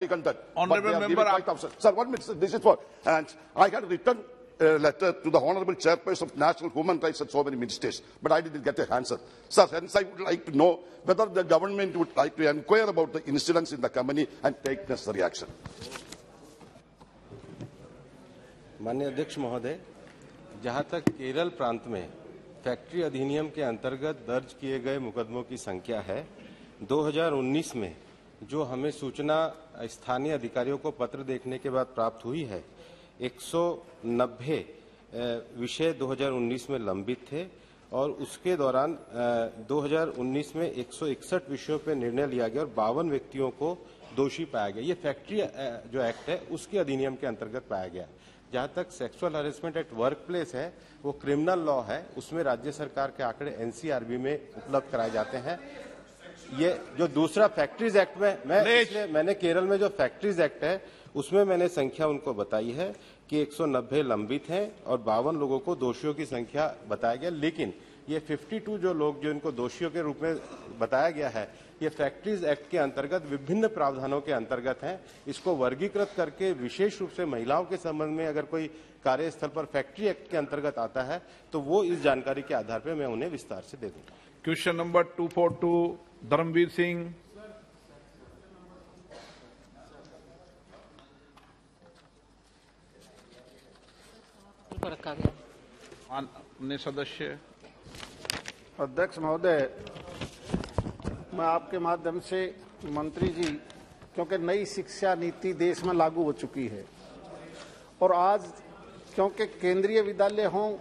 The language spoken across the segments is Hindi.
That. Honourable member, sir, 1 minute. This is what, and I had written a letter to the Honourable Chairperson of National Human Rights and so many ministers, but I didn't get an answer. Sir, hence I would like to know whether the government would like to inquire about the incidents in the company and take necessary action. माननीय अध्यक्ष महोदय, जहां तक केरल प्रांत में फैक्ट्री अधिनियम के अंतर्गत दर्ज किए गए मुकदमों की संख्या है, 2019 में जो हमें सूचना स्थानीय अधिकारियों को पत्र देखने के बाद प्राप्त हुई है, 190 विषय 2019 में लंबित थे और उसके दौरान 2019 में 161 विषयों पर निर्णय लिया गया और 52 व्यक्तियों को दोषी पाया गया। ये फैक्ट्री जो एक्ट है उसके अधिनियम के अंतर्गत पाया गया। जहां तक sexual harassment at work place है, वो क्रिमिनल लॉ है, उसमें राज्य सरकार के आंकड़े एनसीआरबी में उपलब्ध कराए जाते हैं। ये जो दूसरा फैक्ट्रीज एक्ट में मैंने केरल में जो फैक्ट्रीज एक्ट है उसमें मैंने संख्या उनको बताई है कि 190 लंबित हैं और 52 लोगों को दोषियों की संख्या बताया गया। लेकिन ये 52 जो लोग जो इनको दोषियों के रूप में बताया गया है, ये फैक्ट्रीज एक्ट के अंतर्गत विभिन्न प्रावधानों के अंतर्गत हैं। इसको वर्गीकृत करके विशेष रूप से महिलाओं के संबंध में अगर कोई कार्यस्थल पर फैक्ट्री एक्ट के अंतर्गत आता है तो वो इस जानकारी के आधार पर मैं उन्हें विस्तार से दे दूंगा। Question number 242, Dharamvir Singh. अन्य सदस्य। अध्यक्ष महोदय, मैं आपके माध्यम से मंत्री जी, क्योंकि नई शिक्षा नीति देश में लागू हो चुकी है और आज क्योंकि केंद्रीय विद्यालय हों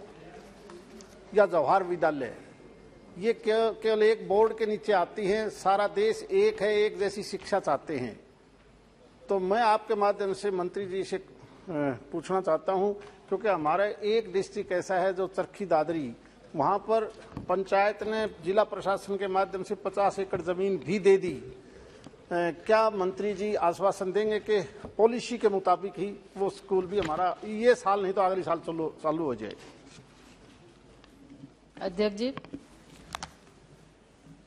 या जवाहर विद्यालय, ये केवल एक बोर्ड के नीचे आती हैं। सारा देश एक है, एक जैसी शिक्षा चाहते हैं। तो मैं आपके माध्यम से मंत्री जी से पूछना चाहता हूं, क्योंकि हमारा एक डिस्ट्रिक्ट ऐसा है जो चरखी दादरी, वहां पर पंचायत ने जिला प्रशासन के माध्यम से 50 एकड़ जमीन भी दे दी। क्या मंत्री जी आश्वासन देंगे कि पॉलिसी के मुताबिक ही वो स्कूल भी हमारा ये साल नहीं तो अगले साल चालू हो जाए? अध्यक्ष जी,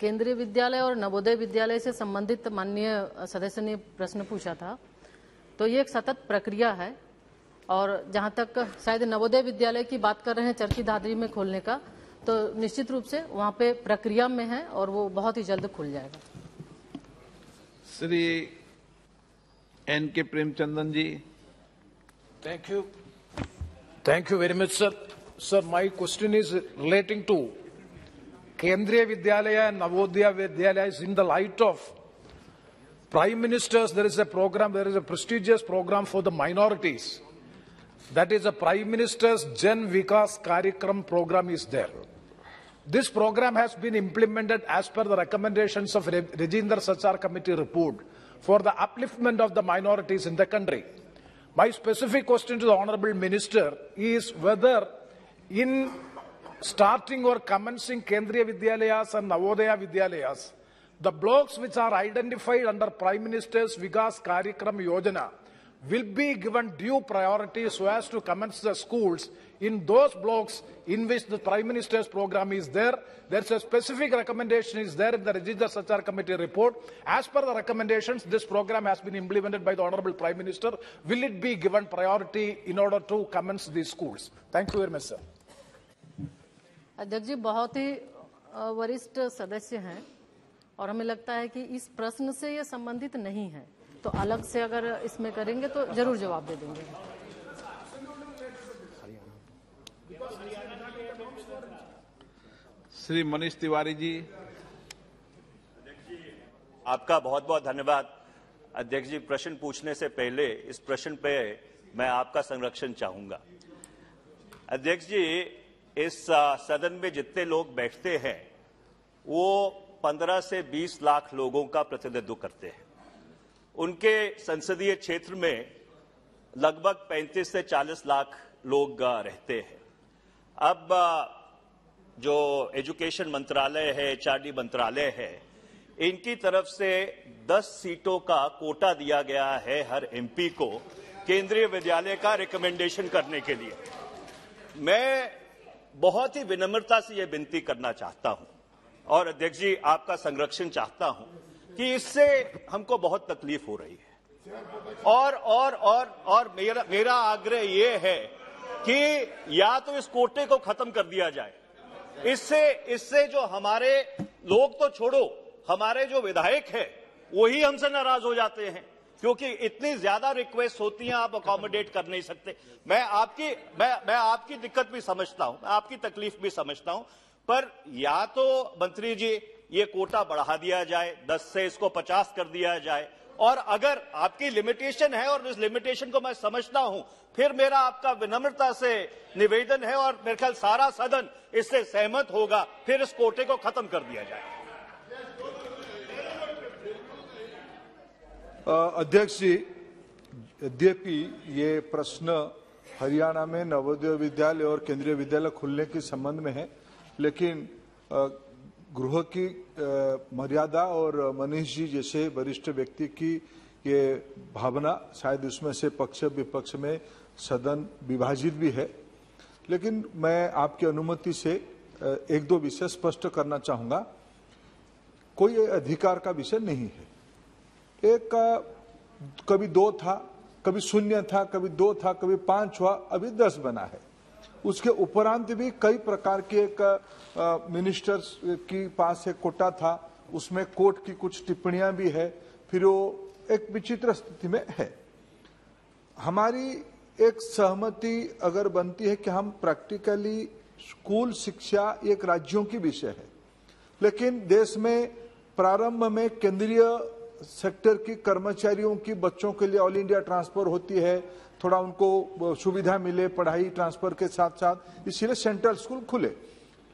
केंद्रीय विद्यालय और नवोदय विद्यालय से संबंधित माननीय सदस्य ने प्रश्न पूछा था, तो ये एक सतत प्रक्रिया है और जहां तक शायद नवोदय विद्यालय की बात कर रहे हैं चरखी दादरी में खोलने का, तो निश्चित रूप से वहां पे प्रक्रिया में है और वो बहुत ही जल्द खुल जाएगा। Shri N K. Premchandan ji. Thank you very much, sir. Sir, my question is relating to Kendriya Vidyalaya and Navodaya Vidyalaya in the light of Prime Minister's, there is a program, there is a prestigious program for the minorities. That is a Prime Minister's Jan Vikas Karyakram program is there. This program has been implemented as per the recommendations of Rajendra Sachar Committee report for the upliftment of the minorities in the country. My specific question to the Honourable Minister is whether in starting or commencing Kendriya Vidyalayas and Navodaya Vidyalayas, the blocks which are identified under Prime Minister's Vikas Karyakram Yojana will be given due priority so as to commence the schools in those blocks in which the Prime Minister's program is there. There's a specific recommendation is there in the Rajendra Sachar Committee report. As per the recommendations, this program has been implemented by the Honourable Prime Minister. Will it be given priority in order to commence these schools? Thank you very much, sir. अध्यक्ष जी, बहुत ही वरिष्ठ सदस्य हैं और हमें लगता है कि इस प्रश्न से ये संबंधित नहीं है, तो अलग से अगर इसमें करेंगे तो जरूर जवाब दे देंगे। श्री मनीष तिवारी जी। आपका बहुत बहुत धन्यवाद। अध्यक्ष जी, प्रश्न पूछने से पहले इस प्रश्न पे मैं आपका संरक्षण चाहूंगा। अध्यक्ष जी, इस सदन में जितने लोग बैठते हैं वो 15 से 20 लाख लोगों का प्रतिनिधित्व करते हैं। उनके संसदीय क्षेत्र में लगभग 35 से 40 लाख लोग रहते हैं। अब जो एजुकेशन मंत्रालय है, एचआरडी मंत्रालय है, इनकी तरफ से 10 सीटों का कोटा दिया गया है हर एमपी को केंद्रीय विद्यालय का रिकमेंडेशन करने के लिए। मैं बहुत ही विनम्रता से यह विनती करना चाहता हूं और अध्यक्ष जी आपका संरक्षण चाहता हूं कि इससे हमको बहुत तकलीफ हो रही है। और मेरा आग्रह ये है कि या तो इस कोटे को खत्म कर दिया जाए। इससे जो हमारे लोग तो छोड़ो, हमारे जो विधायक हैं वही हमसे नाराज हो जाते हैं, क्योंकि इतनी ज्यादा रिक्वेस्ट होती हैं, आप अकोमोडेट कर नहीं सकते। मैं आपकी दिक्कत भी समझता हूं, मैं आपकी तकलीफ भी समझता हूं, पर या तो मंत्री जी ये कोटा बढ़ा दिया जाए, 10 से इसको 50 कर दिया जाए, और अगर आपकी लिमिटेशन है और इस लिमिटेशन को मैं समझता हूं, फिर मेरा आपका विनम्रता से निवेदन है और मेरे ख्याल सारा सदन इससे सहमत होगा, फिर इस कोटे को खत्म कर दिया जाए। अध्यक्ष जी, यद्यपि ये प्रश्न हरियाणा में नवोदय विद्यालय और केंद्रीय विद्यालय खुलने के संबंध में है, लेकिन गृह की मर्यादा और मनीष जी जैसे वरिष्ठ व्यक्ति की ये भावना, शायद उसमें से पक्ष विपक्ष में सदन विभाजित भी है। लेकिन मैं आपकी अनुमति से एक दो विषय स्पष्ट करना चाहूंगा। कोई अधिकार का विषय नहीं है। एक कभी 2 था, कभी 0 था, कभी 2 था, कभी 5 हुआ, अभी 10 बना है। उसके उपरांत भी कई प्रकार के एक मिनिस्टर्स की पास एक कोटा था, उसमें कोर्ट की कुछ टिप्पणियां भी है, फिर वो एक विचित्र स्थिति में है। हमारी एक सहमति अगर बनती है कि हम प्रैक्टिकली स्कूल शिक्षा एक राज्यों की विषय है, लेकिन देश में प्रारंभ में केंद्रीय सेक्टर की कर्मचारियों की बच्चों के लिए ऑल इंडिया ट्रांसफर होती है, थोड़ा उनको सुविधा मिले पढ़ाई ट्रांसफर के साथ साथ, इसीलिए सेंट्रल स्कूल खुले।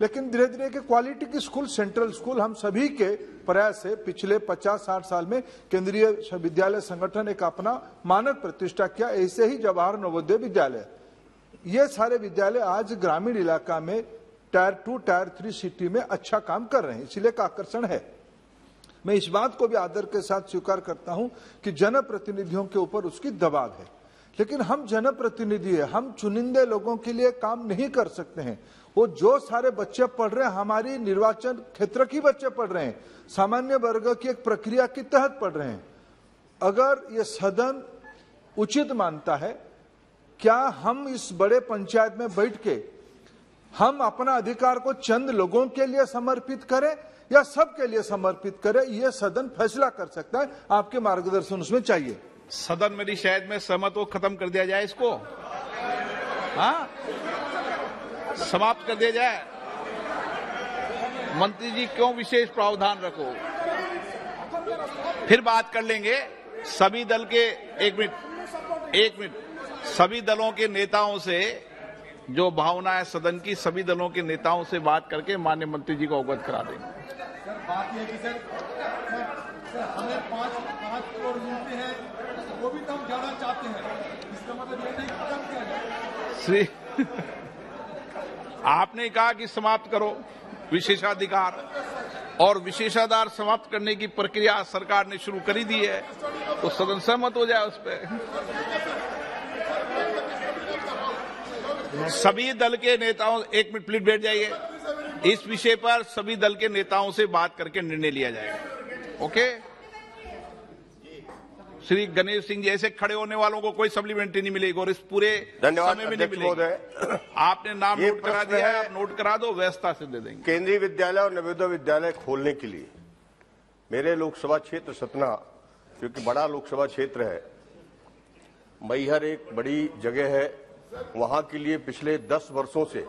लेकिन धीरे धीरे के क्वालिटी की स्कूल, सेंट्रल स्कूल हम सभी के प्रयास से पिछले 50-60 साल में केंद्रीय विद्यालय संगठन एक अपना मानक प्रतिष्ठा किया। ऐसे ही जवाहर नवोदय विद्यालय, ये सारे विद्यालय आज ग्रामीण इलाका में टायर 2 टायर 3 सिटी में अच्छा काम कर रहे हैं, इसलिए का आकर्षण है। मैं इस बात को भी आदर के साथ स्वीकार करता हूं कि जनप्रतिनिधियों के ऊपर उसकी दबाव है, लेकिन हम जनप्रतिनिधि है, हम चुनिंदे लोगों के लिए काम नहीं कर सकते हैं। वो जो सारे बच्चे पढ़ रहे हैं हमारी निर्वाचन क्षेत्र की बच्चे पढ़ रहे हैं, सामान्य वर्ग की एक प्रक्रिया के तहत पढ़ रहे हैं। अगर ये सदन उचित मानता है, क्या हम इस बड़े पंचायत में बैठ के हम अपना अधिकार को चंद लोगों के लिए समर्पित करें या सबके लिए समर्पित करें, यह सदन फैसला कर सकता है। आपके मार्गदर्शन उसमें चाहिए। सदन मेरी शायद में सहमत हो, खत्म कर दिया जाए इसको, हाँ, समाप्त कर दिया जाए। मंत्री जी क्यों विशेष प्रावधान रखो, फिर बात कर लेंगे। सभी दल के एक मिनट सभी दलों के नेताओं से जो भावना है सदन की, सभी दलों के नेताओं से बात करके माननीय मंत्री जी को अवगत करा देंगे। सर बात यह कि सर हमें 5 करोड़ मिलते हैं, वो भी तो हम ज्यादा चाहते हैं, इसका मतलब ये नहीं खत्म किया जाए। श्री आपने कहा कि समाप्त करो विशेषाधिकार, और विशेषाधिकार समाप्त करने की प्रक्रिया सरकार ने शुरू कर दी है, तो सदन सहमत हो जाए उस पर। सभी दल के नेताओं, एक मिनट प्लीज बैठ जाइए। इस विषय पर सभी दल के नेताओं से बात करके निर्णय लिया जाएगा। ओके, श्री गणेश सिंह जी, ऐसे खड़े होने वालों को कोई सप्लीमेंट्री नहीं मिलेगी और इस पूरे समय में नहीं मिलेगी। आपने नाम नोट करा दिया है, आप नोट करा दो, व्यवस्था से दे देंगे। केंद्रीय विद्यालय और नवोदय विद्यालय खोलने के लिए मेरे लोकसभा क्षेत्र सतना, क्योंकि बड़ा लोकसभा क्षेत्र है, मैहर एक बड़ी जगह है, वहां के लिए पिछले 10 वर्षों से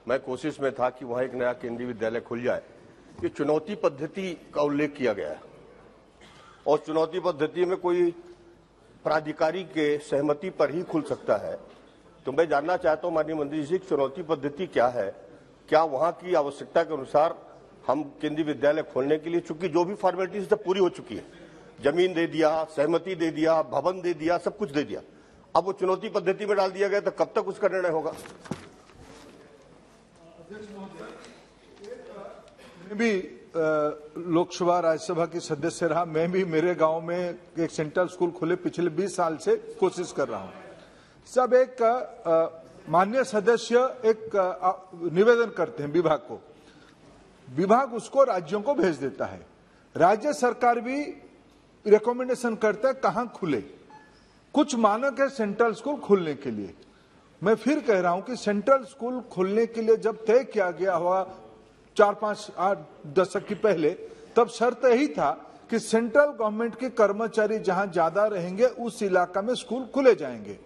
मैं कोशिश में था कि वहां एक नया केंद्रीय विद्यालय खुल जाए। ये चुनौती पद्धति का उल्लेख किया गया है और चुनौती पद्धति में कोई प्राधिकारी के सहमति पर ही खुल सकता है। तो मैं जानना चाहता हूं माननीय मंत्री जी, चुनौती पद्धति क्या है? क्या वहां की आवश्यकता के अनुसार हम केंद्रीय विद्यालय खोलने के लिए, चूंकि जो भी फॉर्मेलिटीज सब पूरी हो चुकी है, जमीन दे दिया, सहमति दे दिया, भवन दे दिया, सब कुछ दे दिया, अब वो चुनौती पद्धति में डाल दिया गया, तो कब तक उसका निर्णय होगा? मैं भी लोकसभा राज्यसभा की सदस्य रहा, मैं भी मेरे गांव में एक सेंट्रल स्कूल खुले पिछले 20 साल से कोशिश कर रहा हूं। सब एक माननीय सदस्य एक निवेदन करते हैं विभाग को, विभाग उसको राज्यों को भेज देता है, राज्य सरकार भी रिकमेंडेशन करता है कहां खुले। कुछ मानक है सेंट्रल स्कूल खुलने के लिए। मैं फिर कह रहा हूं कि सेंट्रल स्कूल खुलने के लिए जब तय किया गया हुआ 4-5-8 दशक की पहले, तब शर्त यही था कि सेंट्रल गवर्नमेंट के कर्मचारी जहां ज्यादा रहेंगे उस इलाका में स्कूल खुले जाएंगे।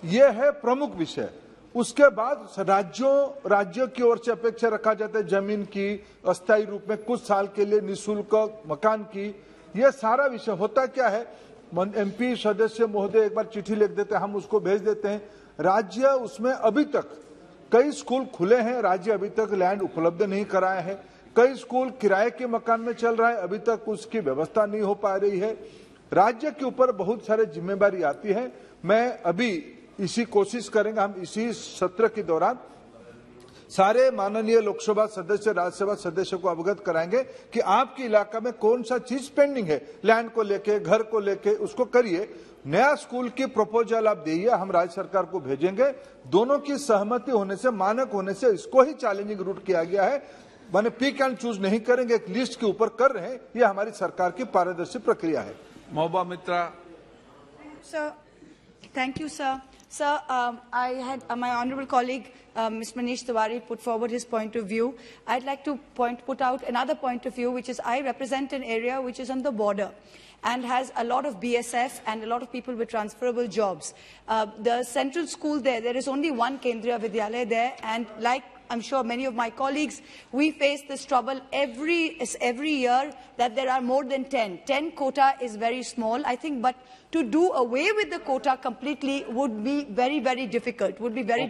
यह है प्रमुख विषय। उसके बाद राज्यों की ओर से अपेक्षा रखा जाता है जमीन की, अस्थायी रूप में कुछ साल के लिए निःशुल्क मकान की। यह सारा विषय होता क्या है, एमपी सदस्य महोदय एक बार चिट्ठी लिख देते हैं, हम उसको भेज देते हैं। राज्य उसमें अभी तक कई स्कूल खुले हैं, राज्य अभी तक लैंड उपलब्ध नहीं कराया है। कई स्कूल किराए के मकान में चल रहा है, अभी तक उसकी व्यवस्था नहीं हो पा रही है। राज्य के ऊपर बहुत सारे जिम्मेदारी आती है। मैं अभी इसी कोशिश करेंगे, हम इसी सत्र के दौरान सारे माननीय लोकसभा सदस्य, राज्यसभा सदस्य को अवगत कराएंगे कि आपके इलाका में कौन सा चीज पेंडिंग है, लैंड को लेके, घर को लेके, उसको करिए। नया स्कूल की प्रपोजल आप देइए, हम राज्य सरकार को भेजेंगे। दोनों की सहमति होने से, मानक होने से इसको ही चैलेंजिंग रूट किया गया है। माने पिक एंड चूज नहीं करेंगे, एक लिस्ट के ऊपर कर रहे हैं। यह हमारी सरकार की पारदर्शी प्रक्रिया है। Mahua Moitra. Sir, thank you sir. Sir, I had my honourable colleague, Ms. Manish Tiwari, put forward his point of view. I'd like to put out another point of view, which is I represent an area which is on the border and has a lot of BSF and a lot of people with transferable jobs. The central school there is only one Kendriya Vidyalaya there, and like I'm sure many of my colleagues, we face this trouble every year that there are more than 10. 10 quota is very small, I think, but to do away with the quota completely would be very, very difficult,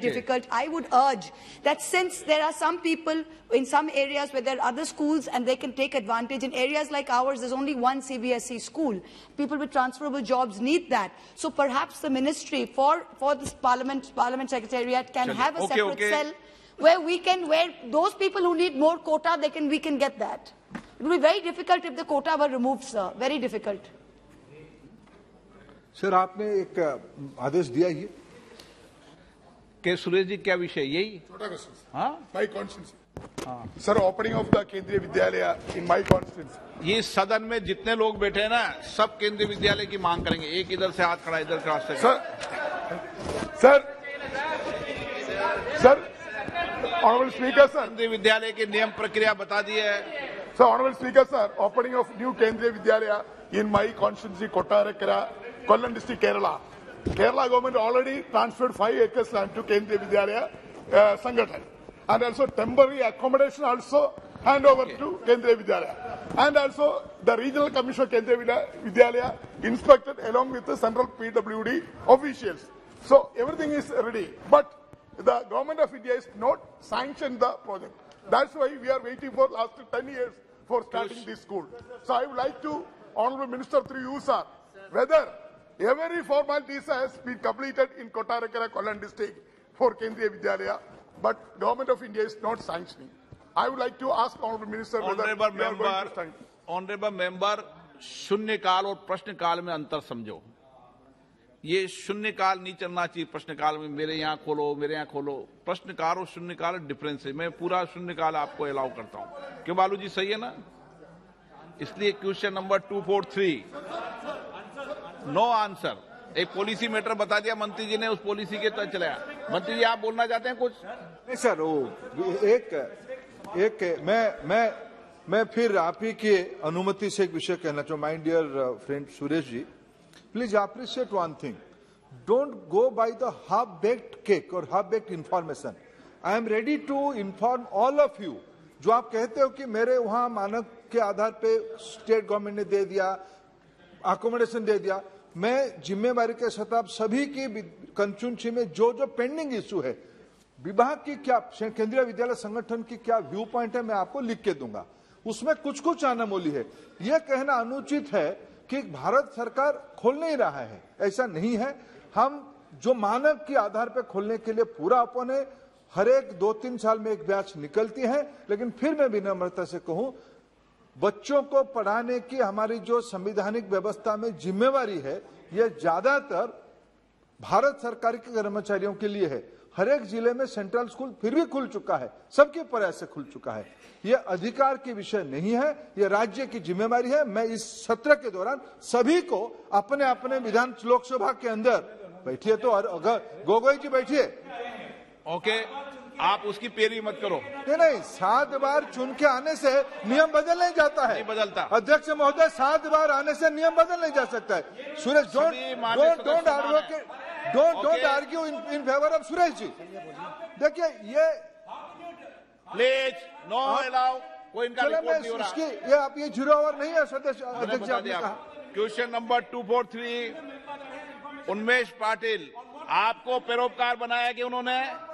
difficult. I would urge that since there are some people in some areas where there are other schools and they can take advantage, in areas like ours, there's only one CBSE school. People with transferable jobs need that. So perhaps the ministry for this Parliament Secretariat can have a separate cell where those people who need more quota, we can get that. It will be very difficult if the quota were removed, sir. Very difficult. Sir, आपने एक आदेश दिया ही के सुरेश जी, क्या विषय यही? छोटा क्वेश्चन। हाँ, my constituency sir, opening of the केंद्रीय विद्यालय इन माय कॉन्स्टिट्यूंसी। ये सदन में जितने लोग बैठे हैं ना, सब केंद्रीय विद्यालय की मांग करेंगे। एक इधर से हाथ खड़ा, इधर से हाथ से। सर ऑनरेबल स्पीकर सर, केंद्रीय विद्यालय के नियम प्रक्रिया बता दी है। Sir honourable speaker sir, opening of new Kendriya Vidyalaya in my constituency Kottarakkara, Kollam district, Kerala. Kerala government already transferred 5 acres land to Kendriya Vidyalaya Sangathan, and also temporary accommodation also hand over to Kendriya Vidyalaya, and also the regional commission of Kendriya Vidyalaya inspected along with the central PWD officials. So everything is ready, but the government of India is not sanctioned the project. That's why we are waiting for last 10 years for starting this school. So I would like to, Honourable Minister, through you, sir, whether every formalities has been completed in Kottarakara, Kollam district for Kendriya Vidyalaya, but Government of India is not sanctioning. I would like to ask Honourable Minister whether we are going to sanction. Honourable Member, शून्य काल और प्रश्न काल में अंतर समझो। ये शून्य काल नहीं चलना चाहिए। प्रश्न काल में मेरे यहाँ खोलो, मेरे यहाँ खोलो। प्रश्न काल और शून्य काल डिफरेंस है। मैं पूरा शून्य काल आपको अलाउ करता हूँ। क्यों बालू जी, सही है ना? इसलिए क्वेश्चन नंबर 243 नो आंसर। एक पॉलिसी मैटर बता दिया मंत्री जी ने, उस पॉलिसी के तहत चलाया। मंत्री जी, आप बोलना चाहते हैं कुछ? नहीं सर, वो मैं फिर आप ही की अनुमति से एक विषय कहना चाहूँ। My dear friend Suresh ji, please appreciate one thing, don't go by the half baked cake और half baked information. I am ready to inform all of you. जो आप कहते हो कि मेरे वहां मानक के आधार पे स्टेट गवर्नमेंट ने दे दिया, अकोमोडेशन दे दिया, मैं जिम्मेवारी के साथ आप सभी की कंस्टिट्यूंसी में जो पेंडिंग इश्यू है, विभाग की क्या, केंद्रीय विद्यालय संगठन की क्या व्यू पॉइंट है, मैं आपको लिख के दूंगा। उसमें कुछ कुछ अनामोली है। यह कहना अनुचित है कि भारत सरकार खोल नहीं रहा है, ऐसा नहीं है। हम जो मानक के आधार पर खोलने के लिए पूरा ओपन है। हर एक 2-3 साल में एक बैच निकलती है, लेकिन फिर मैं विनम्रता से कहूं, बच्चों को पढ़ाने की हमारी जो संवैधानिक व्यवस्था में जिम्मेवारी है, यह ज्यादातर भारत सरकार के कर्मचारियों के लिए है। हर एक जिले में सेंट्रल स्कूल फिर भी खुल चुका है, सबके प्रयास से खुल चुका है। ये अधिकार के विषय नहीं है, ये राज्य की जिम्मेवारी है। मैं इस सत्र के दौरान सभी को अपने अपने विधान लोकसभा के अंदर बैठिए, तो अगर गोगोई जी बैठिए। ओके, आप उसकी पेरी मत करो। नहीं, 7 बार चुन के आने से नियम बदल नहीं जाता है। नहीं बदलता। अध्यक्ष महोदय, 7 बार आने से नियम बदल नहीं जा सकता है। Suresh, don't argue in favour of Suresh ji. देखिए, ये प्लीज नो अलाउ, कोई इनका रिपोर्ट नहीं हो रहा। ये आप ये 0 ओवर नहीं है सदस्य अध्यक्ष, आपने कहा। क्वेश्चन नंबर 243, उन्मेष पाटिल, आपको पैरोकार बनाया कि उन्होंने?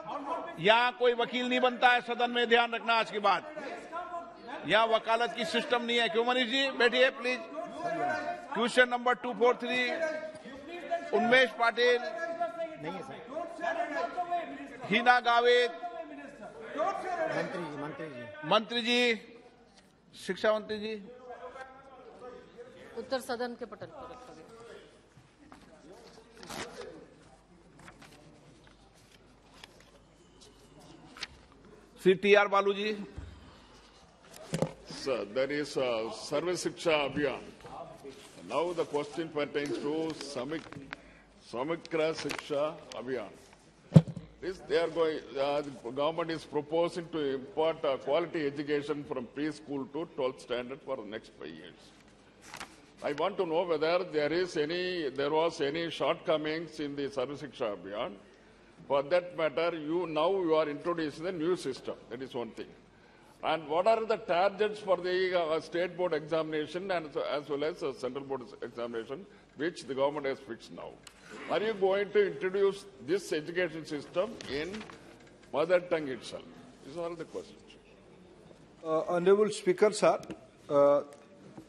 यहाँ कोई वकील नहीं बनता है सदन में, ध्यान रखना आज के बाद। यहाँ वकालत की सिस्टम नहीं है। क्यों मनीष जी, बैठिए प्लीज। क्वेश्चन नंबर 243, उन्मेष पाटिल, हीना गावित, मंत्री जी, शिक्षा मंत्री जी, उत्तर सदन के पटल पर रखा गया। श्री टी.आर. बालू जी। Sir, there is a Sarva Shiksha Abhiyan. Now the question pertains to Samikra Shiksha Abhiyan. They are going, the government is proposing to impart quality education from preschool to 12th standard for the next 5 years. I want to know whether there was any shortcomings in the Sarva Shiksha Abhiyan. For that matter, now you are introducing the new system. That is one thing. And what are the targets for the state board examination and as well as central board examination, which the government has fixed now? Are you going to introduce this education system in mother tongue itself? These are all the questions. Honorable Speaker, sir,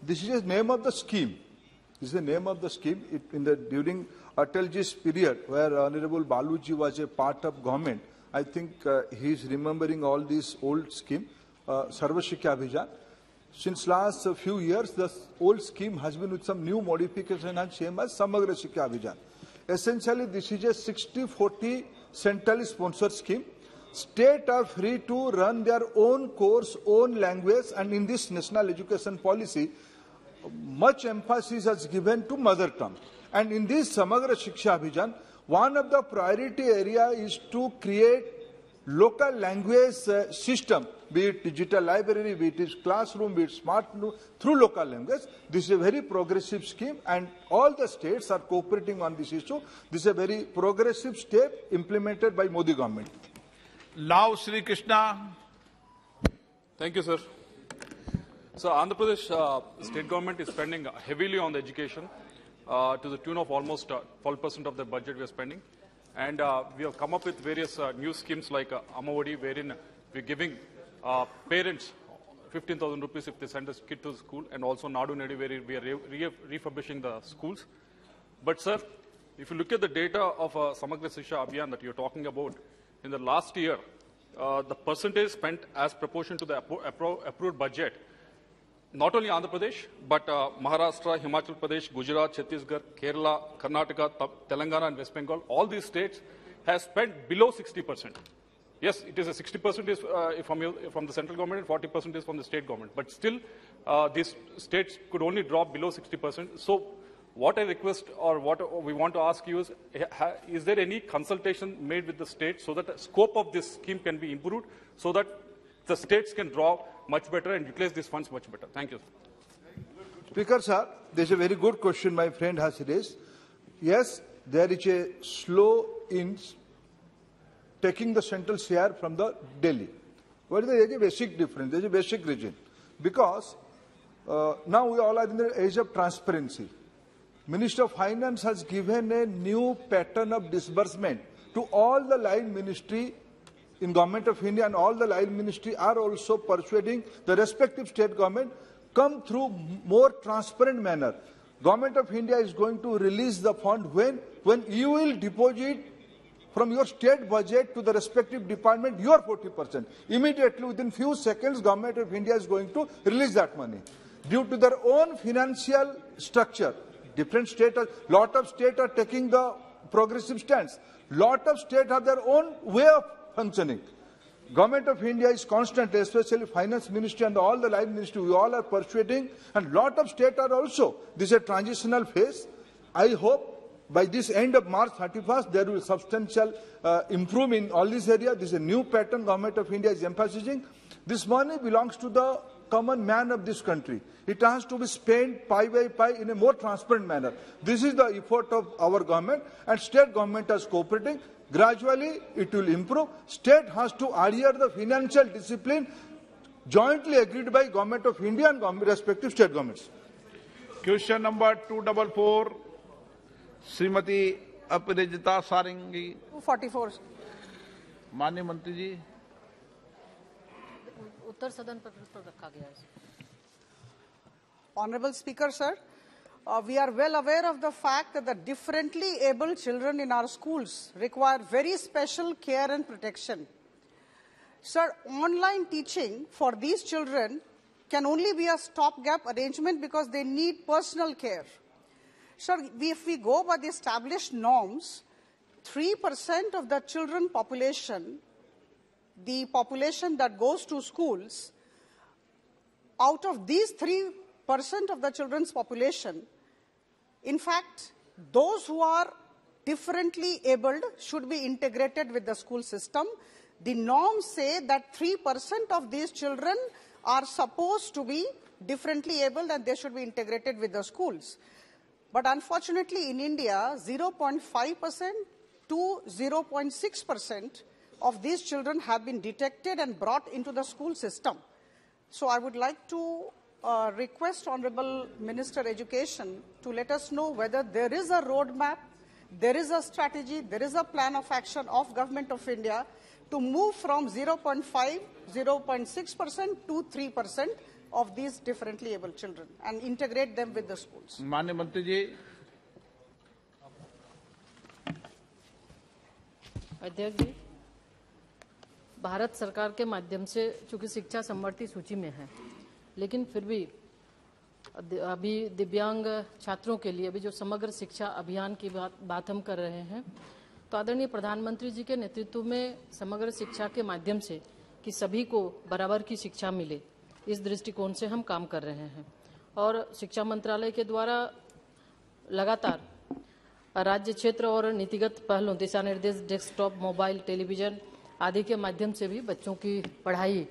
this is the name of the scheme. This is the name of the scheme. During Atalji's period, where Honorable Baluji was a part of government, I think he is remembering all these old scheme, Sarva Shiksha Abhiyan. Since last few years, the old scheme has been with some new modification and same as Samagra Shiksha Abhiyan. Essentially, this is a 60-40 centrally sponsored scheme. States are free to run their own course, own language, and in this national education policy, much emphasis is given to mother tongue. And in this Samagra Shiksha Abhiyan, one of the priority area is to create local language system, be it digital library, be it classroom, be it smart through local language. This is a very progressive scheme and all the states are cooperating on this issue. This is a very progressive step implemented by Modi government. Now, Sri Krishna. Thank you, sir. So, Andhra Pradesh state government is spending heavily on the education to the tune of almost 12% of the budget we are spending. And we have come up with various new schemes like Amavadi, wherein we are giving parents 15,000 rupees if they send a kid to the school, and also Nadu Nedi, where we are refurbishing the schools. But, sir, if you look at the data of Samagra Shiksha Abhiyan that you are talking about, in the last year, the percentage spent as proportion to the approved budget, not only Andhra Pradesh, but Maharashtra, Himachal Pradesh, Gujarat, Chhattisgarh, Kerala, Karnataka, Telangana and West Bengal, all these states have spent below 60%. Yes, it is a 60% is from the central government and 40% is from the state government. But still, these states could only drop below 60%. So what I request or what we want to ask you is there any consultation made with the states so that the scope of this scheme can be improved so that the states can draw much better and utilize these funds much better? Thank you. Speaker, sir, there is a very good question my friend has raised. Yes, there is a slow in taking the central share from the Delhi. But there is a basic difference, there is a basic reason. Because now we all are in the age of transparency. Minister of Finance has given a new pattern of disbursement to all the line ministry in Government of India, and all the line ministry are also persuading the respective state government come through more transparent manner. Government of India is going to release the fund when you will deposit from your state budget to the respective department your 40%. Immediately within few seconds, Government of India is going to release that money. Due to their own financial structure, different states, lot of states are taking the progressive stance. Lot of states have their own way of functioning. Government of India is constantly, especially Finance Ministry and all the Life Ministry, we all are persuading, and lot of states are also. This is a transitional phase. I hope by this end of March 31st, there will be substantial improvement in all these areas. This is a new pattern Government of India is emphasizing. This money belongs to the common man of this country. It has to be spent pie by pie in a more transparent manner. This is the effort of our government, and state government is cooperating. Gradually, it will improve. State has to adhere the financial discipline jointly agreed by Government of India and respective state governments. Question number 244, Srimati Aparijita Saringi. 244. माननीय मंत्री जी, उत्तर सदन पर रखा गया है. Honorable Speaker, sir, we are well aware of the fact that the differently abled children in our schools require very special care and protection. Sir, online teaching for these children can only be a stopgap arrangement because they need personal care. Sir, if we go by the established norms, 3% of the children population, the population that goes to schools, out of these 3% of the children's population, in fact, those who are differently abled should be integrated with the school system. The norms say that 3% of these children are supposed to be differently abled and they should be integrated with the schools. But unfortunately, in India, 0.5% to 0.6% of these children have been detected and brought into the school system. So I would like to request Honorable Minister Education to let us know whether there is a roadmap, there is a strategy, there is a plan of action of Government of India to move from 0.5, 0.6% to 3% of these differently able children and integrate them with the schools. माननीय मंत्री जी. अध्यक्ष जी, भारत सरकार के माध्यम से चूंकि शिक्षा समवर्ती सूची में है, लेकिन फिर भी अभी दिव्यांग छात्रों के लिए अभी जो समग्र शिक्षा अभियान की बात हम कर रहे हैं, तो आदरणीय प्रधानमंत्री जी के नेतृत्व में समग्र शिक्षा के माध्यम से कि सभी को बराबर की शिक्षा मिले, इस दृष्टिकोण से हम काम कर रहे हैं. और शिक्षा मंत्रालय के द्वारा लगातार राज्य क्षेत्र और नीतिगत पहलों, दिशा निर्देश, डेस्कटॉप, मोबाइल, टेलीविजन आदि के माध्यम से भी बच्चों की पढ़ाई,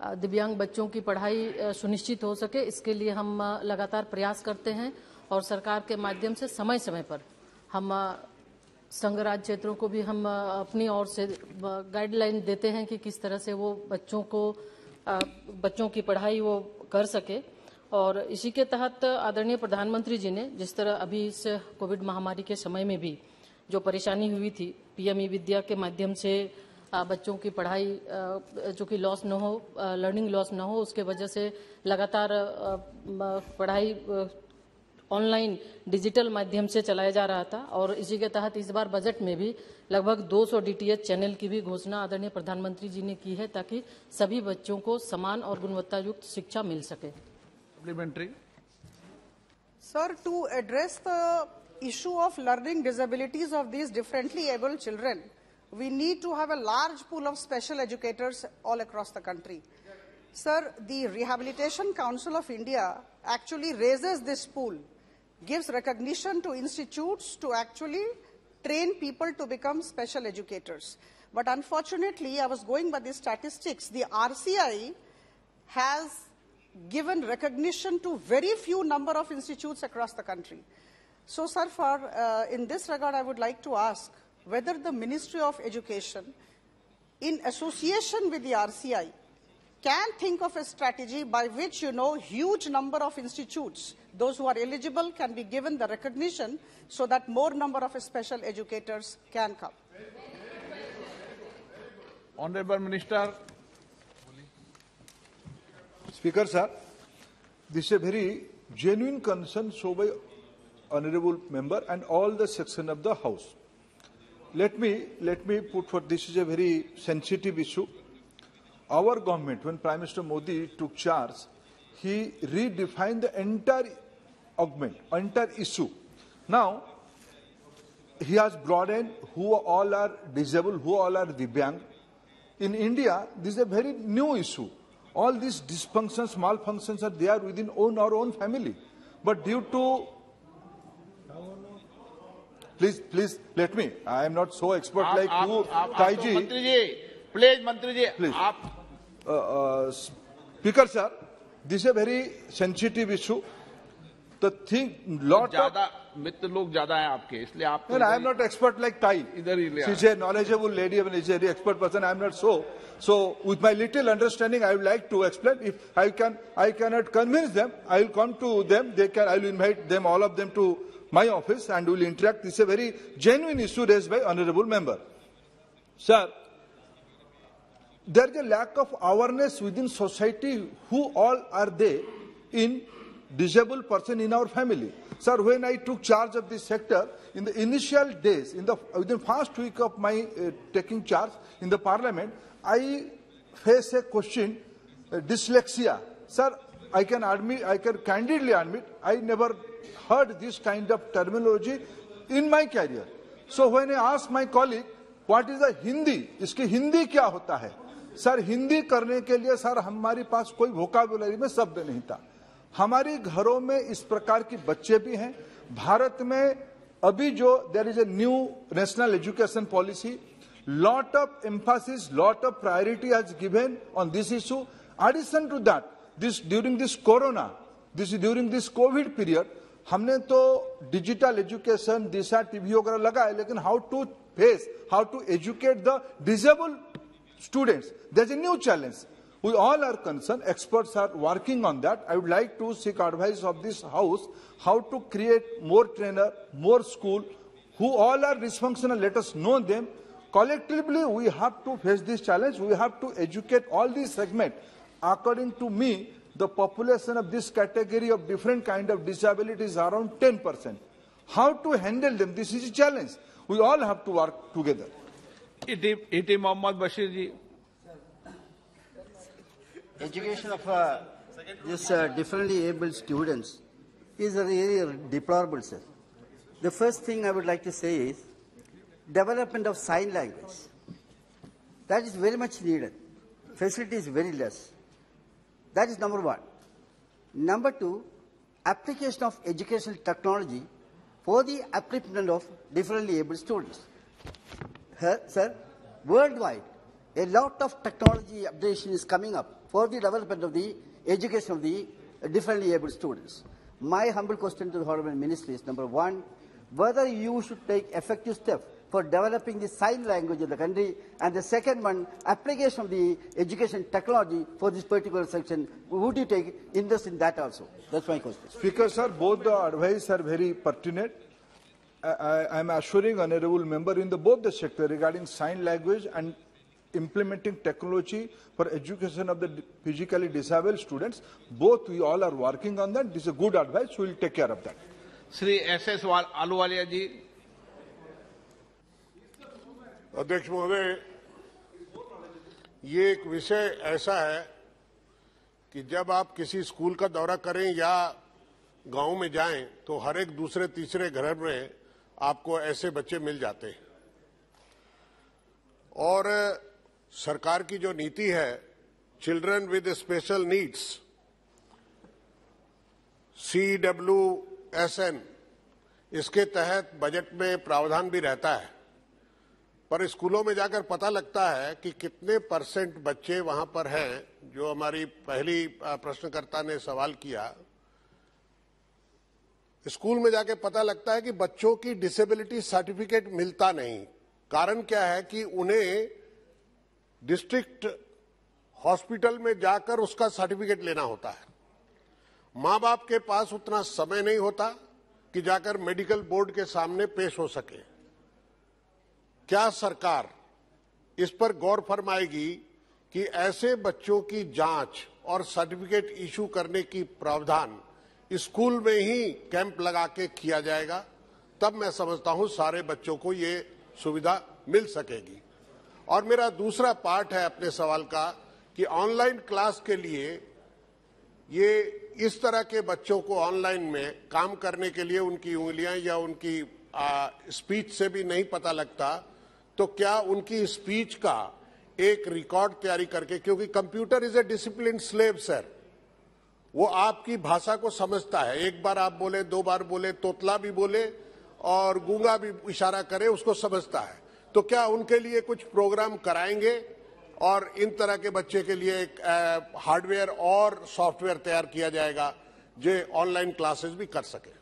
दिव्यांग बच्चों की पढ़ाई सुनिश्चित हो सके, इसके लिए हम लगातार प्रयास करते हैं. और सरकार के माध्यम से समय समय पर हम संघ राज्य क्षेत्रों को भी हम अपनी ओर से गाइडलाइन देते हैं कि किस तरह से वो बच्चों की पढ़ाई वो कर सके. और इसी के तहत आदरणीय प्रधानमंत्री जी ने जिस तरह अभी इस कोविड महामारी के समय में भी जो परेशानी हुई थी, पीएम विद्या के माध्यम से बच्चों की पढ़ाई जो कि लॉस न हो, लर्निंग लॉस न हो, उसके वजह से लगातार पढ़ाई ऑनलाइन डिजिटल माध्यम से चलाया जा रहा था. और इसी के तहत इस बार बजट में भी लगभग 200 डीटीएच चैनल की भी घोषणा आदरणीय प्रधानमंत्री जी ने की है, ताकि सभी बच्चों को समान और गुणवत्ता युक्त शिक्षा मिल सके. Supplementary. Sir, to address the issue of learning disabilities of these differently abled children, we need to have a large pool of special educators all across the country. Sir, the Rehabilitation Council of India actually raises this pool, gives recognition to institutes to actually train people to become special educators. But unfortunately, I was going by the statistics, the RCI has given recognition to very few number of institutes across the country. So, sir, in this regard, I would like to ask whether the Ministry of Education, in association with the RCI, can think of a strategy by which, huge number of institutes, those who are eligible, can be given the recognition so that more number of special educators can come. Honorable Minister. Speaker, sir, this is a very genuine concern shown by honourable member and all the section of the House. Let me put forth, this is a very sensitive issue. Our government, when Prime Minister Modi took charge, he redefined the entire issue. Now, he has brought in who all are disabled, who all are Divyang. In India, this is a very new issue. All these dysfunctions, malfunctions are there within our own family. But due to... Please, let me. I am not so expert like you, Taiji. मंत्री जी, प्लीज मंत्री जी, Please. आप Speaker sir, this is a very sensitive issue. The thing, lot of... मित्र लोग ज्यादा हैं आपके, इसलिए आप I am not expert like Tai. इधर ही ले She is a knowledgeable lady and is a very expert person. I am not so. So, with my little understanding, I would like to explain. If I cannot convince them, I will come to them. I will invite them, all of them, to my office and we will interact. This is a very genuine issue raised by honourable member. Sir, there is a lack of awareness within society who all are they in disabled person in our family. Sir, when I took charge of this sector, in the initial days, within first week of my taking charge in the parliament, I face a question, dyslexia. Sir, I can candidly admit, I never heard this kind of terminology in my career. So when I asked my colleague, what is the Hindi? इसकी हिंदी क्या होता है? सर, हिंदी करने के लिए सर हमारे पास कोई वोकाबुलरी में शब्द नहीं था. हमारे घरों में इस प्रकार की बच्चे भी हैं. भारत में अभी जो there is a new national education policy, lot of emphasis, lot of priority has given on this issue. Addition to that, during this COVID period, हमने तो digital education, दिशा टीवी वगैरह लगाए, लेकिन how to educate the disabled students. There's a new challenge. We all are concerned. Experts are working on that. I would like to seek advice of this house how to create more trainer, more school, who all are dysfunctional. Let us know them. Collectively, we have to face this challenge. We have to educate all these segments. According to me, the population of this category of different kind of disabilities is around 10%. How to handle them? This is a challenge. We all have to work together. Iti Mohammad Bashir ji. Education of these differently abled students is really deplorable, sir. The first thing I would like to say is development of sign language. That is very much needed. Facility is very less. That is number one. Number two, application of educational technology for the upliftment of differently abled students. Sir, worldwide, a lot of technology updation is coming up for the development of the education of the differently abled students. My humble question to the Honourable Minister is, number one, whether you should take effective steps for developing the sign language in the country, and the second one, application of the education technology for this particular section. Would you take interest in that also? That's my question. Speaker, sir, both the advice are very pertinent. I am assuring honourable member in both the sector regarding sign language and implementing technology for education of the physically disabled students. Both we all are working on that. This is a good advice. We will take care of that. Shri S.S. Ahluwalia ji. अध्यक्ष महोदय, ये एक विषय ऐसा है कि जब आप किसी स्कूल का दौरा करें या गांव में जाएं तो हर एक दूसरे तीसरे घर में आपको ऐसे बच्चे मिल जाते हैं. और सरकार की जो नीति है children with special needs CWSN, इसके तहत बजट में प्रावधान भी रहता है, पर स्कूलों में जाकर पता लगता है कि कितने % बच्चे वहां पर हैं. जो हमारी पहली प्रश्नकर्ता ने सवाल किया, स्कूल में जाकर पता लगता है कि बच्चों की डिसेबिलिटी सर्टिफिकेट मिलता नहीं. कारण क्या है कि उन्हें डिस्ट्रिक्ट हॉस्पिटल में जाकर उसका सर्टिफिकेट लेना होता है. मां बाप के पास उतना समय नहीं होता कि जाकर मेडिकल बोर्ड के सामने पेश हो सके. क्या सरकार इस पर गौर फरमाएगी कि ऐसे बच्चों की जांच और सर्टिफिकेट इशू करने की प्रावधान स्कूल में ही कैंप लगा के किया जाएगा? तब मैं समझता हूं सारे बच्चों को ये सुविधा मिल सकेगी. और मेरा दूसरा पार्ट है अपने सवाल का कि ऑनलाइन क्लास के लिए ये इस तरह के बच्चों को ऑनलाइन में काम करने के लिए उनकी उंगलियां या उनकी स्पीच से भी नहीं पता लगता, तो क्या उनकी स्पीच का एक रिकॉर्ड तैयारी करके, क्योंकि computer is a discipline slave sir, वो आपकी भाषा को समझता है, एक बार आप बोले, दो बार बोले, तोतला भी बोले और गूंगा भी इशारा करे उसको समझता है। तो क्या उनके लिए कुछ प्रोग्राम कराएंगे और इन तरह के बच्चे के लिए एक हार्डवेयर और सॉफ्टवेयर तैयार किया जाएगा जो ऑनलाइन क्लासेस भी कर सके?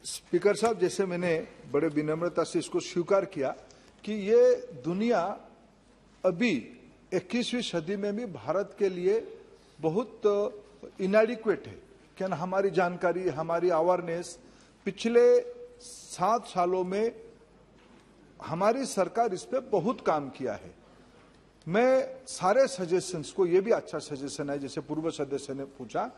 स्पीकर साहब, जैसे मैंने बड़े विनम्रता से इसको स्वीकार किया कि ये दुनिया अभी 21वीं सदी में भी भारत के लिए बहुत इनएडिक्वेट है। क्या ना, हमारी जानकारी, हमारी अवेयरनेस, पिछले 7 सालों में हमारी सरकार इस पे बहुत काम किया है। मैं सारे सजेशंस को, ये भी अच्छा सजेशन है जैसे पूर्व सदस्य ने पूछा,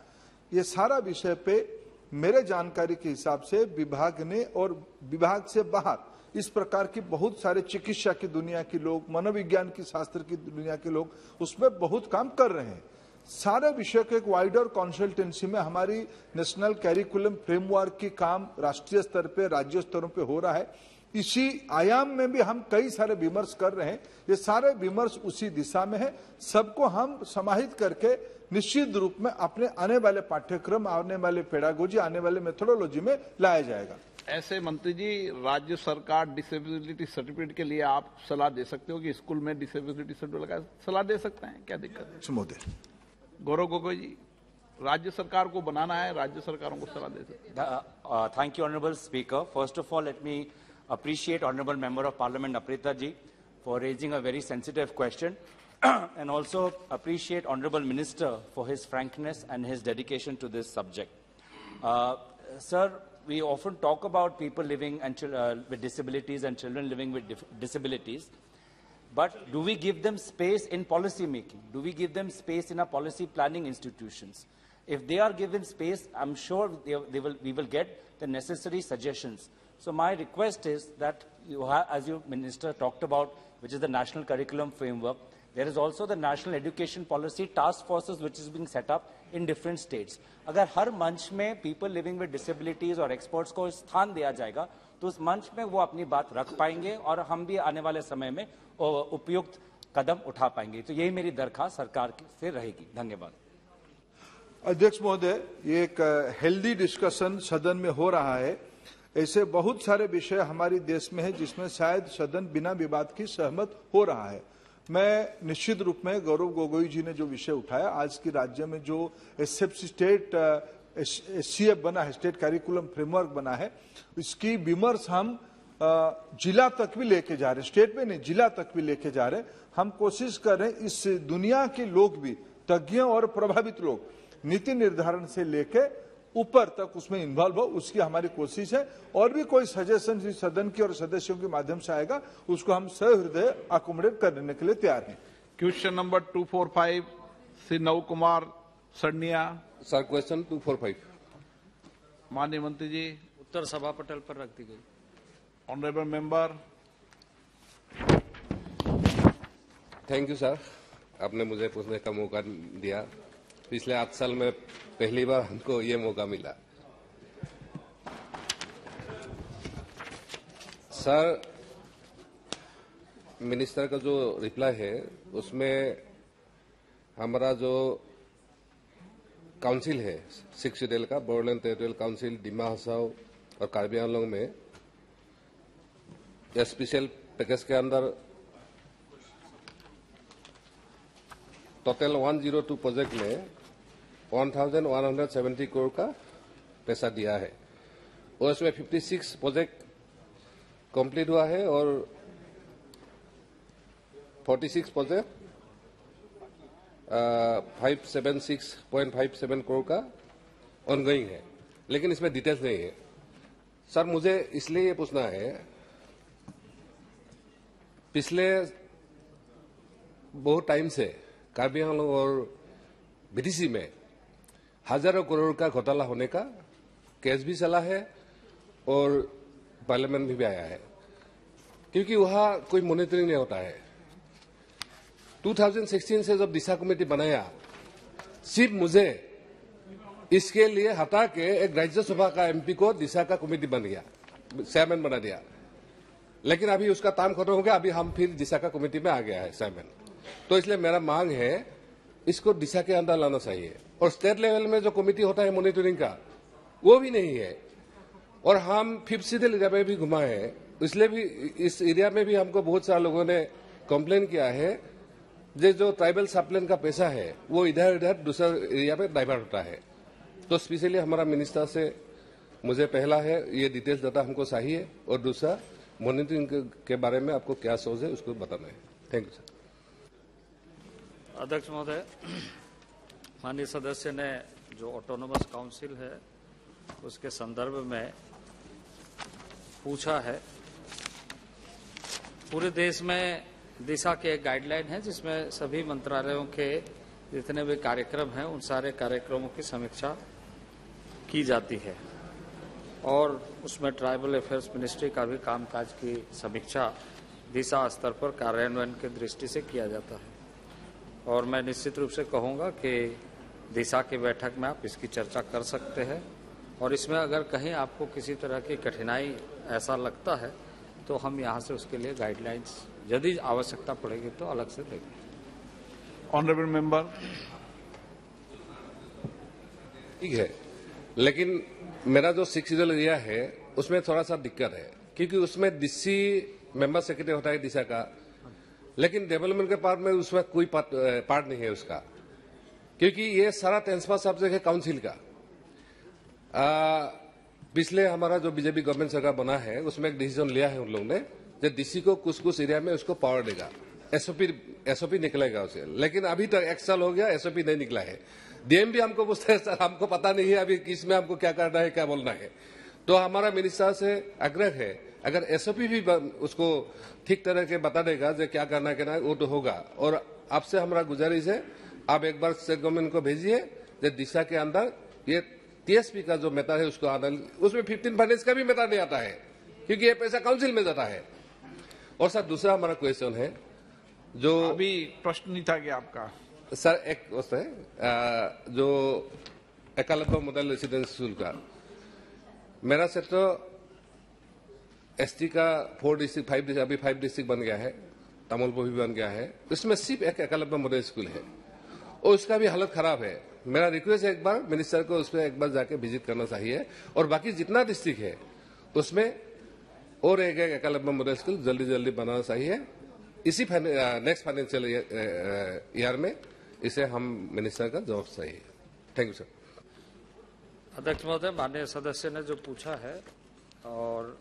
ये सारा विषय पे मेरे जानकारी के हिसाब से विभाग ने और विभाग से बाहर इस प्रकार की बहुत सारे चिकित्सा की दुनिया के लोग, मनोविज्ञान की शास्त्र की दुनिया के लोग उसमें बहुत काम कर रहे हैं। सारे विषय के एक वाइडर कंसल्टेंसी में हमारी नेशनल कैरिकुलम फ्रेमवर्क की काम राष्ट्रीय स्तर पे, राज्य स्तरों पे हो रहा है। इसी आयाम में भी हम कई सारे विमर्श कर रहे हैं। ये सारे विमर्श उसी दिशा में है। सबको हम समाहित करके निश्चित रूप में अपने आने वाले पाठ्यक्रम, आने वाले पेडागोजी, आने वाले मेथोडोलॉजी में लाया जाएगा। ऐसे मंत्री जी, राज्य सरकार डिसेबिलिटी सर्टिफिकेट के लिए आप सलाह दे सकते हो कि स्कूल में डिसेबिलिटी सर्टिफिकेट का सलाह दे सकते हैं, क्या दिक्कत है? महोदय गौरव गोगोई जी, राज्य सरकार को बनाना है, राज्य सरकारों को सलाह दे सकते हैं। Thank you, Honorable Speaker. First of all, let me appreciate Honorable Member of Parliament Aprita ji for raising a very sensitive question and also appreciate Honorable Minister for his frankness and his dedication to this subject. Sir, we often talk about people living and with disabilities and children living with disabilities, but do we give them space in policy making? Do we give them space in our policy planning institutions? If they are given space, I'm sure we will get the necessary suggestions. So my request is that you have, as you Minister talked about, which is the National Curriculum Framework, there is also the National Education Policy Task Forces which is being set up in different states. अगर हर मंच में people living with disabilities और experts को स्थान दिया जाएगा, तो उस मंच में वो अपनी बात रख पाएंगे और हम भी आने वाले समय में उपयुक्त कदम उठा पाएंगे। तो यही मेरी दरख्वास्त सरकार से रहेगी। धन्यवाद। अध्यक्ष महोदय, ये एक हेल्दी डिस्कशन सदन में हो रहा है। ऐसे बहुत सारे विषय हमारे देश में है जिसमें शायद सदन बिना विवाद की सहमत हो रहा है। मैं निश्चित रूप में गौरव गोगोई जी ने जो विषय उठाया, आज की राज्य में जो स्टेट SCF बना है, स्टेट कैरिकुलम फ्रेमवर्क बना है, इसकी विमर्श हम जिला तक भी लेके जा रहे हैं, स्टेट में नहीं जिला तक भी लेके जा रहे हैं। हम कोशिश कर रहे हैं इस दुनिया के लोग भी, तज्ञ और प्रभावित लोग, नीति निर्धारण से लेके ऊपर तक उसमें इन्वॉल्व हो, उसकी हमारी कोशिश है। और भी कोई सजेशन जिस सदन की और सदस्यों के माध्यम से आएगा उसको हम सहृदय अकोमोडेट करने के लिए तैयार हैं। क्वेश्चन नंबर 245 श्री नव कुमार सड़निया। सर, क्वेश्चन 245 माननीय मंत्री जी, उत्तर सभा पटल पर रख दी गई। Honourable member. Thank you sir, आपने मुझे पूछने का मौका दिया। पिछले 8 साल में पहली बार हमको ये मौका मिला। सर, मिनिस्टर का जो रिप्लाई है उसमें हमारा जो काउंसिल है 6 शेड्यूल का, बोडोलैंड टेरिटोरियल काउंसिल, डिमा हसाओ और कार्बी आंगलोंग में स्पेशल पैकेज के अंदर टोटल 102 प्रोजेक्ट में 1170 करोड़ का पैसा दिया है और इसमें 56 प्रोजेक्ट कंप्लीट हुआ है और 46 प्रोजेक्ट 576.57 करोड़ का ऑनगोइंग है, लेकिन इसमें डिटेल्स नहीं है। सर, मुझे इसलिए ये पूछना है, पिछले बहुत टाइम से कार्बी आंगलोंग और बीटीसी में हजारों करोड़ का घोटाला होने का केस भी चला है और पार्लियामेंट में भी आया है, क्योंकि वहां कोई मॉनिटरिंग नहीं होता है। 2016 से जब दिशा कमेटी बनाया, सिर्फ मुझे इसके लिए हटा के एक राज्यसभा का एमपी को दिशा का कमेटी बन गया, चेयरमैन बना दिया। लेकिन अभी उसका काम खत्म हो गया, अभी हम फिर दिशा का कमेटी में आ गया है चेयरमैन। तो इसलिए मेरा मांग है इसको दिशा के अंदर लाना चाहिए। और स्टेट लेवल में जो कमेटी होता है मॉनिटरिंग का, वो भी नहीं है। और हम 5th सीडल एरिया में भी घुमा है, इसलिए भी इस एरिया में भी हमको बहुत सारे लोगों ने कंप्लेन किया है जो ट्राइबल सप्लाइन का पैसा है वो इधर उधर दूसरा एरिया में डाइवर्ट होता है। तो स्पेशली हमारा मिनिस्टर से मुझे पहला है ये डिटेल्स डाटा हमको चाहिए, और दूसरा मॉनिटरिंग के बारे में आपको क्या सोच है उसको बताना है। Thank you sir. अध्यक्ष महोदय, माननीय सदस्य ने जो ऑटोनोमस काउंसिल है उसके संदर्भ में पूछा है। पूरे देश में दिशा के एक गाइडलाइन है जिसमें सभी मंत्रालयों के जितने भी कार्यक्रम हैं उन सारे कार्यक्रमों की समीक्षा की जाती है, और उसमें ट्राइबल अफेयर्स मिनिस्ट्री का भी कामकाज की समीक्षा दिशा स्तर पर कार्यान्वयन की दृष्टि से किया जाता है। और मैं निश्चित रूप से कहूँगा कि दिशा की बैठक में आप इसकी चर्चा कर सकते हैं, और इसमें अगर कहीं आपको किसी तरह की कठिनाई ऐसा लगता है तो हम यहाँ से उसके लिए गाइडलाइंस यदि आवश्यकता पड़ेगी तो अलग से देंगे। Honourable member. ठीक है, लेकिन मेरा जो 6 सीडल एरिया है उसमें थोड़ा सा दिक्कत है, क्योंकि उसमें डीसी मेंबर सेक्रेटरी होता है दिशा का, लेकिन डेवलपमेंट के पार्ट में उसमें कोई पार्ट नहीं है उसका, क्योंकि ये सारा ट्रांसफर सब्जेक्ट है काउंसिल का। पिछले हमारा जो बीजेपी गवर्नमेंट सरकार बना है उसमें एक डिसीजन लिया है उन लोगों ने, जो डीसी को कुछ कुछ एरिया में उसको पावर देगा, एसओपी निकलेगा उसे। लेकिन अभी तक 1 साल हो गया, एसओपी नहीं निकला है। डीएम भी हमको पूछते हैं सर हमको पता नहीं है अभी किस में हमको क्या करना है क्या बोलना है। तो हमारा मिनिस्टर से आग्रह है अगर एसओपी भी उसको ठीक तरह के बता देगा जो क्या करना है वो तो होगा। और आपसे हमारा गुजारिश है आप एक बार स्टेट गवर्नमेंट को भेजिए जो दिशा के अंदर ये टीएसपी का जो मैटर है उसको आना, उसमें 15 फाइनेंस का भी मैटर नहीं आता है क्योंकि ये पैसा काउंसिल में जाता है। और सर दूसरा हमारा क्वेश्चन है जो अभी प्रश्न नहीं था कि आपका सर एक है जो एकलव्य मॉडल रेसिडेंस स्कूल का मेरा सेक्टर एसटी का 4 डिस्ट्रिक्ट 5 डिस्ट्रिक्ट अभी 5 डिस्ट्रिक्ट बन गया है, तमुलपुर भी बन गया है। इसमें सिर्फ एक एकलव्य मॉडल स्कूल है और उसका भी हालत खराब है। मेरा रिक्वेस्ट है एक बार मिनिस्टर को उसमें एक बार जाके विजिट करना चाहिए और बाकी जितना डिस्ट्रिक्ट है उसमें और एक एकलव्य मॉडल स्कूल जल्दी जल्दी बनाना चाहिए। इसी नेक्स्ट फाइनेंशियल ईयर में इसे हम मिनिस्टर का जवाब चाहिए। Thank you sir. अध्यक्ष महोदय, माननीय सदस्य ने जो पूछा है और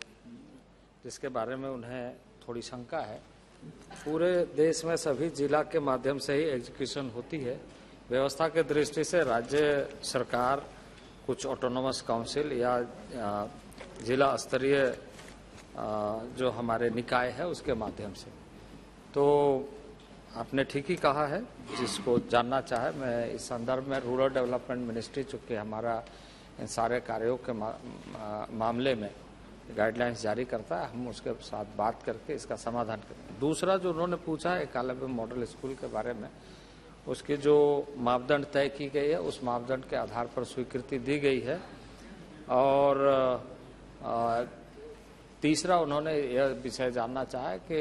जिसके बारे में उन्हें थोड़ी शंका है, पूरे देश में सभी जिला के माध्यम से ही एजुकेशन होती है। व्यवस्था के दृष्टि से राज्य सरकार कुछ ऑटोनोमस काउंसिल या जिला स्तरीय जो हमारे निकाय है उसके माध्यम से। तो आपने ठीक ही कहा है, जिसको जानना चाहे मैं इस संदर्भ में रूरल डेवलपमेंट मिनिस्ट्री चूँकि हमारा इन सारे कार्यों के मामले में गाइडलाइंस जारी करता है, हम उसके साथ बात करके इसका समाधान करते हैं। दूसरा जो उन्होंने पूछा है एकलव्य मॉडल स्कूल के बारे में, उसकी जो मापदंड तय की गई है उस मापदंड के आधार पर स्वीकृति दी गई है। और तीसरा उन्होंने यह विषय जानना चाहा कि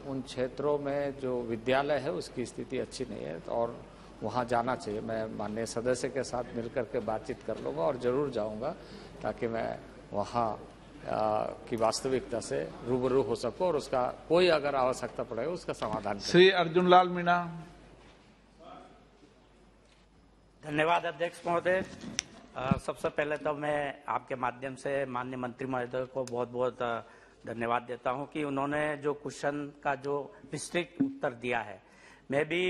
उन क्षेत्रों में जो विद्यालय है उसकी स्थिति अच्छी नहीं है और वहाँ जाना चाहिए। मैं माननीय सदस्य के साथ मिलकर के बातचीत कर लूँगा और ज़रूर जाऊँगा ताकि मैं वहाँ की वास्तविकता से रूबरू हो सकूँ और उसका कोई अगर आवश्यकता पड़ेगा उसका समाधान करें। श्री अर्जुन लाल मीणा। धन्यवाद अध्यक्ष महोदय। सबसे पहले तो मैं आपके माध्यम से माननीय मंत्री महोदय को बहुत बहुत धन्यवाद देता हूं कि उन्होंने जो क्वेश्चन का जो विस्तृत उत्तर दिया है। मैं भी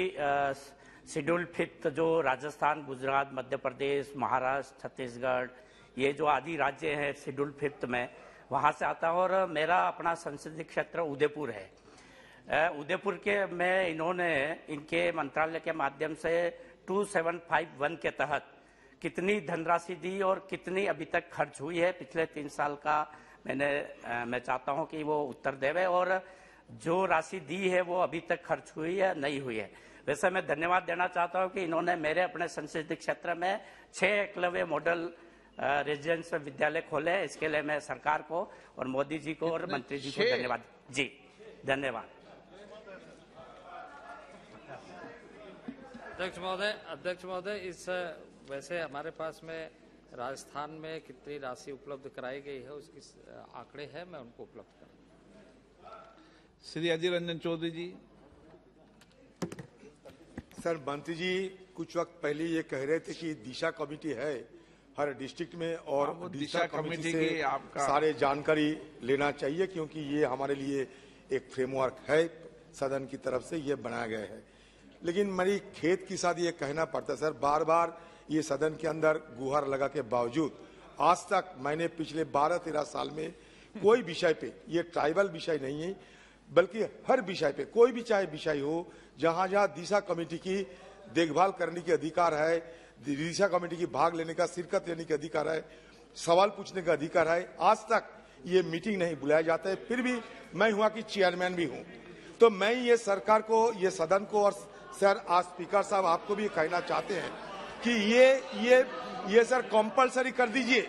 शेड्यूल 5 जो राजस्थान, गुजरात, मध्य प्रदेश, महाराष्ट्र, छत्तीसगढ़ ये जो आदि राज्य हैं शेड्यूल 5 में, वहां से आता हूं और मेरा अपना संसदीय क्षेत्र उदयपुर है। उदयपुर के में इन्होंने इनके मंत्रालय के माध्यम से 2751 के तहत कितनी धनराशि दी और कितनी अभी तक खर्च हुई है पिछले 3 साल का मैं चाहता हूं कि वो उत्तर देवे और जो राशि दी है वो अभी तक खर्च हुई है नहीं हुई है। वैसे मैं धन्यवाद देना चाहता हूं कि इन्होंने मेरे अपने संसदीय क्षेत्र में 6 एकलव्य मॉडल रेजिडेंशियल विद्यालय खोले। इसके लिए मैं सरकार को और मोदी जी को और मंत्री जी को धन्यवाद जी धन्यवाद। अध्यक्ष महोदय, इस वैसे हमारे पास में राजस्थान में कितनी राशि उपलब्ध कराई गई है उसकी आंकड़े हैं, मैं उनको उपलब्ध करूँ। श्री अजय रंजन चौधरी जी। सर, मंत्री जी कुछ वक्त पहले ये कह रहे थे कि दिशा कमेटी है हर डिस्ट्रिक्ट में और दिशा कमेटी से आपका सारे जानकारी लेना चाहिए, क्योंकि ये हमारे लिए एक फ्रेमवर्क है सदन की तरफ से ये बनाया गया है। लेकिन मेरी खेत के साथ ये कहना पड़ता है सर, बार बार ये सदन के अंदर गुहार लगा के बावजूद आज तक मैंने पिछले 12-13 साल में कोई विषय पे, ये ट्राइबल विषय नहीं है बल्कि हर विषय पे, कोई भी चाहे विषय हो, जहां जहां दिशा कमेटी की देखभाल करने के अधिकार है, दिशा कमेटी की भाग लेने का, शिरकत लेने का अधिकार है, सवाल पूछने का अधिकार है, आज तक ये मीटिंग नहीं बुलाया जाता है। फिर भी मैं हुआ कि चेयरमैन भी हूं, तो मैं ये सरकार को, ये सदन को और सर आज स्पीकर साहब आपको भी कहना चाहते हैं कि ये सर कंपलसरी कर दीजिए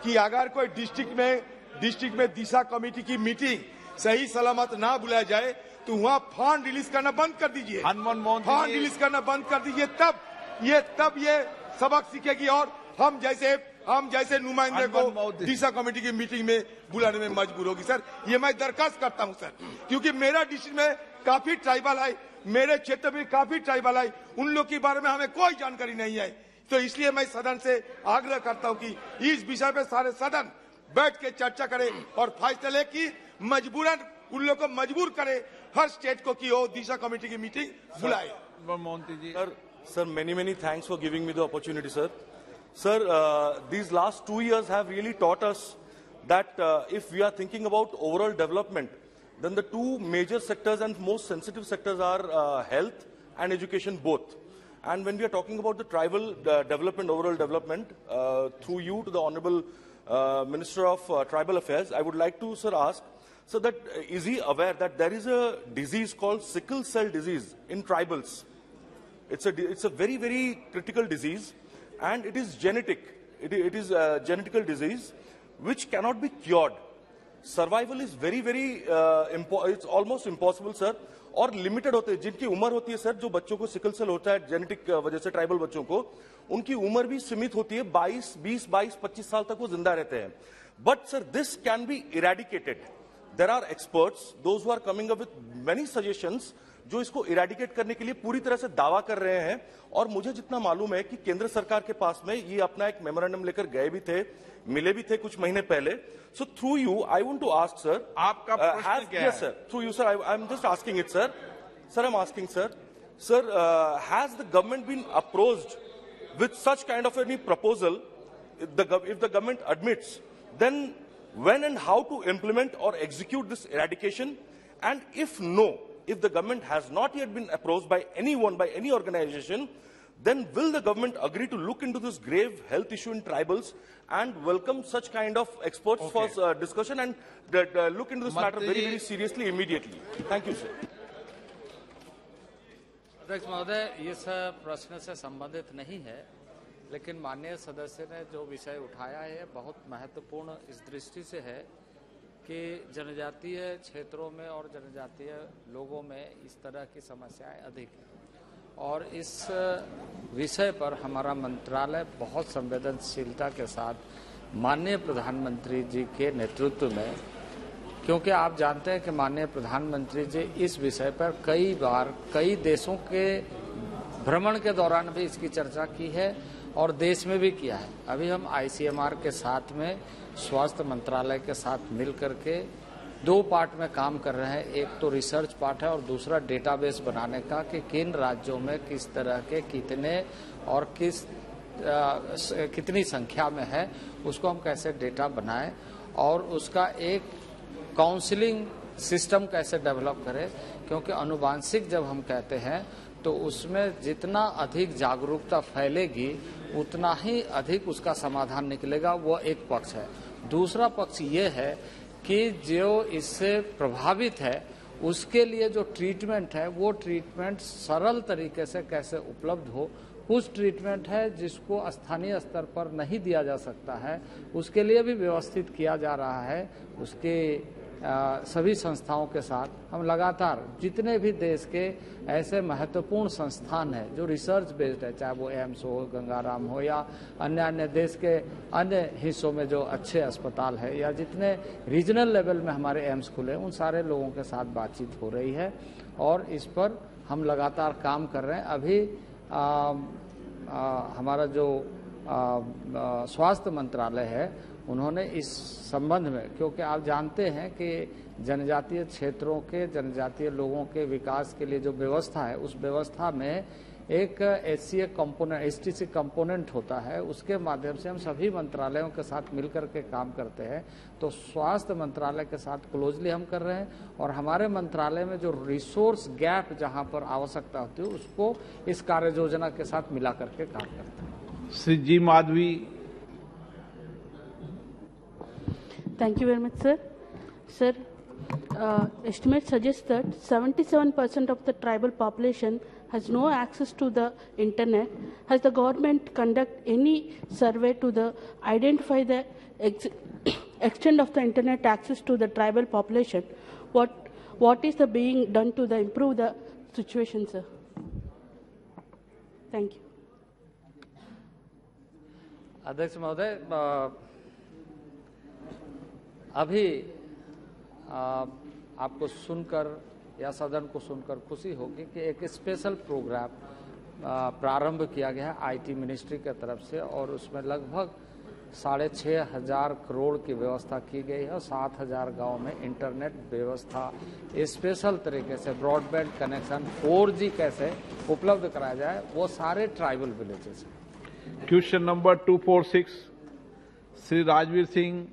कि अगर कोई डिस्ट्रिक्ट में दिशा कमेटी की मीटिंग सही सलामत ना बुलाया जाए तो वहाँ फंड रिलीज करना बंद कर दीजिए, फंड रिलीज करना बंद कर दीजिए, तब ये सबक सीखेगी और हम जैसे नुमाइंदे को दिशा कमेटी की मीटिंग में बुलाने में मजबूर होगी। सर, ये मैं दरखास्त करता हूं सर, क्योंकि मेरा डिस्ट्रिक्ट में काफी ट्राइबल है, मेरे क्षेत्र में काफी ट्राइबल है, उन लोग के बारे में हमें कोई जानकारी नहीं है। तो इसलिए मैं सदन से आग्रह करता हूं कि इस विषय पे सारे सदन बैठ के चर्चा करें और फैसला ले कि मजबूरन उन लोग को मजबूर करे हर स्टेट को कि वो दिशा कमेटी की मीटिंग बुलाए। मोहंती जी। Sir, many thanks for giving me the opportunity, sir. Sir, these last 2 years have really taught us that if we are thinking about overall development, then the two major sectors and most sensitive sectors are health and education both. And when we are talking about the tribal development, overall development, through you to the Honorable Minister of Tribal Affairs, I would like to, sir, ask, so that is he aware that there is a disease called sickle cell disease in tribals? It's a very critical disease, and it is genetic. It is a genetical disease which cannot be cured. Survival is very it's almost impossible, sir. और लिमिटेड होते हैं जिनकी उम्र होती है सर, जो बच्चों को सिकल सेल होता है जेनेटिक वजह से, ट्राइबल बच्चों को, उनकी उम्र भी सीमित होती है, 20-25 साल तक वो जिंदा रहते हैं। But sir, this can be eradicated. There are experts, those who are coming up with many suggestions, जो इसको इरेडिकेट करने के लिए पूरी तरह से दावा कर रहे हैं। और मुझे जितना मालूम है कि केंद्र सरकार के पास में ये अपना एक मेमोरेंडम लेकर गए भी थे, मिले भी थे कुछ महीने पहले। So through you I want to ask sir, आपका प्रश्न क्या है? Sir, through you sir, I am just asking it sir. Sir, I am asking sir, has the government been approached with such kind of any proposal? If the government admits, then when and how to implement or execute this eradication? And if no, if the government has not yet been approached by anyone, by any organization, then will the government agree to look into this grave health issue in tribals and welcome such kind of experts for discussion and look into this matter very seriously immediately? Thank you, sir. अध्यक्ष महोदय, इस प्रश्न से संबंधित नहीं है, लेकिन माननीय सदस्य ने जो विषय उठाया है बहुत महत्वपूर्ण इस दृष्टि से है कि जनजातीय क्षेत्रों में और जनजातीय लोगों में इस तरह की समस्याएं अधिक हैं और इस विषय पर हमारा मंत्रालय बहुत संवेदनशीलता के साथ माननीय प्रधानमंत्री जी के नेतृत्व में, क्योंकि आप जानते हैं कि माननीय प्रधानमंत्री जी इस विषय पर कई बार कई देशों के भ्रमण के दौरान भी इसकी चर्चा की है और देश में भी किया है। अभी हम ICMR के साथ में स्वास्थ्य मंत्रालय के साथ मिल करके 2 पार्ट में काम कर रहे हैं। एक तो रिसर्च पार्ट है और दूसरा डेटाबेस बनाने का कि किन राज्यों में किस तरह के कितने और कितनी संख्या में है, उसको हम कैसे डेटा बनाएं और उसका एक काउंसलिंग सिस्टम कैसे डेवलप करें, क्योंकि अनुवांशिक जब हम कहते हैं तो उसमें जितना अधिक जागरूकता फैलेगी उतना ही अधिक उसका समाधान निकलेगा। वो एक पक्ष है। दूसरा पक्ष ये है कि जो इससे प्रभावित है उसके लिए जो ट्रीटमेंट है वो ट्रीटमेंट सरल तरीके से कैसे उपलब्ध हो। कुछ ट्रीटमेंट है जिसको स्थानीय स्तर पर नहीं दिया जा सकता है, उसके लिए भी व्यवस्थित किया जा रहा है। उसके सभी संस्थाओं के साथ हम लगातार जितने भी देश के ऐसे महत्वपूर्ण संस्थान हैं जो रिसर्च बेस्ड है, चाहे वो एम्स हो, गंगाराम हो या अन्य देश के अन्य हिस्सों में जो अच्छे अस्पताल है या जितने रीजनल लेवल में हमारे एम्स खुले, उन सारे लोगों के साथ बातचीत हो रही है और इस पर हम लगातार काम कर रहे हैं। अभी हमारा जो स्वास्थ्य मंत्रालय है उन्होंने इस संबंध में, क्योंकि आप जानते हैं कि जनजातीय क्षेत्रों के जनजातीय लोगों के विकास के लिए जो व्यवस्था है उस व्यवस्था में एक एससीए कंपोनेंट, एसटीसी कंपोनेंट होता है। उसके माध्यम से हम सभी मंत्रालयों के साथ मिलकर के काम करते हैं। तो स्वास्थ्य मंत्रालय के साथ क्लोजली हम कर रहे हैं और हमारे मंत्रालय में जो रिसोर्स गैप जहां पर आवश्यकता होती है उसको इस कार्य योजना के साथ मिला करके काम करते हैं। श्री जी Madhavi. Thank you very much, sir. Sir, estimates suggest that 77% of the tribal population has no access to the internet. Has the government conduct any survey to identify the extent of the internet access to the tribal population? What is being done to improve the situation, sir? Thank you. अध्यक्ष महोदय, अभी आपको सुनकर या सदन को सुनकर खुशी होगी कि एक स्पेशल प्रोग्राम प्रारंभ किया गया है आईटी मिनिस्ट्री की तरफ से और उसमें लगभग 6,500 करोड़ की व्यवस्था की गई है और 7,000 गांव में इंटरनेट व्यवस्था स्पेशल तरीके से ब्रॉडबैंड कनेक्शन 4G कैसे उपलब्ध कराया जाए वो सारे ट्राइबल विलेजेस हैं। Question number 246 Shri Rajveer Singh,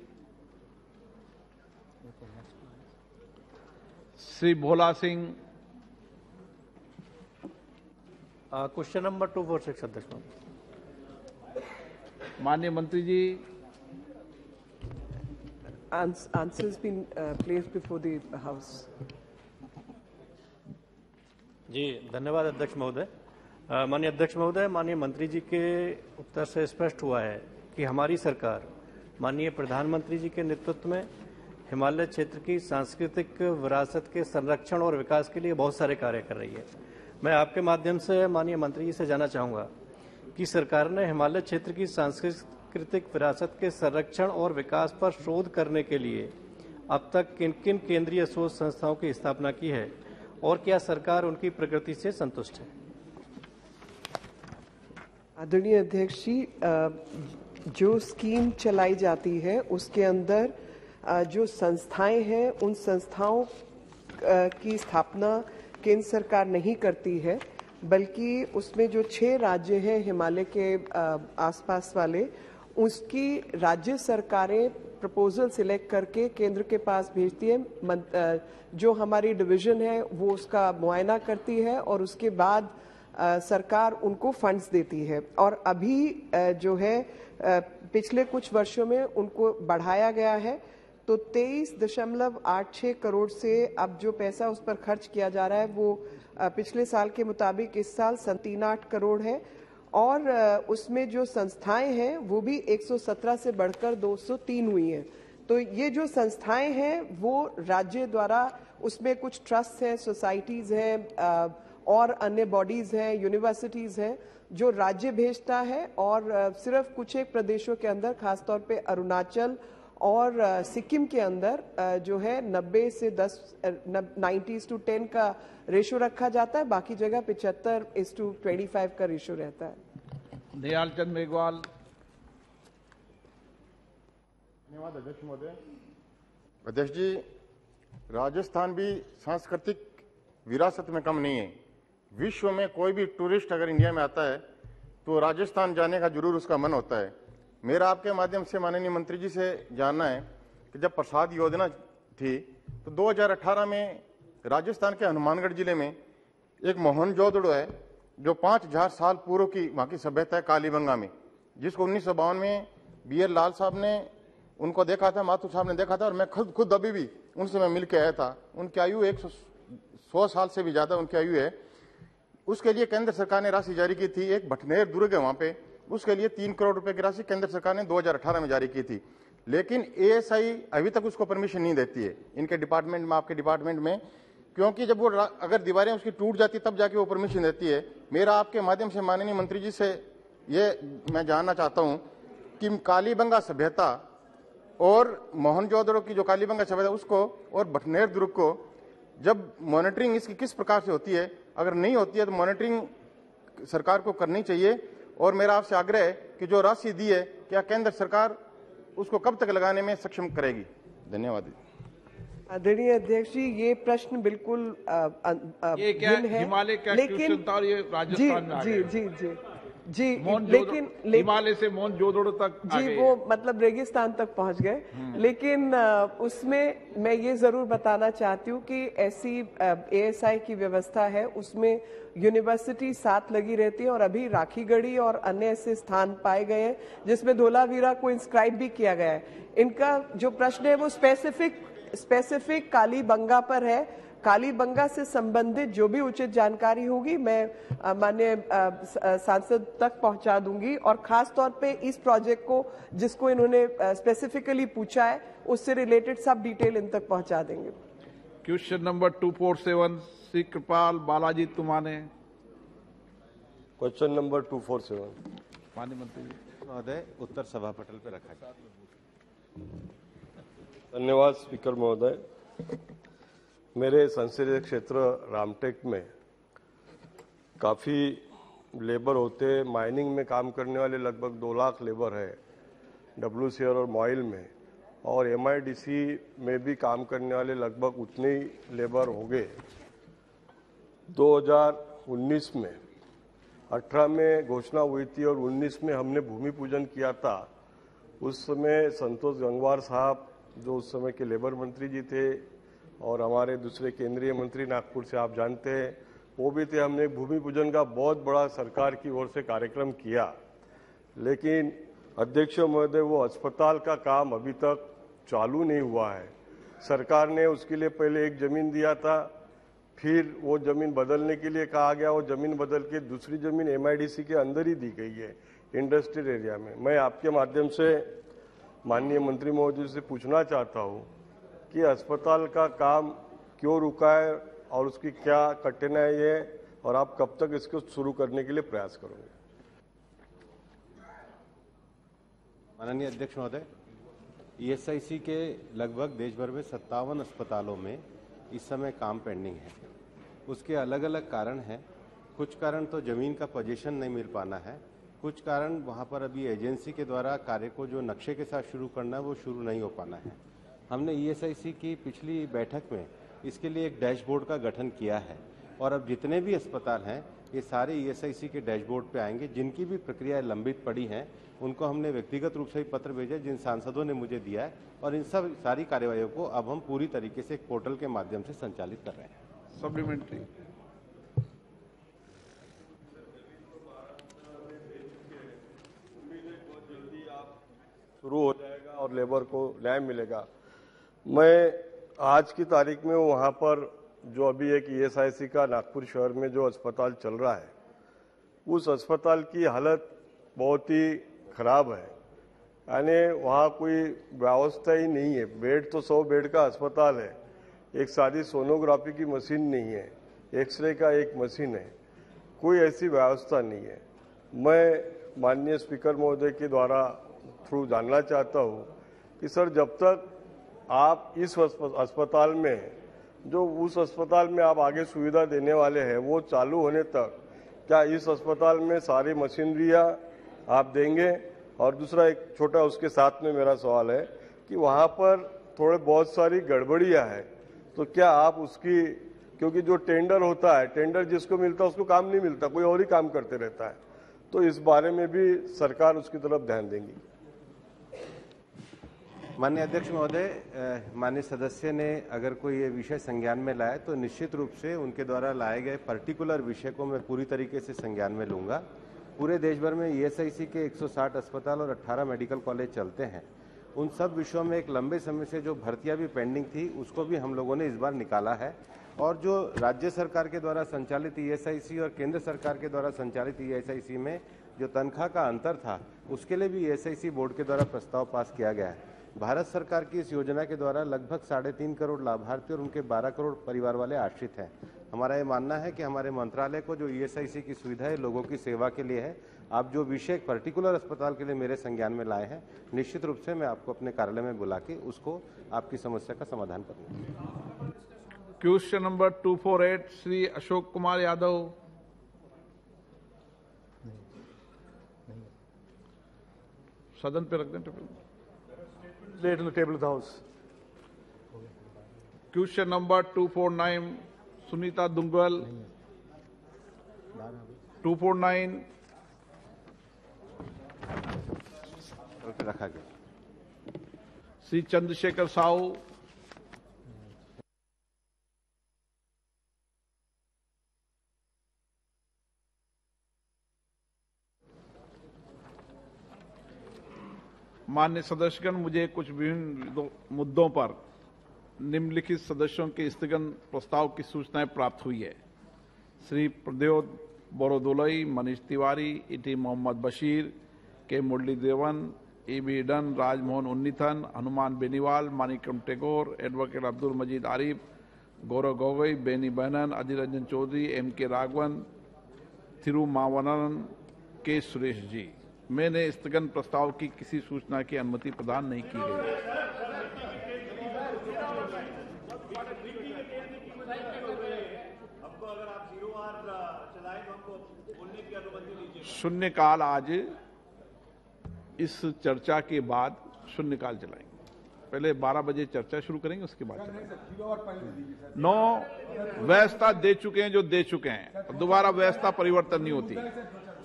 Shri Bhola Singh. Question number 246 अध्यक्ष। माननीय मंत्री जी। Answers been placed before the House. जी धन्यवाद अध्यक्ष महोदय। माननीय अध्यक्ष महोदय, माननीय मंत्री जी के उत्तर से स्पष्ट हुआ है कि हमारी सरकार माननीय प्रधानमंत्री जी के नेतृत्व में हिमालय क्षेत्र की सांस्कृतिक विरासत के संरक्षण और विकास के लिए बहुत सारे कार्य कर रही है। मैं आपके माध्यम से माननीय मंत्री जी से जानना चाहूँगा कि सरकार ने हिमालय क्षेत्र की सांस्कृतिक विरासत के संरक्षण और विकास पर शोध करने के लिए अब तक किन किन केंद्रीय शोध संस्थाओं की स्थापना की है और क्या सरकार उनकी प्रकृति से संतुष्ट है? आदरणीय अध्यक्ष जी, जो स्कीम चलाई जाती है उसके अंदर जो संस्थाएं हैं उन संस्थाओं की स्थापना केंद्र सरकार नहीं करती है, बल्कि उसमें जो 6 राज्य हैं हिमालय के आसपास वाले, उसकी राज्य सरकारें प्रपोजल सिलेक्ट करके केंद्र के पास भेजती है। जो हमारी डिवीजन है वो उसका मुआयना करती है और उसके बाद सरकार उनको फंड्स देती है। और अभी जो है पिछले कुछ वर्षों में उनको बढ़ाया गया है, तो 23.86 करोड़ से अब जो पैसा उस पर खर्च किया जा रहा है वो पिछले साल के मुताबिक इस साल 37 करोड़ है और उसमें जो संस्थाएं हैं वो भी 117 से बढ़कर 203 हुई हैं। तो ये जो संस्थाएं हैं वो राज्य द्वारा, उसमें कुछ ट्रस्ट हैं, सोसाइटीज हैं और अन्य बॉडीज हैं, यूनिवर्सिटीज हैं जो राज्य भेजता है और सिर्फ कुछ एक प्रदेशों के अंदर, खासतौर पे अरुणाचल और सिक्किम के अंदर जो है 90:10 का रेशो रखा जाता है, बाकी जगह 75:25 का रेशो रहता है। दयाल चंद मेघवाल। धन्यवाद अध्यक्ष महोदय। अध्यक्ष जी, राजस्थान भी सांस्कृतिक विरासत में कम नहीं है। विश्व में कोई भी टूरिस्ट अगर इंडिया में आता है तो राजस्थान जाने का जरूर उसका मन होता है। मेरा आपके माध्यम से माननीय मंत्री जी से जानना है कि जब प्रसाद योजना थी तो 2018 में राजस्थान के हनुमानगढ़ जिले में एक मोहनजोदड़ो है जो 5000 साल पूर्व की वहाँ की सभ्यता है कालीबंगा में, जिसको 1952 में BL लाल साहब ने उनको देखा था, माथुर साहब ने देखा था और मैं खुद अभी भी उनसे मैं मिल के आया था। उनकी आयु 100 साल से भी ज्यादा उनकी आयु है, उसके लिए केंद्र सरकार ने राशि जारी की थी। एक भटनेर दुर्ग है वहां पे, उसके लिए 3 करोड़ रुपए की राशि केंद्र सरकार ने 2018 में जारी की थी, लेकिन एएसआई अभी तक उसको परमिशन नहीं देती है इनके डिपार्टमेंट में, आपके डिपार्टमेंट में, क्योंकि जब वो अगर दीवारें उसकी टूट जाती तब जाके वो परमिशन देती है। मेरा आपके माध्यम से माननीय मंत्री जी से ये मैं जानना चाहता हूं कि कालीबंगा सभ्यता और मोहनजोदड़ो की जो कालीबंगा सभ्यता उसको और भटनेर दुर्ग को जब मॉनिटरिंग इसकी किस प्रकार से होती है, अगर नहीं होती है तो मॉनिटरिंग सरकार को करनी चाहिए। और मेरा आपसे आग्रह है कि जो राशि दी है क्या केंद्र सरकार उसको कब तक लगाने में सक्षम करेगी। धन्यवाद। आदरणीय अध्यक्ष जी, ये प्रश्न बिल्कुल ये क्या हिमालय का क्वेश्चन था और ये राजस्थान में आ गया। जी जी, लेकिन हिमालय से मोहनजोदड़ो तक जी वो मतलब रेगिस्तान तक पहुंच गए। लेकिन उसमें मैं ये जरूर बताना चाहती हूँ कि ऐसी एएसआई की व्यवस्था है, उसमें यूनिवर्सिटी साथ लगी रहती है और अभी राखीगढ़ी और अन्य ऐसे स्थान पाए गए हैं जिसमें धोलावीरा को इंस्क्राइब भी किया गया है। इनका जो प्रश्न है वो स्पेसिफिक कालीबंगा पर है। कालीबंगा से संबंधित जो भी उचित जानकारी होगी मैं माननीय सांसद तक पहुंचा दूंगी, और खास तौर पे इस प्रोजेक्ट को जिसको इन्होंने स्पेसिफिकली पूछा है उससे रिलेटेड सब डिटेल इन तक पहुंचा देंगे। क्वेश्चन नंबर 247 श्री कृपाल बालाजी तुमाने। क्वेश्चन नंबर 247 माननीय मंत्री जी महोदय उत्तर सभा पटल पर रखा जाए। धन्यवाद स्पीकर महोदय। मेरे संसदीय क्षेत्र रामटेक में काफ़ी लेबर होते हैं। माइनिंग में काम करने वाले लगभग 2 लाख लेबर है WCL और मॉइल में, और MIDC में भी काम करने वाले लगभग उतने ही लेबर होंगे। 2019 में 18 में घोषणा हुई थी और 19 में हमने भूमि पूजन किया था। उस समय संतोष गंगवार साहब जो उस समय के लेबर मंत्री जी थे और हमारे दूसरे केंद्रीय मंत्री नागपुर से आप जानते हैं वो भी थे। हमने भूमि पूजन का बहुत बड़ा सरकार की ओर से कार्यक्रम किया, लेकिन अध्यक्ष महोदय वो अस्पताल का काम अभी तक चालू नहीं हुआ है। सरकार ने उसके लिए पहले एक जमीन दिया था, फिर वो जमीन बदलने के लिए कहा गया, वो जमीन बदल के दूसरी जमीन MIDC के अंदर ही दी गई है इंडस्ट्रियल एरिया में। मैं आपके माध्यम से माननीय मंत्री महोदय से पूछना चाहता हूँ कि अस्पताल का काम क्यों रुका है और उसकी क्या कठिनाई है और आप कब तक इसको शुरू करने के लिए प्रयास करोगे। माननीय अध्यक्ष महोदय, ESIC के लगभग देश भर में 57 अस्पतालों में इस समय काम पेंडिंग है। उसके अलग अलग कारण हैं। कुछ कारण तो जमीन का पोजीशन नहीं मिल पाना है, कुछ कारण वहाँ पर अभी एजेंसी के द्वारा कार्य को जो नक्शे के साथ शुरू करना है वो शुरू नहीं हो पाना है। हमने ESIC की पिछली बैठक में इसके लिए एक डैशबोर्ड का गठन किया है और अब जितने भी अस्पताल हैं ये सारे ESIC के डैशबोर्ड पे आएंगे। जिनकी भी प्रक्रियाएं लंबित पड़ी हैं उनको हमने व्यक्तिगत रूप से ही पत्र भेजे जिन सांसदों ने मुझे दिया है, और इन सब सारी कार्यवाहियों को अब हम पूरी तरीके से एक पोर्टल के माध्यम से संचालित कर रहे हैं। सप्लीमेंट्री। शुरू हो जाएगा और लेबर को न्याय मिलेगा। मैं आज की तारीख में वहाँ पर जो अभी एक ESIC का नागपुर शहर में जो अस्पताल चल रहा है उस अस्पताल की हालत बहुत ही खराब है, यानी वहाँ कोई व्यवस्था ही नहीं है। बेड तो 100 बेड का अस्पताल है, एक सादी सोनोग्राफी की मशीन नहीं है, एक्सरे का एक मशीन है, कोई ऐसी व्यवस्था नहीं है। मैं माननीय स्पीकर महोदय के द्वारा थ्रू जानना चाहता हूँ कि सर जब तक आप इस अस्पताल में जो उस अस्पताल में आप आगे सुविधा देने वाले हैं वो चालू होने तक क्या इस अस्पताल में सारी मशीनरियाँ आप देंगे। और दूसरा एक छोटा उसके साथ में मेरा सवाल है कि वहाँ पर थोड़े बहुत सारी गड़बड़ियाँ हैं, तो क्या आप उसकी, क्योंकि जो टेंडर होता है, टेंडर जिसको मिलता है उसको काम नहीं मिलता, कोई और ही काम करते रहता है, तो इस बारे में भी सरकार उसकी तरफ ध्यान देंगी। माननीय अध्यक्ष महोदय, माननीय सदस्य ने अगर कोई ये विषय संज्ञान में लाए तो निश्चित रूप से उनके द्वारा लाए गए पर्टिकुलर विषय को मैं पूरी तरीके से संज्ञान में लूंगा। पूरे देश भर में ESIC के 160 अस्पताल और 18 मेडिकल कॉलेज चलते हैं। उन सब विषयों में एक लंबे समय से जो भर्तियां भी पेंडिंग थी उसको भी हम लोगों ने इस बार निकाला है और जो राज्य सरकार के द्वारा संचालित ईएसआईसी और केंद्र सरकार के द्वारा संचालित ईएसआईसी में जो तनख्वाह का अंतर था, उसके लिए भी ईएसआईसी बोर्ड के द्वारा प्रस्ताव पास किया गया है। भारत सरकार की इस योजना के द्वारा लगभग 3.5 करोड़ लाभार्थी और उनके 12 करोड़ परिवार वाले आश्रित हैं। हमारा ये मानना है कि हमारे मंत्रालय को जो ईएसआईसी की सुविधा है लोगों की सेवा के लिए है। आप जो विषय एक पर्टिकुलर अस्पताल के लिए मेरे संज्ञान में लाए हैं, निश्चित रूप से मैं आपको अपने कार्यालय में बुला के उसको आपकी समस्या का समाधान करूंगा। Question number 248 Shri Ashok Kumar Yadav. सदन पे रख दें table house. Question number 249 Sunita Duggal. 249 रखा गया। श्री चंद्रशेखर साहू। माननीय सदस्यगण, मुझे कुछ विभिन्न मुद्दों पर निम्नलिखित सदस्यों के स्थगन प्रस्ताव की सूचनाएं प्राप्त हुई है। Shri Pradyot बोरोदोलई, Manish Tiwari, इटी Mohammed Basheer, K Muraleedharan, Hibi. Eden, Rajmohan Unnithan, Hanuman Beniwal, Manickam Tagore, advocate Abdul Majeed Arif, Gaurav Gogoi, Benny Behanan, Adhir Ranjan Chowdhury, M.K. Raghavan, Thirumavalavan, K Suresh जी। मैंने स्थगन प्रस्ताव की किसी सूचना की अनुमति प्रदान नहीं की गई। शून्यकाल आज इस चर्चा के बाद शून्यकाल चलाएंगे। पहले 12 बजे चर्चा शुरू करेंगे, उसके बाद चलाएंगे। 9 व्यवस्था दे चुके हैं जो दे चुके हैं, दोबारा व्यवस्था परिवर्तन नहीं होती।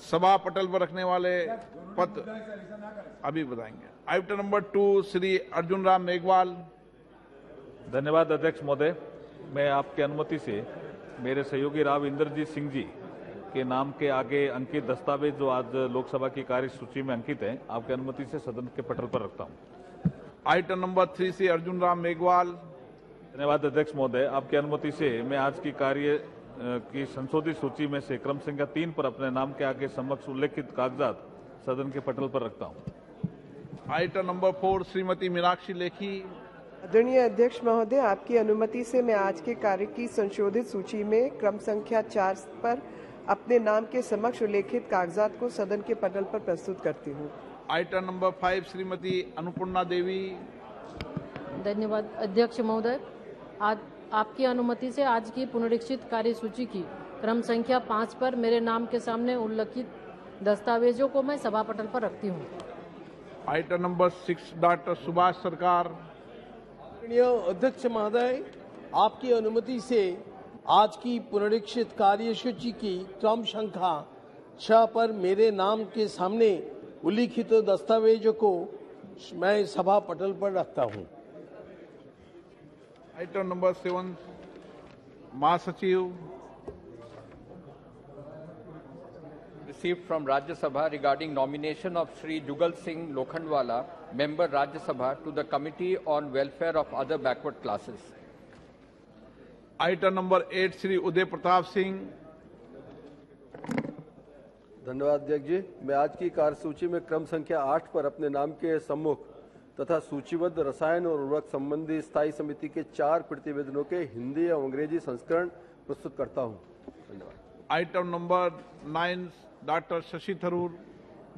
सभा पटल पर रखने वाले पद अभी बताएंगे। Item number 2 Shri Arjun Ram Meghwal. धन्यवाद अध्यक्ष महोदय। मैं आपकी अनुमति से मेरे सहयोगी राव इंद्रजीत सिंह जी के नाम के आगे अंकित दस्तावेज जो आज लोकसभा की कार्य सूची में अंकित है, आपकी अनुमति से सदन के पटल पर रखता हूं। आइटम नंबर 3 से अर्जुन राम मेघवाल। धन्यवाद अध्यक्ष महोदय। आपकी अनुमति से मैं आज की कार्य की संशोधित सूची में से क्रम संख्या 3 पर अपने नाम के आगे समक्ष उल्लेखित कागजात सदन के पटल पर रखता हूं। Item number 4 Shrimati Meenakshi Lekhi. आदरणीय अध्यक्ष महोदय, आपकी अनुमति से मैं आज के कार्य की संशोधित सूची में क्रम संख्या 4 पर अपने नाम के समक्ष उल्लेखित कागजात को सदन के पटल पर प्रस्तुत करती हूँ। आइटम नंबर 5 श्रीमती अन्नपूर्णा देवी। धन्यवाद अध्यक्ष महोदय। आज आपकी अनुमति से आज की पुनरीक्षित कार्य सूची की क्रम संख्या 5 पर मेरे नाम के सामने उल्लेखित दस्तावेजों को मैं सभा पटल पर रखती हूँ। आइटम नंबर 6 डॉक्टर सुभाष सरकार। अध्यक्ष महोदय, आपकी अनुमति से आज की पुनरीक्षित कार्य सूची की क्रम संख्या 6 पर मेरे नाम के सामने उल्लिखित दस्तावेजों को मैं सभा पटल पर रखता हूं। आइटम नंबर 7 महासचिव। Received from Rajya Sabha regarding nomination of Shri Jugal Singh Lokhandwala, member Rajya Sabha, to the Committee on Welfare of Other Backward Classes. Item number 8 Shri Uday Pratap Singh. धन्यवाद अध्यक्ष जी। मैं आज की कार्यसूची में क्रम संख्या 8 पर अपने नाम के सम्मुख तथा सूचीबद्ध रसायन और उर्वरक संबंधी स्थायी समिति के 4 प्रतिवेदनों के हिंदी और अंग्रेजी संस्करण प्रस्तुत करता हूं। धन्यवाद। Item number 9 doctor Shashi Tharoor.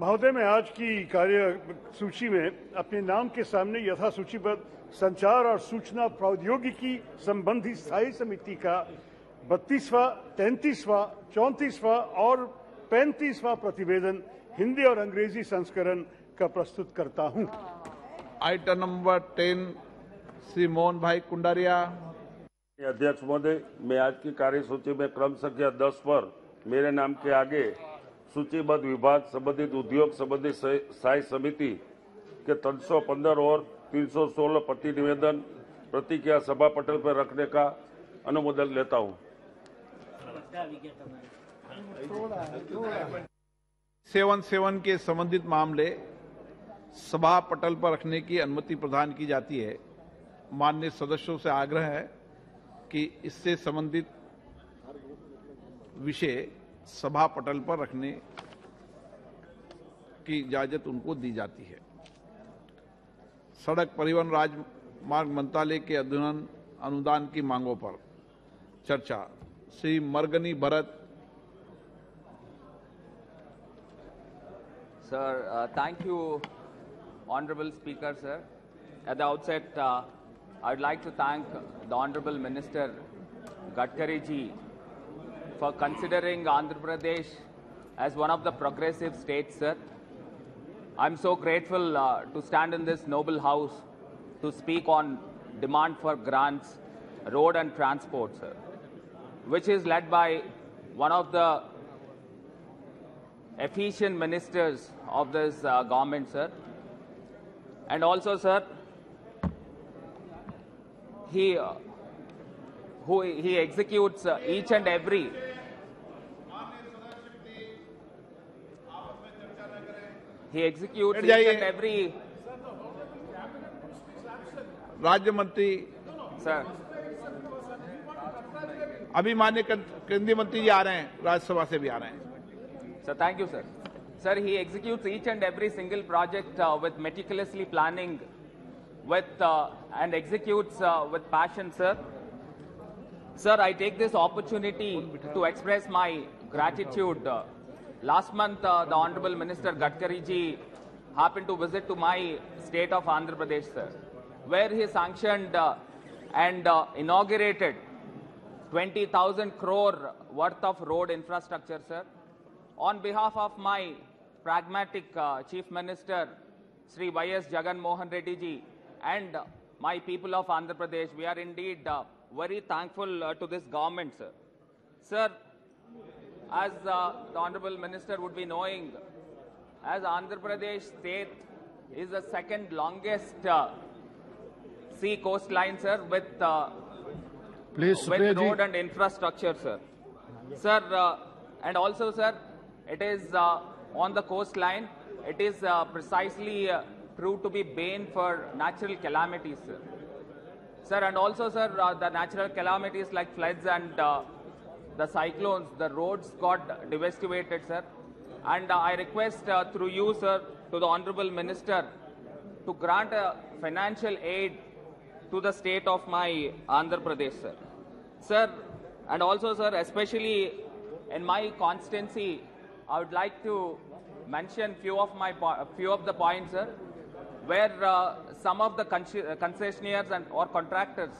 महोदय, मैं आज की कार्य सूची में अपने नाम के सामने यथासूचीबद्ध संचार और सूचना प्रौद्योगिकी संबंधी स्थायी समिति का 32वां, 33वां, 34वां और 35वां प्रतिवेदन हिंदी और अंग्रेजी संस्करण का प्रस्तुत करता हूं। आइटम नंबर 10 श्री मोहन भाई कुंडारिया। अध्यक्ष महोदय, मैं आज की कार्यसूची में क्रम संख्या 10 पर मेरे नाम के आगे सूचीबद्ध विभाग संबंधित उद्योग संबंधी स्थायी समिति के 315 और 316 प्रतिनिवेदन प्रतिक्रिया सभा पटल पर रखने का अनुमोदन लेता हूं। 7 के संबंधित मामले सभा पटल पर रखने की अनुमति प्रदान की जाती है। माननीय सदस्यों से आग्रह है कि इससे संबंधित विषय सभा पटल पर रखने की इजाजत उनको दी जाती है। सड़क परिवहन राजमार्ग मंत्रालय के अनुदान की मांगों पर चर्चा। Shri मरगनी Bharat. Sir, thank you, Honorable Speaker, sir. At the outset, I would like to thank the Honorable Minister Gadkari ji for considering Andhra Pradesh as one of the progressive states, sir. I'm so grateful to stand in this noble house to speak on demand for grants, road and transport, sir, which is led by one of the efficient ministers of this government, sir. And also, sir, he executes each and every राज्य मंत्री सर। अभी माननीय केंद्रीय मंत्री जी आ रहे हैं, राज्यसभा से भी आ रहे हैं। Sir, thank you, sir. Sir, he executes each and every single project with meticulously planning, and executes with passion, sir. Sir, I take this opportunity to express my gratitude. Last month, the Honorable Minister Gadkari ji happened to visit to my state of Andhra Pradesh, sir, where he sanctioned and inaugurated 20,000 crore worth of road infrastructure, sir. On behalf of my pragmatic Chief Minister, Sri Y.S. Jagan Mohan Reddy ji, and my people of Andhra Pradesh, we are indeed very thankful to this government, sir. Sir, as the Honorable Minister would be knowing, as Andhra Pradesh state is the second longest sea coastline, sir, with road and infrastructure, sir. Sir, and also, sir, it is on the coastline. It is precisely proved to be bane for natural calamities, sir. Sir, and also, sir, the natural calamities like floods and the cyclones, the roads got devastated, sir. And I request through you, sir, to the Honorable Minister to grant financial aid to the state of my Andhra Pradesh, sir. Sir, and also, sir, especially in my constituency, I would like to mention few of the points, sir, where some of the concessionaires or contractors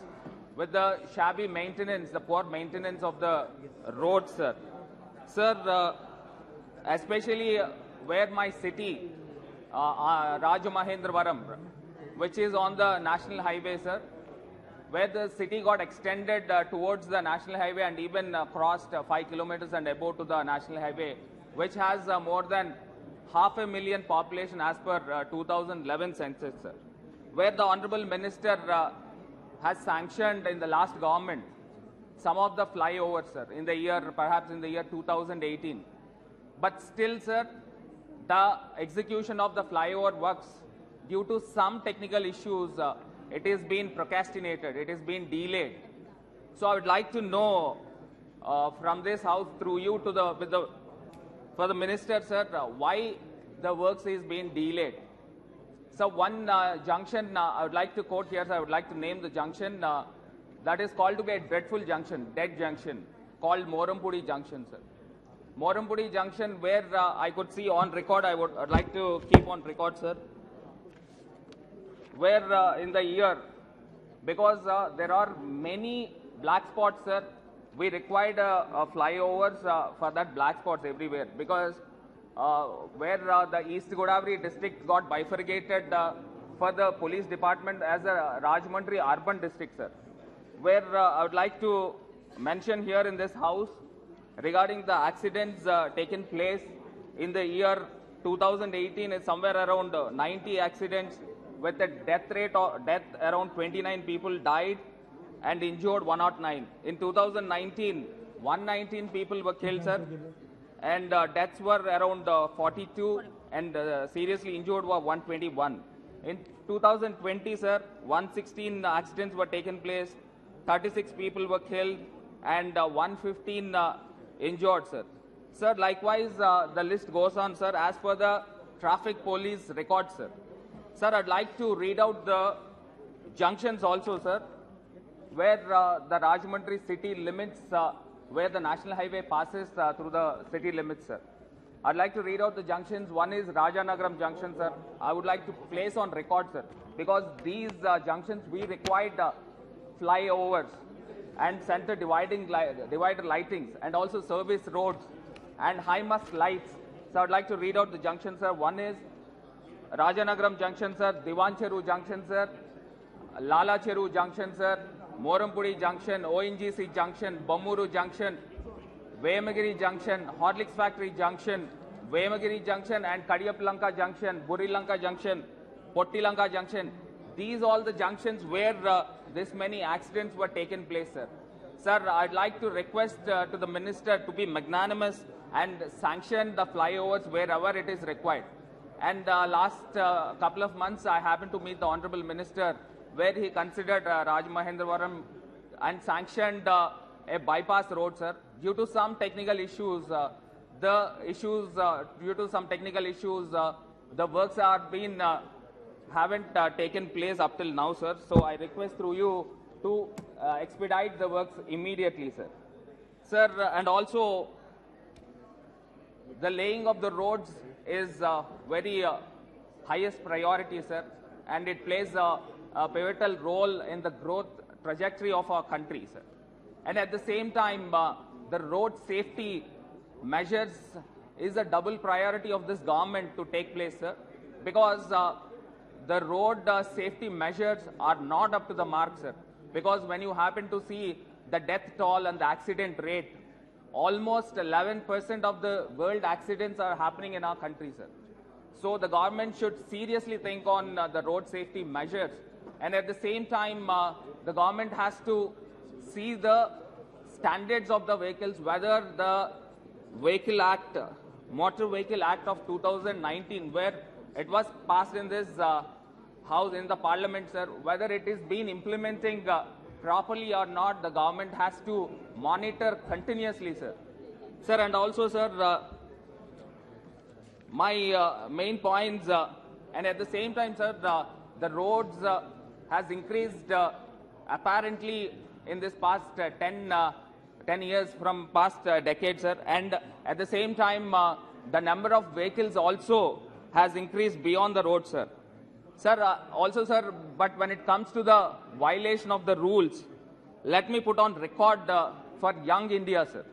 with the shabby maintenance, the poor maintenance of the roads, sir. Sir, especially where my city, Rajamahendravaram, which is on the national highway, sir, where the city got extended towards the national highway and even crossed 5 kilometers and above to the national highway, which has more than 500,000 population as per 2011 census, sir, where the Honorable Minister has sanctioned in the last government some of the flyovers, sir, in the year, perhaps in the year 2018. But still, sir, the execution of the flyover works, due to some technical issues, it is being procrastinated, it is being delayed. So I would like to know from this house, through you to for the minister, sir, why the works is being delayed. So one junction I would like to quote here, sir, I would like to name the junction that is called to be a dreadful junction, dead junction, called Morampudi Junction, sir. Morampudi Junction, where I could see on record, I'd like to keep on record, sir, where in the year, because there are many black spots, sir, we required flyovers for that black spots everywhere, because where the East Godavari district got bifurcated for the police department as a Rajahmundry urban district, sir, where I would like to mention here in this house regarding the accidents taken place in the year 2018 is somewhere around 90 accidents with a death around 29 people died and injured 109. In 2019, 119 people were killed, sir, and deaths were around 42 and seriously injured were 121. In 2020, sir, 116 accidents were taken place 36 people were killed and 115 injured, sir. Sir, likewise, the list goes on, sir, as per the traffic police record, sir. Sir, I'd like to read out the junctions also, sir, where the Rajahmundry city limits, where the national highway passes through the city limits, sir. I'd like to read out the junctions. One is Rajanagaram junction, sir. I would like to place on record, sir, because these junctions, we required flyovers and center divider lightings and also service roads and high mast lights. So I'd like to read out the junctions, sir. One is Rajanagaram junction, sir, Divancheru junction, sir, Lala Cheru junction, sir, Morampudi junction, ONGC junction, Bammuru junction, Vemagiri junction, Horlicks factory junction, Vemagiri junction and Kadiyapalanka junction, Burilanka junction, Pottilanka junction. These all the junctions where this many accidents were taken place, sir. Sir, I'd like to request to the minister to be magnanimous and sanction the flyovers wherever it is required. And last couple of months, I happened to meet the Honorable Minister where he considered Rajamahendravaram and sanctioned a bypass road, sir. Due to some technical issues, the works haven't taken place up till now, sir. So I request through you to expedite the works immediately, sir. Sir, and also the laying of the roads is very highest priority, sir, and it plays a pivotal role in the growth trajectory of our country, sir. And at the same time, the road safety measures is a double priority of this government to take place, sir, because the road safety measures are not up to the mark, sir. Because when you happen to see the death toll and the accident rate, almost 11% of the world accidents are happening in our country, sir. So the government should seriously think on the road safety measures. And at the same time, the government has to see the standards of the vehicles, whether the Vehicle Act, Motor Vehicle Act of 2019, where it was passed in this house, in the parliament, sir, whether it is being implementing properly or not, the government has to monitor continuously, sir. Sir, and also, sir, my main points, and at the same time, sir, the roads has increased apparently in this past 10 years from past decades, sir, and at the same time, the number of vehicles also has increased beyond the road, sir. Sir, also, sir, but when it comes to the violation of the rules, let me put on record for young India, sir.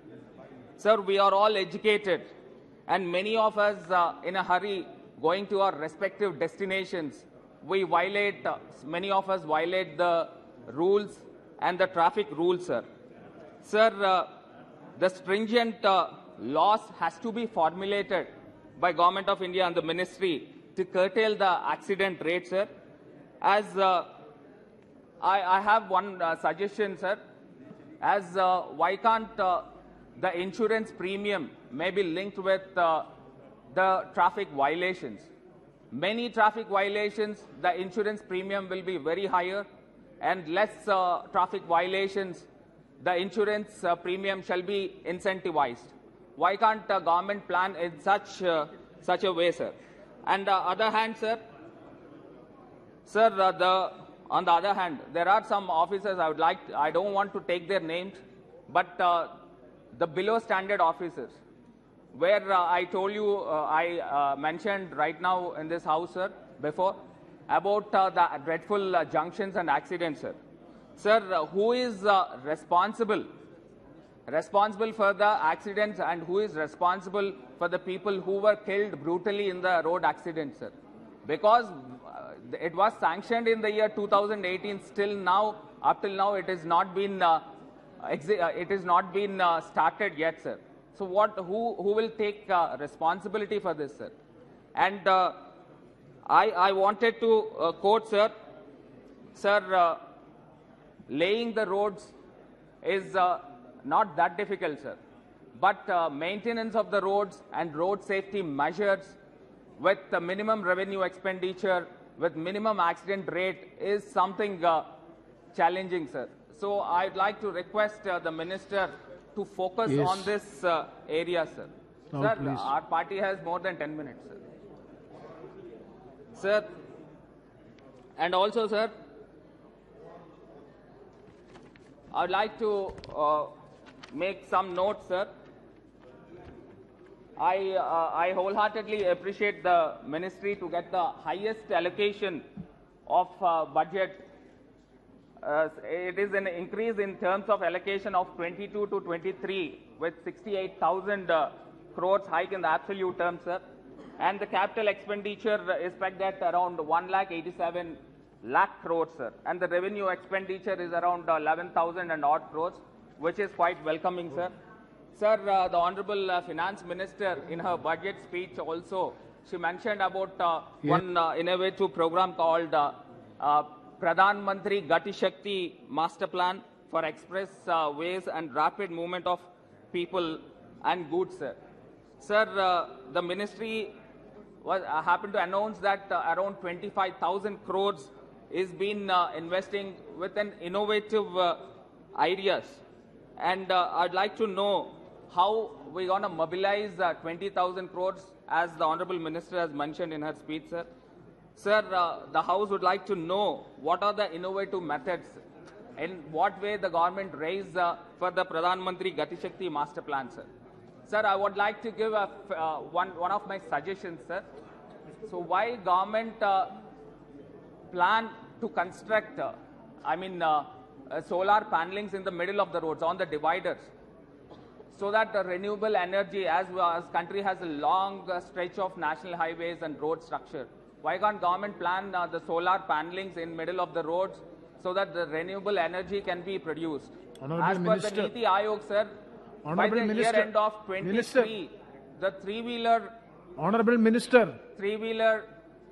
Sir, we are all educated, and many of us in a hurry going to our respective destinations, we violate, many of us violate the rules and the traffic rules, sir. Sir, the stringent laws has to be formulated by Government of India and the Ministry to curtail the accident rate, sir. As I have one suggestion, sir. As why can't the insurance premium may be linked with the traffic violations? Many traffic violations, the insurance premium will be very higher, and less traffic violations, the insurance premium shall be incentivized. Why can't the government plan in such a way, sir? And other hand, sir, on the other hand, there are some officers I don't want to take their names, but the below standard officers, where I told you, I mentioned right now in this house, sir, before, about the dreadful junctions and accidents, sir. Sir, who is responsible for the accidents, and who is responsible for the people who were killed brutally in the road accidents, sir? Because it was sanctioned in the year 2018, still now, up till now, it has not been started yet, sir. So who will take responsibility for this, sir? And I wanted to quote, sir. Sir, laying the roads is not that difficult, sir. But maintenance of the roads and road safety measures with the minimum revenue expenditure, with minimum accident rate is something challenging, sir. So I'd like to request the Minister to focus Yes. on this area, sir. Now, Sir, please. our party has more than 10 minutes, sir. Sir, and also, sir, I'd like to make some notes, sir. I wholeheartedly appreciate the ministry to get the highest allocation of budget. It is an increase in terms of allocation of 22 to 23 with 68,000 crores hike in the absolute terms, sir. And the capital expenditure is pegged at around 1,87,000 crores, sir. And the revenue expenditure is around 11,000 and odd crores, which is quite welcoming, sir. Sir, the Honorable Finance Minister in her budget speech also, she mentioned about one innovative program called Pradhan Mantri Gati Shakti Master Plan for express ways and rapid movement of people and goods, sir. Sir, the ministry happened to announce that around 25,000 crores is been investing with an innovative ideas. And I'd like to know how we're going to mobilize 20,000 crores as the Honorable Minister has mentioned in her speech, sir. Sir, the House would like to know what are the innovative methods, in what way the government raised for the Pradhan Mantri Gati Shakti Master Plan, sir. Sir, I would like to give one of my suggestions, sir. So why government plan to construct, solar panelings in the middle of the roads, on the dividers, so that the renewable energy, as country has a long stretch of national highways and road structure, why can't government plan the solar panelings in middle of the roads so that the renewable energy can be produced? Honorable As per Minister. the Niti Ayog, sir, Honorable by the Minister. year end of 23, the three-wheeler Honorable Minister. Three-wheeler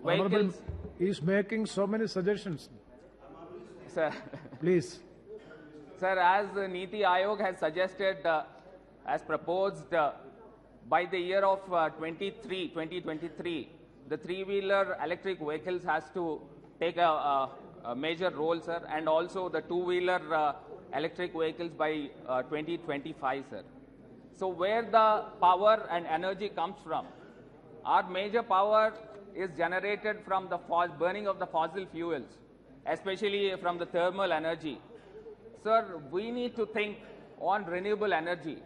Honorable vehicles. is making so many suggestions. Sir, Please. sir, as the Niti Ayog has suggested, as proposed, by the year of 2023, the three-wheeler electric vehicles has to take a major role, sir, and also the two-wheeler electric vehicles by 2025, sir. So where the power and energy comes from? Our major power is generated from the burning of the fossil fuels, especially from the thermal energy. Sir, we need to think on renewable energy.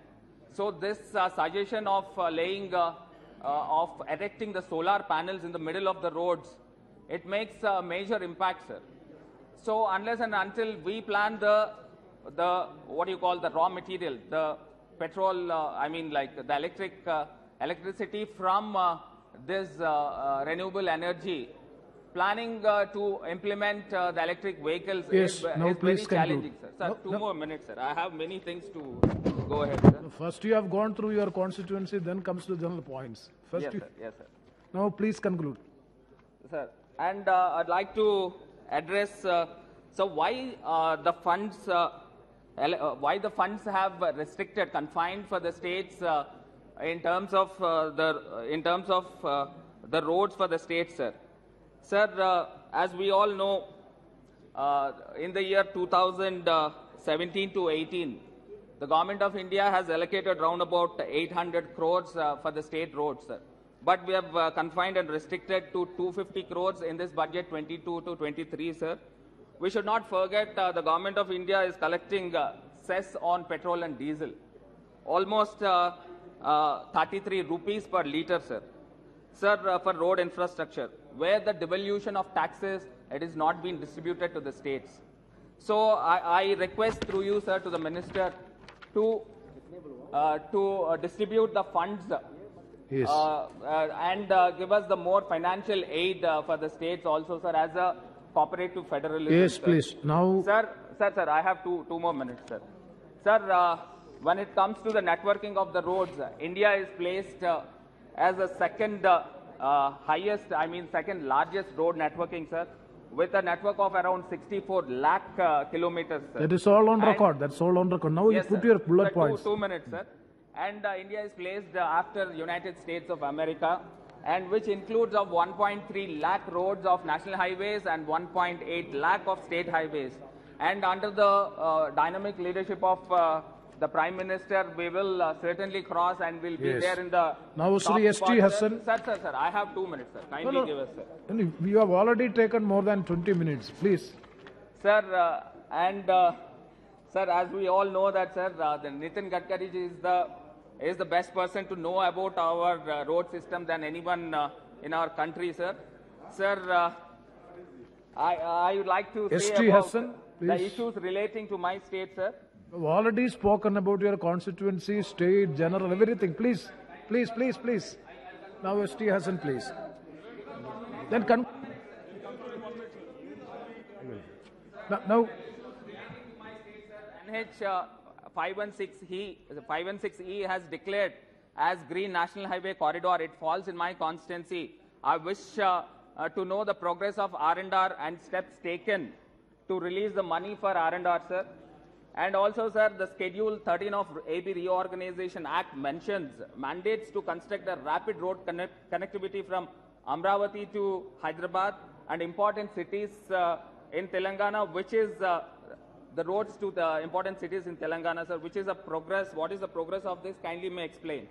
So this suggestion of erecting the solar panels in the middle of the roads, it makes a major impact, sir. So unless and until we plan the what you call the raw material, the petrol, the electricity from this renewable energy, planning to implement the electric vehicles Yes, is now very please challenging, conclude. sir. Sir, No, two no. more minutes, sir. I have many things to go ahead, sir. First you have gone through your constituency, then comes to general points. First Yes, you, sir. Yes, sir. Now please conclude. Sir, and I'd like to address why the funds have confined for the states in terms of the roads for the states, sir. Sir, as we all know, in the year 2017 to 18, the Government of India has allocated round about 800 crores for the state roads, sir. But we have confined and restricted to 250 crores in this budget 22 to 23, sir. We should not forget the Government of India is collecting cess on petrol and diesel, almost 33 rupees per litre, sir. Sir, for road infrastructure, where the devolution of taxes, it is not being distributed to the states. So I request through you, sir, to the Minister to distribute the funds Yes. and give us the more financial aid for the states also, sir, as a cooperative federalism. Yes, sir. please. Now, Sir, I have two more minutes, sir. Sir, when it comes to the networking of the roads, India is placed as a second second largest road networking, sir, with a network of around 64 lakh kilometers, sir. that is all on And- record. That's all on record. Now Yes, you put sir. your bullet Sir, points. Two minutes, sir. And India is placed after United States of America, and which includes of 1.3 lakh roads of national highways and 1.8 lakh of state highways. And under the dynamic leadership of the Prime Minister, we will certainly cross and will be there in the now, Sri S.T. Hassan. Sir, I have 2 minutes, sir. Kindly give us, sir. You have already taken more than 20 minutes. Please. Sir, sir, as we all know that, sir, the Nitin Gadkari is the best person to know about our road system than anyone in our country, sir. Sir, I would like to say about Hassan, the issues relating to my state, sir. I've already spoken about your constituency, state, general, everything. Please. Now, S.T. Hassan, please. Then now. NH 516E has declared as Green National Highway Corridor. It falls in my constituency. I wish to know the progress of R&R and steps taken to release the money for R&R, sir. And also, sir, the Schedule 13 of AB Reorganization Act mandates to construct a rapid road connectivity from Amravati to Hyderabad and important cities in Telangana, which is the roads to the important cities in Telangana, sir, which is a progress. What is the progress of this? Kindly may explain.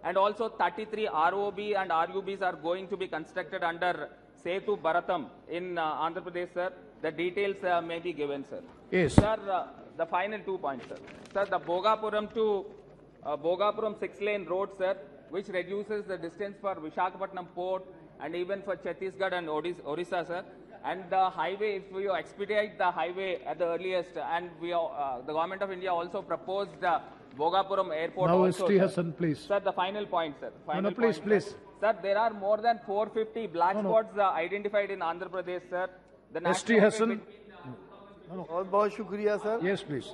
And also 33 ROB and RUBs are going to be constructed under Setu Bharatam in Andhra Pradesh, sir. The details may be given, sir. Yes. Sir, the final 2 points, sir. Sir, the Bhogapuram to Bhogapuram 6-lane road, sir, which reduces the distance for Visakhapatnam port and even for Chhattisgarh and Odisha, sir. And the highway, if we expedite the highway at the earliest, and the Government of India also proposed Bhogapuram airport now, also. S.T. Hassan, please. Sir, the final point, sir. Final please. Sir, there are more than 450 black spots identified in Andhra Pradesh, sir. The S.T. Hassan. बहुत बहुत शुक्रिया सर. Yes, please.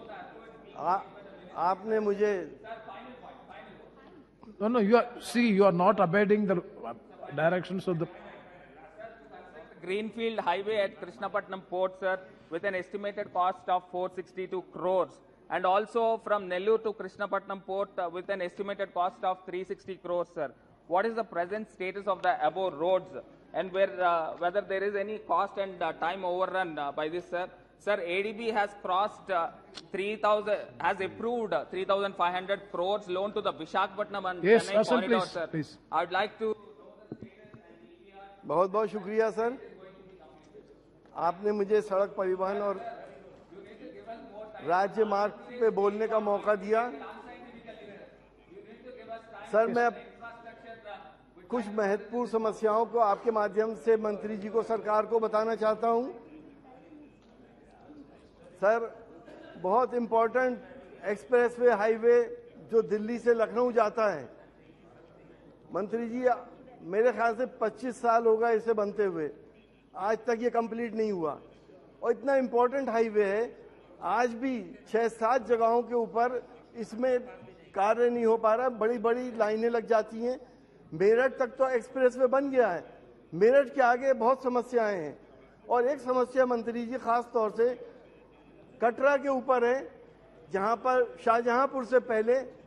आपने मुझे. No, you are not obeying the directions of the. Greenfield Highway at Krishnapatnam Port, sir, with an estimated cost of 462 crores. And also from Nellore to Krishnapatnam Port with an estimated cost of 360 crores, sir. What is the present status of the above roads and whether there is any cost and time overrun by this, sir? Sir, ADB has crossed has approved 3,500 crores loan to the Visakhapatnam and Chennai corridor, please, sir. Please. I would like to. बहुत बहुत शुक्रिया सर. आपने मुझे सड़क परिवहन और राज्य मार्ग पे बोलने का मौका दिया. सर, मैं कुछ महत्वपूर्ण समस्याओं को आपके माध्यम से मंत्री जी को, सरकार को बताना चाहता हूं. सर, बहुत इंपॉर्टेंट एक्सप्रेसवे हाईवे जो दिल्ली से लखनऊ जाता है, मंत्री जी, मेरे ख्याल से 25 साल हो गए इसे बनते हुए, आज तक ये कंप्लीट नहीं हुआ. और इतना इंपॉर्टेंट हाईवे है, आज भी 6-7 जगहों के ऊपर इसमें कार्य नहीं हो पा रहा. बड़ी बड़ी लाइनें लग जाती हैं. मेरठ तक तो एक्सप्रेसवे बन गया है, मेरठ के आगे बहुत समस्याएं हैं. और एक समस्या मंत्री जी खास तौर से कटरा के ऊपर है, जहां पर शाहजहांपुर से पहले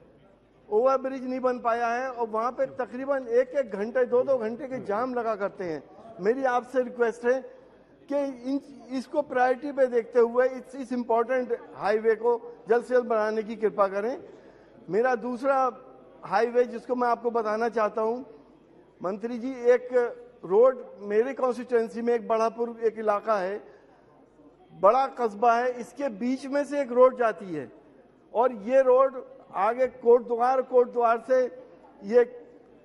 ओवरब्रिज नहीं बन पाया है और वहां पे तकरीबन 1-1 घंटे 2-2 घंटे के जाम लगा करते हैं. मेरी आपसे रिक्वेस्ट है कि इसको प्रायोरिटी पे देखते हुए इस इम्पोर्टेंट हाईवे को जल्द से जल्द बनाने की कृपा करें. मेरा दूसरा हाईवे जिसको मैं आपको बताना चाहता हूं, मंत्री जी, एक रोड मेरे कॉन्स्टिट्यूएंसी में, एक बड़ापुर एक इलाका है, बड़ा कस्बा है, इसके बीच में से एक रोड जाती है और ये रोड आगे कोटद्वार से ये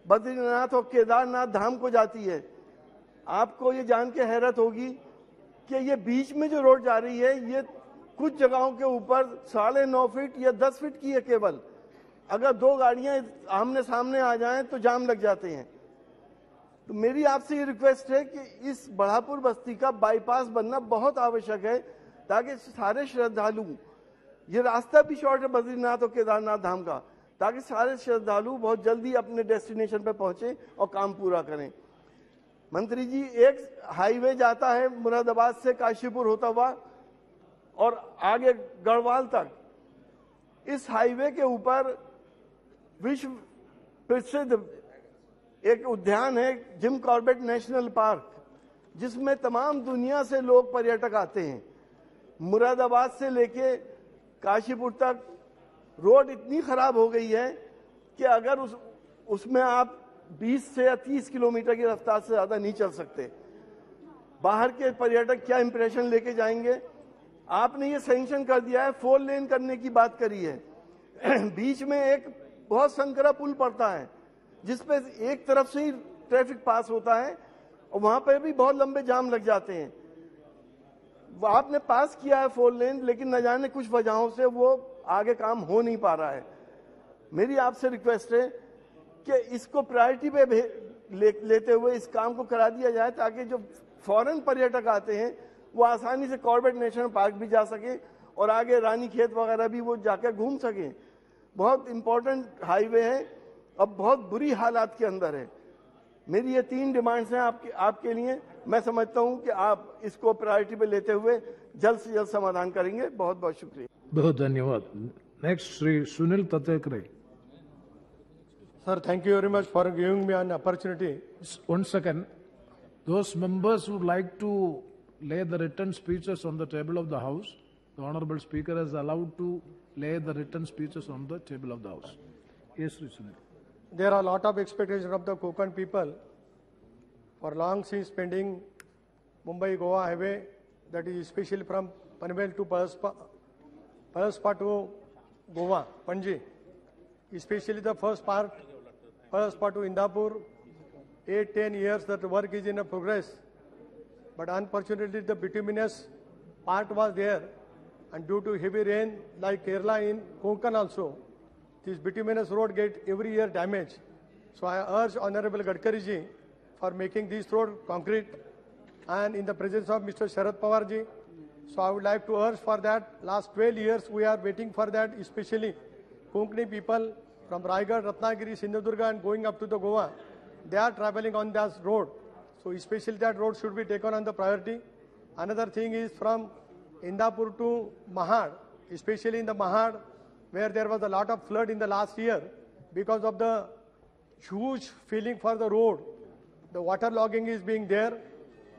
बद्रीनाथ और केदारनाथ धाम को जाती है. आपको ये जान के हैरत होगी कि ये बीच में जो रोड जा रही है, ये कुछ जगहों के ऊपर 9.5 फीट या 10 फीट की है केवल. अगर 2 गाड़ियां आमने सामने आ जाएं तो जाम लग जाते हैं. तो मेरी आपसे ये रिक्वेस्ट है कि इस बढ़ापुर बस्ती का बाईपास बनना बहुत आवश्यक है, ताकि सारे श्रद्धालु, ये रास्ता भी शॉर्ट है बद्रीनाथ और केदारनाथ धाम का, ताकि सारे श्रद्धालु बहुत जल्दी अपने डेस्टिनेशन पर पहुंचे और काम पूरा करें. मंत्री जी, एक हाईवे जाता है मुरादाबाद से काशीपुर होता हुआ और आगे गढ़वाल तक. इस हाईवे के ऊपर विश्व प्रसिद्ध एक उद्यान है, जिम कॉर्बेट नेशनल पार्क, जिसमें तमाम दुनिया से लोग पर्यटक आते हैं. मुरादाबाद से लेके काशीपुर तक रोड इतनी खराब हो गई है कि अगर उसमें आप 20 से या 30 किलोमीटर की रफ्तार से ज्यादा नहीं चल सकते। बाहर के पर्यटक क्या इंप्रेशन लेके जाएंगे? आपने ये सैंक्शन कर दिया है, 4 लेन करने की बात करी है। बीच में एक बहुत संकरा पुल पड़ता है जिसपे एक तरफ से ही ट्रैफिक पास होता है और वहां पर भी बहुत लंबे जाम लग जाते हैं। आपने पास किया है 4 लेन, लेकिन न जाने कुछ वजहों से वो आगे काम हो नहीं पा रहा है। मेरी आपसे रिक्वेस्ट है कि इसको प्रायोरिटी पे लेते हुए इस काम को करा दिया जाए ताकि जो फॉरेन पर्यटक आते हैं वो आसानी से कॉर्बेट नेशनल पार्क भी जा सके और आगे रानी खेत वगैरह भी वो जाकर घूम सके। बहुत इंपॉर्टेंट हाईवे है, अब बहुत बुरी हालात के अंदर है। मेरी ये 3 डिमांड्स हैं आपके लिए। मैं समझता हूं कि आप इसको प्रायोरिटी पे लेते हुए जल्द से जल्द समाधान करेंगे। बहुत बहुत शुक्रिया। बहुत धन्यवाद। Next Shri Sunil Tatkare. Sir, thank you very much for giving me an opportunity. 1 second. Those members who would like to lay the written speeches on the table of the House, the Honorable Speaker is allowed to lay the written speeches on the table of the House. Yes, Sri Sunil. There are a lot of expectations of the Konkan people for long since pending Mumbai-Goa highway, that is especially from Panvel to Palaspa to Goa, Panji. Especially the first part, Palaspa to Indapur, 8-10 years that the work is in progress. But unfortunately the bituminous part was there, and due to heavy rain like Kerala in Konkan also, this bituminous road get every year damaged. So I urge Honorable Gadkari ji for making this road concrete, and in the presence of Mr. Sharad Pawar ji. So I would like to urge for that. Last 12 years we are waiting for that, especially Konkani people from Raigad, Ratnagiri, Sindhudurga and going up to the Goa. They are traveling on that road. So especially that road should be taken on the priority. Another thing is from Indapur to Mahad, especially in the Mahad, where there was a lot of flood in the last year because of the huge filling for the road. The water logging is being there.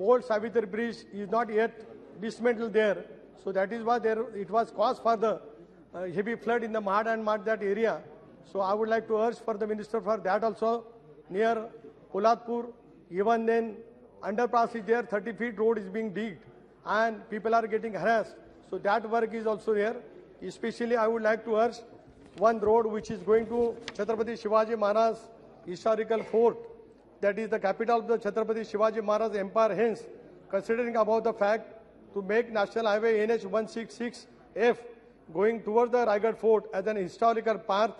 Old Savitri Bridge is not yet dismantled there. So that is why it was cause for the heavy flood in the Mahad and that area. So I would like to urge for the minister for that also. Near Polatpur, even then underpass is there, 30 feet road is being digged and people are getting harassed. So that work is also there. Especially I would like to urge one road which is going to Chhatrapati Shivaji Maharaj Historical Fort. That is the capital of the Chhatrapati Shivaji Maharaj Empire. Hence, considering about the fact to make National Highway NH 166F going towards the Raigad Fort as an historical path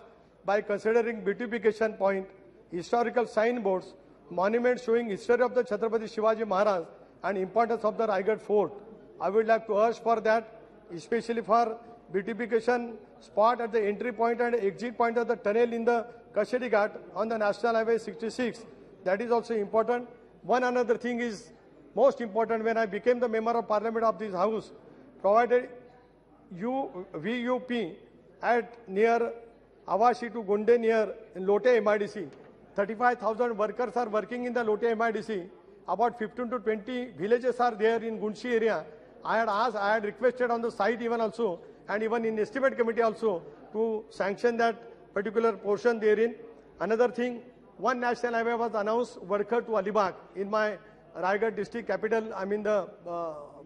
by considering beautification point, historical signboards, monuments showing history of the Chhatrapati Shivaji Maharaj and importance of the Raigad Fort. I would like to urge for that, especially for beautification spot at the entry point and exit point of the tunnel in the Kashedi Ghat on the National Highway 66. That is also important. One another thing is most important. When I became the member of parliament of this house, provided VUP at near Avashi to Gunde near Lote MIDC. 35,000 workers are working in the Lote MIDC. About 15 to 20 villages are there in Gunshi area. I had asked, I had requested on the site even also, and even in estimate committee also, to sanction that particular portion therein. Another thing, one national highway was announced, Worker to Alibag, in my Raigad district capital, I mean the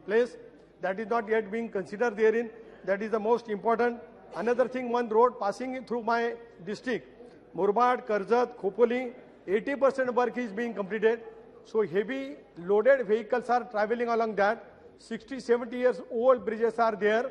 place. That is not yet being considered therein. That is the most important. Another thing, one road passing through my district, Murbad, Karjat, Khopoli, 80% work is being completed. So heavy loaded vehicles are traveling along that. 60, 70 years old bridges are there.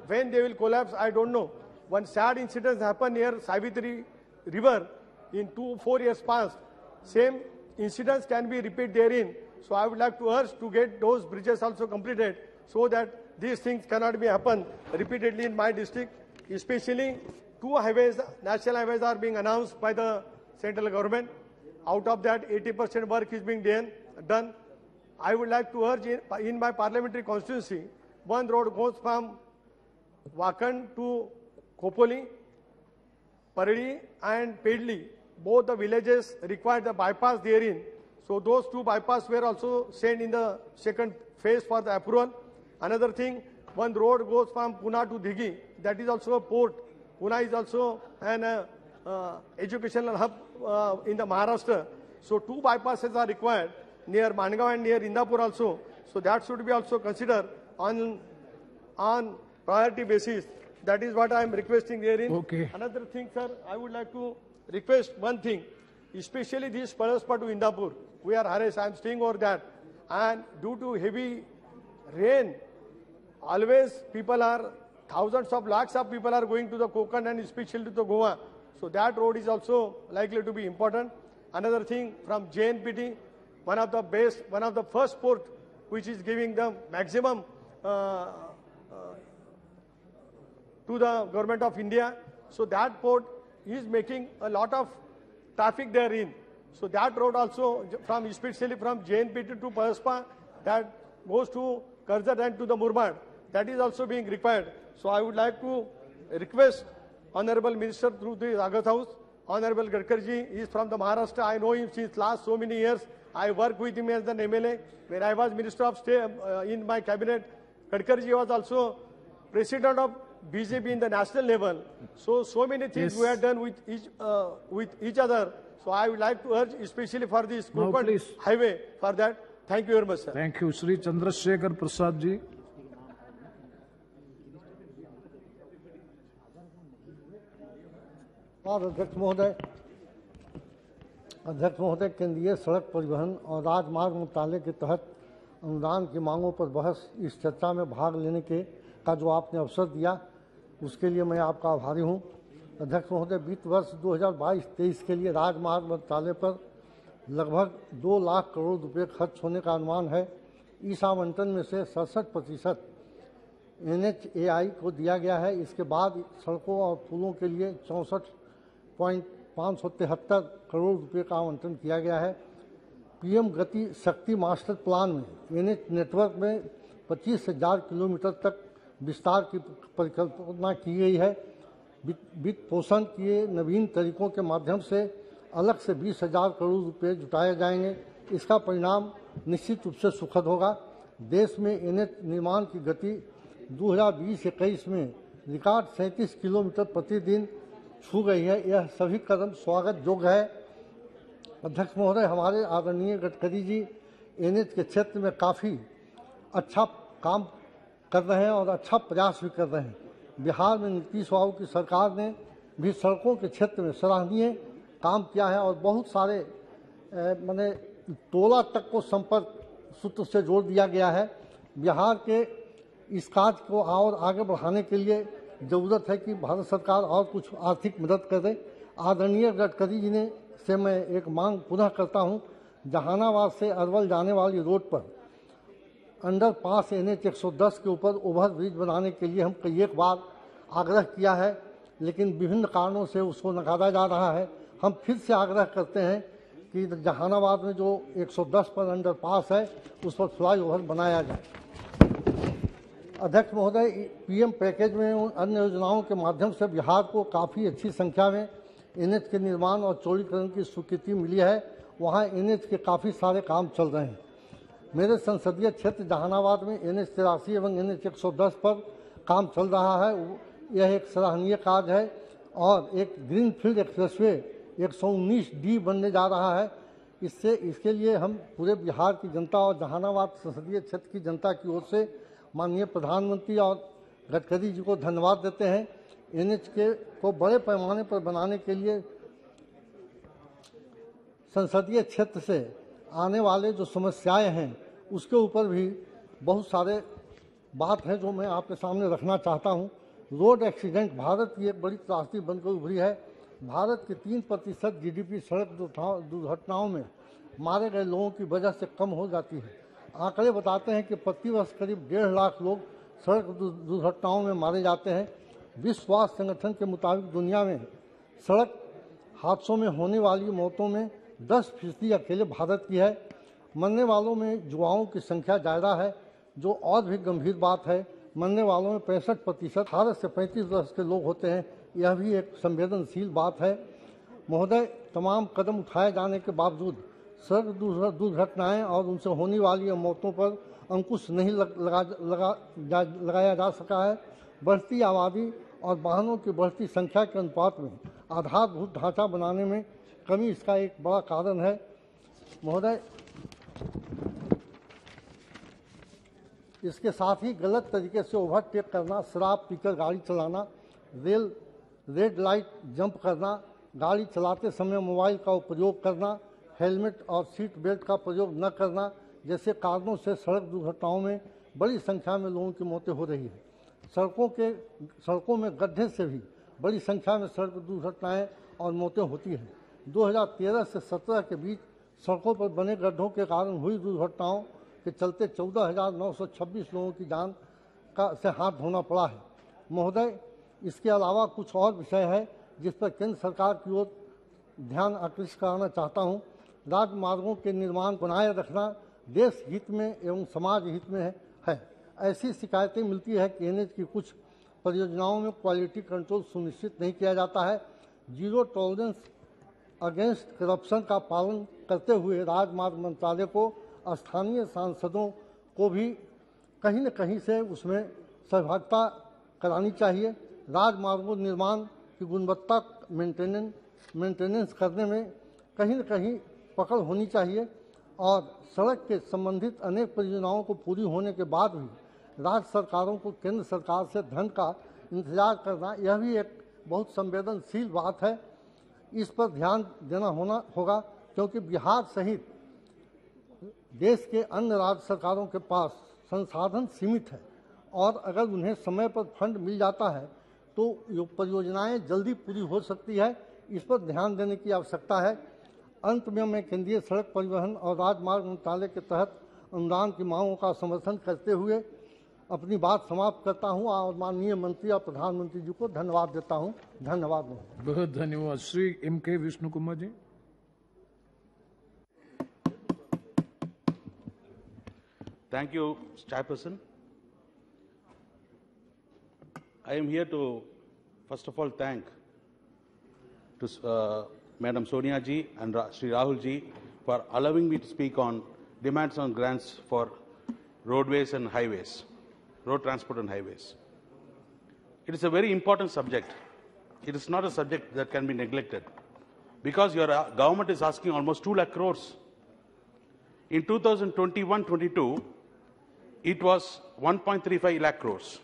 When they will collapse, I don't know. One sad incident happened near Savitri River in 2-4 years past. Same incidents can be repeated therein. So I would like to urge to get those bridges also completed so that these things cannot be happen repeatedly in my district. Especially 2 highways, national highways are being announced by the central government. Out of that, 80% work is being done. I would like to urge in my parliamentary constituency, one road goes from Wakand to Khopoli, Paradi and Pedli. Both the villages require the bypass therein. So those 2 bypass were also sent in the second phase for the approval. Another thing, one road goes from Pune to Dighi. That is also a port. Pune is also an educational hub in the Maharashtra. So 2 bypasses are required near Mangaon and near Indapur also. So that should be also considered on priority basis. That is what I am requesting therein. Okay. Another thing, sir, I would like to request one thing, especially this Paraspa to Indapur. We are harassed. I am staying over that. And due to heavy rain, always people are, thousands of lakhs of people are going to the Konkan and especially to the Goa. So that road is also likely to be important. Another thing, from JNPT, one of the first port which is giving the maximum to the government of India. So that port is making a lot of traffic therein. So that road also, especially from JNPT to Paraspa, that goes to Karjat and to the Murmad, that is also being required. So I would like to request Honorable Minister through the August House, Honorable Gadkarji is from the Maharashtra. I know him since last so many years. I worked with him as an MLA. When I was Minister of State in my cabinet, Gadkarji was also President of BJP in the national level. So many things we have done with each other. So I would like to urge, especially for this Konkan highway, for that. Thank you very much, sir. Thank you, Shri Chandrasekhar Prasad ji. अध्यक्ष महोदय, केंद्रीय सड़क परिवहन और राजमार्ग मंत्रालय के तहत अनुदान की मांगों पर बहस इस चर्चा में भाग लेने का जो आपने अवसर दिया, उसके लिए मैं आपका आभारी हूं। अध्यक्ष महोदय, वित्त वर्ष 2022-23 के लिए राजमार्ग मंत्रालय पर लगभग 2 लाख करोड़ रुपए खर्च होने का अनुमान है। इस आवंटन में से 67% NHAI को दिया गया है। इसके बाद सड़कों और पुलों के लिए 64.573 करोड़ रुपए का आवंटन किया गया है। PM गति शक्ति मास्टर प्लान में NH नेटवर्क में 25,000 किलोमीटर तक विस्तार की परिकल्पना की गई है। वित्त पोषण किए नवीन तरीकों के माध्यम से अलग से 20,000 करोड़ रुपए जुटाए जाएंगे। इसका परिणाम निश्चित रूप से सुखद होगा। देश में NH निर्माण की गति 2020-21 में रिकॉर्ड 37 किलोमीटर प्रतिदिन छू गई है। यह सभी कदम स्वागत योग्य है। अध्यक्ष महोदय, हमारे आदरणीय गडकरी जी NH के क्षेत्र में काफ़ी अच्छा काम कर रहे हैं और अच्छा प्रयास भी कर रहे हैं। बिहार में नीतीश बाबू की सरकार ने भी सड़कों के क्षेत्र में सराहनीय काम किया है और बहुत सारे माने टोला तक को संपर्क सूत्र से जोड़ दिया गया है। बिहार के इस कार्य को और आगे बढ़ाने के लिए जरूरत है कि भारत सरकार और कुछ आर्थिक मदद करे। आदरणीय गडकरी जी ने से मैं एक मांग पुनः करता हूं, जहानाबाद से अरवल जाने वाली रोड पर अंडरपास NH 110 के ऊपर ओवर ब्रिज बनाने के लिए हम कई एक बार आग्रह किया है, लेकिन विभिन्न कारणों से उसको नकारा जा रहा है। हम फिर से आग्रह करते हैं कि जहानाबाद में जो 110 पर अंडरपास है उस पर फ्लाईओवर बनाया जाए। अध्यक्ष महोदय, PM पैकेज में अन्य योजनाओं के माध्यम से बिहार को काफ़ी अच्छी संख्या में NH के निर्माण और चौड़ीकरण की स्वीकृति मिली है। वहाँ NH के काफ़ी सारे काम चल रहे हैं। मेरे संसदीय क्षेत्र जहानाबाद में NH 83 एवं NH 110 पर काम चल रहा है। यह एक सराहनीय कार्य है और एक ग्रीनफील्ड एक्सप्रेसवे 119D बनने जा रहा है। इसके लिए हम पूरे बिहार की जनता और जहानाबाद संसदीय क्षेत्र की जनता की ओर से माननीय प्रधानमंत्री और गडकरी जी को धन्यवाद देते हैं। NH को बड़े पैमाने पर बनाने के लिए संसदीय क्षेत्र से आने वाले जो समस्याएं हैं उसके ऊपर भी बहुत सारे बात है जो मैं आपके सामने रखना चाहता हूं। रोड एक्सीडेंट भारत की एक बड़ी त्रासदी बनकर उभरी है। भारत के 3% GDP सड़क दुर्घटनाओं में मारे गए लोगों की वजह से कम हो जाती है। आंकड़े बताते हैं कि प्रतिवर्ष करीब 1.5 लाख लोग सड़क दुर्घटनाओं में मारे जाते हैं। विश्व स्वास्थ्य संगठन के मुताबिक दुनिया में सड़क हादसों में होने वाली मौतों में 10% अकेले भारत की है। मरने वालों में युवाओं की संख्या ज़्यादा है, जो और भी गंभीर बात है। मरने वालों में 65% 18 से 35 वर्ष के लोग होते हैं। यह भी एक संवेदनशील बात है। महोदय, तमाम कदम उठाए जाने के बावजूद सड़क दुर्घटनाएं और उनसे होने वाली मौतों पर अंकुश नहीं लगाया जा सका है। बढ़ती आबादी और वाहनों की बढ़ती संख्या के अनुपात में आधारभूत ढांचा बनाने में कमी इसका एक बड़ा कारण है। महोदय, इसके साथ ही गलत तरीके से ओवरटेक करना, शराब पीकर गाड़ी चलाना, रेड लाइट जंप करना, गाड़ी चलाते समय मोबाइल का प्रयोग करना, हेलमेट और सीट बेल्ट का प्रयोग न करना जैसे कारणों से सड़क दुर्घटनाओं में बड़ी संख्या में लोगों की मौतें हो रही है। सड़कों में गड्ढे से भी बड़ी संख्या में सड़क दुर्घटनाएं और मौतें होती हैं। 2013 से 17 के बीच सड़कों पर बने गड्ढों के कारण हुई दुर्घटनाओं के चलते 14,926 लोगों की जान से हाथ धोना पड़ा है। महोदय, इसके अलावा कुछ और विषय है जिस पर केंद्र सरकार की ओर ध्यान आकृष्ट कराना चाहता हूँ। राजमार्गों के निर्माण बनाए रखना देश हित में एवं समाज हित में है। ऐसी शिकायतें मिलती है कि एनएच की कुछ परियोजनाओं में क्वालिटी कंट्रोल सुनिश्चित नहीं किया जाता है। जीरो टॉलरेंस अगेंस्ट करप्शन का पालन करते हुए राजमार्ग मंत्रालय को स्थानीय सांसदों को भी कहीं न कहीं से उसमें सहभागिता करानी चाहिए। राजमार्गों निर्माण की गुणवत्ता मेंटेनेंस करने में कहीं न कहीं पकड़ होनी चाहिए और सड़क के संबंधित अनेक परियोजनाओं को पूरी होने के बाद भी राज्य सरकारों को केंद्र सरकार से धन का इंतजार करना, यह भी एक बहुत संवेदनशील बात है। इस पर ध्यान देना होगा क्योंकि बिहार सहित देश के अन्य राज्य सरकारों के पास संसाधन सीमित है और अगर उन्हें समय पर फंड मिल जाता है तो ये परियोजनाएं जल्दी पूरी हो सकती है। इस पर ध्यान देने की आवश्यकता है। अंत में मैं केंद्रीय सड़क परिवहन और राजमार्ग मंत्रालय के तहत अनुदान की मांगों का समर्थन करते हुए अपनी बात समाप्त करता हूं और माननीय मंत्री और प्रधानमंत्री जी को धन्यवाद देता हूं। धन्यवाद। बहुत धन्यवाद। Shri M.K. Vishnu Kumar ji. Thank you, Chairperson. I am here to, first of all, thank to Madam Sonia ji and Sri Rahul ji for allowing me to speak on demands on grants for roadways and highways, road transport and highways. It is a very important subject. It is not a subject that can be neglected because your government is asking almost 2 lakh crores. In 2021-22, it was 1.35 lakh crores.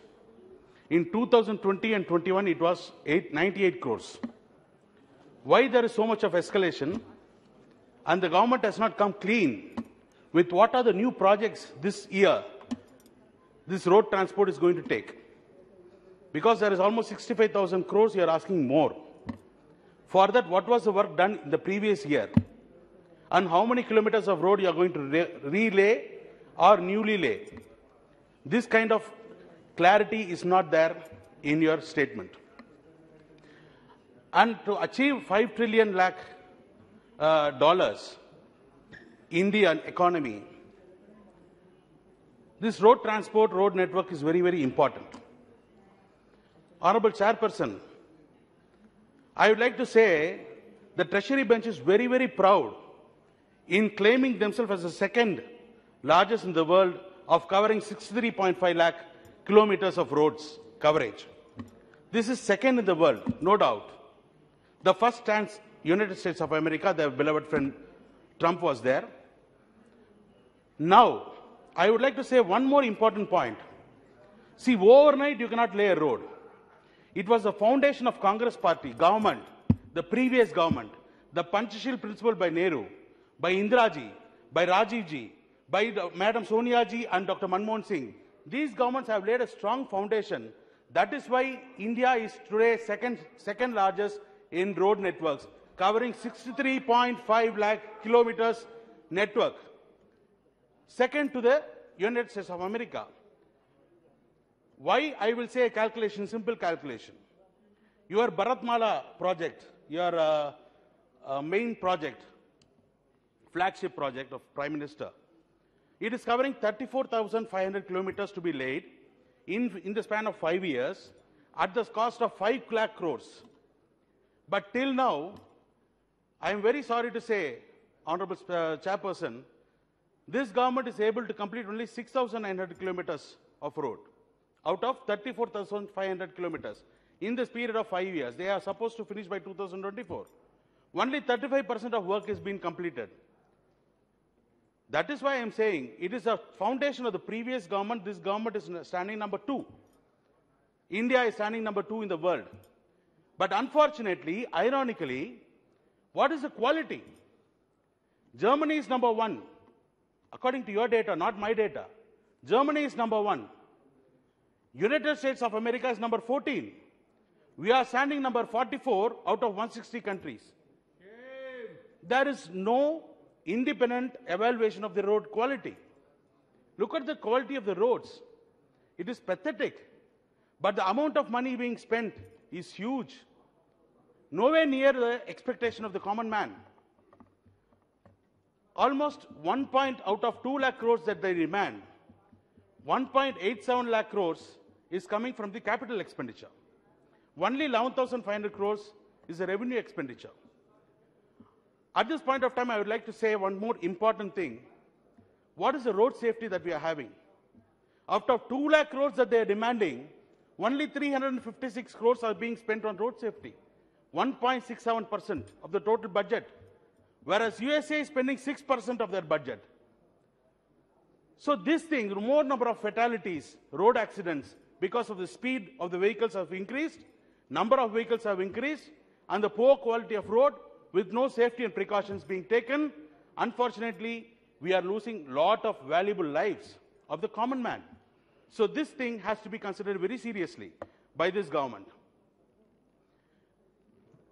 In 2020 and 21, it was 98 crores. Why there is so much of escalation and the government has not come clean with what are the new projects this year this road transport is going to take? Because there is almost 65,000 crores, you are asking more. For that, what was the work done in the previous year? And how many kilometers of road you are going to relay or newly lay? This kind of clarity is not there in your statement. And to achieve $5 trillion Indian economy, this road transport, road network is very, very important. Honorable Chairperson, I would like to say the Treasury bench is very, very proud in claiming themselves as the second largest in the world of covering 63.5 lakh kilometers of roads coverage. This is second in the world, no doubt. The first stands United States of America, their beloved friend Trump was there. Now, I would like to say one more important point. See, overnight you cannot lay a road. It was the foundation of Congress party, government, the previous government, the Panchashil principle by Nehru, by Indira ji, by Rajiv ji, by Madam Sonia ji and Dr. Manmohan Singh. These governments have laid a strong foundation. That is why India is today second largest in road networks, covering 63.5 lakh kilometers network. Second to the United States of America. Why I will say a calculation, simple calculation. Your Bharatmala project, your main project, flagship project of Prime Minister, it is covering 34,500 kilometers to be laid in the span of 5 years at the cost of 5 lakh crores. But till now, I am very sorry to say, Honorable Chairperson, This government is able to complete only 6,900 kilometers of road out of 34,500 kilometers in this period of 5 years. They are supposed to finish by 2024. Only 35% of work is being completed. That is why I am saying it is a foundation of the previous government. This government is standing number 2. India is standing number 2 in the world. But unfortunately, ironically, what is the quality? Germany is number 1. According to your data, not my data. Germany is number 1. United States of America is number 14. We are standing number 44 out of 160 countries. There is no independent evaluation of the road quality. Look at the quality of the roads. It is pathetic. But the amount of money being spent is huge. Nowhere near the expectation of the common man. Almost 1 point out of 2 lakh crores that they demand, 1.87 lakh crores is coming from the capital expenditure. Only 11,500 crores is the revenue expenditure. At this point of time, I would like to say one more important thing. What is the road safety that we are having? Out of 2 lakh crores that they are demanding, only 356 crores are being spent on road safety. 1.67% of the total budget. Whereas USA is spending 6% of their budget. So this thing, more number of fatalities, road accidents, because of the speed of the vehicles have increased, number of vehicles have increased, and the poor quality of road with no safety and precautions being taken. Unfortunately, we are losing a lot of valuable lives of the common man. So this thing has to be considered very seriously by this government.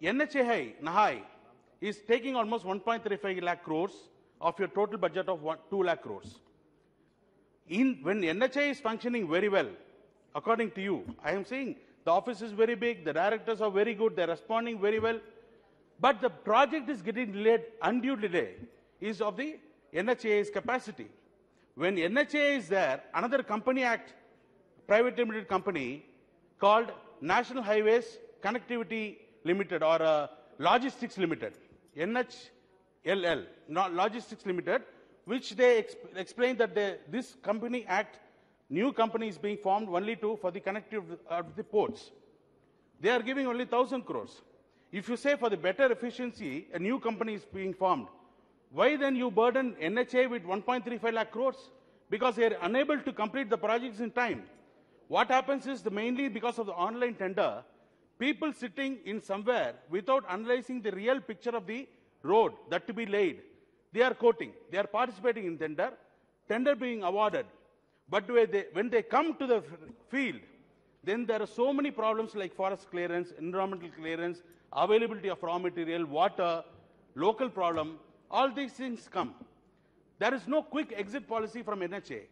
NHAI, Nahai, is taking almost 1.35 lakh crores of your total budget of 2 lakh crores. When NHAI is functioning very well, according to you, I am saying the office is very big, the directors are very good, they're responding very well, but the project is getting delayed, undue delay is of the NHAI's capacity. When NHAI is there, another company act, private limited company called National Highways Connectivity Limited or Logistics Limited, NHLL, Logistics Limited, which they explained that this company act, new company is being formed only for the connectivity of the ports. They are giving only 1,000 crores. If you say for the better efficiency, a new company is being formed, why then you burden NHA with 1.35 lakh crores? Because they are unable to complete the projects in time. What happens is mainly because of the online tender, people sitting in somewhere without analyzing the real picture of the road that to be laid, they are quoting, they are participating in tender being awarded. But when they come to the field, then there are so many problems like forest clearance, environmental clearance, availability of raw material, water, local problem, all these things come. There is no quick exit policy from NHA.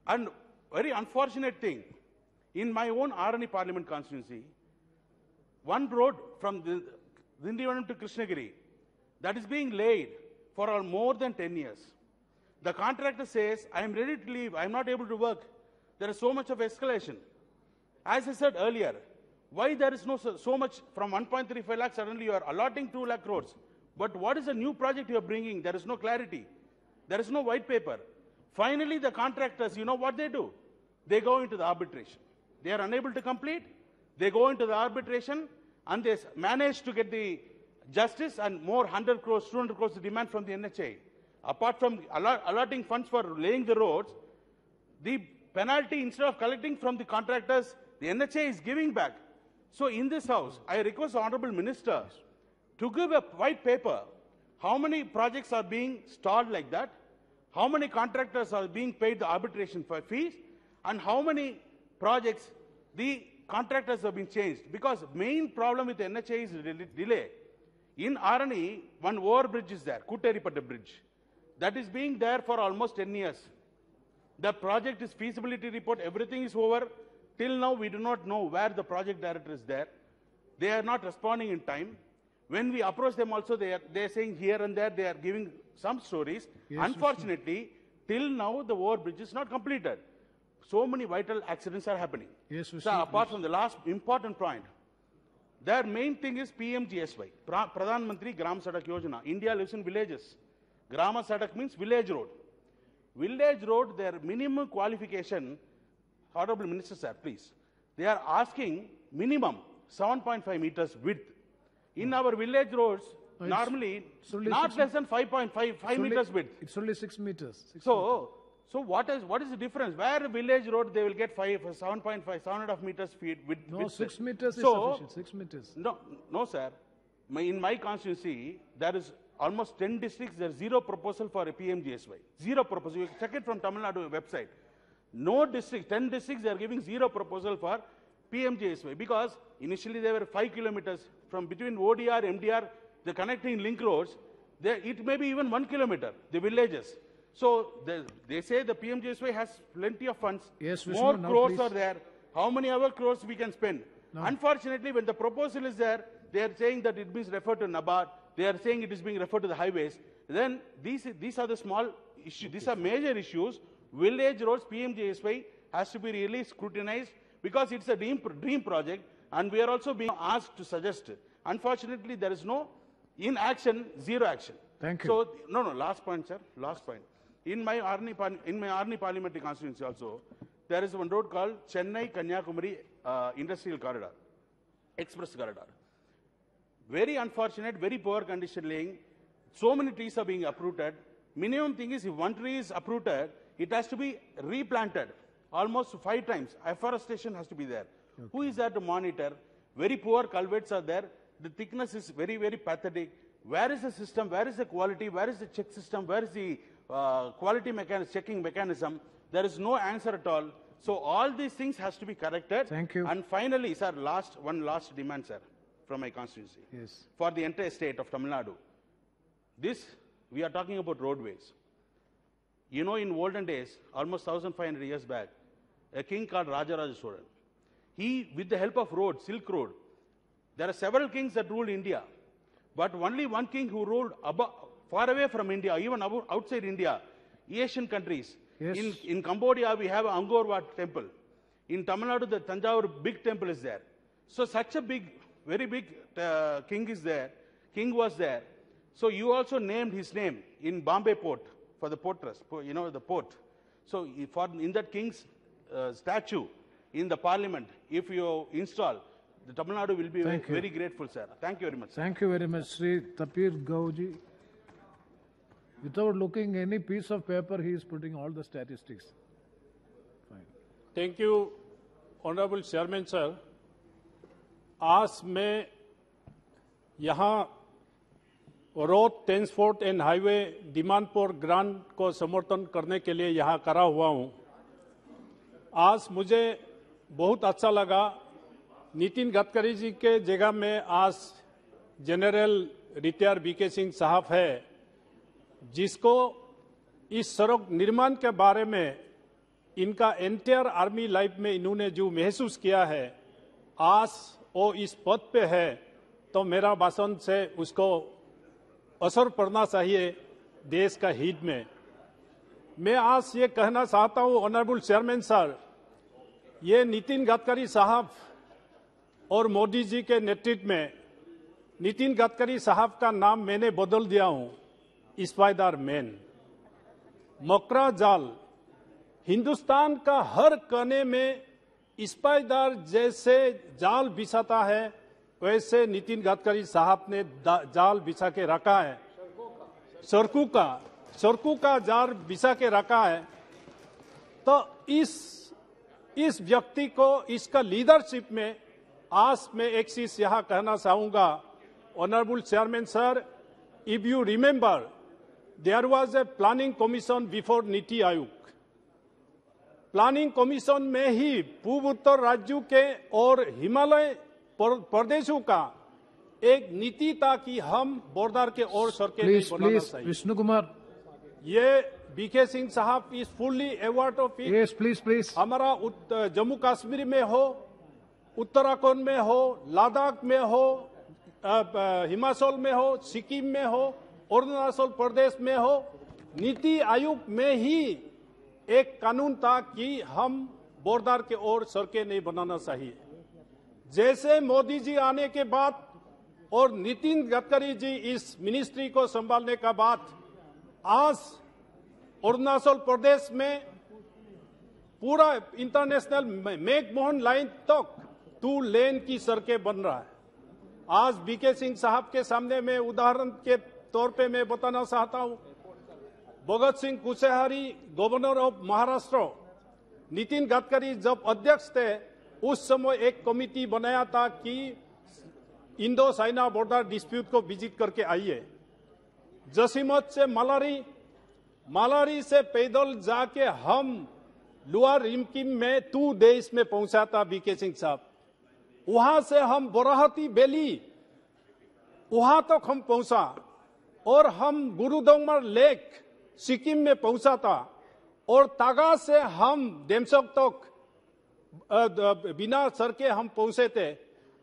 And very unfortunate thing, in my own Arani Parliament constituency, one road from Dindivanam to Krishnagiri, that is being laid for more than 10 years. The contractor says, I am ready to leave, I am not able to work. There is so much of escalation. As I said earlier, why there is so much from 1.35 lakh, suddenly you are allotting 2 lakh crores. But what is the new project you are bringing? There is no clarity. There is no white paper. Finally, the contractors, you know what they do? They go into the arbitration. They are unable to complete. They go into the arbitration and they manage to get the justice and more 100 crores, 200 crores demand from the NHA. Apart from allotting funds for laying the roads, the penalty instead of collecting from the contractors, the NHA is giving back. So in this house, I request the Honorable Minister to give a white paper, how many projects are being stalled like that, how many contractors are being paid the arbitration fees, and how many projects the contractors have been changed. Because main problem with the NHA is delay. In Arani, one overbridge is there, Kutteripatta Bridge. That is being there for almost 10 years. The project is feasibility report, everything is over. Till now, we do not know where the project director is there. They are not responding in time. When we approach them also, they are saying here and there, they are giving some stories. Yes, unfortunately, till now, the overbridge is not completed. So many vital accidents are happening. Yes, so apart from the last important point, their main thing is PMGSY, Pradhan Mantri Gram Sadak Yojana. India lives in villages. Grama Sadak means village road. Village road, their minimum qualification, Honorable Minister sir, please, they are asking minimum 7.5 meters width. In our village roads, normally not less than 5.5 meters width. It's only 6 meters. So what is the difference? Where village road they will get 7.5, 7.5 meters feet width. No, 6 meters is so, sufficient. 6 meters. No, sir. In my constituency, there is almost 10 districts. There is zero proposal for a PMGSY. Zero proposal. You check it from Tamil Nadu website. No district, 10 districts, they are giving zero proposal for PMGSY because initially they were 5 kilometers from between ODR, MDR, the connecting link roads. It may be even 1 kilometer, the villages. So they say the PMGSY has plenty of funds. Yes, Vishnu, more now crores please. are there. How many other crores we can spend? No. Unfortunately, when the proposal is there, they are saying that it is referred to NABARD. They are saying it is being referred to the highways. Then these are the small issues. These are major issues. Village roads, PMGSY has to be really scrutinized because it's a dream project, and we are also being asked to suggest. Unfortunately, there is no inaction, zero action. Thank you. So no, last point, sir. Last point. In my Arni parliamentary constituency also, there is one road called Chennai-Kanyakumari Industrial Corridor, Express Corridor. Very unfortunate, very poor condition laying. So many trees are being uprooted. Minimum thing is if one tree is uprooted, it has to be replanted almost 5 times. Afforestation has to be there. Okay. Who is there to monitor? Very poor culverts are there. The thickness is very, very pathetic. Where is the system? Where is the quality? Where is the check system? Where is the quality checking mechanism? There is no answer at all. So all these things has to be corrected. Thank you. And finally, sir, one last demand, sir, from my constituency. Yes. For the entire state of Tamil Nadu. We are talking about roadways. You know, in olden days, almost 1,500 years back, a king called Rajaraja Cholan, he, with the help of road, Silk Road, there are several kings that ruled India, but only one king who ruled far away from India, even outside India, Asian countries. Yes. In Cambodia, we have Angkor Wat temple. In Tamil Nadu, the Tanjavur big temple is there. So such a very big king was there. So you also named his name in Bombay port for the port trust, the port. So in that king's statue in the parliament, if you install, the Tamil Nadu will be very grateful, sir. Thank you very much, sir. Thank you very much, Sri Tapir Gauji. Without looking any piece of paper, he is putting all the statistics. Fine. Thank you, Honorable Chairman, sir. आज मैं यहाँ road transport and highway demand for grant को समर्थन करने के लिए यहाँ खड़ा हुआ हूँ। आज मुझे बहुत अच्छा लगा, नितिन गडकरी जी के जगह में आज जनरल रिटायर बीके सिंह साहब है, जिसको इस सड़क निर्माण के बारे में इनका एंटायर आर्मी लाइफ में इन्होंने जो महसूस किया है, आज वो इस पद पे है, तो मेरा भाषण से उसको असर पड़ना चाहिए देश का हित में। मैं आज ये कहना चाहता हूं, ऑनरेबल चेयरमैन सर, ये नितिन गडकरी साहब और मोदी जी के नेतृत्व में नितिन गडकरी साहब का नाम मैंने बदल दिया हूं, स्पाइडर मैन। मकरा जाल, हिंदुस्तान का हर कोने में स्पाइडर जैसे जाल बिछाता है, वैसे नितिन गडकरी साहब ने जाल बिछा के रखा है। सड़कों का जाल बिछा के रखा है। तो इस व्यक्ति को, इसका लीडरशिप में आज मैं एक चीज यहां कहना चाहूंगा, honourable chairman sir, if you remember, there was a planning commission before NITI Aayog. Planning commission में ही पूर्वोत्तर राज्यों के और हिमालय प्रदेशों का एक नीति था कि हम बॉर्डर के और सड़कें नहीं बनाना चाहिए। विष्णु कुमार, ये बीके सिंह साहब is fully aware of it. Yes, please. हमारा जम्मू कश्मीर में हो, उत्तराखंड में हो, लद्दाख में हो, हिमाचल में हो, सिक्किम में हो, अरुणाचल प्रदेश में हो, नीति आयोग में ही एक कानून था कि हम बॉर्डर के और सड़कें नहीं बनाना चाहिए। जैसे मोदी जी आने के बाद और नितिन गडकरी जी इस मिनिस्ट्री को संभालने का बाद, आज अरुणाचल प्रदेश में पूरा इंटरनेशनल मैकमोहन लाइन तक 2 लेन की सड़कें बन रहा है। आज बीके सिंह साहब के सामने मैं उदाहरण के तौर पे मैं बताना चाहता हूं, भगत सिंह कुशेहारी गवर्नर ऑफ महाराष्ट्र, नितिन गडकरी जब अध्यक्ष थे उस समय एक कमिटी बनाया था कि इंडो चाइना बॉर्डर डिस्प्यूट को विजिट करके आइए। जसीमत से मालारी से पैदल जाके हम लोअर रिमकिम में 2 डेज में पहुंचा था बीके सिंह साहब। वहां से हम बोराहती वैली वहां तक हम पहुंचा और हम गुरुदोंगमर लेक सिक्किम में पहुंचा था और तागा से हम डेमसोक तक बिना सर के हम पहुंचे थे।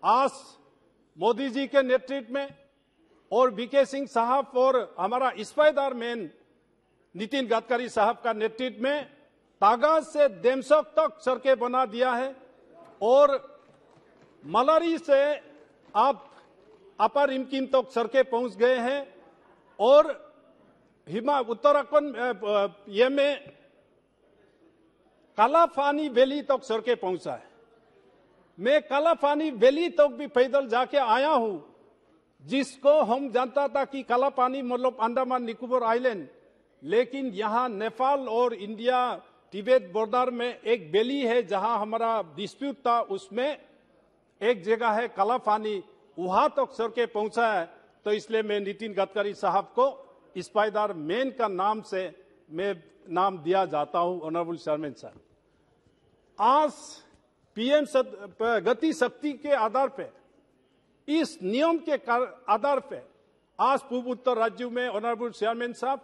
आज मोदी जी के नेतृत्व में और बीके सिंह साहब और हमारा स्पाइडर मैन नितिन गडकरी साहब का नेतृत्व में तागा से डेमसोक तक सड़कें बना दिया है और मलारी से आप अपर रिमकिम तक सड़कें पहुंच गए हैं और उत्तराखंड ये में कालाफानी वैली तक सड़कें पहुंचा है। मैं कालाफानी वैली तक भी पैदल जाके आया हूं, जिसको हम जानता था कि कालापानी मतलब अंडमान निकोबार आइलैंड, लेकिन यहां नेपाल और इंडिया तिब्बत बॉर्डर में एक वैली है जहां हमारा डिस्प्यूट था, उसमें एक जगह है कालापानी, वहां तक सड़कें पहुंचा है। तो इसलिए मैं नितिन गडकरी साहब को स्पाइडर मैन का नाम से मैं नाम दिया जाता हूं, ऑनरेबल चेयरमैन साहब। आज पीएम गति शक्ति के आधार पे, इस नियम के आधार पे आज पूर्व उत्तर राज्यों में ऑनरेबल चेयरमैन साहब,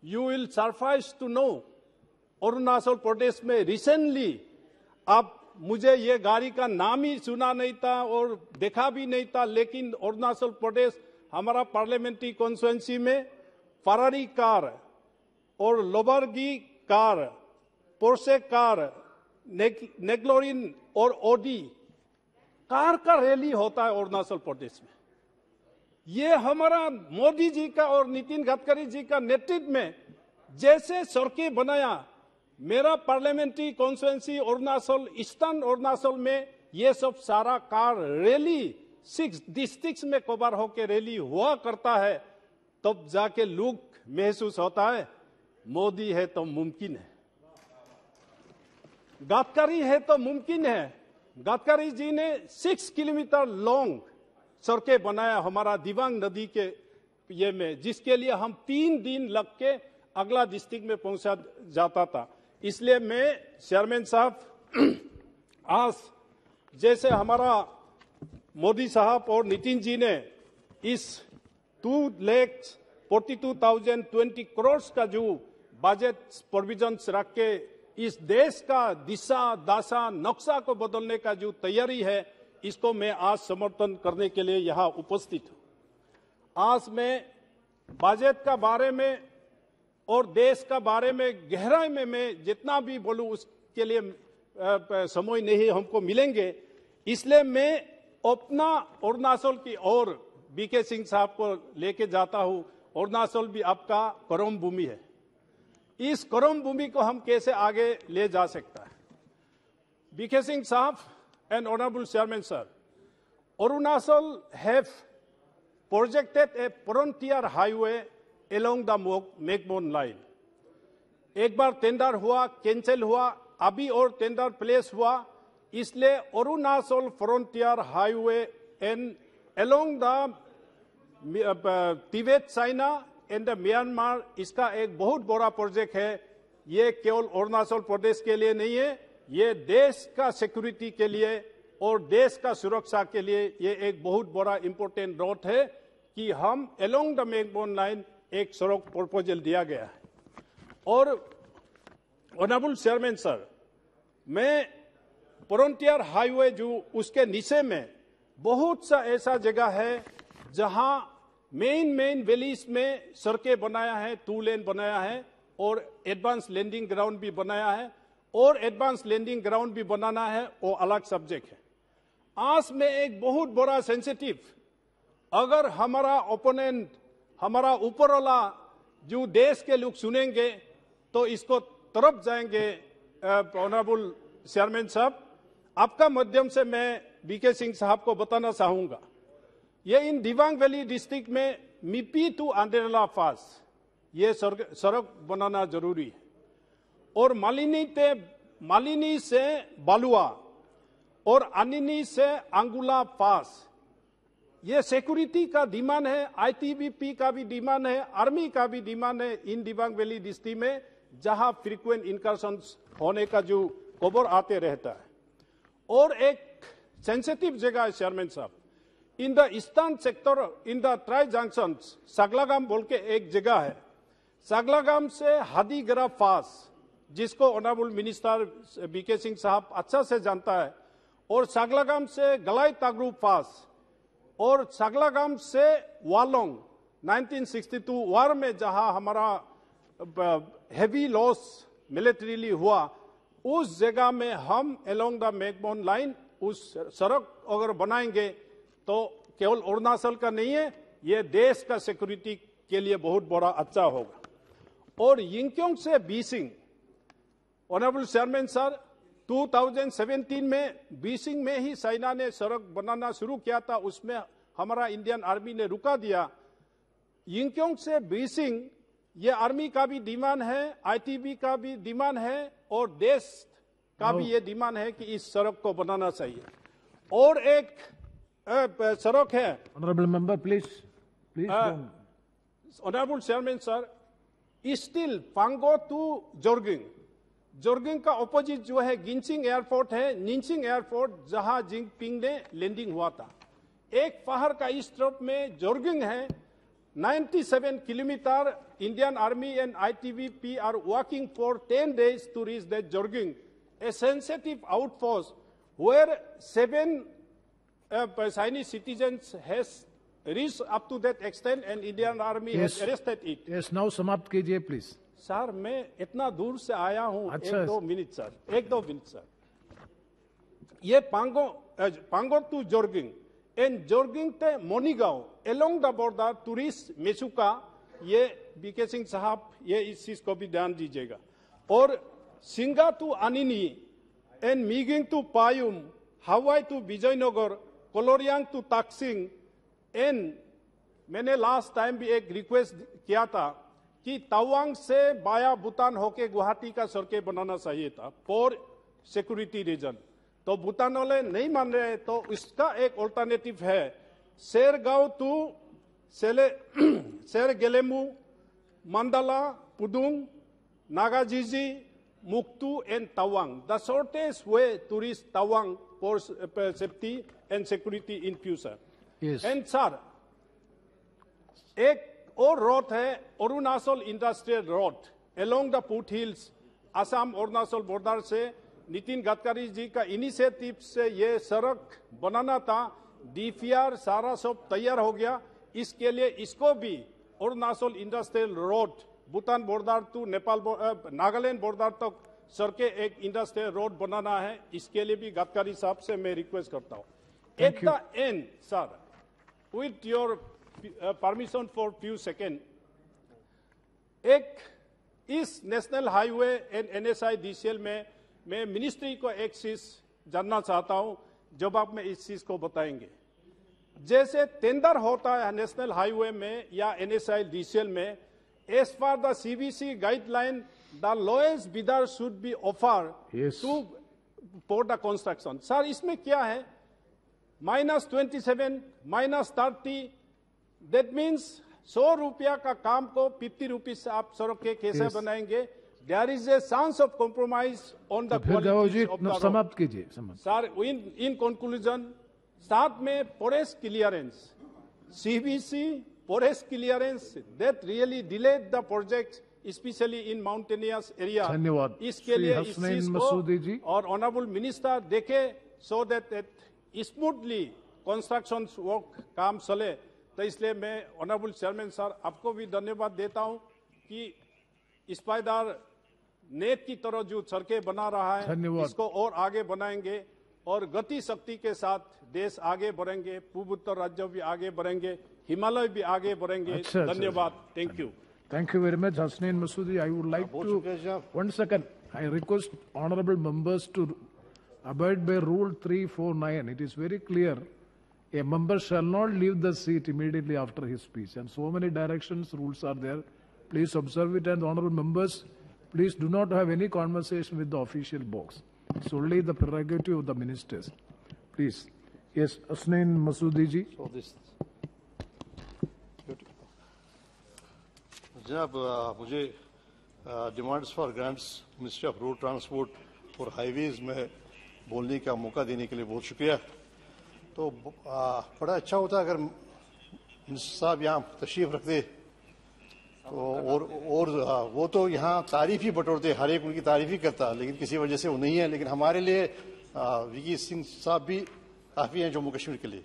you will surprise to know Arunachal Pradesh में रिसेंटली, अब मुझे ये गाड़ी का नाम ही सुना नहीं था और देखा भी नहीं था, लेकिन अरुणाचल प्रदेश हमारा पार्लियामेंट्री कॉन्स्टिट्यूएंसी में फरारी कार और लोबर्गी कार, पोर्शे कार, नेग्लोरिन और ओडी कार का रैली होता है अरुणाचल प्रदेश में। ये हमारा मोदी जी का और नितिन गडकरी जी का नेतृत्व में जैसे सड़कें बनाया, मेरा parliamentary constituency Arunachal, eastern Arunachal में ये सब सारा कार रैली 6 डिस्ट्रिक्ट्स में कवर होकर रैली हुआ करता है, तब जाके लोग महसूस होता है मोदी है तो मुमकिन है, गडकरी है तो मुमकिन है। गडकरी जी ने 6 किलोमीटर लॉन्ग सड़कें बनाया हमारा दिबांग नदी के ये में, जिसके लिए हम 3 दिन लग के अगला डिस्ट्रिक्ट में पहुंचा जाता था। इसलिए मैं चेयरमैन साहब, आज जैसे हमारा मोदी साहब और नितिन जी ने इस 2,42,020 करोड़ का जो बजट प्रोविजन रख के इस देश का दिशा दशा नक्शा को बदलने का जो तैयारी है, इसको मैं आज समर्थन करने के लिए यहाँ उपस्थित हूँ। आज मैं बजट का बारे में और देश का बारे में गहराई में मैं जितना भी बोलूं उसके लिए समय नहीं हमको मिलेंगे, इसलिए मैं अपना अरुणाचल की ओर बीके सिंह साहब को लेके जाता हूं। अरुणाचल भी आपका कर्म भूमि है, इस कर्म भूमि को हम कैसे आगे ले जा सकता है। बीके सिंह साहब and honourable chairman sir, Arunachal have projected A frontier highway along the McMahon line. एक बार टेंडर हुआ, कैंसिल हुआ, अभी और टेंडर प्लेस हुआ, इसलिए Arunachal frontier highway and along the Tibet China and Myanmar, इसका एक बहुत बड़ा प्रोजेक्ट है। ये केवल अरुणाचल प्रदेश के लिए नहीं है, ये देश का सिक्योरिटी के लिए और देश का सुरक्षा के लिए ये एक बहुत बड़ा इंपॉर्टेंट रोड है कि हम along the मैकमोहन लाइन एक सड़क प्रपोजल दिया गया है। और ऑनरेबल चेयरमैन सर, मैं फ्रंटियर हाईवे जो उसके नीचे में बहुत सा ऐसा जगह है जहां मेन वैलीज में सड़कें बनाया है, 2 लेन बनाया है और एडवांस लैंडिंग ग्राउंड भी बनाया है, और एडवांस लैंडिंग ग्राउंड भी बनाना है, वो अलग सब्जेक्ट है। आज में एक बहुत बड़ा सेंसिटिव, अगर हमारा ओपोनेंट, हमारा ऊपर वाला जो देश के लोग सुनेंगे तो इसको तरफ जाएंगे। ऑनरेबल चेयरमैन साहब, आपका माध्यम से मैं बीके सिंह साहब को बताना चाहूंगा, ये इन दिबांग वैली डिस्ट्रिक्ट में मिपी टू अंडेला पास ये सड़क बनाना जरूरी है, और मालिनी से बालुआ और अनिनी से अंगुला पास ये सिक्योरिटी का डिमांड है, आईटीबीपी का भी डिमांड है, आर्मी का भी डिमांड है इन दिबांग वैली डिस्ट्रिक्ट में, जहां फ्रीक्वेंट इनकर्शंस होने का जो खबर आते रहता है। और एक सेंसिटिव जगह है चेयरमैन साहब, in the eastern sector in the tri junction Sagalagam बोल के एक जगह है, सागलागाम से हादीगरा पास, जिसको ऑनरेबल मिनिस्टर बीके सिंह साहब अच्छा से जानता है, और सागलागाम से गलाई तागरू पास, और सागलागाम से वालोंग 1962 वार में जहां हमारा हेवी लॉस मिलिट्रीली हुआ, उस जगह में हम अलोंग द मैकबोन लाइन उस सड़क अगर बनाएंगे तो केवल अरुणाचल का नहीं है, ये देश का सिक्योरिटी के लिए बहुत बड़ा अच्छा होगा। और यिंगक्योंग से बीसिंग, ऑनरेबल चेयरमैन सर, 2017 में बीसिंग में ही चाइना ने सड़क बनाना शुरू किया था, उसमें हमारा इंडियन आर्मी ने रुका दिया। यिंगक्योंग से बीसिंग ये आर्मी का भी डिमांड है, आईटीबी का भी डिमांड है, और देश का भी ये डिमांड है कि इस सड़क को बनाना चाहिए। और एक सड़क है, honourable member please honourable chairman sir, still Pango to Jorging का ऑपोजिट जो है गिनचिंग एयरपोर्ट है, निंचिंग एयरपोर्ट, जहां जिंगपिंग ने लैंडिंग हुआ था। एक पहाड़ का इस तरफ में जोरगिंग है, 97 किलोमीटर। Indian army and ITBP are working for 10 days to reach that Jorging, a sensitive outpost where 7 Chinese citizens has reached up to that extent, and Indian army has arrested it. Yes, now समाप्त कीजिए प्लीज। सर, मैं इतना दूर से आया हूं, अच्छा। एक दो मिनट सर। ये पांगो टू जोरगिंग एंड जोरगिंग ते मोनीगांव अलोंग द बॉर्डर टूरिस्ट मेसुका, ये बीके सिंह साहब ये इस चीज को भी ध्यान दीजिएगा। और Singa to Anini and Meging to Payum, Hawai to Vijaynagar, Koloriang to Taksing, and मैंने लास्ट टाइम भी एक रिक्वेस्ट किया था कि तवांग से बाया भूटान होके गुवाहाटी का सड़कें बनाना चाहिए था फॉर सिक्योरिटी रीजन, तो भूटान वाले नहीं मान रहे, तो इसका एक ऑल्टरनेटिव है Shergaon to Shergelemu, Mandala, Pudung, Nagajiji, Mukto and Tawang. The shortest way to reach Tawang for safety and security in future. And sir, एक और रोड है Arunachal industrial road along the foothills, Assam Arunachal border से नितिन गडकरी जी का इनिशिएटिव से ये सड़क बनाना था। डीपीआर सारा सब तैयार हो गया, इसके लिए इसको भी Arunachal industrial road Bhutan border to Nepal Nagaland border तक सड़कें एक इंडस्ट्रियल रोड बनाना है, इसके लिए भी गडकरी साहब से मैं रिक्वेस्ट करता हूँ। At the end sir, with your permission for few second, एक इस national highway and NSI DCL में मैं मिनिस्ट्री को एक चीज जानना चाहता हूं, जब आप में इस चीज को बताएंगे। जैसे टेंडर होता है नेशनल हाईवे में या एनएसआई डीसीएल में, as per the CBC guideline the lowest bidder should be offer to for the construction. Sir, इसमें क्या है, -27, -30, दैट मीन्स 100 रुपया का काम को 50 रुपीज से आप सड़कें कैसे बनाएंगे? There is a chance of compromise on the quality of the road. समाप्त कीजिए। Sir, in conclusion, साथ में forest clearance, CBC forest clearance that really delayed the project, especially in mountainous area. धन्यवाद। इसके लिए इस चीज को और ऑनरेबल मिनिस्टर देखे, so that smoothly construction work काम चले। तो इसलिए मैं ऑनरेबल चेयरमैन सर आपको भी धन्यवाद देता हूं कि इस पायदार नेट की तरह जो सड़कें बना रहा है, इसको और आगे बनाएंगे और गति शक्ति के साथ देश आगे बढ़ेंगे, पूर्वोत्तर राज्य भी आगे बढ़ेंगे, हिमालय भी आगे बढ़ेंगे। धन्यवाद। Thank you. Thank you very much, Hasnain Masoodi. I would like to, 1 second, I request honorable members to abide by Rule 349. It is very clear. A member shall not leave the seat immediately after his speech. And so many directions, rules are there. Please observe it. And honorable members, please do not have any conversation with the official box. It's only the prerogative of the ministers. Please. Yes, Hasnain Masoodi ji. So this. जनाब मुझे demands for grants ministry of road transport और हाईवेज में बोलने का मौका देने के लिए बहुत शुक्रिया। तो बड़ा अच्छा होता अगर मिनिस्टर साहब यहाँ तशरीफ रखते तो और वो तो यहाँ तारीफ ही बटोरते, हर एक उनकी तारीफ ही करता, लेकिन किसी वजह से वो नहीं है। लेकिन हमारे लिए वीके सिंह साहब भी काफ़ी हैं जम्मू कश्मीर के लिए,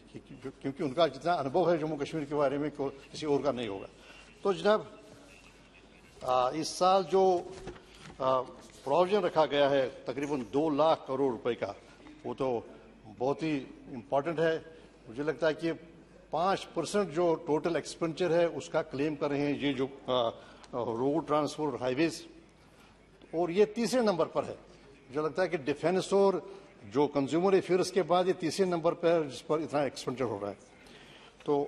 क्योंकि उनका जितना अनुभव है जम्मू कश्मीर के बारे में किसी और का नहीं होगा। तो जनाब इस साल जो प्रोविजन रखा गया है तकरीबन 2 लाख करोड़ रुपए का, वो तो बहुत ही इम्पोर्टेंट है। मुझे लगता है कि 5% जो टोटल एक्सपेंडिचर है उसका क्लेम कर रहे हैं ये जो रोड ट्रांसपोर्ट और हाईवेज, और ये तीसरे नंबर पर है। मुझे लगता है कि डिफेंस और जो कंज्यूमर अफेयर्स के बाद ये तीसरे नंबर पर है जिस पर इतना एक्सपेंडिचर हो रहा है। तो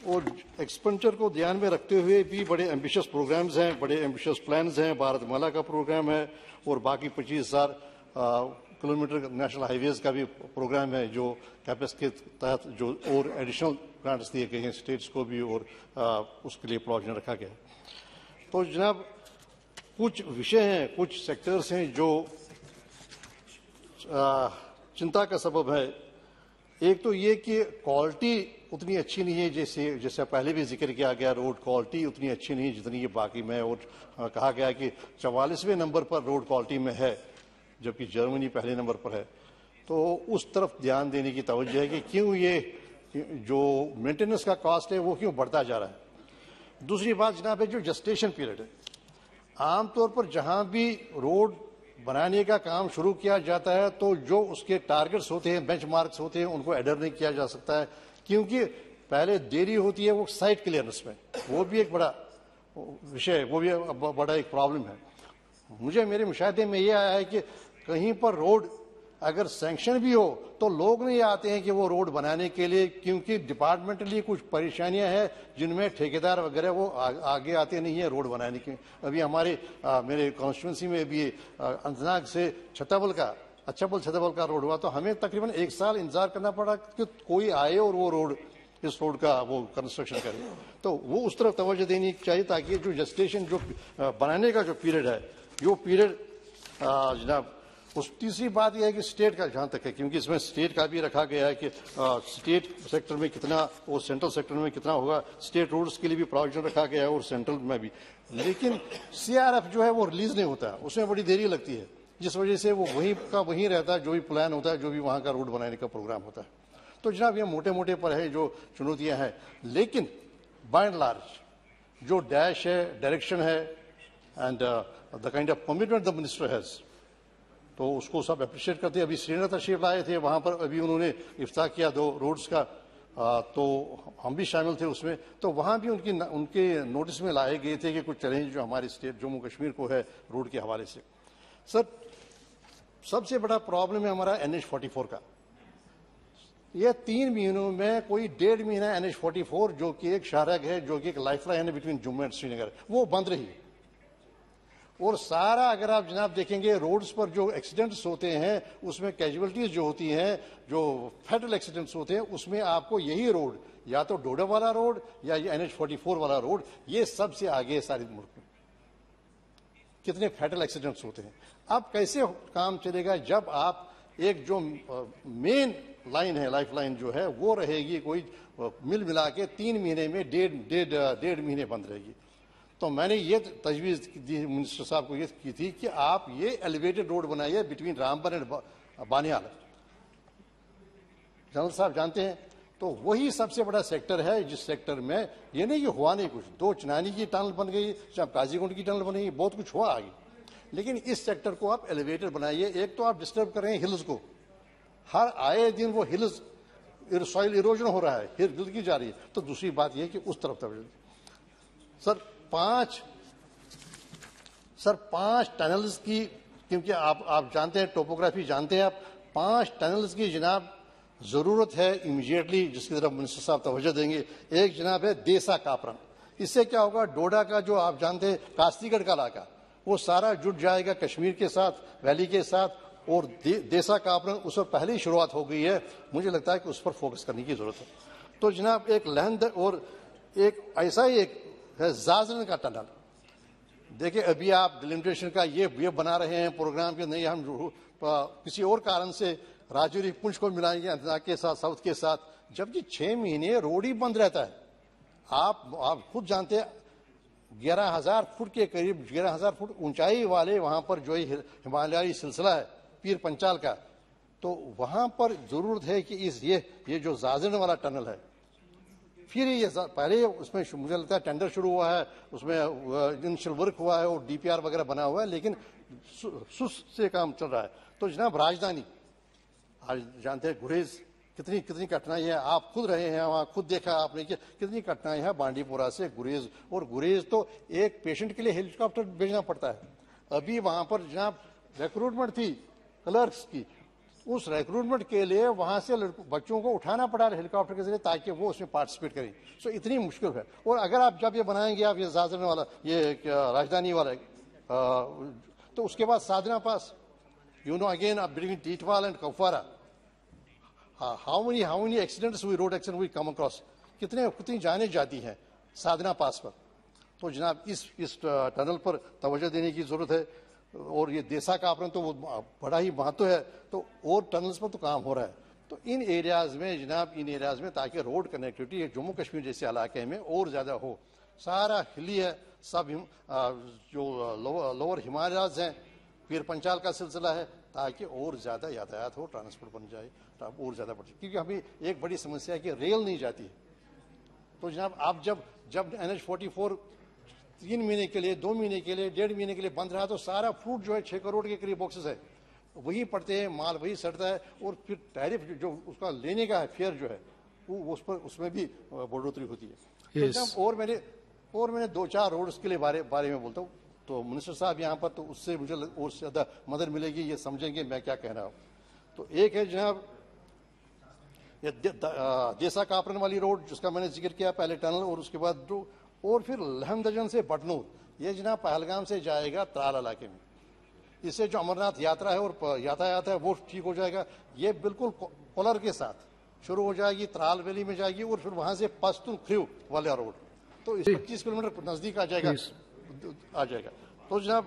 और एक्सपेंडिचर को ध्यान में रखते हुए भी बड़े एम्बिशियस प्रोग्राम्स हैं, बड़े एम्बिशियस प्लान्स हैं। भारतमाला का प्रोग्राम है और बाकी 25,000 किलोमीटर नेशनल हाईवेज का भी प्रोग्राम है जो कैपेक्स के तहत जो और एडिशनल ग्रांट्स दिए गए हैं स्टेट्स को भी, और उसके लिए प्रोविजन रखा गया है। तो जनाब कुछ विषय हैं, कुछ सेक्टर्स हैं जो चिंता का सबब है। एक तो ये कि क्वालिटी उतनी अच्छी नहीं है, जैसे पहले भी जिक्र किया गया, रोड क्वालिटी उतनी अच्छी नहीं है जितनी ये बाकी में, और कहा गया कि 44वें नंबर पर रोड क्वालिटी में है जबकि जर्मनी पहले नंबर पर है। तो उस तरफ ध्यान देने की तवज्जो है कि क्यों ये जो मेंटेनेंस का कॉस्ट है वो क्यों बढ़ता जा रहा है। दूसरी बात जनाब है जो जस्टेशन पीरियड है। आमतौर पर जहां भी रोड बनाने का काम शुरू किया जाता है तो जो उसके टारगेट्स होते हैं, बेंचमार्क्स होते हैं, उनको एडर नहीं किया जा सकता है क्योंकि पहले देरी होती है वो साइट क्लियरेंस में। वो भी एक बड़ा विषय है, वो भी बड़ा एक प्रॉब्लम है। मुझे मेरे मुशाहिदे में ये आया है कि कहीं पर रोड अगर सैंक्शन भी हो तो लोग नहीं आते हैं कि वो रोड बनाने के लिए, क्योंकि डिपार्टमेंटली कुछ परेशानियां हैं जिनमें ठेकेदार वगैरह वो आगे आते नहीं है रोड बनाने के। अभी हमारे मेरे कॉन्स्टिट्यूंसी में भी अनंतनाग से छत्ताबल का रोड हुआ तो हमें तकरीबन 1 साल इंतजार करना पड़ा कि कोई आए और वो रोड इस रोड का वो कंस्ट्रक्शन करे। तो वो उस तरफ तवज्जो देनी चाहिए ताकि जो जस्टेशन जो बनाने का जो पीरियड है यो पीरियड जनाब। उस तीसरी बात यह है कि स्टेट का जहां तक है, क्योंकि इसमें स्टेट का भी रखा गया है कि स्टेट सेक्टर में कितना और सेंट्रल सेक्टर में कितना होगा। स्टेट रोड्स के लिए भी प्रोविजन रखा गया है और सेंट्रल में भी, लेकिन सीआरएफ जो है वो रिलीज नहीं होता है, उसमें बड़ी देरी लगती है, जिस वजह से वो वहीं का वहीं रहता है जो भी प्लान होता है, जो भी वहां का रोड बनाने का प्रोग्राम होता है। तो जनाब ये मोटे मोटे पर है जो चुनौतियां हैं, लेकिन बाय एंड लार्ज जो डैश है, डायरेक्शन है and the kind of commitment the minister has, तो उसको सब अप्रिशिएट करते हैं। अभी श्रीनगर तशरीफ लाए थे, वहां पर अभी उन्होंने इफ्ताह किया 2 रोड्स का, तो हम भी शामिल थे उसमें। तो वहां भी उनके नोटिस में लाए गए थे कि कुछ चैलेंज जो हमारे स्टेट जम्मू कश्मीर को है रोड के हवाले से। सर सबसे बड़ा प्रॉब्लम है हमारा NH44 का। ये 3 महीनों में कोई 1.5 महीना NH44 जो कि एक शाहराग है, जो कि एक लाइफलाइन है बिटवीन जम्मू एंड श्रीनगर, वो बंद रही। और सारा अगर आप जनाब देखेंगे रोड्स पर जो एक्सीडेंट्स होते हैं उसमें कैजुअलिटीज जो होती हैं, जो फैटल एक्सीडेंट्स होते हैं, उसमें आपको यही रोड या तो डोडा वाला रोड या ये NH44 वाला रोड ये सबसे आगे है सारे मुल्क में। कितने फैटल एक्सीडेंट्स होते हैं। अब कैसे काम चलेगा जब आप एक जो मेन लाइन है, लाइफ लाइन जो है वो रहेगी कोई मिल मिला के 3 महीने में 1.5 महीने बंद रहेगी। तो मैंने ये तजवीज़ दी मिनिस्टर साहब को ये की थी कि आप ये एलिवेटेड रोड बनाइए बिटवीन रामबन एंड बानियाल। जनरल साहब जानते हैं तो वही सबसे बड़ा सेक्टर है जिस सेक्टर में ये नहीं कि हुआ नहीं कुछ, 2 चिनानी की टनल बन गई, काजीगुंड की टनल बन गई, बहुत कुछ हुआ आगे, लेकिन इस सेक्टर को आप एलिवेटेड बनाइए। एक तो आप डिस्टर्ब कर रहे हैं हिल्स को, हर आए दिन वो हिल्स सॉइल इरोजन हो रहा है, हिल की जा रही है। तो दूसरी बात यह कि उस तरफ सर 5 टनल्स की, क्योंकि आप जानते हैं, टोपोग्राफी जानते हैं आप, 5 टनल्स की जनाब जरूरत है इमीडिएटली, जिसकी तरफ मिनिस्टर साहब तवज्जो देंगे। एक जनाब है देसा कापरन, इससे क्या होगा, डोडा का जो आप जानते हैं कास्तीगढ़ का इलाका, वो सारा जुड़ जाएगा कश्मीर के साथ, वैली के साथ, और देसा कापरन उस पर पहले ही शुरुआत हो गई है। मुझे लगता है कि उस पर फोकस करने की जरूरत है। तो जनाब एक लहंद और एक ऐसा ही एक है जाजरन का टनल। देखिए अभी आप डिलिमिटेशन का ये बना रहे हैं प्रोग्राम के, नहीं हम किसी और कारण से राजौरी पुंछ को मिलाएंगे अनंतनाग के साथ, साउथ के साथ, जबकि 6 महीने रोड ही बंद रहता है। आप खुद जानते हैं 11,000 फुट के करीब, 11,000 फुट ऊंचाई वाले वहां पर जो हिमालयी सिलसिला है पीर पंचाल का, तो वहां पर जरूरत है कि ये जो जाजरन वाला टनल है, फिर ये पहले उसमें मुझे लगता है टेंडर शुरू हुआ है, उसमें इनिशियल वर्क हुआ है और डीपीआर वगैरह बना हुआ है, लेकिन सुस्त से काम चल रहा है। तो जनाब राजधानी, आज जानते हैं गुरेज कितनी कठिनाई है, आप खुद रहे हैं वहाँ, खुद देखा आपने कि कितनी कठिनाई है बांडीपुरा से गुरेज, और गुरेज तो एक पेशेंट के लिए हेलीकॉप्टर भेजना पड़ता है। अभी वहां पर जनाब रिक्रूटमेंट थी क्लर्क्स की, उस रिक्रूटमेंट के लिए वहां से बच्चों को उठाना पड़ा हेलीकॉप्टर के जरिए ताकि वो उसमें पार्टिसिपेट करें। सो इतनी मुश्किल है। और अगर आप जब ये बनाएंगे, आप ये जाजरन वाला, ये राजधानी वाला, तो उसके बाद Sadhana pass, you know again आप between Tithwal and Kaufara, how many accidents we road accident we come across, कितनी जाने जाती हैं साधना पास पर। तो जनाब इस टनल पर तवज्जो देने की जरूरत है। और ये देसा कापरन तो वो बड़ा ही महत्व है, तो और टनल्स पर तो काम हो रहा है। तो इन एरियाज में जनाब, इन एरियाज में ताकि रोड कनेक्टिविटी जम्मू कश्मीर जैसे इलाके में और ज्यादा हो, सारा हिली है, सब जो लोअर हिमालयाज हैं, पीर पंचाल का सिलसिला है, ताकि और ज्यादा यातायात हो, ट्रांसपोर्ट बन जाए और ज्यादा बढ़ जाए। क्योंकि हमें एक बड़ी समस्या है कि रेल नहीं जाती है। तो जनाब आप जब NH-44 3 महीने के लिए, 2 महीने के लिए, 1.5 महीने के लिए बंद रहा, तो सारा फ्रूट जो है 6 करोड़ के करीब बॉक्सेस है, वही पड़ते हैं, माल वही सड़ता है, और फिर टैरिफ जो उसका लेने का है, फेयर जो है वो उसमें भी बढ़ोतरी होती है। yes. तो और मैंने 2-4 रोड्स के लिए बारे में बोलता हूँ, तो मिनिस्टर साहब यहाँ पर, तो उससे मुझे और ज्यादा मदद मिलेगी, ये समझेंगे मैं क्या कह रहा हूँ। तो एक है जनाब ये देसा कापरन वाली रोड, जिसका मैंने जिक्र किया, पहले टनल, और उसके बाद और फिर लहमदजन से बटनूर, ये जनाब पहलगाम से जाएगा त्राल इलाके में। इससे जो अमरनाथ यात्रा है और यातायात है वो ठीक हो जाएगा। ये बिल्कुल कोलर के साथ शुरू हो जाएगी, त्राल वैली में जाएगी, और फिर वहां से पश्तून ख्रिव वाला रोड, तो 25 किलोमीटर नजदीक आ जाएगा। तो जनाब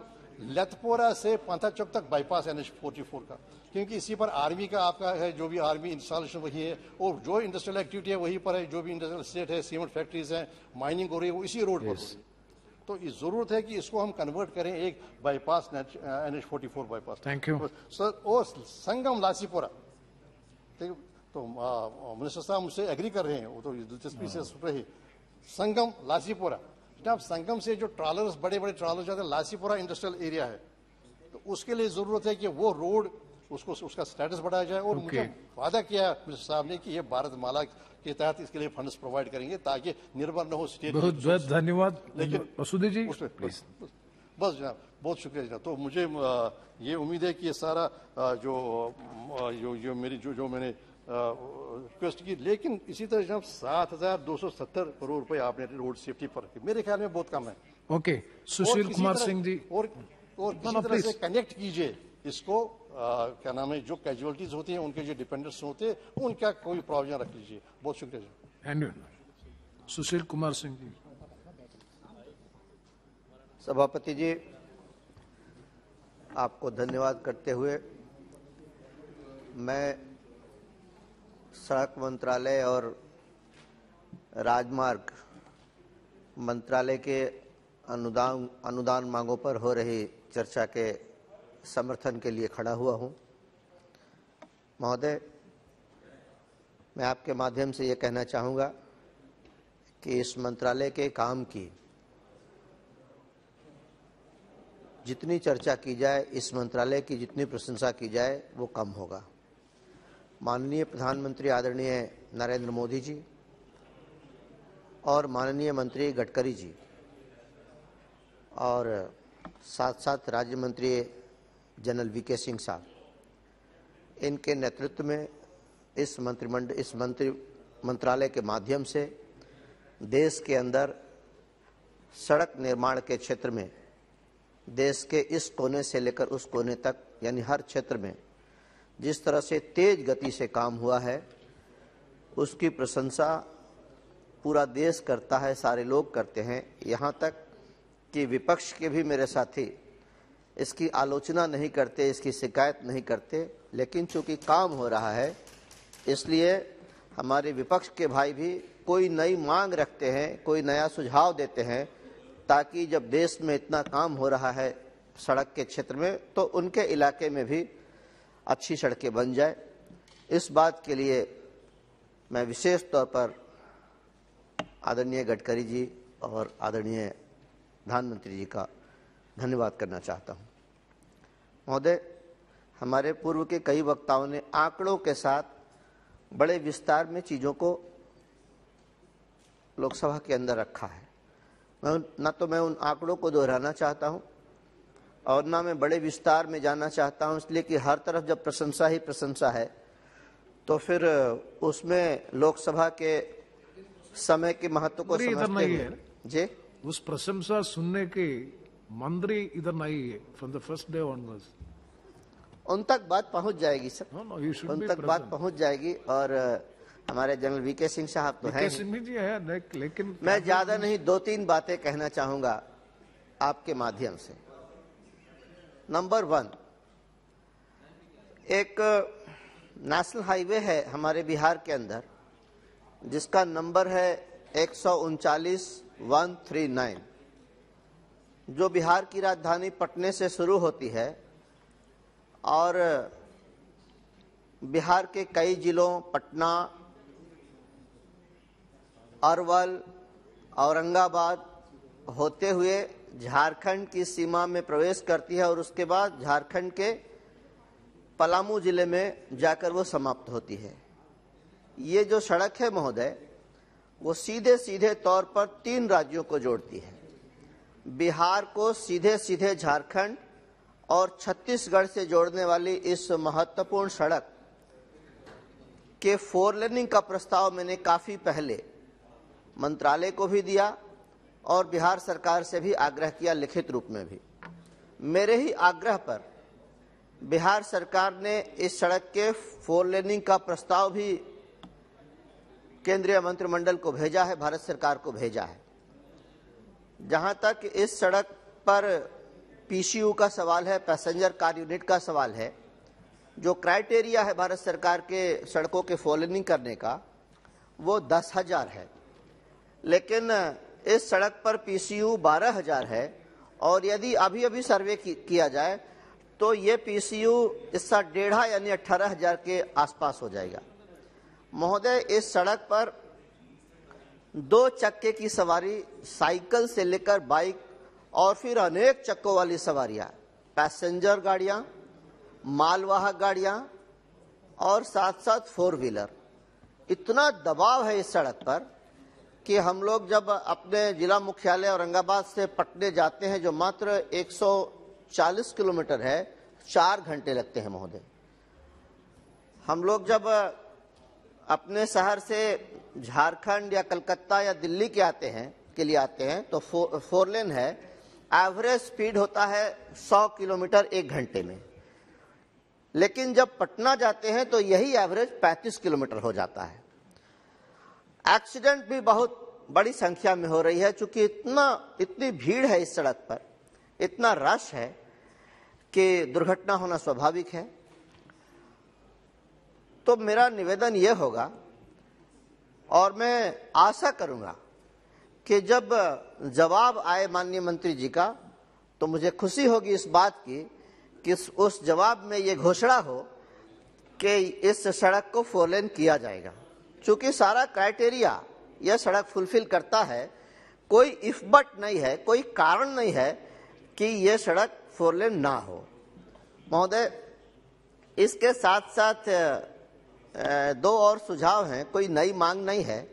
लतपोरा से पंथाचक तक बाईपास NH-44 का, क्योंकि इसी पर आर्मी का आपका है, जो भी आर्मी इंस्टॉलेशन वही है, और जो इंडस्ट्रियल एक्टिविटी है वहीं पर है, जो भी इंडस्ट्रियल स्टेट है, सीमेंट फैक्ट्रीज हैं, माइनिंग हो रही है, वो इसी रोड पर हो रही है। तो इस जरूरत है कि इसको हम कन्वर्ट करें एक bypass, NH-44 bypass. Thank you sir. और संगम लासीपुरा, तो मिनिस्टर साहब मुझसे एग्री कर रहे हैं, वो तो दिलचस्पी से सुन रहे। संगम लासीपुरा, जनाब संगम से जो ट्रॉलर्स, बड़े ट्रॉलर्स जाते हैं, लासीपुरा इंडस्ट्रियल एरिया है, तो उसके लिए जरूरत है कि वो रोड उसका स्टेटस बढ़ाया जाए। और मुझे वादा किया मिनिस्टर साहब ने कि ये भारत माला के तहत इसके लिए फंड्स प्रोवाइड करेंगे ताकि निर्भर न हो स्टेट। बहुत बहुत धन्यवाद। लेकिन मसूदी जी प्लीज, बस जनाब, बहुत शुक्रिया जनाब। तो मुझे ये उम्मीद है कि ये सारा जो मैंने रिक्वेस्ट की, लेकिन इसी तरह जनाब 7,270 करोड़ रुपए आपने रोड सेफ्टी पर, मेरे ख्याल में बहुत कम है। ओके, सुशील कुमार सिंह जी, और किसी तरह से कनेक्ट कीजिए इसको, क्या नाम है, जो कैजुअलिटीज होती हैं, उनके जो डिपेंडेंट्स होते हैं, उनका कोई प्रोविजन रख लीजिए। बहुत शुक्रिया जी। सुशील कुमार सिंह जी। सभापति जी, आपको धन्यवाद करते हुए मैं सड़क मंत्रालय और राजमार्ग मंत्रालय के अनुदान मांगों पर हो रही चर्चा के समर्थन के लिए खड़ा हुआ हूं। महोदय, मैं आपके माध्यम से ये कहना चाहूँगा कि इस मंत्रालय के काम की जितनी चर्चा की जाए, इस मंत्रालय की जितनी प्रशंसा की जाए, वो कम होगा। माननीय प्रधानमंत्री आदरणीय नरेंद्र मोदी जी और माननीय मंत्री गडकरी जी और साथ साथ राज्य मंत्री जनरल वीके सिंह साहब, इनके नेतृत्व में इस मंत्रालय के माध्यम से देश के अंदर सड़क निर्माण के क्षेत्र में देश के इस कोने से लेकर उस कोने तक यानी हर क्षेत्र में जिस तरह से तेज गति से काम हुआ है उसकी प्रशंसा पूरा देश करता है, सारे लोग करते हैं। यहाँ तक कि विपक्ष के भी मेरे साथी इसकी आलोचना नहीं करते, इसकी शिकायत नहीं करते, लेकिन चूंकि काम हो रहा है इसलिए हमारे विपक्ष के भाई भी कोई नई मांग रखते हैं, कोई नया सुझाव देते हैं, ताकि जब देश में इतना काम हो रहा है सड़क के क्षेत्र में तो उनके इलाके में भी अच्छी सड़कें बन जाए। इस बात के लिए मैं विशेष तौर पर आदरणीय गडकरी जी और आदरणीय प्रधानमंत्री जी का धन्यवाद करना चाहता हूं। महोदय, हमारे पूर्व के कई वक्ताओं ने आंकड़ों के साथ बड़े विस्तार में चीज़ों को लोकसभा के अंदर रखा है। मैं उन आंकड़ों को दोहराना चाहता हूं और ना मैं बड़े विस्तार में जाना चाहता हूं, इसलिए कि हर तरफ जब प्रशंसा ही प्रशंसा है तो फिर उसमें लोकसभा के समय के महत्व को समझते हुए जी उस प्रशंसा सुनने के मंत्री इधर नहीं है from the first day onwards. उन तक बात पहुंच जाएगी सर, उन तक बात पहुंच जाएगी। और हमारे जनरल वीके सिंह साहब तो हैं, लेकिन मैं ज्यादा नहीं 2-3 बातें कहना चाहूंगा आपके माध्यम से। नंबर 1, एक नेशनल हाईवे है हमारे बिहार के अंदर जिसका नंबर है 139-139, जो बिहार की राजधानी पटने से शुरू होती है और बिहार के कई जिलों पटना, अरवल, औरंगाबाद होते हुए झारखंड की सीमा में प्रवेश करती है और उसके बाद झारखंड के पलामू जिले में जाकर वो समाप्त होती है। ये जो सड़क है महोदय, वो सीधे सीधे तौर पर 3 राज्यों को जोड़ती है। बिहार को सीधे सीधे झारखंड और छत्तीसगढ़ से जोड़ने वाली इस महत्वपूर्ण सड़क के 4 लेनिंग का प्रस्ताव मैंने काफी पहले मंत्रालय को भी दिया और बिहार सरकार से भी आग्रह किया, लिखित रूप में भी। मेरे ही आग्रह पर बिहार सरकार ने इस सड़क के 4 लेनिंग का प्रस्ताव भी केंद्रीय मंत्रिमंडल को भेजा है, भारत सरकार को भेजा है। जहां तक इस सड़क पर पीसीयू का सवाल है, पैसेंजर कार यूनिट का सवाल है, जो क्राइटेरिया है भारत सरकार के सड़कों के 4 लेनिंग करने का वो 10,000 है, लेकिन इस सड़क पर पीसीयू 12,000 है और यदि अभी अभी सर्वे किया जाए तो ये पीसीयू इसका 1.5 यानी 18,000 के आसपास हो जाएगा। महोदय, इस सड़क पर 2 चक्के की सवारी, साइकिल से लेकर बाइक और फिर अनेक चक्कों वाली सवारियां, पैसेंजर गाड़ियां, मालवाहक गाड़ियां और साथ साथ 4 व्हीलर, इतना दबाव है इस सड़क पर कि हम लोग जब अपने जिला मुख्यालय औरंगाबाद से पटने जाते हैं, जो मात्र 140 किलोमीटर है, 4 घंटे लगते हैं महोदय। हम लोग जब अपने शहर से झारखंड या कलकत्ता या दिल्ली के लिए आते हैं तो 4 लेन है, एवरेज स्पीड होता है 100 किलोमीटर 1 घंटे में, लेकिन जब पटना जाते हैं तो यही एवरेज 35 किलोमीटर हो जाता है। एक्सीडेंट भी बहुत बड़ी संख्या में हो रही है, चूंकि इतनी भीड़ है इस सड़क पर, इतना रश है कि दुर्घटना होना स्वाभाविक है। तो मेरा निवेदन यह होगा और मैं आशा करूंगा कि जब जवाब आए माननीय मंत्री जी का तो मुझे खुशी होगी इस बात की कि उस जवाब में ये घोषणा हो कि इस सड़क को 4 लेन किया जाएगा। चूंकि सारा क्राइटेरिया यह सड़क फुलफिल करता है, कोई इफ बट नहीं है, कोई कारण नहीं है कि यह सड़क 4 लेन ना हो। महोदय, इसके साथ साथ 2 और सुझाव हैं, कोई नई मांग नहीं है।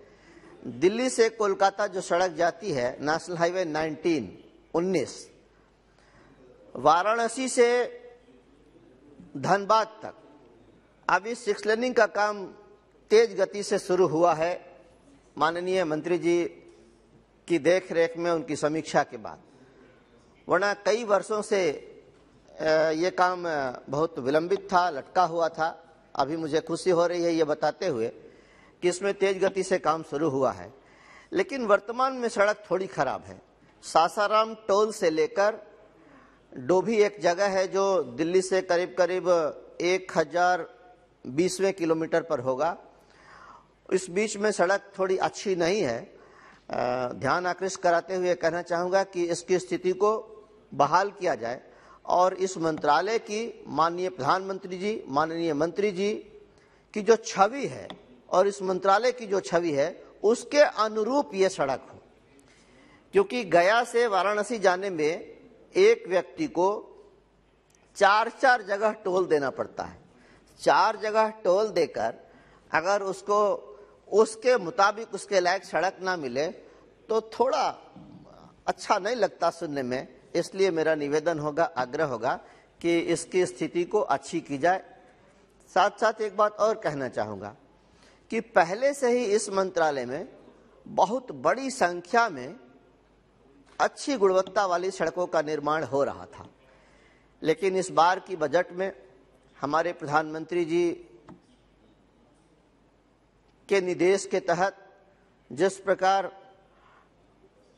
दिल्ली से कोलकाता जो सड़क जाती है, नेशनल हाईवे 19 वाराणसी से धनबाद तक अब इस 6 लेनिंग का काम तेज गति से शुरू हुआ है, माननीय मंत्री जी की देखरेख में, उनकी समीक्षा के बाद। वरना कई वर्षों से ये काम बहुत विलंबित था, लटका हुआ था। अभी मुझे खुशी हो रही है ये बताते हुए कि इसमें तेज गति से काम शुरू हुआ है। लेकिन वर्तमान में सड़क थोड़ी खराब है। सासाराम टोल से लेकर डोभी एक जगह है जो दिल्ली से करीब करीब 1020वें किलोमीटर पर होगा। इस बीच में सड़क थोड़ी अच्छी नहीं है। ध्यान आकृष्ट कराते हुए कहना चाहूँगा कि इसकी स्थिति को बहाल किया जाए और इस मंत्रालय की माननीय प्रधानमंत्री जी, माननीय मंत्री जी की जो छवि है और इस मंत्रालय की जो छवि है उसके अनुरूप ये सड़क हो। क्योंकि गया से वाराणसी जाने में एक व्यक्ति को 4 जगह टोल देना पड़ता है। 4 जगह टोल देकर अगर उसको उसके मुताबिक उसके लायक सड़क ना मिले तो थोड़ा अच्छा नहीं लगता सुनने में। इसलिए मेरा निवेदन होगा, आग्रह होगा कि इसकी स्थिति को अच्छी की जाए। साथ साथ एक बात और कहना चाहूँगा कि पहले से ही इस मंत्रालय में बहुत बड़ी संख्या में अच्छी गुणवत्ता वाली सड़कों का निर्माण हो रहा था। लेकिन इस बार की बजट में हमारे प्रधानमंत्री जी के निर्देश के तहत जिस प्रकार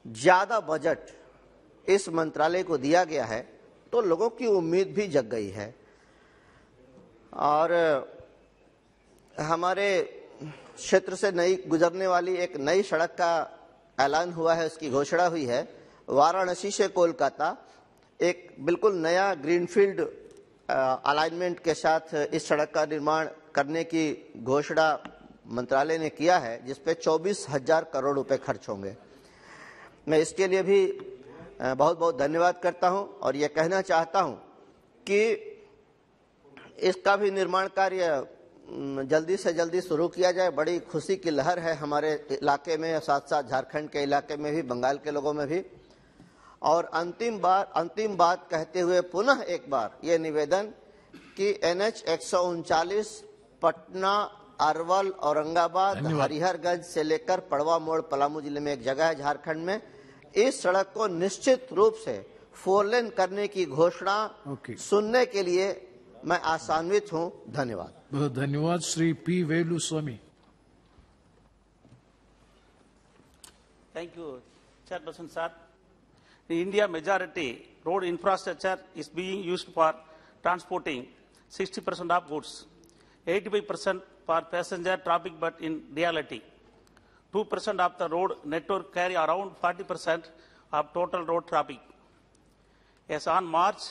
ज्यादा बजट इस मंत्रालय को दिया गया है तो लोगों की उम्मीद भी जग गई है। और हमारे क्षेत्र से नई गुजरने वाली एक नई सड़क का ऐलान हुआ है, उसकी घोषणा हुई है। वाराणसी से कोलकाता एक बिल्कुल नया ग्रीनफील्ड अलाइनमेंट के साथ इस सड़क का निर्माण करने की घोषणा मंत्रालय ने किया है, जिसपे 24,000 करोड़ रुपए खर्च होंगे। मैं इसके लिए भी बहुत बहुत धन्यवाद करता हूं और ये कहना चाहता हूं कि इसका भी निर्माण कार्य जल्दी से जल्दी शुरू किया जाए। बड़ी खुशी की लहर है हमारे इलाके में, साथ साथ झारखंड के इलाके में भी, बंगाल के लोगों में भी। और अंतिम बात कहते हुए पुनः एक बार ये निवेदन कि NH 139 पटना, अरवल, औरंगाबाद, हरिहरगंज से लेकर पड़वा मोड़ पलामू जिले में एक जगह है झारखंड में, इस सड़क को निश्चित रूप से 4 लेन करने की घोषणा सुनने के लिए मैं आशान्वित हूं। धन्यवाद। बहुत धन्यवाद। Shri P. वेलुस्वामी। Thank you, Chairperson sir. In India, majority road infrastructure is being used for transporting 60% of goods, 85% for passenger traffic, but in reality, 2% of the road network carry around 40% of total road traffic. As on March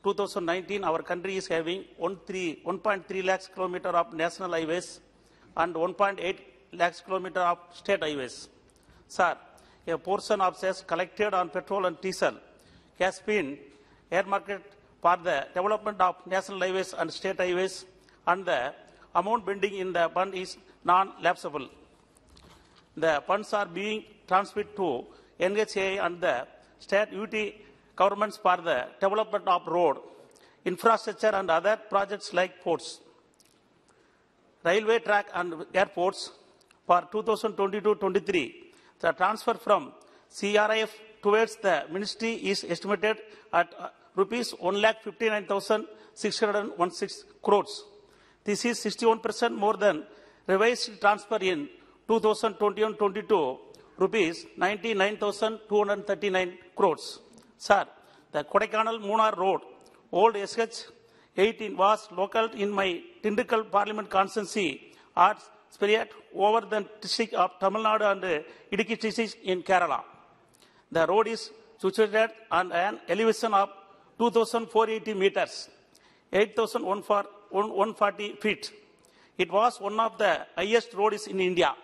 2019, our country is having 1.3 lakhs kilometer of national highways and 1.8 lakhs kilometer of state highways. Sir, a portion of cess collected on petrol and diesel has been earmarked for the development of national highways and state highways, and the amount pending in the fund is non-lapsable. The funds are being transferred to NHAI and the state UT governments for the development of road, infrastructure and other projects like ports, railway track and airports. For 2022-23, the transfer from CRIF towards the ministry is estimated at rupees 1,59,616 crores. This is 61% more than revised transfer in 2021-22, rupees 99,239 crores. Sir, the Kodaikanal-Munnar Road, old SH18, was located in my Tindikal Parliament constituency at spread over the district of Tamil Nadu and Idukki district in Kerala. The road is situated on an elevation of 2,480 meters, 8,140 feet. It was one of the highest roads in India.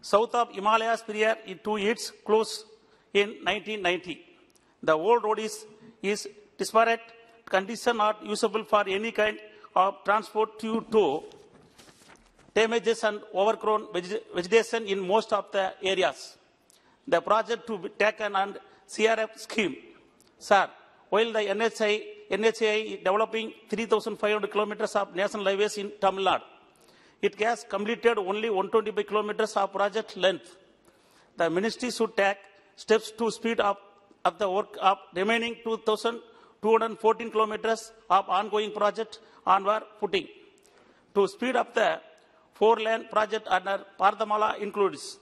South of Himalayas prior to its close in 1990. The old road is disparate condition, not usable for any kind of transport due to damages and overgrown vegetation in most of the areas. The project to be taken on CRF scheme. Sir, while the NHAI is developing 3,500 kilometers of national highways in Tamil Nadu. It has completed only 125 kilometers of project length. The ministry should take steps to speed up the work of remaining 2,214 kilometers of ongoing project on our footing. To speed up the 4-lane project under Pardhamala includes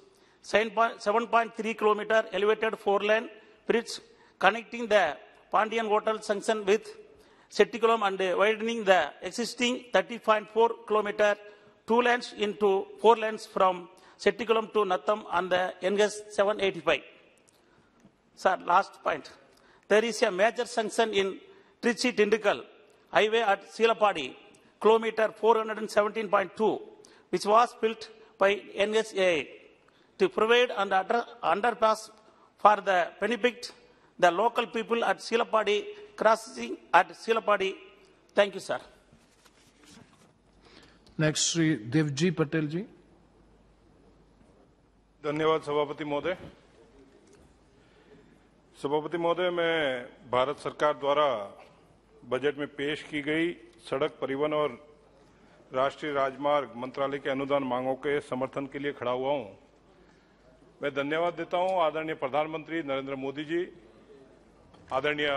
7.3 kilometer elevated 4-lane bridge connecting the Pandian Hotel junction with Setikulam and widening the existing 30.4 kilometer 2 lanes into 4 lanes from Setikulam to Nattam on the NS 785. Sir, last point. There is a major junction in Trichy-Tindikal highway at Silapadi, kilometer 417.2, which was built by NHAI to provide an underpass for the benefit the local people at Silapadi crossing at Silapadi. Thank you, sir. Next, Shri Devji Patel ji. धन्यवाद सभापति महोदय। सभापति महोदय, मैं भारत सरकार द्वारा बजट में पेश की गई सड़क परिवहन और राष्ट्रीय राजमार्ग मंत्रालय के अनुदान मांगों के समर्थन के लिए खड़ा हुआ हूं। मैं धन्यवाद देता हूं आदरणीय प्रधानमंत्री नरेंद्र मोदी जी, आदरणीय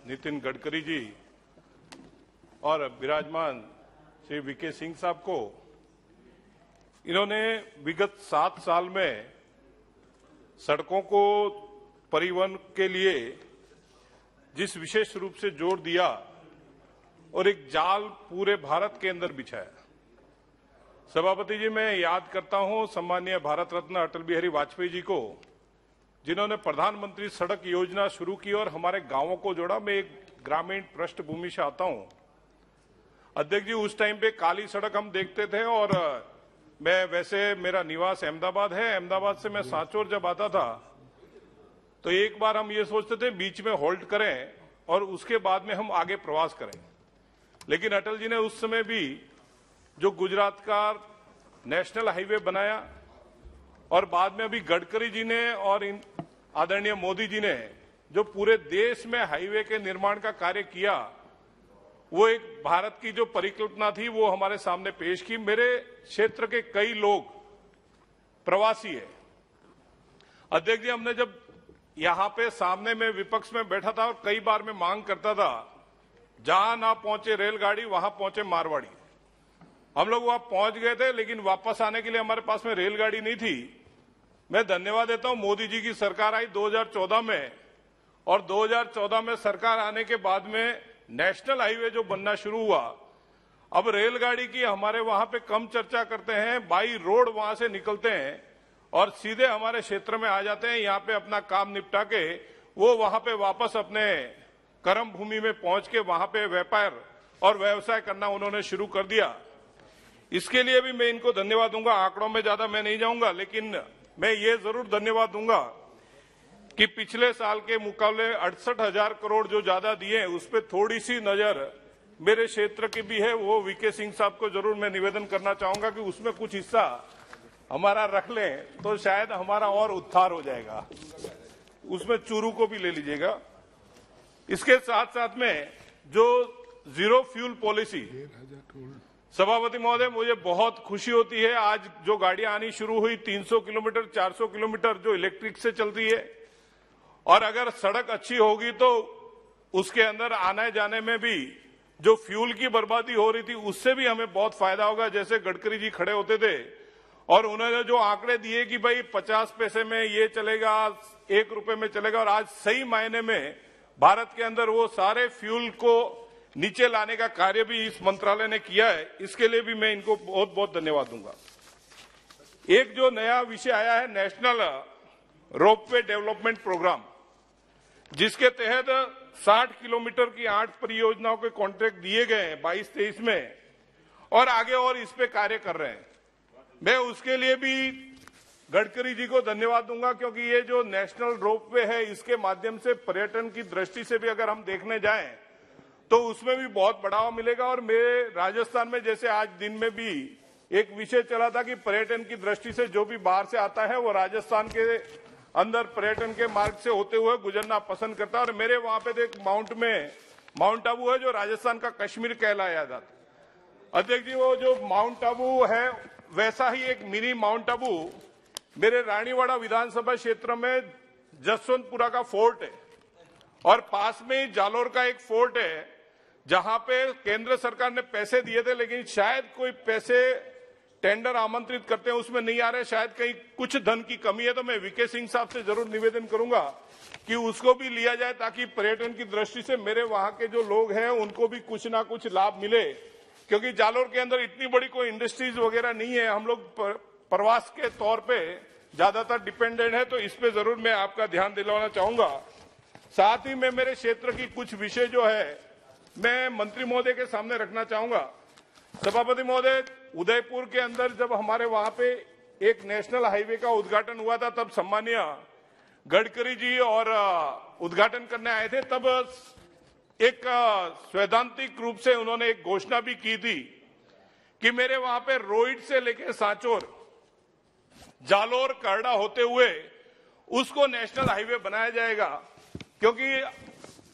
नितिन गडकरी जी और विराजमान श्री वीके सिंह साहब को। इन्होंने विगत 7 साल में सड़कों को परिवहन के लिए जिस विशेष रूप से जोर दिया और एक जाल पूरे भारत के अंदर बिछाया। सभापति जी, मैं याद करता हूं सम्मानीय भारत रत्न अटल बिहारी वाजपेयी जी को, जिन्होंने प्रधानमंत्री सड़क योजना शुरू की और हमारे गांवों को जोड़ा। मैं एक ग्रामीण पृष्ठभूमि से आता हूं। अध्यक्ष जी, उस टाइम पे काली सड़क हम देखते थे और मैं वैसे मेरा निवास अहमदाबाद है। अहमदाबाद से मैं सांचौर जब आता था तो एक बार हम ये सोचते थे बीच में होल्ड करें और उसके बाद में हम आगे प्रवास करें, लेकिन अटल जी ने उस समय भी जो गुजरात का नेशनल हाईवे बनाया और बाद में अभी गडकरी जी ने और आदरणीय मोदी जी ने जो पूरे देश में हाईवे के निर्माण का कार्य किया, वो एक भारत की जो परिकल्पना थी वो हमारे सामने पेश की। मेरे क्षेत्र के कई लोग प्रवासी है। अध्यक्ष जी, हमने जब यहां पे सामने में विपक्ष में बैठा था और कई बार मैं मांग करता था, जहां ना पहुंचे रेलगाड़ी वहां पहुंचे मारवाड़ी। हम लोग वहां पहुंच गए थे, लेकिन वापस आने के लिए हमारे पास में रेलगाड़ी नहीं थी। मैं धन्यवाद देता हूं मोदी जी की सरकार आई 2014 में, और 2014 में सरकार आने के बाद में नेशनल हाईवे जो बनना शुरू हुआ, अब रेलगाड़ी की हमारे वहां पे कम चर्चा करते हैं। बाई रोड वहां से निकलते हैं और सीधे हमारे क्षेत्र में आ जाते हैं। यहाँ पे अपना काम निपटा के वो वहां पे वापस अपने कर्म भूमि में पहुंच के वहां पे व्यापार और व्यवसाय करना उन्होंने शुरू कर दिया। इसके लिए भी मैं इनको धन्यवाद दूंगा। आंकड़ों में ज्यादा मैं नहीं जाऊंगा, लेकिन मैं ये जरूर धन्यवाद दूंगा कि पिछले साल के मुकाबले 68,000 करोड़ जो ज्यादा दिए उस पर थोड़ी सी नजर मेरे क्षेत्र की भी है। वो वीके सिंह साहब को जरूर मैं निवेदन करना चाहूंगा कि उसमें कुछ हिस्सा हमारा रख लें तो शायद हमारा और उद्धार हो जाएगा। उसमें चूरू को भी ले लीजिएगा। इसके साथ साथ में जो जीरो फ्यूल पॉलिसी, सभापति महोदय, मुझे बहुत खुशी होती है आज जो गाड़ियां आनी शुरू हुई 300 किलोमीटर 400 किलोमीटर जो इलेक्ट्रिक से चलती है, और अगर सड़क अच्छी होगी तो उसके अंदर आने जाने में भी जो फ्यूल की बर्बादी हो रही थी उससे भी हमें बहुत फायदा होगा। जैसे गडकरी जी खड़े होते थे और उन्होंने जो आंकड़े दिए कि भाई 50 पैसे में ये चलेगा, 1 रुपए में चलेगा, और आज सही मायने में भारत के अंदर वो सारे फ्यूल को नीचे लाने का कार्य भी इस मंत्रालय ने किया है। इसके लिए भी मैं इनको बहुत बहुत धन्यवाद दूंगा। एक जो नया विषय आया है नेशनल रोपवे डेवलपमेंट प्रोग्राम, जिसके तहत 60 किलोमीटर की 8 परियोजनाओं के कॉन्ट्रैक्ट दिए गए हैं 22-23 में, और आगे और इस पे कार्य कर रहे हैं। मैं उसके लिए भी गडकरी जी को धन्यवाद दूंगा, क्योंकि ये जो नेशनल रोपवे है इसके माध्यम से पर्यटन की दृष्टि से भी अगर हम देखने जाएं तो उसमें भी बहुत बढ़ावा मिलेगा। और मेरे राजस्थान में जैसे आज दिन में भी एक विषय चला था कि पर्यटन की दृष्टि से जो भी बाहर से आता है वो राजस्थान के अंदर पर्यटन के मार्ग से होते हुए गुजरना पसंद करता है। और मेरे वहां पे तो एक माउंट आबू है जो राजस्थान का कश्मीर कहलाया जाता है। अध्यक्ष जी, वो जो माउंट आबू है वैसा ही एक मिनी माउंट आबू मेरे रानीवाड़ा विधानसभा क्षेत्र में जसवंतपुरा का फोर्ट है और पास में ही जालोर का एक फोर्ट है जहां पे केंद्र सरकार ने पैसे दिए थे, लेकिन शायद कोई पैसे टेंडर आमंत्रित करते हैं उसमें नहीं आ रहे, शायद कहीं कुछ धन की कमी है। तो मैं वीके सिंह साहब से जरूर निवेदन करूंगा कि उसको भी लिया जाए ताकि पर्यटन की दृष्टि से मेरे वहां के जो लोग हैं उनको भी कुछ ना कुछ लाभ मिले, क्योंकि जालोर के अंदर इतनी बड़ी कोई इंडस्ट्रीज वगैरह नहीं है। हम लोग प्रवास के तौर पे ज्यादातर डिपेंडेंट है, तो इस पे जरूर मैं आपका ध्यान दिलवाना चाहूंगा। साथ ही मैं मेरे क्षेत्र की कुछ विषय जो है मैं मंत्री महोदय के सामने रखना चाहूंगा। सभापति महोदय, उदयपुर के अंदर जब हमारे वहां पे एक नेशनल हाईवे का उद्घाटन हुआ था तब सम्मानीय गडकरी जी और उद्घाटन करने आए थे, तब एक सैद्धांतिक रूप से उन्होंने एक घोषणा भी की थी कि मेरे वहां पे रोहिट से लेकर सांचौर, जालोर, करड़ा होते हुए उसको नेशनल हाईवे बनाया जाएगा, क्योंकि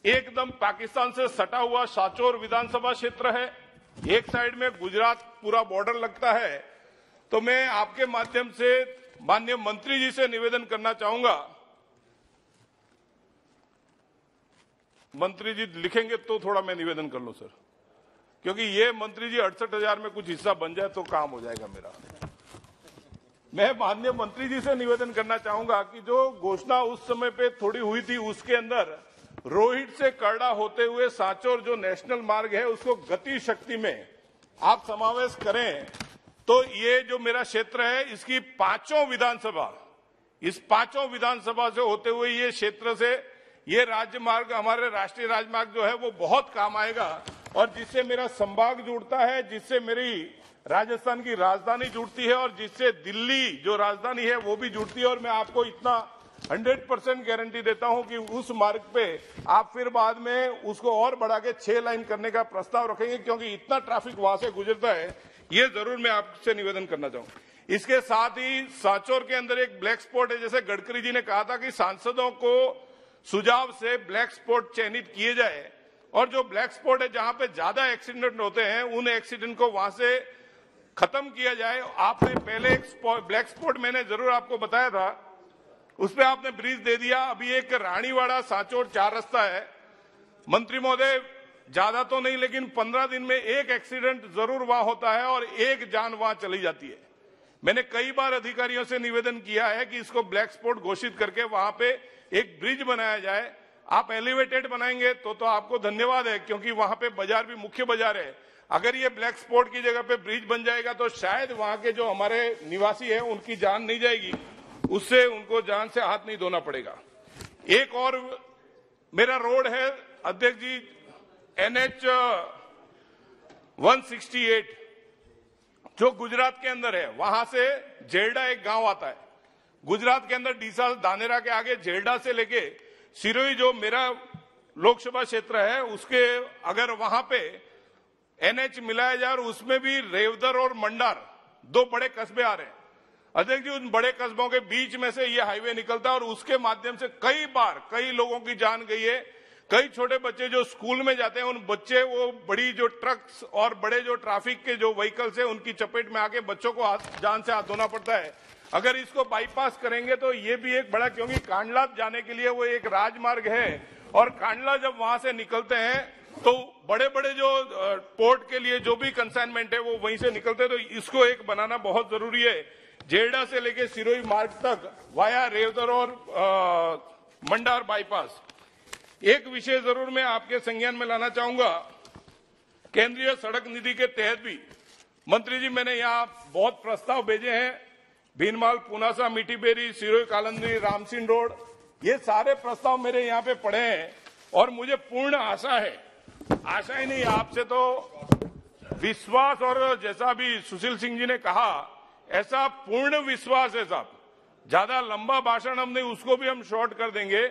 एकदम पाकिस्तान से सटा हुआ सांचौर विधानसभा क्षेत्र है, एक साइड में गुजरात पूरा बॉर्डर लगता है। तो मैं आपके माध्यम से माननीय मंत्री जी से निवेदन करना चाहूंगा, मंत्री जी लिखेंगे तो थोड़ा मैं निवेदन कर लूं सर, क्योंकि ये मंत्री जी 68,000 में कुछ हिस्सा बन जाए तो काम हो जाएगा मेरा। मैं माननीय मंत्री जी से निवेदन करना चाहूंगा कि जो घोषणा उस समय पे थोड़ी हुई थी उसके अंदर रोहिट से करड़ा होते हुए सांचौर जो नेशनल मार्ग है उसको गति शक्ति में आप समावेश करें, तो ये जो मेरा क्षेत्र है इसकी पांचों विधानसभा, इस पांचों विधानसभा से होते हुए ये क्षेत्र से ये राज्य मार्ग, हमारे राष्ट्रीय राजमार्ग जो है वो बहुत काम आएगा, और जिससे मेरा संभाग जुड़ता है, जिससे मेरी राजस्थान की राजधानी जुड़ती है और जिससे दिल्ली जो राजधानी है वो भी जुड़ती है। और मैं आपको इतना 100% गारंटी देता हूं कि उस मार्ग पे आप फिर बाद में उसको और बढ़ा के 6 लाइन करने का प्रस्ताव रखेंगे, क्योंकि इतना ट्रैफिक वहां से गुजरता है। ये जरूर मैं आपसे निवेदन करना चाहूंगा। इसके साथ ही सांचौर के अंदर एक ब्लैक स्पॉट है, जैसे गडकरी जी ने कहा था कि सांसदों को सुझाव से ब्लैक स्पॉट चयनित किए जाए, और जो ब्लैक स्पॉट है जहां पे ज्यादा एक्सीडेंट होते हैं उन एक्सीडेंट को वहां से खत्म किया जाए। आपने पहले एक ब्लैक स्पॉट मैंने जरूर आपको बताया था, उस पर आपने ब्रिज दे दिया। अभी एक रानीवाड़ा सांचौर 4 रास्ता है। मंत्री महोदय, ज्यादा तो नहीं लेकिन 15 दिन में एक एक्सीडेंट जरूर वहां होता है और एक जान वहां चली जाती है। मैंने कई बार अधिकारियों से निवेदन किया है कि इसको ब्लैक स्पॉट घोषित करके वहां पे एक ब्रिज बनाया जाए। आप एलिवेटेड बनाएंगे तो आपको धन्यवाद है, क्योंकि वहां पे बाजार भी मुख्य बाजार है। अगर ये ब्लैक स्पॉट की जगह पे ब्रिज बन जाएगा तो शायद वहां के जो हमारे निवासी है उनकी जान नहीं जाएगी, उससे उनको जान से हाथ नहीं धोना पड़ेगा। एक और मेरा रोड है अध्यक्ष जी, NH 168 जो गुजरात के अंदर है, वहां से जेलडा एक गांव आता है। गुजरात के अंदर डीसा धानेरा के आगे जेलडा से लेके सिरोही जो मेरा लोकसभा क्षेत्र है, उसके अगर वहां पे NH मिलाया जाए और उसमें भी रेवदर और मंडार 2 बड़े कस्बे आ रहे हैं अध्यक्ष जी, उन बड़े कस्बों के बीच में से ये हाईवे निकलता है और उसके माध्यम से कई बार कई लोगों की जान गई है। कई छोटे बच्चे जो स्कूल में जाते हैं, उन बच्चे वो बड़ी जो ट्रक्स और बड़े जो ट्रैफिक के जो व्हीकल्स है उनकी चपेट में आके बच्चों को जान से हाथ धोना पड़ता है। अगर इसको बाईपास करेंगे तो ये भी एक बड़ा, क्योंकि कांडला जाने के लिए वो एक राजमार्ग है और कांडला जब वहां से निकलते हैं तो बड़े बड़े जो पोर्ट के लिए जो भी कंसाइनमेंट है वो वहीं से निकलते हैं। तो इसको एक बनाना बहुत जरूरी है। जेलडा से लेके सिरोही मार्ग तक वाया रेवदर और मंडार बाईपास। एक विषय जरूर मैं आपके संज्ञान में लाना चाहूंगा, केंद्रीय सड़क निधि के तहत भी मंत्री जी मैंने यहाँ बहुत प्रस्ताव भेजे हैं। भीनमाल, पुनासा, मिठीबेरी, सिरोही कालंदी, रामसिंह रोड, ये सारे प्रस्ताव मेरे यहाँ पे पड़े हैं और मुझे पूर्ण आशा है, आशा ही नहीं आपसे तो विश्वास, और जैसा भी सुशील सिंह जी ने कहा ऐसा पूर्ण विश्वास है साहब। ज्यादा लंबा भाषण हम नहीं, उसको भी हम शॉर्ट कर देंगे।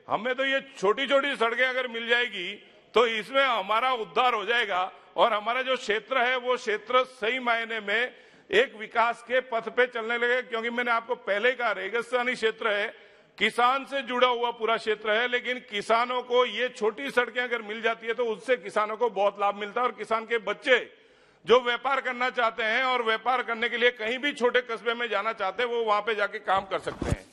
हमें तो ये छोटी छोटी सड़कें अगर मिल जाएगी तो इसमें हमारा उद्धार हो जाएगा और हमारा जो क्षेत्र है वो क्षेत्र सही मायने में एक विकास के पथ पे चलने लगे। क्योंकि मैंने आपको पहले कहा रेगिस्तानी क्षेत्र है, किसान से जुड़ा हुआ पूरा क्षेत्र है, लेकिन किसानों को ये छोटी सड़कें अगर मिल जाती है तो उससे किसानों को बहुत लाभ मिलता है और किसान के बच्चे जो व्यापार करना चाहते हैं और व्यापार करने के लिए कहीं भी छोटे कस्बे में जाना चाहते हैं वो वहां पे जाके काम कर सकते हैं।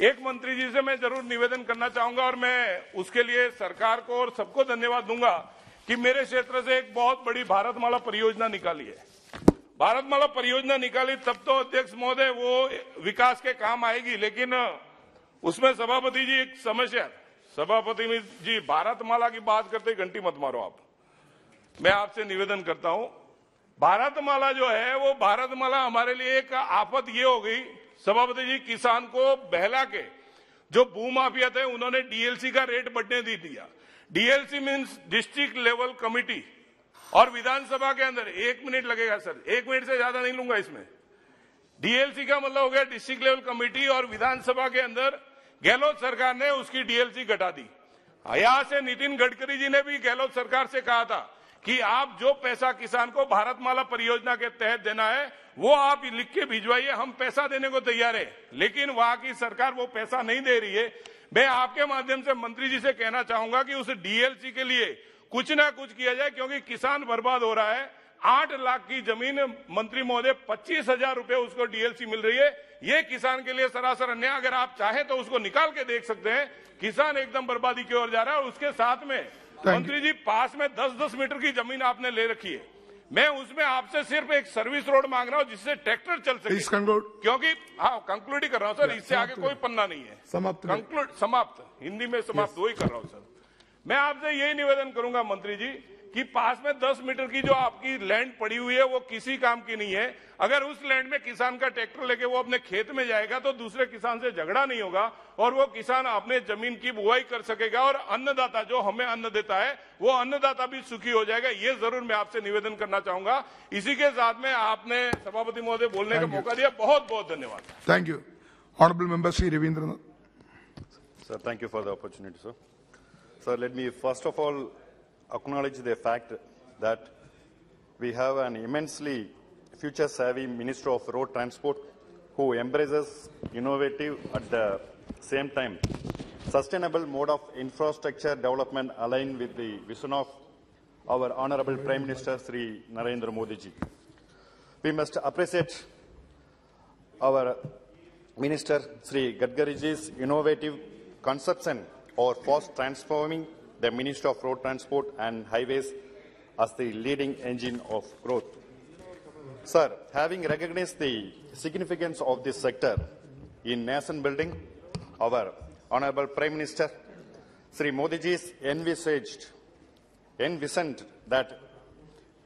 एक मंत्री जी से मैं जरूर निवेदन करना चाहूंगा और मैं उसके लिए सरकार को और सबको धन्यवाद दूंगा कि मेरे क्षेत्र से एक बहुत बड़ी भारतमाला परियोजना निकाली है। भारतमाला परियोजना निकाली तब तो अध्यक्ष महोदय वो विकास के काम आएगी, लेकिन उसमें सभापति जी एक समस्या, सभापति जी भारतमाला की बात करते घंटी मत मारो आप। मैं आपसे निवेदन करता हूं, भारतमाला जो है वो भारतमाला हमारे लिए एक आफत ये हो गई सभापति जी, किसान को बहला के जो भूमाफिया थे उन्होंने डीएलसी का रेट बढ़ने दे दिया। DLC means district level committee, और विधानसभा के अंदर 1 मिनट लगेगा सर, 1 मिनट से ज्यादा नहीं लूंगा इसमें। डीएलसी का मतलब हो गया डिस्ट्रिक्ट लेवल कमिटी, और विधानसभा के अंदर गहलोत सरकार ने उसकी डीएलसी घटा दी। यहां से नितिन गडकरी जी ने भी गहलोत सरकार से कहा था कि आप जो पैसा किसान को भारतमाला परियोजना के तहत देना है वो आप लिख के भिजवाइए, हम पैसा देने को तैयार है, लेकिन वहां की सरकार वो पैसा नहीं दे रही है। मैं आपके माध्यम से मंत्री जी से कहना चाहूंगा कि उस डीएलसी के लिए कुछ ना कुछ किया जाए, क्योंकि किसान बर्बाद हो रहा है। 8 लाख की जमीन मंत्री महोदय 25,000 रुपए उसको डीएलसी मिल रही है, ये किसान के लिए सरासर अन्याय। अगर आप चाहें तो उसको निकाल के देख सकते हैं, किसान एकदम बर्बादी की ओर जा रहा है। और उसके साथ में मंत्री जी पास में 10-10 मीटर की जमीन आपने ले रखी है, मैं उसमें आपसे सिर्फ एक सर्विस रोड मांग रहा हूं जिससे ट्रैक्टर चल सके, क्योंकि हाँ कंक्लूड ही कर रहा हूं सर, इससे आगे कोई पन्ना नहीं है, समाप्त हिंदी में समाप्त वही कर रहा हूं सर। मैं आपसे यही निवेदन करूंगा मंत्री जी कि पास में 10 मीटर की जो आपकी लैंड पड़ी हुई है वो किसी काम की नहीं है। अगर उस लैंड में किसान का ट्रैक्टर लेके वो अपने खेत में जाएगा तो दूसरे किसान से झगड़ा नहीं होगा और वो किसान अपने जमीन की बुआई कर सकेगा, और अन्नदाता जो हमें अन्न देता है वो अन्नदाता भी सुखी हो जाएगा। ये जरूर मैं आपसे निवेदन करना चाहूंगा। इसी के साथ में आपने सभापति महोदय बोलने का मौका दिया, बहुत बहुत धन्यवाद। Thank you. Honourable member Shri Rabindranath. Sir, thank you for the opportunity, sir. Sir, let me first of all acknowledge the fact that we have an immensely future-savvy Minister of Road Transport who embraces innovative at the same time sustainable mode of infrastructure development aligned with the vision of our Honorable Prime Minister Sri Narendra Modi ji. We must appreciate our Minister Sri Gadkari ji's innovative conception or fast transforming the Ministry of Road Transport and Highways as the leading engine of growth. Sir, having recognized the significance of this sector in nation building, our Honorable Prime Minister Sri Modi ji's envisioned that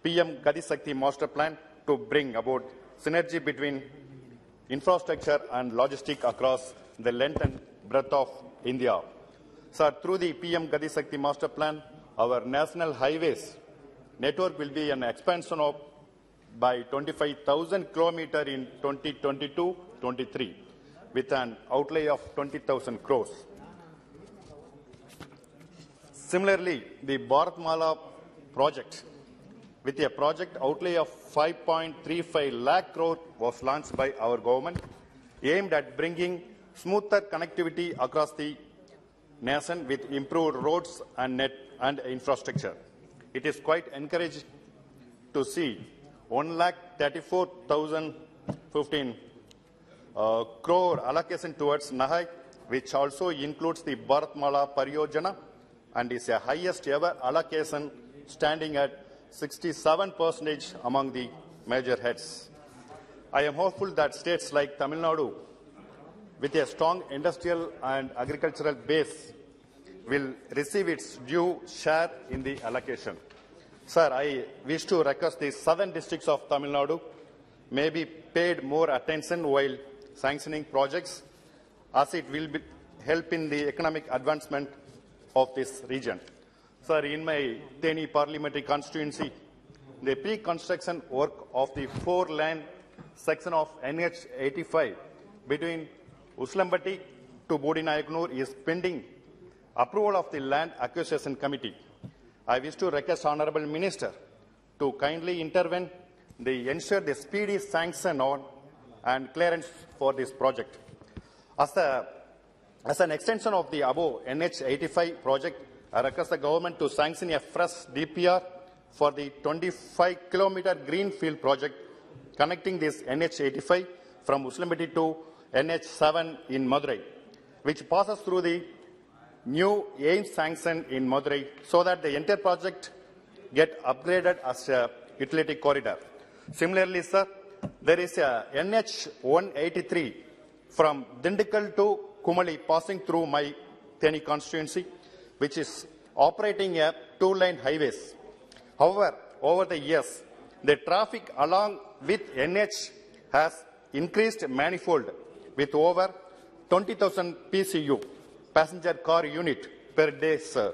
PM Gati Shakti Master Plan to bring about synergy between infrastructure and logistics across the length and breadth of India. Sir, through the PM Gati Shakti Master Plan, our national highways network will be an expansion of by 25,000 kilometers in 2022-23 with an outlay of 20,000 crores. Similarly, the Bharatmala project with a project outlay of 5.35 lakh crore was launched by our government, aimed at bringing smoother connectivity across the nation with improved roads and infrastructure. It is quite encouraging to see 1,34,015 crore allocation towards Nahai, which also includes the Bharatmala Pariyojana and is the highest ever allocation, standing at 67% among the major heads. I am hopeful that states like Tamil Nadu, with a strong industrial and agricultural base, will receive its due share in the allocation. Sir, I wish to request the southern districts of Tamil Nadu may be paid more attention while sanctioning projects, as it will help in the economic advancement of this region. Sir, in my Theni parliamentary constituency, the pre-construction work of the 4-lane section of NH 85 between Uslambati to Bodinayagnur is pending approval of the Land Acquisition Committee. I wish to request Honourable Minister to kindly intervene to ensure the speedy sanction on and clearance for this project. As the As an extension of the above NH85 project, I request the government to sanction a fresh DPR for the 25-kilometer greenfield project connecting this NH85 from Uslampeti to NH7 in Madurai, which passes through the new AIMS sanction in Madurai, so that the entire project get upgraded as a utility corridor. Similarly, sir, there is a NH183 from Dindigul to Kumali passing through my Theni constituency, which is operating a two-lane highways. However, over the years, the traffic along with NH has increased manifold with over 20,000 PCU, passenger car unit per day, sir.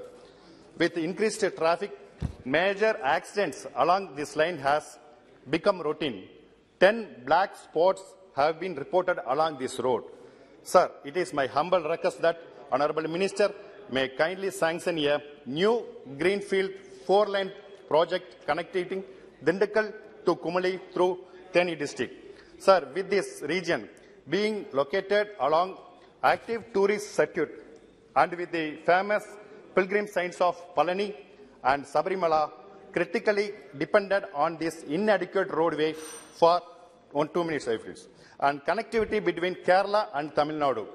With increased traffic, major accidents along this line has become routine. 10 black spots have been reported along this road. Sir, it is my humble request that Honorable Minister may kindly sanction a new greenfield 4-lane project connecting Dindigul to Kumali through Theni district. Sir, with this region being located along active tourist circuit and with the famous pilgrim sites of Palani and Sabarimala critically depended on this inadequate roadway for 2 minutes, and connectivity between Kerala and Tamil Nadu.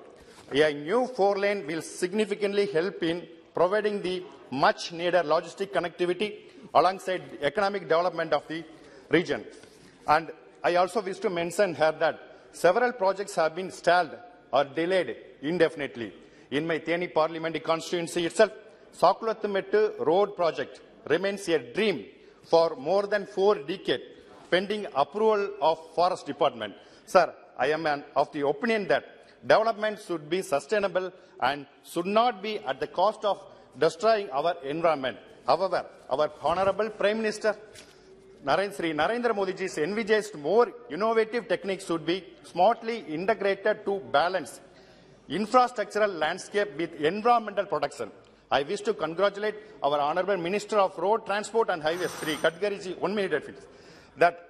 A new 4-lane will significantly help in providing the much needed logistic connectivity alongside economic development of the region. And I also wish to mention here that several projects have been stalled or delayed indefinitely. In my Theni parliamentary constituency itself, Sakulathmettu road project remains a dream for more than 4 decades, pending approval of Forest Department. Sir, I am of the opinion that development should be sustainable and should not be at the cost of destroying our environment. However, our Honorable Prime Minister Sri Narendra Modi's envisaged more innovative techniques should be smartly integrated to balance infrastructural landscape with environmental protection. I wish to congratulate our Honorable Minister of Road Transport and Highways, Sri Gadkariji, 1 minute, that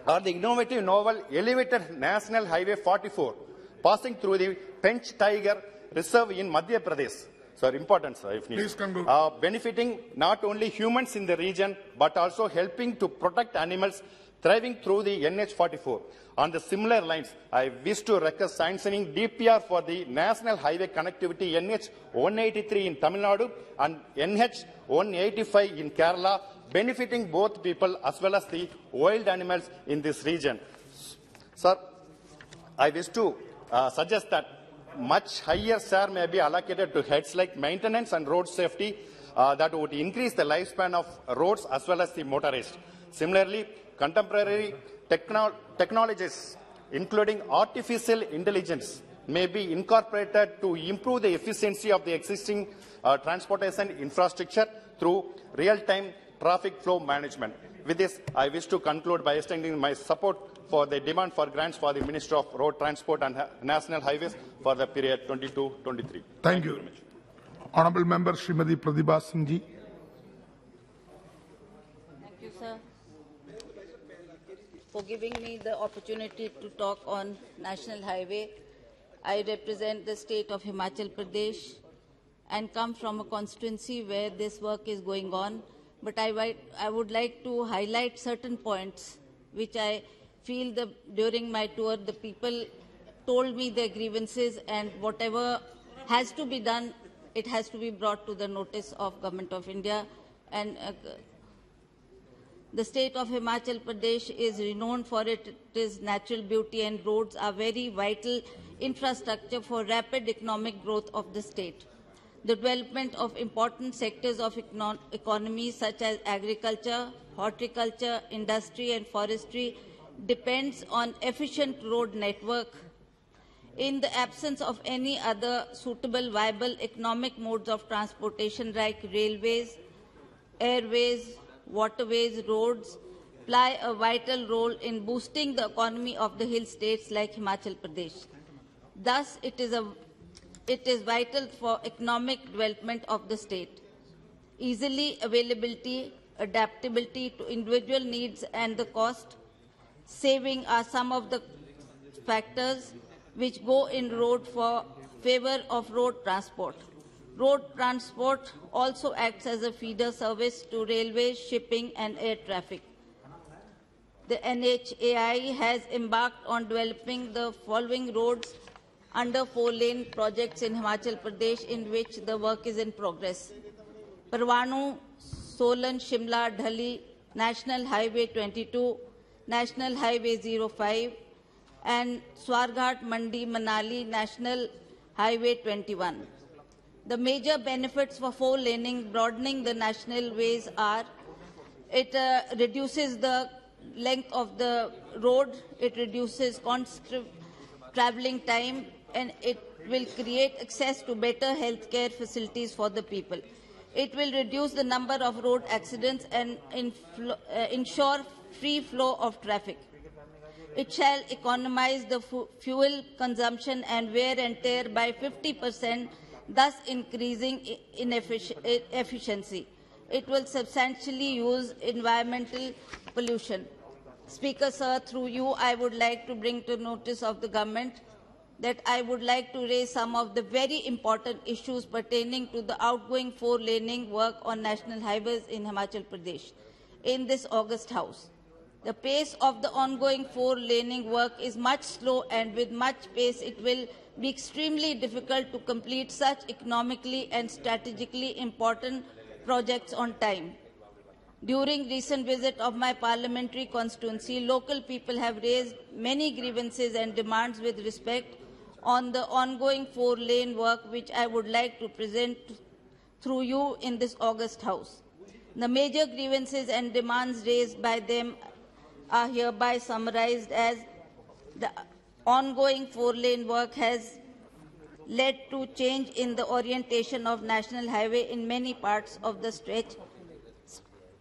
are the innovative novel elevated National Highway 44 passing through the Pench Tiger Reserve in Madhya Pradesh. Sir, important, sir, if needed. Please conclude. Benefiting not only humans in the region, but also helping to protect animals thriving through the NH44. On the similar lines, I wish to request sanctioning DPR for the National Highway Connectivity NH183 in Tamil Nadu and NH185 in Kerala, benefiting both people as well as the wild animals in this region. Sir, I wish to suggest that much higher share may be allocated to heads like maintenance and road safety that would increase the lifespan of roads as well as the motorists. Similarly, contemporary technologies, including artificial intelligence, may be incorporated to improve the efficiency of the existing transportation infrastructure through real-time traffic flow management. With this, I wish to conclude by extending my support for the demand for grants for the Minister of Road Transport and National Highways for the period 22-23. Thank you very much. Honourable Member Srimati Pratibha Singh ji. Thank you, sir, for giving me the opportunity to talk on National Highway. I represent the state of Himachal Pradesh and come from a constituency where this work is going on. But I would like to highlight certain points which I feel that during my tour the people told me their grievances, and whatever has to be done, it has to be brought to the notice of Government of India. And the state of Himachal Pradesh is renowned for its natural beauty, and roads are very vital infrastructure for rapid economic growth of the state. The development of important sectors of economy such as agriculture, horticulture, industry and forestry depends on efficient road network. In the absence of any other suitable viable economic modes of transportation like railways, airways, waterways, roads play a vital role in boosting the economy of the hill states like Himachal Pradesh. Thus, it is vital for economic development of the state. Easily availability, adaptability to individual needs and the cost saving are some of the factors which go in road for favor of road transport. Road transport also acts as a feeder service to railways, shipping and air traffic. The NHAI has embarked on developing the following roads under 4-lane projects in Himachal Pradesh, in which the work is in progress. Parwanu, Solan, Shimla, Dhali, National Highway 22, National Highway 05, and Swarghat, Mandi, Manali, National Highway 21. The major benefits for 4-laning, broadening the national ways are: it reduces the length of the road, it reduces constant traveling time, and it will create access to better healthcare facilities for the people. It will reduce the number of road accidents and ensure free flow of traffic. It shall economize the fuel consumption and wear and tear by 50%, thus increasing efficiency. It will substantially use environmental pollution. Speaker, sir, through you, I would like to bring to notice of the government that I would like to raise some of the very important issues pertaining to the outgoing 4-laning work on national highways in Himachal Pradesh in this August House. The pace of the ongoing 4-laning work is much slow, and with much pace it will be extremely difficult to complete such economically and strategically important projects on time. During recent visit of my parliamentary constituency, local people have raised many grievances and demands with respect on the ongoing 4-lane work, which I would like to present through you in this August House. The major grievances and demands raised by them are hereby summarized as: the ongoing 4-lane work has led to change in the orientation of national highway in many parts of the stretch.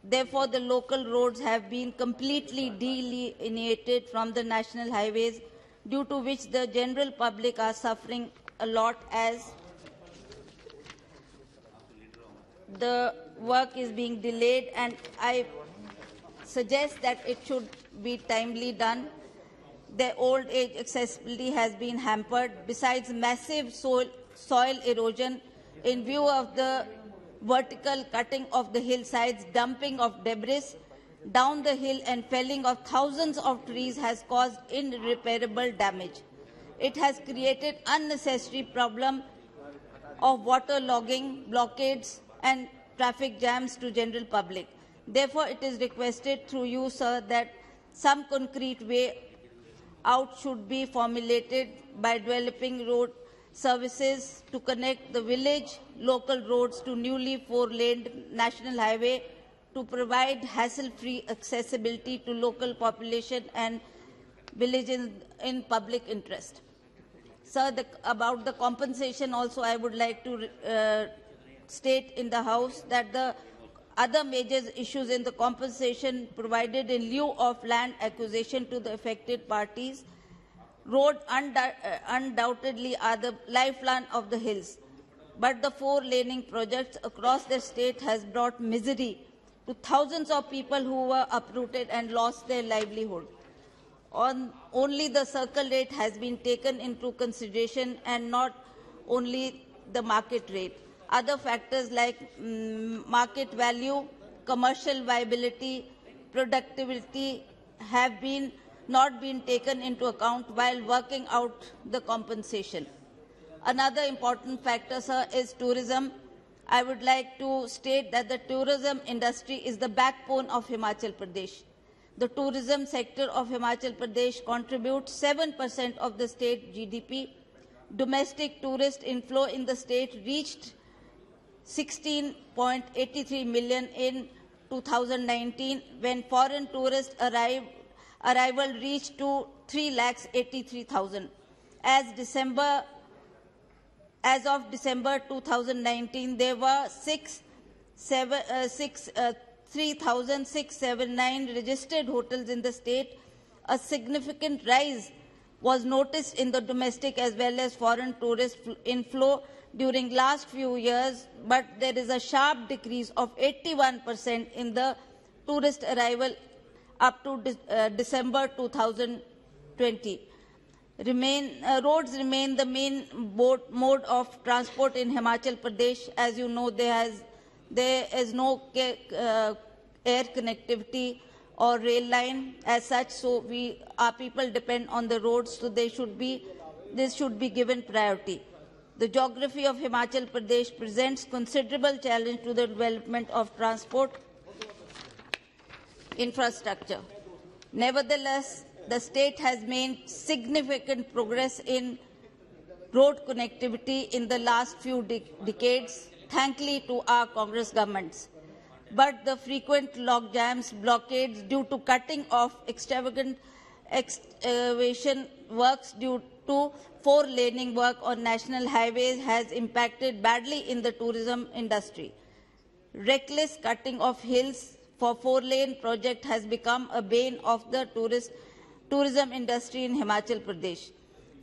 Therefore, the local roads have been completely delineated from the national highways, due to which the general public are suffering a lot, as the work is being delayed, and I suggest that it should be timely done. Their old age accessibility has been hampered. Besides massive soil erosion, in view of the vertical cutting of the hillsides, dumping of debris down the hill and felling of thousands of trees has caused irreparable damage. It has created unnecessary problem of water logging, blockades and traffic jams to general public. Therefore, it is requested through you, sir, that some concrete way out should be formulated by developing road services to connect the village local roads to newly 4-laned national highway, to provide hassle-free accessibility to local population and villages in public interest. Sir, about the compensation also, I would like to state in the House that the other major issues in the compensation provided in lieu of land acquisition to the affected parties. Road undoubtedly are the lifeline of the hills, but the 4-laning projects across the state has brought misery to thousands of people who were uprooted and lost their livelihood. Only the circle rate has been taken into consideration, and not only the market rate. Other factors like market value, commercial viability, productivity have not been taken into account while working out the compensation. Another important factor, sir, is tourism. I would like to state that the tourism industry is the backbone of Himachal Pradesh. The tourism sector of Himachal Pradesh contributes 7% of the state GDP. Domestic tourist inflow in the state reached 16.83 million in 2019, when foreign tourist arrival reached to 3,83,000. As of December 2019, there were 3,679 registered hotels in the state. A significant rise was noticed in the domestic as well as foreign tourist inflow during last few years, but there is a sharp decrease of 81% in the tourist arrival up to December 2020. Roads remain the main mode of transport in Himachal Pradesh. As you know, there is no air connectivity or rail line as such, so our people depend on the roads, so this should be given priority. The geography of Himachal Pradesh presents considerable challenge to the development of transport infrastructure. Nevertheless, the state has made significant progress in road connectivity in the last few decades, thanks to our Congress governments. But the frequent log jams, blockades due to cutting off extravagant excavation works due to four-laning work on national highways has impacted badly in the tourism industry. Reckless cutting of hills for four-lane project has become a bane of the tourism industry in Himachal Pradesh.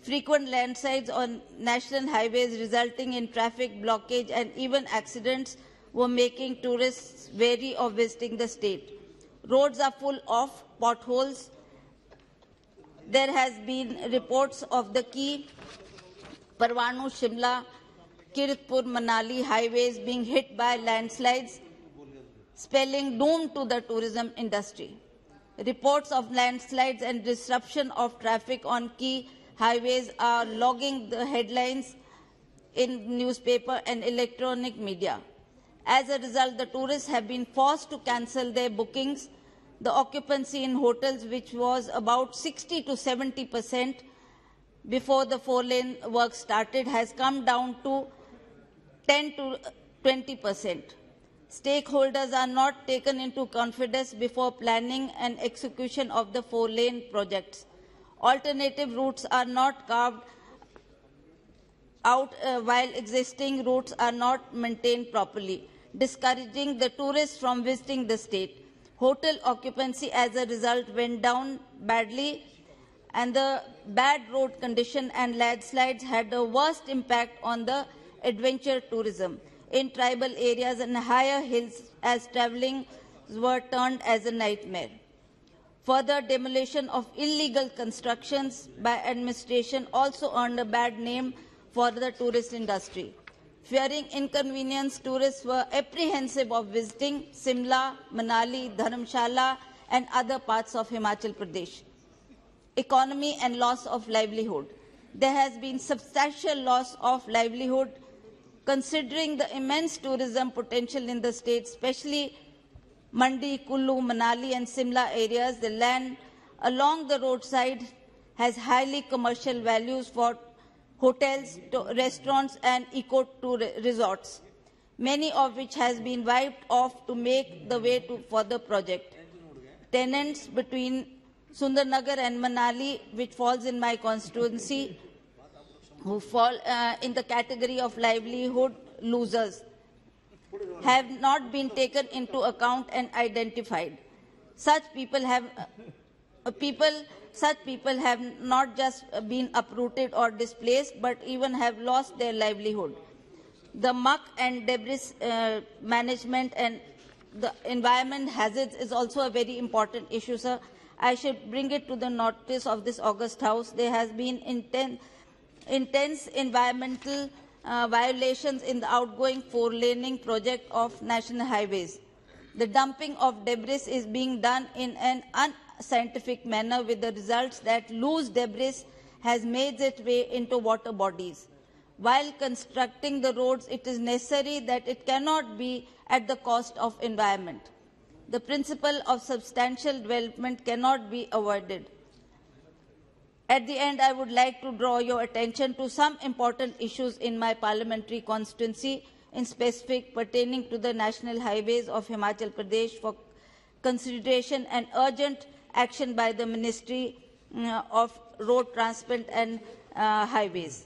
Frequent landslides on national highways resulting in traffic blockage and even accidents were making tourists wary of visiting the state. Roads are full of potholes. There has been reports of the key Parwanu, Shimla, Kiritpur, Manali highways being hit by landslides, spelling doom to the tourism industry. Reports of landslides and disruption of traffic on key highways are logging the headlines in newspaper and electronic media. As a result, the tourists have been forced to cancel their bookings. The occupancy in hotels, which was about 60 to 70% before the four-lane work started, has come down to 10 to 20%. Stakeholders are not taken into confidence before planning and execution of the four-lane projects. Alternative routes are not carved out while existing routes are not maintained properly, discouraging the tourists from visiting the state. Hotel occupancy as a result went down badly, and the bad road condition and landslides had the worst impact on the adventure tourism in tribal areas and higher hills, as travelling were turned as a nightmare. Further, demolition of illegal constructions by administration also earned a bad name for the tourist industry. Fearing inconvenience, tourists were apprehensive of visiting Simla, Manali, Dharamshala and other parts of Himachal Pradesh. Economy and loss of livelihood. There has been substantial loss of livelihood considering the immense tourism potential in the state, especially Mandi, Kullu, Manali and Simla areas. The land along the roadside has highly commercial values for hotels, restaurants and eco-resorts, many of which has been wiped off to make the way for the project. Tenants between Sundarnagar and Manali, which falls in my constituency, who fall in the category of livelihood losers, have not been taken into account and identified. Such people have not just been uprooted or displaced, but even have lost their livelihood. The muck and debris management and the environment hazards is also a very important issue, sir. I should bring it to the notice of this August House. There has been intense environmental violations in the outgoing four-laning project of national highways. The dumping of debris is being done in an unscientific manner, with the results that loose debris has made its way into water bodies. While constructing the roads, it is necessary that it cannot be at the cost of environment. The principle of substantial development cannot be avoided. At the end, I would like to draw your attention to some important issues in my parliamentary constituency, in specific pertaining to the national highways of Himachal Pradesh for consideration and urgent action by the Ministry of Road Transport and Highways.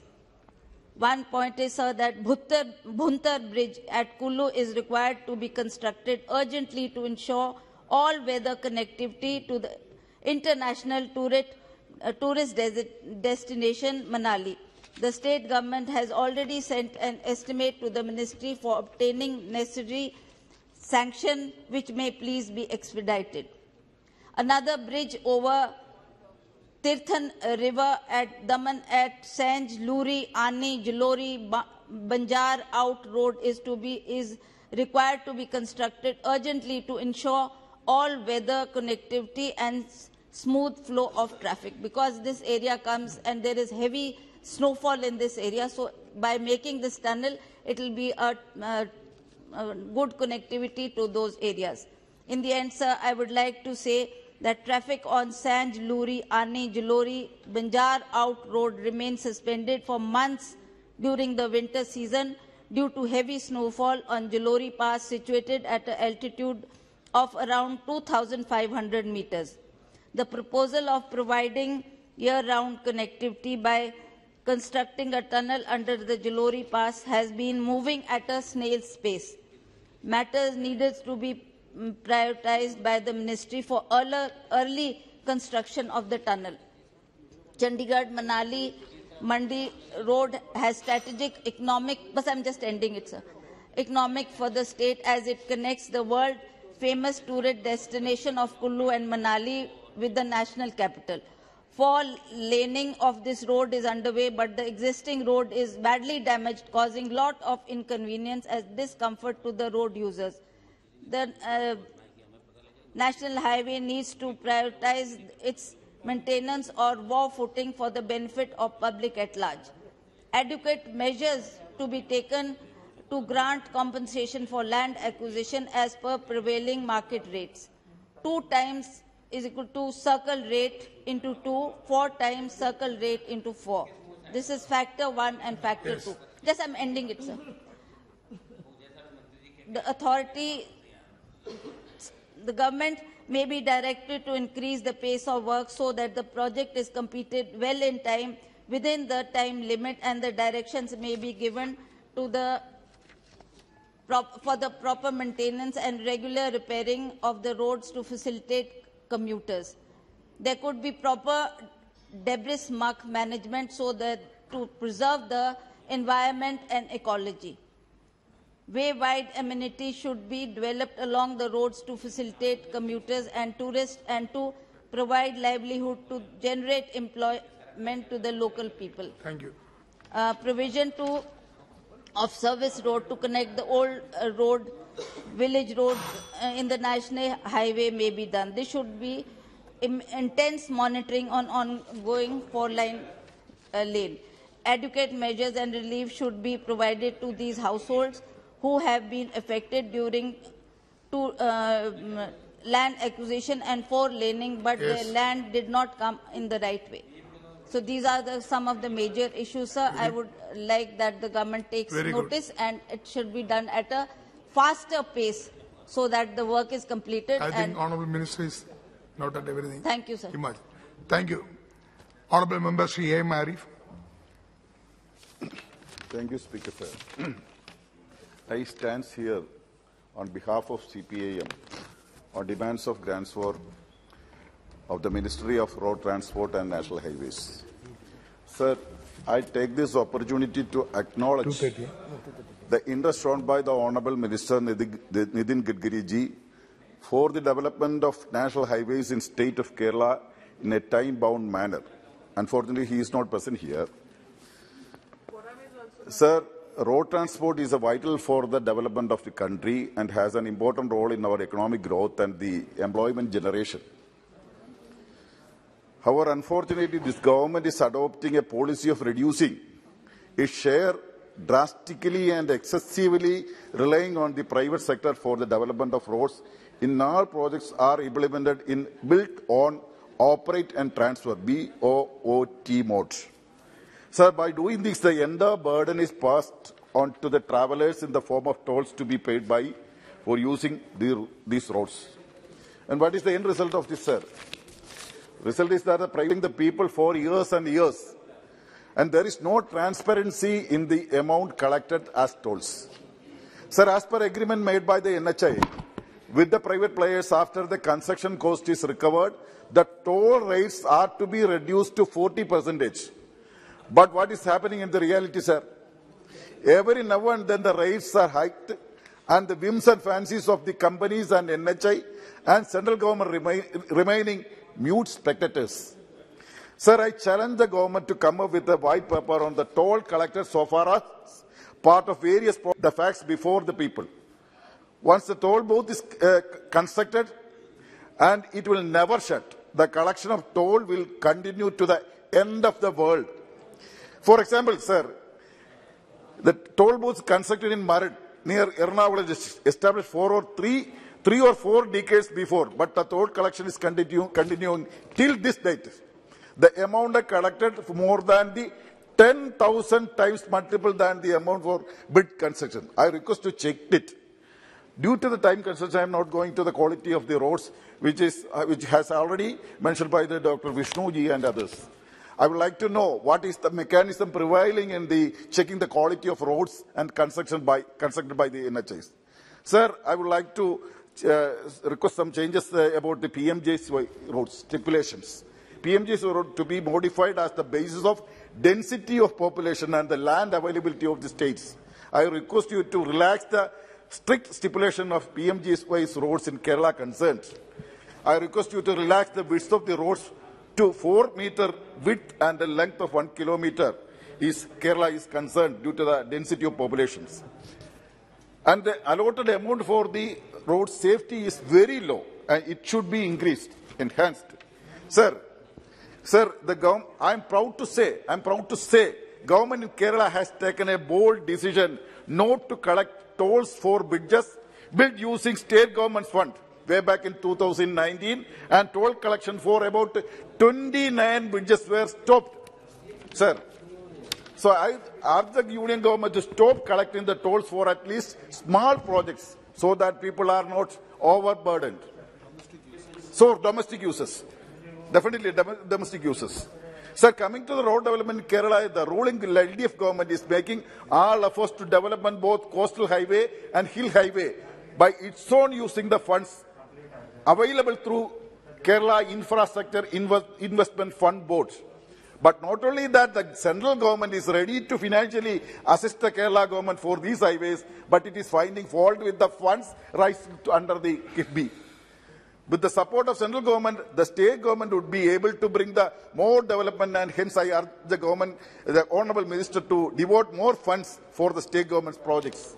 One point is, sir, that Bhuntar Bridge at Kullu is required to be constructed urgently to ensure all-weather connectivity to the international tourist destination Manali. The state government has already sent an estimate to the ministry for obtaining necessary sanction, which may please be expedited. Another bridge over Tirthan River at Daman at Sanj, Luri, Ani, Jalori, Banjar Out Road is required to be constructed urgently to ensure all weather connectivity and smooth flow of traffic, because this area comes and there is heavy snowfall in this area. So by making this tunnel, it will be a good connectivity to those areas. In the end, sir, I would like to say that traffic on Sanj, Luri, Ani, Jalori, Banjar Out Road remains suspended for months during the winter season due to heavy snowfall on Jalori Pass, situated at an altitude of around 2,500 meters. The proposal of providing year-round connectivity by constructing a tunnel under the Jalori Pass has been moving at a snail's pace. Matters needed to be prioritized by the ministry for early construction of the tunnel. Chandigarh-Manali Mandi Road has strategic economic, but I'm just ending it, sir, economic for the state, as it connects the world-famous tourist destination of Kullu and Manali with the national capital. Laning of this road is underway, but the existing road is badly damaged, causing lot of inconvenience and discomfort to the road users. The National Highway needs to prioritize its maintenance or war footing for the benefit of public at large. Adequate measures to be taken to grant compensation for land acquisition as per prevailing market rates. 2 times is equal to circle rate into 2, 4 times circle rate into 4. This is factor 1 and factor 2. Just I'm ending it, sir. The government may be directed to increase the pace of work so that the project is completed well in time, within the time limit, and the directions may be given to for the proper maintenance and regular repairing of the roads to facilitate commuters. There could be proper debris muck management so that to preserve the environment and ecology. Way-wide amenities should be developed along the roads to facilitate commuters and tourists and to provide livelihood to generate employment to the local people. Thank you. Provision of service road to connect the old road, village roads in the national highway may be done. This should be intense monitoring on ongoing 4-line lane. Adequate measures and relief should be provided to these households who have been affected during land acquisition and 4-laning, but Yes. the land did not come in the right way. So these are some of the major issues, sir. I would like that the government takes notice, and it should be done at a faster pace so that the work is completed. I think Honourable Minister is noted everything. Thank you, sir. Thank you. Honourable Member Sri A. Marif. Thank you, Speaker, sir. I stand here on behalf of CPIM on demands of grants of the Ministry of Road Transport and National Highways. Sir, I take this opportunity to acknowledge the interest shown by the Honourable Minister Nitin Gadkari ji for the development of national highways in state of Kerala in a time-bound manner. Unfortunately, he is not present here. Sir, road transport is vital for the development of the country and has an important role in our economic growth and the employment generation. However, unfortunately, this government is adopting a policy of reducing its share drastically and excessively, relying on the private sector for the development of roads. In all projects are implemented in built on operate and transfer BOOT mode. Sir, by doing this, the entire burden is passed on to the travellers in the form of tolls to be paid for using these roads. And what is the end result of this, sir? Result is that priving the people for years and years, and there is no transparency in the amount collected as tolls. Sir, as per agreement made by the NHI with the private players, after the construction cost is recovered, the toll rates are to be reduced to 40%. But what is happening in the reality, sir? Every now and then the rates are hiked, and the whims and fancies of the companies and NHI and central government remaining mute spectators. Sir, I challenge the government to come up with a white paper on the toll collected so far as part of the facts before the people. Once the toll booth is constructed, and it will never shut, the collection of toll will continue to the end of the world. For example, sir, the toll booths constructed in Marid near Ernakulam is established three or four decades before, but the toll collection is continuing till this date. The amount collected for more than the 10,000 times multiple than the amount for bid construction. I request to check it. Due to the time constraints, I am not going to the quality of the roads, which has already mentioned by the Dr. Vishnuji and others. I would like to know what is the mechanism prevailing in the checking the quality of roads and constructed by the NHIs. Sir, I would like to request some changes about the PMJ's road stipulations. PMJ's road to be modified as the basis of density of population and the land availability of the states. I request you to relax the strict stipulation of PMJ's roads in Kerala concerned. I request you to relax the width of the roads to 4-meter width and a length of 1 kilometer Kerala is concerned due to the density of populations. And the allotted amount for the road safety is very low and it should be increased, enhanced. Sir, I am proud to say, government in Kerala has taken a bold decision not to collect tolls for bridges built using state government fund way back in 2019, and toll collection for about 29 bridges were stopped. Sir, so I urge the union government to stop collecting the tolls for at least small projects so that people are not overburdened. So domestic uses, definitely domestic uses. Sir, coming to the road development in Kerala, the ruling LDF government is making all efforts to develop both coastal highway and hill highway by its own using the funds available through Kerala Infrastructure Investment Fund Board. But not only that, the central government is ready to financially assist the Kerala government for these highways, but it is finding fault with the funds raised under the KIFBI. With the support of central government, the state government would be able to bring the more development, and hence I urge the government, the Honourable Minister, to devote more funds for the state government's projects.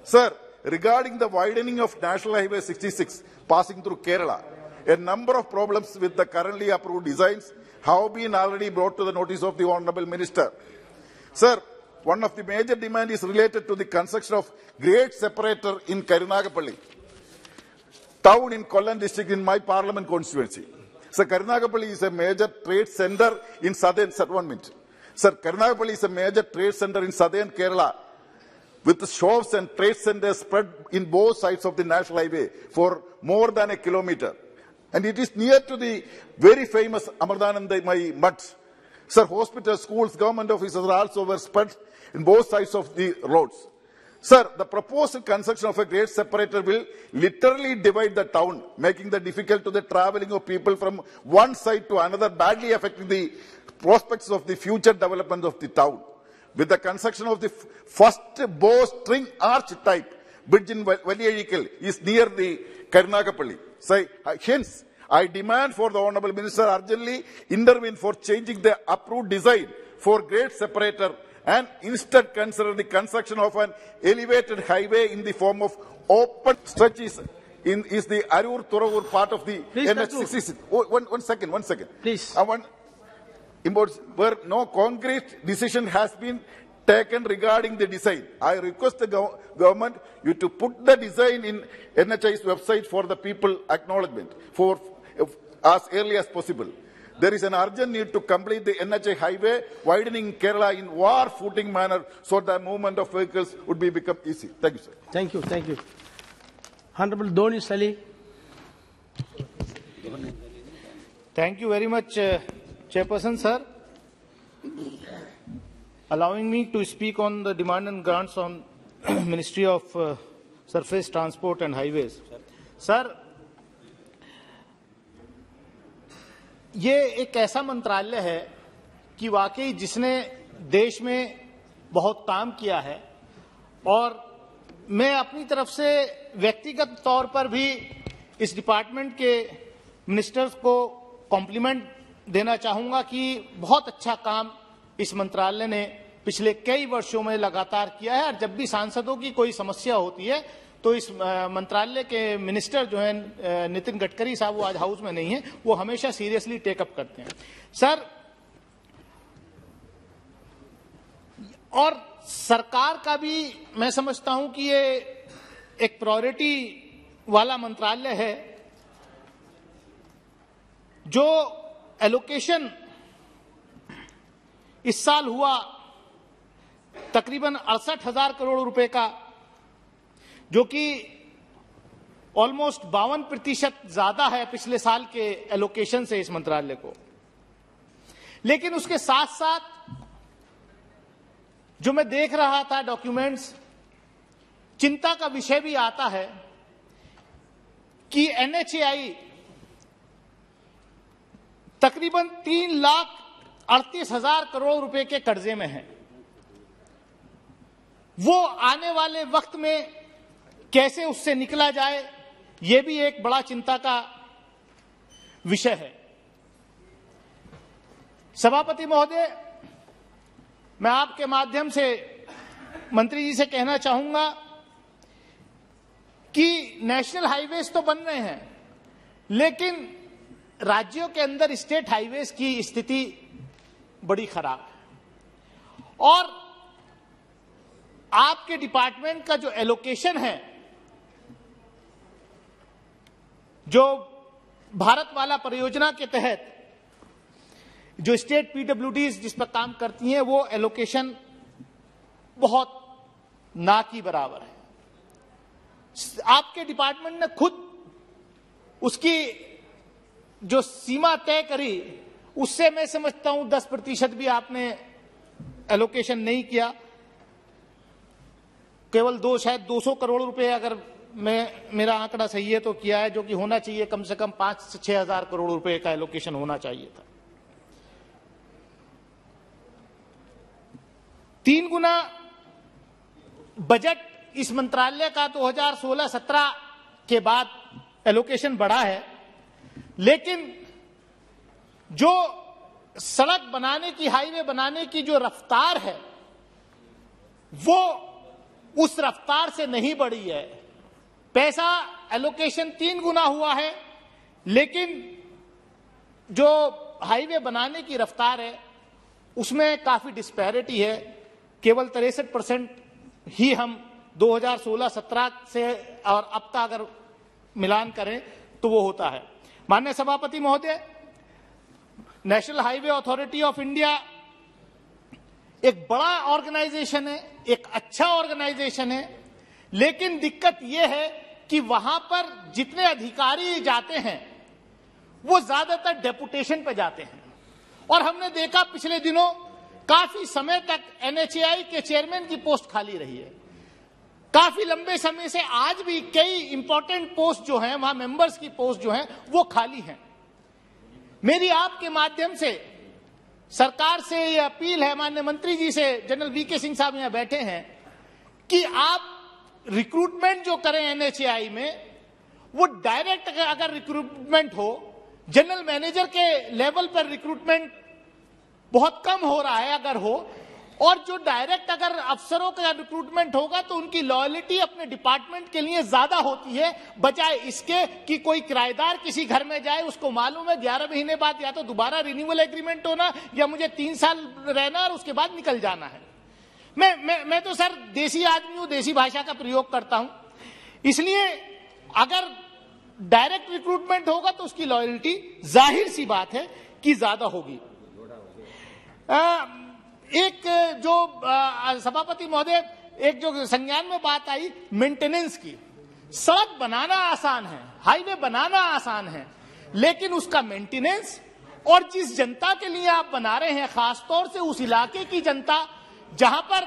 Sir, regarding the widening of National Highway 66 passing through Kerala, a number of problems with the currently approved designs have been already brought to the notice of the Honourable Minister. Sir, one of the major demands is related to the construction of grade separator in Karunagapalli town in Kollam district in my parliament constituency. Sir, Karunagapalli is a major trade center in southern Kerala, with shops and trade centers spread in both sides of the national highway for more than a kilometer. And it is near to the very famous Amardanandamai Mutt. Sir, hospitals, schools, government offices also were spread in both sides of the roads. Sir, the proposed construction of a grade separator will literally divide the town, making it difficult to the travelling of people from one side to another, badly affecting the prospects of the future development of the town. With the construction of the first bowstring arch type bridge in Valiyazhikal is near the Karunagapalli. So, hence, I demand for the Honourable Minister urgently intervene for changing the approved design for grade separator and instead consider the construction of an elevated highway in the form of open stretches is the Arur-Thurur part of the NH66. One second. Please. Where no concrete decision has been taken regarding the design. I request the government you to put the design in NHI's website for the people acknowledgement for as early as possible. There is an urgent need to complete the NHI highway widening Kerala in war footing manner so that movement of vehicles would become easy. Thank you, sir. Thank you. Honorable Doni Sali. Thank you very much, Chairperson, sir. Allowing me to speak on the demand and grants on Ministry of Surface Transport and Highways. Sir, ये एक ऐसा मंत्रालय है कि वाकई जिसने देश में बहुत काम किया है, और मैं अपनी तरफ से व्यक्तिगत तौर पर भी इस डिपार्टमेंट के मिनिस्टर्स को कॉम्प्लीमेंट देना चाहूंगा कि बहुत अच्छा काम इस मंत्रालय ने पिछले कई वर्षों में लगातार किया है, और जब भी सांसदों की कोई समस्या होती है तो इस मंत्रालय के मिनिस्टर जो हैं नितिन गडकरी साहब, वो आज हाउस में नहीं है, वो हमेशा सीरियसली टेकअप करते हैं सर। और सरकार का भी मैं समझता हूं कि ये एक प्रायोरिटी वाला मंत्रालय है। जो एलोकेशन इस साल हुआ तकरीबन 68,000 करोड़ रुपए का, जो कि ऑलमोस्ट 52% ज्यादा है पिछले साल के एलोकेशन से इस मंत्रालय को। लेकिन उसके साथ साथ जो मैं देख रहा था डॉक्यूमेंट्स, चिंता का विषय भी आता है कि NHAI तकरीबन 3,38,000 करोड़ रुपए के कर्जे में है। वो आने वाले वक्त में कैसे उससे निकला जाए, ये भी एक बड़ा चिंता का विषय है। सभापति महोदय, मैं आपके माध्यम से मंत्री जी से कहना चाहूंगा कि नेशनल हाईवेज तो बन रहे हैं, लेकिन राज्यों के अंदर स्टेट हाईवेज की स्थिति बड़ी खराब है। और आपके डिपार्टमेंट का जो एलोकेशन है, जो भारत वाला परियोजना के तहत जो स्टेट PWDs जिस पर काम करती हैं, वो एलोकेशन बहुत ना की बराबर है। आपके डिपार्टमेंट ने खुद उसकी जो सीमा तय करी, उससे मैं समझता हूं 10% भी आपने एलोकेशन नहीं किया। केवल शायद 200 करोड़ रुपए, अगर मेरा आंकड़ा सही है तो किया है, जो कि होना चाहिए कम से कम 5 से 6 हजार करोड़ रुपए का एलोकेशन होना चाहिए था। 3 गुना बजट इस मंत्रालय का 2016-17 के बाद एलोकेशन बढ़ा है, लेकिन जो सड़क बनाने की, हाईवे बनाने की जो रफ्तार है, वो उस रफ्तार से नहीं बढ़ी है। पैसा एलोकेशन 3 गुना हुआ है, लेकिन जो हाईवे बनाने की रफ्तार है उसमें काफी डिस्पैरिटी है। केवल 63% ही हम 2016-17 से और अब तक अगर मिलान करें तो वो होता है। माननीय सभापति महोदय, national highway authority of India एक बड़ा ऑर्गेनाइजेशन है, एक अच्छा ऑर्गेनाइजेशन है, लेकिन दिक्कत यह है कि वहां पर जितने अधिकारी जाते हैं वो ज्यादातर डेपुटेशन पे जाते हैं। और हमने देखा पिछले दिनों काफी समय तक NHAI के चेयरमैन की पोस्ट खाली रही है। काफी लंबे समय से आज भी कई इंपॉर्टेंट पोस्ट जो हैं, वहां मेंबर्स की पोस्ट जो हैं, वो खाली हैं। मेरी आपके माध्यम से सरकार से ये अपील है, माननीय मंत्री जी से, जनरल VK सिंह साहब यहां बैठे हैं, कि आप रिक्रूटमेंट जो करें NHAI में, वो डायरेक्ट अगर रिक्रूटमेंट हो, जनरल मैनेजर के लेवल पर रिक्रूटमेंट बहुत कम हो रहा है अगर हो, और जो डायरेक्ट अगर अफसरों का रिक्रूटमेंट होगा तो उनकी लॉयल्टी अपने डिपार्टमेंट के लिए ज्यादा होती है, बजाय इसके कि कोई किराएदार किसी घर में जाए, उसको मालूम है 11 महीने बाद या तो दोबारा रिन्यूअल एग्रीमेंट होना या मुझे 3 साल रहना और उसके बाद निकल जाना है। मैं तो सर देसी आदमी हूं, देसी भाषा का प्रयोग करता हूं, इसलिए अगर डायरेक्ट रिक्रूटमेंट होगा तो उसकी लॉयल्टी जाहिर सी बात है कि ज्यादा होगी। एक जो सभापति महोदय, एक जो संज्ञान में बात आई मेंटेनेंस की, सड़क बनाना आसान है, हाईवे बनाना आसान है, लेकिन उसका मेंटेनेंस और जिस जनता के लिए आप बना रहे हैं, खासतौर से उस इलाके की जनता जहां पर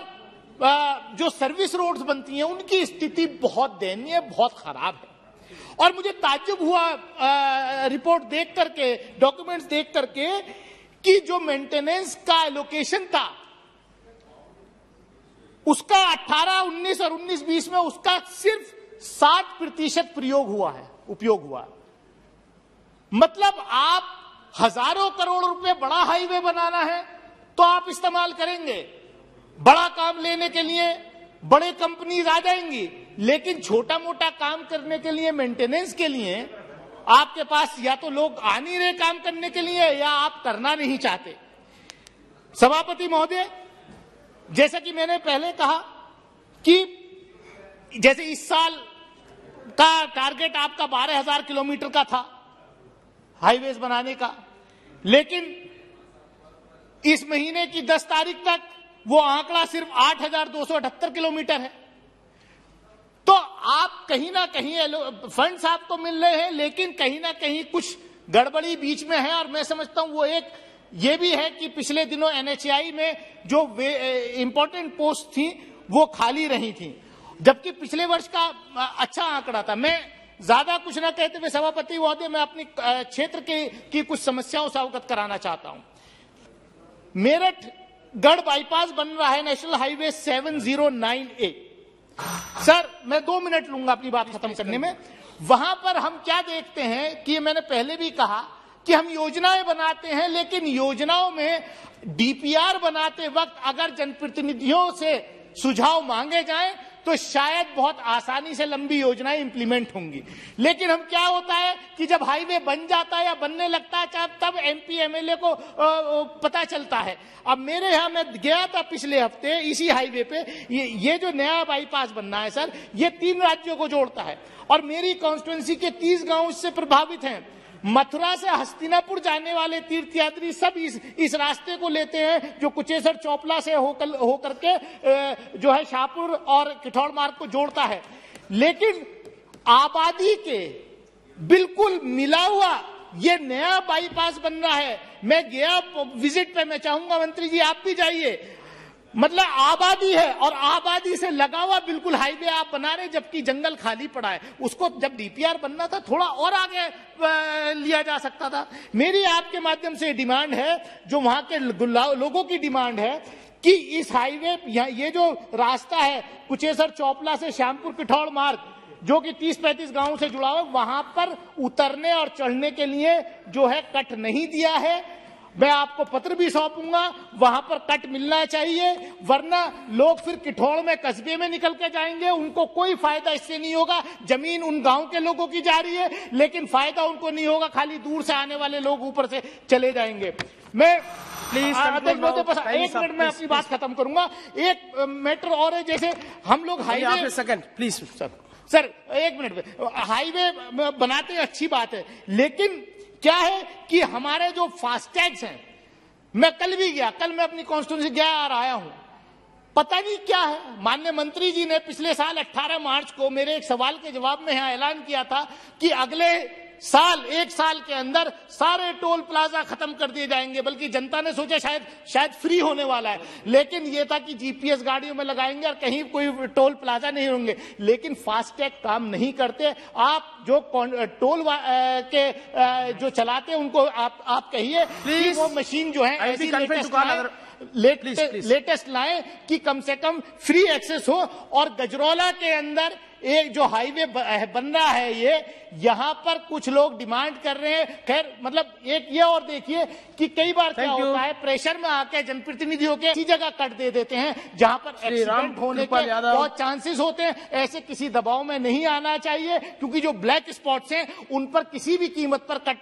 जो सर्विस रोड्स बनती हैं, उनकी स्थिति बहुत दयनीय, बहुत खराब है। और मुझे ताज्जुब हुआ रिपोर्ट देख करके, डॉक्यूमेंट्स देख करके, कि जो मेंटेनेंस का एलोकेशन था उसका 18, 19 और 19-20 में उसका सिर्फ 60% प्रयोग हुआ है, उपयोग हुआ। मतलब आप हजारों करोड़ रुपए बड़ा हाईवे बनाना है तो आप इस्तेमाल करेंगे, बड़ा काम लेने के लिए बड़े कंपनीज आ जाएंगी, लेकिन छोटा मोटा काम करने के लिए, मेंटेनेंस के लिए आपके पास या तो लोग आ नहीं रहे काम करने के लिए या आप करना नहीं चाहते। सभापति महोदय, जैसा कि मैंने पहले कहा कि जैसे इस साल का टारगेट आपका 12,000 किलोमीटर का था हाईवेज बनाने का, लेकिन इस महीने की 10 तारीख तक वो आंकड़ा सिर्फ 8,278 किलोमीटर है। तो आप कहीं ना कहीं फंड्स आपको मिल रहे हैं, लेकिन कहीं ना कहीं कुछ गड़बड़ी बीच में है। और मैं समझता हूं वो एक ये भी है कि पिछले दिनों NHAI में जो इंपॉर्टेंट पोस्ट थी वो खाली रही थी, जबकि पिछले वर्ष का अच्छा आंकड़ा था। मैं ज्यादा कुछ ना कहते हुए सभापति महोदय, मैं अपनी क्षेत्र की कुछ समस्याओं से अवगत कराना चाहता हूं। मेरठ गढ़ बाईपास बन रहा है, नेशनल हाईवे 709A। सर, मैं 2 मिनट लूंगा अपनी बात खत्म करने में। वहां पर हम क्या देखते हैं कि मैंने पहले भी कहा कि हम योजनाएं बनाते हैं, लेकिन योजनाओं में DPR बनाते वक्त अगर जनप्रतिनिधियों से सुझाव मांगे जाएं तो शायद बहुत आसानी से लंबी योजनाएं इंप्लीमेंट होंगी। लेकिन हम क्या होता है कि जब हाईवे बन जाता है या बनने लगता है तब MP MLA को पता चलता है। अब मेरे यहां मैं गया था पिछले हफ्ते इसी हाईवे पे, ये जो नया बाईपास बनना है सर, ये 3 राज्यों को जोड़ता है और मेरी कॉन्स्टिट्यूएंसी के 30 गांव इससे प्रभावित हैं। मथुरा से हस्तिनापुर जाने वाले तीर्थयात्री सब इस रास्ते को लेते हैं जो कुचेसर चौपला से होकर के जो है शाहपुर और किठौड़ मार्ग को जोड़ता है। लेकिन आबादी के बिल्कुल मिला हुआ ये नया बाईपास बन रहा है। मैं गया विजिट पे, मैं चाहूंगा मंत्री जी आप भी जाइए। मतलब आबादी है और आबादी से लगा हुआ बिल्कुल हाईवे आप बना रहे, जबकि जंगल खाली पड़ा है। उसको जब DPR बनना था थोड़ा और आगे लिया जा सकता था। मेरी आपके माध्यम से डिमांड है, जो वहां के लोगों की डिमांड है कि इस हाईवे ये जो रास्ता है कुचेसर चौपला से श्यामपुर किठौड़ मार्ग, जो कि 30-35 गांवों से जुड़ा हुआ, वहां पर उतरने और चढ़ने के लिए जो है कट नहीं दिया है। मैं आपको पत्र भी सौंपूंगा, वहां पर कट मिलना चाहिए, वरना लोग फिर किठौड़ में कस्बे में निकल के जाएंगे, उनको कोई फायदा इससे नहीं होगा। जमीन उन गांव के लोगों की जा रही है, लेकिन फायदा उनको नहीं होगा, खाली दूर से आने वाले लोग ऊपर से चले जाएंगे। मैं प्लीज बस 1 मिनट में अपनी बात खत्म करूंगा। एक मैटर और है, जैसे हम लोग highway second please sir 1 minute में हाईवे बनाते हैं, अच्छी बात है, लेकिन क्या है कि हमारे जो फास्टैग्स हैं, मैं कल भी गया, कल मैं अपनी कॉन्स्टिट्यूंसी गया और आया हूं, पता नहीं क्या है। माननीय मंत्री जी ने पिछले साल 18 मार्च को मेरे एक सवाल के जवाब में यहां ऐलान किया था कि अगले साल 1 साल के अंदर सारे टोल प्लाजा खत्म कर दिए जाएंगे, बल्कि जनता ने सोचा शायद फ्री होने वाला है, लेकिन यह था कि GPS गाड़ियों में लगाएंगे और कहीं कोई टोल प्लाजा नहीं होंगे। लेकिन फास्टैग काम नहीं करते। आप जो टोल के जो चलाते हैं उनको आप कहिए कि वो मशीन जो है ऐसी लेटेस्ट लाएं कि कम से कम फ्री एक्सेस हो। और गजरौला के अंदर एक जो हाईवे बन रहा है, ये यहां पर कुछ लोग डिमांड कर रहे हैं। खैर, मतलब एक ये और देखिए कि कई बार क्या होता है, प्रेशर में आके जनप्रतिनिधियों के इसी जगह कट दे देते हैं जहां पर एक्सीडेंट होने के बहुत चांसेस होते हैं। ऐसे किसी दबाव में नहीं आना चाहिए, क्योंकि जो ब्लैक स्पॉट्स हैं उन पर किसी भी कीमत पर कट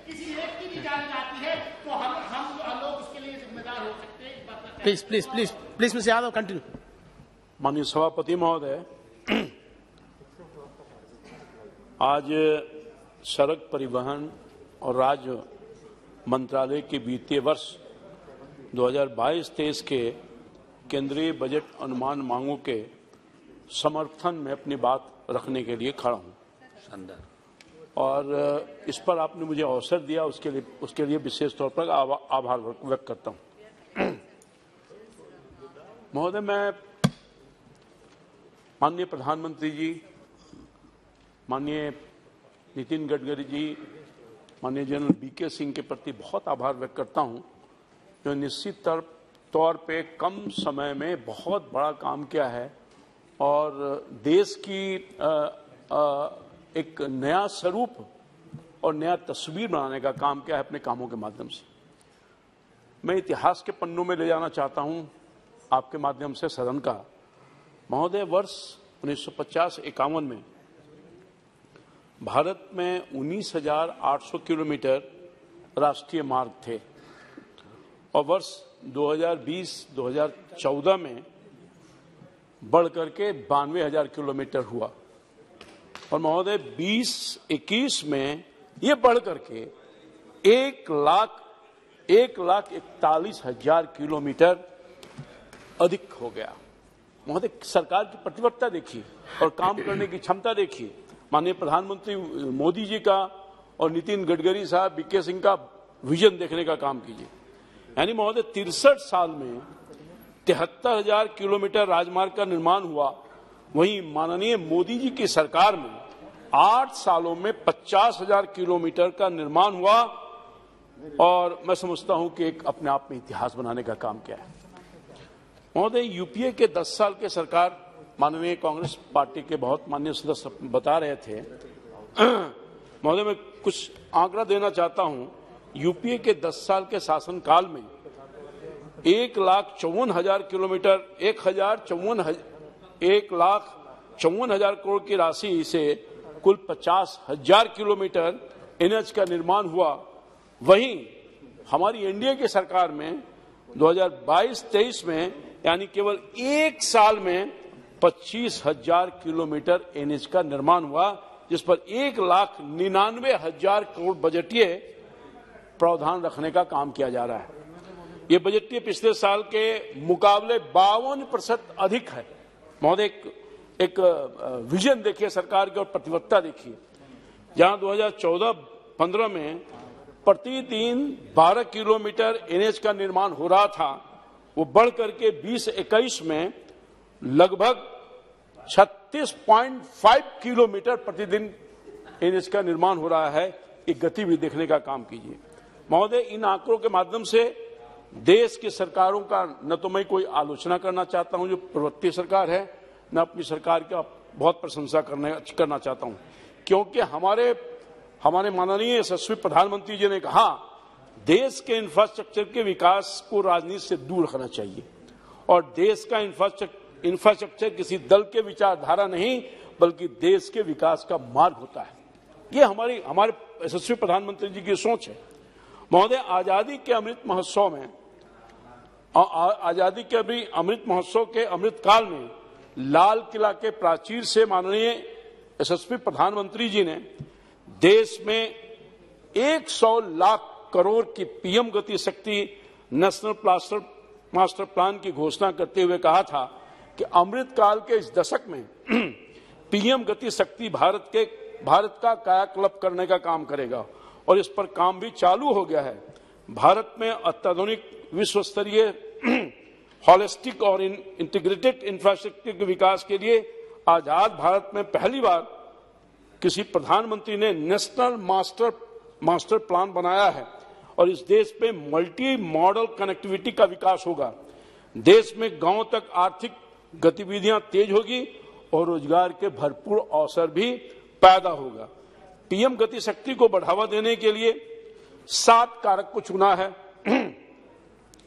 किसी एक की भी जान जाती है तो हम लोग उसके लिए जिम्मेदार हो सकते हैं। Please mister Yadav continue. माननीय सभापति महोदय, आज सड़क परिवहन और राज्य मंत्रालय के वित्तीय वर्ष 2022-23 के केंद्रीय बजट अनुमान मांगों के समर्थन में अपनी बात रखने के लिए खड़ा हूं और इस पर आपने मुझे अवसर दिया, उसके लिए विशेष तौर पर आभार व्यक्त करता हूं। महोदय, मैं माननीय प्रधानमंत्री जी, माननीय नितिन गडकरी जी, माननीय जनरल BK सिंह के प्रति बहुत आभार व्यक्त करता हूं, जो निश्चित तौर पे कम समय में बहुत बड़ा काम किया है और देश की एक नया स्वरूप और नया तस्वीर बनाने का काम किया है अपने कामों के माध्यम से। मैं इतिहास के पन्नों में ले जाना चाहता हूं आपके माध्यम से सदन का। महोदय, वर्ष 1950-51 में भारत में 19,800 किलोमीटर राष्ट्रीय मार्ग थे और वर्ष 2020-2014 में बढ़ करके 92,000 किलोमीटर हुआ और महोदय 2021 में ये बढ़ करके 1,41,000 किलोमीटर अधिक हो गया। महोदय, सरकार की प्रतिबद्धता देखिए और काम करने की क्षमता देखिए। माननीय प्रधानमंत्री मोदी जी का और नितिन गडकरी साहब, बीके सिंह का विजन देखने का काम कीजिए। यानी महोदय 63 साल में 73,000 किलोमीटर राजमार्ग का निर्माण हुआ, वहीं माननीय मोदी जी की सरकार में 8 सालों में 50,000 किलोमीटर का निर्माण हुआ और मैं समझता हूं कि एक अपने आप में इतिहास बनाने का काम किया है। महोदय, यूपीए के 10 साल के सरकार, माननीय कांग्रेस पार्टी के बहुत माननीय सदस्य बता रहे थे। महोदय, मैं कुछ आंकड़ा देना चाहता हूं। यूपीए के 10 साल के शासनकाल में 1,54,000 किलोमीटर 1,54,000 करोड़ की राशि से कुल 50,000 किलोमीटर एनएच का निर्माण हुआ। वहीं हमारी एनडीए की सरकार में 2022-23 में यानी केवल एक साल में 25,000 किलोमीटर एनएच का निर्माण हुआ, जिस पर 1,99,000 करोड़ बजटीय प्रावधान रखने का काम किया जा रहा है। ये बजटीय पिछले साल के मुकाबले 52% अधिक है। महोदय, एक विजन देखिए सरकार की और प्रतिबद्धता देखिए। जहां 2014-15 में प्रतिदिन 12 किलोमीटर एनएच का निर्माण हो रहा था, वो बढ़ करके 2021 में लगभग 36.5 किलोमीटर प्रतिदिन एनएच का निर्माण हो रहा है। एक गति भी देखने का काम कीजिए। महोदय, इन आंकड़ों के माध्यम से देश की सरकारों का न तो मैं कोई आलोचना करना चाहता हूं जो पूर्ववर्ती सरकार है, न अपनी सरकार का बहुत प्रशंसा करना चाहता हूं, क्योंकि हमारे माननीय यशस्वी प्रधानमंत्री जी ने कहा देश के इंफ्रास्ट्रक्चर के विकास को राजनीति से दूर रखना चाहिए और देश का इंफ्रास्ट्रक्चर किसी दल के विचारधारा नहीं बल्कि देश के विकास का मार्ग होता है। ये हमारे यशस्वी प्रधानमंत्री जी की सोच है। महोदय, आजादी के अमृत महोत्सव के अमृत काल में लाल किला के प्राचीर से माननीय यशस्वी प्रधानमंत्री जी ने देश में 100 लाख करोड़ की पीएम गति शक्ति नेशनल मास्टर प्लान की घोषणा करते हुए कहा था कि अमृत काल के इस दशक में पीएम गति शक्ति भारत का कायाकल्प करने का काम करेगा और इस पर काम भी चालू हो गया है। भारत में अत्याधुनिक विश्व स्तरीय हॉलिस्टिक और इंटीग्रेटेड इंफ्रास्ट्रक्चर के विकास के लिए आजाद भारत में पहली बार किसी प्रधानमंत्री ने नेशनल मास्टर प्लान बनाया है और इस देश में मल्टी मॉडल कनेक्टिविटी का विकास होगा। देश में गांव तक आर्थिक गतिविधियां तेज होगी और रोजगार के भरपूर अवसर भी पैदा होगा। पीएम गति शक्ति को बढ़ावा देने के लिए 7 कारक को चुना है।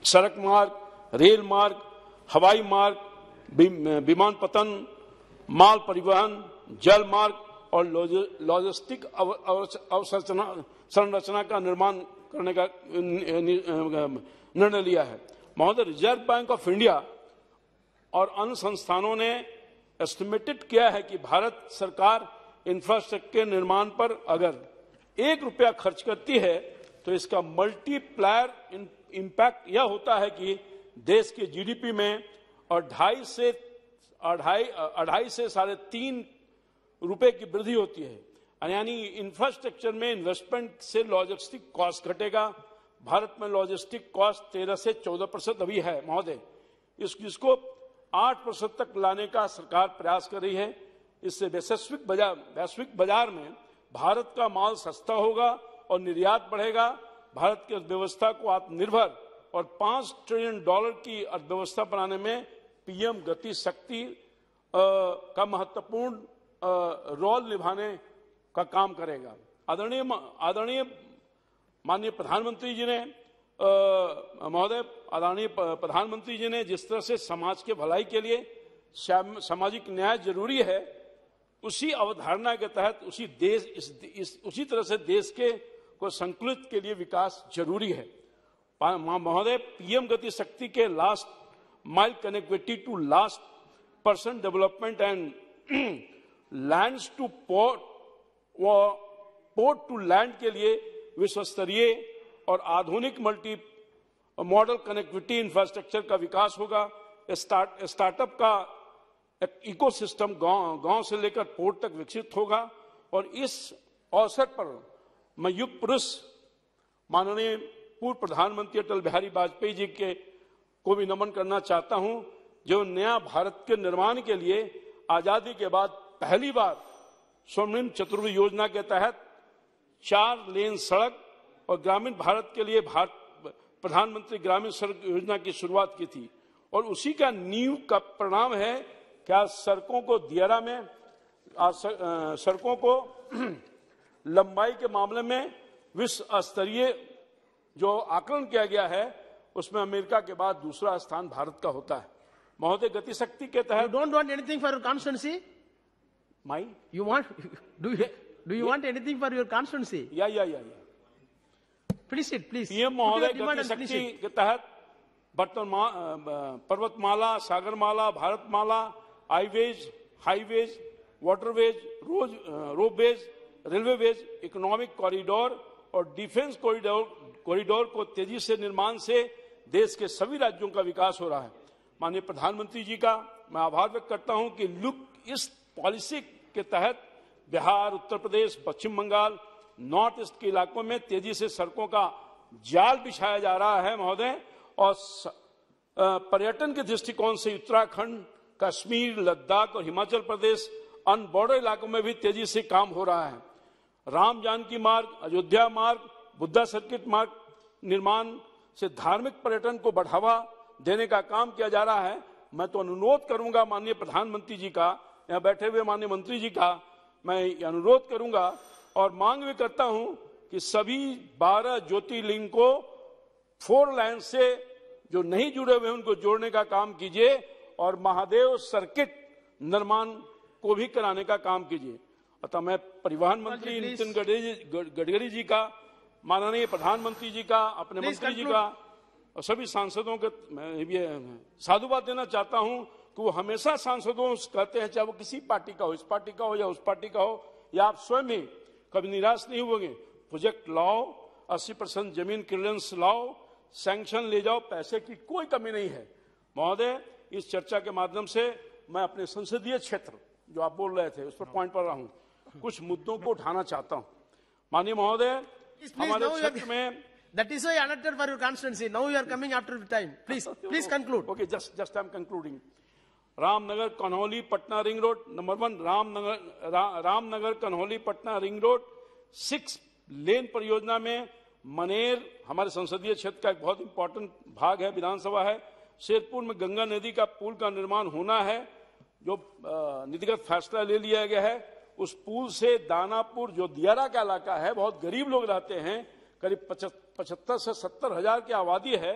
सड़क मार्ग, रेल मार्ग, हवाई मार्ग, विमानपत्तन, माल परिवहन, जल मार्ग और लॉजिस्टिक संरचना का निर्माण करने का निर्णय लिया है। महोदय, रिजर्व बैंक ऑफ इंडिया और अन्य संस्थानों ने एस्टिमेटेड किया है कि भारत सरकार इंफ्रास्ट्रक्चर के निर्माण पर अगर 1 रुपया खर्च करती है तो इसका मल्टीप्लायर इम्पैक्ट यह होता है कि देश के जीडीपी में 2.5 से 3.5 रुपए की वृद्धि होती है। यानी इंफ्रास्ट्रक्चर में इन्वेस्टमेंट से लॉजिस्टिक कॉस्ट घटेगा। भारत में लॉजिस्टिक कॉस्ट 13 से 14% अभी है महोदय, इसको 8% तक लाने का सरकार प्रयास कर रही है। इससे वैश्विक बाजार में भारत का माल सस्ता होगा और निर्यात बढ़ेगा। भारत की अर्थव्यवस्था को आत्मनिर्भर और $5 ट्रिलियन की अर्थव्यवस्था बनाने में पीएम गति शक्ति का महत्वपूर्ण रोल निभाने का काम करेगा। आदरणीय माननीय प्रधानमंत्री जी ने महोदय आदरणीय प्रधानमंत्री जी ने जिस तरह से समाज के भलाई के लिए सामाजिक न्याय जरूरी है, उसी अवधारणा के तहत उसी तरह से देश के को संतुलित के लिए विकास जरूरी है। महोदय, पीएम गति शक्ति के last mile connectivity to last person development and lands to port to land के लिए विश्व स्तरीय और आधुनिक मल्टी मॉडल कनेक्टिविटी इंफ्रास्ट्रक्चर का विकास होगा। स्टार्टअप का इकोसिस्टम गांव से लेकर पोर्ट तक विकसित होगा। और इस अवसर पर मैं युग पुरुष माननीय पूर्व प्रधानमंत्री अटल बिहारी वाजपेयी जी को भी नमन करना चाहता हूं, जो नया भारत के निर्माण के लिए आजादी के बाद पहली बार स्वर्णिम चतुर्भुज योजना के तहत 4 लेन सड़क और ग्रामीण भारत के लिए प्रधानमंत्री ग्रामीण सड़क योजना की शुरुआत की थी। और उसी का नींव का परिणाम है क्या सड़कों को दियारा में सड़कों को लंबाई के मामले में विश्व स्तरीय जो आकलन किया गया है, उसमें अमेरिका के बाद दूसरा स्थान भारत का होता है। महोदय, गति शक्ति के तहत don't want anything for your constituency? My you want do you want anything for your constituency? या प्लीज पीएम महोदय, गति शक्ति के तहत Parvatmala, Sagarmala, Bharatmala, highways, waterways, ropeways, railways, economic corridor और डिफेंस कॉरिडोर को तेजी से निर्माण से देश के सभी राज्यों का विकास हो रहा है। माननीय प्रधानमंत्री जी का मैं आभार व्यक्त करता हूं कि लुक इस पॉलिसी के तहत बिहार, उत्तर प्रदेश, पश्चिम बंगाल, नॉर्थ ईस्ट के इलाकों में तेजी से सड़कों का जाल बिछाया जा रहा है महोदय। और पर्यटन के दृष्टिकोण से उत्तराखंड, कश्मीर, लद्दाख और हिमाचल प्रदेश अन बॉर्डर इलाकों में भी तेजी से काम हो रहा है। राम जानकी मार्ग, अयोध्या मार्ग, बुद्धा सर्किट मार्ग निर्माण से धार्मिक पर्यटन को बढ़ावा देने का काम किया जा रहा है। मैं तो अनुरोध करूंगा माननीय प्रधानमंत्री जी का, यहाँ बैठे हुए माननीय मंत्री जी का मैं अनुरोध करूंगा और मांग भी करता हूं कि सभी 12 ज्योतिर्लिंग को 4 लाइन से जो नहीं जुड़े हुए उनको जोड़ने का काम कीजिए और महादेव सर्किट निर्माण को भी कराने का काम कीजिए। अतः मैं परिवहन मंत्री नितिन गडकरी जी का, माननीय प्रधानमंत्री जी का, अपने मंत्री जी का और सभी सांसदों के मैं साधुवाद देना चाहता हूं कि वो हमेशा सांसदों से कहते हैं, चाहे वो किसी पार्टी का हो, इस पार्टी का हो या उस पार्टी का हो, या आप स्वयं ही कभी निराश नहीं होंगे। प्रोजेक्ट लाओ, 80% जमीन क्लियरेंस लाओ, सैंक्शन ले जाओ, पैसे की कोई कमी नहीं है। महोदय, इस चर्चा के माध्यम से मैं अपने संसदीय क्षेत्र जो आप बोल रहे थे उस पर पॉइंट पर रहा हूं, कुछ मुद्दों को उठाना चाहता हूं। माननीय महोदय, हमारे क्षेत्र में that is why I elected for your constituency. Now you are coming after time. Please conclude. Okay, just I'm concluding. Ramnagar Kanhauli Patna ring road, number 1 Ramnagar Kanhauli Patna ring road 6 लेन परियोजना में मनेर हमारे संसदीय क्षेत्र का एक बहुत इंपॉर्टेंट भाग है, विधानसभा है। शेरपुर में गंगा नदी का पुल का निर्माण होना है, जो नीतिगत फैसला ले लिया गया है। उस पुल से दानापुर जो दियारा का इलाका है, बहुत गरीब लोग रहते हैं, करीब 75 से 70 हजार की आबादी है।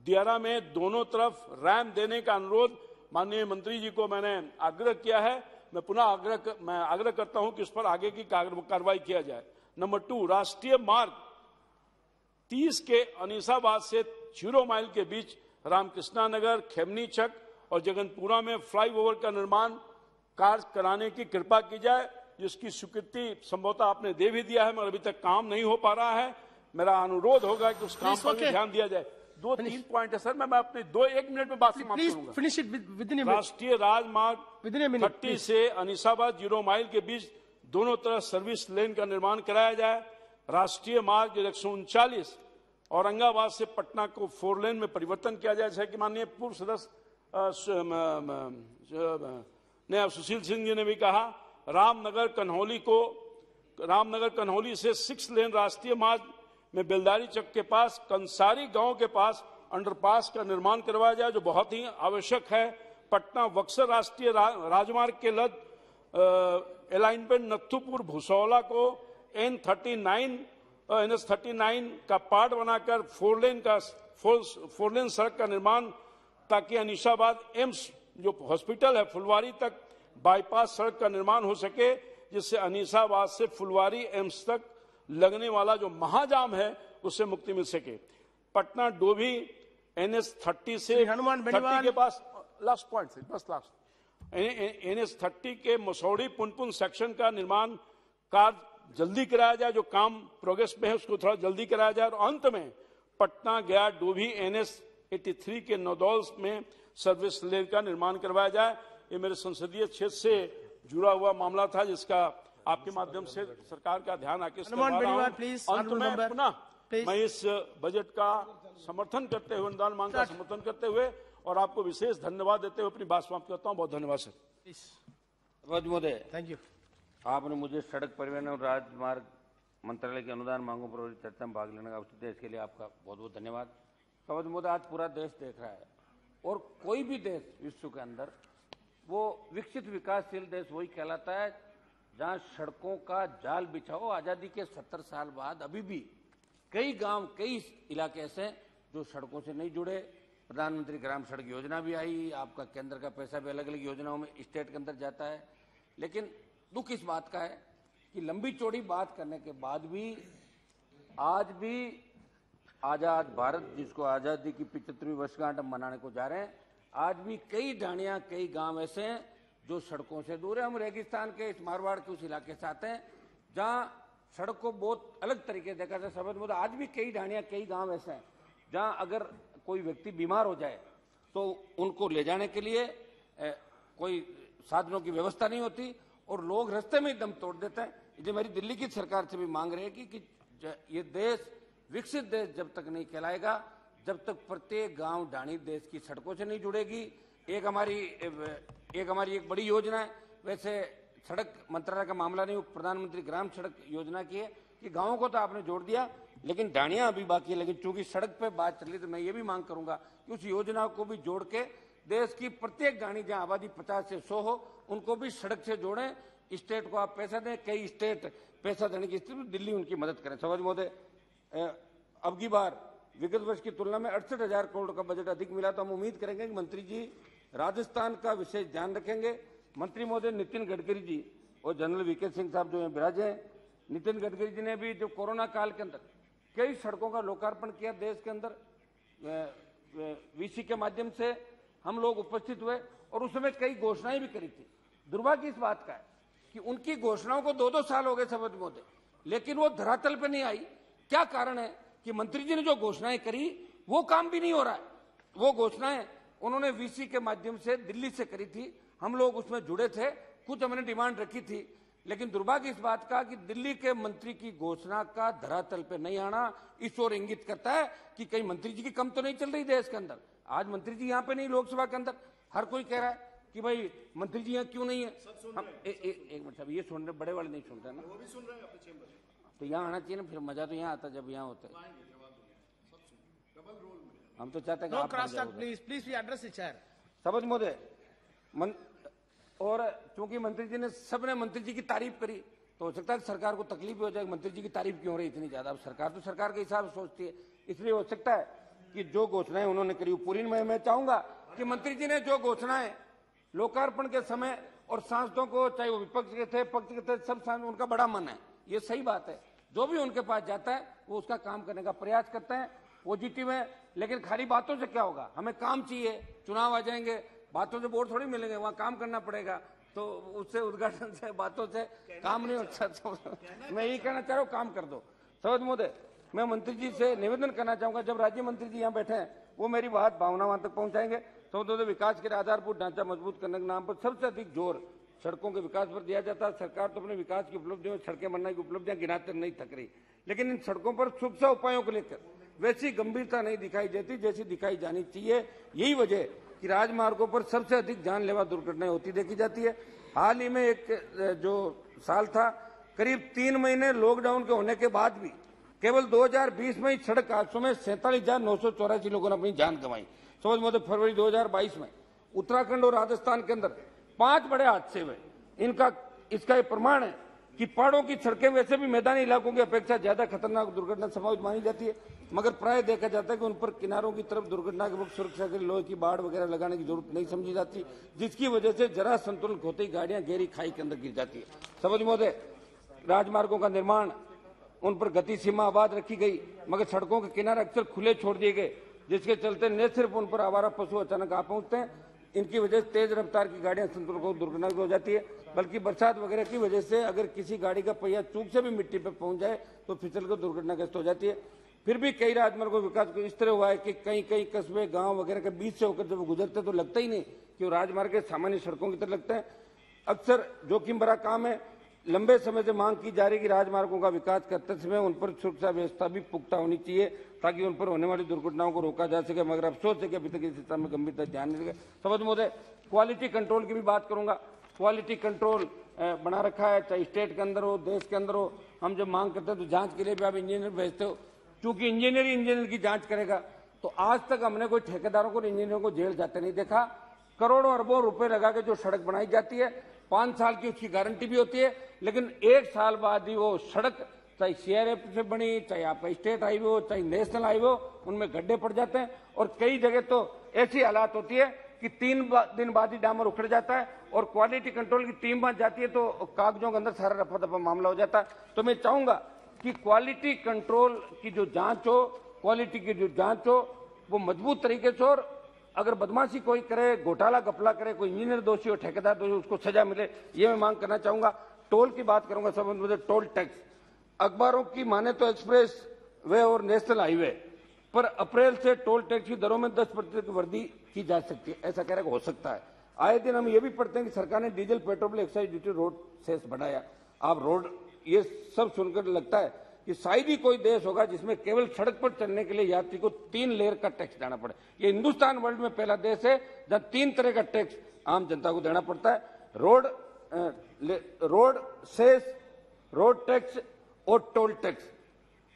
दियारा में दोनों तरफ रैम्प देने का अनुरोध माननीय मंत्री जी को मैंने आग्रह किया है। मैं पुनः आग्रह करता हूं कि उस पर आगे की कार्रवाई किया जाए। नंबर 2, राष्ट्रीय मार्ग 30 के अनीसाबाद से 0 माइल के बीच रामकृष्णा नगर, खेमनीचक और जगनपुरा में फ्लाईओवर का निर्माण कार्य कराने की कृपा की जाए, जिसकी स्वीकृति संभवतः आपने दे भी दिया है, मगर अभी तक काम नहीं हो पा रहा है। मेरा अनुरोध होगा कि उस काम पर भी ध्यान दिया जाए। 2-3 पॉइंट है सर, मैं अपने 1 मिनट में बात समाप्त करूंगा। Finish it with in a minute. राष्ट्रीय राजमार्ग 30 से अनीसाबाद 0 माइल के बीच दोनों तरफ सर्विस लेन का निर्माण कराया जाए। राष्ट्रीय मार्ग 139 औरंगाबाद से पटना को 4 लेन में परिवर्तन किया जाए, जैसा कि माननीय पूर्व सदस्य सुशील सिंह जी ने भी कहा। रामनगर कन्हौली से 6 लेन राष्ट्रीय मार्ग में बेलदारी चक के पास कंसारी गांव के पास अंडरपास का निर्माण करवाया जाए, जो बहुत ही आवश्यक है। पटना बक्सर राष्ट्रीय राजमार्ग के लद अलाइनमेंट नथुपुर भूसौला को NS39 का पार्ट बनाकर 4 लेन सड़क का निर्माण, ताकि अनीसाबाद एम्स जो हॉस्पिटल है फुलवारी तक बाईपास सड़क का निर्माण हो सके, जिससे अनीसाबाद से फुलवारी एम्स तक लगने वाला जो महाजाम है उससे मुक्ति मिल सके। पटना डोभी NS30 से हनुमान 30 के पास लास्ट पॉइंट से बस लास्ट NS30 के मसौड़ी पुनपुन सेक्शन का निर्माण कार्य जल्दी कराया जाए, जो काम प्रोग्रेस में है उसको थोड़ा जल्दी कराया जाए। और अंत में पटना गया डोभी NS83 के नौदौल में सर्विस लेन का निर्माण करवाया जाए। ये मेरे संसदीय क्षेत्र से जुड़ा हुआ मामला था, जिसका आपके माध्यम से सरकार का ध्यान आकृष्ट करवा रहा हूं। अंत में पुनः मैं इस बजट का समर्थन करते हुए, अनुदान मांग का समर्थन करते हुए और आपको विशेष धन्यवाद देते हुए अपनी बात समाप्त करता हूं। बहुत धन्यवाद सर। महोदय, थैंक यू। आपने मुझे सड़क परिवहन और राजमार्ग मंत्रालय की अनुदान मांगों पर चर्चा में भाग लेने का अवसर दिया, इसके लिए आपका बहुत बहुत धन्यवाद। सभापति महोदय, आज पूरा देश देख रहा है और कोई भी देश विश्व के अंदर वो विकसित विकासशील देश वही कहलाता है जहां सड़कों का जाल बिछा हो। आजादी के 70 साल बाद अभी भी कई गांव, कई इलाके ऐसे हैं जो सड़कों से नहीं जुड़े। प्रधानमंत्री ग्राम सड़क योजना भी आई, आपका केंद्र का पैसा भी अलग अलग योजनाओं में स्टेट के अंदर जाता है, लेकिन दुख इस बात का है कि लंबी चौड़ी बात करने के बाद भी आज भी आजाद भारत, जिसको आजादी की 75वीं वर्षगांठ हम मनाने को जा रहे हैं, आज भी कई ढाणियां, कई गांव ऐसे हैं जो सड़कों से दूर है। हम रेगिस्तान के, इस मारवाड़ के उस इलाके से आते हैं जहां सड़क को बहुत अलग तरीके से देखा जाए। सभापति, आज भी कई ढाणियां, कई गांव ऐसे हैं जहां अगर कोई व्यक्ति बीमार हो जाए तो उनको ले जाने के लिए कोई साधनों की व्यवस्था नहीं होती और लोग रास्ते में ही दम तोड़ देते हैं। ये मेरी दिल्ली की सरकार से भी मांग रहेगी कि ये देश विकसित देश जब तक नहीं कहलाएगा, जब तक प्रत्येक गांव ढाणी देश की सड़कों से नहीं जुड़ेगी। एक हमारी एक बड़ी योजना है, वैसे सड़क मंत्रालय का मामला नहीं, प्रधानमंत्री ग्राम सड़क योजना की है कि गांवों को तो आपने जोड़ दिया लेकिन ढाणियां अभी बाकी है। लेकिन चूंकि सड़क पे बात चल रही तो मैं ये भी मांग करूंगा कि उस योजना को भी जोड़ के देश की प्रत्येक ढाणी जहां आबादी 50 से 100 हो उनको भी सड़क से जोड़ें। स्टेट को आप पैसा दें, कई स्टेट पैसा देने की स्थिति में, दिल्ली उनकी मदद करें। सभापति महोदय, अब की बार विगत वर्ष की तुलना में 68,000 करोड़ का बजट अधिक मिला, तो हम उम्मीद करेंगे कि मंत्री जी राजस्थान का विशेष ध्यान रखेंगे। मंत्री महोदय नितिन गडकरी जी और जनरल वीके सिंह साहब जो यहाँ विराजे हैं, नितिन गडकरी जी ने भी जो कोरोना काल के अंदर कई सड़कों का लोकार्पण किया देश के अंदर, वीसी के माध्यम से हम लोग उपस्थित हुए और उस समय कई घोषणाएं भी करी थी। दुर्भाग्य इस बात का है कि उनकी घोषणाओं को 2-2 साल हो गए सभापति महोदय, लेकिन वो धरातल पर नहीं आई। क्या कारण है कि मंत्री जी ने जो घोषणाएं करी वो काम भी नहीं हो रहा है। वो घोषणाएं उन्होंने वीसी के माध्यम से दिल्ली से करी थी, हम लोग उसमें जुड़े थे, कुछ हमने डिमांड रखी थी, लेकिन दुर्भाग्य इस बात का कि दिल्ली के मंत्री की घोषणा का धरातल पे नहीं आना इस ओर इंगित करता है कि कहीं मंत्री जी की कम तो नहीं चल रही देश के अंदर। आज मंत्री जी यहाँ पे नहीं, लोकसभा के अंदर हर कोई कह रहा है कि भाई मंत्री जी यहाँ क्यों नहीं है। हम एक मिनट साहब, ये सुन रहे, बड़े वाले नहीं सुन रहे ना, वो भी सुन रहे हैं अपने चेंबर, तो यहाँ आना चाहिए ना, फिर मजा तो यहाँ आता जब यहाँ होता है। हम तो चाहते हैं सभापति महोदय, और चूंकि मंत्री जी ने, सबने मंत्री जी की तारीफ करी, तो हो सकता है सरकार को तकलीफ हो जाए, मंत्री जी की तारीफ क्यों हो रही इतनी ज्यादा। अब सरकार तो सरकार के हिसाब से सोचती है, इसलिए हो सकता है कि जो घोषणाएं उन्होंने करी पूरी। मैं चाहूंगा कि मंत्री जी ने जो घोषणाएं लोकार्पण के समय और सांसदों को, चाहे वो विपक्ष के थे, पक्ष के थे, सब सांसद, उनका बड़ा मन है, ये सही बात है। जो भी उनके पास जाता है वो उसका काम करने का प्रयास करते हैं, पॉजिटिव है। लेकिन खाली बातों से क्या होगा, हमें काम चाहिए। चुनाव आ जाएंगे, बातों से वोट थोड़ी मिलेंगे, वहां काम करना पड़ेगा, तो उससे उद्घाटन से, बातों से काम नहीं होता। मैं यही कहना चाह रहा हूँ, काम कर दो। सभापति महोदय, मैं मंत्री जी से निवेदन करना चाहूंगा, जब राज्य मंत्री जी यहाँ बैठे हैं वो मेरी बात भावना वहां तक पहुंचाएंगे। सभापति, विकास के आधारभूत ढांचा मजबूत करने के नाम पर सबसे अधिक जोर सड़कों के विकास पर दिया जाता है। सरकार तो अपने विकास की उपलब्धियों, सड़कें बनने की उपलब्धियां गिनाते नहीं थक रही, लेकिन इन सड़कों पर सुरक्षा उपायों को लेकर वैसी गंभीरता नहीं दिखाई देती जैसी दिखाई जानी चाहिए। यही वजह कि राजमार्गों पर सबसे अधिक जानलेवा दुर्घटनाएं होती देखी जाती है। हाल ही में एक जो साल था, करीब 3 महीने लॉकडाउन के होने के बाद भी केवल 2020 में ही सड़क हादसों में 47,984 लोगों ने अपनी जान गंवाई। समझ महोदय, फरवरी 2022 में उत्तराखंड और राजस्थान के अंदर 5 बड़े हादसे हुए। इसका ये प्रमाण है कि पहाड़ों की सड़कें वैसे भी मैदानी इलाकों की अपेक्षा ज्यादा खतरनाक दुर्घटना संभावित मानी जाती है, मगर प्राय देखा जाता है कि उन पर किनारों की तरफ दुर्घटना के वक्त सुरक्षा के लिए लोहे की बाड़ वगैरह लगाने की जरूरत नहीं समझी जाती, जिसकी वजह से जरा संतुलन खोते ही गाड़ियां गहरी खाई के अंदर गिर जाती है। सभापति महोदय, राजमार्गों का निर्माण, उन पर गति सीमा आबाद रखी गई, मगर सड़कों के किनारे अक्सर खुले छोड़ दिए गए, जिसके चलते न सिर्फ उन पर आवारा पशु अचानक आ पहुंचते हैं, इनकी वजह से तेज रफ्तार की गाड़ियां संतुलन को दुर्घटना हो जाती है, बल्कि बरसात वगैरह की वजह से अगर किसी गाड़ी का पहिया चूक से भी मिट्टी पर पहुंच जाए तो फिसल कर दुर्घटनाग्रस्त हो जाती है। फिर भी कई राजमार्गों का विकास इस तरह हुआ है कि कई कई कस्बे गांव वगैरह के बीच से होकर जब गुजरते तो लगता ही नहीं कि वो राजमार्ग के सामान्य सड़कों की तरह लगता है। अक्सर जोखिम भरा काम है। लंबे समय से मांग की जा रही है कि राजमार्गों का विकास करते समय उन पर सुरक्षा व्यवस्था भी पुख्ता होनी चाहिए ताकि उन पर होने वाली दुर्घटनाओं को रोका जा सके, मगर अफसोस है कि अभी तक इस दिशा में गंभीरता ध्यान नहीं दिया। सभापति महोदय, क्वालिटी कंट्रोल की भी बात करूंगा। क्वालिटी कंट्रोल बना रखा है, चाहे स्टेट के अंदर हो, देश के अंदर हो। हम जब मांग करते हैं तो जांच के लिए भी आप इंजीनियर भेजते हो, क्योंकि इंजीनियर की जांच करेगा। तो आज तक हमने कोई ठेकेदारों को, इंजीनियरों को जेल जाते नहीं देखा। करोड़ों अरबों रुपए लगा के जो सड़क बनाई जाती है, 5 साल की उसकी गारंटी भी होती है, लेकिन 1 साल बाद ही वो सड़क, चाहे सीआरएफ से बनी, चाहे आपका स्टेट हाईवे हो, चाहे नेशनल हाईवे हो, उनमें गड्ढे पड़ जाते हैं। और कई जगह तो ऐसी हालात होती है कि 3 दिन बाद ही डामर उखड़ जाता है और क्वालिटी कंट्रोल की टीम बन जाती है तो कागजों के अंदर सारा रफा दफा मामला हो जाता है। तो मैं चाहूंगा कि क्वालिटी कंट्रोल की जो जांच हो, क्वालिटी की जो जांच हो, वो मजबूत तरीके से, और अगर बदमाशी कोई करे, घोटाला घपला करे, कोई इंजीनियर दोषी हो, ठेकेदार दोषी, उसको सजा मिले, ये मैं मांग करना चाहूंगा। टोल की बात करूंगा। सब मुझे टोल टैक्स, अखबारों की माने तो एक्सप्रेस वे और नेशनल हाईवे पर अप्रैल से टोल टैक्स की दरों में 10% की वृद्धि की जा सकती है, ऐसा कह रहे हो सकता है। आए दिन हम ये भी पढ़ते हैं कि सरकार ने diesel, petrol, excise duty, road cess बढ़ाया। आप रोड, ये सब सुनकर लगता है कि शायद ही कोई देश होगा जिसमें केवल सड़क पर चलने के लिए यात्री को 3 लेयर का टैक्स देना पड़े। ये हिंदुस्तान वर्ल्ड में पहला देश है जहां 3 तरह का टैक्स आम जनता को देना पड़ता है। रोड सेस, रोड टैक्स और टोल टैक्स।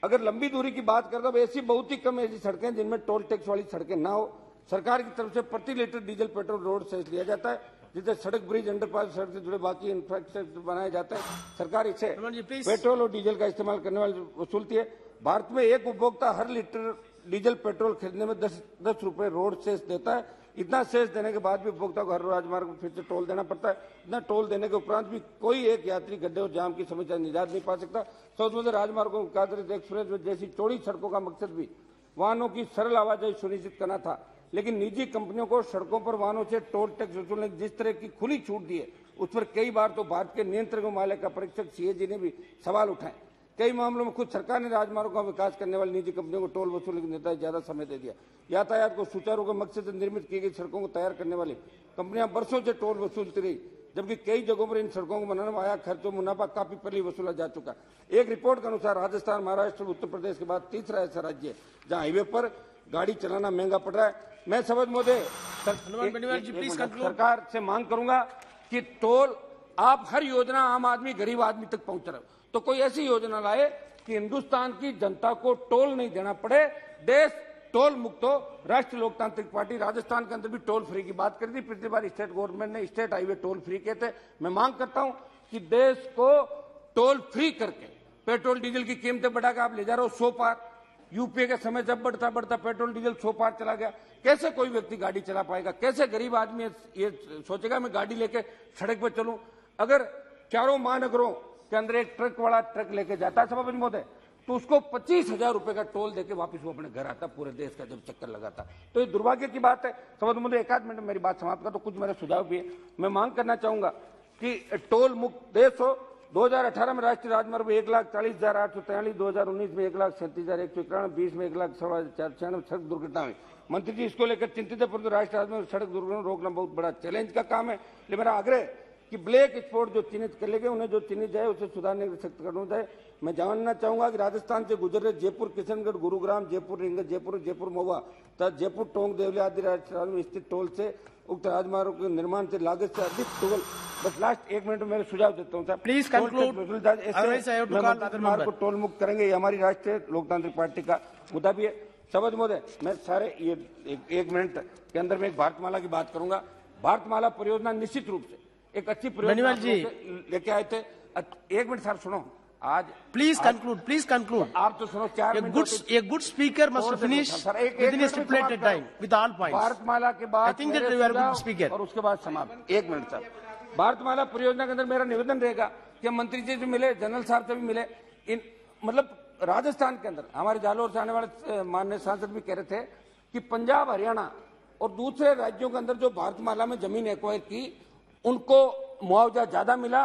अगर लंबी दूरी की बात करें तो ऐसी बहुत ही कम ऐसी सड़कें जिनमें टोल टैक्स वाली सड़कें ना हो। सरकार की तरफ से प्रति litre diesel, petrol, road cess लिया जाता है, जिससे सड़क, ब्रिज, अंडरपास, सड़क से जुड़े बाकी इंफ्रास्ट्रक्चर बनाया जाता है। सरकार इसे पेट्रोल और डीजल का इस्तेमाल करने वाले वसूलती है। भारत में एक उपभोक्ता हर लीटर डीजल, पेट्रोल खरीदने में 10 रुपए रोड सेस देता है। इतना सेस देने के बाद भी उपभोक्ता को हर राजमार्ग पर फिर से टोल देना पड़ता है। इतना टोल देने के उपरांत भी कोई एक यात्री गड्ढे और जाम की समस्या निजात नहीं पा सकता। सौद राजमार्गों का एक्सप्रेस जैसी चौड़ी सड़कों का मकसद भी वाहनों की सरल आवाजाही सुनिश्चित करना था, लेकिन निजी कंपनियों को सड़कों पर वाहनों से टोल टैक्स वसूलने की जिस तरह की खुली छूट दी है, उस पर कई बार तो भारत के नियंत्रक माले का परीक्षक सीएजी ने भी सवाल उठाए। कई मामलों में खुद सरकार ने राजमार्गों का विकास करने वाली निजी कंपनियों को टोल वसूलने के निर्देश ज्यादा समय दे दिया। यातायात को सुचारू के मकसद से निर्मित की गई सड़कों को तैयार करने वाली कंपनियां वर्षों से टोल वसूलती रही, जबकि कई जगहों पर इन सड़कों को बनाने में आया खर्च और मुनाफा काफी पहले वसूला जा चुका। एक रिपोर्ट के अनुसार राजस्थान, महाराष्ट्र, उत्तर प्रदेश के बाद तीसरा ऐसा राज्य है जहां हाईवे पर गाड़ी चलाना महंगा पड़ रहा है। मैं सभापति महोदय सरकार से मांग करूंगा कि टोल, आप हर योजना आम आदमी, गरीब आदमी तक पहुंच रहे हो, तो कोई ऐसी योजना लाए कि हिंदुस्तान की जनता को टोल नहीं देना पड़े, देश टोल मुक्त हो। राष्ट्रीय लोकतांत्रिक पार्टी राजस्थान के अंदर भी टोल फ्री की बात करी थी। पिछली बार स्टेट गवर्नमेंट ने स्टेट हाईवे टोल फ्री किए थे। मैं मांग करता हूं कि देश को टोल फ्री करके पेट्रोल डीजल की कीमतें बढ़ाकर आप ले जा रहे हो 100 पार। यूपीए के समय जब बढ़ता बढ़ता पेट्रोल डीजल 100 पार चला गया, कैसे कोई व्यक्ति गाड़ी चला पाएगा? कैसे गरीब आदमी ये सोचेगा मैं गाड़ी लेके सड़क पर चलूं? अगर चारों महानगरों के अंदर एक ट्रक वाला ट्रक लेके जाता है सभापति महोदय, तो उसको 25,000 रुपए का टोल देके वापस वो अपने घर आता, पूरे देश का जब चक्कर लगाता। तो ये दुर्भाग्य की बात है। सभापति महोदय, 1 आध मिनट में मेरी बात समाप्त कर, तो कुछ मेरे सुझाव भी है। मैं मांग करना चाहूंगा कि टोल मुक्त देश हो। 2018 में राष्ट्रीय राजमार्ग 1,40,843, 2019 में 1,37,191, 20 में 1,16,496 सड़क दुर्घटना हुई। मंत्री जी इसको लेकर चिंतित है, परंतु राष्ट्रीय राजमार्ग सड़क दुर्घटना रोकना बहुत बड़ा चैलेंज का काम है। लेकिन मेरा आग्रह कि ब्लैक स्पॉट जो चिन्हित कर लेंगे उन्हें जो चिन्हित जाए उसे सुधारने के सख्त करना जाए। मैं जानना चाहूंगा कि राजस्थान से गुजर रहे जयपुर, किशनगढ़, गुरुग्राम, जयपुर, रिंगत, जयपुर महुआ तथा जयपुर, टोंक, देवली आदि राजस्थान में स्थित टोल से उक्त राजमार्गों के निर्माण से लागत से अधिक टोल। बस लास्ट 1 मिनट में मेरे सुझाव देता हूँ साहब, प्लीज मार्ग को टोल मुक्त करेंगे, ये हमारी राष्ट्रीय लोकतांत्रिक पार्टी का मुद्दा भी है। सभापति महोदय, मैं सारे ये 1 मिनट के अंदर में एक भारतमाला की बात करूंगा। भारतमाला परियोजना निश्चित रूप से एक अच्छी परियोजना लेके आए थे। एक मिनट साहब सुनो, आज प्लीज कंक्लूड। आप तो सुनो, 4 minute. A good speaker must finish within a stipulated time with all points. Bharatmala के बाद I think that you are a good speaker. और उसके बाद समाप्त। एक मिनट साहब, भारतमाला परियोजना के अंदर मेरा निवेदन रहेगा कि मंत्री जी से मिले, जनरल साहब से भी मिले। मतलब राजस्थान के अंदर हमारे जालोर से आने वाले माननीय सांसद भी कह रहे थे कि पंजाब, हरियाणा और दूसरे राज्यों के अंदर जो भारतमाला में जमीन एक्वायर की, उनको मुआवजा ज्यादा मिला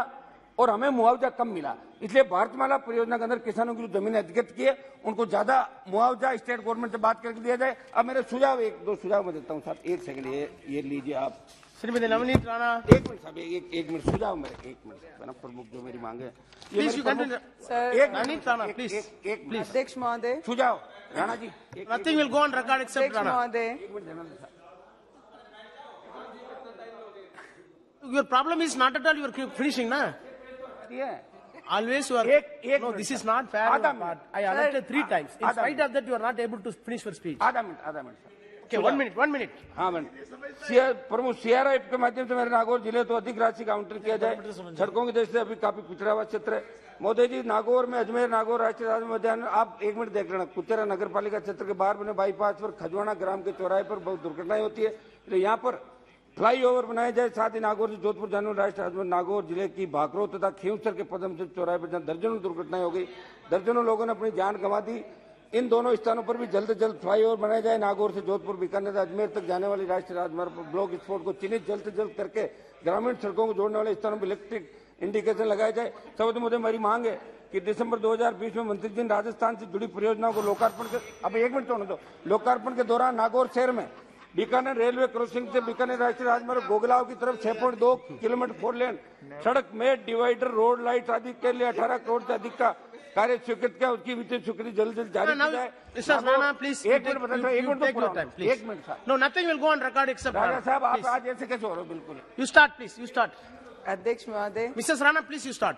और हमें मुआवजा कम मिला। इसलिए भारतमाला परियोजना के अंदर किसानों की जो जमीन अधिकृत की है, उनको ज्यादा मुआवजा स्टेट गवर्नमेंट से बात करके दिया जाए। अब मेरे सुझाव, 1-2 सुझाव मैं देता हूँ साहब। एक सेकंड, ये लीजिए आप। श्रीमती नवनीत राणा, एक मिनट साहब, एक मिनट सुझाव मेरे, एक मिनट प्रमुख जो मेरी मांगे। नवनीत राणा प्लीज। अध्यक्ष महोदय, सुझाव Rana ji. Nothing will go on record except Rana. Your problem is not at all you are finishing, na? Always you are. No, this is not fair. I allotted 3 times. In spite of that, you are not able to finish your speech. आधा मिनट। Okay, 1 minute. हाँ मैंने प्रमुख CRIF के माध्यम से मेरे नागौर जिले तो अधिक राशि का आवंटन किया जाए। सड़कों की दृष्टि से अभी काफी पिछड़ा हुआ क्षेत्र है। मोदी जी, नागौर में अजमेर नागौर राष्ट्रीय राजमार्ग मध्याह्न, आप 1 मिनट देख लेना। कुतेरा नगर पालिका क्षेत्र के बाहर बने बाईपास पर खजवाना ग्राम के चौराहे पर बहुत दुर्घटनाएं होती है, इसलिए यहाँ पर फ्लाईओवर बनाया जाए। साथ ही नागौर से जोधपुर जाने वाले राष्ट्रीय राजमार्ग नागौर जिले की भाखरो तथा खींवसर के पदम से चौराहे पर जहाँ दर्जनों दुर्घटनाएं हो गई, दर्जनों लोगों ने अपनी जान गंवा दी। इन दोनों स्थानों पर भी जल्द से जल्द फ्लाईओवर बनाया जाए। नागौर से जोधपुर, बीकानेर, अजमेर तक जाने वाली राष्ट्रीय राजमार्ग पर ब्लॉक स्पॉट को चिन्हित जल्द से जल्द करके ग्रामीण सड़कों को जोड़ने वाले स्थानों पर इलेक्ट्रिक इंडिकेशन लगाया जाए। सभापति महोदय, मेरी मांग है कि दिसंबर 2020 में मंत्री जी ने राजस्थान से जुड़ी परियोजनाओं को लोकार्पण के, अब 1 मिनट होने दो, लोकार्पण के दौरान नागौर शहर में बीकानेर रेलवे क्रॉसिंग से बीकानेर राष्ट्रीय राजमार्ग गोगलाव की तरफ 6.2 किलोमीटर 4 लेन सड़क में डिवाइडर, रोड लाइट आदि के लिए 18 करोड़ से अधिक का कार्य स्वीकृत किया। उसकी वित्तीय स्वीकृति जल्द से जल्द जारी की जाए। एक minute. No, nothing will go on record except राजा साहब, आप आज ऐसे कैसे हो रहे हो? बिल्कुल। You start, please. You start. अध्यक्ष महोदय। Mrs. Rana, please you start.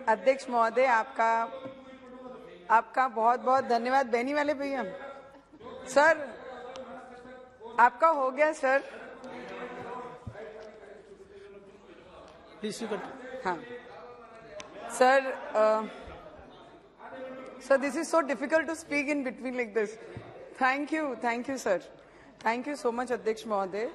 अध्यक्ष महोदय, आपका बहुत बहुत धन्यवाद। बहनी वाले भैया, सर आपका हो गया सर। Please you हाँ sir, sir, this is so difficult to speak in between like this. Thank you, sir. Thank you so much, Adhyaksh Mahoday.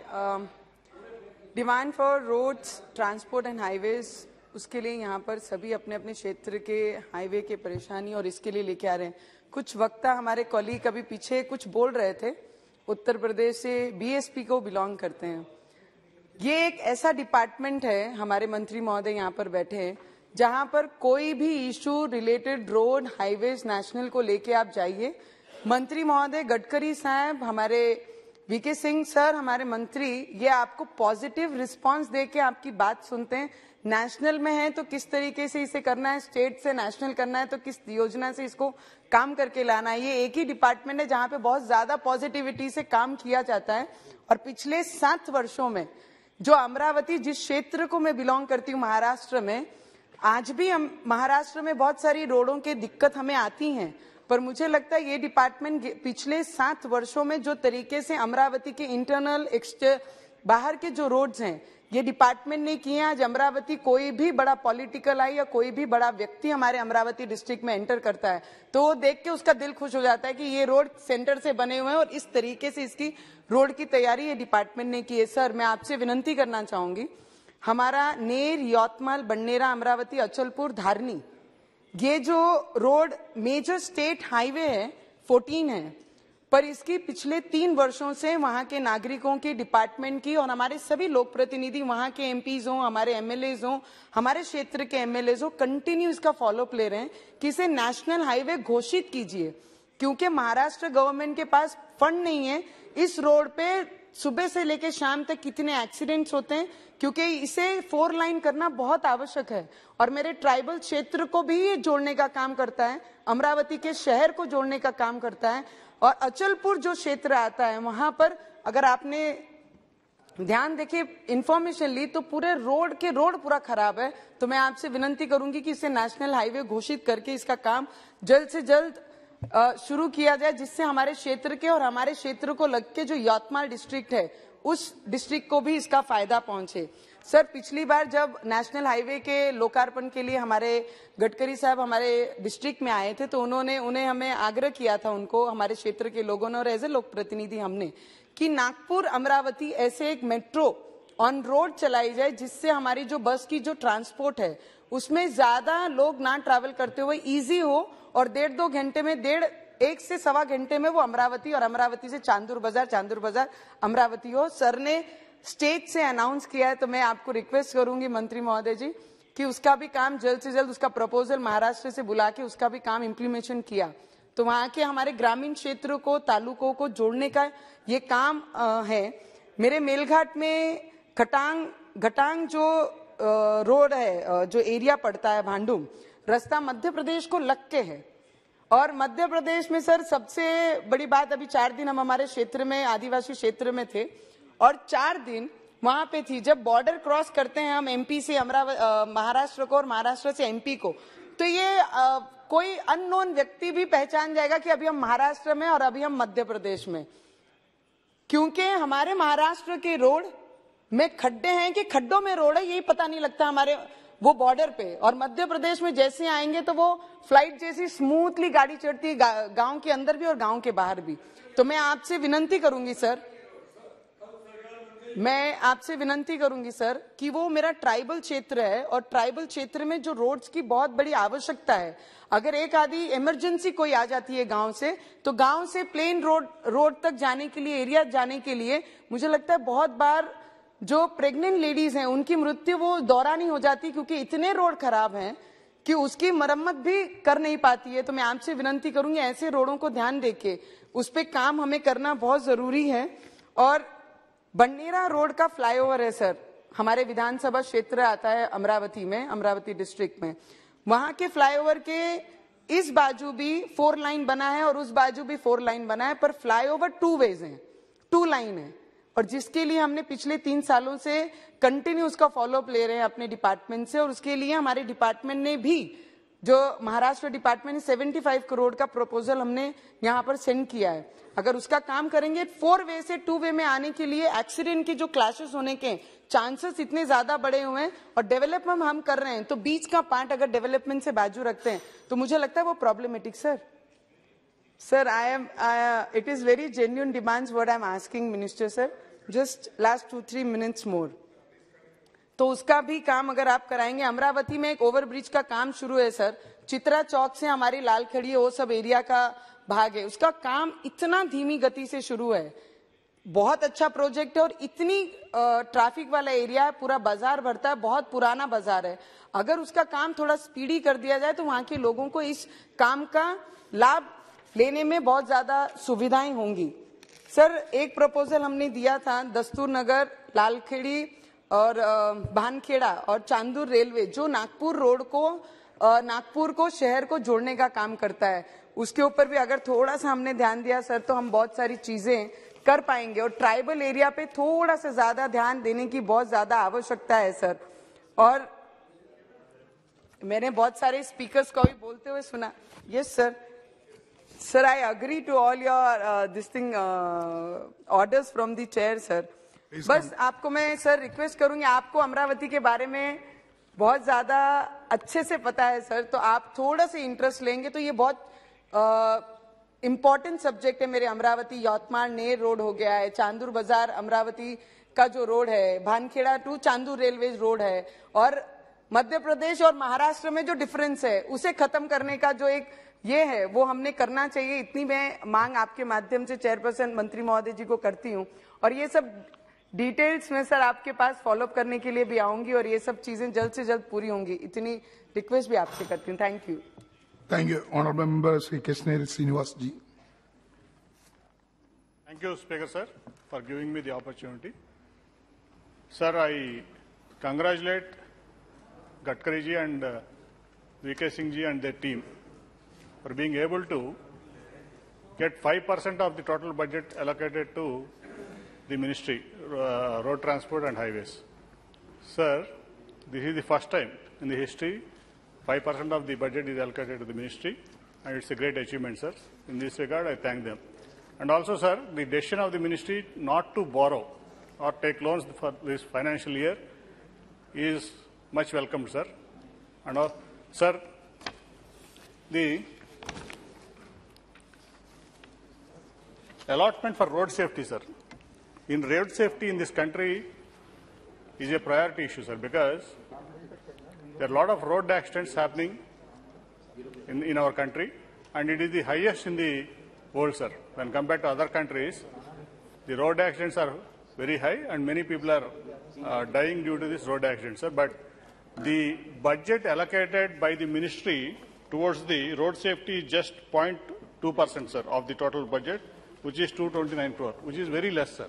Demand for roads, transport and highways, उसके लिए यहाँ पर सभी अपने अपने क्षेत्र के हाईवे के परेशानी और इसके लिए लेके आ रहे हैं। कुछ वक्ता हमारे कॉलीग अभी पीछे कुछ बोल रहे थे, उत्तर प्रदेश से BSP को बिलोंग करते हैं। ये एक ऐसा डिपार्टमेंट है, हमारे मंत्री महोदय यहाँ पर बैठे हैं, जहां पर कोई भी issue related road, highways, national को लेके आप जाइए। मंत्री महोदय गडकरी साहब, हमारे VK सिंह सर, हमारे मंत्री, ये आपको पॉजिटिव रिस्पांस देके आपकी बात सुनते हैं। नेशनल में है तो किस तरीके से इसे करना है, स्टेट से नेशनल करना है तो किस योजना से इसको काम करके लाना है। ये एक ही डिपार्टमेंट है जहां पे बहुत ज्यादा पॉजिटिविटी से काम किया जाता है। और पिछले 7 वर्षों में जो अमरावती, जिस क्षेत्र को मैं बिलोंग करती हूँ महाराष्ट्र में, आज भी हम महाराष्ट्र में बहुत सारी रोडों की दिक्कत हमें आती हैं, पर मुझे लगता है ये डिपार्टमेंट पिछले 7 वर्षों में जो तरीके से अमरावती के इंटरनल, बाहर के जो रोड्स हैं, ये डिपार्टमेंट ने किए। आज अमरावती कोई भी बड़ा पॉलिटिकल आई या कोई भी बड़ा व्यक्ति हमारे अमरावती डिस्ट्रिक्ट में एंटर करता है तो वो देख के उसका दिल खुश हो जाता है कि ये रोड सेंटर से बने हुए हैं और इस तरीके से इसकी रोड की तैयारी ये डिपार्टमेंट ने की है। सर, मैं आपसे विनंती करना चाहूंगी, हमारा नेर, यवतमाल, बन्नेरा, अमरावती, अचलपुर, धारनी, ये जो रोड मेजर स्टेट हाईवे है 14 है, पर इसकी पिछले 3 वर्षों से वहां के नागरिकों की, डिपार्टमेंट की और हमारे सभी लोक प्रतिनिधि, वहां के MPs हों, हमारे MLAs हों, हमारे क्षेत्र के MLAs हों, कंटिन्यू इसका फॉलोअप ले रहे हैं कि इसे नेशनल हाईवे घोषित कीजिए, क्योंकि महाराष्ट्र गवर्नमेंट के पास फंड नहीं है। इस रोड पे सुबह से लेकर शाम तक कितने एक्सीडेंट्स होते हैं, क्योंकि इसे 4 लाइन करना बहुत आवश्यक है। और मेरे ट्राइबल क्षेत्र को भी ये जोड़ने का काम करता है, अमरावती के शहर को जोड़ने का काम करता है। और अचलपुर जो क्षेत्र आता है, वहां पर अगर आपने ध्यान देके इंफॉर्मेशन ली तो पूरे रोड पूरा खराब है। तो मैं आपसे विनंती करूंगी कि इसे नेशनल हाईवे घोषित करके इसका काम जल्द से जल्द शुरू किया जाए, जिससे हमारे क्षेत्र के और हमारे क्षेत्र को लग के जो यवतमाल डिस्ट्रिक्ट है, उस डिस्ट्रिक्ट को भी इसका फायदा पहुंचे। सर पिछली बार जब नेशनल हाईवे के लोकार्पण के लिए हमारे गडकरी साहब हमारे डिस्ट्रिक्ट में आए थे तो उन्हें हमें आग्रह किया था, उनको हमारे क्षेत्र के लोगों ने और एज ए लोक प्रतिनिधि हमने, कि नागपुर अमरावती ऐसे एक मेट्रो ऑन रोड चलाई जाए जिससे हमारी जो बस की जो ट्रांसपोर्ट है उसमें ज्यादा लोग ना ट्रैवल करते हुए इजी हो और 1.5-2 घंटे में 1 से 1.25 घंटे में वो अमरावती और अमरावती से चांदूर बाजार अमरावती हो। सर ने स्टेट से अनाउंस किया है तो मैं आपको रिक्वेस्ट करूंगी मंत्री महोदय जी कि उसका भी काम जल्द से जल्द, उसका प्रपोजल महाराष्ट्र से बुला के उसका भी काम इम्प्लीमेंटेशन किया तो वहां के हमारे ग्रामीण क्षेत्र को, तालुकों को जोड़ने का ये काम है। मेरे मेलघाट में घटांग जो रोड है, जो एरिया पड़ता है भांडुम, रास्ता मध्य प्रदेश को लग के है और मध्य प्रदेश में सर सबसे बड़ी बात, अभी 4 दिन हम हमारे क्षेत्र में, आदिवासी क्षेत्र में थे और 4 दिन वहां पे थी। जब बॉर्डर क्रॉस करते हैं हम एमपी से महाराष्ट्र को और महाराष्ट्र से एमपी को, तो ये कोई अननोन व्यक्ति भी पहचान जाएगा कि अभी हम महाराष्ट्र में और अभी हम मध्य प्रदेश में, क्योंकि हमारे महाराष्ट्र के रोड में खड्डे हैं कि खड्डों में रोड है यही पता नहीं लगता हमारे वो बॉर्डर पे। और मध्य प्रदेश में जैसे आएंगे तो वो फ्लाइट जैसी स्मूथली गाड़ी चढ़ती है, गांव के अंदर भी और गांव के बाहर भी। तो मैं आपसे विनंती करूंगी सर, कि वो मेरा ट्राइबल क्षेत्र है और ट्राइबल क्षेत्र में जो रोड्स की बहुत बड़ी आवश्यकता है, अगर एक आधी इमरजेंसी कोई आ जाती है गांव से, तो गांव से प्लेन रोड तक जाने के लिए, एरिया जाने के लिए, मुझे लगता है बहुत बार जो प्रेग्नेंट लेडीज हैं उनकी मृत्यु वो दौरान ही हो जाती, क्योंकि इतने रोड खराब हैं कि उसकी मरम्मत भी कर नहीं पाती है। तो मैं आपसे विनंती करूंगी ऐसे रोडों को ध्यान देके उस पे काम हमें करना बहुत जरूरी है। और बंडेरा रोड का फ्लाईओवर है सर, हमारे विधानसभा क्षेत्र आता है अमरावती में, अमरावती डिस्ट्रिक्ट में, वहां के फ्लाईओवर के इस बाजू भी 4 लाइन बना है और उस बाजू भी 4 लाइन बना है, पर फ्लाईओवर 2 वेज है, 2 लाइन है, और जिसके लिए हमने पिछले 3 सालों से कंटिन्यू उसका फॉलोअप ले रहे हैं अपने डिपार्टमेंट से। और उसके लिए हमारे डिपार्टमेंट ने भी, जो महाराष्ट्र डिपार्टमेंट ने 75 करोड़ का प्रपोजल हमने यहाँ पर सेंड किया है। अगर उसका काम करेंगे 4 वे से 2 वे में आने के लिए, एक्सीडेंट के जो क्लैशेस होने के चांसेस इतने ज्यादा बढ़े हुए हैं और डेवलपमेंट हम कर रहे हैं, तो बीच का पार्ट अगर डेवलपमेंट से बाजू रखते हैं तो मुझे लगता है वो problematic. Sir it is very genuine demands what I'm asking Minister sir, just last 2-3 minutes more। तो उसका भी काम अगर आप कराएंगे। अमरावती में एक ओवरब्रिज का काम शुरू है सर, चित्रा चौक से हमारी लालखड़ी वो सब एरिया का भाग है, उसका काम इतना धीमी गति से शुरू है, बहुत अच्छा प्रोजेक्ट है और इतनी ट्रैफिक वाला एरिया है, पूरा बाजार भरता है, बहुत पुराना बाजार है। अगर उसका काम थोड़ा स्पीडी कर दिया जाए तो वहां के लोगों को इस काम का लाभ लेने में बहुत ज्यादा सुविधाएं होंगी। सर एक प्रपोजल हमने दिया था, दस्तूर नगर, लालखेड़ी और भानखेड़ा और चांदूर रेलवे, जो नागपुर रोड को, नागपुर को शहर को जोड़ने का काम करता है, उसके ऊपर भी अगर थोड़ा सा हमने ध्यान दिया सर तो हम बहुत सारी चीजें कर पाएंगे। और ट्राइबल एरिया पे थोड़ा सा ज्यादा ध्यान देने की बहुत ज्यादा आवश्यकता है सर। और मैंने बहुत सारे स्पीकर्स को भी बोलते हुए सुना। Yes sir, I agree to all your this thing orders from the chair sir. बस आपको मैं सर रिक्वेस्ट करूंगी, आपको अमरावती के बारे में बहुत ज्यादा अच्छे से पता है सर, तो आप थोड़ा सा इंटरेस्ट लेंगे तो ये बहुत इम्पोर्टेंट सब्जेक्ट है। मेरे अमरावती यवतमाल नेर रोड हो गया है, चांदूर बाजार अमरावती का जो रोड है, Bhankheda to Chandur railway road है, और मध्य प्रदेश और महाराष्ट्र में जो डिफरेंस है उसे खत्म करने का जो एक ये है वो हमने करना चाहिए। इतनी मैं मांग आपके माध्यम से चेयरपर्सन मंत्री महोदय जी को करती हूँ, और ये सब डिटेल्स में सर आपके पास फॉलोअप करने के लिए भी आऊंगी और ये सब चीजें जल्द से जल्द पूरी होंगी, इतनी रिक्वेस्ट भी आपसे करती हूँ। Thank you. Thank you. Honorable Member Sri Krishneri Srinivas ji. Thank you, Speaker sir, for giving me the opportunity. Sir, I congratulate Gadkari ji and VK Singh ji and their team for being able to get 5% of the total budget allocated to the ministry, road transport and highways. Sir, this is the first time in the history 5% of the budget is allocated to the ministry, and it's a great achievement, sir. In this regard, I thank them. And also, sir, the decision of the ministry not to borrow or take loans for this financial year is much welcomed, sir. And sir, the allotment for road safety, sir. In road safety in this country is a priority issue, sir, because there are a lot of road accidents happening in our country, and it is the highest in the world, sir. When compared to other countries, the road accidents are very high, and many people are dying due to this road accidents, sir. But the budget allocated by the ministry towards the road safety is just 0.2%, sir, of the total budget, which is 229 crore, which is very less, sir.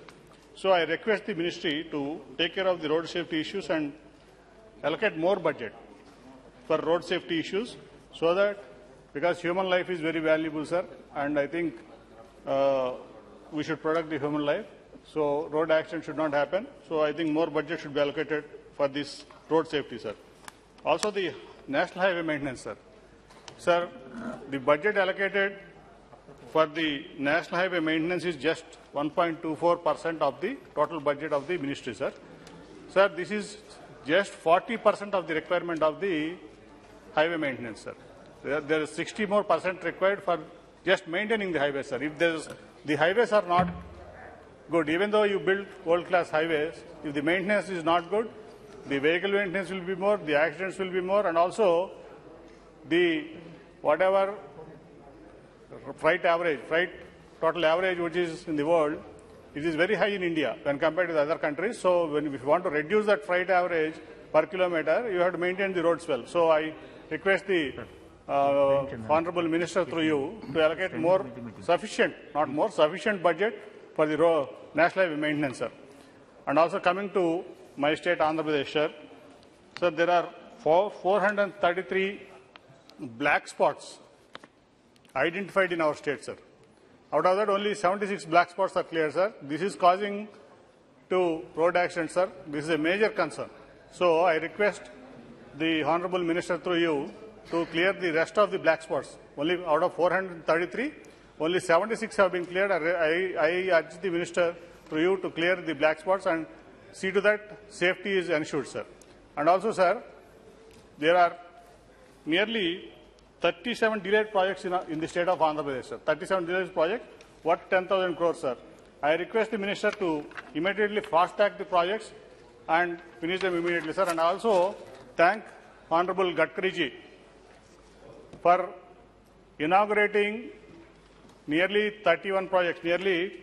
So I request the ministry to take care of the road safety issues and allocate more budget for road safety issues, so that, because human life is very valuable, sir, and I think we should protect the human life. So road accidents should not happen. So I think more budget should be allocated for this road safety, sir. Also the national highway maintenance, sir. Sir, the budget allocated for the national highway maintenance is just 1.24% of the total budget of the ministry, sir. Sir, this is just 40% of the requirement of the highway maintenance, sir. There is 60% more required for just maintaining the highways, sir. If the highways are not good, even though you build world-class highways, if the maintenance is not good, the vehicle maintenance will be more, the accidents will be more, and also the whatever freight total average which is in the world, it is very high in India when compared to the other countries. So if you want to reduce that freight average per kilometer, you have to maintain the roads well. So I request the Honorable Minister through you to allocate more sufficient, not more, sufficient budget for the national highway maintenance, sir. And also coming to my state, Andhra Pradesh, sir. Sir, there are 433 black spots identified in our state, sir. Out of that, only 76 black spots are clear, sir. This is causing to road accidents, sir. This is a major concern. So I request the Honorable Minister through you to clear the rest of the black spots. Only out of 433, only 76 have been cleared. I urge the Minister through you to clear the black spots and see to that safety is ensured, sir. And also, sir, there are nearly 37 delayed projects in the state of Andhra Pradesh, sir. 37 delayed projects worth 10,000 crores, sir. I request the Minister to immediately fast-track the projects and finish them immediately, sir. And I also thank Honorable Gadkari ji for inaugurating nearly 31 projects, nearly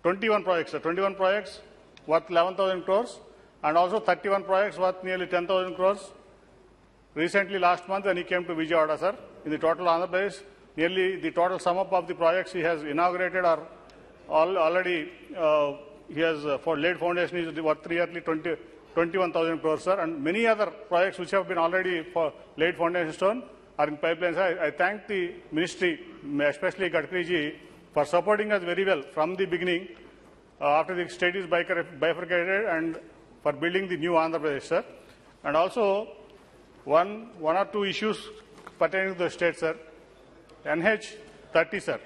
21 projects, sir. 21 projects worth 11,000 crores, and also 31 projects worth nearly 10,000 crores. Recently, last month, when he came to Vijayawada, sir, in the total Andhra Pradesh, nearly the total sum up of the projects he has inaugurated are already, he has laid foundation is worth nearly 21,000 crores, sir, and many other projects which have been already laid foundation stone are in pipeline, sir. I thank the ministry, especially Gadkari ji, for supporting us very well from the beginning after the state is bifurcated and for building the new Andhra Pradesh, sir. And also, one or two issues pertaining to the state, sir. NH30, sir.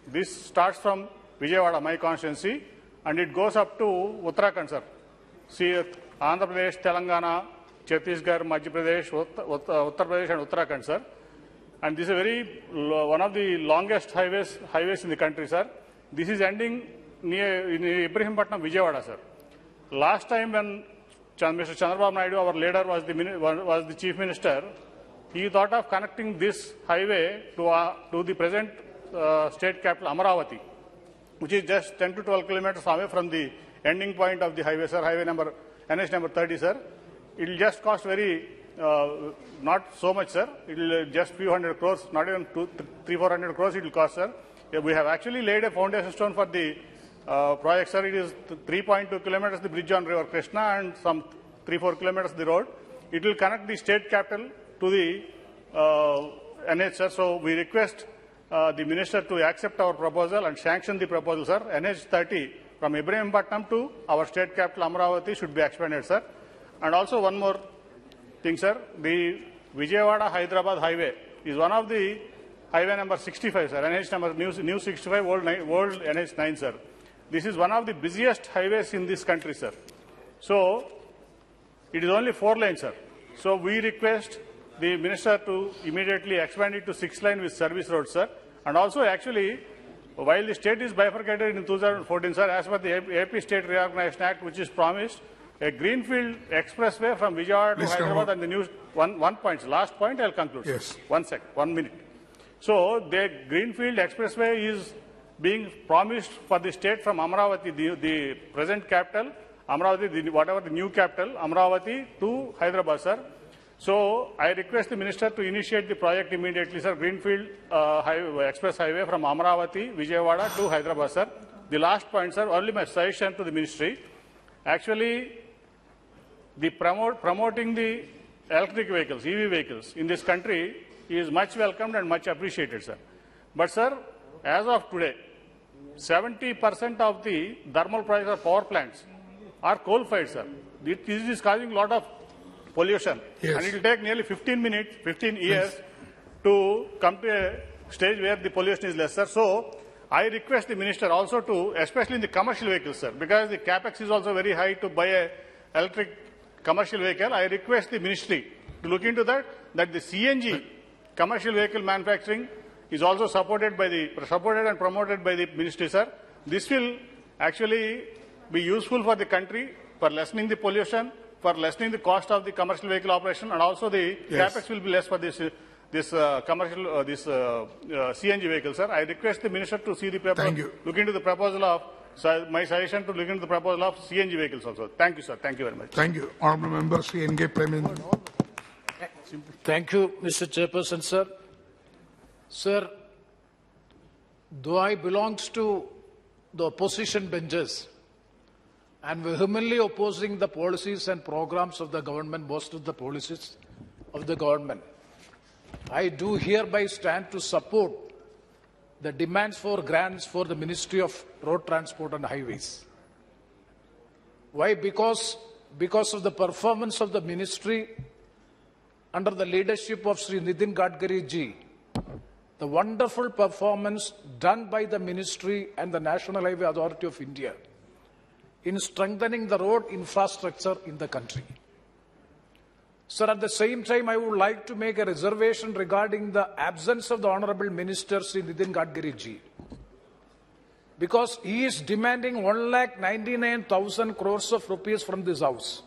This starts from Vijayawada, my constituency, and it goes up to Uttarakhand, sir. See, Andhra Pradesh, Telangana, Chhattisgarh, Madhya Pradesh, Uttar Pradesh, and Uttarakhand, sir. And this is one of the longest highways in the country, sir. This is ending near Ibrahimpatnam, Vijayawada, sir. Last time when Mr. Chandrababu Naidu, our leader, was the chief minister, he thought of connecting this highway to the present state capital, Amaravati, which is just 10 to 12 kilometers away from the ending point of the highway, sir, NH number 30, sir. It will just cost not so much, sir. It will just few hundred crores, not even 300-400 crores it will cost, sir. We have actually laid a foundation stone for the project, sir. It is 3.2 kilometers the bridge on River Krishna and some 3-4 kilometers the road. It will connect the state capital to the NH, sir. So we request the minister to accept our proposal and sanction the proposal, sir. NH30 from Ibrahimpatnam to our state capital Amaravati should be expanded, sir. And also one more thing, sir. The Vijayawada-Hyderabad highway is one of the highway number 65, sir. NH number new 65, old NH9, sir. This is one of the busiest highways in this country, sir. So It is only 4 lanes, sir. So we request the minister to immediately expand it to 6 lane with service roads, sir. And also, actually, while the state is bifurcated in 2014, sir, as per the AP State Reorganization Act, which is promised, a greenfield expressway from Vijayawada to Hyderabad and the new one point. Last point, I'll conclude. Yes. 1 minute. So the greenfield expressway is being promised for the state from Amravati, the present capital, Amravati, whatever the new capital, Amravati to Hyderabad, sir. So I request the minister to initiate the project immediately, sir. Greenfield express highway from Amravati, Vijayawada to Hyderabad, sir. The last point, sir, only my suggestion to the ministry. Actually, the promoting the electric vehicles, EV vehicles in this country is much welcomed and much appreciated, sir. But, sir, as of today, 70% of the thermal power plants are coal-fired, sir. This is causing a lot of pollution. Yes. And it will take nearly 15 years to come to a stage where the pollution is less, sir. So, I request the minister also to, especially in the commercial vehicles, sir, because the capex is also very high to buy a electric commercial vehicle. I request the ministry to look into that the CNG commercial vehicle manufacturing is also supported and promoted by the ministry, sir. This will actually be useful for the country for lessening the pollution, for lessening the cost of the commercial vehicle operation, and also the capex will be less for this CNG vehicle, sir. I request the minister to see the proposal, look into the proposal of, my suggestion to look into the proposal of CNG vehicles also. Thank you, sir. Thank you very much. Thank you. Honourable Member, Sri N.K. Prem. Thank you, Mr. Chairperson, sir. Sir, though I belongs to the opposition benches and vehemently opposing the policies and programs of the government, most of the policies of the government, I do hereby stand to support the demands for grants for the Ministry of Road Transport and Highways. Why? Because of the performance of the ministry under the leadership of Sri Nitin Gadkari ji, the wonderful performance done by the ministry and the National Highway Authority of India in strengthening the road infrastructure in the country. Sir, at the same time, I would like to make a reservation regarding the absence of the Honorable Minister, Sri Nitin Gadkari ji, because he is demanding 1,99,000 crores of rupees from this House.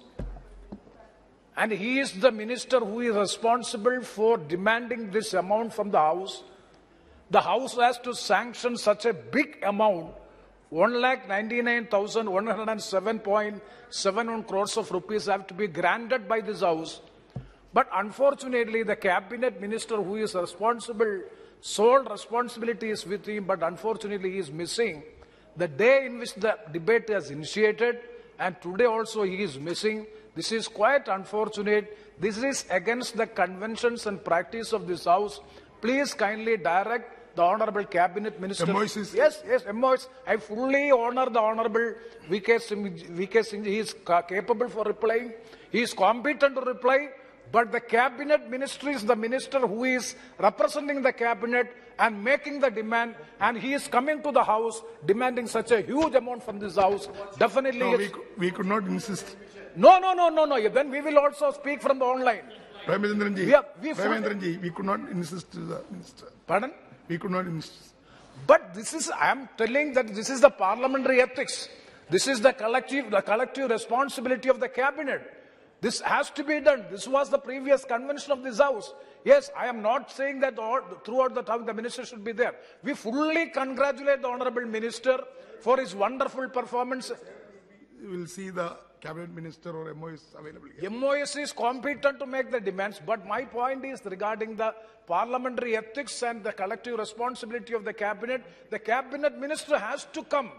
And he is the minister who is responsible for demanding this amount from the House. The House has to sanction such a big amount, 1,99,107.71 crores of rupees have to be granted by this House. But unfortunately, the cabinet minister who is responsible, sole responsibility is with him, but unfortunately he is missing the day in which the debate is initiated, and today also he is missing. This is quite unfortunate. This is against the conventions and practice of this House. Please kindly direct the Honorable Cabinet Minister. Yes, MOS. I fully honor the Honorable V.K. Singh. He is capable for replying. He is competent to reply. But the Cabinet Ministry is the minister who is representing the Cabinet and making the demand, and he is coming to the House demanding such a huge amount from this House. Definitely. No, we could not insist. No. Then we will also speak from the online. Premendranji, we could not insist to the minister. Pardon? We could not insist. But this is, I am telling that this is the parliamentary ethics. This is the collective responsibility of the Cabinet. This has to be done. This was the previous convention of this House. Yes, I am not saying that throughout the time the minister should be there. We fully congratulate the Honorable Minister for his wonderful performance. We will see the Cabinet Minister or MOS available here. MOS is competent to make the demands, but my point is regarding the parliamentary ethics and the collective responsibility of the Cabinet. The Cabinet Minister has to come,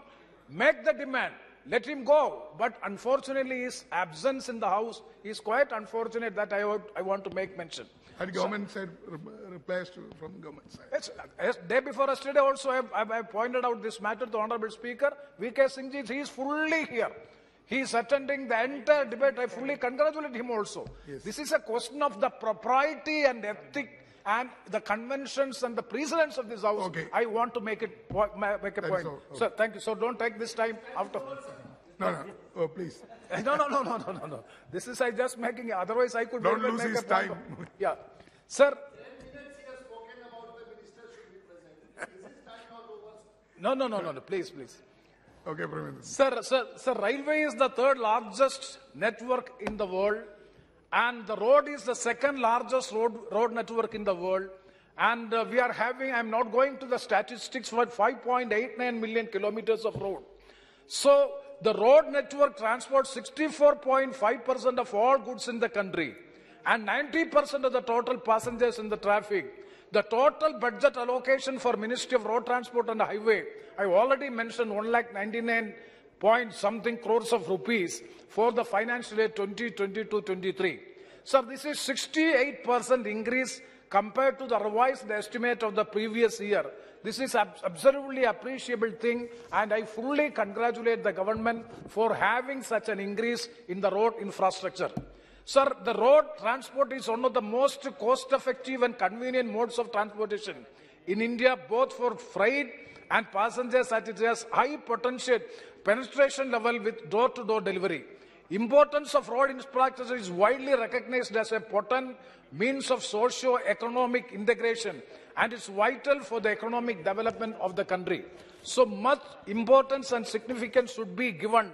make the demand. Let him go. But unfortunately, his absence in the House is quite unfortunate. That I want to make mention. And government side replies from government side. Yes, day before yesterday also I pointed out this matter to the Honorable Speaker. V.K. Singh ji, he is fully here. He is attending the entire debate. I fully congratulate him also. Yes. This is a question of the propriety and ethic and the conventions and the precedents of this House. Okay. I want to make a point. So, Sir, thank you. So don't take this time out of... No, please. No. This is I just making. Otherwise, I could. Don't very well lose make his a point time. of- Yeah, sir. No. Please. Okay, Prime Minister. Sir, railway is the third largest network in the world, and the road is the second largest road network in the world. And we are having, I'm not going to the statistics, but 5.89 million kilometers of road. So the road network transports 64.5% of all goods in the country and 90% of the total passengers in the traffic. The total budget allocation for Ministry of Road Transport and Highway, I already mentioned 1,99 point something crores of rupees for the financial year 2022-23. So this is 68% increase compared to the revised estimate of the previous year. This is absolutely appreciable thing, and I fully congratulate the government for having such an increase in the road infrastructure. Sir, the road transport is one of the most cost-effective and convenient modes of transportation in India, both for freight and passengers, as it has high potential penetration level with door-to-door delivery. Importance of road infrastructure is widely recognized as a potent means of socio-economic integration, and it's vital for the economic development of the country. So much importance and significance should be given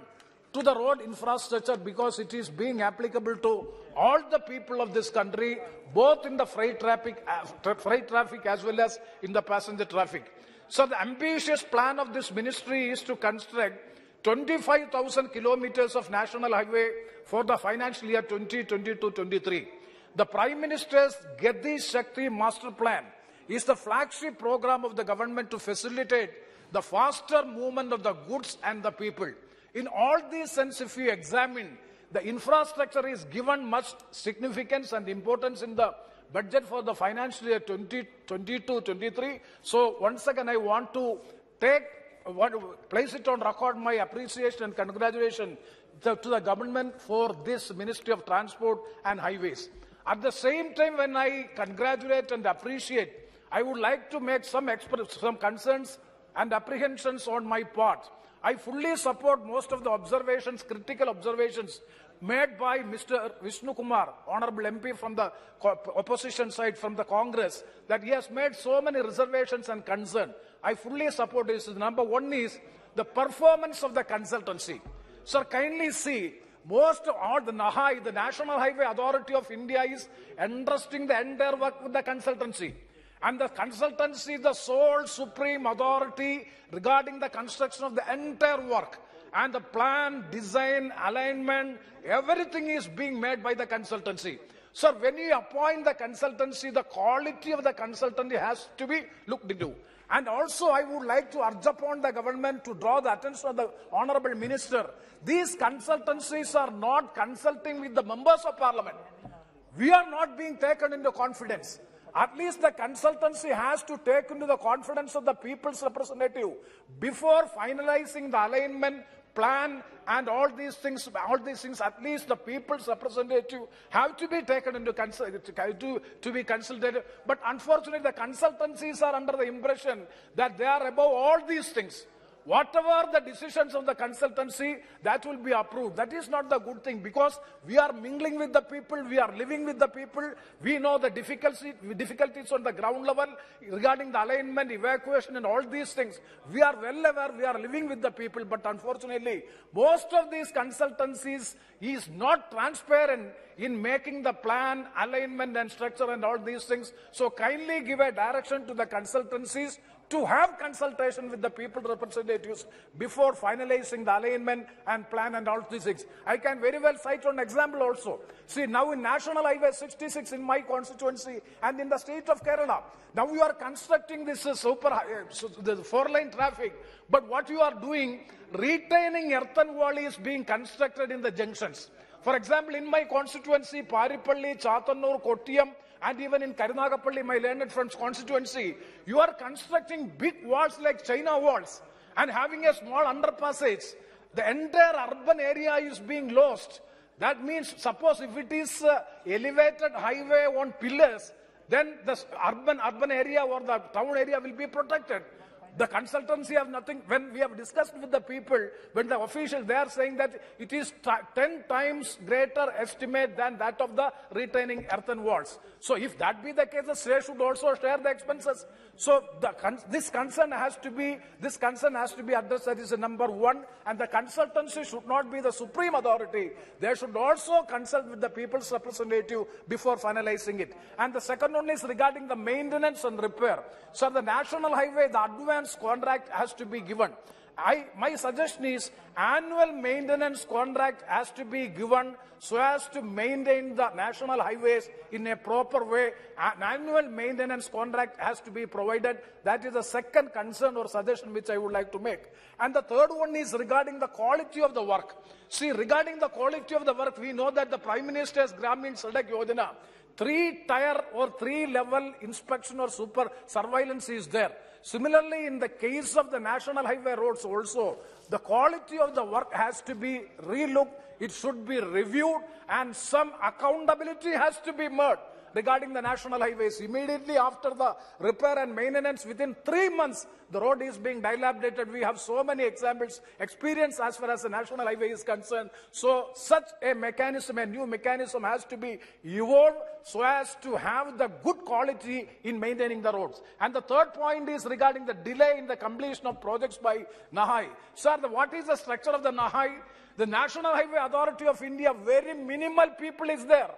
to the road infrastructure because it is being applicable to all the people of this country, both in the freight traffic as well as in the passenger traffic. So the ambitious plan of this ministry is to construct 25,000 kilometers of national highway for the financial year 2022-23. The Prime Minister's Gati Shakti Master Plan is the flagship program of the government to facilitate the faster movement of the goods and the people. In all these sense, if you examine, the infrastructure is given much significance and importance in the budget for the financial year 2022-23. So once again, I want to place it on record my appreciation and congratulations to the government for this Ministry of Transport and Highways. At the same time, when I congratulate and appreciate, I would like to make some concerns and apprehensions on my part. I fully support most of the observations, critical observations made by Mr. Vishnu Kumar, Honorable MP from the opposition side from the Congress, that he has made so many reservations and concerns. I fully support this. Number one is the performance of the consultancy. Sir, kindly see, most of all the NAHI, the National Highway Authority of India, is entrusting the entire work with the consultancy. And the consultancy is the sole supreme authority regarding the construction of the entire work. And the plan, design, alignment, everything is being made by the consultancy. Sir, when you appoint the consultancy, the quality of the consultancy has to be looked into. And also, I would like to urge upon the government to draw the attention of the Honorable Minister. These consultancies are not consulting with the members of Parliament. We are not being taken into confidence. At least the consultancy has to take into the confidence of the people's representative before finalizing the alignment plan and all these things, at least the people's representative have to be taken into to be consulted. But unfortunately, the consultancies are under the impression that they are above all these things. Whatever the decisions of the consultancy, that will be approved. That is not the good thing, because we are mingling with the people, we are living with the people, we know the difficulties on the ground level regarding the alignment, evacuation and all these things. We are well aware, we are living with the people, but unfortunately, most of these consultancies is not transparent in making the plan, alignment and structure and all these things. So kindly give a direction to the consultancies to have consultation with the people representatives before finalizing the alignment and plan and all these things. I can very well cite an example also. See, now in National Highway 66 in my constituency and in the state of Kerala, now you are constructing this the 4-lane traffic, but what you are doing, retaining earthen wall is being constructed in the junctions. For example, in my constituency, Paripalli, Chatanur, Kottayam, and even in Karunagapalli, my learned friend's constituency, you are constructing big walls like China walls and having a small underpassage. The entire urban area is being lost. That means, suppose if it is elevated highway on pillars, then the urban area or the town area will be protected. The consultancy have nothing. When we have discussed with the people, when the officials, they are saying that it is 10 times greater estimate than that of the retaining earthen walls. So if that be the case, the state should also share the expenses. So this concern has to be addressed. That is number one. And the consultancy should not be the supreme authority. They should also consult with the people's representative before finalizing it. And the second one is regarding the maintenance and repair. So the national highway, the advance contract has to be given. My suggestion is annual maintenance contract has to be given so as to maintain the national highways in a proper way. An annual maintenance contract has to be provided. That is the second concern or suggestion which I would like to make. And the third one is regarding the quality of the work. See, regarding the quality of the work, we know that the Prime Minister's Gramin Sadak Yojana, 3-tier or 3-level inspection or super surveillance is there. Similarly, in the case of the national highway roads also, the quality of the work has to be relooked, it should be reviewed, and some accountability has to be made regarding the national highways. Immediately after the repair and maintenance, within 3 months, the road is being dilapidated. We have so many examples, experience as far as the national highway is concerned. So such a mechanism, a new mechanism has to be evolved so as to have the good quality in maintaining the roads. And the third point is regarding the delay in the completion of projects by NHAI. Sir, what is the structure of the NHAI? The National Highway Authority of India, very minimal people is there.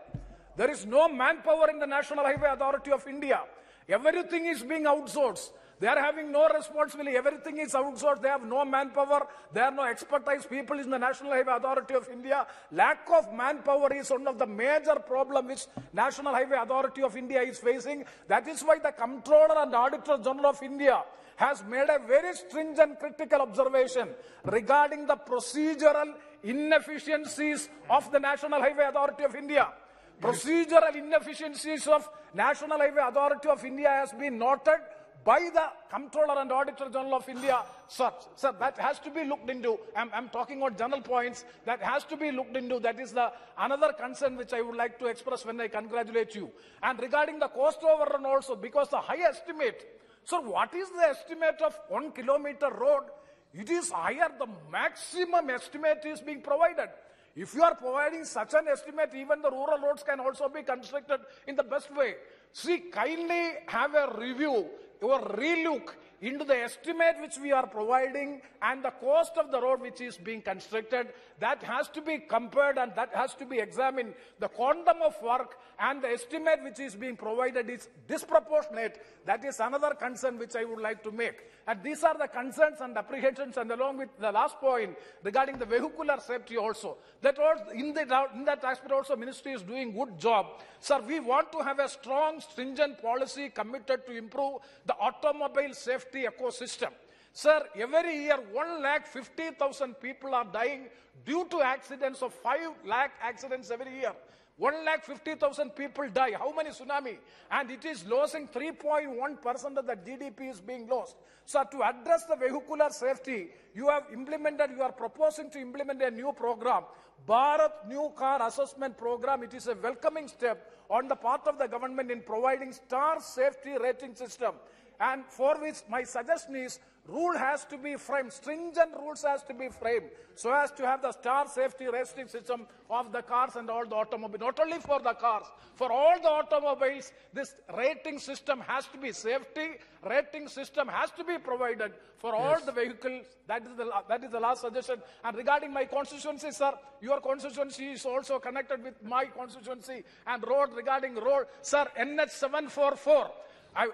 There is no manpower in the National Highway Authority of India. Everything is being outsourced. They are having no responsibility. Everything is outsourced. They have no manpower. There are no expertise people in the National Highway Authority of India. Lack of manpower is one of the major problems which National Highway Authority of India is facing. That is why the Comptroller and Auditor General of India has made a very stringent critical observation regarding the procedural inefficiencies of the National Highway Authority of India. Procedural inefficiencies of National Highway Authority of India has been noted by the Comptroller and Auditor General of India. Sir, that has to be looked into. I'm talking about general points. That has to be looked into. That is the another concern which I would like to express when I congratulate you. And regarding the cost overrun also, because the high estimate. Sir, what is the estimate of 1 kilometer road? It is higher. The maximum estimate is being provided. If you are providing such an estimate, even the rural roads can also be constructed in the best way. See, kindly have a review or relook into the estimate which we are providing and the cost of the road which is being constructed. That has to be compared and that has to be examined. The quantum of work and the estimate which is being provided is disproportionate. That is another concern which I would like to make. And these are the concerns and apprehensions, and along with the last point regarding the vehicular safety also. That also, in that aspect also, Ministry is doing good job. Sir, we want to have a strong, stringent policy committed to improve the automobile safety ecosystem. Sir, every year 150,000 people are dying due to accidents of 5 lakh accidents every year. 150,000 people die. How many tsunami? And it is losing 3.1% of the GDP is being lost. So to address the vehicular safety, you are proposing to implement a new program, Bharat New Car Assessment Program. It is a welcoming step on the part of the government in providing star safety rating system. And for which my suggestion is, rule has to be framed, stringent rules has to be framed, so as to have the star safety rating system of the cars and all the automobiles. Not only for the cars, for all the automobiles, this rating system has to be safety, rating system has to be provided for all the vehicles. That is the last suggestion. And regarding my constituency, sir, your constituency is also connected with my constituency. And regarding road, sir, NH 744.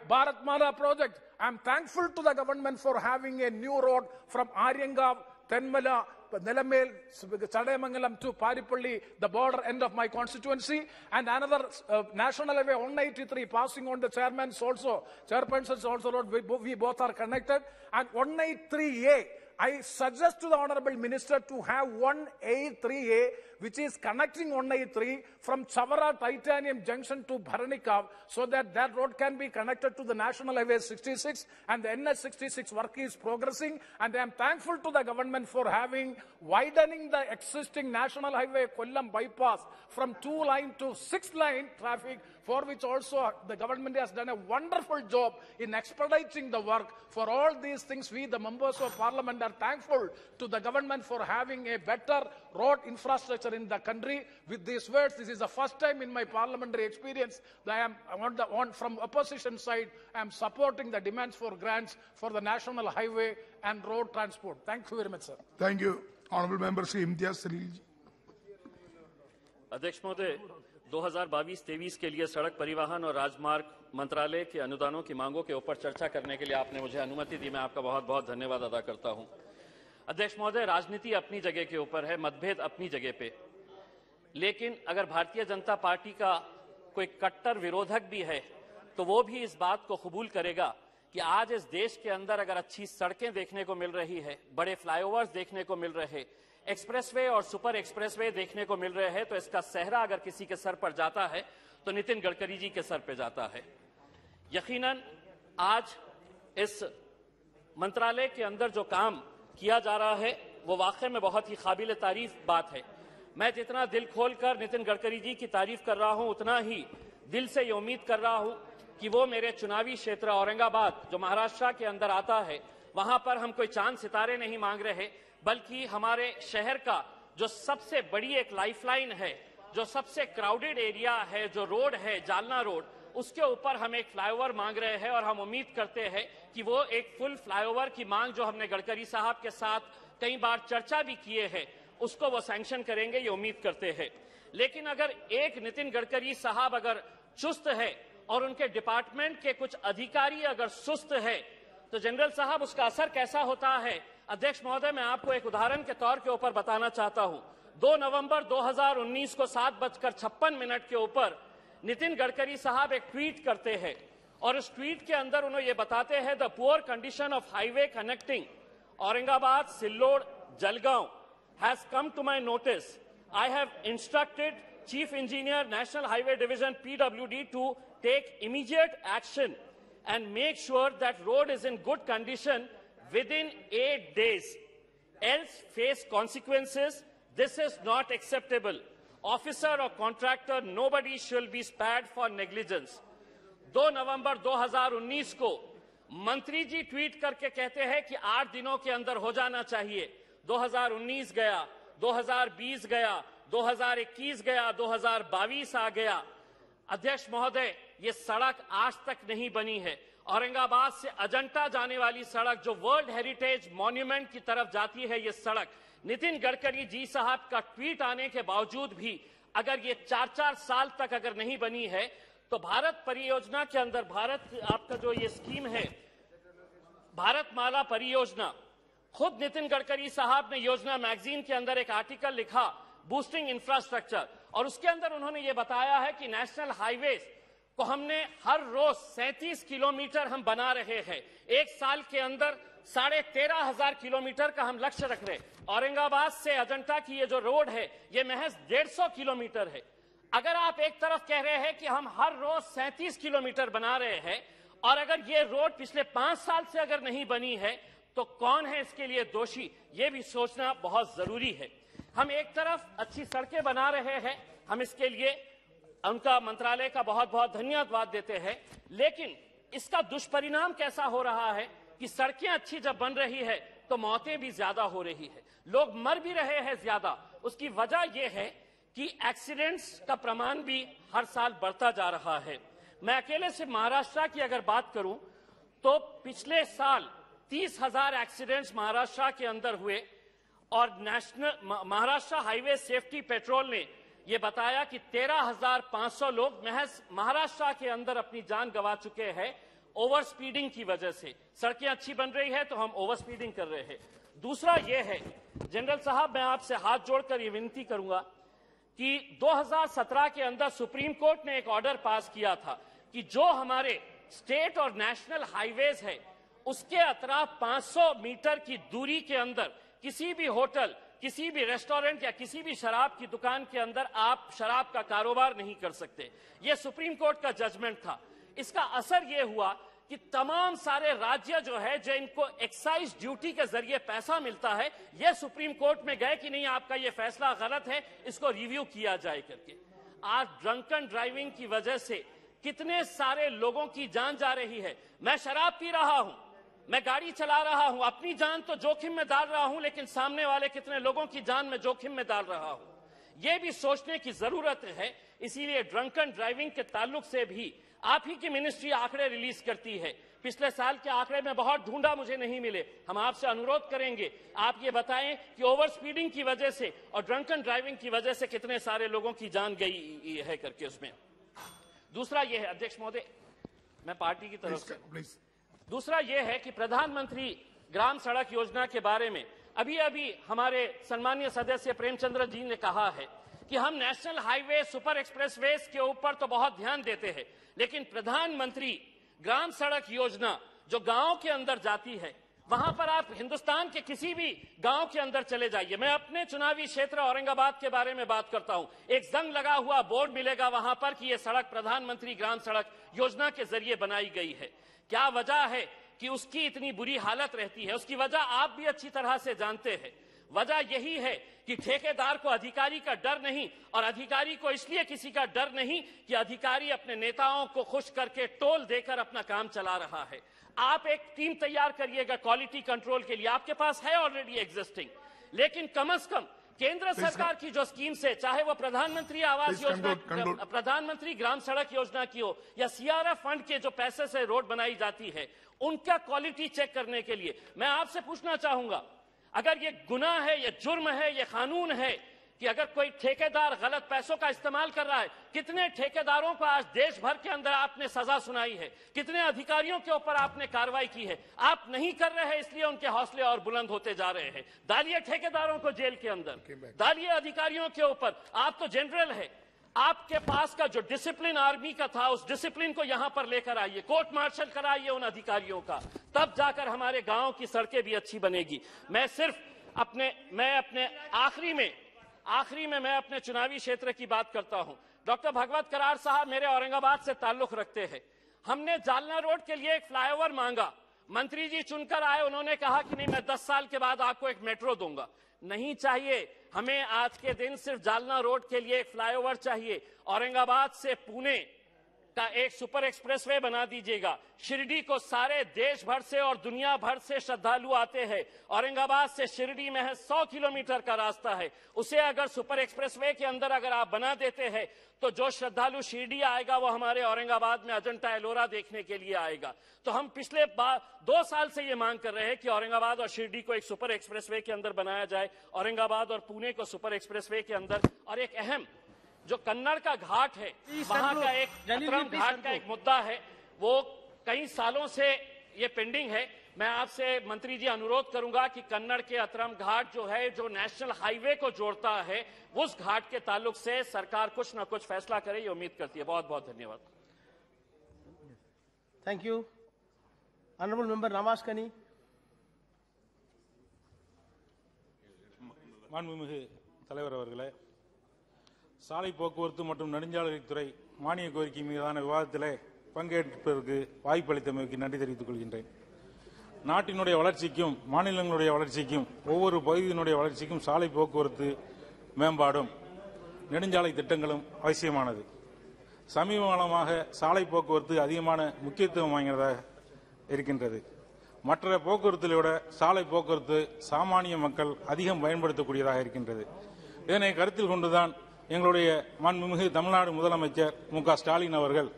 Bharat Mala project. I'm thankful to the government for having a new road from Aryangav, Tenmala, Nelamel, Chadayamangalam to Paripalli, the border end of my constituency, and another National Highway 183 passing on the chairpersons also road. We both are connected. And 183A, I suggest to the Honorable Minister to have 183A which is connecting 193 from Chavara Titanium Junction to Bharanikav, so that that road can be connected to the National Highway 66, and the NH 66 work is progressing. And I am thankful to the government for having widening the existing National Highway Kollam bypass from 2-lane to 6-lane traffic, for which also the government has done a wonderful job in expediting the work. For all these things, we, the members of parliament, are thankful to the government for having a better road infrastructure in the country. With these words, this is the first time in my parliamentary experience that I am from opposition side, I am supporting the demands for grants for the national highway and road transport. Thank you very much, sir. Thank you. Honorable Member Sri Imtiaz Salil ji. अध्यक्ष महोदय, 2022-23 के लिए सड़क परिवहन और राजमार्ग मंत्रालय के अनुदानों की मांगों के ऊपर चर्चा करने के लिए आपने मुझे अनुमति दी। मैं आपका बहुत बहुत धन्यवाद अदा करता हूं। अध्यक्ष महोदय, राजनीति अपनी जगह के ऊपर है, मतभेद अपनी जगह पे, लेकिन अगर भारतीय जनता पार्टी का कोई कट्टर विरोधक भी है तो वो भी इस बात को कबूल करेगा कि आज इस देश के अंदर अगर अच्छी सड़कें देखने को मिल रही है, बड़े फ्लाईओवर्स देखने को मिल रहे, एक्सप्रेसवे और सुपर एक्सप्रेसवे देखने को मिल रहे हैं, तो इसका सेहरा अगर किसी के सर पर जाता है तो नितिन गडकरी जी के सर पर जाता है। यकीनन आज इस मंत्रालय के अंदर जो काम किया जा रहा है वो वाकई में बहुत ही काबिल तारीफ बात है। मैं जितना दिल खोलकर नितिन गडकरी जी की तारीफ कर रहा हूं, उतना ही दिल से ये उम्मीद कर रहा हूं कि वो मेरे चुनावी क्षेत्र औरंगाबाद, जो महाराष्ट्र के अंदर आता है, वहां पर हम कोई चांद सितारे नहीं मांग रहे, बल्कि हमारे शहर का जो सबसे बड़ी एक लाइफलाइन है, जो सबसे क्राउडेड एरिया है, जो रोड है जालना रोड, उसके ऊपर हम एक फ्लाईओवर मांग रहे हैं। और हम उम्मीद करते हैं कि वो एक फुल फ्लाईओवर की मांग जो हमने गडकरी साहब के साथ कई बार चर्चा भी किए हैं, उसको वो सैंक्शन करेंगे, ये उम्मीद करते हैं। लेकिन अगर एक नितिन गडकरी साहब अगर चुस्त है और उनके डिपार्टमेंट के कुछ अधिकारी अगर सुस्त है, तो जनरल साहब उसका असर कैसा होता है? अध्यक्ष महोदय, मैं आपको एक उदाहरण के तौर के ऊपर बताना चाहता हूं। 2 नवंबर 2019 को 7:56 के ऊपर नितिन गडकरी साहब एक ट्वीट करते हैं और उस ट्वीट के अंदर उन्होंने ये बताते हैं, the poor condition of highway connecting Aurangabad, Sillod, Jalgaon has come to my notice. I have instructed Chief Engineer, National Highway Division, PWD, to take immediate action and make sure that road is in good condition within 8 days. Else face consequences. This is not acceptable. Officer or contractor, nobody shall be spared for negligence. 2 नवंबर 2019 को मंत्री जी ट्वीट करके कहते हैं कि 8 दिनों के अंदर हो जाना चाहिए। 2019 गया, 2020 गया, 2021 गया, 2022 आ गया। अध्यक्ष महोदय, ये सड़क आज तक नहीं बनी है। औरंगाबाद से अजंता जाने वाली सड़क जो वर्ल्ड हेरिटेज मॉन्यूमेंट की तरफ जाती है, ये सड़क नितिन गडकरी जी साहब का ट्वीट आने के बावजूद भी अगर ये 4-4 साल तक अगर नहीं बनी है, तो भारत परियोजना के अंदर, भारत आपका जो ये स्कीम है, भारत माला परियोजना, खुद नितिन गडकरी साहब ने योजना मैगजीन के अंदर एक आर्टिकल लिखा, बूस्टिंग इंफ्रास्ट्रक्चर, और उसके अंदर उन्होंने ये बताया है कि नेशनल हाईवेज को हमने हर रोज 37 किलोमीटर हम बना रहे हैं। एक साल के अंदर 13,500 किलोमीटर का हम लक्ष्य रख रहे। औरंगाबाद से अजंता की ये जो रोड है, ये महज 150 किलोमीटर है। अगर आप एक तरफ कह रहे हैं कि हम हर रोज 37 किलोमीटर बना रहे हैं, और अगर ये रोड पिछले 5 साल से अगर नहीं बनी है, तो कौन है इसके लिए दोषी, ये भी सोचना बहुत जरूरी है। हम एक तरफ अच्छी सड़कें बना रहे हैं, हम इसके लिए उनका मंत्रालय का बहुत बहुत धन्यवाद देते हैं, लेकिन इसका दुष्परिणाम कैसा हो रहा है कि सड़कें अच्छी जब बन रही है तो मौतें भी ज्यादा हो रही है, लोग मर भी रहे हैं ज्यादा। उसकी वजह यह है कि एक्सीडेंट्स का प्रमाण भी हर साल बढ़ता जा रहा है। मैं अकेले से महाराष्ट्र की अगर बात करूं तो पिछले साल 30,000 एक्सीडेंट्स महाराष्ट्र के अंदर हुए, और national Maharashtra highway safety petrol ने यह बताया कि 13,500 लोग महज महाराष्ट्र के अंदर अपनी जान गंवा चुके हैं ओवर स्पीडिंग की वजह से। सड़कें अच्छी बन रही है तो हम ओवर स्पीडिंग कर रहे हैं। दूसरा यह है, जनरल साहब, मैं आपसे हाथ जोड़कर यह विनती करूंगा कि 2017 के अंदर सुप्रीम कोर्ट ने एक ऑर्डर पास किया था कि जो हमारे स्टेट और नेशनल हाईवेज है, उसके अतराफ 500 मीटर की दूरी के अंदर किसी भी होटल, किसी भी रेस्टोरेंट या किसी भी शराब की दुकान के अंदर आप शराब का कारोबार नहीं कर सकते। यह सुप्रीम कोर्ट का जजमेंट था। इसका असर यह हुआ कि तमाम सारे राज्य जो है, जो इनको एक्साइज ड्यूटी के जरिए पैसा मिलता है, यह सुप्रीम कोर्ट में गए कि नहीं, आपका यह फैसला गलत है, इसको रिव्यू किया जाए करके। आज ड्रंकन ड्राइविंग की वजह से कितने सारे लोगों की जान जा रही है। मैं शराब पी रहा हूं, मैं गाड़ी चला रहा हूं, अपनी जान तो जोखिम में डाल रहा हूं, लेकिन सामने वाले कितने लोगों की जान में जोखिम में डाल रहा हूं। यह भी सोचने की जरूरत है। इसीलिए ड्रंकन ड्राइविंग के ताल्लुक से भी आप ही की मिनिस्ट्री आंकड़े रिलीज करती है। पिछले साल के आंकड़े में बहुत ढूंढा, मुझे नहीं मिले। हम आपसे अनुरोध करेंगे, आप ये बताएं कि ओवर स्पीडिंग की वजह से और ड्रंकन ड्राइविंग की वजह से कितने सारे लोगों की जान गई है करके उसमें। दूसरा यह है, अध्यक्ष महोदय, मैं पार्टी की तरफ से, दूसरा यह है कि प्रधानमंत्री ग्राम सड़क योजना के बारे में अभी अभी हमारे सम्मानीय सदस्य प्रेमचंद्र जी ने कहा है कि हम नेशनल हाईवे, सुपर एक्सप्रेसवेज के ऊपर तो बहुत ध्यान देते हैं, लेकिन प्रधानमंत्री ग्राम सड़क योजना जो गांव के अंदर जाती है, वहां पर आप हिंदुस्तान के किसी भी गांव के अंदर चले जाइए। मैं अपने चुनावी क्षेत्र औरंगाबाद के बारे में बात करता हूं। एक जंग लगा हुआ बोर्ड मिलेगा वहां पर कि यह सड़क प्रधानमंत्री ग्राम सड़क योजना के जरिए बनाई गई है। क्या वजह है कि उसकी इतनी बुरी हालत रहती है? उसकी वजह आप भी अच्छी तरह से जानते हैं। वजह यही है कि ठेकेदार को अधिकारी का डर नहीं, और अधिकारी को इसलिए किसी का डर नहीं कि अधिकारी अपने नेताओं को खुश करके टोल देकर अपना काम चला रहा है। आप एक टीम तैयार करिएगा क्वालिटी कंट्रोल के लिए, आपके पास है ऑलरेडी एग्जिस्टिंग, लेकिन कम से कम केंद्र सरकार की जो स्कीम्स है, चाहे वो प्रधानमंत्री आवास योजना, प्रधानमंत्री ग्राम सड़क योजना की हो, या सीआरएफ फंड के जो पैसे से रोड बनाई जाती है, उनका क्वालिटी चेक करने के लिए मैं आपसे पूछना चाहूंगा, अगर ये गुनाह है, ये जुर्म है, ये कानून है कि अगर कोई ठेकेदार गलत पैसों का इस्तेमाल कर रहा है, कितने ठेकेदारों को आज देश भर के अंदर आपने सजा सुनाई है, कितने अधिकारियों के ऊपर आपने कार्रवाई की है? आप नहीं कर रहे हैं, इसलिए उनके हौसले और बुलंद होते जा रहे हैं। डालिए ठेकेदारों को जेल के अंदर, डालिए अधिकारियों के ऊपर। आप तो जनरल है, आपके पास का जो डिसिप्लिन आर्मी का था, उस डिसिप्लिन को यहां पर लेकर आइए, कोर्ट मार्शल कराइए उन अधिकारियों का, तब जाकर हमारे गांव की सड़कें भी अच्छी बनेगी। मैं अपने आखिरी में मैं अपने चुनावी क्षेत्र की बात करता हूं। डॉक्टर भगवत करार साहब मेरे औरंगाबाद से ताल्लुक रखते हैं। हमने जालना रोड के लिए एक फ्लाईओवर मांगा, मंत्री जी चुनकर आए, उन्होंने कहा कि नहीं, मैं 10 साल के बाद आपको एक मेट्रो दूंगा। नहीं चाहिए हमें आज के दिन सिर्फ जालना रोड के लिए एक फ्लाईओवर चाहिए। औरंगाबाद से पुणे का एक सुपर एक्सप्रेसवे बना दीजिएगा। शिरडी को सारे देश भर से और दुनिया भर से श्रद्धालु आते हैं। औरंगाबाद से शिरडी में 100 किलोमीटर का रास्ता है, उसे अगर सुपर एक्सप्रेसवे के अंदर अगर आप बना देते हैं तो जो श्रद्धालु शिरडी आएगा वो हमारे औरंगाबाद में अजंता एलोरा देखने के लिए आएगा। तो हम पिछले 2 साल से ये मांग कर रहे हैं कि औरंगाबाद और शिरडी को एक सुपर एक्सप्रेसवे के अंदर बनाया जाए, औरंगाबाद और पुणे को सुपर एक्सप्रेसवे के अंदर। और एक अहम जो कन्नड़ का घाट है, वहां का एक अतरम घाट का एक मुद्दा है, वो कई सालों से ये पेंडिंग है। मैं आपसे मंत्री जी अनुरोध करूंगा कि कन्नड़ के अतरम घाट जो है, जो नेशनल हाईवे को जोड़ता है, उस घाट के ताल्लुक से सरकार कुछ न कुछ फैसला करे, ये उम्मीद करती है। बहुत बहुत धन्यवाद। Thank you. ऑनरेबल मेंबर नवाज़ மாண்புமிகு தலைவர் அவர்களே, சாலை போக்குவரத்து மற்றும் நெடுஞ்சாலைத்துறை மானிய கோரிக்கை மீதான விவாதத்திலே பங்கேற்பதற்கு வாய்ப்பளித்தமைக்கு நன்றி தெரிவித்துக் கொள்கின்றேன். நாட்டினுடைய வளர்ச்சிக்கும் மாநிலங்களுடைய வளர்ச்சிக்கும் ஒவ்வொரு பகுதியினுடைய வளர்ச்சிக்கும் சாலை போக்குவரத்து மேம்பாடும் நெடுஞ்சாலை திட்டங்களும் அவசியமானது. சமீப காலமாக சாலை போக்குவரத்து அதிகமான முக்கியத்துவம் வாய்ந்ததாக இருக்கின்றது. மற்ற போக்குவரத்தை விட சாலை போக்குவரத்து சாமானிய மக்கள் அதிகம் பயன்படுத்தக்கூடியதாக இருக்கின்றது. இதனை கருத்தில் கொண்டுதான் எங்களுடைய மாண்புமிகு தமிழ்நாடு முதலமைச்சர் மு.க. ஸ்டாலின் அவர்கள்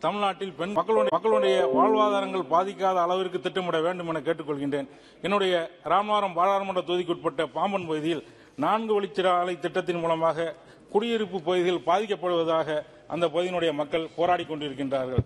தமிழ்நாட்டில் மக்களுடைய வாழ்வாதாரங்கள் பாதிக்காத அளவிற்கு திட்டமிட வேண்டும் என கேட்டுக்கொள்கின்றேன். என்னுடைய ராமநாதபுரம் பாராளுமன்ற தொகுதிக்குட்பட்ட பாம்பன் பகுதியில் 4 வழிச்சாலை திட்டத்தின் மூலமாக குடியிருப்பு பகுதிகள் பாதிக்கப்படுவதாக அந்த பகுதியினுடைய மக்கள் போராடி கொண்டிருக்கின்றார்கள்.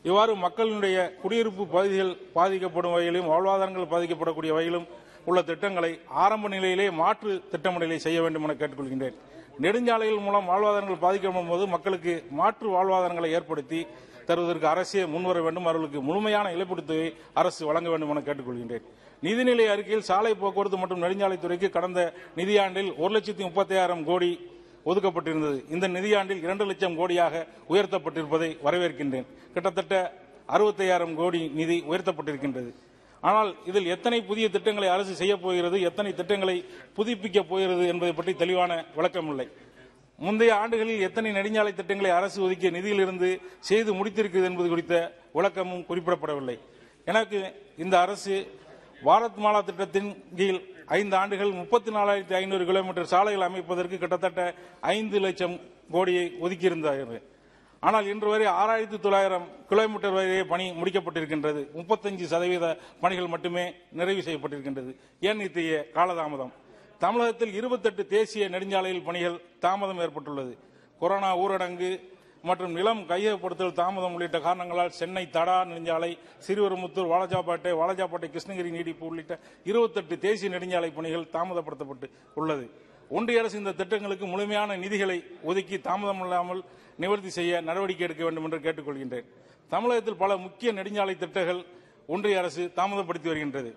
இவ்வாறு மக்களுடைய குடியிருப்பு பகுதிகள் பாதிக்கப்படும் வகையிலும் வாழ்வாதாரங்கள் பாதிக்கப்படக்கூடிய வகையிலும் உள்ள திட்டங்களை ஆரம்ப நிலையிலே மாற்று திட்டமிடலை செய்ய வேண்டும் என கேட்டுக்கொள்கின்றேன். நெடுஞ்சாலைகள் மூலம் வாழ்வாதாரங்கள் பாதிக்கப்படும் போது மக்களுக்கு மாற்று வாழ்வாதாரங்களை ஏற்படுத்தி தருவதற்கு அரசே முன்வர வேண்டும். அவர்களுக்கு முழுமையான இழப்பீட்டுத் தொகையை அரசு வழங்க வேண்டும் என கேட்டுக்கொள்கின்றேன். நிதிநிலை அறிக்கையில் சாலை போக்குவரத்து மற்றும் நெடுஞ்சாலைத்துறைக்கு கடந்த நிதியாண்டில் 1,36,000 கோடி ஒதுக்கப்பட்டிருந்தது. இந்த நிதியாண்டில் 2 லட்சம் கோடியாக உயர்த்தப்பட்டிருப்பதை வரவேற்கின்றேன். கிட்டத்தட்ட 65,000 கோடி நிதி உயர்த்தப்பட்டிருக்கின்றது. ஆனால் இதில் எத்தனை புதிய திட்டங்களை அரசு செய்யப் போகிறது, எத்தனை திட்டங்களை புதுப்பிக்கப் போகிறது என்பதை பற்றி தெளிவான விளக்கமில்லை. முந்தைய ஆண்டுகளில் எத்தனை நெடுஞ்சாலை திட்டங்களை அரசு ஒதுக்கிய நிதியிலிருந்து செய்து முடித்திருக்கிறது என்பது குறித்த விளக்கமும் குறிப்பிடப்படவில்லை. எனக்கு இந்த அரசு பாரத் மாலா திட்டத்தின் கீழ் 5 ஆண்டுகள் 34,500 கிலோமீட்டர் சாலைகள் அமைப்பதற்கு கிட்டத்தட்ட 5 லட்சம் கோடியை ஒதுக்கியிருந்தார்கள். ஆனால் இன்று வரை 6,900 கிலோமீட்டர் வரை பணி முடிக்கப்பட்டிருக்கின்றது. 35% பணிகள் மட்டுமே நிறைவு செய்யப்பட்டிருக்கின்றது. ஏன் இத்தகைய காலதாமதம்? தமிழகத்தில் 28 தேசிய நெடுஞ்சாலையில் பணிகள் தாமதம் ஏற்பட்டுள்ளது. கொரோனா ஊரடங்கு மற்றும் நிலம் கையகப்படுத்தல் தாமதம் உள்ளிட்ட காரணங்களால் சென்னை தடா நெடுஞ்சாலை, சிறுவரமுத்தூர், வாலாஜாபாட்டை கிருஷ்ணகிரி நீடிப்பு உள்ளிட்ட 28 தேசிய நெடுஞ்சாலை பணிகள் தாமதப்படுத்தப்பட்டு உள்ளது. ஒன்றிய அரசு இந்த திட்டங்களுக்கு முழுமையான நிதிகளை ஒதுக்கி தாமதம் இல்லாமல் நிவர்த்தி செய்ய நடவடிக்கை எடுக்க வேண்டும் என்று கேட்டுக்கொள்கின்றேன். தமிழகத்தில் பல முக்கிய நெடுஞ்சாலை திட்டங்கள் ஒன்றிய அரசு தாமதப்படுத்தி வருகின்றது.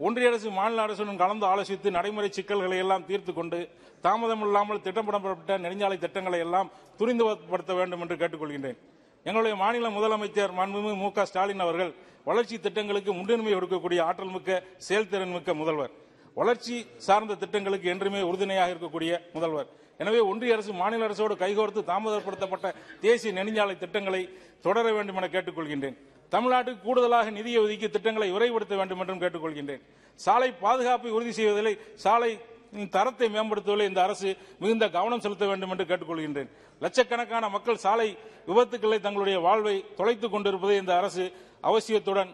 ஒன்றிய அரசு மாநில அரசுடன் கலந்து ஆலோசித்து நடைமுறை சிக்கல்களை எல்லாம் தீர்த்துக் கொண்டு தாமதம் இல்லாமல் திட்டமிடப்பட்ட நெடுஞ்சாலை திட்டங்களை எல்லாம் துரிதப்படுத்த வேண்டும் என்று கேட்டுக்கொள்கின்றேன். எங்களுடைய மாநில முதலமைச்சர் மாண்புமிகு மு.க. ஸ்டாலின் அவர்கள் வளர்ச்சி திட்டங்களுக்கு முன்னுரிமை கொடுக்கக்கூடிய ஆற்றல் மிக்க செயல்திறன் மிக்க முதல்வர். வளர்ச்சி சார்ந்த திட்டங்களுக்கு என்றுமே உறுதுணையாக இருக்கக்கூடிய முதல்வர். எனவே ஒன்றிய அரசு மாநில அரசோடு கைகோர்த்து தாமதப்படுத்தப்பட்ட தேசிய நெடுஞ்சாலை திட்டங்களை தொடர வேண்டும் என கேட்டுக்கொள்கின்றேன். தமிழ்நாட்டுக்கு கூடுதலாக நிதியை ஒதுக்கி திட்டங்களை விரைவுபடுத்த வேண்டும் என்றும் கேட்டுக்கொள்கின்றேன். சாலை பாதுகாப்பை உறுதி செய்வதில் சாலை தரத்தை மேம்படுத்துவதில் இந்த அரசு மிகுந்த கவனம் செலுத்த வேண்டும் என்று கேட்டுக்கொள்கின்றேன். லட்சக்கணக்கான மக்கள் சாலை விபத்துக்களை தங்களுடைய வாழ்வை தொலைத்துக் கொண்டிருப்பதை இந்த அரசு அவசியத்துடன்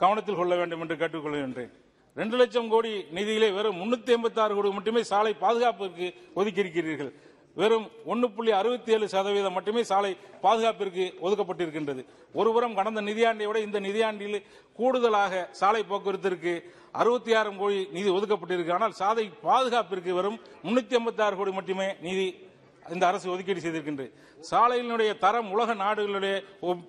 கவனத்தில் கொள்ள வேண்டும் என்று கேட்டுக்கொள்கின்றேன். 2 லட்சம் கோடி நிதியிலே வெறும் 386 கோடி மட்டுமே சாலை பாதுகாப்பிற்கு ஒதுக்கியிருக்கிறீர்கள். வெறும் 1.67% மட்டுமே சாலை பாதுகாப்பிற்கு ஒதுக்கப்பட்டிருக்கின்றது. ஒருபுறம் கடந்த நிதியாண்டை விட இந்த நிதியாண்டில் கூடுதலாக சாலை போக்குவரத்திற்கு 66 கோடி நிதி ஒதுக்கப்பட்டிருக்கு. ஆனால் சாலை பாதுகாப்பிற்கு வெறும் 386 கோடி மட்டுமே நிதி இந்த அரசு ஒதுக்கீடு செய்திருக்கின்றது. சாலையினுடைய தரம் உலக நாடுகளுடைய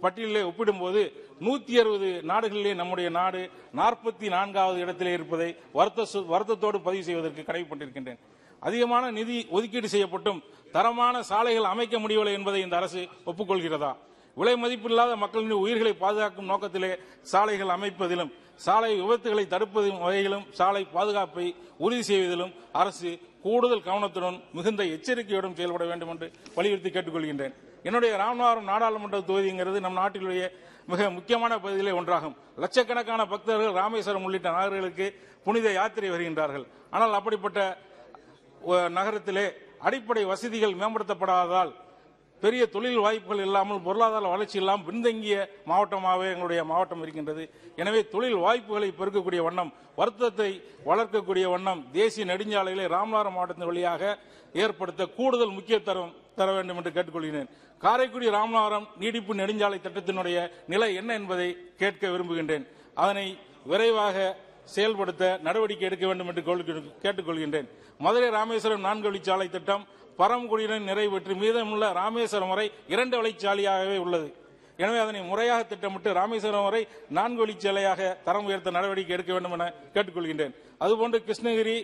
பட்டியலிலே ஒப்பிடும்போது 160 நாடுகளிலே நம்முடைய நாடு 44வது இடத்திலே இருப்பதை வருத்தத்தோடு பதிவு செய்வதற்கு கடமைப்பட்டிருக்கின்றேன். அதிகமான நிதி ஒதுக்கீடு செய்யப்பட்டும் தரமான சாலைகள் அமைக்க முடியவில்லை என்பதை இந்த அரசு ஒப்புக்கொள்கிறதா? விலை மதிப்பில்லாத மக்களின் உயிர்களை பாதுகாக்கும் நோக்கத்திலே சாலைகள் அமைப்பதிலும் சாலை விபத்துகளை தடுப்பதும் வகையிலும் சாலை பாதுகாப்பை உறுதி செய்வதிலும் அரசு கூடுதல் கவனத்துடன் மிகுந்த எச்சரிக்கையுடன் செயல்பட வேண்டும் என்று வலியுறுத்தி கேட்டுக்கொள்கின்றேன். என்னுடைய ராமநாதபுரம் நாடாளுமன்ற தொகுதிங்கிறது நம் நாட்டிலுடைய மிக முக்கியமான பகுதியிலே ஒன்றாகும். லட்சக்கணக்கான பக்தர்கள் ராமேஸ்வரம் உள்ளிட்ட நகர்களுக்கு புனித யாத்திரை வருகின்றார்கள். ஆனால் அப்படிப்பட்ட நகரத்திலே அடிப்படை வசதிகள் மேம்படுத்தப்படாததால் பெரிய தொழில் வாய்ப்புகள் இல்லாமல் பொருளாதார வளர்ச்சி இல்லாமல் பின்தங்கிய மாவட்டமாகவே எங்களுடைய மாவட்டம் இருக்கின்றது. எனவே தொழில் வாய்ப்புகளை பெருக்கக்கூடிய வண்ணம், வருத்தத்தை வளர்க்கக்கூடிய வண்ணம் தேசிய நெடுஞ்சாலைகளை ராமநாதபுரம் மாவட்டத்தின் வழியாக ஏற்படுத்த கூடுதல் முக்கியத்துவம் தர வேண்டும் என்று கேட்டுக்கொள்கிறேன். காரைக்குடி ராமநாதபுரம் நீடிப்பு நெடுஞ்சாலை திட்டத்தினுடைய நிலை என்ன என்பதை கேட்க விரும்புகின்றேன். அதனை விரைவாக செயல்படுத்த நடவடிக்கை எடுக்க வேண்டும் என்று கேட்டுக்கொள்கின்றேன். மதுரை ராமேஸ்வரம் 4 வழிச்சாலை திட்டம் பரமக்குடியுடன் நிறைவேற்றி மீதமுள்ள ராமேஸ்வரம் வரை 2 வழிச்சாலையாகவே உள்ளது. எனவே அதனை முறையாக திட்டமிட்டு ராமேஸ்வரம் வரை 4 வழிச்சாலையாக தரம் உயர்த்த நடவடிக்கை எடுக்க வேண்டும் என கேட்டுக்கொள்கின்றேன். அதுபோன்று கிருஷ்ணகிரி,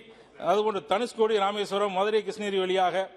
அதுபோன்று தனுஷ்கோடி, ராமேஸ்வரம், மதுரை, கிருஷ்ணகிரி வழியாக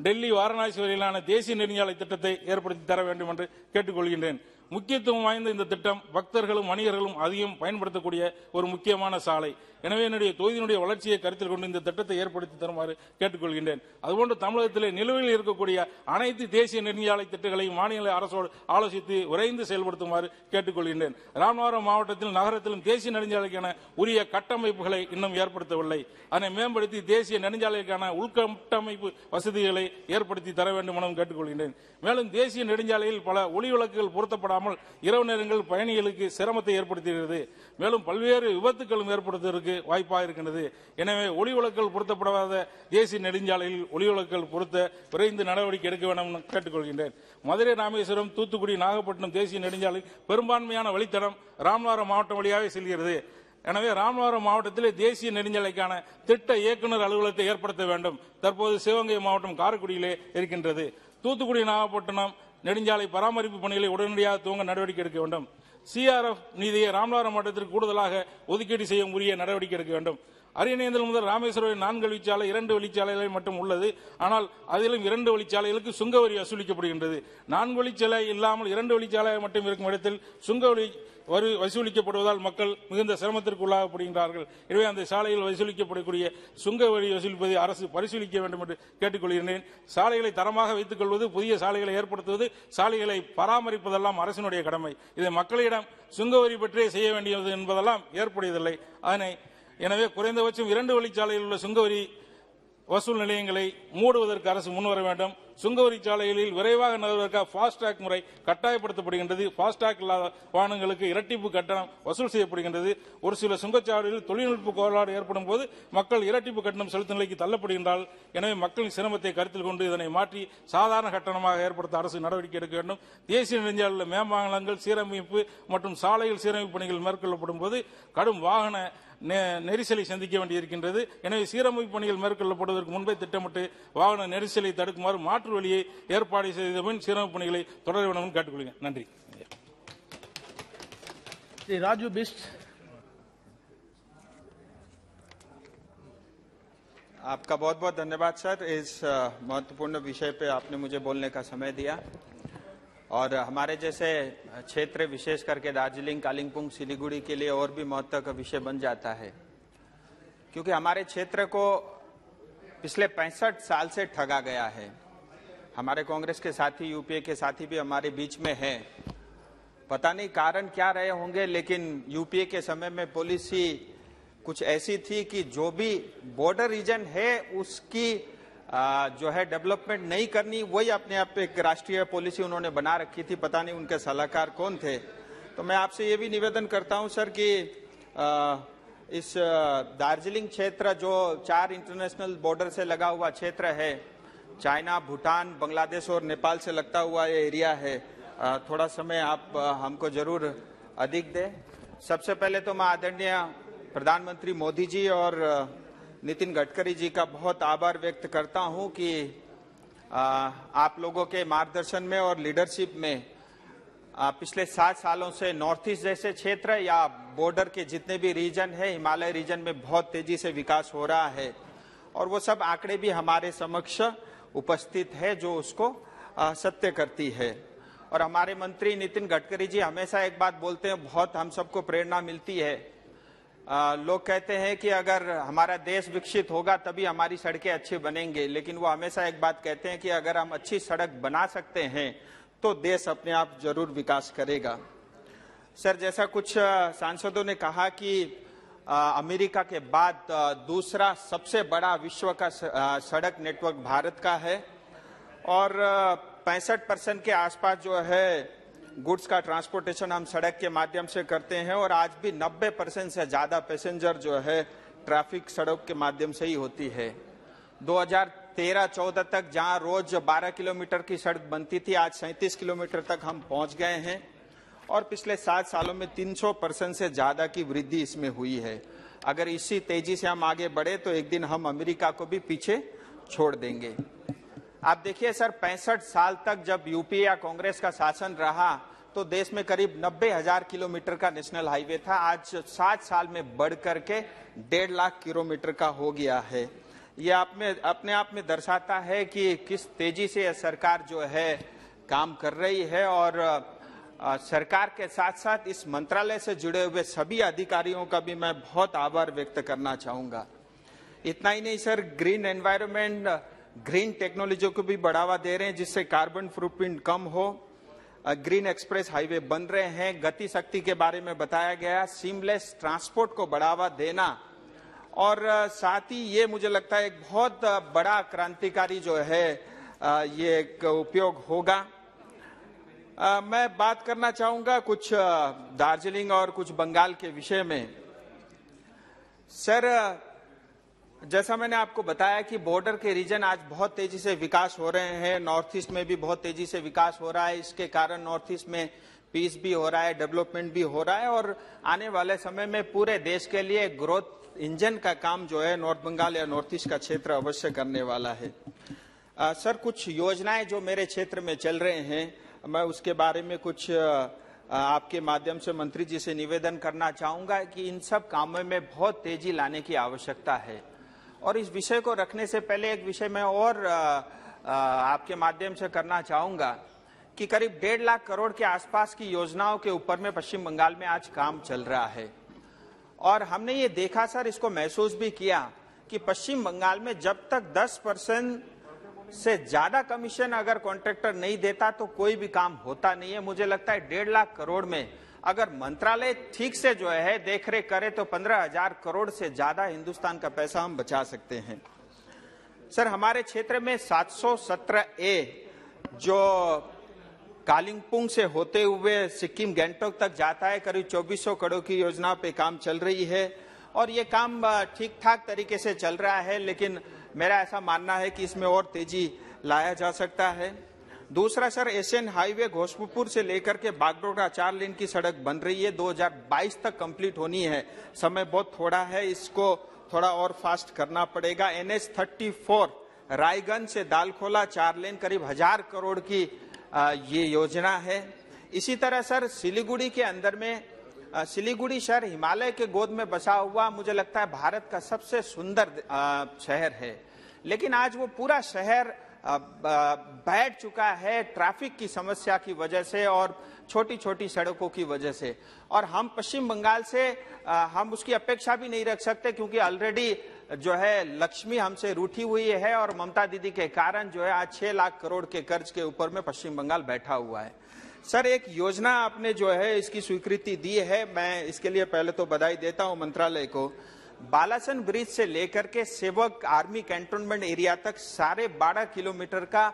டெல்லி, வாரணாசி வரையிலான தேசிய நெடுஞ்சாலை திட்டத்தை ஏற்படுத்தி தர வேண்டும் என்று கேட்டுக்கொள்கின்றேன். முக்கியத்துவம் வாய்ந்த இந்த திட்டம் பக்தர்களும் வணிகர்களும் அதிகம் பயன்படுத்தக்கூடிய ஒரு முக்கியமான சாலை. எனவே என்னுடைய தொகுதியினுடைய வளர்ச்சியை கருத்தில் கொண்டு இந்த திட்டத்தை ஏற்படுத்தி தருமாறு கேட்டுக்கொள்கின்றேன். அதுபோன்று தமிழகத்திலே நிலுவையில் இருக்கக்கூடிய அனைத்து தேசிய நெடுஞ்சாலை திட்டங்களையும் மாநில அரசோடு ஆலோசித்து விரைந்து செயல்படுத்துமாறு கேட்டுக்கொள்கின்றேன். ராமநாதபுரம் மாவட்டத்தில் நகரத்திலும் தேசிய நெடுஞ்சாலைக்கான உரிய கட்டமைப்புகளை இன்னும் ஏற்படுத்தவில்லை. அதனை மேம்படுத்தி தேசிய நெடுஞ்சாலைக்கான உள்கட்டமைப்பு வசதிகளை ஏற்படுத்தி தர வேண்டும் என கேட்டுக்கொள்கின்றேன். மேலும் தேசிய நெடுஞ்சாலையில் பல ஒளிவிளக்குகள் பொருத்தப்படாமல் இரவு நேரங்கள் பயணிகளுக்கு சிரமத்தை ஏற்படுத்துகிறது. மேலும் பல்வேறு விபத்துகளும் ஏற்படுத்துவதற்கு வாய்ப்பாக இருக்கின்றது. எனவே ஒளிவிளக்குகள் பொருத்தப்படாத தேசிய நெடுஞ்சாலையில் ஒளிவிளக்குகள் பொருத்த விரைந்து நடவடிக்கை எடுக்க வேண்டும் என கேட்டுக்கொள்கின்றேன். மதுரை, ராமேஸ்வரம், தூத்துக்குடி, நாகப்பட்டினம் தேசிய நெடுஞ்சாலை பெரும்பான்மையான வழித்தடம் ராமநாதபுரம் மாவட்டம் வழியாக செல்கிறது. எனவே ராமநாதபுரம் மாவட்டத்திலே தேசிய நெடுஞ்சாலைக்கான திட்ட இயக்குநர் அலுவலகத்தை ஏற்படுத்த வேண்டும். தற்போது சிவகங்கை மாவட்டம் காரைக்குடியிலே இருக்கின்றது. தூத்துக்குடி, நாகப்பட்டினம் நெடுஞ்சாலை பராமரிப்பு பணிகளை உடனடியாக துவங்க நடவடிக்கை எடுக்க வேண்டும். சிஆர்எஃப் நிதியை ராமநாதபுரம் மாவட்டத்திற்கு கூடுதலாக ஒதுக்கீடு செய்ய உரிய நடவடிக்கை எடுக்க வேண்டும். அரியநேந்தல் முதல் ராமேஸ்வரம் 4 வழிச்சாலை 2 வழிச்சாலைகள் மட்டும் உள்ளது. ஆனால் அதிலும் 2 வழிச்சாலைகளுக்கு சுங்க வரி வசூலிக்கப்படுகின்றது. 4 வழிச்சாலை இல்லாமல் 2 வழிச்சாலை மட்டும் இருக்கும் இடத்தில் சுங்க வரி வசூலிக்கப்படுவதால் மக்கள் மிகுந்த சிரமத்திற்கு உள்ளாகப்படுகின்றார்கள். எனவே அந்த சாலையில் வசூலிக்கப்படக்கூடிய சுங்க வரி வசூலிப்பதை அரசு பரிசீலிக்க வேண்டும் என்று கேட்டுக்கொள்கிறேன். சாலைகளை தரமாக வைத்துக் கொள்வது, புதிய சாலைகளை ஏற்படுத்துவது, சாலைகளை பராமரிப்பதெல்லாம் அரசினுடைய கடமை. இதை மக்களிடம் சுங்க வரி பற்றியே செய்ய வேண்டியது என்பதெல்லாம் ஏற்புடையதில்லை. எனவே குறைந்தபட்சம் 2 வழிச்சாலையில் உள்ள சுங்கவரி வசூல் நிலையங்களை மூடுவதற்கு அரசு முன்வர வேண்டும். சுங்கவரி சாலைகளில் விரைவாக நகர்வதற்காக ஃபாஸ்டாக் முறை கட்டாயப்படுத்தப்படுகின்றது. ஃபாஸ்டாக் இல்லாத வாகனங்களுக்கு இரட்டிப்பு கட்டணம் வசூல் செய்யப்படுகின்றது. ஒரு சில சுங்கச்சாவடிகளில் தொழில்நுட்ப கோளாறு ஏற்படும் போது மக்கள் இரட்டிப்பு கட்டணம் செலுத்தும் நிலைக்கு தள்ளப்படுகின்றார்கள். எனவே மக்களின் சிரமத்தை கருத்தில் கொண்டு இதனை மாற்றி சாதாரண கட்டணமாக ஏற்படுத்த அரசு நடவடிக்கை எடுக்க வேண்டும். தேசிய நெடுஞ்சாலையில் மேம்பாலங்கள் சீரமைப்பு மற்றும் சாலைகள் சீரமைப்பு பணிகள் மேற்கொள்ளப்படும் போது கடும் வாகன நெரிசலை சந்திக்க வேண்டியிருக்கின்றது. எனவே சீரமைப்பு பணிகள் மேற்கொள்ளப்படுவதற்கு முன்பே திட்டமிட்டு வாகன நெரிசலை தடுக்குமாறு மாற்று வழியை ஏற்பாடு செய்த பின் சீரமைப்பு பணிகளை தொடர வேண்டும் என்று கேட்டுக்கொள்கிறேன். நன்றி. राजू बिस्ट। आपका बहुत बहुत धन्यवाद सर, इस महत्वपूर्ण विषय पे आपने मुझे बोलने का समय दिया। और हमारे जैसे क्षेत्र विशेष करके दार्जिलिंग, कालिंगपुंग, सिलीगुड़ी के लिए और भी महत्व का विषय बन जाता है, क्योंकि हमारे क्षेत्र को पिछले 65 साल से ठगा गया है। हमारे कांग्रेस के साथी, यूपीए के साथी भी हमारे बीच में हैं। पता नहीं कारण क्या रहे होंगे, लेकिन यूपीए के समय में पॉलिसी कुछ ऐसी थी कि जो भी बॉर्डर रीजन है उसकी जो है डेवलपमेंट नहीं करनी, वही अपने आप एक राष्ट्रीय पॉलिसी उन्होंने बना रखी थी। पता नहीं उनके सलाहकार कौन थे। तो मैं आपसे ये भी निवेदन करता हूं सर कि इस दार्जिलिंग क्षेत्र जो 4 इंटरनेशनल बॉर्डर से लगा हुआ क्षेत्र है, चाइना, भूटान, बांग्लादेश और नेपाल से लगता हुआ ये एरिया है, थोड़ा समय आप हमको जरूर अधिक दें। सबसे पहले तो मैं आदरणीय प्रधानमंत्री मोदी जी और नितिन गडकरी जी का बहुत आभार व्यक्त करता हूं कि आप लोगों के मार्गदर्शन में और लीडरशिप में पिछले 7 सालों से नॉर्थ ईस्ट जैसे क्षेत्र या बॉर्डर के जितने भी रीजन है, हिमालय रीजन में बहुत तेजी से विकास हो रहा है। और वो सब आंकड़े भी हमारे समक्ष उपस्थित है जो उसको सत्य करती है। और हमारे मंत्री नितिन गडकरी जी हमेशा एक बात बोलते हैं, बहुत हम सबको प्रेरणा मिलती है। लोग कहते हैं कि अगर हमारा देश विकसित होगा तभी हमारी सड़कें अच्छी बनेंगे, लेकिन वो हमेशा एक बात कहते हैं कि अगर हम अच्छी सड़क बना सकते हैं तो देश अपने आप जरूर विकास करेगा। सर, जैसा कुछ सांसदों ने कहा कि अमेरिका के बाद दूसरा सबसे बड़ा विश्व का सड़क नेटवर्क भारत का है और 65% के आसपास जो है गुड्स का ट्रांसपोर्टेशन हम सड़क के माध्यम से करते हैं और आज भी 90% से ज्यादा पैसेंजर जो है ट्रैफिक सड़क के माध्यम से ही होती है। 2013-14 तक जहां रोज 12 किलोमीटर की सड़क बनती थी, आज 37 किलोमीटर तक हम पहुंच गए हैं और पिछले 7 सालों में 300% से ज्यादा की वृद्धि इसमें हुई है। अगर इसी तेजी से हम आगे बढ़े तो एक दिन हम अमेरिका को भी पीछे छोड़ देंगे। आप देखिए सर, 65 साल तक जब यूपीए या कांग्रेस का शासन रहा तो देश में करीब 90,000 किलोमीटर का नेशनल हाईवे था। आज 7 साल में बढ़ करके 1.5 लाख किलोमीटर का हो गया है। ये अपने आप में दर्शाता है कि किस तेजी से यह सरकार जो है काम कर रही है। और सरकार के साथ साथ इस मंत्रालय से जुड़े हुए सभी अधिकारियों का भी मैं बहुत आभार व्यक्त करना चाहूंगा। इतना ही नहीं sir, green environment, green technology को भी बढ़ावा दे रहे हैं जिससे कार्बन फुटप्रिंट कम हो। ग्रीन एक्सप्रेस हाईवे बन रहे हैं, गति शक्ति के बारे में बताया गया, सीमलेस ट्रांसपोर्ट को बढ़ावा देना और साथ ही ये मुझे लगता है एक बहुत बड़ा क्रांतिकारी जो है ये एक उपयोग होगा। मैं बात करना चाहूंगा कुछ दार्जिलिंग और कुछ बंगाल के विषय में। सर, जैसा मैंने आपको बताया कि बॉर्डर के रीजन आज बहुत तेजी से विकास हो रहे हैं, नॉर्थ ईस्ट में भी बहुत तेजी से विकास हो रहा है। इसके कारण नॉर्थ ईस्ट में पीस भी हो रहा है, डेवलपमेंट भी हो रहा है और आने वाले समय में पूरे देश के लिए ग्रोथ इंजन का काम जो है नॉर्थ बंगाल या नॉर्थ ईस्ट का क्षेत्र अवश्य करने वाला है। सर, कुछ योजनाएं जो मेरे क्षेत्र में चल रहे हैं, मैं उसके बारे में कुछ आपके माध्यम से मंत्री जी से निवेदन करना चाहूंगा कि इन सब कामों में बहुत तेजी लाने की आवश्यकता है। और इस विषय को रखने से पहले एक विषय मैं और आपके माध्यम से करना चाहूंगा कि करीब 1.5 लाख करोड़ के आसपास की योजनाओं के ऊपर में पश्चिम बंगाल में आज काम चल रहा है। और हमने ये देखा सर, इसको महसूस भी किया कि पश्चिम बंगाल में जब तक 10% से ज्यादा कमीशन अगर कॉन्ट्रैक्टर नहीं देता तो कोई भी काम होता नहीं है। मुझे लगता है 1.5 लाख करोड़ में अगर मंत्रालय ठीक से जो है देखरेख करे तो 15,000 करोड़ से ज्यादा हिंदुस्तान का पैसा हम बचा सकते हैं। सर, हमारे क्षेत्र में 717A जो कालिंगपुंग से होते हुए सिक्किम गैंगटोक तक जाता है, करीब 2400 करोड़ की योजना पे काम चल रही है और ये काम ठीक ठाक तरीके से चल रहा है, लेकिन मेरा ऐसा मानना है कि इसमें और तेजी लाया जा सकता है। दूसरा सर, एशियन हाईवे घोषपुर से लेकर के बागडोगरा 4 लेन की सड़क बन रही है, 2022 तक कंप्लीट होनी है, समय बहुत थोड़ा है, इसको थोड़ा और फास्ट करना पड़ेगा। NH34 रायगंज से दालखोला 4 लेन करीब 1000 करोड़ की ये योजना है। इसी तरह सर, सिलीगुड़ी के अंदर में सिलीगुड़ी शहर हिमालय के गोद में बसा हुआ मुझे लगता है भारत का सबसे सुंदर शहर है, लेकिन आज वो पूरा शहर बैठ चुका है ट्रैफिक की समस्या की वजह से और छोटी छोटी सड़कों की वजह से। और हम पश्चिम बंगाल से हम उसकी अपेक्षा भी नहीं रख सकते, क्योंकि ऑलरेडी जो है लक्ष्मी हमसे रूठी हुई है और ममता दीदी के कारण जो है आज 6 लाख करोड़ के कर्ज के ऊपर में पश्चिम बंगाल बैठा हुआ है। सर, एक योजना आपने जो है इसकी स्वीकृति दी है, मैं इसके लिए पहले तो बधाई देता हूं मंत्रालय को। बालासन ब्रिज से लेकर के सेवक आर्मी कैंटोनमेंट एरिया तक सारे 12 किलोमीटर का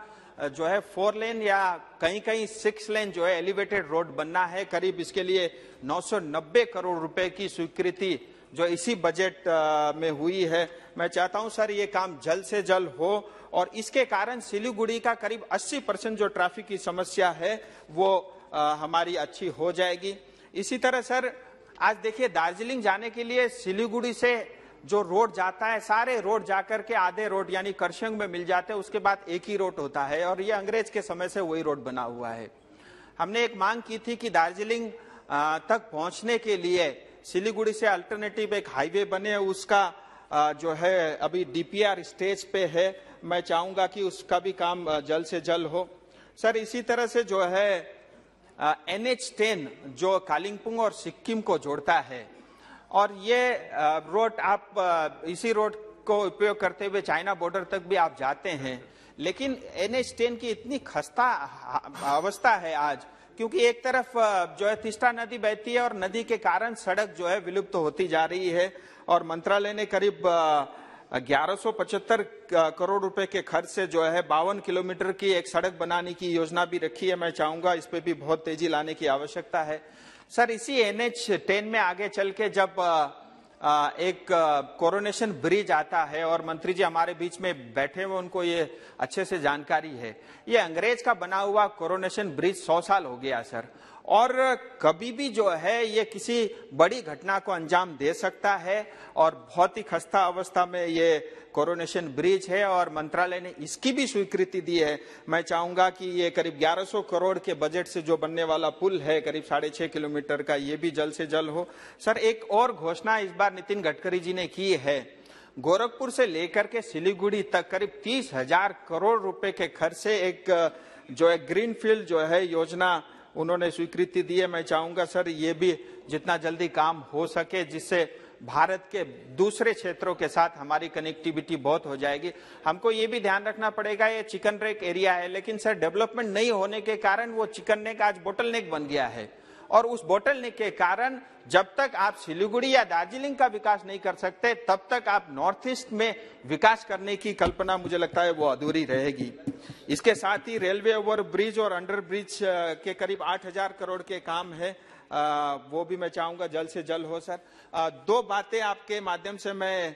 जो है 4 लेन या कहीं कहीं 6 लेन जो है एलिवेटेड रोड बनना है। करीब इसके लिए 990 करोड़ रुपए की स्वीकृति जो इसी बजट में हुई है। मैं चाहता हूं सर ये काम जल्द से जल्द हो और इसके कारण सिलीगुड़ी का करीब 80% जो ट्रैफिक की समस्या है वो हमारी अच्छी हो जाएगी। इसी तरह सर, आज देखिए दार्जिलिंग जाने के लिए सिलीगुड़ी से जो रोड जाता है, सारे रोड जाकर के आधे रोड यानी करशंग में मिल जाते हैं, उसके बाद एक ही रोड होता है और ये अंग्रेज के समय से वही रोड बना हुआ है। हमने एक मांग की थी कि दार्जिलिंग तक पहुंचने के लिए सिलीगुड़ी से अल्टरनेटिव एक हाईवे बने, उसका जो है अभी DPR स्टेज पे है। मैं चाहूंगा कि उसका भी काम जल्द से जल्द हो। सर, इसी तरह से जो है NH10 जो कालिंगपुंग और सिक्किम को जोड़ता है और ये रोड आप इसी रोड को उपयोग करते हुए चाइना बॉर्डर तक भी आप जाते हैं, लेकिन NH10 की इतनी खस्ता अवस्था है आज, क्योंकि एक तरफ जो है तिस्ता नदी बहती है और नदी के कारण सड़क जो है विलुप्त होती जा रही है और मंत्रालय ने करीब 1175 करोड़ रुपए के खर्च से जो है 52 किलोमीटर की एक सड़क बनाने की योजना भी रखी है। मैं चाहूंगा इस पे भी बहुत तेजी लाने की आवश्यकता है। सर, इसी NH10 में आगे चल के जब एक कोरोनेशन ब्रिज आता है और मंत्री जी हमारे बीच में बैठे हुए, उनको ये अच्छे से जानकारी है, ये अंग्रेज का बना हुआ कोरोनेशन ब्रिज 100 साल हो गया सर, और कभी भी जो है ये किसी बड़ी घटना को अंजाम दे सकता है और बहुत ही खस्ता अवस्था में ये कोरोनेशन ब्रिज है और मंत्रालय ने इसकी भी स्वीकृति दी है। मैं चाहूंगा कि ये करीब 1100 करोड़ के बजट से जो बनने वाला पुल है करीब 6.5 किलोमीटर का, ये भी जल्द से जल्द हो। सर, एक और घोषणा इस बार नितिन गडकरी जी ने की है, गोरखपुर से लेकर के सिलीगुड़ी तक करीब 30,000 करोड़ रुपए के खर्च से एक जो है ग्रीनफील्ड जो है योजना उन्होंने स्वीकृति दी है। मैं चाहूंगा सर ये भी जितना जल्दी काम हो सके, जिससे भारत के दूसरे क्षेत्रों के साथ हमारी कनेक्टिविटी बहुत हो जाएगी। हमको ये भी ध्यान रखना पड़ेगा, ये चिकन नेक एरिया है, लेकिन सर डेवलपमेंट नहीं होने के कारण वो चिकन नेक आज बोटल नेक बन गया है और उस बोटल नेक के कारण जब तक आप सिलीगुड़ी या दार्जिलिंग का विकास नहीं कर सकते तब तक आप नॉर्थ ईस्ट में विकास करने की कल्पना मुझे लगता है वो अधूरी रहेगी। इसके साथ ही रेलवे ओवर ब्रिज और अंडर ब्रिज के करीब 8,000 करोड़ के काम है, वो भी मैं चाहूंगा जल्द से जल्द हो। सर, 2 बातें आपके माध्यम से मैं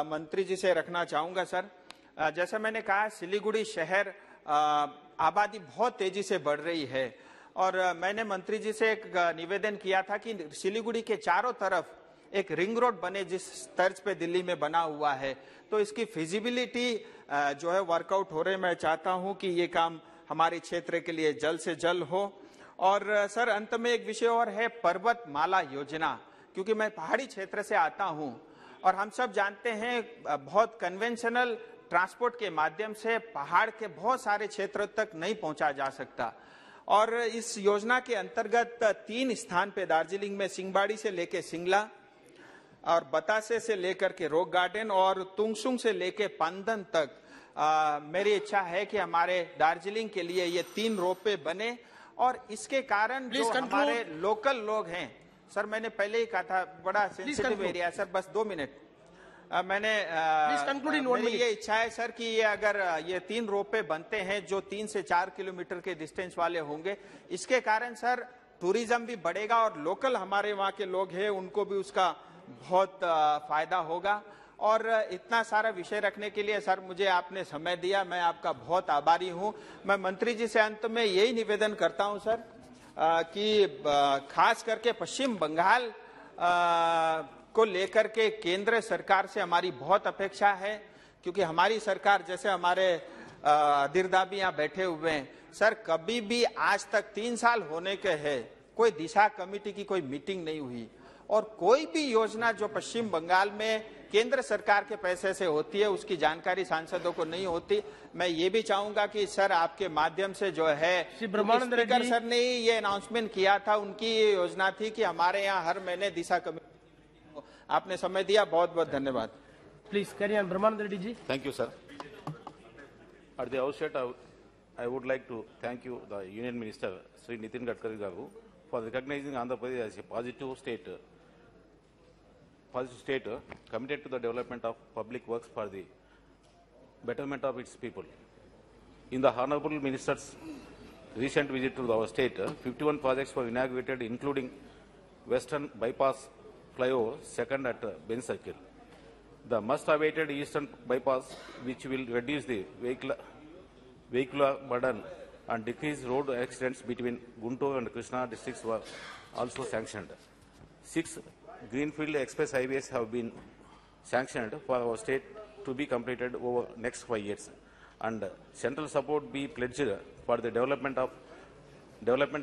मंत्री जी से रखना चाहूंगा। सर, जैसा मैंने कहा, सिलीगुड़ी शहर आबादी बहुत तेजी से बढ़ रही है और मैंने मंत्री जी से एक निवेदन किया था कि सिलीगुड़ी के चारों तरफ एक रिंग रोड बने जिस तर्ज पे दिल्ली में बना हुआ है, तो इसकी फिजिबिलिटी जो है वर्कआउट हो रहे। मैं चाहता हूं कि ये काम हमारे क्षेत्र के लिए जल्द से जल्द हो। और सर अंत में एक विषय और है, पर्वतमाला योजना, क्योंकि मैं पहाड़ी क्षेत्र से आता हूं और हम सब जानते हैं बहुत कन्वेंशनल ट्रांसपोर्ट के माध्यम से पहाड़ के बहुत सारे क्षेत्रों तक नहीं पहुंचा जा सकता। और इस योजना के अंतर्गत 3 स्थान पे दार्जिलिंग में सिंहबाड़ी से लेके सिंगला और बतासे से लेकर के रॉक गार्डन और तुंगसुंग से लेके पंदन तक मेरी इच्छा है कि हमारे दार्जिलिंग के लिए ये 3 रोपवे बने। और इसके कारण जो हमारे लोकल लोग हैं, सर मैंने पहले ही कहा था बड़ा सेंसिटिव एरिया, सर बस 2 मिनट, मेरी ये इच्छा है सर कि ये अगर ये 3 रोपवे बनते हैं जो 3 से 4 किलोमीटर के डिस्टेंस वाले होंगे, इसके कारण सर टूरिज्म भी बढ़ेगा और लोकल हमारे वहाँ के लोग हैं उनको भी उसका बहुत फायदा होगा। और इतना सारा विषय रखने के लिए सर मुझे आपने समय दिया, मैं आपका बहुत आभारी हूँ। मैं मंत्री जी से अंत में यही निवेदन करता हूँ सर कि खास करके पश्चिम बंगाल को लेकर के केंद्र सरकार से हमारी बहुत अपेक्षा है, क्योंकि हमारी सरकार जैसे हमारे अधिरदाबी यहाँ बैठे हुए हैं सर, कभी भी आज तक 3 साल होने के हैं कोई दिशा कमेटी की कोई मीटिंग नहीं हुई और कोई भी योजना जो पश्चिम बंगाल में केंद्र सरकार के पैसे से होती है उसकी जानकारी सांसदों को नहीं होती। मैं ये भी चाहूंगा कि सर आपके माध्यम से जो है स्पीकर सर ने ये अनाउंसमेंट किया था, उनकी ये योजना थी कि हमारे यहाँ हर महीने दिशा कमेटी। आपने समय दिया, बहुत बहुत धन्यवाद। Please carry on Brahmanand Reddy ji. Thank you, sir. At the outset, I would like to thank you, the Union Minister, Sri Nitin Gadkari Garu, for recognizing Andhra Pradesh as a positive state committed to the development of public works for the betterment of its people. In the Honorable Minister's recent visit to our state, 51 projects were inaugurated, including Western Bypass Flyover, second at Ben Circle. The much-awaited Eastern Bypass, which will reduce the vehicular burden and decrease road accidents between Guntur and Krishna districts, were also sanctioned. 6 greenfield express highways have been sanctioned for our state to be completed over next 5 years, and central support be pledged for the development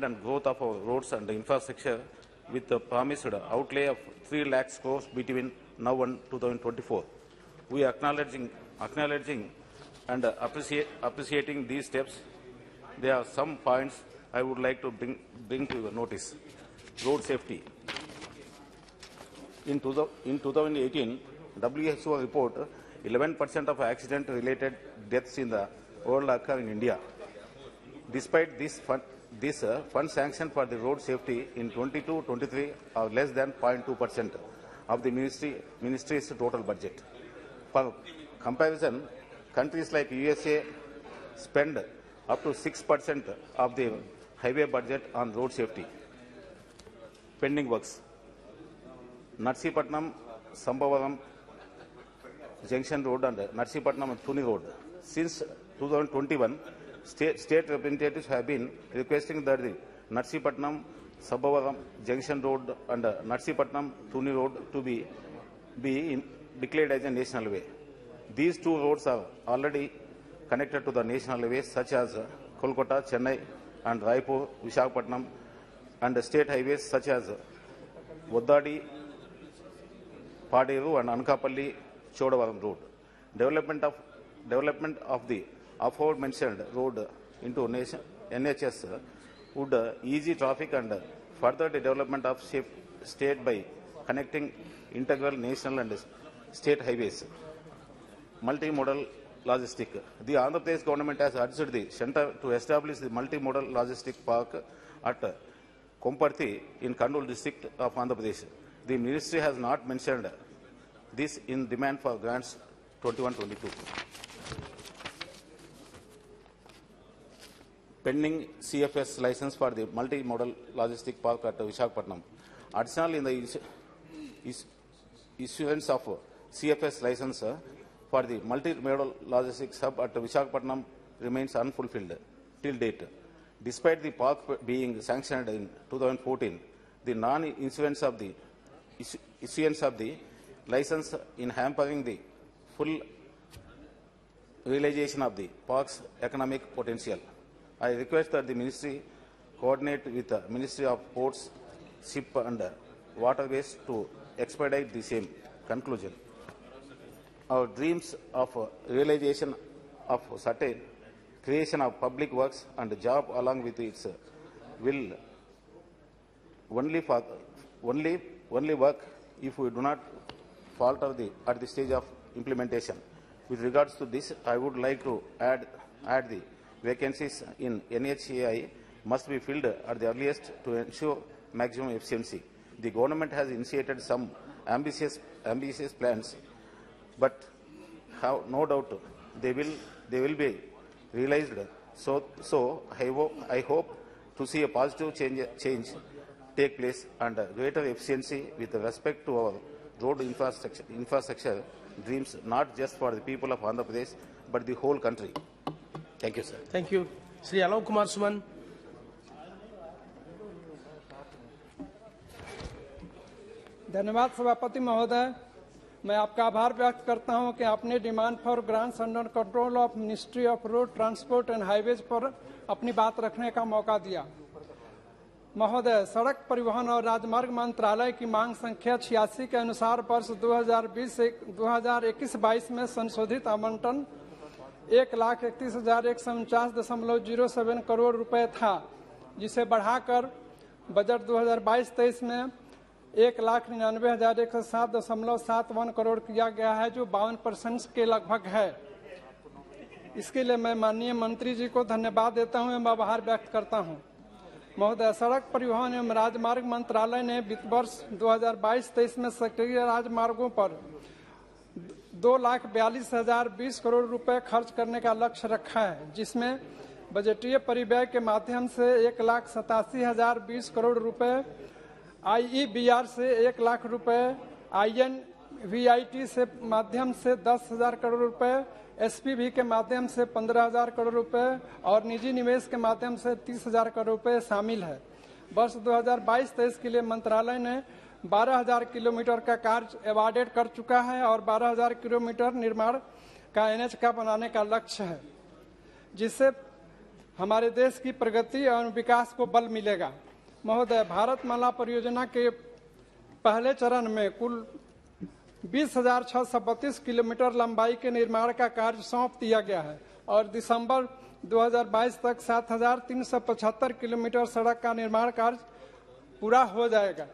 and growth of our roads and infrastructure, with the promised outlay of 3 lakh crores between now and 2024. We are acknowledging and appreciating these steps. There are some points I would like to bring to your notice. Road safety. In 2018, WHO report 11% of accident-related deaths in the world occur in India. Despite this fund sanction for the road safety in 22-23 are less than 0.2% of the ministry's total budget. For comparison, countries like USA spend up to 6% of the highway budget on road safety. Pending works. Narsipatnam, Sambavaram Junction Road and Narsipatnam and Thuni Road. Since 2021, state representatives have been requesting that the Narsipatnam, Sambavaram Junction Road and Narsipatnam Thuni Road to be declared as a national way. These 2 roads are already connected to the national ways such as Kolkata, Chennai and Raipur, Visakhapatnam, and state highways such as Voddadi, Paderu and Anakapalli, Chodavaram Road. Development of the aforementioned road into NHS would ease traffic and further the development of state by connecting integral national and state highways. Multimodal logistic. The Andhra Pradesh government has urged the centre to establish the multimodal logistic park at Komparthi in Kurnool district of Andhra Pradesh. The ministry has not mentioned this in demand for grants 21-22. Pending CFS license for the multimodal logistic park at Visakhapatnam. Additionally, in the issuance of CFS license for the multimodal logistics hub at Visakhapatnam remains unfulfilled till date. Despite the park being sanctioned in 2014, the non-issuance of the license in hampering the full realization of the park's economic potential. I request that the Ministry coordinate with the Ministry of Ports, Ship and Waterways to expedite the same. Conclusion. Our dreams of realization of certain creation of public works and job along with its will only work if we do not falter at the stage of implementation. With regards to this, I would like to add the vacancies in NHAI must be filled at the earliest to ensure maximum efficiency. The government has initiated some ambitious plans, but have no doubt they will be realized. So I hope to see a positive change take place and greater efficiency with respect to our road infrastructure dreams, not just for the people of Andhra Pradesh, but the whole country. Thank you, sir. Thank you. Shri Alok Kumar Suman. धन्यवाद सभापति महोदय, मैं आपका आभार व्यक्त करता हूं कि आपने demand for grants under control of ministry of road transport and highways पर अपनी बात रखने का मौका दिया। महोदय, सड़क परिवहन और राजमार्ग मंत्रालय की मांग संख्या 86 के अनुसार वर्ष 2021-22 में संशोधित आवंटन 1,31,149.07 करोड़ रुपए था, जिसे बढ़ाकर बजट 2022-23 में 1,99,107.71 करोड़ किया गया है, जो 52% के लगभग है। इसके लिए मैं माननीय मंत्री जी को धन्यवाद देता हूं एवं आभार व्यक्त करता हूं। महोदय, सड़क परिवहन एवं राजमार्ग मंत्रालय ने वित्त वर्ष 2022-23 में सक्रिय राजमार्गों पर 2,42,020 करोड़ रुपए खर्च करने का लक्ष्य रखा है, जिसमें बजटीय परिव्यय के माध्यम से 1,87,020 करोड़ रुपए, IEBR से 1 लाख रुपए, INVIT से माध्यम से 10,000 करोड़ रुपए, SPV के माध्यम से 15,000 करोड़ रुपए और निजी निवेश के माध्यम से 30,000 करोड़ रुपए शामिल है। वर्ष 2022-23 के लिए मंत्रालय ने 12,000 किलोमीटर का कार्य अवार्डेड कर चुका है और 12,000 किलोमीटर निर्माण का NH का बनाने का लक्ष्य है, जिससे हमारे देश की प्रगति और विकास को बल मिलेगा। महोदय, भारतमाला परियोजना के पहले चरण में कुल 20,632 किलोमीटर लंबाई के निर्माण का कार्य सौंप दिया गया है और दिसंबर 2022 तक 7,375 किलोमीटर सड़क का निर्माण कार्य पूरा हो जाएगा।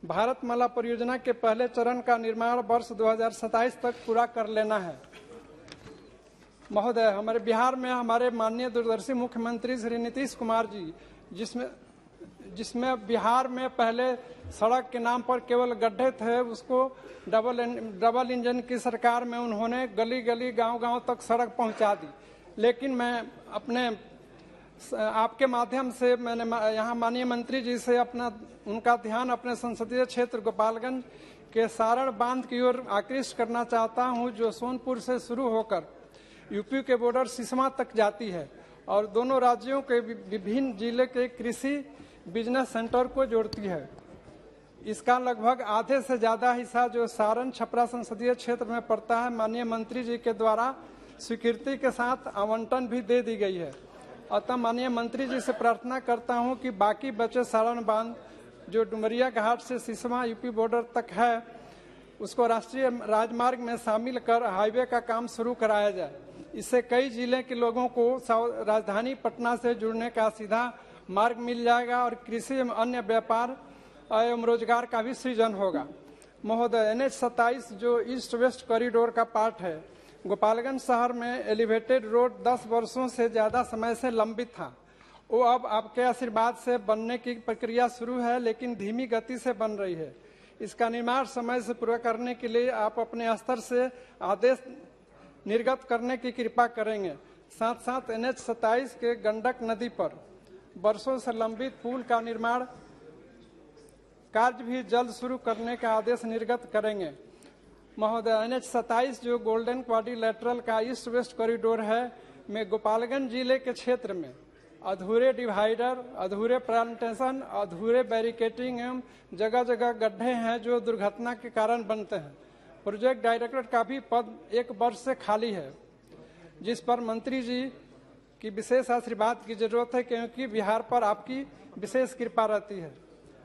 भारतमाला परियोजना के पहले चरण का निर्माण वर्ष 2027 तक पूरा कर लेना है। महोदय, हमारे बिहार में हमारे माननीय दूरदर्शी मुख्यमंत्री श्री नीतीश कुमार जी, जिसमें बिहार में पहले सड़क के नाम पर केवल गड्ढे थे, उसको डबल इंजन की सरकार में उन्होंने गली गली गांव-गांव तक सड़क पहुंचा दी। लेकिन मैं आपके माध्यम से मैंने यहाँ माननीय मंत्री जी से उनका ध्यान अपने संसदीय क्षेत्र गोपालगंज के सारण बांध की ओर आकृष्ट करना चाहता हूँ, जो सोनपुर से शुरू होकर यूपी के बॉर्डर सिसमा तक जाती है और दोनों राज्यों के विभिन्न जिले के कृषि बिजनेस सेंटर को जोड़ती है। इसका लगभग आधे से ज्यादा हिस्सा जो सारण छपरा संसदीय क्षेत्र में पड़ता है, माननीय मंत्री जी के द्वारा स्वीकृति के साथ आवंटन भी दे दी गई है। अतः माननीय मंत्री जी से प्रार्थना करता हूं कि बाकी बचे सारण बांध जो डुमरिया घाट से सिसमा यूपी बॉर्डर तक है, उसको राष्ट्रीय राजमार्ग में शामिल कर हाईवे का काम शुरू कराया जाए। इससे कई जिले के लोगों को राजधानी पटना से जुड़ने का सीधा मार्ग मिल जाएगा और कृषि एवं अन्य व्यापार एवं रोजगार का भी सृजन होगा। महोदय, NH-27 जो ईस्ट वेस्ट कॉरिडोर का पार्ट है, गोपालगंज शहर में एलिवेटेड रोड 10 वर्षों से ज्यादा समय से लंबित था। वो अब आपके आशीर्वाद से बनने की प्रक्रिया शुरू है, लेकिन धीमी गति से बन रही है। इसका निर्माण समय से पूरा करने के लिए आप अपने स्तर से आदेश निर्गत करने की कृपा करेंगे। साथ साथ NH-27 के गंडक नदी पर वर्षों से लंबित पुल का निर्माण कार्य भी जल्द शुरू करने का आदेश निर्गत करेंगे। महोदय, NH-27 जो गोल्डन क्वाड्रिलेटरल का ईस्ट वेस्ट कॉरिडोर है में गोपालगंज जिले के क्षेत्र में अधूरे डिवाइडर, अधूरे प्लांटेशन, अधूरे बैरिकेटिंग एवं जगह जगह गड्ढे हैं जो दुर्घटना के कारण बनते हैं। प्रोजेक्ट डायरेक्टर का भी पद 1 वर्ष से खाली है, जिस पर मंत्री जी की विशेष आशीर्वाद की जरूरत है, क्योंकि बिहार पर आपकी विशेष कृपा रहती है।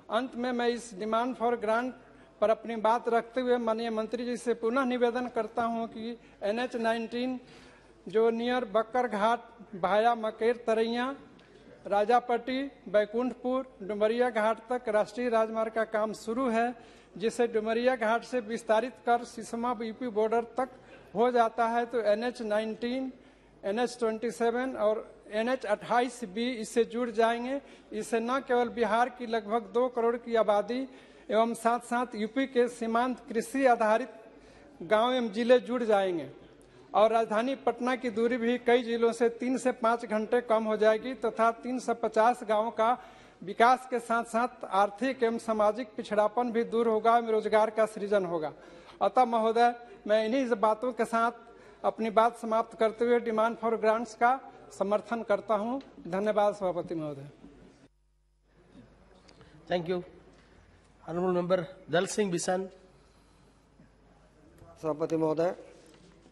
अंत में मैं इस डिमांड फॉर ग्रांट पर अपनी बात रखते हुए माननीय मंत्री जी से पुनः निवेदन करता हूं कि NH-19 जो नियर बक्कर घाट भाया मकेर तरैया राजापट्टी बैकुंठपुर डुमरिया घाट तक राष्ट्रीय राजमार्ग का काम शुरू है, जिसे डुमरिया घाट से विस्तारित कर सिसमा यूपी बॉर्डर तक हो जाता है, तो NH-19, NH-27 और NH-28 भी इससे जुड़ जाएंगे। इससे न केवल बिहार की लगभग 2 करोड़ की आबादी एवं साथ साथ यूपी के सीमांत कृषि आधारित गांव एवं जिले जुड़ जाएंगे और राजधानी पटना की दूरी भी कई जिलों से 3 से 5 घंटे कम हो जाएगी तथा 350 गांवों का विकास के साथ साथ आर्थिक एवं सामाजिक पिछड़ापन भी दूर होगा, रोजगार का सृजन होगा। अतः महोदय, मैं इन्हीं बातों के साथ अपनी बात समाप्त करते हुए डिमांड फॉर ग्रांट्स का समर्थन करता हूं। धन्यवाद सभापति महोदय। Thank you. ऑनरेबल मेंबर दल सिंह बिसन। सभापति महोदय,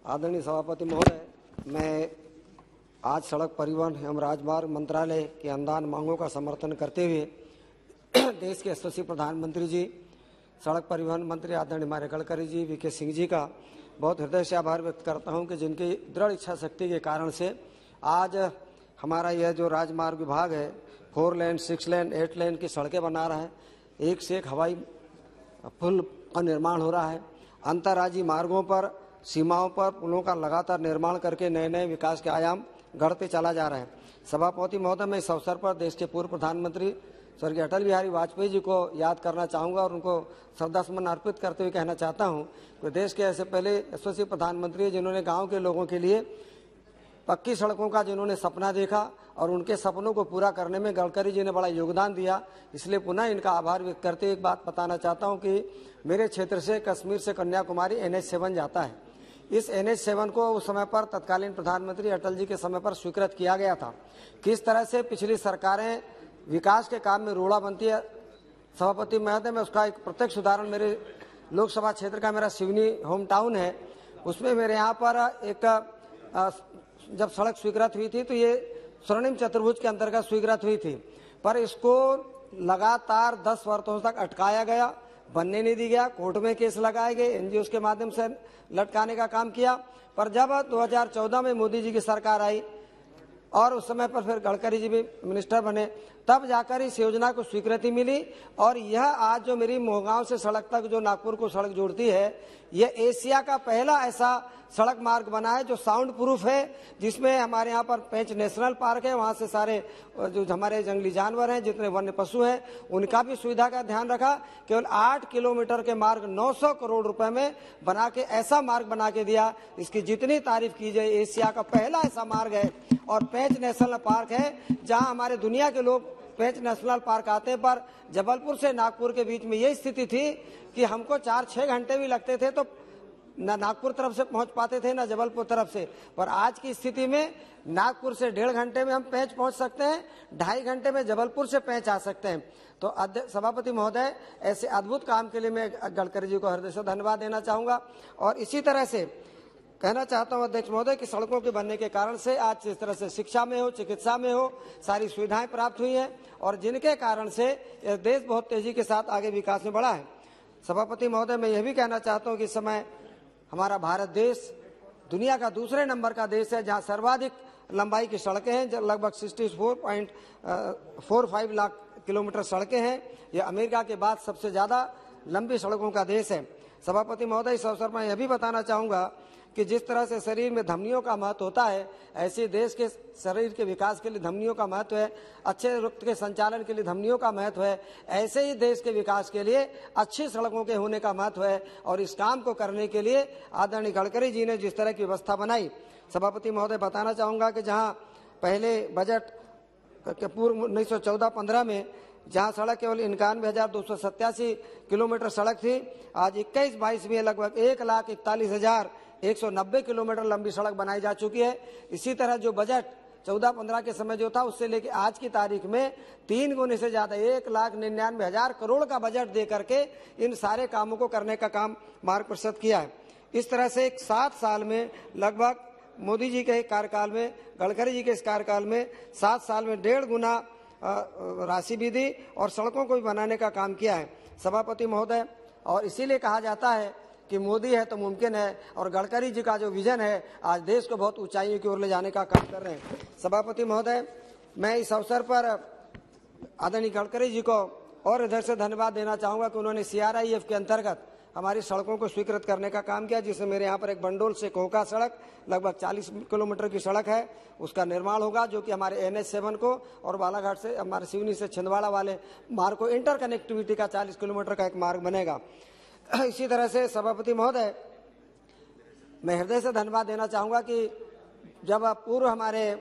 आदरणीय सभापति महोदय, मैं आज सड़क परिवहन एवं राजमार्ग मंत्रालय की अनुदान मांगों का समर्थन करते हुए देश के यशस्वी प्रधानमंत्री जी, सड़क परिवहन मंत्री आदरणीय हमारे गडकरी जी, VK सिंह जी का बहुत हृदय से आभार व्यक्त करता हूं कि जिनकी दृढ़ इच्छा शक्ति के कारण से आज हमारा यह जो राजमार्ग विभाग है 4 लेन, 6 लेन, 8 लेन की सड़कें बना रहा है। एक से एक हवाई पुल का निर्माण हो रहा है। अंतर्राज्यीय मार्गों पर, सीमाओं पर पुलों का लगातार निर्माण करके नए नए विकास के आयाम गढ़ते चला जा रहा है। सभापति महोदय, मैं इस अवसर पर देश के पूर्व प्रधानमंत्री स्वर्गीय अटल बिहारी वाजपेयी जी को याद करना चाहूँगा और उनको श्रद्धासुमन अर्पित करते हुए कहना चाहता हूँ कि देश के ऐसे पहले यशस्वी प्रधानमंत्री जिन्होंने गाँव के लोगों के लिए पक्की सड़कों का जिन्होंने सपना देखा और उनके सपनों को पूरा करने में गडकरी जी ने बड़ा योगदान दिया। इसलिए पुनः इनका आभार व्यक्त करते एक बात बताना चाहता हूं कि मेरे क्षेत्र से कश्मीर से कन्याकुमारी NH-7 जाता है। इस NH-7 को उस समय पर तत्कालीन प्रधानमंत्री अटल जी के समय पर स्वीकृत किया गया था। किस तरह से पिछली सरकारें विकास के काम में रोड़ा बनती है, सभापति महोदय, मैं उसका एक प्रत्यक्ष उदाहरण मेरे लोकसभा क्षेत्र का मेरा सिवनी होम टाउन है, उसमें मेरे यहाँ पर एक जब सड़क स्वीकृत हुई थी तो ये स्वर्णिम चतुर्भुज के अंतर्गत स्वीकृत हुई थी, पर इसको लगातार 10 वर्षों तक अटकाया गया, बनने नहीं दी गया, कोर्ट में केस लगाए गए, NGOs के माध्यम से लटकाने का काम किया। पर जब 2014 में मोदी जी की सरकार आई और उस समय पर फिर गडकरी जी भी मिनिस्टर बने, तब जाकर इस योजना को स्वीकृति मिली और यह आज जो मेरी मोहगांव से सड़क तक जो नागपुर को सड़क जोड़ती है, यह एशिया का पहला ऐसा सड़क मार्ग बना है जो साउंड प्रूफ है, जिसमें हमारे यहाँ पर पेंच नेशनल पार्क है, वहाँ से सारे जो हमारे जंगली जानवर हैं, जितने वन्य पशु हैं, उनका भी सुविधा का ध्यान रखा। केवल 8 किलोमीटर के मार्ग 900 करोड़ रुपए में बना के ऐसा मार्ग बना के दिया, इसकी जितनी तारीफ की जाए, एशिया का पहला ऐसा मार्ग है। और पेंच नेशनल पार्क है जहाँ हमारे दुनिया के लोग पेंच नेशनल पार्क आते हैं, पर जबलपुर से नागपुर के बीच में यही स्थिति थी कि हमको 4-6 घंटे भी लगते थे तो न नागपुर तरफ से पहुंच पाते थे न जबलपुर तरफ से। पर आज की स्थिति में नागपुर से 1.5 घंटे में हम पेंच पहुंच सकते हैं, 2.5 घंटे में जबलपुर से पेंच आ सकते हैं। तो सभापति महोदय, ऐसे अद्भुत काम के लिए मैं गडकरी जी को हृदय से धन्यवाद देना चाहूंगा। और इसी तरह से कहना चाहता हूं अध्यक्ष महोदय कि सड़कों के बनने के कारण से आज जिस तरह से शिक्षा में हो, चिकित्सा में हो, सारी सुविधाएं प्राप्त हुई हैं और जिनके कारण से यह देश बहुत तेजी के साथ आगे विकास में बढ़ा है। सभापति महोदय, मैं यह भी कहना चाहता हूं कि इस समय हमारा भारत देश दुनिया का दूसरे नंबर का देश है जहां सर्वाधिक लंबाई की सड़कें हैं, जो लगभग 64.45 लाख किलोमीटर सड़कें हैं। यह अमेरिका के बाद सबसे ज्यादा लंबी सड़कों का देश है। सभापति महोदय, इस अवसर पर यह भी बताना चाहूंगा कि जिस तरह से शरीर में धमनियों का महत्व होता है, ऐसे देश के शरीर के विकास के लिए धमनियों का महत्व है, अच्छे रक्त के संचालन के लिए धमनियों का महत्व है, ऐसे ही देश के विकास के लिए अच्छी सड़कों के होने का महत्व है। और इस काम को करने के लिए आदरणीय गडकरी जी ने जिस तरह की व्यवस्था बनाई, सभापति महोदय बताना चाहूंगा कि जहां पहले बजट के पूर्व 1914-15 में जहां सड़क केवल 91,287 किलोमीटर सड़क थी, आज 21-22 में लगभग 1,41,190 किलोमीटर लंबी सड़क बनाई जा चुकी है। इसी तरह जो बजट 14-15 के समय जो था उससे लेके आज की तारीख में 3 गुने से ज्यादा 1,99,000 करोड़ का बजट दे करके इन सारे कामों को करने का काम मार्ग प्रशस्त किया है। इस तरह से 7 साल में लगभग मोदी जी के कार्यकाल में, गडकरी जी के इस कार्यकाल में 7 साल में 1.5 गुना राशि भी दी और सड़कों को भी बनाने का काम किया है सभापति महोदय। और इसीलिए कहा जाता है कि मोदी है तो मुमकिन है, और गडकरी जी का जो विजन है आज देश को बहुत ऊंचाइयों की ओर ले जाने का काम कर रहे हैं। सभापति महोदय, मैं इस अवसर पर आदरणीय गडकरी जी को और इधर से धन्यवाद देना चाहूंगा कि उन्होंने CRIF के अंतर्गत हमारी सड़कों को स्वीकृत करने का काम किया, जिससे मेरे यहाँ पर एक बंडोल से कोहका सड़क लगभग 40 किलोमीटर की सड़क है, उसका निर्माण होगा, जो कि हमारे NH7 को और बालाघाट से हमारे सिवनी से छिंदवाड़ा वाले मार्ग को इंटर कनेक्टिविटी का 40 किलोमीटर का एक मार्ग बनेगा। इसी तरह से सभापति महोदय, मैं हृदय से धन्यवाद देना चाहूँगा कि जब पूर्व हमारे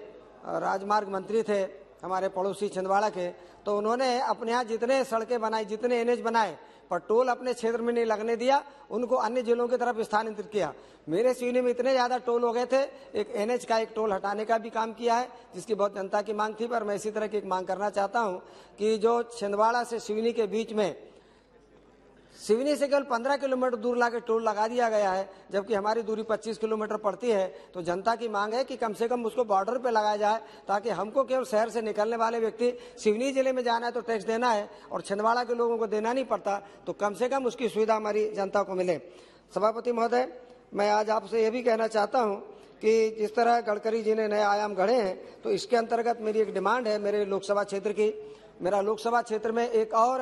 राजमार्ग मंत्री थे हमारे पड़ोसी छिंदवाड़ा के, तो उन्होंने अपने यहाँ जितने सड़कें बनाई, जितने NH बनाए, पर टोल अपने क्षेत्र में नहीं लगने दिया, उनको अन्य जिलों की तरफ स्थानांतरित किया। मेरे सिवनी में इतने ज्यादा टोल हो गए थे, एक NH का एक टोल हटाने का भी काम किया है, जिसकी बहुत जनता की मांग थी। पर मैं इसी तरह की एक मांग करना चाहता हूं कि जो छिंदवाड़ा से सिवनी के बीच में, सिवनी से केवल 15 किलोमीटर दूर लाके टोल लगा दिया गया है, जबकि हमारी दूरी 25 किलोमीटर पड़ती है। तो जनता की मांग है कि कम से कम उसको बॉर्डर पे लगाया जाए, ताकि हमको केवल शहर से निकलने वाले व्यक्ति सिवनी जिले में जाना है तो टैक्स देना है और छिंदवाड़ा के लोगों को देना नहीं पड़ता, तो कम से कम उसकी सुविधा हमारी जनता को मिले। सभापति महोदय, मैं आज आपसे ये भी कहना चाहता हूँ कि जिस तरह गडकरी जी ने नए आयाम गढ़े हैं, तो इसके अंतर्गत मेरी एक डिमांड है मेरे लोकसभा क्षेत्र की। मेरा लोकसभा क्षेत्र में एक और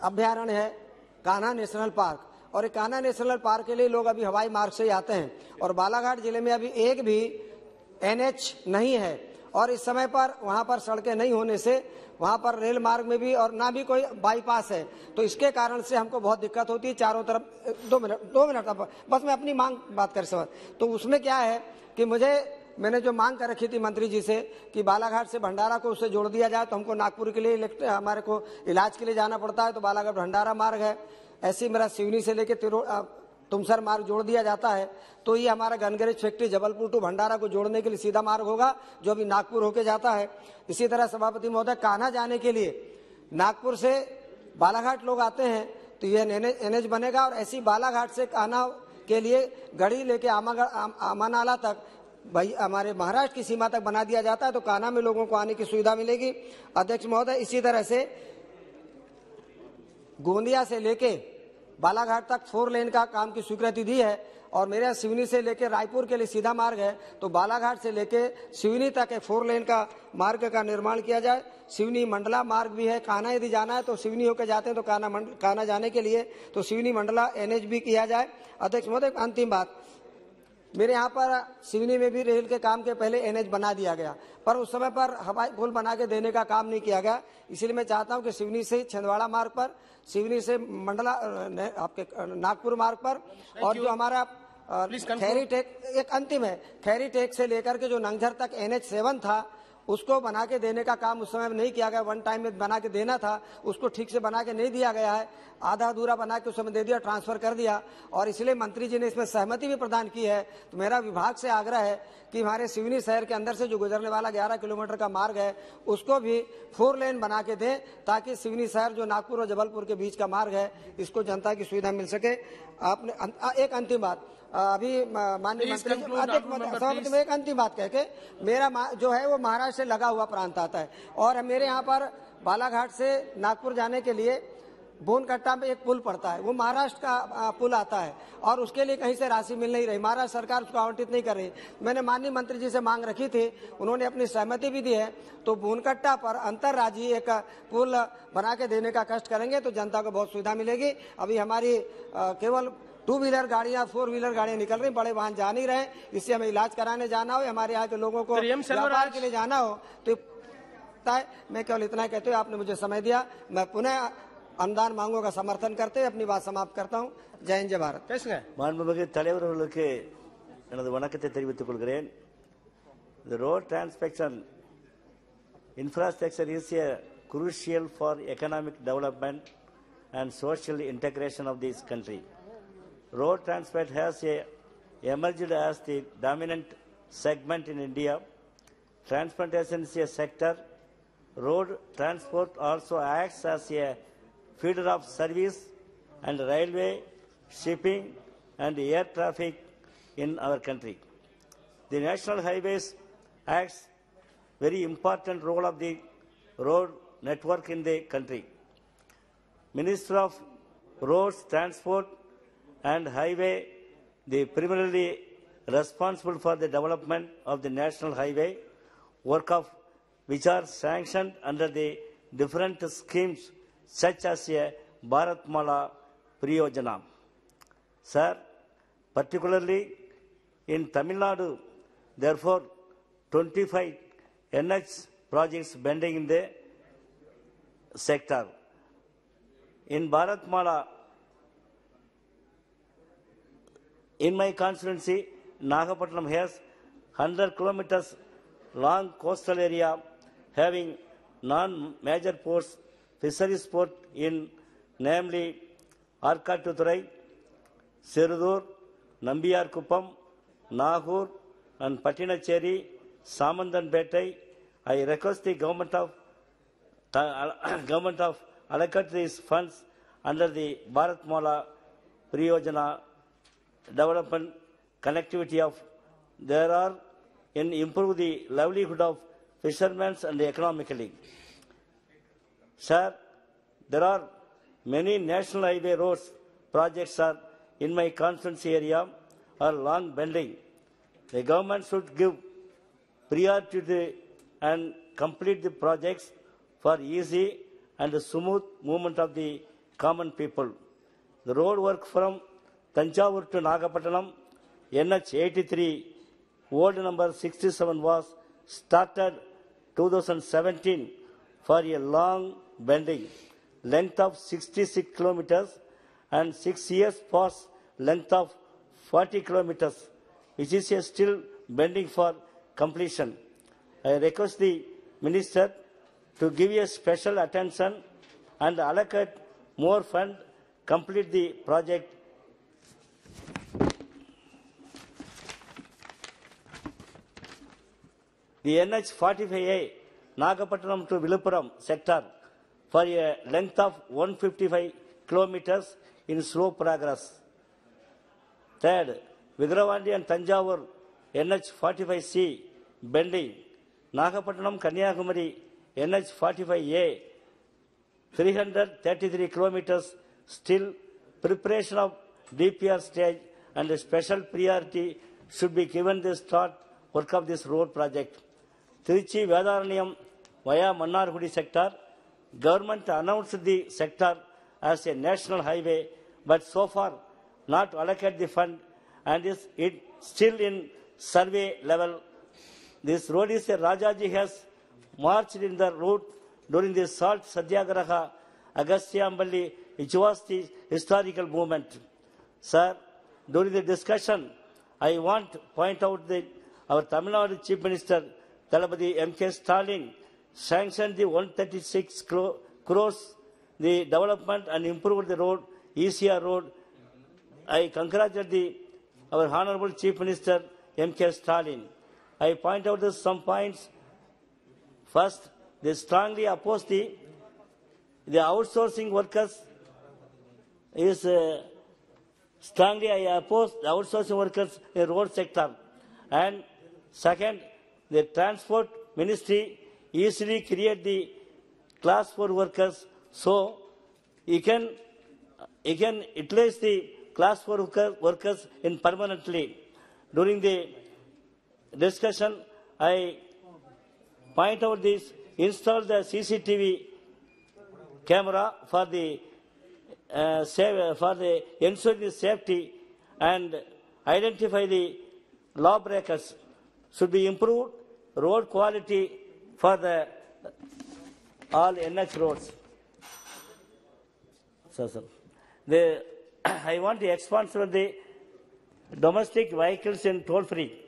अभ्यारण्य है, कान्हा नेशनल पार्क, और कान्हा नेशनल पार्क के लिए लोग अभी हवाई मार्ग से ही आते हैं, और बालाघाट जिले में अभी एक भी NH नहीं है, और इस समय पर वहां पर सड़कें नहीं होने से वहां पर रेल मार्ग में भी और ना भी कोई बाईपास है, तो इसके कारण से हमको बहुत दिक्कत होती है चारों तरफ। 2 मिनट बस मैं अपनी मांग बात कर सकता। तो उसमें क्या है कि मैंने जो मांग कर रखी थी मंत्री जी से कि बालाघाट से भंडारा को उससे जोड़ दिया जाए, तो हमको नागपुर के लिए हमारे को इलाज के लिए जाना पड़ता है, तो बालाघाट भंडारा मार्ग है। ऐसे मेरा सिवनी से लेके तुमसर मार्ग जोड़ दिया जाता है, तो ये हमारा गनगरेज फैक्ट्री जबलपुर टू भंडारा को जोड़ने के लिए सीधा मार्ग होगा, जो अभी नागपुर होके जाता है। इसी तरह सभापति महोदय, कान्हा जाने के लिए नागपुर से बालाघाट लोग आते हैं, तो यह NH बनेगा, और ऐसी बालाघाट से कान्हा के लिए गढ़ी लेके आमानाला तक भाई हमारे महाराष्ट्र की सीमा तक बना दिया जाता है, तो कान्हा में लोगों को आने की सुविधा मिलेगी। अध्यक्ष महोदय, इसी तरह से गोंदिया से लेके बालाघाट तक 4 लेन का काम की स्वीकृति दी है, और मेरे यहाँ सिवनी से लेके रायपुर के लिए सीधा मार्ग है, तो बालाघाट से लेके सिवनी तक 4 लेन का मार्ग का निर्माण किया जाए। सिवनी मंडला मार्ग भी है, कान्हा यदि जाना है तो सिवनी होकर जाते हैं, तो कान्हा जाने के लिए तो सिवनी मंडला NH भी किया जाए। अध्यक्ष महोदय, अंतिम बात, मेरे यहाँ पर सिवनी में भी रेल के काम के पहले NH बना दिया गया, पर उस समय पर हवाई पुल बना के देने का काम नहीं किया गया। इसलिए मैं चाहता हूँ कि सिवनी से छिंदवाड़ा मार्ग पर, सिवनी से मंडला आपके नागपुर मार्ग पर, और जो हमारा खैरी टेक एक अंतिम है, खैरी टेक से लेकर के जो नंगझर तक NH7 था, उसको बना के देने का काम उस समय में नहीं किया गया। 1 टाइम में बना के देना था, उसको ठीक से बना के नहीं दिया गया है, आधा अधूरा बना के उस समय दे दिया, ट्रांसफर कर दिया, और इसलिए मंत्री जी ने इसमें सहमति भी प्रदान की है। तो मेरा विभाग से आग्रह है कि हमारे सिवनी शहर के अंदर से जो गुजरने वाला 11 किलोमीटर का मार्ग है, उसको भी 4 लेन बना के दें, ताकि सिवनी शहर जो नागपुर और जबलपुर के बीच का मार्ग है, इसको जनता की सुविधा मिल सके। आपने एक अंतिम बात, अभी माननीय मंत्री सभापति में एक अंतिम बात कह के, मेरा जो है वो महाराष्ट्र से लगा हुआ प्रांत आता है, और मेरे यहाँ पर बालाघाट से नागपुर जाने के लिए बोनकट्टा में एक पुल पड़ता है, वो महाराष्ट्र का पुल आता है, और उसके लिए कहीं से राशि मिल नहीं रही, महाराष्ट्र सरकार उसको आवंटित नहीं कर रही। मैंने माननीय मंत्री जी से मांग रखी थी, उन्होंने अपनी सहमति भी दी है, तो बोनकट्टा पर अंतर्राज्यीय एक पुल बना के देने का कष्ट करेंगे, तो जनता को बहुत सुविधा मिलेगी। अभी हमारी केवल 2 व्हीलर गाड़ियां, 4 व्हीलर गाड़ियां निकल रही, बड़े वाहन जा नहीं रहे, इससे हमें इलाज कराने जाना हो, हमारे यहाँ के लोगों को व्यापार के लिए जाना हो, तो मैं केवल इतना कहते हुए आपने मुझे समय दिया, मैं पुनः अनुदान मांगों का समर्थन करते अपनी बात समाप्त करता हूँ। जय हिंद, जय भारत। மாண்புமிகு தலைவர் அவர்களுக்கு எனது வணக்கத்தை தெரிவித்துக் கொள்கிறேன். The road transportation infrastructure is crucial for economic development and social integration of this country. Road transport has emerged as the dominant segment in India. Transportation is a sector. Road transport also acts as a feeder of service and railway, shipping and air traffic in our country. the National Highways acts very important role of the road network in the country. Minister of Roads, Transport and Highway, the primarily responsible for the development of the national highway, work of which are sanctioned under the different schemes such as a Bharatmala Priyojana. Sir, particularly in Tamil Nadu, therefore, 25 NH projects pending in the sector. In Bharatmala, in my constituency, Nagapattinam has 100 kilometers long coastal area having non-major ports, fisheries port in namely Arkatturai, Serudur, Nambiyarkuppam, Nahur and Pattinacheri, Samandanpettai. I request the government of allocate these funds under the Bharatmala Priyojana development connectivity of there are in improve the livelihood of fishermen and economically. Sir, there are many national highway roads projects are in my constituency area are long pending. The government should give priority to and complete the projects for easy and smooth movement of the common people. The road work from Tanjavur to Nagapattinam, NH 83, old number 67 was started 2017 for a long bending, length of 66 kilometers and 6 years past length of 40 kilometers, which is still bending for completion. I request the Minister to give a special attention and allocate more fund, complete the project. The NH 45A, Nagapattinam to Viluppuram sector for a length of 155 kilometers in slow progress. Third, Vigravandi and Tanjavur NH 45C bending, Nagapattinam Kanyakumari NH 45A 333 kilometers still preparation of DPR stage and a special priority should be given the start work of this road project. Trichy Vedaranyam via Mannargudi sector, government announced the sector as a national highway, but so far not allocate the fund and is it still in survey level. This road is a Rajaji has marched in the route during the Salt Satyagraha, Agasthyamballi, which was the historical movement. Sir, during the discussion, I want to point out that our Tamil Nadu Chief Minister, Thalapathy M.K. Stalin, sanctioned the 136 crores, the development and improved the road, ECR road. I congratulate our Honorable Chief Minister, M.K. Stalin. I point out some points. First, they strongly oppose the outsourcing workers. Strongly I oppose the outsourcing workers in the road sector. And second, the Transport Ministry easily create the class 4 workers, so you can utilize the class 4 workers in permanently. During the discussion, I point out this, install the CCTV camera for the ensuring the safety and identify the lawbreakers. Should be improved road quality for the all NH roads. I want the expansion of the domestic vehicles in toll-free.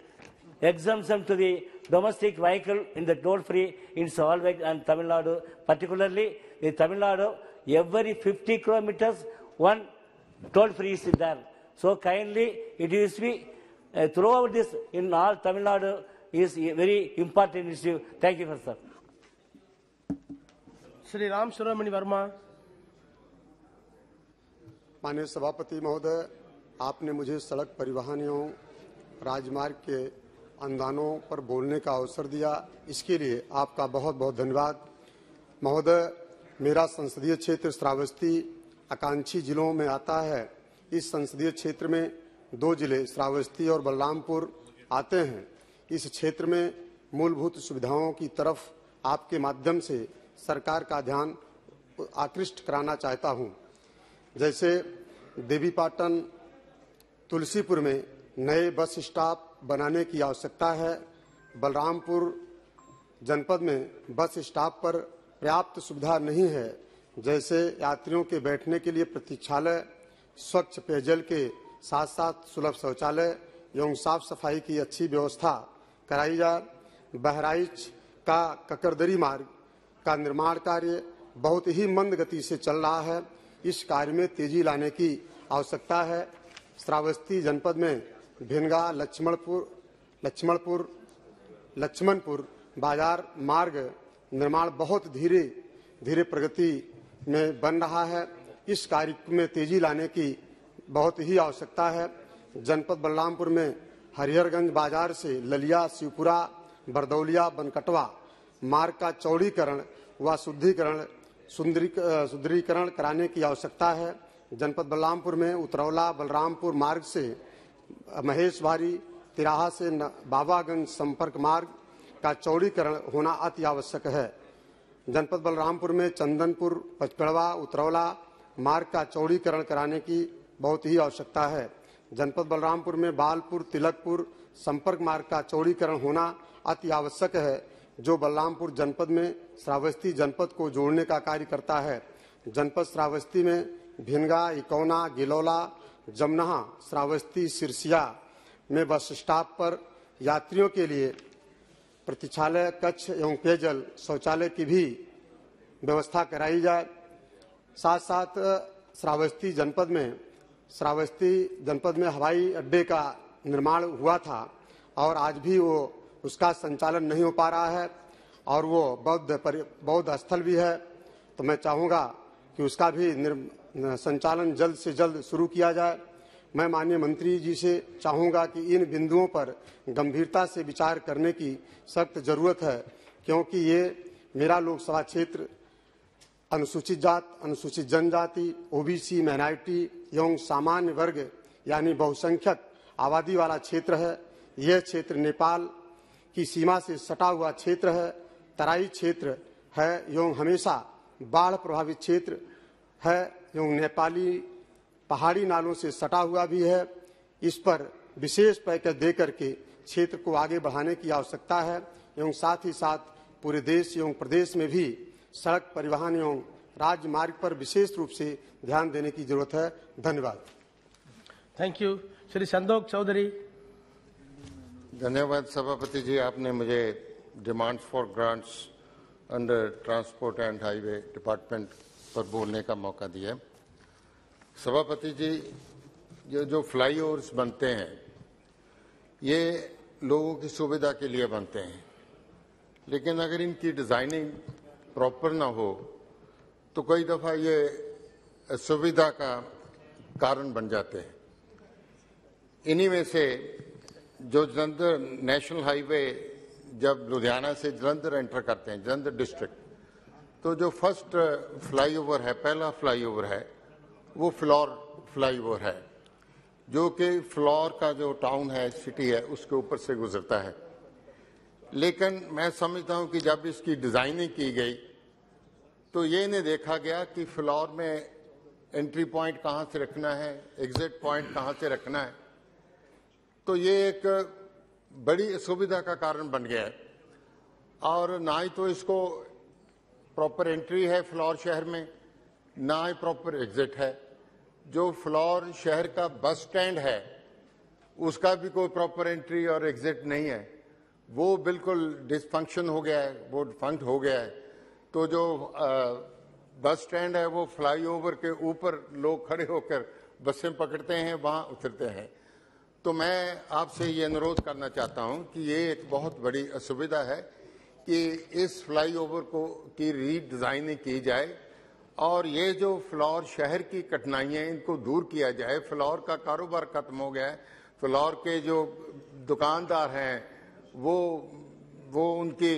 Exemption to the domestic vehicle in the toll-free in Salvage and Tamil Nadu, particularly in Tamil Nadu, every 50 kilometers, one toll-free is there. So kindly, it is be throughout this in all Tamil Nadu is a very important issue. Thank you, sir. Shri Ram Subramanya Verma. माननीय सभापति महोदय, आपने मुझे सड़क परिवहन एवं राजमार्ग के अनुदानों पर बोलने का अवसर दिया, इसके लिए आपका बहुत बहुत धन्यवाद। महोदय, मेरा संसदीय क्षेत्र श्रावस्ती आकांक्षी जिलों में आता है। इस संसदीय क्षेत्र में 2 जिले श्रावस्ती और बलरामपुर आते हैं। इस क्षेत्र में मूलभूत सुविधाओं की तरफ आपके माध्यम से सरकार का ध्यान आकृष्ट कराना चाहता हूं। जैसे देवीपाटन तुलसीपुर में नए बस स्टॉप बनाने की आवश्यकता है। बलरामपुर जनपद में बस स्टॉप पर पर्याप्त सुविधा नहीं है, जैसे यात्रियों के बैठने के लिए प्रतीक्षालय, स्वच्छ पेयजल के साथ साथ सुलभ शौचालय एवं साफ सफाई की अच्छी व्यवस्था कराई जाए। बहराइच का ककरदरी मार्ग का निर्माण कार्य बहुत ही मंद गति से चल रहा है। इस कार्य में तेजी लाने की आवश्यकता है। श्रावस्ती जनपद में भिनगा लक्ष्मणपुर बाजार मार्ग निर्माण बहुत धीरे प्रगति में बन रहा है। इस कार्य में तेजी लाने की बहुत ही आवश्यकता है। जनपद बलरामपुर में हरिहरगंज बाजार से ललिया शिवपुरा बरदौलिया बनकटवा मार्ग का चौड़ीकरण व सुदृढ़ीकरण कराने की आवश्यकता है। जनपद बलरामपुर में उतरौला बलरामपुर मार्ग से महेशवारी तिराहा से बाबागंज संपर्क मार्ग का चौड़ीकरण होना अति आवश्यक है। जनपद बलरामपुर में चंदनपुर पचपेड़वा उतरौला मार्ग का चौड़ीकरण कराने की बहुत ही आवश्यकता है। जनपद बलरामपुर में बालपुर तिलकपुर संपर्क मार्ग का चौड़ीकरण होना अति आवश्यक है, जो बलरामपुर जनपद में श्रावस्ती जनपद को जोड़ने का कार्य करता है। जनपद श्रावस्ती में भिनगा, इकौना, गिलौला, जमनहा, श्रावस्ती, सिरसिया में बस स्टॉप पर यात्रियों के लिए प्रतीक्षालय, कक्ष एवं पेयजल शौचालय की भी व्यवस्था कराई जाए। साथ साथ श्रावस्ती जनपद में हवाई अड्डे का निर्माण हुआ था और आज भी उसका संचालन नहीं हो पा रहा है और वो बौद्ध स्थल भी है। तो मैं चाहूँगा कि उसका भी संचालन जल्द से जल्द शुरू किया जाए। मैं माननीय मंत्री जी से चाहूँगा कि इन बिंदुओं पर गंभीरता से विचार करने की सख्त जरूरत है, क्योंकि ये मेरा लोकसभा क्षेत्र अनुसूचित जात, अनुसूचित जनजाति, ओबीसी, माइनॉरिटी एवं सामान्य वर्ग यानी बहुसंख्यक आबादी वाला क्षेत्र है। यह क्षेत्र नेपाल की सीमा से सटा हुआ क्षेत्र है, तराई क्षेत्र है एवं हमेशा बाढ़ प्रभावित क्षेत्र है एवं नेपाली पहाड़ी नालों से सटा हुआ भी है। इस पर विशेष पैकेज देकर के क्षेत्र को आगे बढ़ाने की आवश्यकता है एवं साथ ही साथ पूरे देश एवं प्रदेश में भी सड़क परिवहन एवं राजमार्ग पर विशेष रूप से ध्यान देने की जरूरत है। धन्यवाद। Thank you. श्री संदोक चौधरी। धन्यवाद सभापति जी, आपने मुझे demands for grants under transport and highway department पर बोलने का मौका दिया। सभापति जी, जो फ्लाईओवर्स बनते हैं ये लोगों की सुविधा के लिए बनते हैं, लेकिन अगर इनकी डिजाइनिंग प्रॉपर ना हो तो कई दफा ये सुविधा का कारण बन जाते हैं। इन्हीं में से जो जलंधर नेशनल हाईवे जब लुधियाना से जलंधर एंटर करते हैं, जलंधर डिस्ट्रिक्ट, तो जो फर्स्ट फ्लाईओवर है, पहला फ्लाईओवर है, वो फ्लोर फ्लाईओवर है, जो कि फ्लोर का जो टाउन है, सिटी है, उसके ऊपर से गुजरता है। लेकिन मैं समझता हूं कि जब इसकी डिजाइनिंग की गई तो ये नहीं देखा गया कि फ्लोर में एंट्री पॉइंट कहां से रखना है, एग्जिट पॉइंट कहां से रखना है। तो ये एक बड़ी असुविधा का कारण बन गया है और ना ही तो इसको प्रॉपर एंट्री है फ्लोर शहर में, ना ही प्रॉपर एग्जिट है। जो फ्लोर शहर का बस स्टैंड है उसका भी कोई प्रॉपर एंट्री और एग्जिट नहीं है, वो बिल्कुल डिसफंक्शन हो गया है, वो फंक्ट हो गया है। तो जो बस स्टैंड है वो फ्लाईओवर के ऊपर लोग खड़े होकर बसें पकड़ते हैं, वहां उतरते हैं। तो मैं आपसे ये अनुरोध करना चाहता हूं कि ये एक बहुत बड़ी असुविधा है कि इस फ्लाईओवर की रीडिजाइनिंग की जाए और ये जो फ्लोर शहर की कठिनाइयां इनको दूर किया जाए। फ्लोर का कारोबार खत्म हो गया है, फ्लोर के जो दुकानदार हैं वो उनकी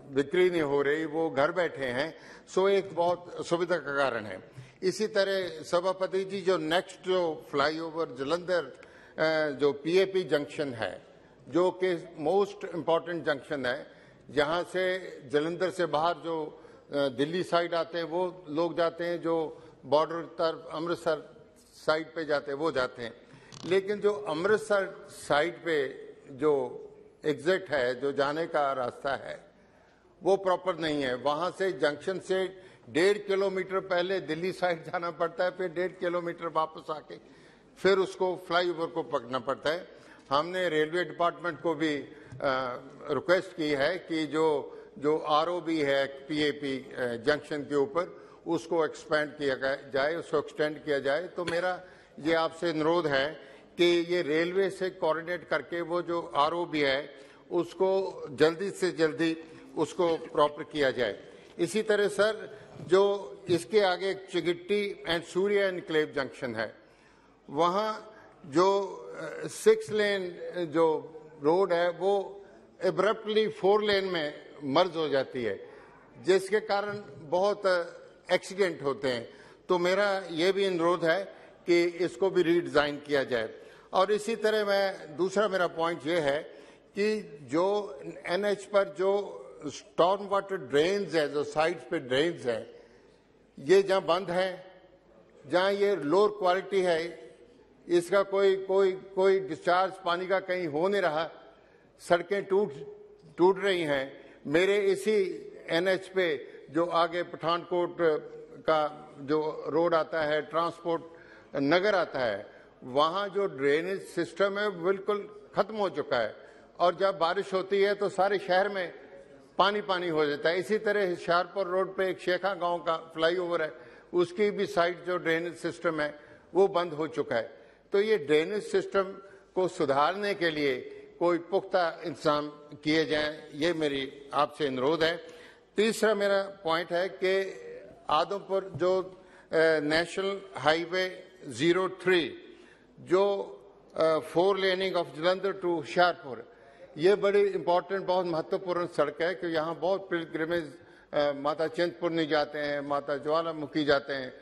बिक्री नहीं हो रही, वो घर बैठे हैं, सो एक बहुत सुविधा का कारण है। इसी तरह सभापति जी, जो नेक्स्ट जो फ्लाईओवर जलंधर जो पीएपी जंक्शन है, जो कि मोस्ट इम्पॉर्टेंट जंक्शन है, जहां से जलंधर से बाहर जो दिल्ली साइड आते हैं वो लोग जाते हैं, जो बॉर्डर तरफ अमृतसर साइड पे जाते हैं वो जाते हैं, लेकिन जो अमृतसर साइड पे जो एग्जिट है, जो जाने का रास्ता है, वो प्रॉपर नहीं है। वहां से जंक्शन से 1.5 किलोमीटर पहले दिल्ली साइड जाना पड़ता है, फिर 1.5 किलोमीटर वापस आके फिर उसको फ्लाईओवर को पकड़ना पड़ता है। हमने रेलवे डिपार्टमेंट को भी रिक्वेस्ट की है कि जो आरओबी है पीएपी जंक्शन के ऊपर, उसको एक्सपेंड किया जाए, उसको एक्सटेंड किया जाए। तो मेरा ये आपसे अनुरोध है कि ये रेलवे से कोऑर्डिनेट करके वो जो आरओबी है उसको जल्दी से जल्दी उसको प्रॉपर किया जाए। इसी तरह सर, जो इसके आगे चिगिट्टी एंड सूर्या एनक्लेव जंक्शन है, वहाँ जो 6 लेन जो रोड है वो एब्रप्टली 4 लेन में मर्ज हो जाती है, जिसके कारण बहुत एक्सीडेंट होते हैं। तो मेरा ये भी अनुरोध है कि इसको भी रीडिजाइन किया जाए। और इसी तरह दूसरा मेरा पॉइंट ये है कि जो एनएच पर जो स्टॉर्म वाटर ड्रेन्स है, जो साइड्स पे ड्रेन्स है, ये जहाँ बंद है, जहाँ ये लोअर क्वालिटी है, इसका कोई डिस्चार्ज पानी का कहीं हो नहीं रहा, सड़कें टूट रही हैं। मेरे इसी एनएच पे जो आगे पठानकोट का जो रोड आता है, ट्रांसपोर्ट नगर आता है, वहाँ जो ड्रेनेज सिस्टम है बिल्कुल खत्म हो चुका है, और जब बारिश होती है तो सारे शहर में पानी हो जाता है। इसी तरह होशियारपुर रोड पे एक शेखा गांव का फ्लाईओवर है, उसकी भी साइड जो ड्रेनेज सिस्टम है वो बंद हो चुका है। तो ये ड्रेनेज सिस्टम को सुधारने के लिए कोई पुख्ता इंतजाम किए जाएं, ये मेरी आपसे अनुरोध है। तीसरा मेरा पॉइंट है कि आदमपुर जो नेशनल हाईवे 03 जो 4 laning of Jalandhar to Hoshiarpur, ये बड़ी इंपॉर्टेंट, बहुत महत्वपूर्ण सड़क है कि यहाँ बहुत पिलग्रिमेज माता चिंतपूर्णी जाते हैं, माता ज्वालामुखी जाते हैं,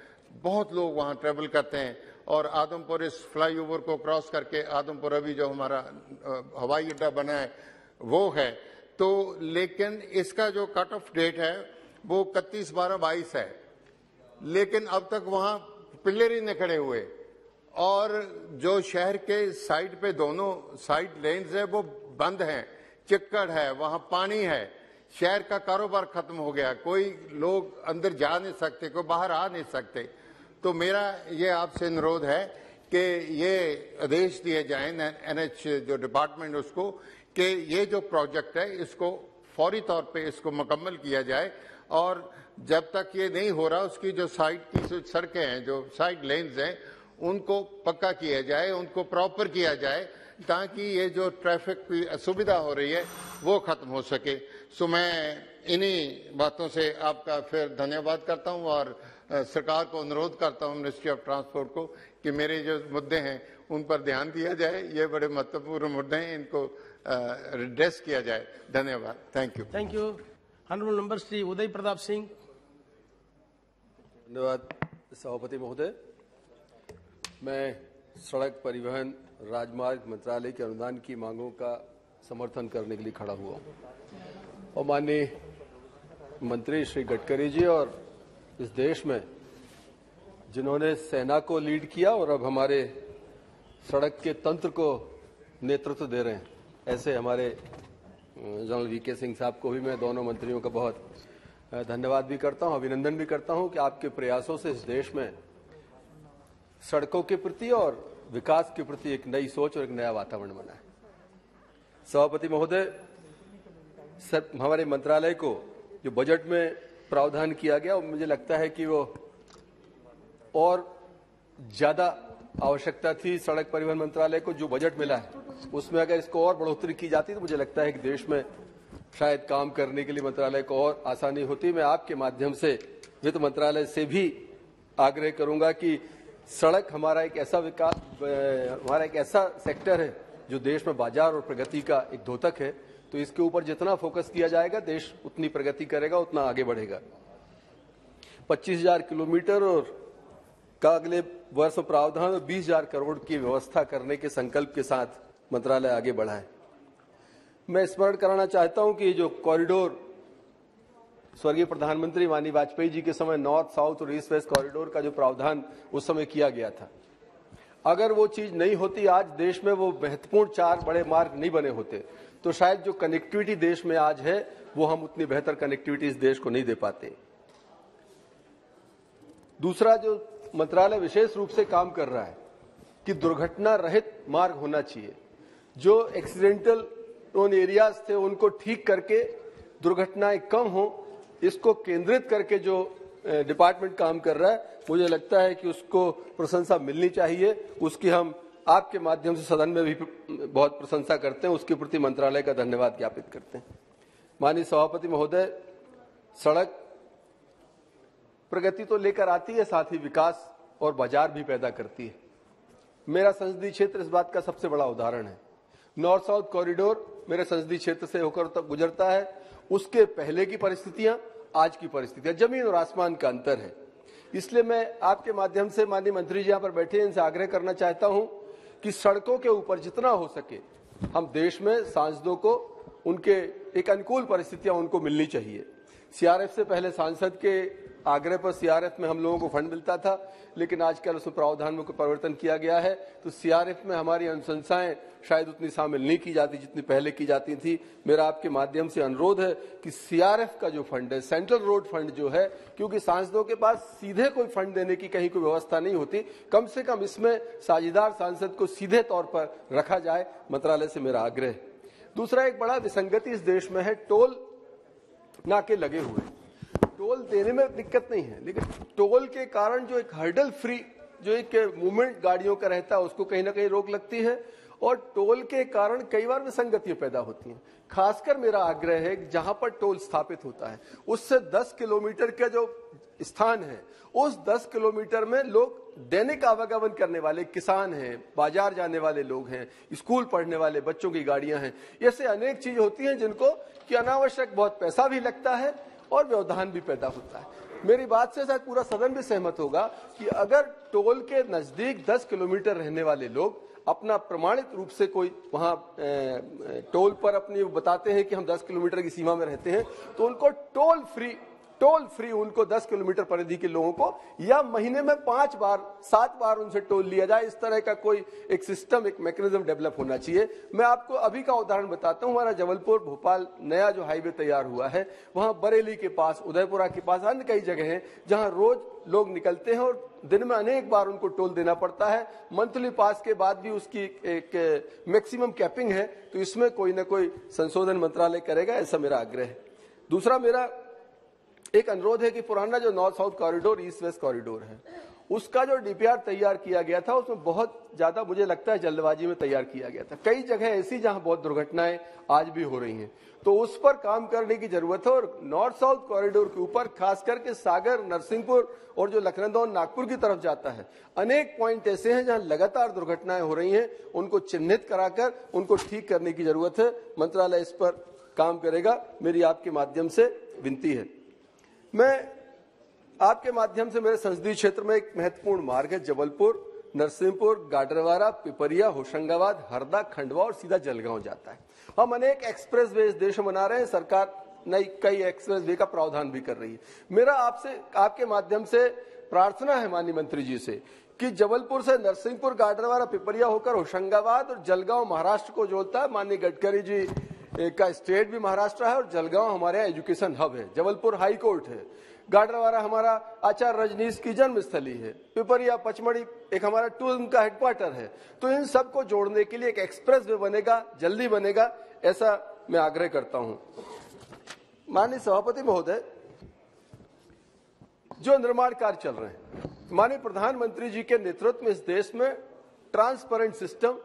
बहुत लोग वहाँ ट्रेवल करते हैं। और आदमपुर इस फ्लाईओवर को क्रॉस करके आदमपुर अभी जो हमारा हवाई अड्डा बना है वो है। तो लेकिन इसका जो कट ऑफ डेट है वो 31/12/22 है, लेकिन अब तक वहाँ पिलर ही नहीं खड़े हुए, और जो शहर के साइड पे दोनों साइड लेन्स है वो बंद हैं, चिक्कड़ है, वहाँ पानी है, शहर का कारोबार खत्म हो गया, कोई लोग अंदर जा नहीं सकते, कोई बाहर आ नहीं सकते। तो मेरा ये आपसे अनुरोध है कि ये आदेश दिए जाएं एनएच जो डिपार्टमेंट उसको, कि ये जो प्रोजेक्ट है इसको फौरी तौर पे इसको मुकम्मल किया जाए, और जब तक ये नहीं हो रहा उसकी जो साइड की सड़कें हैं, जो साइड लेन्स हैं, उनको पक्का किया जाए, उनको प्रॉपर किया जाए, ताकि ये जो ट्रैफिक की असुविधा हो रही है वो खत्म हो सके। सो मैं इन्हीं बातों से आपका फिर धन्यवाद करता हूँ, और सरकार को अनुरोध करता हूँ, मिनिस्ट्री ऑफ ट्रांसपोर्ट को, कि मेरे जो मुद्दे हैं उन पर ध्यान दिया जाए। ये बड़े महत्वपूर्ण मुद्दे हैं, इनको एड्रेस किया जाए। धन्यवाद। Thank you. Thank you. Honourable member Shri Uday Pratap Singh. धन्यवाद सभापति महोदय। मैं सड़क परिवहन राजमार्ग मंत्रालय के अनुदान की मांगों का समर्थन करने के लिए खड़ा हुआ हूँ, और माननीय मंत्री श्री गडकरी जी और इस देश में जिन्होंने सेना को लीड किया और अब हमारे सड़क के तंत्र को नेतृत्व दे रहे हैं, ऐसे हमारे जनरल वीके सिंह साहब को भी मैं दोनों मंत्रियों का बहुत धन्यवाद भी करता हूं, अभिनंदन भी करता हूं कि आपके प्रयासों से इस देश में सड़कों के प्रति और विकास के प्रति एक नई सोच और एक नया वातावरण बना है। सभापति महोदय, हमारे मंत्रालय को जो बजट में प्रावधान किया गया, मुझे लगता है कि वो और ज्यादा आवश्यकता थी सड़क परिवहन मंत्रालय को। जो बजट मिला है उसमें अगर इसको और बढ़ोतरी की जाती तो मुझे लगता है कि देश में शायद काम करने के लिए मंत्रालय को और आसानी होती। मैं आपके माध्यम से वित्त मंत्रालय से भी आग्रह करूंगा कि सड़क हमारा एक ऐसा सेक्टर है जो देश में बाजार और प्रगति का एक द्योतक है, तो इसके ऊपर जितना फोकस किया जाएगा देश उतनी प्रगति करेगा, उतना आगे बढ़ेगा। 25,000 किलोमीटर और का अगले वर्ष प्रावधान में 20,000 करोड़ की व्यवस्था करने के संकल्प के साथ मंत्रालय आगे बढ़ा है। मैं स्मरण कराना चाहता हूं कि जो कॉरिडोर स्वर्गीय प्रधानमंत्री माननीय वाजपेयी जी के समय नॉर्थ साउथ और ईस्ट वेस्ट कॉरिडोर का जो प्रावधान उस समय किया गया था, अगर वो चीज नहीं होती, आज देश में वो महत्वपूर्ण 4 बड़े मार्ग नहीं बने होते, तो शायद जो कनेक्टिविटी देश में आज है वो हम उतनी बेहतर कनेक्टिविटी इस देश को नहीं दे पाते। दूसरा जो मंत्रालय विशेष रूप से काम कर रहा है कि दुर्घटना रहित मार्ग होना चाहिए। जो एक्सीडेंटल प्रोन एरियाज थे उनको ठीक करके दुर्घटनाएं कम हो, इसको केंद्रित करके जो डिपार्टमेंट काम कर रहा है, मुझे लगता है कि उसको प्रशंसा मिलनी चाहिए। उसकी हम आपके माध्यम से सदन में भी बहुत प्रशंसा करते हैं, उसके प्रति मंत्रालय का धन्यवाद ज्ञापित करते हैं। माननीय सभापति महोदय, सड़क प्रगति तो लेकर आती है, साथ ही विकास और बाजार भी पैदा करती है। मेरा संसदीय क्षेत्र इस बात का सबसे बड़ा उदाहरण है। नॉर्थ साउथ कॉरिडोर मेरे संसदीय क्षेत्र से होकर तक गुजरता है। उसके पहले की परिस्थितियां, आज की परिस्थितियां, जमीन और आसमान का अंतर है। इसलिए मैं आपके माध्यम से माननीय मंत्री जी यहाँ पर बैठे हैं, इनसे आग्रह करना चाहता हूं कि सड़कों के ऊपर जितना हो सके हम देश में सांसदों को उनके एक अनुकूल परिस्थितियां उनको मिलनी चाहिए। सीआरएफ से पहले सांसद के आग्रह पर सीआरएफ में हम लोगों को फंड मिलता था, लेकिन आजकल उसमें प्रावधान में कोई परिवर्तन किया गया है, तो सीआरएफ में हमारी अनुशंसाएं शायद उतनी शामिल नहीं की जाती जितनी पहले की जाती थी। मेरा आपके माध्यम से अनुरोध है कि सीआरएफ का जो फंड है, सेंट्रल रोड फंड जो है, क्योंकि सांसदों के पास सीधे कोई फंड देने की कहीं कोई व्यवस्था नहीं होती, कम से कम इसमें साझेदार सांसद को सीधे तौर पर रखा जाए, मंत्रालय से मेरा आग्रह है। दूसरा एक बड़ा विसंगति इस देश में है, टोल नाके लगे हुए हैं। टोल देने में दिक्कत नहीं है, लेकिन टोल के कारण जो एक हर्डल फ्री जो एक मूवमेंट गाड़ियों का रहता है उसको कहीं ना कहीं रोक लगती है, और टोल के कारण कई बार विसंगतियां पैदा होती हैं। खासकर मेरा आग्रह है कि जहां पर टोल स्थापित होता है उससे 10 किलोमीटर का जो स्थान है, उस 10 किलोमीटर में लोग दैनिक आवागमन करने वाले किसान हैं, बाजार जाने वाले लोग हैं, स्कूल पढ़ने वाले बच्चों की गाड़ियां हैं, ऐसे अनेक चीज होती हैं जिनको कि अनावश्यक बहुत पैसा भी लगता है और व्यवधान भी पैदा होता है। मेरी बात से शायद पूरा सदन भी सहमत होगा कि अगर टोल के नजदीक 10 किलोमीटर रहने वाले लोग अपना प्रमाणित रूप से कोई वहां टोल पर अपनी बताते हैं कि हम 10 किलोमीटर की सीमा में रहते हैं, तो उनको टोल फ्री उनको 10 किलोमीटर परिधि के लोगों को या महीने में 5 बार 7 बार उनसे टोल लिया जाए। इस तरह का कोई एक सिस्टम, एक मैकेनिज्म डेवलप होना चाहिए। मैं आपको अभी का उदाहरण बताता हूं। हमारा जबलपुर भोपाल नया जो हाईवे तैयार हुआ है, वहां बरेली के पास, उदयपुरा के पास अन्य कई जगह हैं जहां रोज लोग निकलते हैं और दिन में अनेक बार उनको टोल देना पड़ता है। मंथली पास के बाद भी उसकी एक मैक्सिमम कैपिंग है, तो इसमें कोई ना कोई संशोधन मंत्रालय करेगा, ऐसा मेरा आग्रह है। दूसरा मेरा एक अनुरोध है कि पुराना जो north south corridor, east west corridor है, उसका जो डीपीआर तैयार किया गया था उसमें बहुत ज्यादा मुझे लगता है जल्दबाजी में तैयार किया गया था। कई जगह ऐसी जहां बहुत दुर्घटनाएं आज भी हो रही हैं, तो उस पर काम करने की जरूरत है। और नॉर्थ साउथ कॉरिडोर के ऊपर खास करके सागर, नरसिंहपुर और जो लखनऊ नागपुर की तरफ जाता है, अनेक पॉइंट ऐसे हैं जहां लगातार दुर्घटनाएं हो रही हैं, उनको चिन्हित कराकर उनको ठीक करने की जरूरत है। मंत्रालय इस पर काम करेगा, मेरी आपके माध्यम से विनती है। मैं आपके माध्यम से मेरे संसदीय क्षेत्र में एक महत्वपूर्ण मार्ग है, जबलपुर, नरसिंहपुर, गाडरवारा, पिपरिया, होशंगाबाद, हरदा, खंडवा और सीधा जलगांव जाता है। हम अनेक एक्सप्रेस वे इस देश में बना रहे हैं, सरकार नई कई एक्सप्रेस वे का प्रावधान भी कर रही है। मेरा आपसे आपके माध्यम से प्रार्थना है माननीय मंत्री जी से कि जबलपुर से नरसिंहपुर, गाडरवारा, पिपरिया होकर होशंगाबाद और जलगांव महाराष्ट्र को जोड़ता है। माननीय गडकरी जी का स्टेट भी महाराष्ट्र है और जलगांव हमारे एजुकेशन हब है, जबलपुर हाई कोर्ट है, गाडरवारा हमारा आचार्य रजनीश की जन्मस्थली है, पिपरिया पचमढ़ी एक हमारा टूरिज्म का हेडक्वार्टर है। तो इन सबको जोड़ने के लिए एक एक्सप्रेस वे बनेगा, जल्दी बनेगा, ऐसा मैं आग्रह करता हूं। माननीय सभापति महोदय, जो निर्माण कार्य चल रहे हैं, माननीय प्रधानमंत्री जी के नेतृत्व में इस देश में ट्रांसपेरेंट सिस्टम,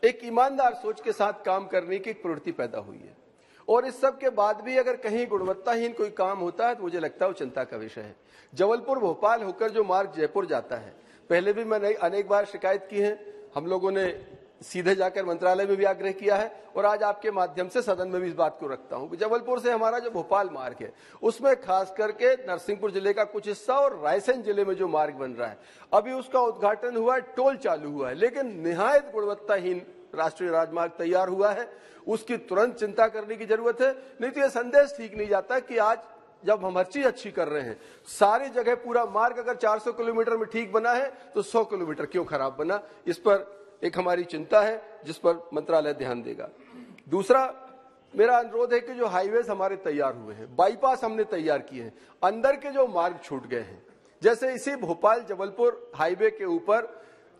एक ईमानदार सोच के साथ काम करने की एक प्रवृत्ति पैदा हुई है। और इस सब के बाद भी अगर कहीं गुणवत्ताहीन कोई काम होता है तो मुझे लगता है वो चिंता का विषय है। जबलपुर भोपाल होकर जो मार्ग जयपुर जाता है, पहले भी मैंने अनेक बार शिकायत की है, हम लोगों ने सीधे जाकर मंत्रालय में भी आग्रह किया है और आज आपके माध्यम से सदन में भी इस बात को रखता हूं। जबलपुर से हमारा जो भोपाल मार्ग है उसमें खास करके नरसिंहपुर जिले का कुछ हिस्सा और रायसेन जिले में जो मार्ग बन रहा है, अभी उसका उद्घाटन हुआ है, टोल चालू हुआ है, लेकिन निहायत गुणवत्ताहीन राष्ट्रीय राजमार्ग तैयार हुआ है। उसकी तुरंत चिंता करने की जरूरत है, नहीं तो यह संदेश ठीक नहीं जाता कि आज जब हम हर चीज अच्छी कर रहे हैं, सारी जगह पूरा मार्ग अगर 400 किलोमीटर में ठीक बना है तो 100 किलोमीटर क्यों खराब बना। इस पर एक हमारी चिंता है जिस पर मंत्रालय ध्यान देगा। दूसरा मेरा अनुरोध है कि जो हाईवेज हमारे तैयार हुए हैं, बाईपास हमने तैयार किए हैं, अंदर के जो मार्ग छूट गए हैं, जैसे इसी भोपाल जबलपुर हाईवे के ऊपर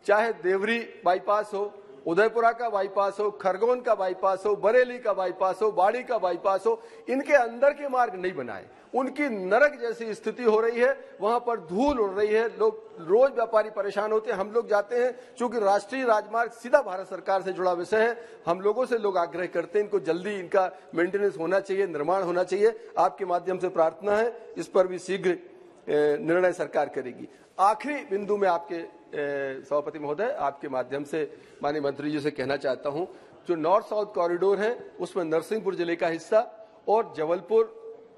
चाहे देवरी बाईपास हो, उदयपुरा का बाईपास हो, खरगोन का बाईपास हो, बरेली का बाईपास हो, बाड़ी का बाईपास हो, इनके अंदर के मार्ग नहीं बनाए। उनकी नरक जैसी स्थिति हो रही है, वहां पर धूल उड़ रही है, लोग रोज व्यापारी परेशान होते हैं, हम लोग जाते हैं। चूंकि राष्ट्रीय राजमार्ग सीधा भारत सरकार से जुड़ा विषय है, हम लोगों से लोग आग्रह करते हैं इनको जल्दी इनका मेंटेनेंस होना चाहिए, निर्माण होना चाहिए। आपके माध्यम से प्रार्थना है, इस पर भी शीघ्र निर्णय सरकार करेगी। आखिरी बिंदु में आपके सभापति महोदय, आपके माध्यम से माननीय मंत्री जी से कहना चाहता हूं, जो नॉर्थ साउथ कॉरिडोर है उसमें नरसिंहपुर जिले का हिस्सा और जबलपुर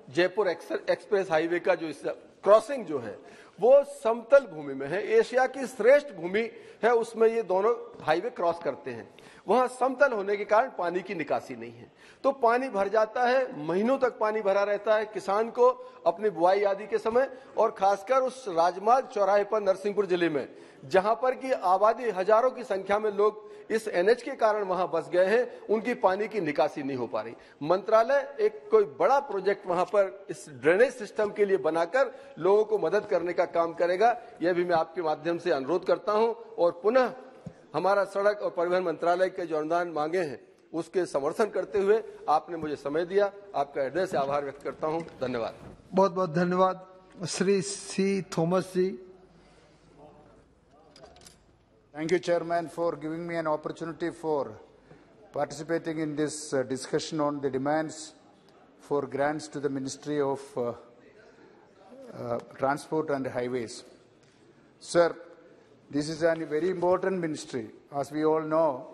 जयपुर एक्सप्रेस हाईवे का जो हिस्सा क्रॉसिंग जो है वो समतल भूमि में है, एशिया की श्रेष्ठ भूमि है, उसमें ये दोनों हाईवे क्रॉस करते हैं। वहां समतल होने के कारण पानी की निकासी नहीं है, तो पानी भर जाता है, महीनों तक पानी भरा रहता है किसान को अपनी बुआई आदि के समय। और खासकर उस राजमार्ग चौराहे पर नरसिंहपुर जिले में जहां पर की आबादी हजारों की संख्या में लोग इस एनएच के कारण वहां बस गए हैं, उनकी पानी की निकासी नहीं हो पा रही। मंत्रालय एक कोई बड़ा प्रोजेक्ट वहां पर इस ड्रेनेज सिस्टम के लिए बनाकर लोगों को मदद करने का काम करेगा, यह भी मैं आपके माध्यम से अनुरोध करता हूं। और पुनः हमारा सड़क और परिवहन मंत्रालय के जो अनुदान मांगे हैं उसके समर्थन करते हुए आपने मुझे समय दिया, आपका हृदय से आभार व्यक्त करता हूं। धन्यवाद। बहुत बहुत धन्यवाद। Shri C Thomas ji. Thank you, Chairman, for giving me an opportunity for participating in this discussion on the demands for grants to the Ministry of Transport and Highways. Sir, this is a very important ministry. As we all know,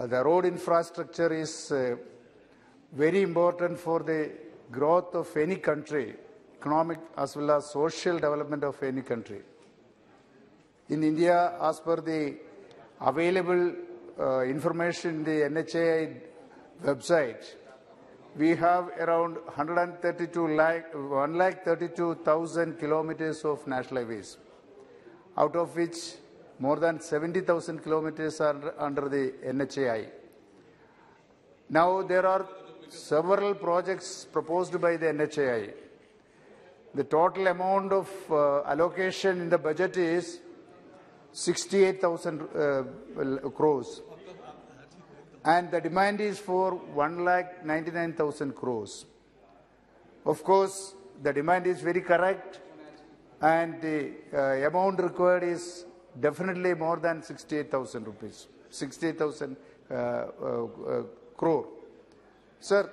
the road infrastructure is very important for the growth of any country, economic as well as social development of any country. In India, as per the available information in the NHAI website, we have around 132,000 kilometers of national highways, out of which more than 70,000 kilometers are under the NHAI. Now, there are several projects proposed by the NHAI. The total amount of allocation in the budget is 68,000 crores, and the demand is for 1,99,000 crores. Of course, the demand is very correct, and the amount required is definitely more than 68,000 rupees, 68,000 crore. Sir,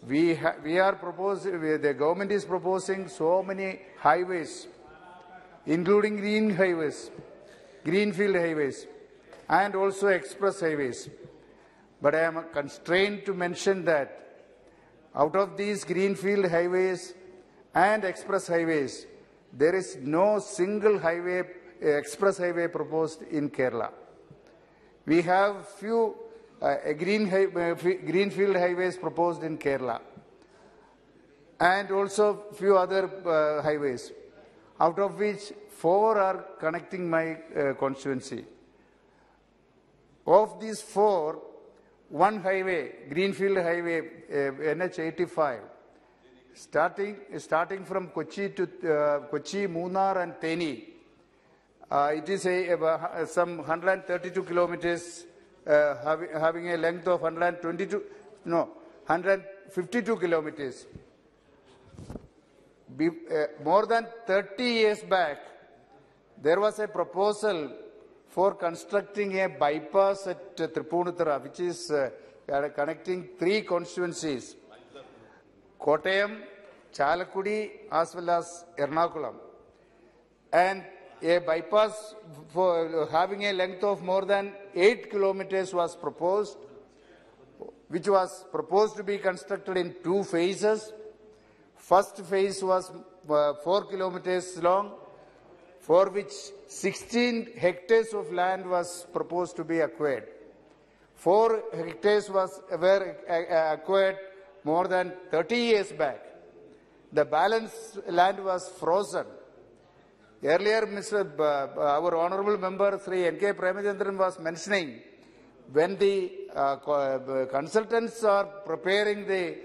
we are proposing, the government is proposing so many highways, including greenfield highways, and also express highways. But I am constrained to mention that out of these greenfield highways and express highways, there is no single highway, express highway proposed in Kerala. We have few greenfield highways proposed in Kerala, and also few other highways, out of which 4 are connecting my constituency. Of these 4, one highway, greenfield highway, NH85, starting from Kochi to Kochi, Munnar and Theni, it is some 132 kilometers, having a length of 152 kilometers. More than 30 years back, there was a proposal for constructing a bypass at Tripunithura, which is connecting 3 constituencies, Kottayam, Chalakudi, as well as Ernakulam. And a bypass for having a length of more than 8 kilometers was proposed, which was proposed to be constructed in 2 phases. First phase was 4 kilometers long, for which 16 hectares of land was proposed to be acquired. 4 hectares were acquired more than 30 years back. The balance land was frozen. Earlier, our honourable member Sri N.K. Premachandran was mentioning, when the consultants are preparing the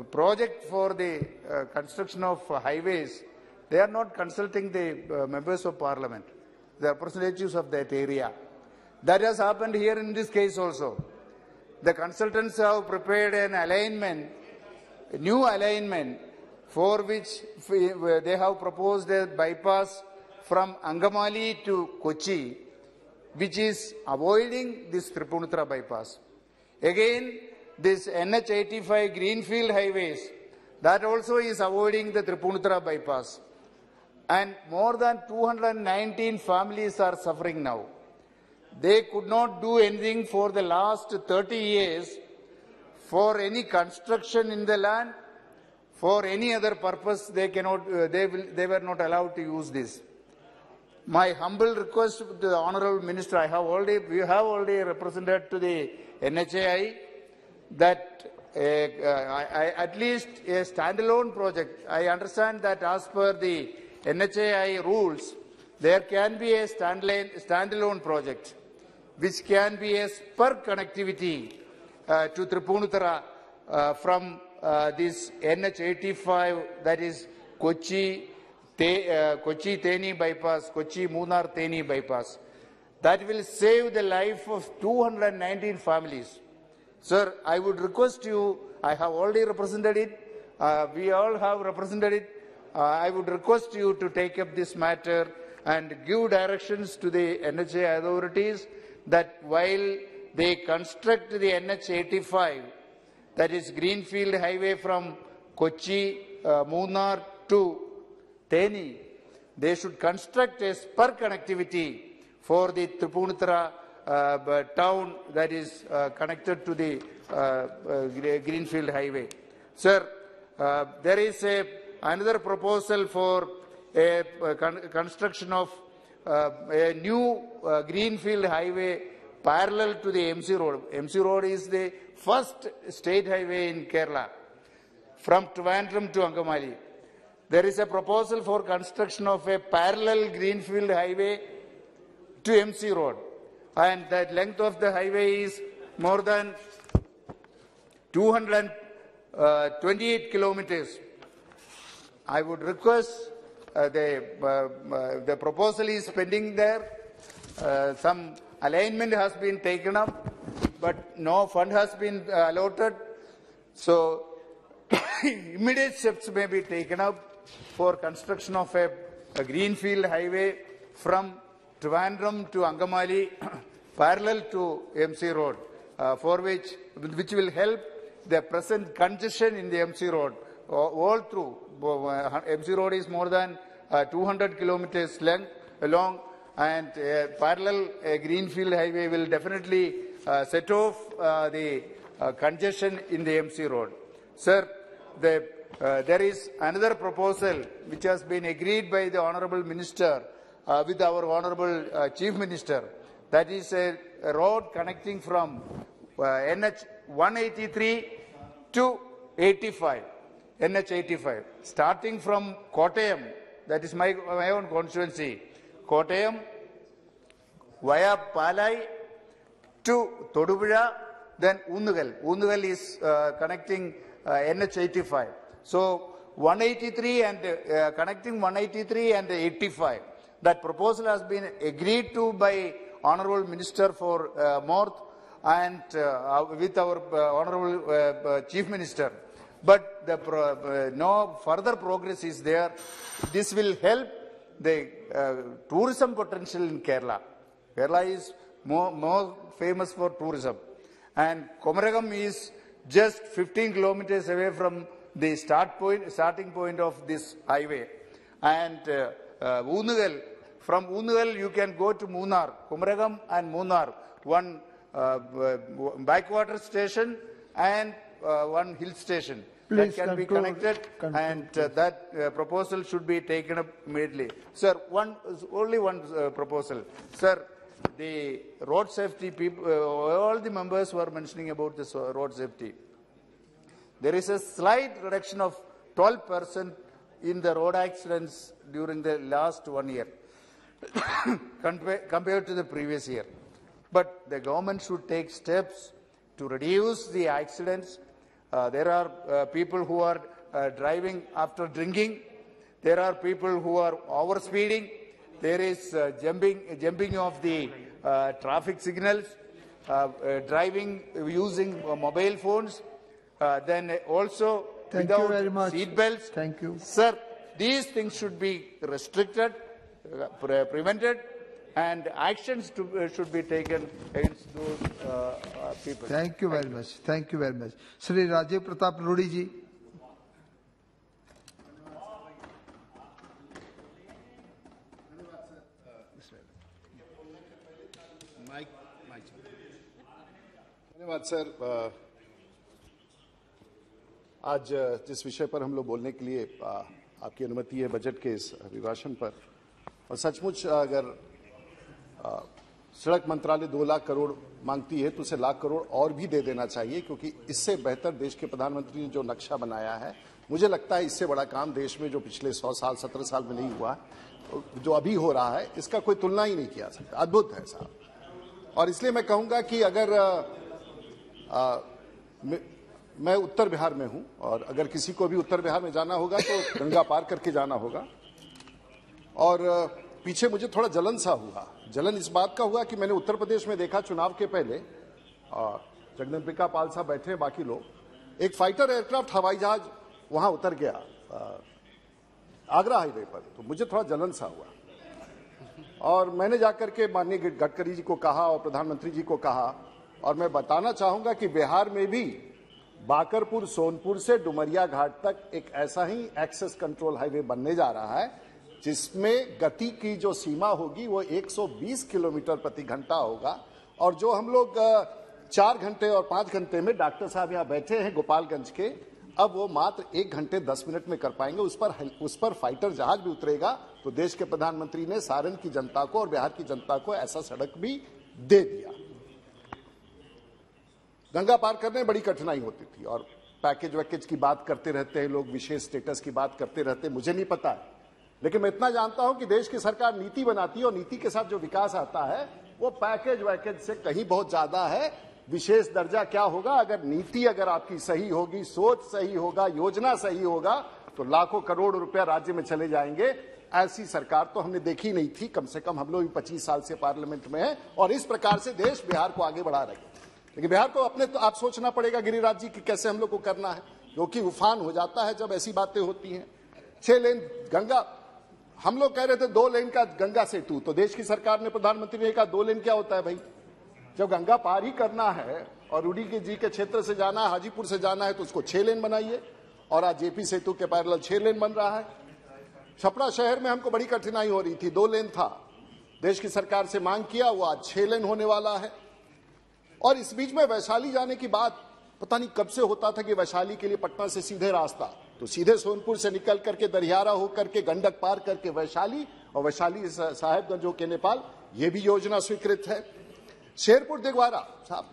project for the construction of highways, they are not consulting the members of parliament, the representatives of that area. That has happened here in this case also. The consultants have prepared an alignment, a new alignment, for which they have proposed a bypass from Angamali to Kochi, which is avoiding this Tripunithura bypass. Again, this NH85 Greenfield highways, that also is avoiding the Tripunithura bypass. And more than 219 families are suffering now. They could not do anything for the last 30 years for any construction in the land, for any other purpose. They were not allowed to use this. My humble request to the Honourable Minister, we have already represented to the NHAI that at least a standalone project. I understand that as per the NHAI rules, there can be a standalone project which can be a spur connectivity to Tripunithura from this NH85, that is Kochi Theni bypass, Kochi Munnar Theni bypass. That will save the life of 219 families. Sir, I would request you, I have already represented it, we all have represented it. I would request you to take up this matter and give directions to the NHA authorities that while they construct the NH85, that is Greenfield Highway from Kochi, Munnar to Theni, they should construct a spur connectivity for the Tripunithura town that is connected to the Greenfield Highway. Sir, there is another proposal for a construction of a new Greenfield Highway parallel to the MC Road. MC Road is the first state highway in Kerala from Trivandrum to Angamali. There is a proposal for construction of a parallel Greenfield Highway to MC Road, and the length of the highway is more than 228 kilometers. I would request the proposal is pending there. Some alignment has been taken up, but no fund has been allotted. So immediate steps may be taken up for construction of a Greenfield Highway from Trivandrum to Angamali parallel to MC Road, for which will help the present congestion in the MC Road all through. MC Road is more than 200 kilometers long, and parallel Greenfield Highway will definitely set off the congestion in the MC Road. Sir, there is another proposal which has been agreed by the Honourable Minister with our Honourable Chief Minister. That is a road connecting from NH 183 to 85, NH 85, starting from Kottayam, that is my own constituency, Kottayam, via Palai to Todupuzha, then Undugal. Undugal is connecting NH 85. So 183 and connecting 183 and 85. That proposal has been agreed to by Honourable Minister for North and with our Honourable Chief Minister. But no further progress is there. This will help the tourism potential in Kerala. Kerala is more famous for tourism. And Komaragam is just 15 kilometers away from the starting point of this highway. And Unugal. From Unugal, you can go to Munnar, Kumragam and Munnar, one backwater station and one hill station. Please that can be connected, and that proposal should be taken up immediately. Sir, only one proposal. Sir, the road safety people, all the members were mentioning about this road safety. There is a slight reduction of 12% in the road accidents during the last 1 year compared to the previous year. But the government should take steps to reduce the accidents. There are people who are driving after drinking. There are people who are overspeeding. There is jumping of the traffic signals, driving using mobile phones. Then also without seat belts. Thank you. Sir, these things should be restricted, prevented, and actions should be taken against those people. Thank you very much. Thank you very much. Shri Rajiv Pratap Rudi ji. धन्यवाद सर। आज जिस विषय पर हम लोग बोलने के लिए आपकी अनुमति है बजट के इस अभिभाषण पर, और सचमुच अगर सड़क मंत्रालय 2 लाख करोड़ मांगती है तो उसे लाख करोड़ और भी दे देना चाहिए, क्योंकि इससे बेहतर देश के प्रधानमंत्री ने जो नक्शा बनाया है, मुझे लगता है इससे बड़ा काम देश में जो पिछले 100 साल 17 साल में नहीं हुआ, जो अभी हो रहा है, इसका कोई तुलना ही नहीं किया सकता। अद्भुत है साहब। और इसलिए मैं कहूंगा कि अगर मैं उत्तर बिहार में हूं, और अगर किसी को भी उत्तर बिहार में जाना होगा तो गंगा पार करके जाना होगा। और पीछे मुझे थोड़ा जलन सा हुआ। जलन इस बात का हुआ कि मैंने उत्तर प्रदेश में देखा चुनाव के पहले, जगदम्बिका पाल साहब बैठे हैं, बाकी लोग, एक फाइटर एयरक्राफ्ट हवाई जहाज वहां उतर गया आगरा हाईवे पर, तो मुझे थोड़ा जलन सा हुआ। और मैंने जाकर के माननीय गडकरी जी को कहा और प्रधानमंत्री जी को कहा, और मैं बताना चाहूंगा कि बिहार में भी बाकरपुर सोनपुर से डुमरिया घाट तक एक ऐसा ही एक्सेस कंट्रोल हाईवे बनने जा रहा है, जिसमें गति की जो सीमा होगी वो 120 किलोमीटर प्रति घंटा होगा। और जो हम लोग 4 घंटे और 5 घंटे में, डॉक्टर साहब यहाँ बैठे हैं गोपालगंज के, अब वो मात्र 1 घंटे 10 मिनट में कर पाएंगे। उस पर फाइटर जहाज भी उतरेगा। तो देश के प्रधानमंत्री ने सारण की जनता को और बिहार की जनता को ऐसा सड़क भी दे दिया। गंगा पार करने में बड़ी कठिनाई होती थी, और पैकेज वैकेज की बात करते रहते हैं लोग, विशेष स्टेटस की बात करते रहते हैं, मुझे नहीं पता है, लेकिन मैं इतना जानता हूं कि देश की सरकार नीति बनाती है, और नीति के साथ जो विकास आता है वो पैकेज वैकेज से कहीं बहुत ज्यादा है। विशेष दर्जा क्या होगा? अगर नीति अगर आपकी सही होगी, सोच सही होगा, योजना सही होगा, तो लाखों करोड़ रुपया राज्य में चले जाएंगे। ऐसी सरकार तो हमने देखी नहीं थी, कम से कम हम लोग 25 साल से पार्लियामेंट में हैं, और इस प्रकार से देश बिहार को आगे बढ़ा रहे हैं। लेकिन बिहार को अपने तो आप सोचना पड़ेगा गिरिराज जी कि कैसे हम लोग को करना है, क्योंकि उफान हो जाता है जब ऐसी बातें होती हैं। 6 लेन गंगा, हम लोग कह रहे थे 2 लेन का गंगा सेतु, तो देश की सरकार ने, प्रधानमंत्री ने कहा 2 लेन क्या होता है भाई? जब गंगा पार ही करना है और रूडी जी के क्षेत्र से जाना है, हाजीपुर से जाना है, तो उसको 6 लेन बनाइए। और आज जेपी सेतु के पैरेलल 6 लेन बन रहा है। छपरा शहर में हमको बड़ी कठिनाई हो रही थी, 2 लेन था, देश की सरकार से मांग किया, वो आज 6 लेन होने वाला है। और इस बीच में वैशाली जाने की बात पता नहीं कब से होता था कि वैशाली के लिए पटना से सीधे रास्ता, तो सीधे सोनपुर से निकल करके दरियारा होकर के गंडक पार करके वैशाली, और वैशाली साहेबगंज होकर नेपाल, ये भी योजना स्वीकृत है। शेरपुर दिगवारा साहब,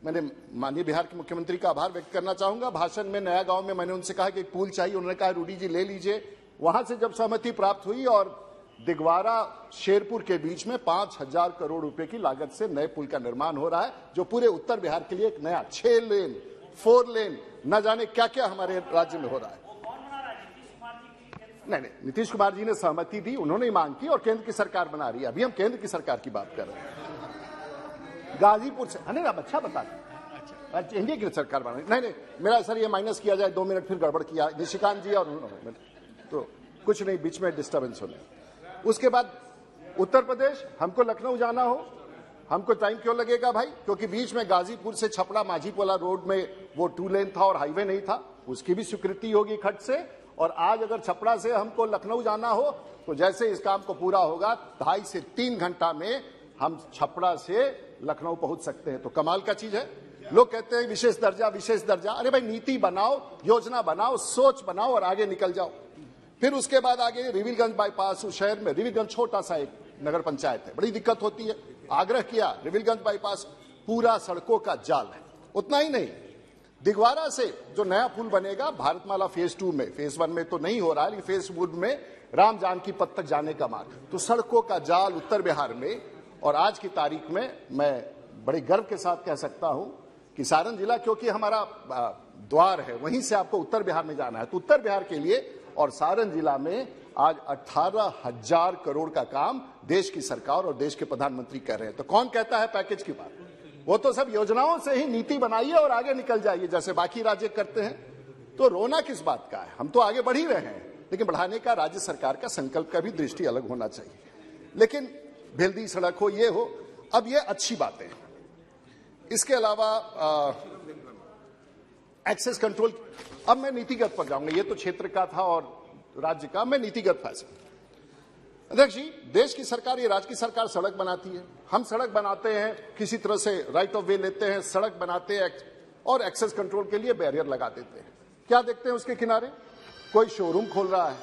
मैंने माननीय बिहार के मुख्यमंत्री का आभार व्यक्त करना चाहूंगा। भाषण में नया गांव में मैंने उनसे कहा कि एक पुल चाहिए, उन्होंने कहा रूडी जी ले लीजिए। वहां से जब सहमति प्राप्त हुई और दिगवारा शेरपुर के बीच में 5000 करोड़ रुपए की लागत से नए पुल का निर्माण हो रहा है, जो पूरे उत्तर बिहार के लिए एक नया 6 लेन 4 लेन न जाने क्या क्या हमारे राज्य में हो रहा है। नहीं, नीतीश कुमार जी ने सहमति दी, उन्होंने मांग की, और केंद्र की सरकार बना रही है। अभी हम केंद्र की सरकार की बात कर रहे हैं। गाजीपुर से नहीं, अच्छा बता दें, एनडीए की सरकार बना रही। नहीं, मेरा सर ये माइनस किया जाए, 2 मिनट फिर गड़बड़ किया निशिकांत जी, और तो कुछ नहीं, बीच में डिस्टर्बेंस होने। उसके बाद उत्तर प्रदेश, हमको लखनऊ जाना हो, हमको टाइम क्यों लगेगा भाई? क्योंकि बीच में गाजीपुर से छपरा माझीपुरा रोड में वो 2 लेन था और हाईवे नहीं था, उसकी भी स्वीकृति होगी खट से। और आज अगर छपरा से हमको लखनऊ जाना हो तो जैसे इस काम को पूरा होगा 2.5 से 3 घंटा में हम छपरा से लखनऊ पहुंच सकते हैं। तो कमाल का चीज है। लोग कहते हैं विशेष दर्जा, विशेष दर्जा। अरे भाई, नीति बनाओ, योजना बनाओ, सोच बनाओ और आगे निकल जाओ। फिर उसके बाद आगे रिविलगंज बाईपास, उस शहर में रिविलगंज छोटा सा एक नगर पंचायत है, बड़ी दिक्कत होती है। आग्रह किया, रिविलगंज बाईपास पूरा सड़कों का जाल है। उतना ही नहीं, दिगवारा से जो नया पुल बनेगा भारतमाला फेज 2 में, फेज 1 में तो नहीं हो रहा है, लेकिन फेज 2 में राम जानकी पथ तक जाने का मार्ग, तो सड़कों का जाल उत्तर बिहार में। और आज की तारीख में मैं बड़े गर्व के साथ कह सकता हूं कि सारण जिला, क्योंकि हमारा द्वार है, वहीं से आपको उत्तर बिहार में जाना है, तो उत्तर बिहार के लिए और सारण जिला में आज 18,000 करोड़ का काम देश की सरकार और देश के प्रधानमंत्री कर रहे हैं। तो कौन कहता है पैकेज की बात? वो तो सब योजनाओं से ही नीति बनाइए और आगे निकल जाइए जैसे बाकी राज्य करते हैं। तो रोना किस बात का है? हम तो आगे बढ़ ही रहे हैं, लेकिन बढ़ाने का राज्य सरकार का संकल्प का भी दृष्टि अलग होना चाहिए। लेकिन भेल्दी सड़क हो, ये हो, अब ये अच्छी बातें हैं। इसके अलावा एक्सेस कंट्रोल, अब मैं नीतिगत पर जाऊंगा। ये तो क्षेत्र का था और राज्य का, मैं नीतिगत फैसला। अध्यक्ष जी, देश की सरकार, ये राज्य की सरकार सड़क बनाती है, हम सड़क बनाते हैं, किसी तरह से राइट ऑफ वे लेते हैं, सड़क बनाते हैं और एक्सेस कंट्रोल के लिए बैरियर लगा देते हैं। क्या देखते हैं उसके किनारे? कोई शोरूम खोल रहा है,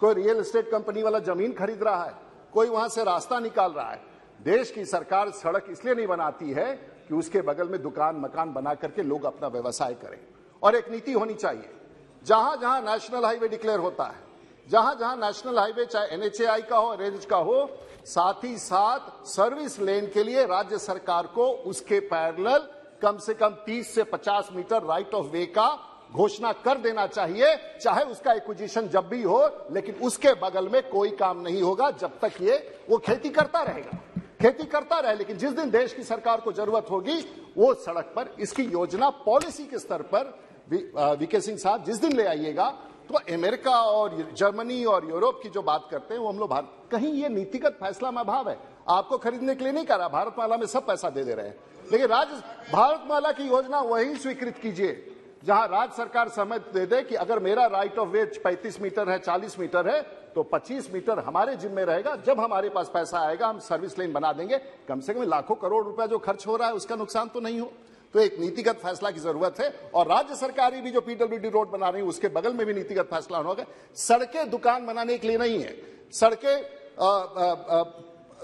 कोई रियल एस्टेट कंपनी वाला जमीन खरीद रहा है, कोई वहां से रास्ता निकाल रहा है। देश की सरकार सड़क इसलिए नहीं बनाती है कि उसके बगल में दुकान मकान बना करके लोग अपना व्यवसाय करें। और एक नीति होनी चाहिए, जहां जहां नेशनल हाईवे डिक्लेयर होता है, जहां जहां नेशनल हाईवे चाहे NHAI का हो, रेंज का हो, साथ ही साथ सर्विस लेन के लिए राज्य सरकार को उसके पैरेलल कम से कम 30 से 50 मीटर राइट ऑफ वे का घोषणा कर देना चाहिए, चाहे उसका एक्विजिशन जब भी हो। लेकिन उसके बगल में कोई काम नहीं होगा जब तक वो खेती करता रहेगा, खेती करता रहे। लेकिन जिस दिन देश की सरकार को जरूरत होगी, वो सड़क पर इसकी योजना पॉलिसी के स्तर पर वीके सिंह साहब जिस दिन ले आइएगा, तो अमेरिका और जर्मनी और यूरोप की जो बात करते हैं वो हम लोग भारत, कहीं ये नीतिगत फैसला में अभाव है। आपको खरीदने के लिए नहीं करा, भारतमाला में सब पैसा दे रहे हैं, लेकिन राज्य भारतमाला की योजना वही स्वीकृत कीजिए जहां राज्य सरकार सहमति दे दे कि अगर मेरा राइट ऑफ वे 35 मीटर है, 40 मीटर है, तो 25 मीटर हमारे जिम्मे रहेगा। जब हमारे पास पैसा आएगा हम सर्विस लेन बना देंगे। कम से कम लाखों करोड़ रुपया जो खर्च हो रहा है उसका नुकसान तो नहीं हो। तो एक नीतिगत फैसला की जरूरत है। और राज्य सरकारें भी जो PWD रोड बना रही है उसके बगल में भी नीतिगत फैसला होगा। सड़कें दुकान बनाने के लिए नहीं है,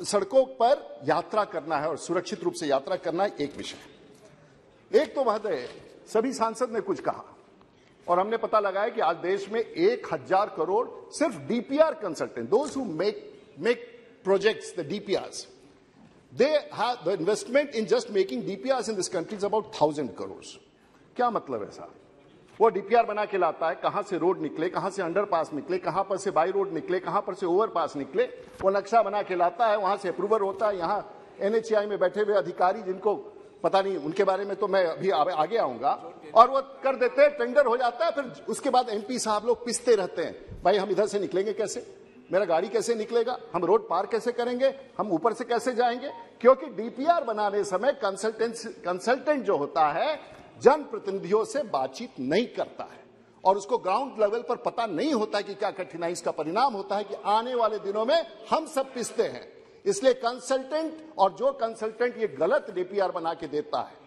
सड़कों पर यात्रा करना है और सुरक्षित रूप से यात्रा करना है। एक विषय, एक तो महोदय सभी सांसद ने कुछ कहा और हमने पता लगाया कि आज देश में 1,000 करोड़ सिर्फ DPR consultant, those who make projects, the DPRs, they have the investment in just making DPRs in this country is about 1,000 crores. क्या मतलब है साहब? वो DPR बना के लाता है, कहां से रोड निकले, कहां से अंडरपास निकले, कहां पर से बाई रोड निकले, कहां पर से ओवरपास निकले, वो नक्शा बना के लाता है, वहां से अप्रूवल होता है। यहाँ NHAI में बैठे हुए अधिकारी जिनको पता नहीं, उनके बारे में तो मैं अभी आगे आऊंगा, और वो कर देते हैं, टेंडर हो जाता है। फिर उसके बाद MP साहब लोग पिसते रहते हैं, भाई हम इधर से निकलेंगे कैसे, मेरा गाड़ी कैसे निकलेगा, हम रोड पार कैसे करेंगे, हम ऊपर से कैसे जाएंगे। क्योंकि DPR बनाने समय कंसल्टेंट जो होता है जनप्रतिनिधियों से बातचीत नहीं करता है और उसको ग्राउंड लेवल पर पता नहीं होता कि क्या कठिनाई। इसका परिणाम होता है कि आने वाले दिनों में हम सब पिसते हैं। इसलिए कंसल्टेंट, और जो कंसल्टेंट ये गलत DPR बना के देता है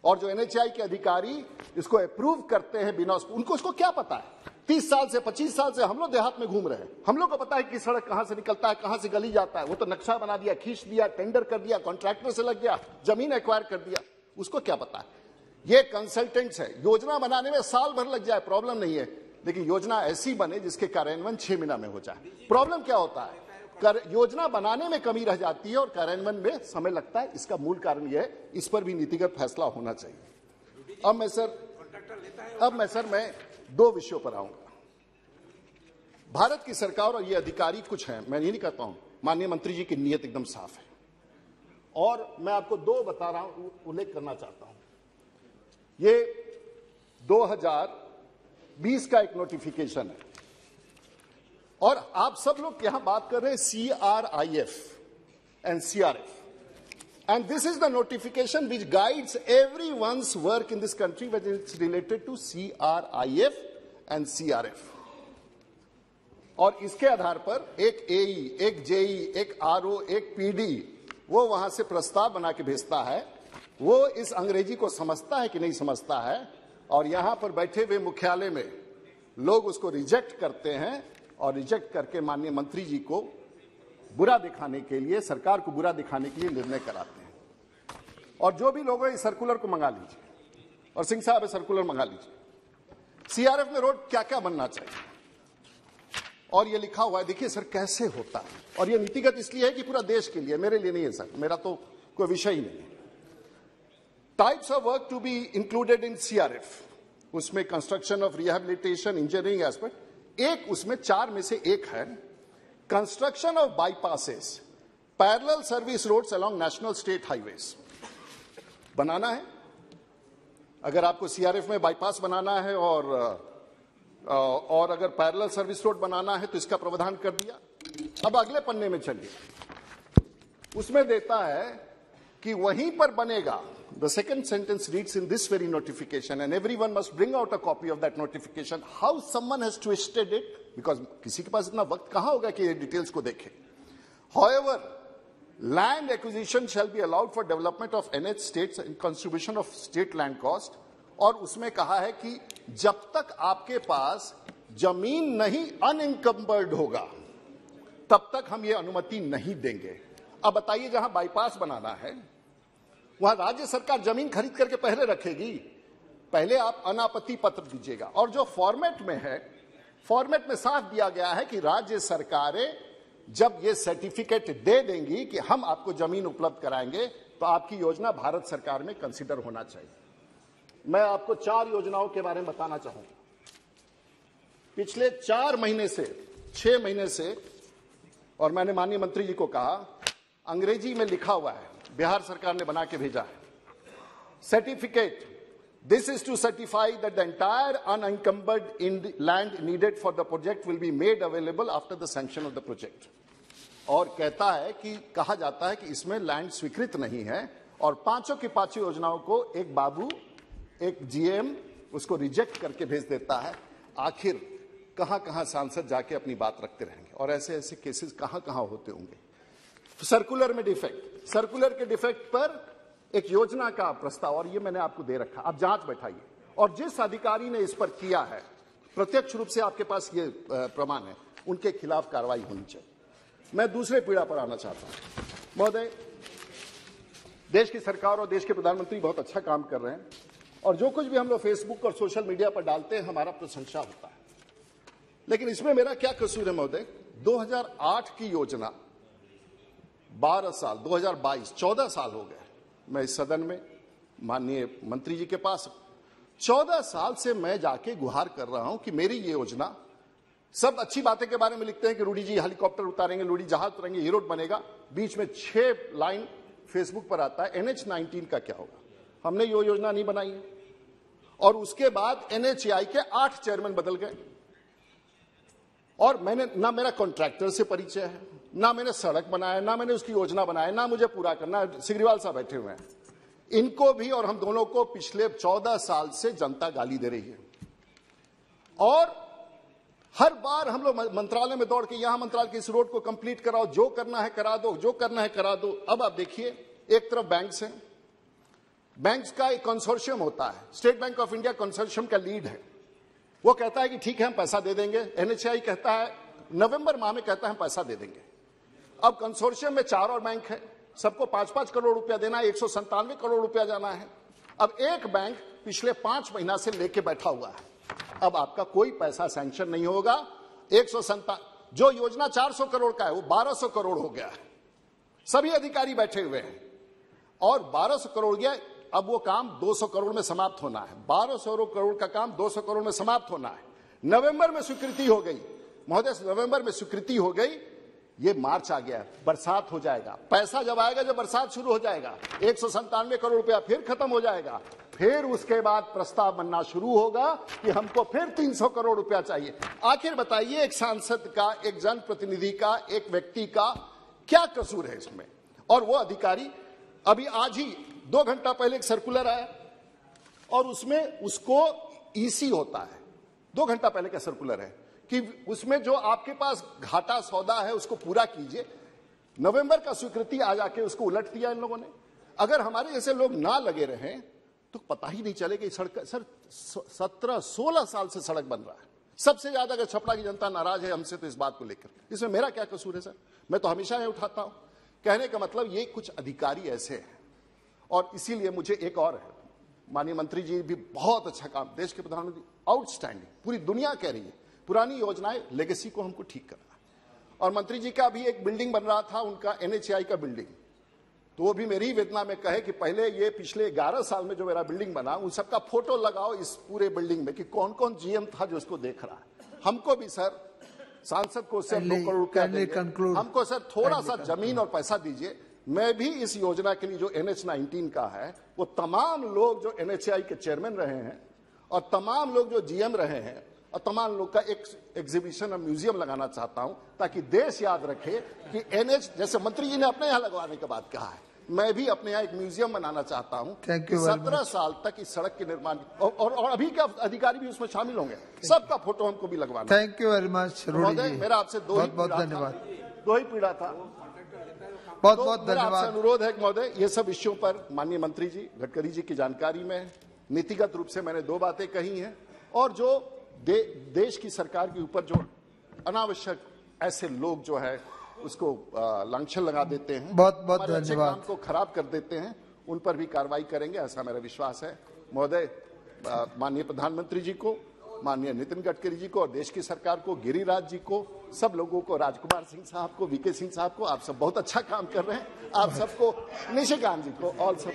और जो NHAI के अधिकारी इसको अप्रूव करते हैं बिना उनको, उसको क्या पता है? 30 साल से 25 साल से हम लोग देहात में घूम रहे हैं, हम लोग को पता है कि सड़क कहां से निकलता है, कहां से गली जाता है। वो तो नक्शा बना दिया, खींच दिया, टेंडर कर दिया, कॉन्ट्रैक्टर से लग गया, जमीन एक्वायर कर दिया, उसको क्या पता है? ये कंसल्टेंट्स है। योजना बनाने में साल भर लग जाए, प्रॉब्लम नहीं है, लेकिन योजना ऐसी बने जिसके कार्यान्वयन 6 महीना में हो जाए। प्रॉब्लम क्या होता है? योजना बनाने में कमी रह जाती है और कार्यान्वयन में समय लगता है। इसका मूल कारण यह है, इस पर भी नीतिगत फैसला होना चाहिए। अब मैं सर मैं 2 विषयों पर आऊंगा। भारत की सरकार और ये अधिकारी कुछ हैं, मैं ये नहीं कहता हूं, माननीय मंत्री जी की नीयत एकदम साफ है और मैं आपको 2 बता रहा हूं, उल्लेख करना चाहता हूं। ये 2020 का एक नोटिफिकेशन है और आप सब लोग यहां बात कर रहे हैं CRIF and CRF, and this is the notification which guides everyone's work in this country when it's related to CRIF and CRF. और इसके आधार पर एक एई, एक जेई, एक आरओ, एक पीडी वो वहां से प्रस्ताव बना के भेजता है। वो इस अंग्रेजी को समझता है कि नहीं समझता है, और यहां पर बैठे हुए मुख्यालय में लोग उसको रिजेक्ट करते हैं और रिजेक्ट करके माननीय मंत्री जी को बुरा दिखाने के लिए, सरकार को बुरा दिखाने के लिए निर्णय कराते हैं। और जो भी लोग हैं इस सर्कुलर को मंगा लीजिए, और सिंह साहब सर्कुलर मंगा लीजिए। सीआरएफ में रोड क्या क्या बनना चाहिए, और ये लिखा हुआ है, देखिए सर कैसे होता है। और ये नीतिगत इसलिए है कि पूरा देश के लिए, मेरे लिए नहीं है सर, मेरा तो कोई विषय ही नहीं है। Types of work to be included in CRF, उसमें construction of rehabilitation, engineering aspect, एक उसमें 4 में से एक है construction of bypasses, parallel service roads along national state highways बनाना है। अगर आपको सीआरएफ में बाईपास बनाना है और अगर पैरेलल सर्विस रोड बनाना है तो इसका प्रावधान कर दिया। अब अगले पन्ने में चलिए, उसमें देता है कि वहीं पर बनेगा। The second sentence reads in this very notification, and everyone must bring out a copy of that notification. How someone has twisted it, because किसी के पास इतना वक्त कहां होगा कि ये डिटेल्स को देखे। However, land acquisition shall be allowed for development of NH states and contribution of state land cost. और उसमें कहा है कि जब तक आपके पास जमीन नहीं अनइंकम्बर्ड होगा तब तक हम ये अनुमति नहीं देंगे। अब बताइए, जहां बाईपास बनाना है वहां राज्य सरकार जमीन खरीद करके पहले रखेगी, पहले आप अनापत्ति पत्र दीजिएगा। और जो फॉर्मेट में है, फॉर्मेट में साफ दिया गया है कि राज्य सरकारें जब ये सर्टिफिकेट दे देंगी कि हम आपको जमीन उपलब्ध कराएंगे, तो आपकी योजना भारत सरकार में कंसीडर होना चाहिए। मैं आपको 4 योजनाओं के बारे में बताना चाहूंगा। पिछले 4 महीने से 6 महीने से, और मैंने माननीय मंत्री जी को कहा, अंग्रेजी में लिखा हुआ है, बिहार सरकार ने बना के भेजा है, certificate, this is to certify that the entire unencumbered land needed for the project will be made available after the sanction of the project. और कहता है कि कहा जाता है कि इसमें लैंड स्वीकृत नहीं है, और 5 की 5 योजनाओं को एक बाबू, एक जीएम उसको रिजेक्ट करके भेज देता है। आखिर कहां कहां सांसद जाके अपनी बात रखते रहेंगे, और ऐसे ऐसे केसेस कहां कहां होते होंगे। सर्कुलर में डिफेक्ट, सर्कुलर के डिफेक्ट पर एक योजना का प्रस्ताव, और ये मैंने आपको दे रखा, आप जांच बैठाइए, और जिस अधिकारी ने इस पर किया है प्रत्यक्ष रूप से आपके पास ये प्रमाण है, उनके खिलाफ कार्रवाई होनी चाहिए। मैं दूसरे पीड़ा पर आना चाहता हूं। महोदय, देश की सरकार और देश के प्रधानमंत्री बहुत अच्छा काम कर रहे हैं, और जो कुछ भी हम लोग फेसबुक और सोशल मीडिया पर डालते हैं हमारा प्रशंसा होता है। लेकिन इसमें मेरा क्या कसूर है महोदय? 2008 की योजना 12 साल, 2022 14 साल हो गए मैं इस सदन में माननीय मंत्री जी के पास, 14 साल से मैं जाके गुहार कर रहा हूं कि मेरी ये योजना, सब अच्छी बातें के बारे में लिखते हैं कि रूडी जी हेलीकॉप्टर उतारेंगे, रूडी जहाज उतारेंगे, ये रोड बनेगा, बीच में 6 लाइन फेसबुक पर आता है NH-19 का क्या होगा। हमने ये योजना नहीं बनाई है, और उसके बाद NHAI के 8 चेयरमैन बदल गए, और मैंने ना मेरा कॉन्ट्रैक्टर से परिचय है, ना मैंने सड़क बनाया, ना मैंने उसकी योजना बनाया, ना मुझे पूरा करना है। सिग्रीवाल साहब बैठे हुए हैं, इनको भी और हम दोनों को पिछले 14 साल से जनता गाली दे रही है, और हर बार हम लोग मंत्रालय में दौड़ के यहां मंत्रालय के इस रोड को कंप्लीट कराओ, जो करना है करा दो, जो करना है करा दो। अब आप देखिए, एक तरफ बैंक्स हैं, बैंक्स का एक कंसोर्शियम होता है, state bank of India consortium का लीड है, वो कहता है कि ठीक है हम पैसा दे देंगे। NHAI कहता है नवंबर माह में, कहता है हम पैसा दे देंगे। अब कंसोर्शियम में 4 और बैंक है, सबको 5-5 करोड़ रुपया देना है, 197 करोड़ रुपया जाना है। अब एक बैंक पिछले 5 महीना से लेके बैठा हुआ है, अब आपका कोई पैसा सैंक्शन नहीं होगा। 197 जो योजना 400 करोड़ का है वो 1200 करोड़ हो गया है, सभी अधिकारी बैठे हुए हैं, और 1200 करोड़ गया। अब वो काम 200 करोड़ में समाप्त होना है, 1200 करोड़ का काम 200 करोड़ में समाप्त होना है। नवंबर में स्वीकृति हो गई महोदय, नवंबर में स्वीकृति हो गई, ये मार्च आ गया, बरसात हो जाएगा। पैसा जब आएगा, जब बरसात शुरू हो जाएगा, 197 करोड़ रुपया फिर खत्म हो जाएगा। फिर उसके बाद प्रस्ताव बनना शुरू होगा कि हमको फिर 300 करोड़ रुपया चाहिए। आखिर बताइए, एक सांसद का, एक जनप्रतिनिधि का, एक व्यक्ति का क्या कसूर है इसमें? और वो अधिकारी, अभी आज ही 2 घंटा पहले एक सर्कुलर आया, और उसमें उसको ईसी होता है, 2 घंटा पहले का सर्कुलर है, कि उसमें जो आपके पास घाटा सौदा है उसको पूरा कीजिए। नवंबर का स्वीकृति आ जाके उसको उलट दिया इन लोगों ने। अगर हमारे जैसे लोग ना लगे रहें तो पता ही नहीं चलेगा। सड़क सर 17-16 साल से सड़क बन रहा है। सबसे ज्यादा अगर छपरा की जनता नाराज है हमसे तो इस बात को लेकर, इसमें मेरा क्या कसूर है सर? मैं तो हमेशा यह उठाता हूं। कहने का मतलब ये कुछ अधिकारी ऐसे हैं। और इसीलिए मुझे एक और है, माननीय मंत्री जी भी बहुत अच्छा काम, देश के प्रधानमंत्री आउटस्टैंडिंग, पूरी दुनिया कह रही है पुरानी योजनाएं लेगेसी को हमको ठीक करना। और मंत्री जी का भी एक बिल्डिंग बन रहा था उनका NHAI का बिल्डिंग, तो वो भी मेरी वेदना में कहे कि पहले ये पिछले 11 साल में जो मेरा बिल्डिंग बना उन सबका फोटो लगाओ इस पूरे बिल्डिंग में कि कौन कौन GM था जो इसको देख रहा है। हमको भी सर सांसद को सिर्फ 2 करोड़ क्या देंगे, हमको सर थोड़ा सा जमीन और पैसा दीजिए। मैं भी इस योजना के लिए जो NH-19 का है वो तमाम लोग जो NHAI के चेयरमैन रहे हैं और तमाम लोग जो GM रहे हैं और तमाम लोग का एक एग्जीबिशन और म्यूजियम लगाना चाहता हूं ताकि देश याद रखे कि NH, जैसे मंत्री जी ने अपने यहां लगवाने के बाद कहा है, मैं भी अपने यहाँ एक म्यूजियम बनाना चाहता हूं कि 17 साल तक इस सड़क के निर्माण और अभी के अधिकारी भी उसमें शामिल होंगे, सबका फोटो हमको भी लगवाना। थैंक यू वेरी मच महोदय, मेरा आपसे दो ही पीड़ा था। बहुत बहुत धन्यवाद। अनुरोध है महोदय, ये सब विषयों पर माननीय मंत्री जी गडकरी जी की जानकारी में नीतिगत रूप से मैंने 2 बातें कही हैं और जो देश की सरकार के ऊपर जो अनावश्यक ऐसे लोग जो है उसको लांछन लगा देते हैं, बहुत बहुत धन्यवाद, काम को खराब कर देते हैं, उन पर भी कार्रवाई करेंगे ऐसा मेरा विश्वास है। महोदय, माननीय प्रधानमंत्री जी को, माननीय नितिन गडकरी जी को और देश की सरकार को, गिरिराज जी को, सब लोगों को, राजकुमार सिंह साहब को, VK सिंह साहब को, आप सब बहुत अच्छा काम कर रहे हैं, आप सबको, निशिकांत जी को, ऑल सब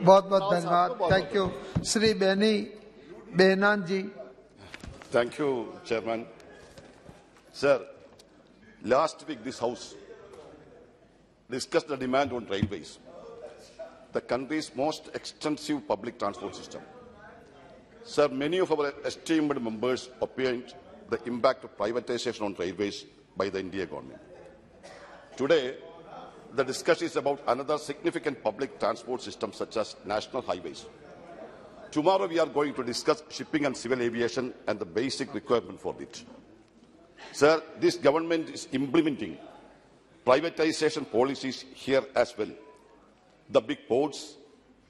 बहुत बहुत धन्यवाद। Thank you. Shri Behanan ji. Thank you, Chairman. Sir, last week this House discussed the demand on railways, the country's most extensive public transport system. Sir, many of our esteemed members opined the impact of privatization on railways by the India government. Today, the discussion is about another significant public transport system such as national highways. Tomorrow we are going to discuss shipping and civil aviation and the basic requirement for it. Sir, this government is implementing privatization policies here as well. The big ports,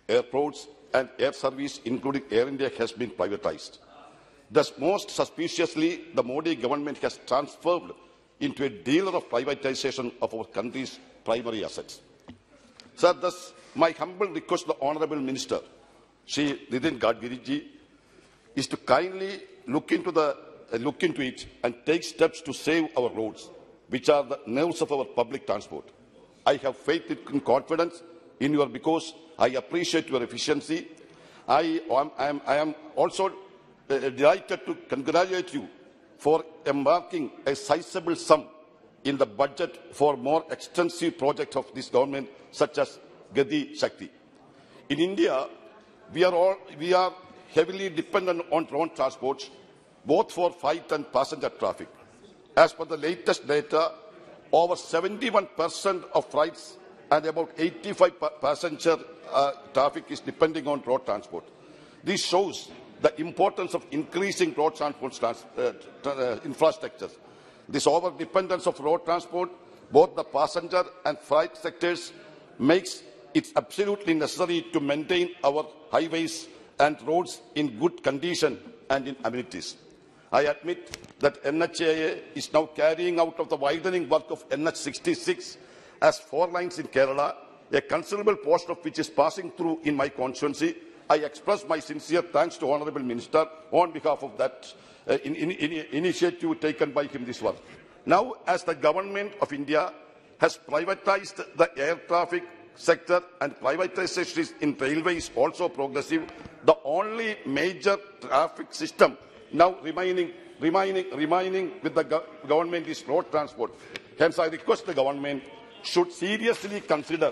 airports and air service, including Air India, has been privatized. Thus, most suspiciously, the Modi government has transformed into a dealer of privatization of our country's primary assets. Sir, thus, my humble request to the Honourable Minister, Shri Nitin Gadkari ji, is to kindly look into it and take steps to save our roads, which are the nerves of our public transport. I have faith and confidence in you because I appreciate your efficiency. I am also delighted to congratulate you for embarking a sizable sum in the budget for more extensive projects of this government, such as Gati Shakti. In India, we are heavily dependent on road transport, both for freight and passenger traffic. As per the latest data, over 71% of freights and about 85% passenger traffic is depending on road transport. This shows the importance of increasing road transport infrastructure. This over-dependence of road transport, both the passenger and freight sectors, makes it absolutely necessary to maintain our highways and roads in good condition and in amenities. I admit that NHAI is now carrying out of the widening work of NH66 as 4 lines in Kerala, a considerable portion of which is passing through in my constituency. I express my sincere thanks to Honourable Minister on behalf of that initiative taken by him this work. Now, as the Government of India has privatized the air traffic sector and privatization in railways also progressive, the only major traffic system now remaining with the government is road transport. Hence, I request the government should seriously consider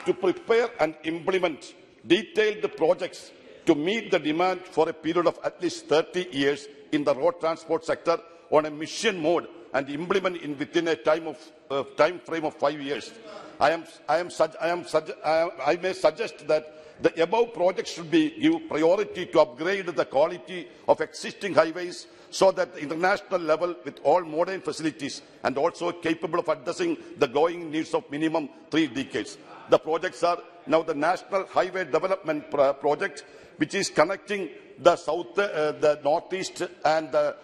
to prepare and implement detailed projects to meet the demand for a period of at least 30 years in the road transport sector on a mission mode and implement it within a time frame of 5 years. I may suggest that the above projects should be give priority to upgrade the quality of existing highways so that the international level with all modern facilities and also capable of addressing the growing needs of minimum 3 decades. The projects are now the National Highway Development Project, which is connecting the the northeast and the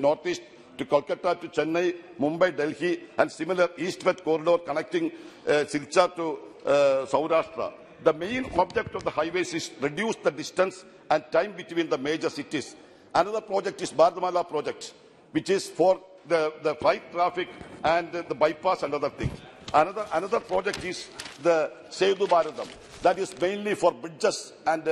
northeast to Kolkata to Chennai, Mumbai, Delhi, and similar east-west corridor connecting Silchar to Saurashtra. The main object of the highways is reduce the distance and time between the major cities. Another project is Bardhamala project, which is for the freight traffic and the bypass and other things. Another project is the Sedu Bharadam. That is mainly for bridges and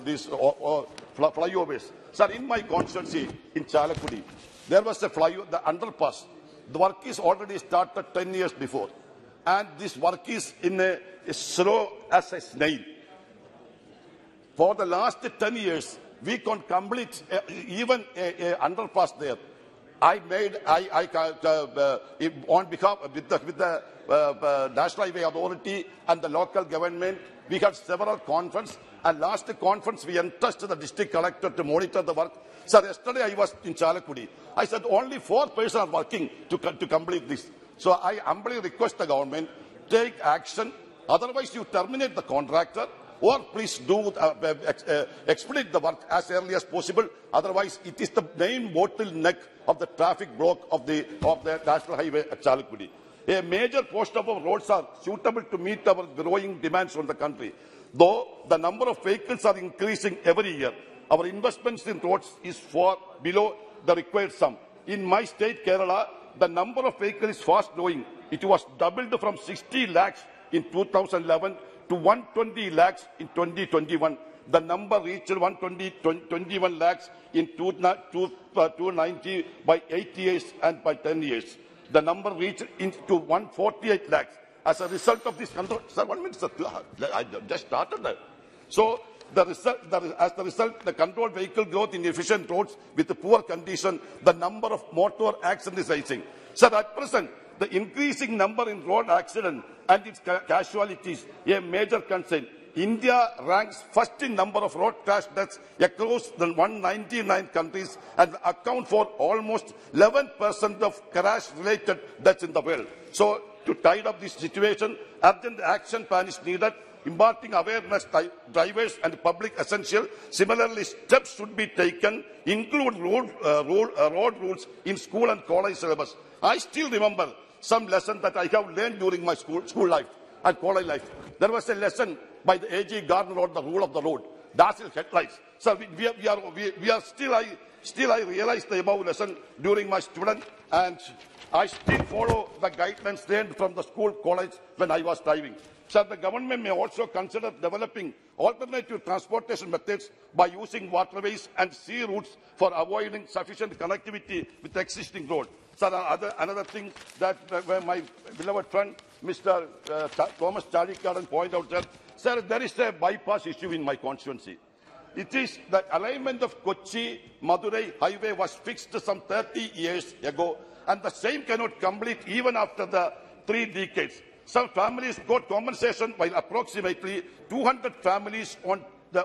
these flyovers. Sir, in my constituency in Chalakudi, there was a flyover, the underpass. The work is already started 10 years before. And this work is in a slow as a snail. For the last 10 years, we can't complete even a underpass there. On behalf with the National Highway Authority and the local government, we had several conferences, and last conference we entrusted the district collector to monitor the work. Sir, yesterday I was in Chalakudi. I said only 4 persons are working to complete this. So I humbly request the government, take action, otherwise you terminate the contractor, or please do expedite the work as early as possible. Otherwise, it is the main bottleneck of the traffic block of the National Highway at Chalakudi. A major portion of our roads are suitable to meet our growing demands from the country. Though the number of vehicles are increasing every year, our investments in roads is far below the required sum. In my state, Kerala, the number of vehicles is fast growing. It was doubled from 60 lakhs in 2011 to 120 lakhs in 2021. The number reached 121 lakhs in 290 by 8 years and by 10 years. The number reached into 148 lakhs. As a result of this control, sir, 1 minute, sir, I just started that. So, as the result, the controlled vehicle growth in efficient roads with the poor condition, the number of motor accidents is rising. Sir, at present, the increasing number in road accidents and its casualties is a major concern. India ranks first in number of road crash deaths across the 199 countries and account for almost 11% of crash-related deaths in the world. So, to tide up this situation, urgent action plan is needed. Imparting awareness to drivers and public essential. Similarly, steps should be taken, include road rules in school and college syllabus. I still remember some lessons that I have learned during my school life and college life. There was a lesson by the A.G. Gardner on the rule of the road. Dazzle headlights. So we are still I realized the above lesson during my student, and I still follow the guidelines learned from the school, college when I was driving. Sir, the government may also consider developing alternative transportation methods by using waterways and sea routes for avoiding sufficient connectivity with the existing road. Sir, another thing that my beloved friend, Mr. Thomas Charikaran pointed out, sir, there is a bypass issue in my constituency. It is the alignment of Kochi-Madurai highway was fixed some 30 years ago, and the same cannot complete even after the 3 decades. Some families got compensation, while approximately 200 families on the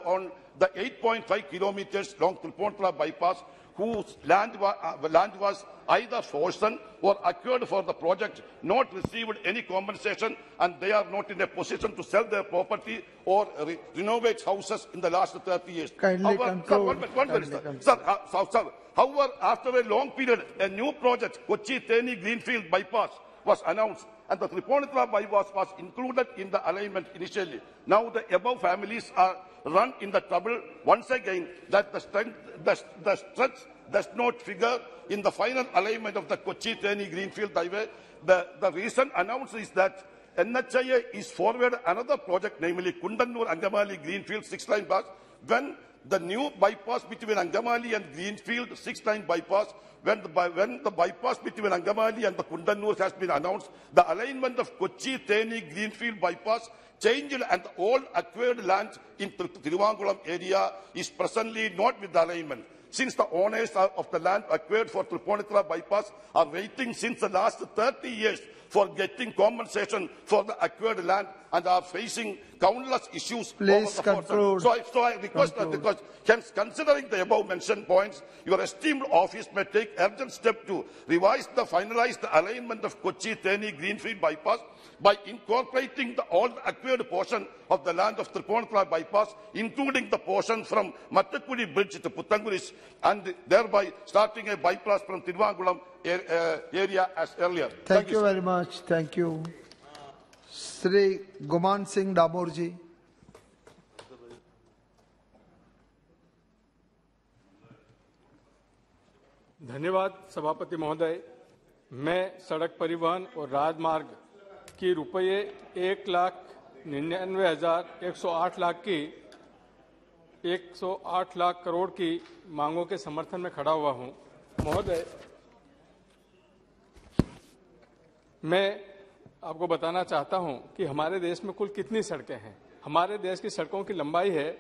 8.5 kilometers long Tripunithura bypass, whose land was either frozen or acquired for the project, not received any compensation, and they are not in a position to sell their property or renovate houses in the last 30 years. However, after a long period, a new project, Kochi-Theni Greenfield Bypass, was announced, and the Tripunithura bypass was included in the alignment initially. Now the above families are run in the trouble once again that the stretch does not figure in the final alignment of the Kochi-Theni Greenfield Highway. The reason announced is that NHIA is forward another project, namely Kundannur-Angamali Greenfield 6-line bypass, when the new bypass between Angamali and Greenfield 6-line bypass, when the bypass between Angamali and the Kundannur has been announced, the alignment of Kochi-Theni Greenfield bypass changed, and all acquired land in Tiruvankulam area is presently not with the alignment. Since the owners of the land acquired for Tripunithura bypass are waiting since the last 30 years for getting compensation for the acquired land, and are facing countless issues. Please conclude. So I request that, because hence, considering the above mentioned points, your esteemed office may take urgent step to revise the finalize the alignment of Kochi-Theni Greenfield bypass by incorporating all the acquired portion of the land of Tripunithura bypass, including the portion from Mattakudi Bridge to Puttanguris, and thereby starting a bypass from Tiruvankulam area as earlier. Thank you very much. Thank you. Sri Guman Singh Damor ji. धन्यवाद सभापति महोदय। मैं सड़क परिवहन और राजमार्ग की रुपये 1,99,108 लाख की 108 लाख करोड़ की मांगों के समर्थन में खड़ा हुआ हूं। महोदय, मैं आपको बताना चाहता हूं कि हमारे देश में कुल कितनी सड़कें हैं। हमारे देश की सड़कों की लंबाई है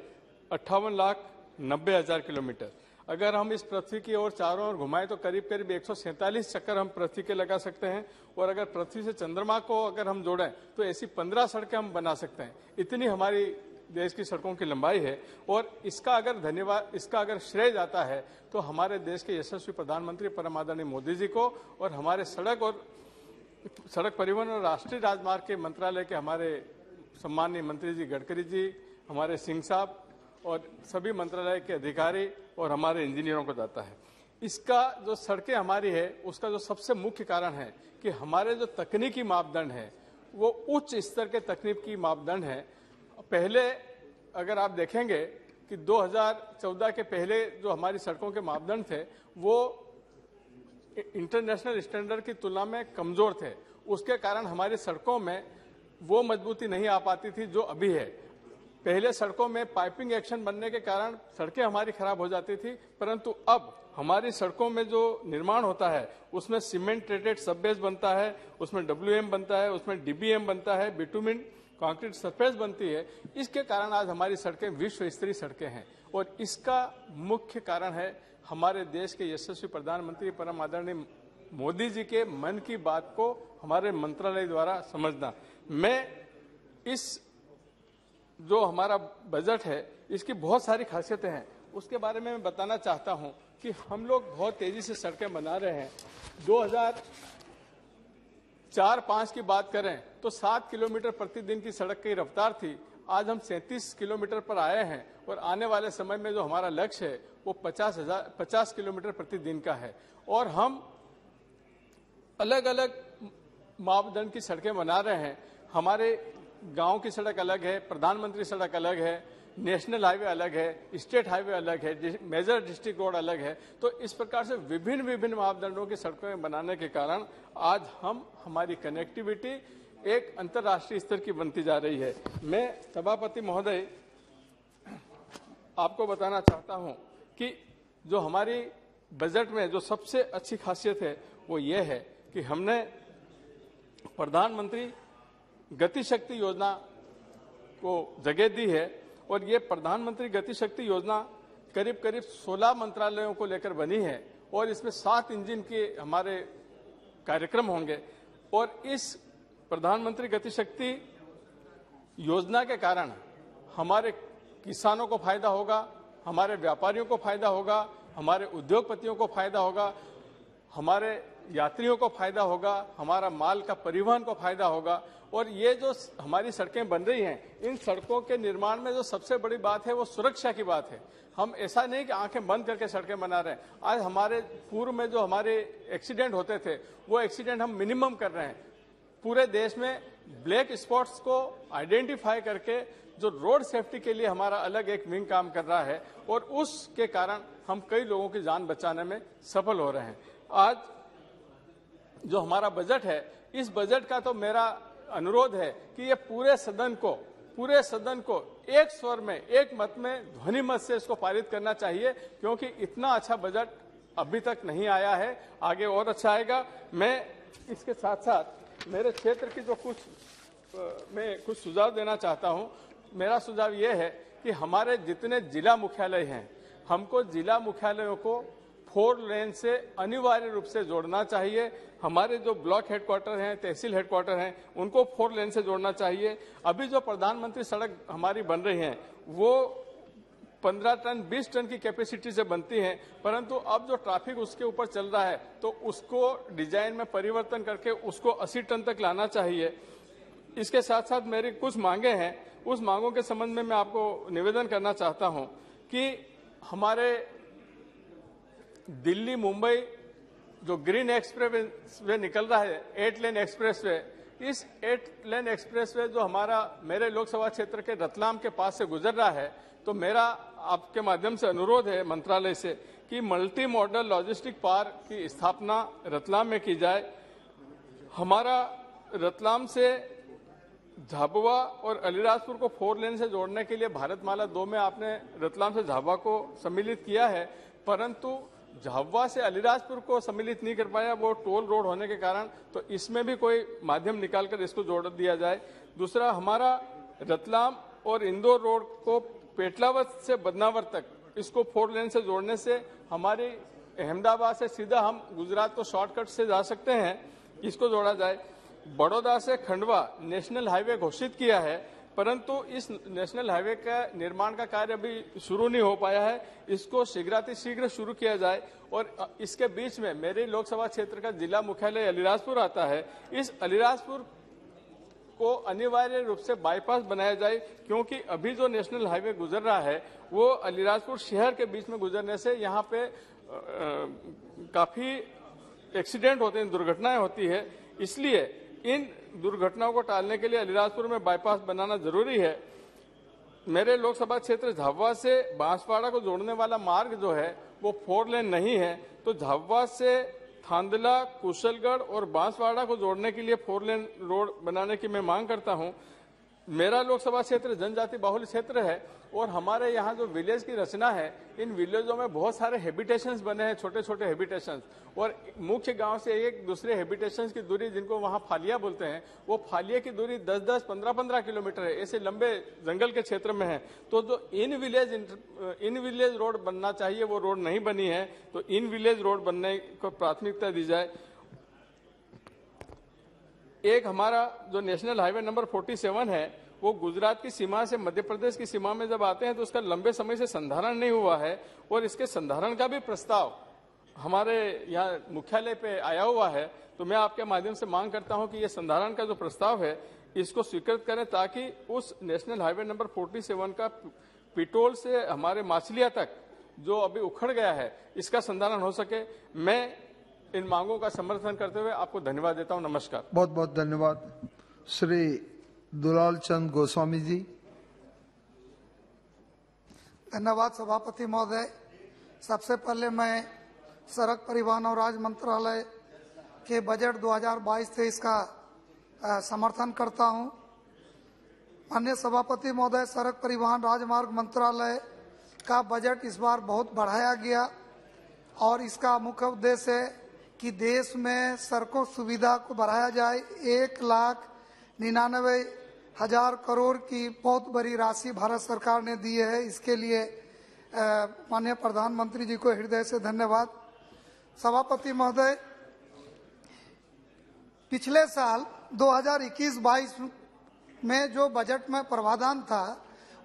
58,90,000 किलोमीटर। अगर हम इस पृथ्वी की ओर चारों ओर घुमाएं तो करीब करीब 147 चक्कर हम पृथ्वी के लगा सकते हैं, और अगर पृथ्वी से चंद्रमा को अगर हम जोड़ें तो ऐसी 15 सड़कें हम बना सकते हैं। इतनी हमारी देश की सड़कों की लंबाई है, और इसका अगर श्रेय जाता है तो हमारे देश के यशस्वी प्रधानमंत्री परम आदरणीय मोदी जी को, और हमारे सड़क परिवहन और राष्ट्रीय राजमार्ग के मंत्रालय के हमारे सम्माननीय मंत्री जी गडकरी जी, हमारे सिंह साहब और सभी मंत्रालय के अधिकारी और हमारे इंजीनियरों को जाता है। इसका जो सड़कें हमारी है उसका जो सबसे मुख्य कारण है कि हमारे जो तकनीकी मापदंड है वो उच्च स्तर के तकनीकी मापदंड है। पहले अगर आप देखेंगे कि 2014 के पहले जो हमारी सड़कों के मापदंड थे वो इंटरनेशनल स्टैंडर्ड की तुलना में कमजोर थे। उसके कारण हमारी सड़कों में वो मजबूती नहीं आ पाती थी जो अभी है। पहले सड़कों में पाइपिंग एक्शन बनने के कारण सड़कें हमारी खराब हो जाती थी, परंतु अब हमारी सड़कों में जो निर्माण होता है उसमें सीमेंट ट्रेटेड सब बेस बनता है, उसमें WM बनता है, उसमें DBM बनता है, बिटुमिन कंक्रीट सरफेस बनती है। इसके कारण आज हमारी सड़कें विश्व स्तरीय सड़कें हैं, और इसका मुख्य कारण है हमारे देश के यशस्वी प्रधानमंत्री परम आदरणीय मोदी जी के मन की बात को हमारे मंत्रालय द्वारा समझना। मैं इस जो हमारा बजट है इसकी बहुत सारी खासियतें हैं, उसके बारे में मैं बताना चाहता हूं कि हम लोग बहुत तेजी से सड़कें बना रहे हैं। 2004-05 की बात करें तो 7 किलोमीटर प्रतिदिन की सड़क की रफ्तार थी, आज हम 37 किलोमीटर पर आए हैं, और आने वाले समय में जो हमारा लक्ष्य है वो 50 किलोमीटर प्रतिदिन का है। और हम अलग अलग मापदंड की सड़कें बना रहे हैं। हमारे गांव की सड़क अलग है, प्रधानमंत्री सड़क अलग है, नेशनल हाईवे अलग है, स्टेट हाईवे अलग है, मेजर डिस्ट्रिक्ट रोड अलग है। तो इस प्रकार से विभिन्न मापदंडों की सड़कें बनाने के कारण आज हमारी कनेक्टिविटी एक अंतर्राष्ट्रीय स्तर की बनती जा रही है। मैं सभापति महोदय आपको बताना चाहता हूं कि जो हमारी बजट में जो सबसे अच्छी खासियत है वो ये है कि हमने प्रधानमंत्री गति शक्ति योजना को जगह दी है, और ये प्रधानमंत्री गति शक्ति योजना करीब 16 मंत्रालयों को लेकर बनी है, और इसमें 7 इंजन के हमारे कार्यक्रम होंगे। और इस प्रधानमंत्री गति शक्ति योजना के कारण हमारे किसानों को फायदा होगा, हमारे व्यापारियों को फायदा होगा, हमारे उद्योगपतियों को फायदा होगा, हमारे यात्रियों को फायदा होगा, हमारा माल का परिवहन को फायदा होगा। और ये जो हमारी सड़कें बन रही हैं, इन सड़कों के निर्माण में जो सबसे बड़ी बात है वो सुरक्षा की बात है। हम ऐसा नहीं कि आंखें बंद करके सड़कें बना रहे हैं। आज हमारे पूर्व में जो हमारे एक्सीडेंट होते थे वो एक्सीडेंट हम मिनिमम कर रहे हैं। पूरे देश में ब्लैक स्पॉट्स को आइडेंटिफाई करके जो रोड सेफ्टी के लिए हमारा अलग एक विंग काम कर रहा है, और उसके कारण हम कई लोगों की जान बचाने में सफल हो रहे हैं। आज जो हमारा बजट है, इस बजट का तो मेरा अनुरोध है कि ये पूरे सदन को एक स्वर में, एक मत में, ध्वनि मत से इसको पारित करना चाहिए, क्योंकि इतना अच्छा बजट अभी तक नहीं आया है, आगे और अच्छा आएगा। मैं इसके साथ साथ मेरे क्षेत्र की जो मैं कुछ सुझाव देना चाहता हूं। मेरा सुझाव ये है कि हमारे जितने जिला मुख्यालय हैं, हमको जिला मुख्यालयों को 4 लेन से अनिवार्य रूप से जोड़ना चाहिए। हमारे जो ब्लॉक हेडक्वार्टर हैं, तहसील हेडक्वार्टर हैं, उनको 4 लेन से जोड़ना चाहिए। अभी जो प्रधानमंत्री सड़क हमारी बन रही हैं वो 15 टन 20 टन की कैपेसिटी से बनती हैं, परंतु अब जो ट्रैफिक उसके ऊपर चल रहा है तो उसको डिजाइन में परिवर्तन करके उसको 80 टन तक लाना चाहिए। इसके साथ साथ मेरी कुछ मांगे हैं, उस मांगों के संबंध में मैं आपको निवेदन करना चाहता हूं कि हमारे दिल्ली मुंबई जो ग्रीन एक्सप्रेस वे निकल रहा है, 8 लेन एक्सप्रेस वे, इस 8 लेन एक्सप्रेस वे जो हमारा मेरे लोकसभा क्षेत्र के रतलाम के पास से गुजर रहा है, तो मेरा आपके माध्यम से अनुरोध है मंत्रालय से कि मल्टी मॉडल लॉजिस्टिक पार्क की स्थापना रतलाम में की जाए। हमारा रतलाम से झाबुआ और अलीराजपुर को 4 लेन से जोड़ने के लिए भारतमाला 2 में आपने रतलाम से झाबुआ को सम्मिलित किया है, परंतु झाबुआ से अलीराजपुर को सम्मिलित नहीं कर पाया, वो टोल रोड होने के कारण। तो इसमें भी कोई माध्यम निकालकर इसको जोड़ दिया जाए। दूसरा, हमारा रतलाम और इंदौर रोड को पेटलावत से बदनावर तक इसको 4 लेन से जोड़ने से हमारी अहमदाबाद से सीधा हम गुजरात को शॉर्टकट से जा सकते हैं, इसको जोड़ा जाए। बड़ौदा से खंडवा नेशनल हाईवे घोषित किया है, परंतु इस नेशनल हाईवे का निर्माण का कार्य अभी शुरू नहीं हो पाया है, इसको शीघ्र शुरू किया जाए। और इसके बीच में मेरे लोकसभा क्षेत्र का जिला मुख्यालय अलीराजपुर आता है, इस अलीराजपुर को अनिवार्य रूप से बाईपास बनाया जाए, क्योंकि अभी जो नेशनल हाईवे गुजर रहा है वो अलीराजपुर शहर के बीच में गुजरने से यहाँ पे काफी एक्सीडेंट होते हैं, दुर्घटनाएं होती है। इसलिए इन दुर्घटनाओं को टालने के लिए अलीराजपुर में बाईपास बनाना जरूरी है। मेरे लोकसभा क्षेत्र झाबुआ से बांसवाड़ा को जोड़ने वाला मार्ग जो है वो 4 लेन नहीं है, तो झाबुआ से थांदला, कुशलगढ़ और बांसवाड़ा को जोड़ने के लिए 4 लेन रोड बनाने की मैं मांग करता हूं। मेरा लोकसभा क्षेत्र जनजाति बाहुल क्षेत्र है और हमारे यहाँ जो विलेज की रचना है, इन विलेजों में बहुत सारे हैबिटेशंस बने हैं, छोटे छोटे हैबिटेशंस, और मुख्य गांव से एक दूसरे हैबिटेशंस की दूरी, जिनको वहाँ फालिया बोलते हैं, वो फालिया की दूरी 10-10, 15-15 किलोमीटर है। ऐसे लंबे जंगल के क्षेत्र में है, तो जो इन विलेज रोड बनना चाहिए वो रोड नहीं बनी है, तो इन विलेज रोड बनने को प्राथमिकता दी जाए। एक हमारा जो नेशनल हाईवे नंबर 47 है वो गुजरात की सीमा से मध्य प्रदेश की सीमा में जब आते हैं तो उसका लंबे समय से संधारण नहीं हुआ है, और इसके संधारण का भी प्रस्ताव हमारे यहाँ मुख्यालय पे आया हुआ है। तो मैं आपके माध्यम से मांग करता हूं कि ये संधारण का जो प्रस्ताव है इसको स्वीकृत करें, ताकि उस नेशनल हाईवे नंबर 47 का पिटोल से हमारे माछलिया तक जो अभी उखड़ गया है इसका संधारण हो सके। मैं इन मांगों का समर्थन करते हुए आपको धन्यवाद देता हूं। नमस्कार। बहुत बहुत धन्यवाद। श्री दुलाल चंद गोस्वामी जी। धन्यवाद सभापति महोदय। सबसे पहले मैं सड़क परिवहन और राज मंत्रालय के बजट 2022-23 का समर्थन करता हूं। माननीय सभापति महोदय, सड़क परिवहन राजमार्ग मंत्रालय का बजट इस बार बहुत बढ़ाया गया और इसका मुख्य उद्देश्य है कि देश में सड़कों सुविधा को बढ़ाया जाए। 1,99,000 करोड़ की बहुत बड़ी राशि भारत सरकार ने दी है। इसके लिए माननीय प्रधानमंत्री जी को हृदय से धन्यवाद। सभापति महोदय, पिछले साल 2021-22 में जो बजट में प्रावधान था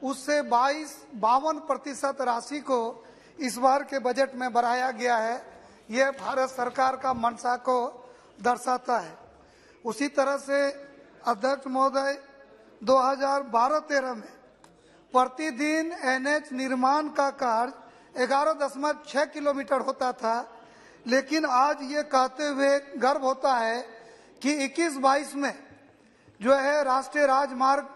उससे 52% राशि को इस बार के बजट में बढ़ाया गया है। यह भारत सरकार का मंशा को दर्शाता है। उसी तरह से अध्यक्ष महोदय, 2012-13 में प्रतिदिन NH निर्माण का कार्य 11.6 किलोमीटर होता था, लेकिन आज ये कहते हुए गर्व होता है कि 21-22 में जो है राष्ट्रीय राजमार्ग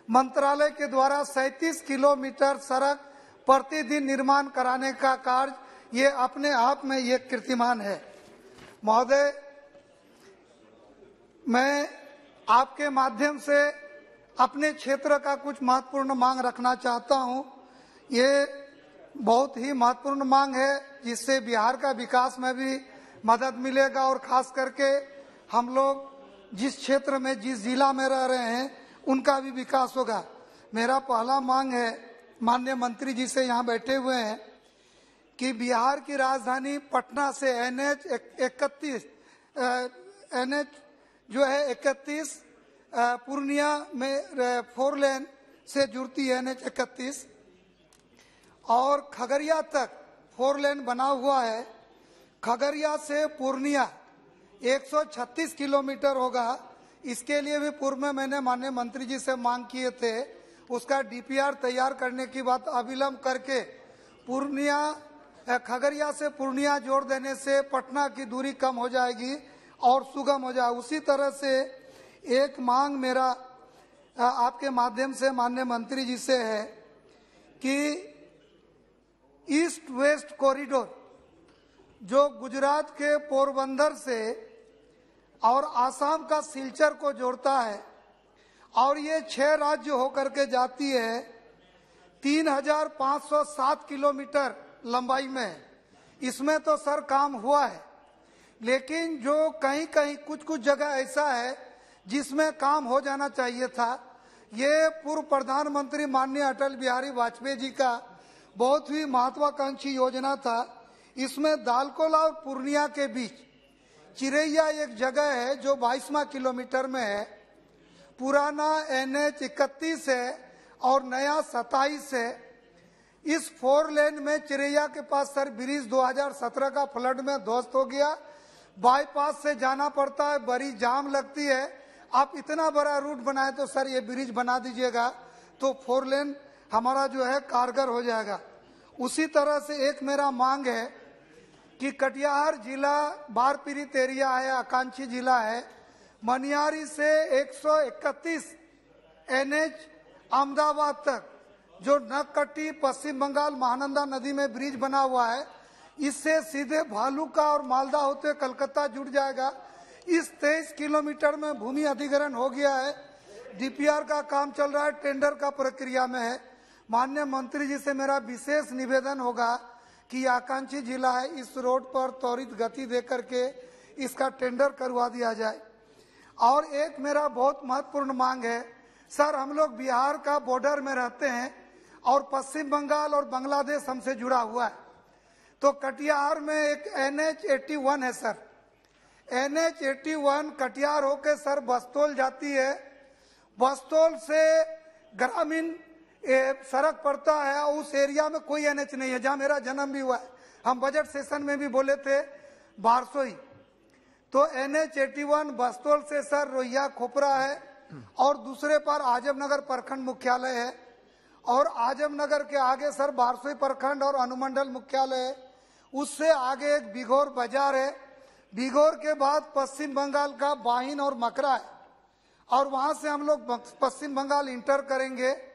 मंत्रालय के द्वारा 37 किलोमीटर सड़क प्रतिदिन निर्माण कराने का कार्य ये अपने आप में ये कीर्तिमान है। महोदय, मैं आपके माध्यम से अपने क्षेत्र का कुछ महत्वपूर्ण मांग रखना चाहता हूं। ये बहुत ही महत्वपूर्ण मांग है जिससे बिहार का विकास में भी मदद मिलेगा और खास करके हम लोग जिस क्षेत्र में जिस जिला में रह रहे हैं उनका भी विकास होगा। मेरा पहला मांग है, माननीय मंत्री जी से यहाँ बैठे हुए हैं, कि बिहार की राजधानी पटना से NH 31 पूर्णिया में 4 लेन से जुड़ती है NH 31 और खगड़िया तक 4 लेन बना हुआ है। खगड़िया से पूर्णिया 136 किलोमीटर होगा। इसके लिए भी पूर्व में मैंने माननीय मंत्री जी से मांग किए थे, उसका DPR तैयार करने की बात अविलंब करके खगड़िया से पूर्णिया जोड़ देने से पटना की दूरी कम हो जाएगी और सुगम हो जाए। उसी तरह से एक मांग मेरा आपके माध्यम से माननीय मंत्री जी से है कि ईस्ट वेस्ट कॉरिडोर जो गुजरात के पोरबंदर से और आसाम का सिलचर को जोड़ता है और ये 6 राज्य होकर के जाती है, 3507 किलोमीटर लंबाई में। इसमें तो सर काम हुआ है, लेकिन जो कहीं कहीं कुछ जगह ऐसा है जिसमें काम हो जाना चाहिए था। ये पूर्व प्रधानमंत्री माननीय अटल बिहारी वाजपेयी जी का बहुत ही महत्वाकांक्षी योजना था। इसमें दालकोला और पूर्णिया के बीच चिरैया एक जगह है जो 22वां किलोमीटर में है। पुराना NH 31 है और नया 27 है। इस 4 लेन में चिरैया के पास सर ब्रिज 2017 का फ्लड में ध्वस्त हो गया। बाईपास से जाना पड़ता है, बड़ी जाम लगती है। आप इतना बड़ा रूट बनाए तो सर ये ब्रिज बना दीजिएगा तो 4 लेन हमारा जो है कारगर हो जाएगा। उसी तरह से एक मेरा मांग है कि कटिहार जिला बाढ़ पीड़ित एरिया है, आकांक्षी जिला है। मनियारी से 131 NH अहमदाबाद तक जो नकटी पश्चिम बंगाल महानंदा नदी में ब्रिज बना हुआ है, इससे सीधे भालुका और मालदा होते कलकत्ता जुड़ जाएगा। इस 23 किलोमीटर में भूमि अधिग्रहण हो गया है, DPR का काम चल रहा है, टेंडर का प्रक्रिया में है। माननीय मंत्री जी से मेरा विशेष निवेदन होगा कि आकांक्षी जिला है, इस रोड पर त्वरित गति दे करके इसका टेंडर करवा दिया जाए। और एक मेरा बहुत महत्वपूर्ण मांग है सर, हम लोग बिहार का बॉर्डर में रहते हैं और पश्चिम बंगाल और बांग्लादेश हमसे जुड़ा हुआ है। तो कटिहार में एक NH 81 है सर। NH 81 कटिहार होके सर बस्तौल जाती है। बस्तौल से ग्रामीण सड़क पड़ता है और उस एरिया में कोई NH नहीं है, जहां मेरा जन्म भी हुआ है। हम बजट सेशन में भी बोले थे बारसोई। तो NH 81 बस्तौल से सर रोहिया खोपरा है और दूसरे पर आजमनगर प्रखंड मुख्यालय है और आजमनगर के आगे सर बारसोई प्रखंड और अनुमंडल मुख्यालय है। उससे आगे एक बिघोर बाजार है। बिघोर के बाद पश्चिम बंगाल का बाहिन और मकरा है और वहां से हम लोग पश्चिम बंगाल इंटर करेंगे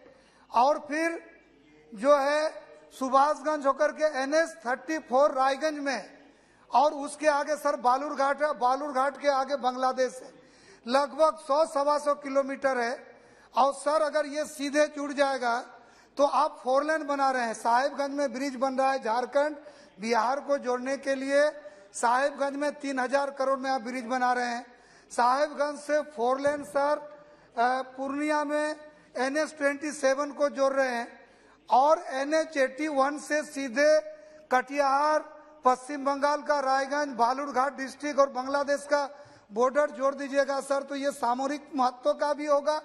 और फिर जो है सुभाषगंज होकर के NH 34 रायगंज में और उसके आगे सर बालूरघाट है। बालूरघाट के आगे बांग्लादेश है। लगभग 100-125 किलोमीटर है। और सर अगर ये सीधे जुड़ जाएगा तो आप 4 लेन बना रहे हैं। साहेबगंज में ब्रिज बन रहा है, झारखंड बिहार को जोड़ने के लिए साहेबगंज में 3000 करोड़ में आप ब्रिज बना रहे हैं। साहेबगंज से 4 लेन सर पूर्णिया में NH 27 को जोड़ रहे हैं और NH 81 से सीधे कटिहार, पश्चिम बंगाल का रायगंज, बालूरघाट डिस्ट्रिक्ट और बांग्लादेश का बॉर्डर जोड़ दीजिएगा सर, तो ये सामरिक महत्व का भी होगा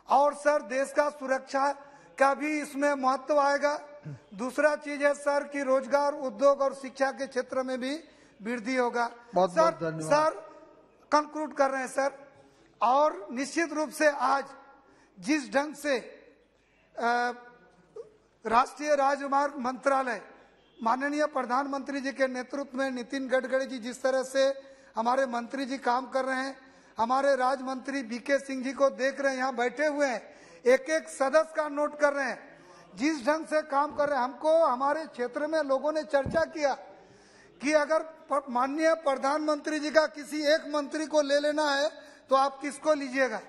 और सर देश का सुरक्षा का भी इसमें महत्व आएगा। दूसरा चीज है सर कि रोजगार, उद्योग और शिक्षा के क्षेत्र में भी वृद्धि होगा। सर कंक्लूड कर रहे हैं सर। और निश्चित रूप से आज जिस ढंग से राष्ट्रीय राजमार्ग मंत्रालय माननीय प्रधानमंत्री जी के नेतृत्व में नितिन गडकरी जी जिस तरह से हमारे मंत्री जी काम कर रहे हैं, हमारे राज्य मंत्री BK सिंह जी को देख रहे हैं, यहाँ बैठे हुए हैं, एक एक सदस्य का नोट कर रहे हैं, जिस ढंग से काम कर रहे हैं। हमको हमारे क्षेत्र में लोगों ने चर्चा किया कि अगर माननीय प्रधानमंत्री जी का किसी एक मंत्री को ले लेना है तो आप किसको लीजिएगा।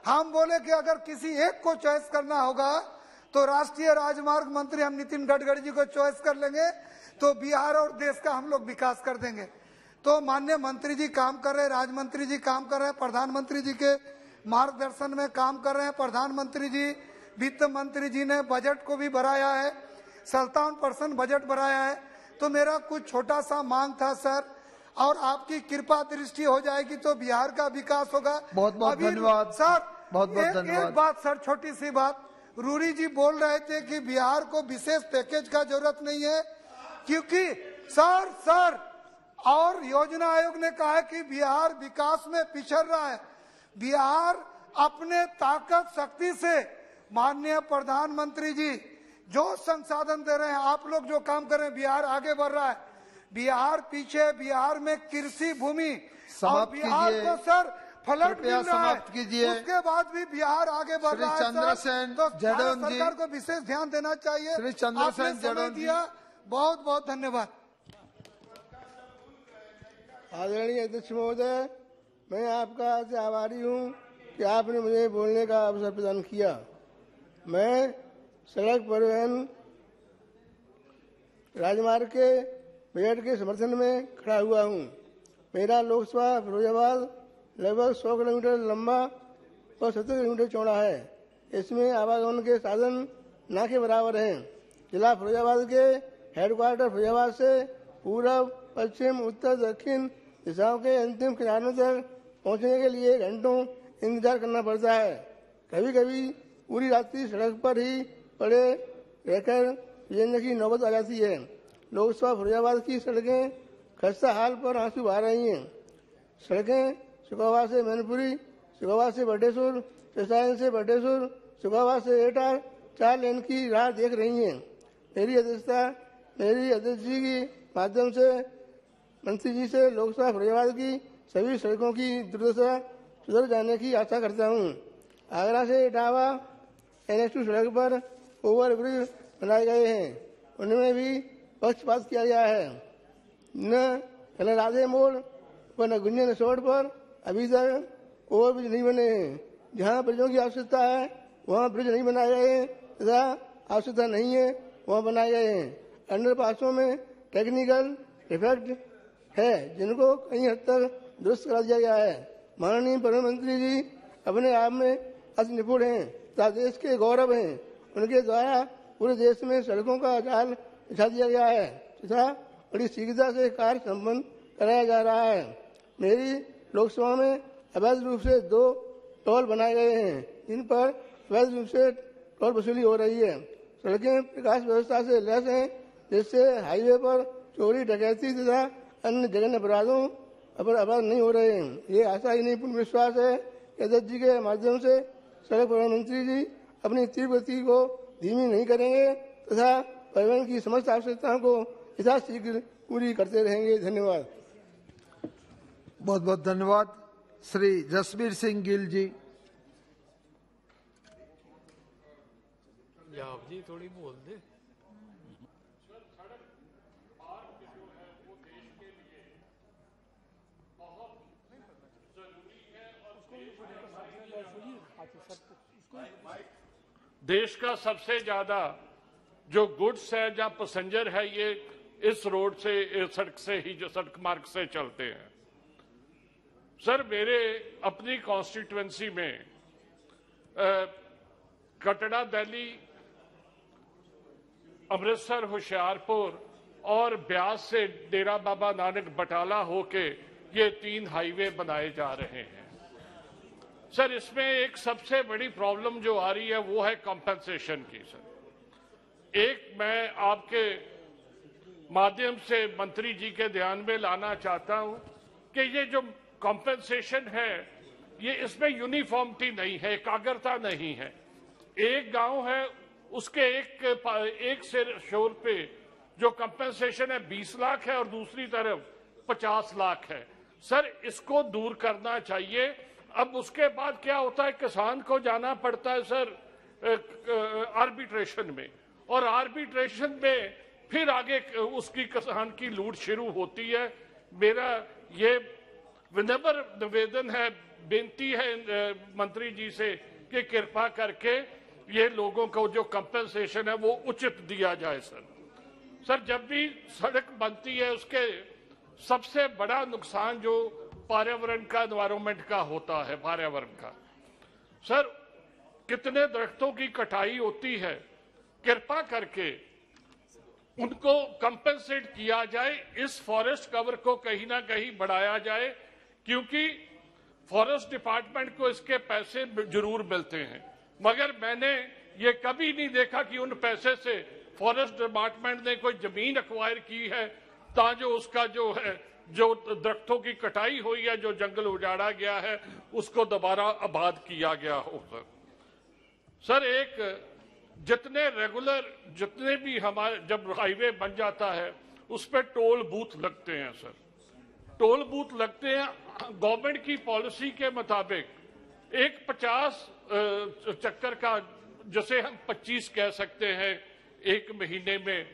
हम बोले कि अगर किसी एक को चॉइस करना होगा तो राष्ट्रीय राजमार्ग मंत्री हम नितिन गडकरी जी को चॉइस कर लेंगे, तो बिहार और देश का हम लोग विकास कर देंगे। तो माननीय मंत्री जी काम कर रहे हैं, राज्य मंत्री जी काम कर रहे हैं, प्रधानमंत्री जी के मार्गदर्शन में काम कर रहे हैं। प्रधानमंत्री जी, वित्त मंत्री जी ने बजट को भी बढ़ाया है, 57% बजट बढ़ाया है। तो मेरा कुछ छोटा सा मांग था सर, और आपकी कृपा दृष्टि हो जाएगी तो बिहार का विकास होगा। बहुत बहुत धन्यवाद सर। बहुत बहुत धन्यवाद। एक बात सर, छोटी सी बात, रूरी जी बोल रहे थे कि बिहार को विशेष पैकेज का जरूरत नहीं है, क्योंकि सर और योजना आयोग ने कहा है कि बिहार विकास में पिछड़ रहा है। बिहार अपने ताकत शक्ति से, माननीय प्रधानमंत्री जी जो संसाधन दे रहे हैं, आप लोग जो काम कर रहे हैं, बिहार आगे बढ़ रहा है। बिहार पीछे, बिहार में कृषि भूमि और बिहार को सर फ्लड मिल रहा है, उसके बाद भी बिहार आगे बढ़ रहा है सर। तो सरकार को विशेष ध्यान देना चाहिए। श्री चंद्रसेन जड़ोन दिया, बहुत बहुत धन्यवाद। आदरणीय अध्यक्ष महोदय, मैं आपका से आभारी हूँ कि आपने मुझे बोलने का अवसर प्रदान किया। मैं सड़क परिवहन राजमार्ग के बजट के समर्थन में खड़ा हुआ हूँ। मेरा लोकसभा फिरोजाबाद लगभग 100 किलोमीटर लंबा और 70 किलोमीटर चौड़ा है। इसमें आवागमन के साधन ना के बराबर हैं। जिला फिरोजाबाद के हेडक्वार्टर फिरोजाबाद से पूरब, पश्चिम, उत्तर, दक्षिण दिशाओं के अंतिम किनारों तक पहुंचने के लिए घंटों इंतजार करना पड़ता है। कभी कभी पूरी रात्रि सड़क पर ही पड़े रहकर गुजरने की नौबत आ जाती है। लोकसभा फिरोजाबाद की सड़कें खस्ता हाल पर आंसू बहा रही हैं। सड़कें सुखावा से मैनपुरी, सुखावा से बटेश्वर, पिसायन से बटेश्वर, सुखावा से एटा 4 लेन की राह देख रही हैं। मेरी अध्यक्ष जी के माध्यम से मंत्री जी से लोकसभा फिरोजाबाद की सभी सड़कों की दुर्दशा सुधर जाने की आशा करता हूँ। आगरा से इटावा NH2 सड़क पर ओवरब्रिज बनाए गए हैं, उनमें भी पक्षपात किया गया है। न राधे मोड़ व न गुंजन सोड़ पर अभी तक ओवरब्रिज नहीं बने हैं। जहाँ ब्रिजों की आवश्यकता है वहाँ ब्रिज नहीं बनाए गए हैं, तथा आवश्यकता नहीं है वहाँ बनाए गए हैं। अंडरपासों में टेक्निकल डिफेक्ट है जिनको कई हद तक दुरुस्त करा दिया गया है। माननीय प्रधानमंत्री जी अपने आप में अति निपुण हैं तथा देश के गौरव हैं। उनके द्वारा पूरे देश में सड़कों का जाल बिछा दिया गया है तथा बड़ी शीघ्रता से कार्य संपन्न कराया जा रहा है। मेरी लोकसभा में अवैध रूप से 2 टोल बनाए गए हैं, जिन पर अवैध रूप से टोल वसूली हो रही है। सड़कें प्रकाश व्यवस्था से लैस हैं, जिससे हाईवे पर चोरी, डकैती तथा अन्य जघन्य अपराधों अपराध नहीं हो रहे हैं। ये आशा ही नहीं, पूर्ण विश्वास है कि अध्यक्ष जी के माध्यम से सड़क परिवहन मंत्री जी अपनी तीव्र गति को धीमी नहीं करेंगे तथा परिवहन की समस्त आवश्यकताओं को यथाशीघ्र पूरी करते रहेंगे। धन्यवाद। बहुत बहुत धन्यवाद। श्री जसबीर सिंह गिल जी। जी थोड़ी बोल दे। देश का सबसे ज्यादा जो गुड्स है या पैसेंजर है, ये इस रोड से, सड़क से ही, जो सड़क मार्ग से चलते हैं। सर, मेरे अपनी कॉन्स्टिट्यूएंसी में कटड़ा, दिल्ली, अमृतसर, होशियारपुर और ब्यास से डेरा बाबा नानक बटाला होके ये 3 हाईवे बनाए जा रहे हैं। सर, इसमें एक सबसे बड़ी प्रॉब्लम जो आ रही है वो है कॉम्पेंसेशन की। सर, एक मैं आपके माध्यम से मंत्री जी के ध्यान में लाना चाहता हूं कि ये जो कॉम्पेंसेशन है, ये इसमें यूनिफॉर्मिटी नहीं है, एकाग्रता नहीं है। एक गांव है, उसके एक सिर शोर पे जो कंपेंसेशन है 20 लाख है और दूसरी तरफ 50 लाख है। सर, इसको दूर करना चाहिए। अब उसके बाद क्या होता है, किसान को जाना पड़ता है सर आर्बिट्रेशन में, और आर्बिट्रेशन में फिर आगे उसकी किसान की लूट शुरू होती है। मेरा ये विनम्र निवेदन है, बेनती है मंत्री जी से कि कृपा करके ये लोगों को जो कंपेंसेशन है वो उचित दिया जाए। सर, जब भी सड़क बनती है उसके सबसे बड़ा नुकसान जो पर्यावरण का, एनवायरमेंट का होता है, पर्यावरण का। सर, कितने दरख्तों की कटाई होती है। कृपा करके उनको कंपेंसेट किया जाए, इस फॉरेस्ट कवर को कहीं ना कहीं बढ़ाया जाए, क्योंकि फॉरेस्ट डिपार्टमेंट को इसके पैसे जरूर मिलते हैं, मगर मैंने ये कभी नहीं देखा कि उन पैसे से फॉरेस्ट डिपार्टमेंट ने कोई जमीन एक्वायर की है ताकि उसका जो है, जो दरख्तों की कटाई हुई है, जो जंगल उजाड़ा गया है, उसको दोबारा आबाद किया गया हो। सर एक जितने भी हमारे जब हाईवे बन जाता है उस पर टोल बूथ लगते हैं सर, टोल बूथ लगते हैं। गवर्नमेंट की पॉलिसी के मुताबिक एक 50 चक्कर का, जैसे हम 25 कह सकते हैं एक महीने में,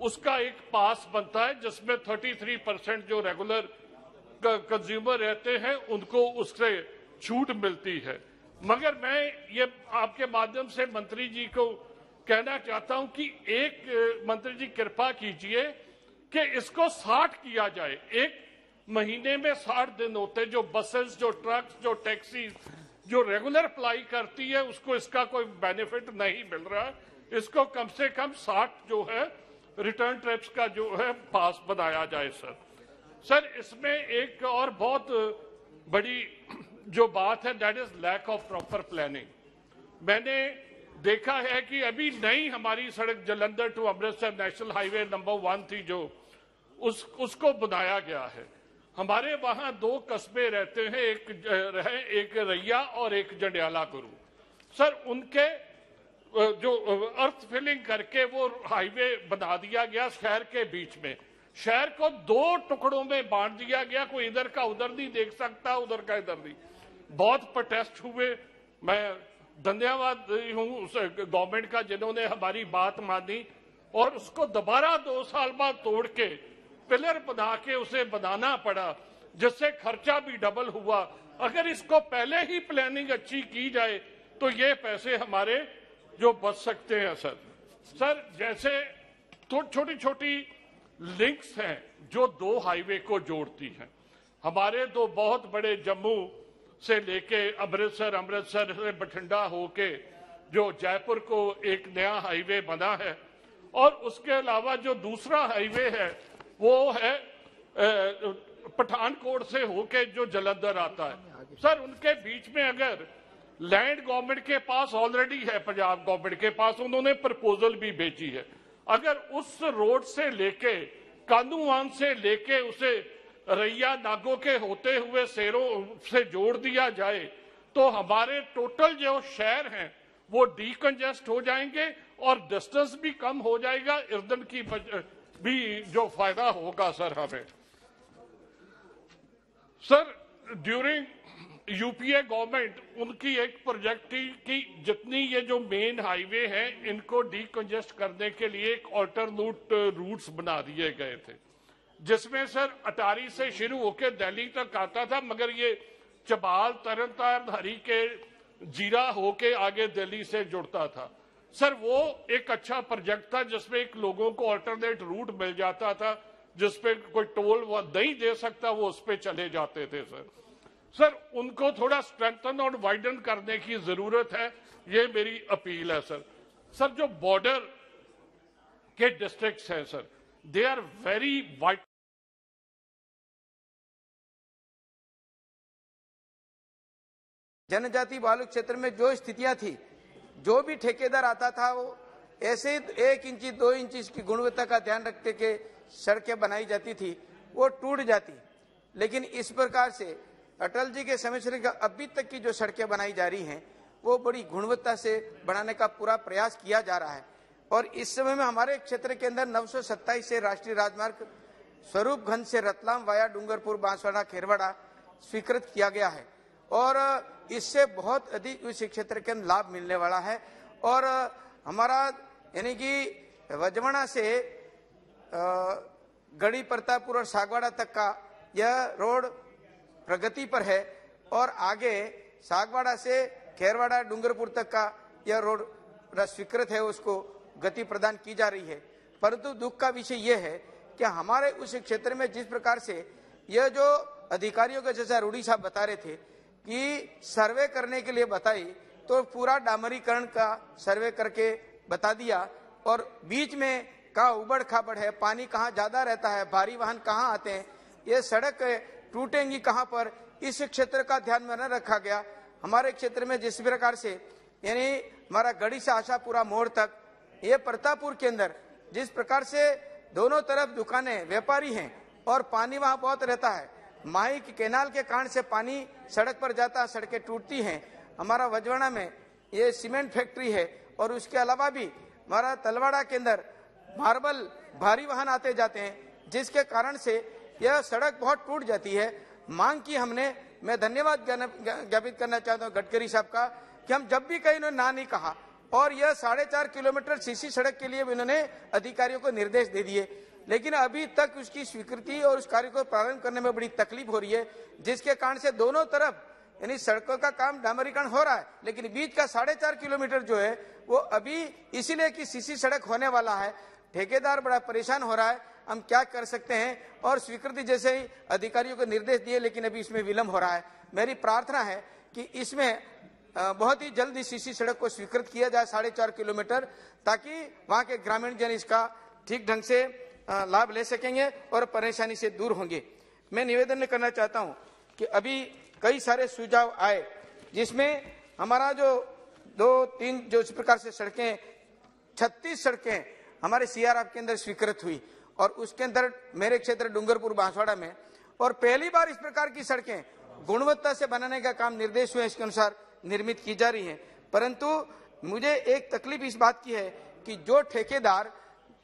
उसका एक पास बनता है जिसमें 33% जो रेगुलर कंज्यूमर रहते हैं उनको उससे छूट मिलती है। मगर मैं ये आपके माध्यम से मंत्री जी को कहना चाहता हूं कि एक मंत्री जी कृपा कीजिए कि इसको 60 किया जाए। एक महीने में 60 दिन होते, जो बसेस, जो ट्रक्स, जो टैक्सी जो रेगुलर अप्लाई करती है उसको इसका कोई बेनिफिट नहीं मिल रहा है। इसको कम से कम 60 जो है रिटर्न ट्रिप्स का जो है पास बनाया जाए सर। सर इसमें एक और बहुत बड़ी जो बात है that is lack of proper planning. मैंने देखा है कि अभी नई हमारी सड़क Jalandhar to Amritsar national highway number 1 थी जो उसको बनाया गया है। हमारे वहां 2 कस्बे रहते हैं, एक रैया और एक जंडियाला गुरु। सर उनके जो अर्थ फिलिंग करके वो हाईवे बना दिया गया शहर के बीच में। शहर को 2 टुकड़ों में बांट दिया गया, कोई इधर का उधर नहीं देख सकता, उधर का इधर नहीं। बहुत प्रोटेस्ट हुए। मैं धन्यवाद हूं उस गवर्नमेंट का जिन्होंने हमारी बात मानी और उसको दोबारा 2 साल बाद तोड़ के पिलर बना के उसे बनाना पड़ा, जिससे खर्चा भी डबल हुआ। अगर इसको पहले ही प्लानिंग अच्छी की जाए तो ये पैसे हमारे जो बच सकते हैं सर जैसे तो छोटी छोटी लिंक्स हैं जो 2 हाईवे को जोड़ती हैं। हमारे 2 बहुत बड़े जम्मू से लेके अमृतसर, अमृतसर से बठिंडा होके जो जयपुर को एक नया हाईवे बना है, और उसके अलावा जो दूसरा हाईवे है वो है पठानकोट से होके जो जलंधर आता है। सर उनके बीच में अगर लैंड गवर्नमेंट के पास ऑलरेडी है, पंजाब गवर्नमेंट के पास, उन्होंने प्रपोजल भी भेजी है। अगर उस रोड से लेके कानूवान से लेके उसे रैया नागो के होते हुए सेरों से जोड़ दिया जाए तो हमारे टोटल जो शहर हैं वो डीकंजेस्ट हो जाएंगे और डिस्टेंस भी कम हो जाएगा, ईंधन की भी जो फायदा होगा सर हमें। सर ड्यूरिंग यूपीए गवर्नमेंट उनकी एक प्रोजेक्ट थी कि जितनी ये जो मेन हाईवे हैं इनको डीकंजेस्ट करने के लिए एक ऑल्टरनेट रूट्स बना दिए गए थे, जिसमें सर अटारी से शुरू होकर दिल्ली तक आता था, मगर ये चबाल, तरनताਰਨ, हरी के जीरा होके आगे दिल्ली से जुड़ता था। सर वो एक अच्छा प्रोजेक्ट था जिसमें एक लोगों को ऑल्टरनेट रूट मिल जाता था, जिसपे कोई टोल वो नहीं दे सकता, वो उस पर चले जाते थे सर उनको थोड़ा स्ट्रेंथन और वाइडन करने की जरूरत है, ये मेरी अपील है सर जो बॉर्डर के डिस्ट्रिक्ट्स हैं sir, they are very white. जनजाति बालू क्षेत्र में जो स्थितियां थी, जो भी ठेकेदार आता था वो ऐसे 1 इंची 2 इंची की गुणवत्ता का ध्यान रखते के सड़कें बनाई जाती थी, वो टूट जाती। लेकिन इस प्रकार से अटल जी के समय से अभी तक की जो सड़कें बनाई जा रही हैं वो बड़ी गुणवत्ता से बनाने का पूरा प्रयास किया जा रहा है। और इस समय में हमारे क्षेत्र के अंदर 927 से राष्ट्रीय राजमार्ग स्वरूपगंज से रतलाम वाया डूंगरपुर, बांसवाड़ा, खेरवाड़ा स्वीकृत किया गया है और इससे बहुत अधिक इस क्षेत्र के लाभ मिलने वाला है। और हमारा यानी कि वजवाड़ा से गढ़ी प्रतापपुर और सागवाड़ा तक का यह रोड प्रगति पर है और आगे सागवाड़ा से खेरवाड़ा डूंगरपुर तक का यह रोड स्वीकृत है, उसको गति प्रदान की जा रही है। परंतु दुख का विषय यह है कि हमारे उस क्षेत्र में जिस प्रकार से यह जो अधिकारियों के जैसा रूडी साहब बता रहे थे कि सर्वे करने के लिए बताई, तो पूरा डामरीकरण का सर्वे करके बता दिया और बीच में का उबड़ खाबड़ है, पानी कहाँ ज्यादा रहता है, भारी वाहन कहाँ आते हैं, ये सड़क टूटेंगी कहाँ पर, इस क्षेत्र का ध्यान में न रखा गया। हमारे क्षेत्र में जिस प्रकार से यानी हमारा गढ़ी से आशापुरा मोड़ तक, ये प्रतापपुर के अंदर जिस प्रकार से दोनों तरफ दुकानें, व्यापारी हैं और पानी वहां बहुत रहता है, माही की कैनाल के कारण से पानी सड़क पर जाता है, सड़कें टूटती हैं। हमारा वजवाड़ा में ये सीमेंट फैक्ट्री है और उसके अलावा भी हमारा तलवाड़ा के अंदर मार्बल भारी वाहन आते जाते हैं, जिसके कारण से यह सड़क बहुत टूट जाती है। मांग की हमने, मैं धन्यवाद ज्ञापित करना चाहता हूँ गडकरी साहब का कि हम जब भी कहीं उन्होंने ना नहीं कहा और यह 4.5 किलोमीटर सीसी सड़क के लिए भी उन्होंने अधिकारियों को निर्देश दे दिए, लेकिन अभी तक उसकी स्वीकृति और उस कार्य को प्रारंभ करने में बड़ी तकलीफ हो रही है, जिसके कारण से दोनों तरफ यानी सड़कों का काम डामरीकरण हो रहा है, लेकिन बीच का 4.5 किलोमीटर जो है वो अभी इसीलिए कि सीसी सड़क होने वाला है, ठेकेदार बड़ा परेशान हो रहा है। हम क्या कर सकते हैं, और स्वीकृति जैसे ही अधिकारियों को निर्देश दिए, लेकिन अभी इसमें विलंब हो रहा है। मेरी प्रार्थना है कि इसमें बहुत ही जल्द सीसी सड़क को स्वीकृत किया जाए 4.5 किलोमीटर, ताकि वहां के ग्रामीण जन इसका ठीक ढंग से लाभ ले सकेंगे और परेशानी से दूर होंगे। मैं निवेदन करना चाहता हूं कि अभी कई सारे सुझाव आए, जिसमें हमारा जो 2-3 जो इस प्रकार से सड़कें 36 सड़कें हमारे सीआरएफ के अंदर स्वीकृत हुई, और उसके अंदर मेरे क्षेत्र डूंगरपुर बांसवाड़ा में, और पहली बार इस प्रकार की सड़कें गुणवत्ता से बनाने का काम निर्देश हुए इसके अनुसार निर्मित की जा रही है। परंतु मुझे एक तकलीफ इस बात की है कि जो ठेकेदार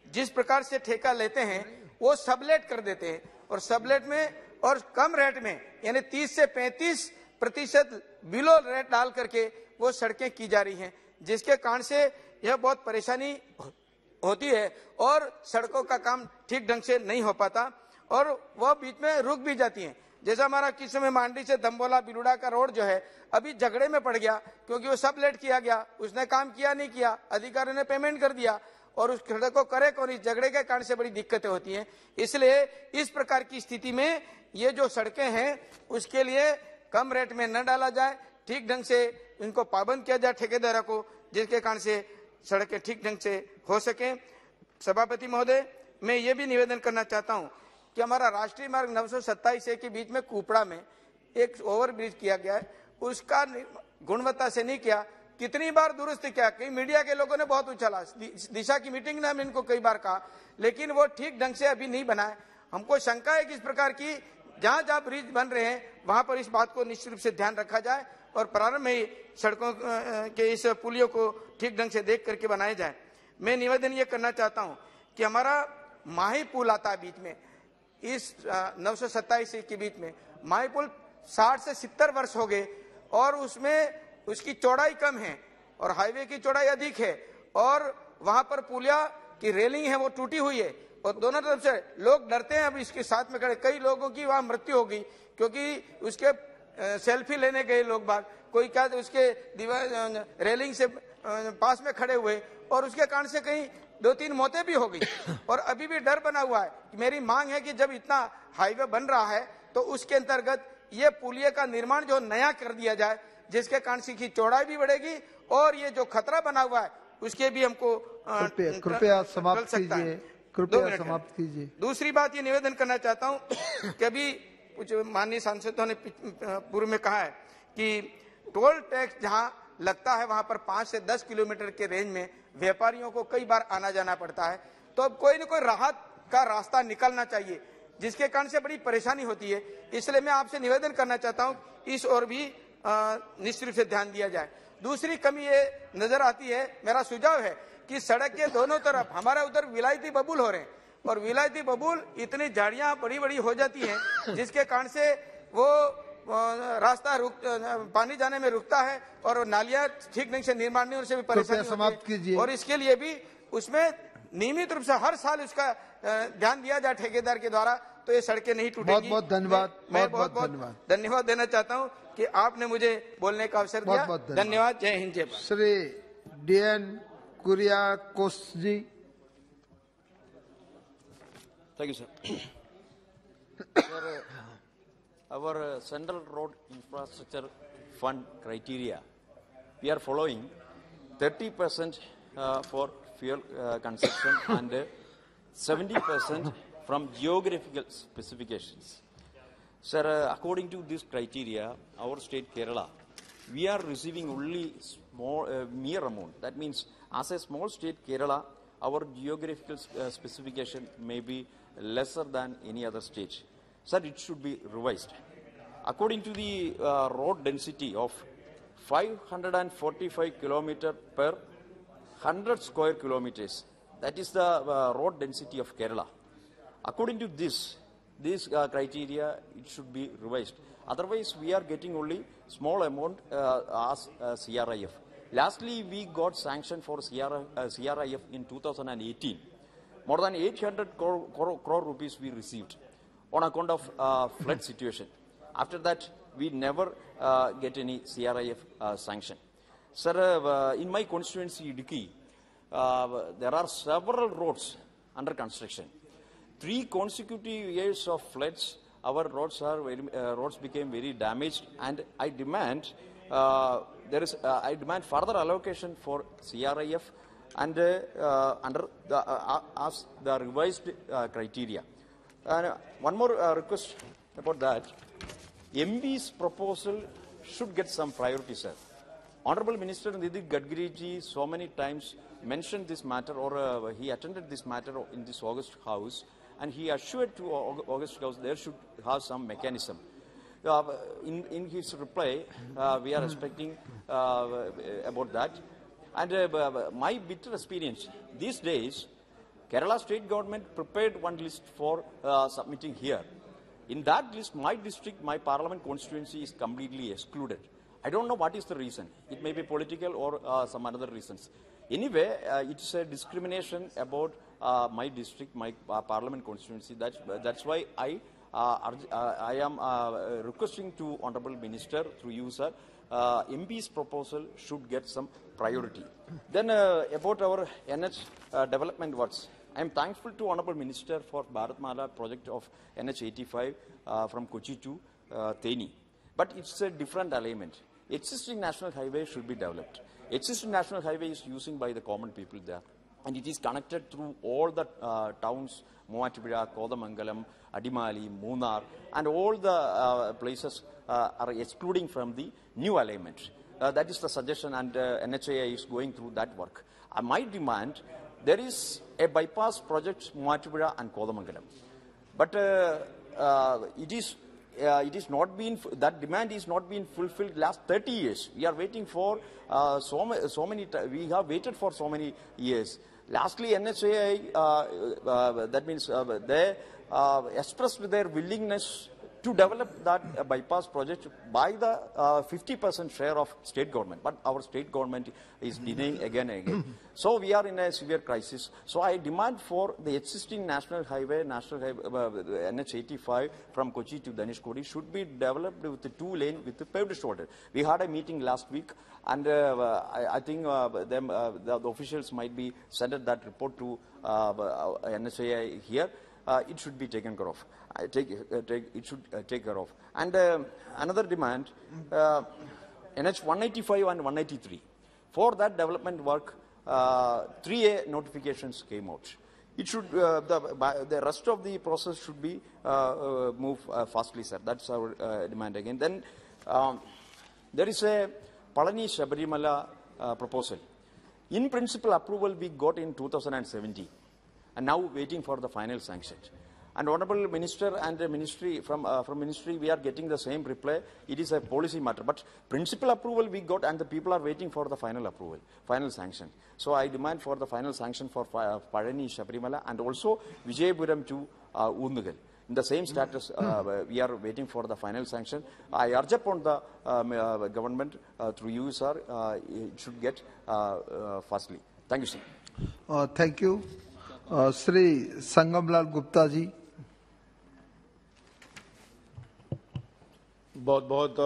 जिस प्रकार से ठेका लेते हैं वो सबलेट कर देते हैं, और सबलेट में और कम रेट में यानी 30 से 35% बिलो रेट डाल करके वो सड़कें की जा रही हैं, जिसके कारण से यह बहुत परेशानी होती है और सड़कों का काम ठीक ढंग से नहीं हो पाता और वह बीच में रुक भी जाती हैं। जैसा हमारा किस समय मांडी से दम्बोला बिलुड़ा का रोड जो है अभी झगड़े में पड़ गया, क्योंकि वो सब लेट किया गया, उसने काम किया नहीं किया, अधिकारियों ने पेमेंट कर दिया और उस सड़क को करे कौन, इस झगड़े के कारण से बड़ी दिक्कतें होती हैं। इसलिए इस प्रकार की स्थिति में ये जो सड़कें हैं उसके लिए कम रेट में न डाला जाए, ठीक ढंग से इनको पाबंद किया जाए ठेकेदारों को, जिसके कारण से सड़कें ठीक ढंग से हो सके। सभापति महोदय, मैं ये भी निवेदन करना चाहता हूँ कि हमारा राष्ट्रीय मार्ग 927 के बीच में कुपड़ा में एक ओवरब्रिज किया गया है, उसका गुणवत्ता से नहीं किया, कितनी बार दुरुस्त किया, कई मीडिया के लोगों ने बहुत उछाला, दिशा की मीटिंग में हमने इनको कई बार कहा, लेकिन वो ठीक ढंग से अभी नहीं बना है। हमको शंका है कि इस प्रकार की जहां जहां ब्रिज बन रहे हैं वहां पर इस बात को निश्चित रूप से ध्यान रखा जाए और प्रारंभ में ही सड़कों के इस पुलियों को ठीक ढंग से देख करके बनाया जाए। मैं निवेदन ये करना चाहता हूं कि हमारा माही पुल आता है बीच में, इस 927 के बीच में माही पुल 60 से 70 वर्ष हो गए और उसमें उसकी चौड़ाई कम है और हाईवे की चौड़ाई अधिक है और वहां पर पुलिया की रेलिंग है वो टूटी हुई है और दोनों तरफ से लोग डरते हैं। अब इसके साथ में खड़े कई लोगों की वहां मृत्यु हो गई क्योंकि उसके सेल्फी लेने गए लोग बाग, कोई क्या उसके दीवार रेलिंग से पास में खड़े हुए और उसके कारण से कहीं 2-3 मौतें भी हो गई और अभी भी डर बना हुआ है। मेरी मांग है कि जब इतना हाईवे बन रहा है तो उसके अंतर्गत ये पुलिया का निर्माण जो नया कर दिया जाए, जिसके कारण से की चौड़ाई भी बढ़ेगी और ये जो खतरा बना हुआ है उसके भी हमको कृपया समाप्त कीजिए, कृपया समाप्त कीजिए। दूसरी बात ये निवेदन करना चाहता हूँ कि अभी कुछ माननीय सांसदों ने पूर्व में कहा है कि टोल टैक्स जहाँ लगता है वहां पर 5 से 10 किलोमीटर के रेंज में व्यापारियों को कई बार आना जाना पड़ता है, तो अब कोई न कोई राहत का रास्ता निकलना चाहिए, जिसके कारण से बड़ी परेशानी होती है। इसलिए मैं आपसे निवेदन करना चाहता हूँ इस ओर भी निश्चित रूप से ध्यान दिया जाए। दूसरी कमी ये नजर आती है, मेरा सुझाव है कि सड़क के दोनों तरफ हमारा उधर विलायती बबूल हो रहे हैं और विलायती बबूल इतनी झाड़ियां बड़ी बड़ी हो जाती हैं जिसके कारण से वो रास्ता पानी जाने में रुकता है और नालियां ठीक ढंग से निर्माण नहीं, उनसे भी परेशानी होती है और इसके लिए भी उसमें नियमित रूप से हर साल उसका ध्यान दिया जाए ठेकेदार के द्वारा, तो ये सड़कें नहीं टूटेंगी। बहुत बहुत धन्यवाद। मैं बहुत धन्यवाद देना चाहता हूँ कि आपने मुझे बोलने का अवसर दिया। धन्यवाद। जय हिंद, जय Bharat. Shri DN Kuriakose ji. Thank you, sir. Sir, our Central Road Infrastructure Fund criteria, we are following 30% for fuel consumption and 70% from geographical specifications. Sir, according to this criteria, our state Kerala, we are receiving only small, mere amount. That means, as a small state Kerala, our geographical specification may be lesser than any other state. Sir, it should be revised. According to the road density of 545 km per 100 square kilometers, that is the road density of Kerala. According to this criteria, it should be revised. Otherwise, we are getting only small amount as CRIF. Lastly, we got sanction for CRIF in 2018. More than 800 crore rupees we received on account of flood situation. After that, we never get any CRIF sanction. Sir, in my constituency, Idukki, there are several roads under construction. 3 consecutive years of floods, our roads became very damaged, and I demand further allocation for CRIF and under as the revised criteria. And one more request about that. MP's proposal should get some priority, sir. Honorable Minister Nidhi Gadkari ji so many times mentioned this matter, or he attended this matter in this August House, and he assured to August House there should have some mechanism. In his reply, we are expecting about that. And my bitter experience, these days, Kerala state government prepared one list for submitting here. In that list, my district, my parliament constituency is completely excluded. I don't know what is the reason. It may be political or some other reasons. Anyway, it's a discrimination about my district, my parliament constituency. That's why I am requesting to Honorable Minister through you, sir, MP's proposal should get some priority. Then about our NH development works. I am thankful to Honorable Minister for Bharatmala project of NH 85 from Kochi to Theni. But it's a different alignment. Existing national highway should be developed. Existing national highway is used by the common people there. And it is connected through all the towns, Moatipura, Kodamangalam, Adimali, Munnar, and all the places are excluding from the new alignment. That is the suggestion, and NHAI is going through that work. My demand, there is a bypass project, Moatipura and Kodamangalam. But it is not been, that demand is not being fulfilled last 30 years. We are waiting for so many, we have waited for so many years. Lastly, NHAI, that means they expressed their willingness to develop that bypass project by the 50% share of state government. But our state government is denying again and again. So we are in a severe crisis. So I demand for the existing national highway NH 85 from Kochi to Dhanishkodi should be developed with the 2-lane with the paved shoulder. We had a meeting last week, and I think the officials might be sent that report to NHAI here. It should be taken care of. It should take care of. And another demand, NH 185 and 183. For that development work, 3A notifications came out. It should the rest of the process should be move fastly, sir. That's our demand again. Then there is a Palani Shabarimala proposal. In principle approval we got in 2017. And now waiting for the final sanction. And Honorable Minister and the Ministry, from Ministry, we are getting the same reply. It is a policy matter. But principal approval we got, and the people are waiting for the final approval, final sanction. So I demand for the final sanction for Palani Shabarimala and also Vijayapuram to Undugal. In the same status, we are waiting for the final sanction. I urge upon the government through you, sir, it should get fastly. Thank you, sir. Thank you. Shri Sangamlal Gupta ji. बहुत बहुत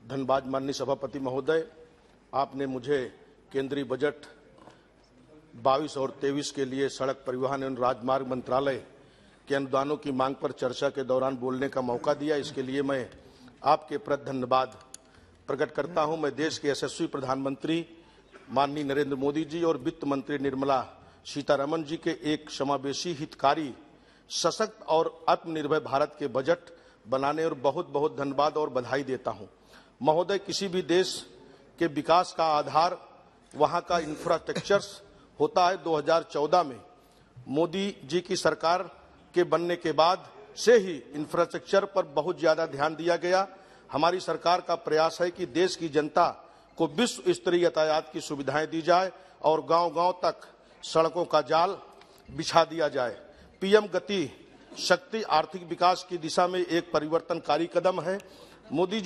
धन्यवाद माननीय सभापति महोदय, आपने मुझे केंद्रीय बजट 22 और 23 के लिए सड़क परिवहन एवं राजमार्ग मंत्रालय के अनुदानों की मांग पर चर्चा के दौरान बोलने का मौका दिया। इसके लिए मैं आपके प्रति धन्यवाद प्रकट करता हूं। मैं देश के यशस्वी प्रधानमंत्री माननीय नरेंद्र मोदी जी और वित्त मंत्री निर्मला सीतारमण जी के एक समावेशी, हितकारी, सशक्त और आत्मनिर्भर भारत के बजट बनाने और बहुत बहुत धन्यवाद और बधाई देता हूं। महोदय, किसी भी देश के विकास का आधार वहां का इंफ्रास्ट्रक्चर होता है। 2014 में मोदी जी की सरकार के बनने के बाद से ही इंफ्रास्ट्रक्चर पर बहुत ज्यादा ध्यान दिया गया। हमारी सरकार का प्रयास है कि देश की जनता को विश्व स्तरीय यातायात की सुविधाएं दी जाए और गांव-गांव तक सड़कों का जाल बिछा दिया जाए। पीएम गति शक्ति आर्थिक विकास की दिशा में एक परिवर्तनकारी कदम है। मोदी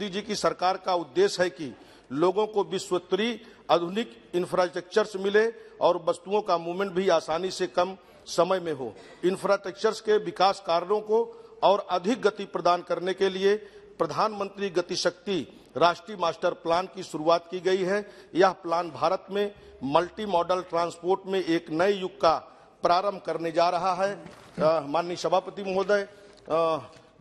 जी की सरकार का उद्देश्य है कि लोगों को विश्वस्तरीय आधुनिक इंफ्रास्ट्रक्चर मिले और वस्तुओं का मूवमेंट भी आसानी से कम समय में हो। इंफ्रास्ट्रक्चर के विकास कार्यों को और अधिक गति प्रदान करने के लिए प्रधानमंत्री गति शक्ति राष्ट्रीय मास्टर प्लान की शुरुआत की गई है। यह प्लान भारत में मल्टी मॉडल ट्रांसपोर्ट में एक नए युग का प्रारंभ करने जा रहा है। माननीय सभापति महोदय,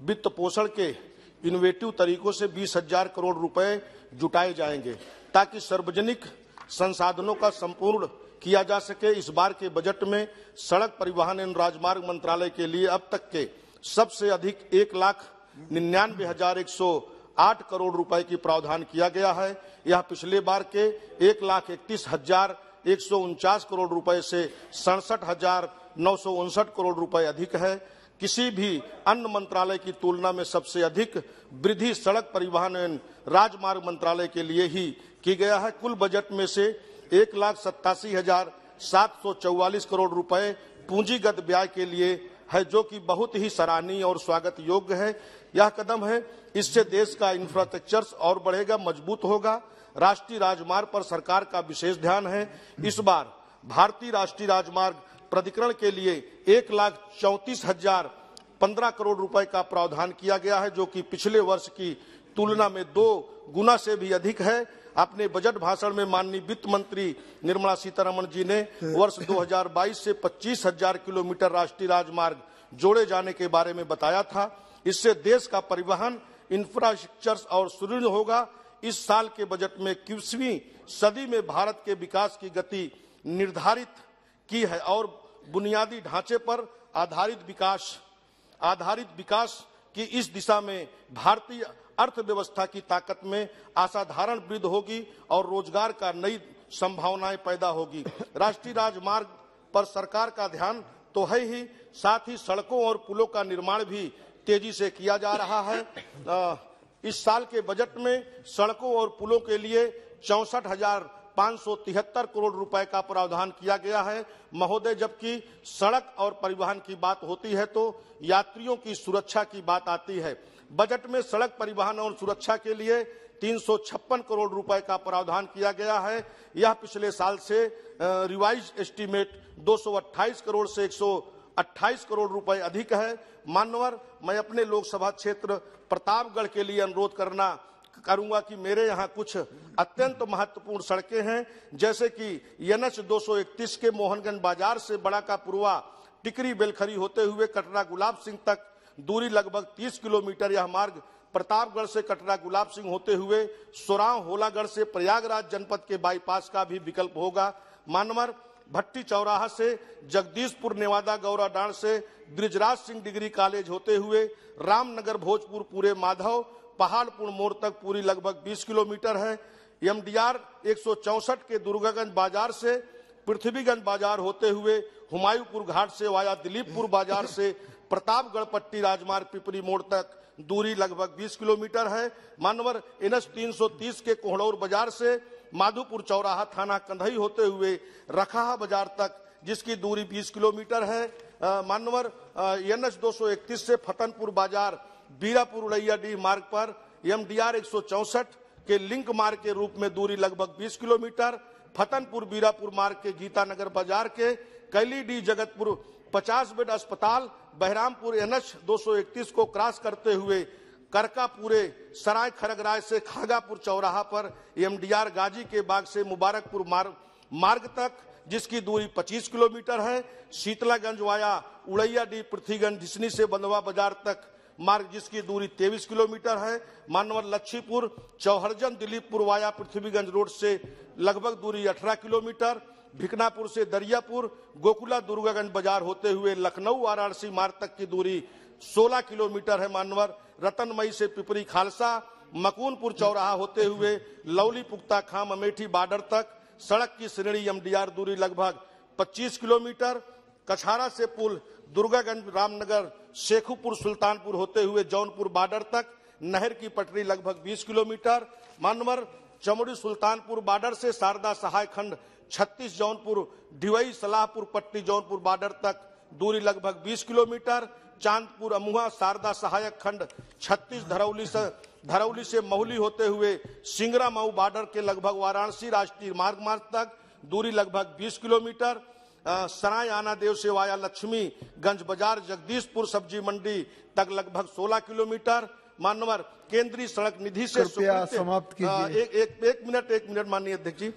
वित्त पोषण के इनोवेटिव तरीकों से 20,000 करोड़ रुपए जुटाए जाएंगे ताकि सार्वजनिक संसाधनों का संपूर्ण किया जा सके। इस बार के बजट में सड़क परिवहन एवं राजमार्ग मंत्रालय के लिए अब तक के सबसे अधिक 1,99,108 करोड़ रुपए की प्रावधान किया गया है। यह पिछले बार के 1,31,149 करोड़ रुपए से 67,959 करोड़ रुपए अधिक है। किसी भी अन्य मंत्रालय की तुलना में सबसे अधिक वृद्धि सड़क परिवहन एवं राजमार्ग मंत्रालय के लिए ही की गया है। कुल बजट में से 1,87,744 करोड़ रुपए पूंजीगत व्यय के लिए है, जो कि बहुत ही सराहनीय और स्वागत योग्य है। यह कदम है, इससे देश का इंफ्रास्ट्रक्चर और बढ़ेगा, मजबूत होगा। राष्ट्रीय राजमार्ग पर सरकार का विशेष ध्यान है। इस बार भारतीय राष्ट्रीय राजमार्ग प्राधिकरण के लिए 1,34,015 करोड़ रुपए का प्रावधान किया गया है, जो कि पिछले वर्ष की तुलना में 2 गुना से भी अधिक है। अपने बजट भाषण में माननीय वित्त मंत्री निर्मला सीतारमण जी ने वर्ष 2022 से 25,000 किलोमीटर राष्ट्रीय राजमार्ग जोड़े जाने के बारे में बताया था। इससे देश का परिवहन इंफ्रास्ट्रक्चर और सुदृढ़ होगा। इस साल के बजट में 21वीं सदी में भारत के विकास की गति निर्धारित की है और बुनियादी ढांचे पर आधारित विकास की इस दिशा में भारतीय अर्थव्यवस्था की ताकत में असाधारण वृद्धि होगी और रोजगार का नई संभावनाएं पैदा होगी। राष्ट्रीय राजमार्ग पर सरकार का ध्यान तो है ही, साथ ही सड़कों और पुलों का निर्माण भी तेजी से किया जा रहा है। इस साल के बजट में सड़कों और पुलों के लिए 64,573 करोड़ रुपए का प्रावधान किया गया है। महोदय, जबकि सड़क और परिवहन की बात होती है तो यात्रियों की सुरक्षा की बात आती है। बजट में सड़क परिवहन और सुरक्षा के लिए 356 करोड़ रुपए का प्रावधान किया गया है। यह पिछले साल से रिवाइज एस्टीमेट 228 करोड़ से 128 करोड़ रुपए अधिक है। मान्यवर, मैं अपने लोकसभा क्षेत्र प्रतापगढ़ के लिए अनुरोध करूंगा कि मेरे यहाँ कुछ अत्यंत महत्वपूर्ण सड़कें हैं, जैसे कि NH 231 के मोहनगंज बाजार से बड़ा का पुरवा टिकरी बेलखरी होते हुए कटरा गुलाब सिंह तक दूरी लगभग 30 किलोमीटर। यह मार्ग प्रतापगढ़ से कटरा गुलाब सिंह होते हुए सोराव होलागढ़ से प्रयागराज जनपद के बाईपास का भी विकल्प होगा। मानवर, भट्टी चौराहा से जगदीशपुर नेवादा गौराडांड से ब्रिजराज सिंह डिग्री कॉलेज होते हुए रामनगर भोजपुर पूरे माधव पहाड़पुर मोड़ तक पूरी लगभग 20 किलोमीटर है। MDR 164 के दुर्गागंज बाजार से पृथ्वीगंज बाजार होते हुए हुमायूंपुर घाट से वाया दिलीपपुर बाजार से प्रतापगढ़ पट्टी राजमार्ग पिपरी मोड़ तक दूरी लगभग 20 किलोमीटर है। मानवर, NH 330 के कोहड़ौर बाजार से माधोपुर चौराहा थाना कंधई होते हुए रखाहा बाजार तक, जिसकी दूरी 20 किलोमीटर है। मानवर, NH 231 से फतनपुर बाजार बीरापुर उड़ैयाडीह मार्ग पर MDR 164 के लिंक मार्ग के रूप में दूरी लगभग 20 किलोमीटर। फतनपुर बीरापुर मार्ग के गीतानगर बाजार के कैलीडीह जगतपुर 50 बेड अस्पताल बहरामपुर NH 231 को क्रॉस करते हुए करकापुरे सराय खरगराय से खागापुर चौराहा पर MDR गाजी के बाग से मुबारकपुर मार्ग तक, जिसकी दूरी 25 किलोमीटर है। शीतलागंज वाया उड़ैयाडीह पृथ्वीगंज ढिसनी से बंधवा बाजार तक मार्ग, जिसकी दूरी 23 किलोमीटर है। मानवर, लक्ष्मीपुर चौहरजन दिलीपपुर वाया पृथ्वीगंज रोड से लगभग दूरी 18 किलोमीटर। भिकनापुर से दरियापुर, गोकुला दुर्गागंज बाजार होते हुए लखनऊ वाराणसी मार्ग तक की दूरी 16 किलोमीटर है मानवर। रतनमई से पिपरी खालसा, मकूनपुर चौराहा होते हुए लौली पुख्ता खाम अमेठी बॉर्डर तक सड़क की श्रेणी एमडीआर दूरी लगभग 25 किलोमीटर। कछारा से पुल दुर्गागंज रामनगर शेखुपुर सुल्तानपुर होते हुए जौनपुर बॉर्डर तक नहर की पटरी लगभग 20 किलोमीटर। मानवर चमोड़ी सुल्तानपुर बॉर्डर से शारदा सहाय खंड 36 जौनपुर ढिवई सलाहपुर पट्टी जौनपुर बॉर्डर तक दूरी लगभग 20 किलोमीटर। चांदपुर अमुहा शारदा सहायक खंड 36 धरौली से महुली होते हुए सिंगरा मऊ बॉर्डर के लगभग वाराणसी राष्ट्रीय मार्ग तक दूरी लगभग 20 किलोमीटर। सराय आना देव से वाया लक्ष्मी गंज बाजार जगदीशपुर सब्जी मंडी तक लगभग 16 किलोमीटर। मानवर केंद्रीय सड़क निधि से समाप्त कीजिए। एक मिनट माननीय अध्यक्ष जी।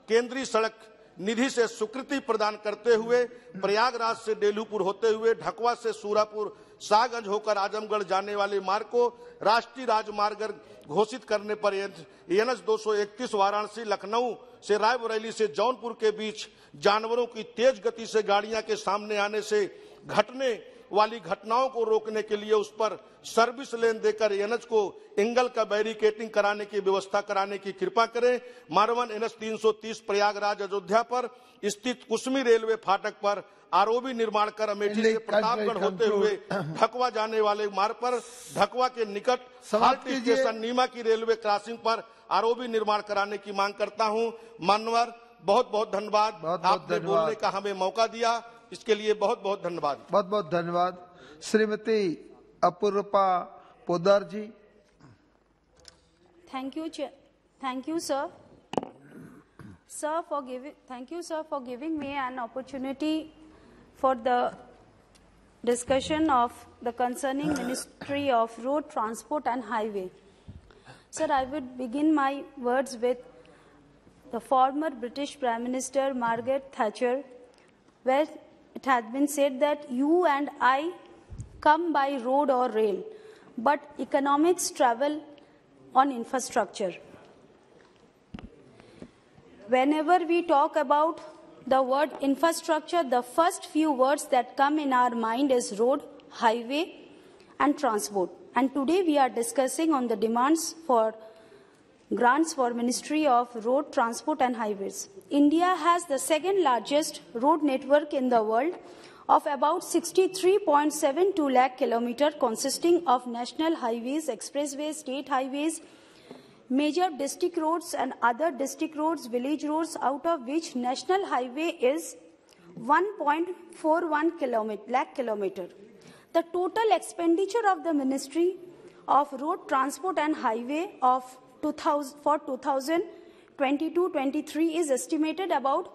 केंद्रीय सड़क निधि से स्वीकृति प्रदान करते हुए प्रयागराज से डेलूपुर होते हुए ढकवा से सूरापुर शाहगंज होकर आजमगढ़ जाने वाले मार्ग को राष्ट्रीय राजमार्ग घोषित करने पर एनएच 231 वाराणसी लखनऊ से रायबरेली से जौनपुर के बीच जानवरों की तेज गति से गाड़ियां के सामने आने से घटने वाली घटनाओं को रोकने के लिए उस पर सर्विस लेन देकर एनएच को एंगल का बैरिकेटिंग कराने की व्यवस्था कराने की कृपा करें। मारवन एनएच 330 प्रयागराज अयोध्या पर स्थित कुसमी रेलवे फाटक पर आरओबी निर्माण कर अमेठी से प्रतापगढ़ होते हुए ढकवा जाने वाले मार्ग पर ढकवा के निकट हाल्ट स्टेशन नीमा की रेलवे क्रॉसिंग पर आरओबी निर्माण कराने की मांग करता हूं। मानवर बहुत बहुत धन्यवाद, आपने बोलने का हमें मौका दिया, इसके लिए बहुत बहुत धन्यवाद। बहुत बहुत धन्यवाद। श्रीमती अपूर्वा पोदार जी। Thank you, sir. Thank you, sir, for giving me an opportunity for the discussion of the concerning Ministry of Road Transport and Highway. Sir, I would begin my words with the former British Prime Minister Margaret Thatcher, where it has been said that you and I come by road or rail, but economics travel on infrastructure. Whenever we talk about the word infrastructure, the first few words that come in our mind is road, highway, and transport. And today we are discussing on the demands for grants for Ministry of Road Transport and Highways. India has the second largest road network in the world of about 63.72 lakh kilometers, consisting of national highways, expressways, state highways, major district roads and other district roads, village roads, out of which national highway is 1.41 lakh kilometers. The total expenditure of the Ministry of Road Transport and Highway for 2022-23 is estimated about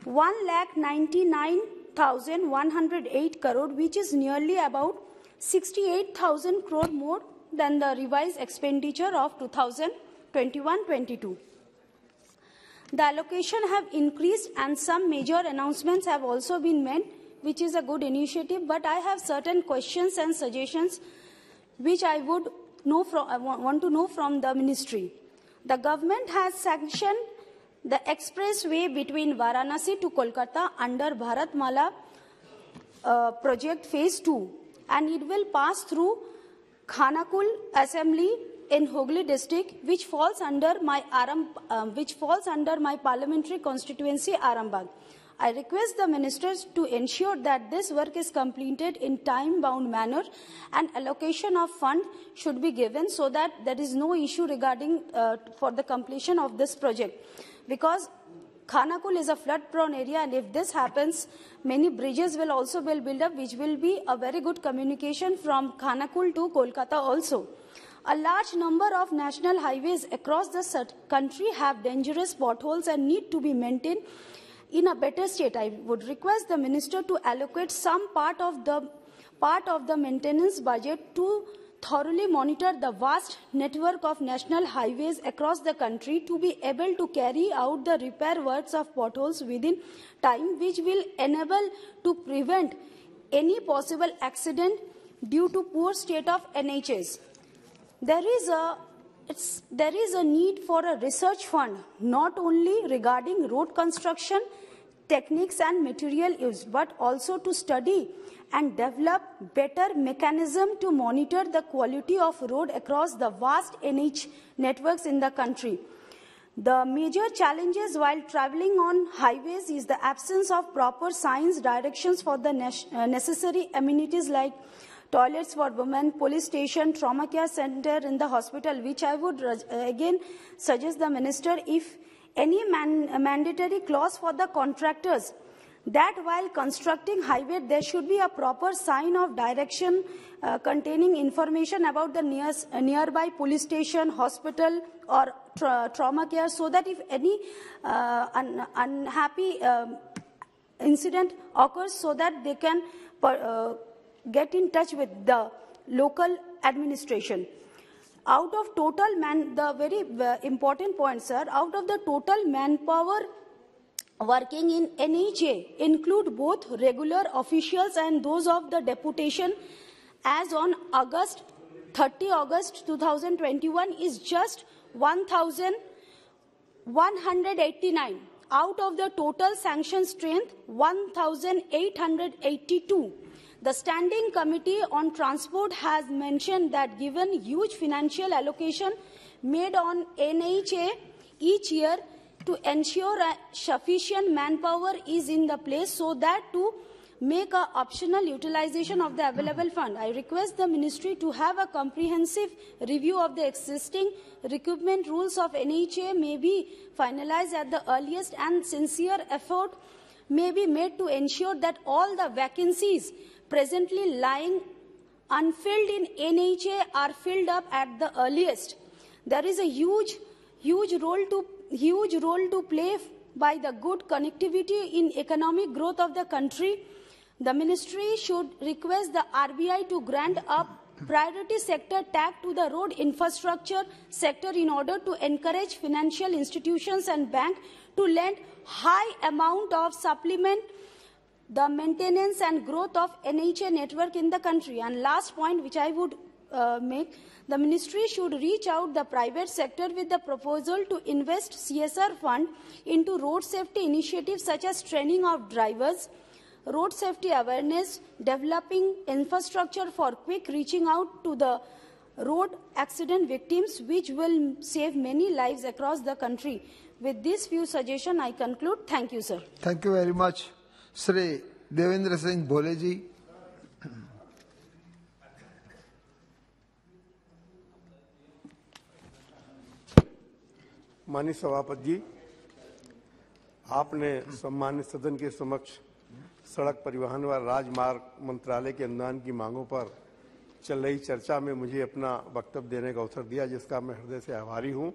1,99,108 crore, which is nearly about 68,000 crore more than the revised expenditure of 2021-22. The allocation have increased and some major announcements have also been made, which is a good initiative, but I have certain questions and suggestions which I would want to know from the ministry. The government has sanctioned the expressway between Varanasi to Kolkata under Bharatmala project phase 2, and it will pass through Khanakul assembly in Hooghly district, which falls under my parliamentary constituency Arambagh. I request the ministers to ensure that this work is completed in time-bound manner and allocation of fund should be given so that there is no issue regarding for the completion of this project. Because Khanakul is a flood-prone area, and if this happens, many bridges will also be built up, which will be a very good communication from Khanakul to Kolkata also. A large number of national highways across the country have dangerous potholes and need to be maintained in a better state. I would request the minister to allocate some part of the maintenance budget to thoroughly monitor the vast network of national highways across the country to be able to carry out the repair works of potholes within time, which will enable to prevent any possible accident due to poor state of NHS. There is a there is a need for a research fund, not only regarding road construction, techniques and material use, but also to study and develop better mechanism to monitor the quality of road across the vast NH networks in the country. The major challenges while traveling on highways is the absence of proper signs, directions for the necessary amenities like toilets for women, police station, trauma care center in the hospital, which I would again suggest the minister, if any mandatory clause for the contractors, that while constructing highway, there should be a proper sign of direction containing information about the nearby police station, hospital, or trauma care, so that if any unhappy incident occurs, so that they can get in touch with the local administration. Out of total the very important point, sir, out of the total manpower working in NHA include both regular officials and those of the deputation, as on 30 August 2021 is just 1,189 out of the total sanctioned strength 1,882. The Standing Committee on Transport has mentioned that given huge financial allocation made on NHA each year to ensure a sufficient manpower is in the place, so that to make an optional utilization of the available fund, I request the ministry to have a comprehensive review of the existing recruitment rules of NHA may be finalized at the earliest, and sincere effort may be made to ensure that all the vacancies presently lying unfilled in NHA are filled up at the earliest. There is a huge role to play by the good connectivity in economic growth of the country. The ministry should request the RBI to grant a priority sector tag to the road infrastructure sector in order to encourage financial institutions and banks to lend high amount of supplement the maintenance and growth of NHA network in the country. And last point which I would make, the ministry should reach out the private sector with the proposal to invest CSR fund into road safety initiatives such as training of drivers, road safety awareness, developing infrastructure for quick reaching out to the road accident victims, which will save many lives across the country. With these few suggestions, I conclude. Thank you, sir. Thank you very much. Shri Devendra Singh Bhole ji. माननीय सभापति जी, आपने सम्मानित सदन के समक्ष सड़क परिवहन व राजमार्ग मंत्रालय के अनुदान की मांगों पर चल रही चर्चा में मुझे अपना वक्तव्य देने का अवसर दिया, जिसका मैं हृदय से आभारी हूं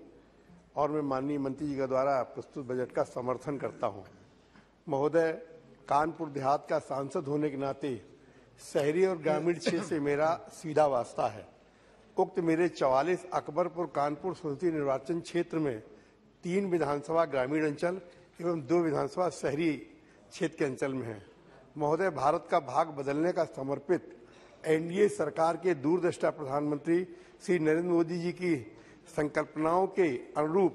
और मैं माननीय मंत्री जी के द्वारा प्रस्तुत बजट का समर्थन करता हूं। महोदय, कानपुर देहात का सांसद होने के नाते शहरी और ग्रामीण क्षेत्र से मेरा सीधा वास्ता है। उक्त मेरे 44 अकबरपुर कानपुर संसदीय निर्वाचन क्षेत्र में 3 विधानसभा ग्रामीण अंचल एवं 2 विधानसभा शहरी क्षेत्र के अंचल में है। महोदय, भारत का भाग बदलने का समर्पित एनडीए सरकार के दूरदृष्टा प्रधानमंत्री श्री नरेंद्र मोदी जी की संकल्पनाओं के अनुरूप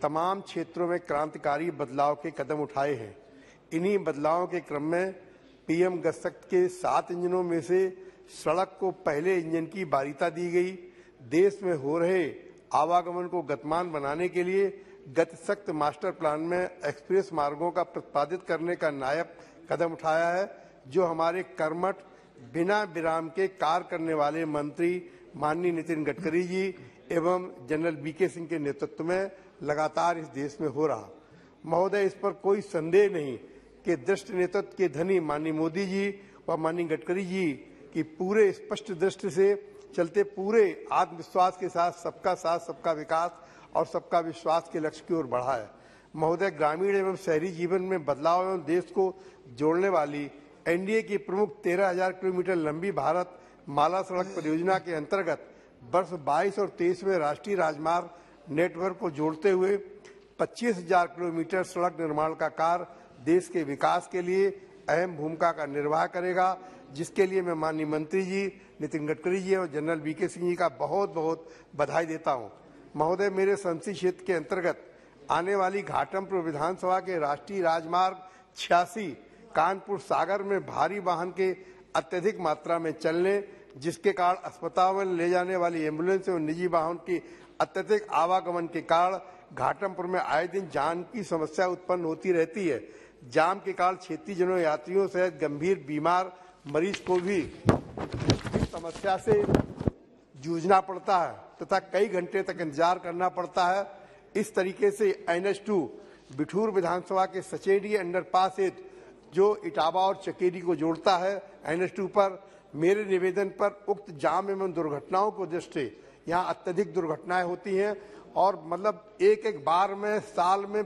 तमाम क्षेत्रों में क्रांतिकारी बदलाव के कदम उठाए हैं। इन्हीं बदलावों के क्रम में पीएम गतिशक्ति के 7 इंजनों में से सड़क को पहले इंजन की बारीता दी गई। देश में हो रहे आवागमन को गतिमान बनाने के लिए गतिशक्ति मास्टर प्लान में एक्सप्रेस मार्गों का प्रतिपादित करने का नायब कदम उठाया है, जो हमारे कर्मठ बिना विराम के कार्य करने वाले मंत्री माननीय नितिन गडकरी जी एवं जनरल बीके सिंह के नेतृत्व में लगातार इस देश में हो रहा। महोदय, इस पर कोई संदेह नहीं कि दृष्टि नेतृत्व के धनी माननीय मोदी जी व माननीय गडकरी जी की पूरे स्पष्ट दृष्टि से चलते पूरे आत्मविश्वास के साथ सबका विकास और सबका विश्वास के लक्ष्य की ओर बढ़ा है। महोदय, ग्रामीण एवं शहरी जीवन में बदलाव एवं देश को जोड़ने वाली एनडीए की प्रमुख 13,000 किलोमीटर लंबी भारत माला सड़क परियोजना के अंतर्गत वर्ष 22 और 23 में राष्ट्रीय राजमार्ग नेटवर्क को जोड़ते हुए 25,000 किलोमीटर सड़क निर्माण का कार्य देश के विकास के लिए अहम भूमिका का निर्वाह करेगा, जिसके लिए मैं माननीय मंत्री जी नितिन गडकरी जी और जनरल बीके सिंह जी का बहुत बहुत बधाई देता हूं। महोदय, मेरे संसदीय क्षेत्र के अंतर्गत आने वाली घाटमपुर विधानसभा के राष्ट्रीय राजमार्ग 86 कानपुर सागर में भारी वाहन के अत्यधिक मात्रा में चलने, जिसके कारण अस्पताल में ले जाने वाली एम्बुलेंस और निजी वाहन की अत्यधिक आवागमन के कारण घाटमपुर में आए दिन जाम की समस्या उत्पन्न होती रहती है। जाम के कारण क्षेत्रीयजनों, यात्रियों सहित गंभीर बीमार मरीज को भी इस समस्या से जूझना पड़ता है तथा कई घंटे तक इंतजार करना पड़ता है। इस तरीके से NH2 बिठूर विधानसभा के सचेडी अंडरपास हेतु जो इटावा और चकेरी को जोड़ता है, NH2 पर मेरे निवेदन पर उक्त जाम एवं दुर्घटनाओं को दृष्टि यहाँ अत्यधिक दुर्घटनाएं होती हैं और मतलब एक बार में साल में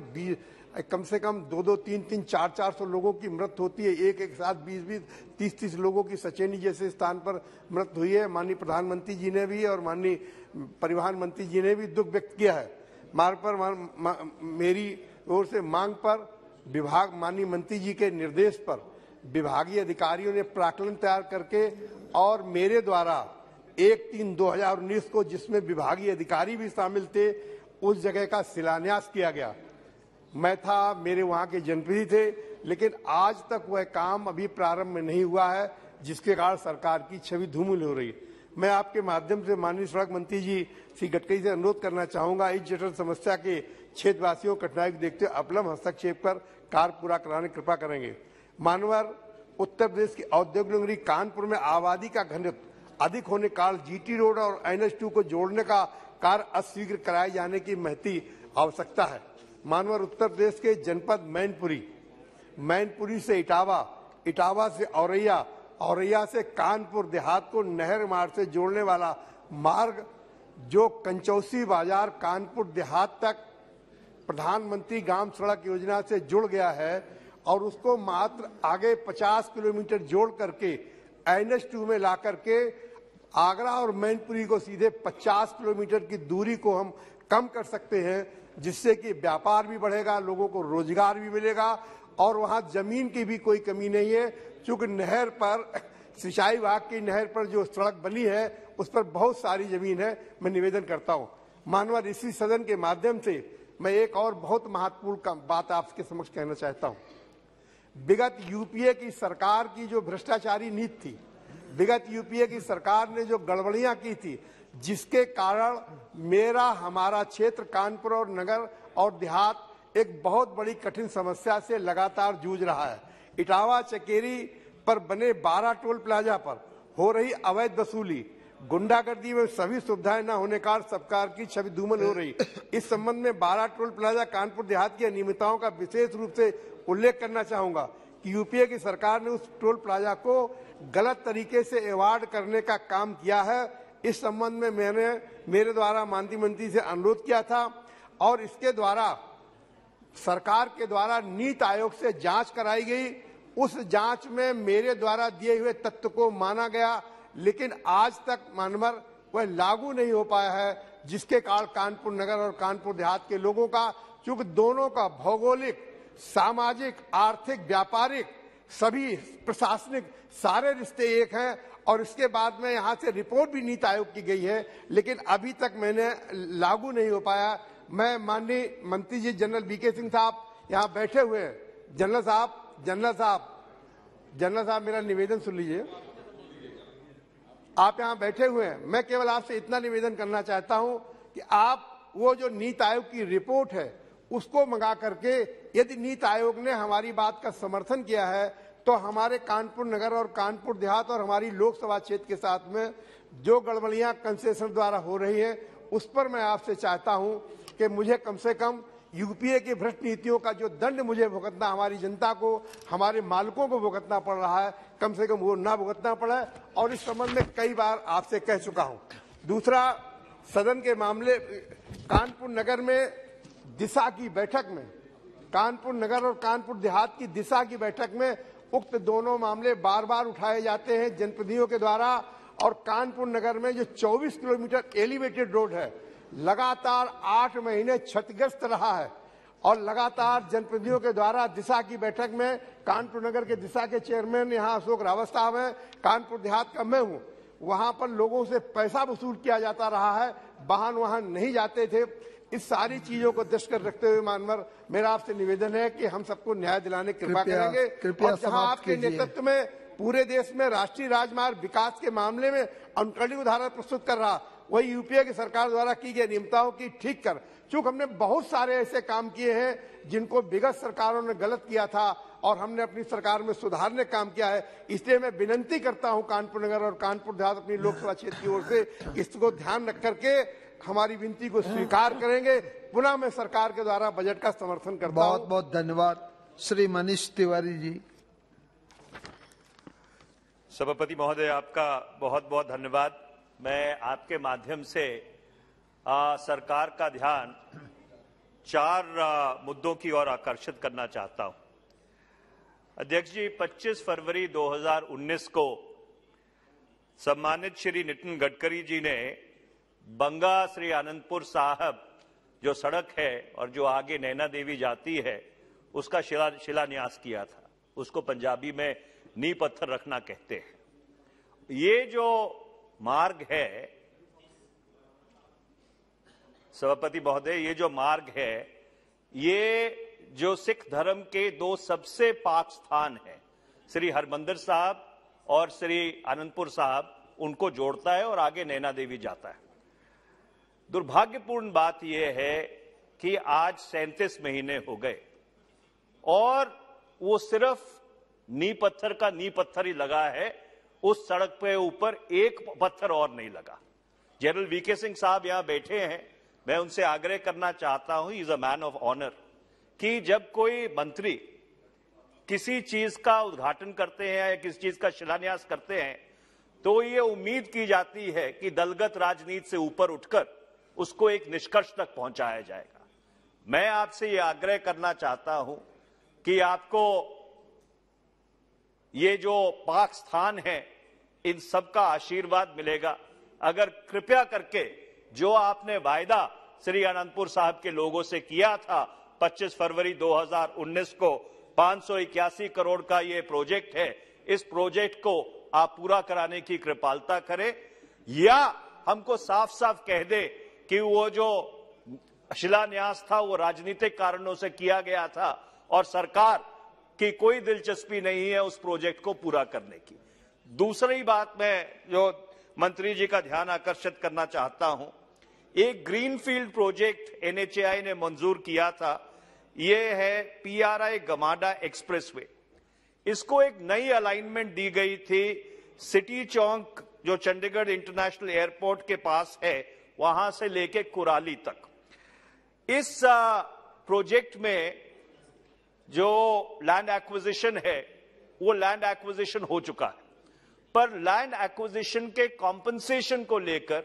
कम से कम 2-2, 3-3, 400 लोगों की मृत्यु होती है। एक साथ 20-20, 30-30 लोगों की सचेनी जैसे स्थान पर मृत्यु हुई है। माननीय प्रधानमंत्री जी ने भी और माननीय परिवहन मंत्री जी ने भी दुख व्यक्त किया है। मार्ग पर मेरी ओर से मांग पर विभाग माननीय मंत्री जी के निर्देश पर विभागीय अधिकारियों ने प्राक्कलन तैयार करके और मेरे द्वारा 1/3/2019 को, जिसमें विभागीय अधिकारी भी शामिल थे, उस जगह का शिलान्यास किया गया। मैं था, मेरे वहां के जनप्रतिनिधि थे, लेकिन आज तक वह काम अभी प्रारंभ में नहीं हुआ है, जिसके कारण सरकार की छवि धूमिल हो रही है। मैं आपके माध्यम से माननीय सड़क मंत्री जी श्री गडकरी से अनुरोध करना चाहूंगा, इस जटिल समस्या के क्षेत्रवासियों कठिनाई को देखते हुए अपलम हस्तक्षेप कर कार्य पूरा कराने की कृपा करेंगे। मानवर उत्तर प्रदेश की औद्योगिक नगरी कानपुर में आबादी का घनत्व अधिक होने के कारण GT रोड और NH2 को जोड़ने का कार्य अशीघ्र कराए जाने की महती आवश्यकता है। मानवर उत्तर प्रदेश के जनपद मैनपुरी से इटावा से औरैया से कानपुर देहात को नहर मार्ग से जोड़ने वाला मार्ग जो कंचौसी बाजार कानपुर देहात तक प्रधानमंत्री ग्राम सड़क योजना से जुड़ गया है और उसको मात्र आगे 50 किलोमीटर जोड़ करके NH2 में ला करके आगरा और मैनपुरी को सीधे 50 किलोमीटर की दूरी को हम कम कर सकते हैं, जिससे कि व्यापार भी बढ़ेगा, लोगों को रोजगार भी मिलेगा और वहां जमीन की भी कोई कमी नहीं है। चूंकि नहर पर, सिंचाई विभाग की नहर पर जो सड़क बनी है उस पर बहुत सारी जमीन है। मैं निवेदन करता हूं मानवर, इसी सदन के माध्यम से मैं एक और बहुत महत्वपूर्ण बात आपके समक्ष कहना चाहता हूं। विगत यूपीए की सरकार की जो भ्रष्टाचारी नीति थी, विगत यूपीए की सरकार ने जो गड़बड़ियां की थी, जिसके कारण हमारा क्षेत्र कानपुर और नगर और देहात एक बहुत बड़ी कठिन समस्या से लगातार जूझ रहा है। इटावा चकेरी पर बने 12 टोल प्लाजा पर हो रही अवैध वसूली, गुंडागर्दी में सभी सुविधाएं न होने का सरकार की छवि धूमिल हो रही। इस संबंध में 12 टोल प्लाजा कानपुर देहात की अनियमितताओं का विशेष रूप से उल्लेख करना चाहूंगा कि यूपीए की सरकार ने उस टोल प्लाजा को गलत तरीके से अवॉर्ड करने का काम किया है। इस संबंध में मैंने मेरे द्वारा माननीय मंत्री से अनुरोध किया था और इसके द्वारा सरकार के द्वारा नीति आयोग से जांच कराई गई। उस जांच में मेरे द्वारा दिए हुए तथ्य को माना गया, लेकिन आज तक मानवर वह लागू नहीं हो पाया है, जिसके कारण कानपुर नगर और कानपुर देहात के लोगों का, चूंकि दोनों का भौगोलिक, सामाजिक, आर्थिक, व्यापारिक, सभी प्रशासनिक सारे रिश्ते एक हैं और इसके बाद में यहाँ से रिपोर्ट भी नीति आयोग की गई है, लेकिन अभी तक मैंने लागू नहीं हो पाया। मैं माननीय मंत्री जी जनरल बीके सिंह साहब यहाँ बैठे हुए हैं। जनरल साहब मेरा निवेदन सुन लीजिए। आप यहाँ बैठे हुए हैं, मैं केवल आपसे इतना निवेदन करना चाहता हूँ कि आप वो जो नीति आयोग की रिपोर्ट है उसको मंगा करके, यदि नीति आयोग ने हमारी बात का समर्थन किया है तो हमारे कानपुर नगर और कानपुर देहात और हमारी लोकसभा क्षेत्र के साथ में जो गड़बड़ियां कंसेशन द्वारा हो रही हैं, उस पर मैं आपसे चाहता हूं कि मुझे कम से कम यूपीए की भ्रष्ट नीतियों का जो दंड मुझे भुगतना, हमारी जनता को, हमारे मालिकों को भुगतना पड़ रहा है, कम से कम वो ना भुगतना पड़े। और इस संबंध में कई बार आपसे कह चुका हूं। दूसरा, सदन के मामले कानपुर नगर में दिशा की बैठक में, कानपुर नगर और कानपुर देहात की दिशा की बैठक में उक्त दोनों मामले बार बार उठाए जाते हैं जनप्रतिनिधियों के द्वारा। और कानपुर नगर में जो 24 किलोमीटर एलिवेटेड रोड है, लगातार 8 महीने क्षतिग्रस्त रहा है और लगातार जनप्रतिनिधियों के द्वारा दिशा की बैठक में, कानपुर नगर के दिशा के चेयरमैन यहाँ अशोक रावत साहब हैं, कानपुर देहात का मैं हूँ, वहां पर लोगों से पैसा वसूल किया जाता रहा है, वाहन नहीं जाते थे। इस सारी चीजों को दृष्टि रखते हुए मानवर मेरा आपसे निवेदन है कि हम सबको न्याय दिलाने की कृपा करेंगे। और जहां आपके नेतृत्व में पूरे देश में राष्ट्रीय राजमार्ग विकास के मामले में अनुकरणीय उदाहरण प्रस्तुत कर रहा, वही यूपीए की सरकार द्वारा की गई नियमताओं की ठीक कर, चूंकि हमने बहुत सारे ऐसे काम किए हैं जिनको विगत सरकारों ने गलत किया था और हमने अपनी सरकार में सुधारने काम किया है। इसलिए मैं विनती करता हूं कानपुर नगर और कानपुर देहात अपनी लोकसभा क्षेत्र की ओर से इसको ध्यान रख करके हमारी विनती को स्वीकार करेंगे। पुनः मैं सरकार के द्वारा बजट का समर्थन करता हूं। बहुत बहुत धन्यवाद। श्री मनीष तिवारी जी। सभापति महोदय, आपका बहुत बहुत धन्यवाद। मैं आपके माध्यम से सरकार का ध्यान 4 मुद्दों की ओर आकर्षित करना चाहता हूं। अध्यक्ष जी, 25 फरवरी 2019 को सम्मानित श्री नितिन गडकरी जी ने बंगा श्री आनंदपुर साहब जो सड़क है और जो आगे नैना देवी जाती है उसका शिलान्यास किया था। उसको पंजाबी में नींव पत्थर रखना कहते हैं। ये जो मार्ग है सभापति महोदय, ये जो मार्ग है, ये जो सिख धर्म के 2 सबसे पाक स्थान है, श्री हरमंदिर साहब और श्री आनंदपुर साहब, उनको जोड़ता है और आगे नैना देवी जाता है। दुर्भाग्यपूर्ण बात यह है कि आज 37 महीने हो गए और वो सिर्फ नींव पत्थर का नींव पत्थर ही लगा है, उस सड़क पे ऊपर एक पत्थर और नहीं लगा। जनरल वीके सिंह साहब यहां बैठे हैं, मैं उनसे आग्रह करना चाहता हूं, is a man of honour, कि जब कोई मंत्री किसी चीज का उद्घाटन करते हैं या किसी चीज का शिलान्यास करते हैं तो ये उम्मीद की जाती है कि दलगत राजनीति से ऊपर उठकर उसको एक निष्कर्ष तक पहुंचाया जाएगा। मैं आपसे ये आग्रह करना चाहता हूं कि आपको ये जो पाक स्थान है इन सबका आशीर्वाद मिलेगा अगर कृपया करके जो आपने वायदा श्री आनंदपुर साहब के लोगों से किया था 25 फरवरी 2019 को 581 करोड़ का ये प्रोजेक्ट है, इस प्रोजेक्ट को आप पूरा कराने की कृपालता करें, या हमको साफ साफ कह दे कि वो जो शिलान्यास था वो राजनीतिक कारणों से किया गया था और सरकार की कोई दिलचस्पी नहीं है उस प्रोजेक्ट को पूरा करने की। दूसरी बात मैं जो मंत्री जी का ध्यान आकर्षित करना चाहता हूं, एक ग्रीनफील्ड प्रोजेक्ट एनएचएआई ने मंजूर किया था, यह है पीआरआई गमाडा एक्सप्रेसवे। इसको एक नई अलाइनमेंट दी गई थी सिटी चौक जो चंडीगढ़ इंटरनेशनल एयरपोर्ट के पास है वहां से लेके कुराली तक। इस प्रोजेक्ट में जो लैंड एक्विजिशन है वो लैंड एक्विजिशन हो चुका है, पर लैंड एक्विजिशन के कॉम्पनसेशन को लेकर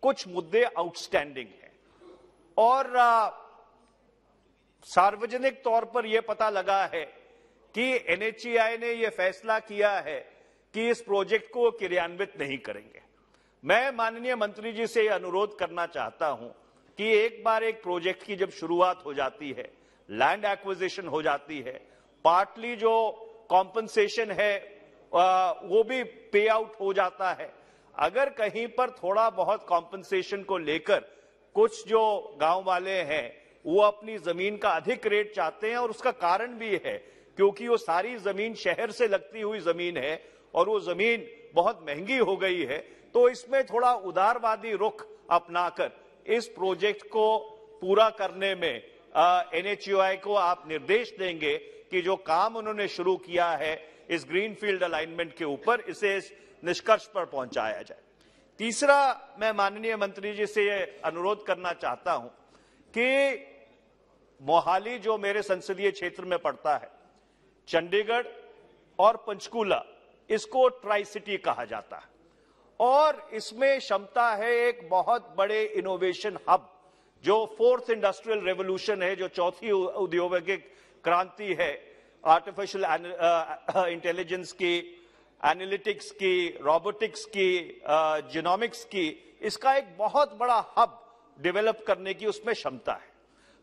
कुछ मुद्दे आउटस्टैंडिंग हैं और सार्वजनिक तौर पर यह पता लगा है कि एनएचएआई ने यह फैसला किया है कि इस प्रोजेक्ट को क्रियान्वित नहीं करेंगे। मैं माननीय मंत्री जी से अनुरोध करना चाहता हूं कि एक बार एक प्रोजेक्ट की जब शुरुआत हो जाती है, लैंड एक्विजिशन हो जाती है, पार्टली जो कॉम्पनसेशन है वो भी पे आउट हो जाता है, अगर कहीं पर थोड़ा बहुत कॉम्पनसेशन को लेकर कुछ जो गांव वाले हैं वो अपनी जमीन का अधिक रेट चाहते हैं और उसका कारण भी है क्योंकि वो सारी जमीन शहर से लगती हुई जमीन है और वो जमीन बहुत महंगी हो गई है, तो इसमें थोड़ा उदारवादी रुख अपनाकर इस प्रोजेक्ट को पूरा करने में एनएचएआई को आप निर्देश देंगे कि जो काम उन्होंने शुरू किया है इस ग्रीनफील्ड अलाइनमेंट के ऊपर, इसे इस निष्कर्ष पर पहुंचाया जाए। तीसरा, मैं माननीय मंत्री जी से अनुरोध करना चाहता हूं कि मोहाली जो मेरे संसदीय क्षेत्र में पड़ता है, चंडीगढ़ और पंचकूला, इसको ट्राई सिटी कहा जाता है और इसमें क्षमता है एक बहुत बड़े इनोवेशन हब, जो 4th इंडस्ट्रियल रेवोल्यूशन है, जो चौथी औद्योगिक क्रांति है, आर्टिफिशियल इंटेलिजेंस की, एनालिटिक्स की, रोबोटिक्स की, जीनोमिक्स की, इसका एक बहुत बड़ा हब डेवलप करने की उसमें क्षमता है।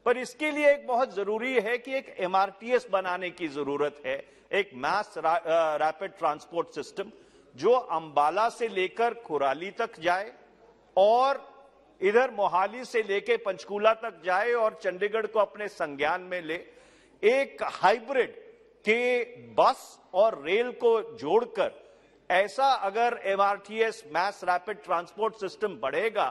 पर इसके लिए एक बहुत जरूरी है कि एक एमआरटीएस बनाने की जरूरत है, एक मास रैपिड ट्रांसपोर्ट सिस्टम जो अंबाला से लेकर कुराली तक जाए और इधर मोहाली से लेके पंचकूला तक जाए और चंडीगढ़ को अपने संज्ञान में ले, एक हाइब्रिड के बस और रेल को जोड़कर ऐसा अगर MRTS mass rapid transport system बढ़ेगा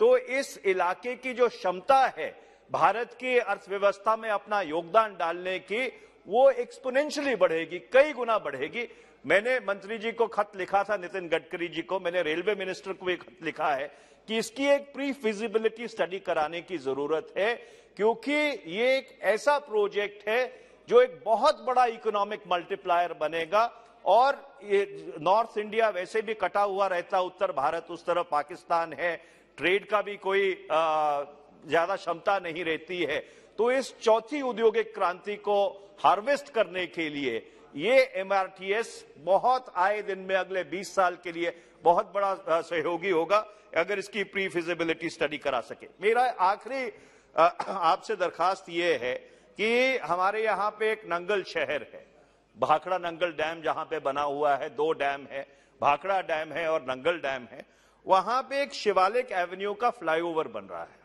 तो इस इलाके की जो क्षमता है भारत की अर्थव्यवस्था में अपना योगदान डालने की, वो एक्सपोनेंशियली बढ़ेगी, कई गुना बढ़ेगी। मैंने मंत्री जी को खत लिखा था, नितिन गडकरी जी को, मैंने रेलवे मिनिस्टर को भी खत लिखा है कि इसकी एक प्री फिजिबिलिटी स्टडी कराने की जरूरत है, क्योंकि ये एक ऐसा प्रोजेक्ट है जो एक बहुत बड़ा इकोनॉमिक मल्टीप्लायर बनेगा। और ये नॉर्थ इंडिया वैसे भी कटा हुआ रहता, उत्तर भारत, उस तरफ पाकिस्तान है, ट्रेड का भी कोई ज्यादा क्षमता नहीं रहती है। तो इस चौथी औद्योगिक क्रांति को हार्वेस्ट करने के लिए ये एमआरटीएस बहुत आए दिन में अगले 20 साल के लिए बहुत बड़ा सहयोगी होगा अगर इसकी प्री फिजिबिलिटी स्टडी करा सके। मेरा आखिरी आपसे दरखास्त ये है कि हमारे यहाँ पे एक नंगल शहर है, भाखड़ा नंगल डैम जहां पे बना हुआ है, 2 डैम है, भाखड़ा डैम है और नंगल डैम है। वहां पे एक शिवालिक एवेन्यू का फ्लाईओवर बन रहा है।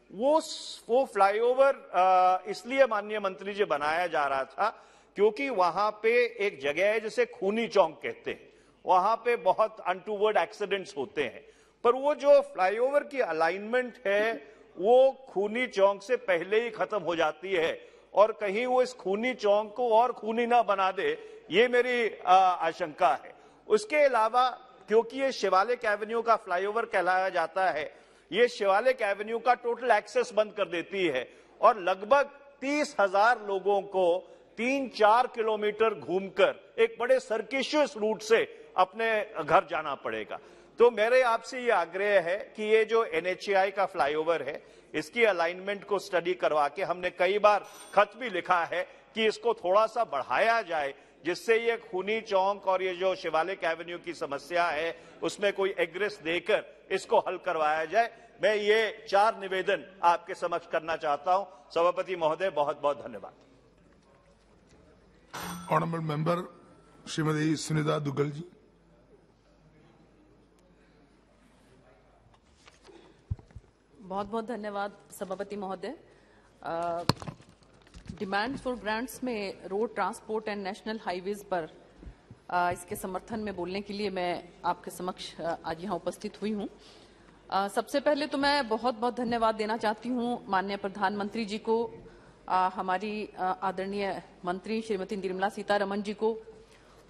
वो फ्लाईओवर इसलिए माननीय मंत्री जी बनाया जा रहा था क्योंकि वहां पे एक जगह है जिसे खूनी चौक कहते हैं, वहां पे बहुत अनटूवर्ड एक्सीडेंट्स होते हैं, पर वो जो फ्लाईओवर की अलाइनमेंट है वो खूनी चौक से पहले ही खत्म हो जाती है और कहीं वो इस खूनी चौक को और खूनी ना बना दे, ये मेरी आशंका है। उसके अलावा क्योंकि ये शिवालिक एवेन्यू का फ्लाईओवर कहलाया जाता है, ये शिवालिक एवेन्यू का टोटल एक्सेस बंद कर देती है और लगभग 30,000 लोगों को 3-4 किलोमीटर घूमकर एक बड़े सर्किशियस रूट से अपने घर जाना पड़ेगा। तो मेरे आपसे ये आग्रह है कि ये जो एनएचएआई का फ्लाईओवर है, इसकी अलाइनमेंट को स्टडी करवा के, हमने कई बार खत भी लिखा है कि इसको थोड़ा सा बढ़ाया जाए, जिससे ये खूनी चौक और ये जो शिवालिक एवेन्यू की समस्या है उसमें कोई एग्रेस देकर इसको हल करवाया जाए। मैं ये 4 निवेदन आपके समक्ष करना चाहता हूं। सभापति महोदय, बहुत बहुत धन्यवाद। ऑनरेबल मेंबर श्रीमती सुनीता दुग्गल जी। बहुत बहुत धन्यवाद सभापति महोदय। डिमांड्स फॉर ग्रांट्स में road transport and national highways पर इसके समर्थन में बोलने के लिए मैं आपके समक्ष आज यहाँ उपस्थित हुई हूँ। सबसे पहले तो मैं बहुत बहुत धन्यवाद देना चाहती हूँ माननीय प्रधानमंत्री जी को, हमारी आदरणीय मंत्री श्रीमती निर्मला सीतारमण जी को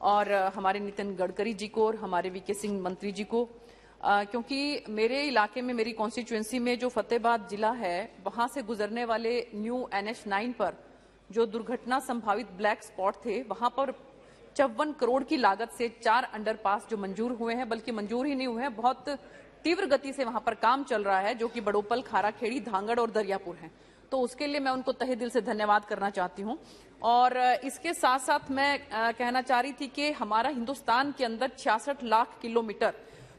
और हमारे नितिन गडकरी जी को और हमारे वीके सिंह मंत्री जी को, क्योंकि मेरे इलाके में, मेरी कॉन्स्टिट्यूएंसी में जो फतेहाबाद जिला है, वहां से गुजरने वाले न्यू NH9 पर जो दुर्घटना संभावित ब्लैक स्पॉट थे, वहां पर 54 करोड़ की लागत से 4 अंडरपास जो मंजूर हुए हैं, बल्कि मंजूर ही नहीं हुए हैं, बहुत तीव्र गति से वहां पर काम चल रहा है, जो कि बड़ोपल, खाराखेड़ी, धांगड़ और दरियापुर है। तो उसके लिए मैं उनको तहे दिल से धन्यवाद करना चाहती हूँ। और इसके साथ साथ मैं कहना चाह रही थी कि हमारा हिंदुस्तान के अंदर 66 लाख किलोमीटर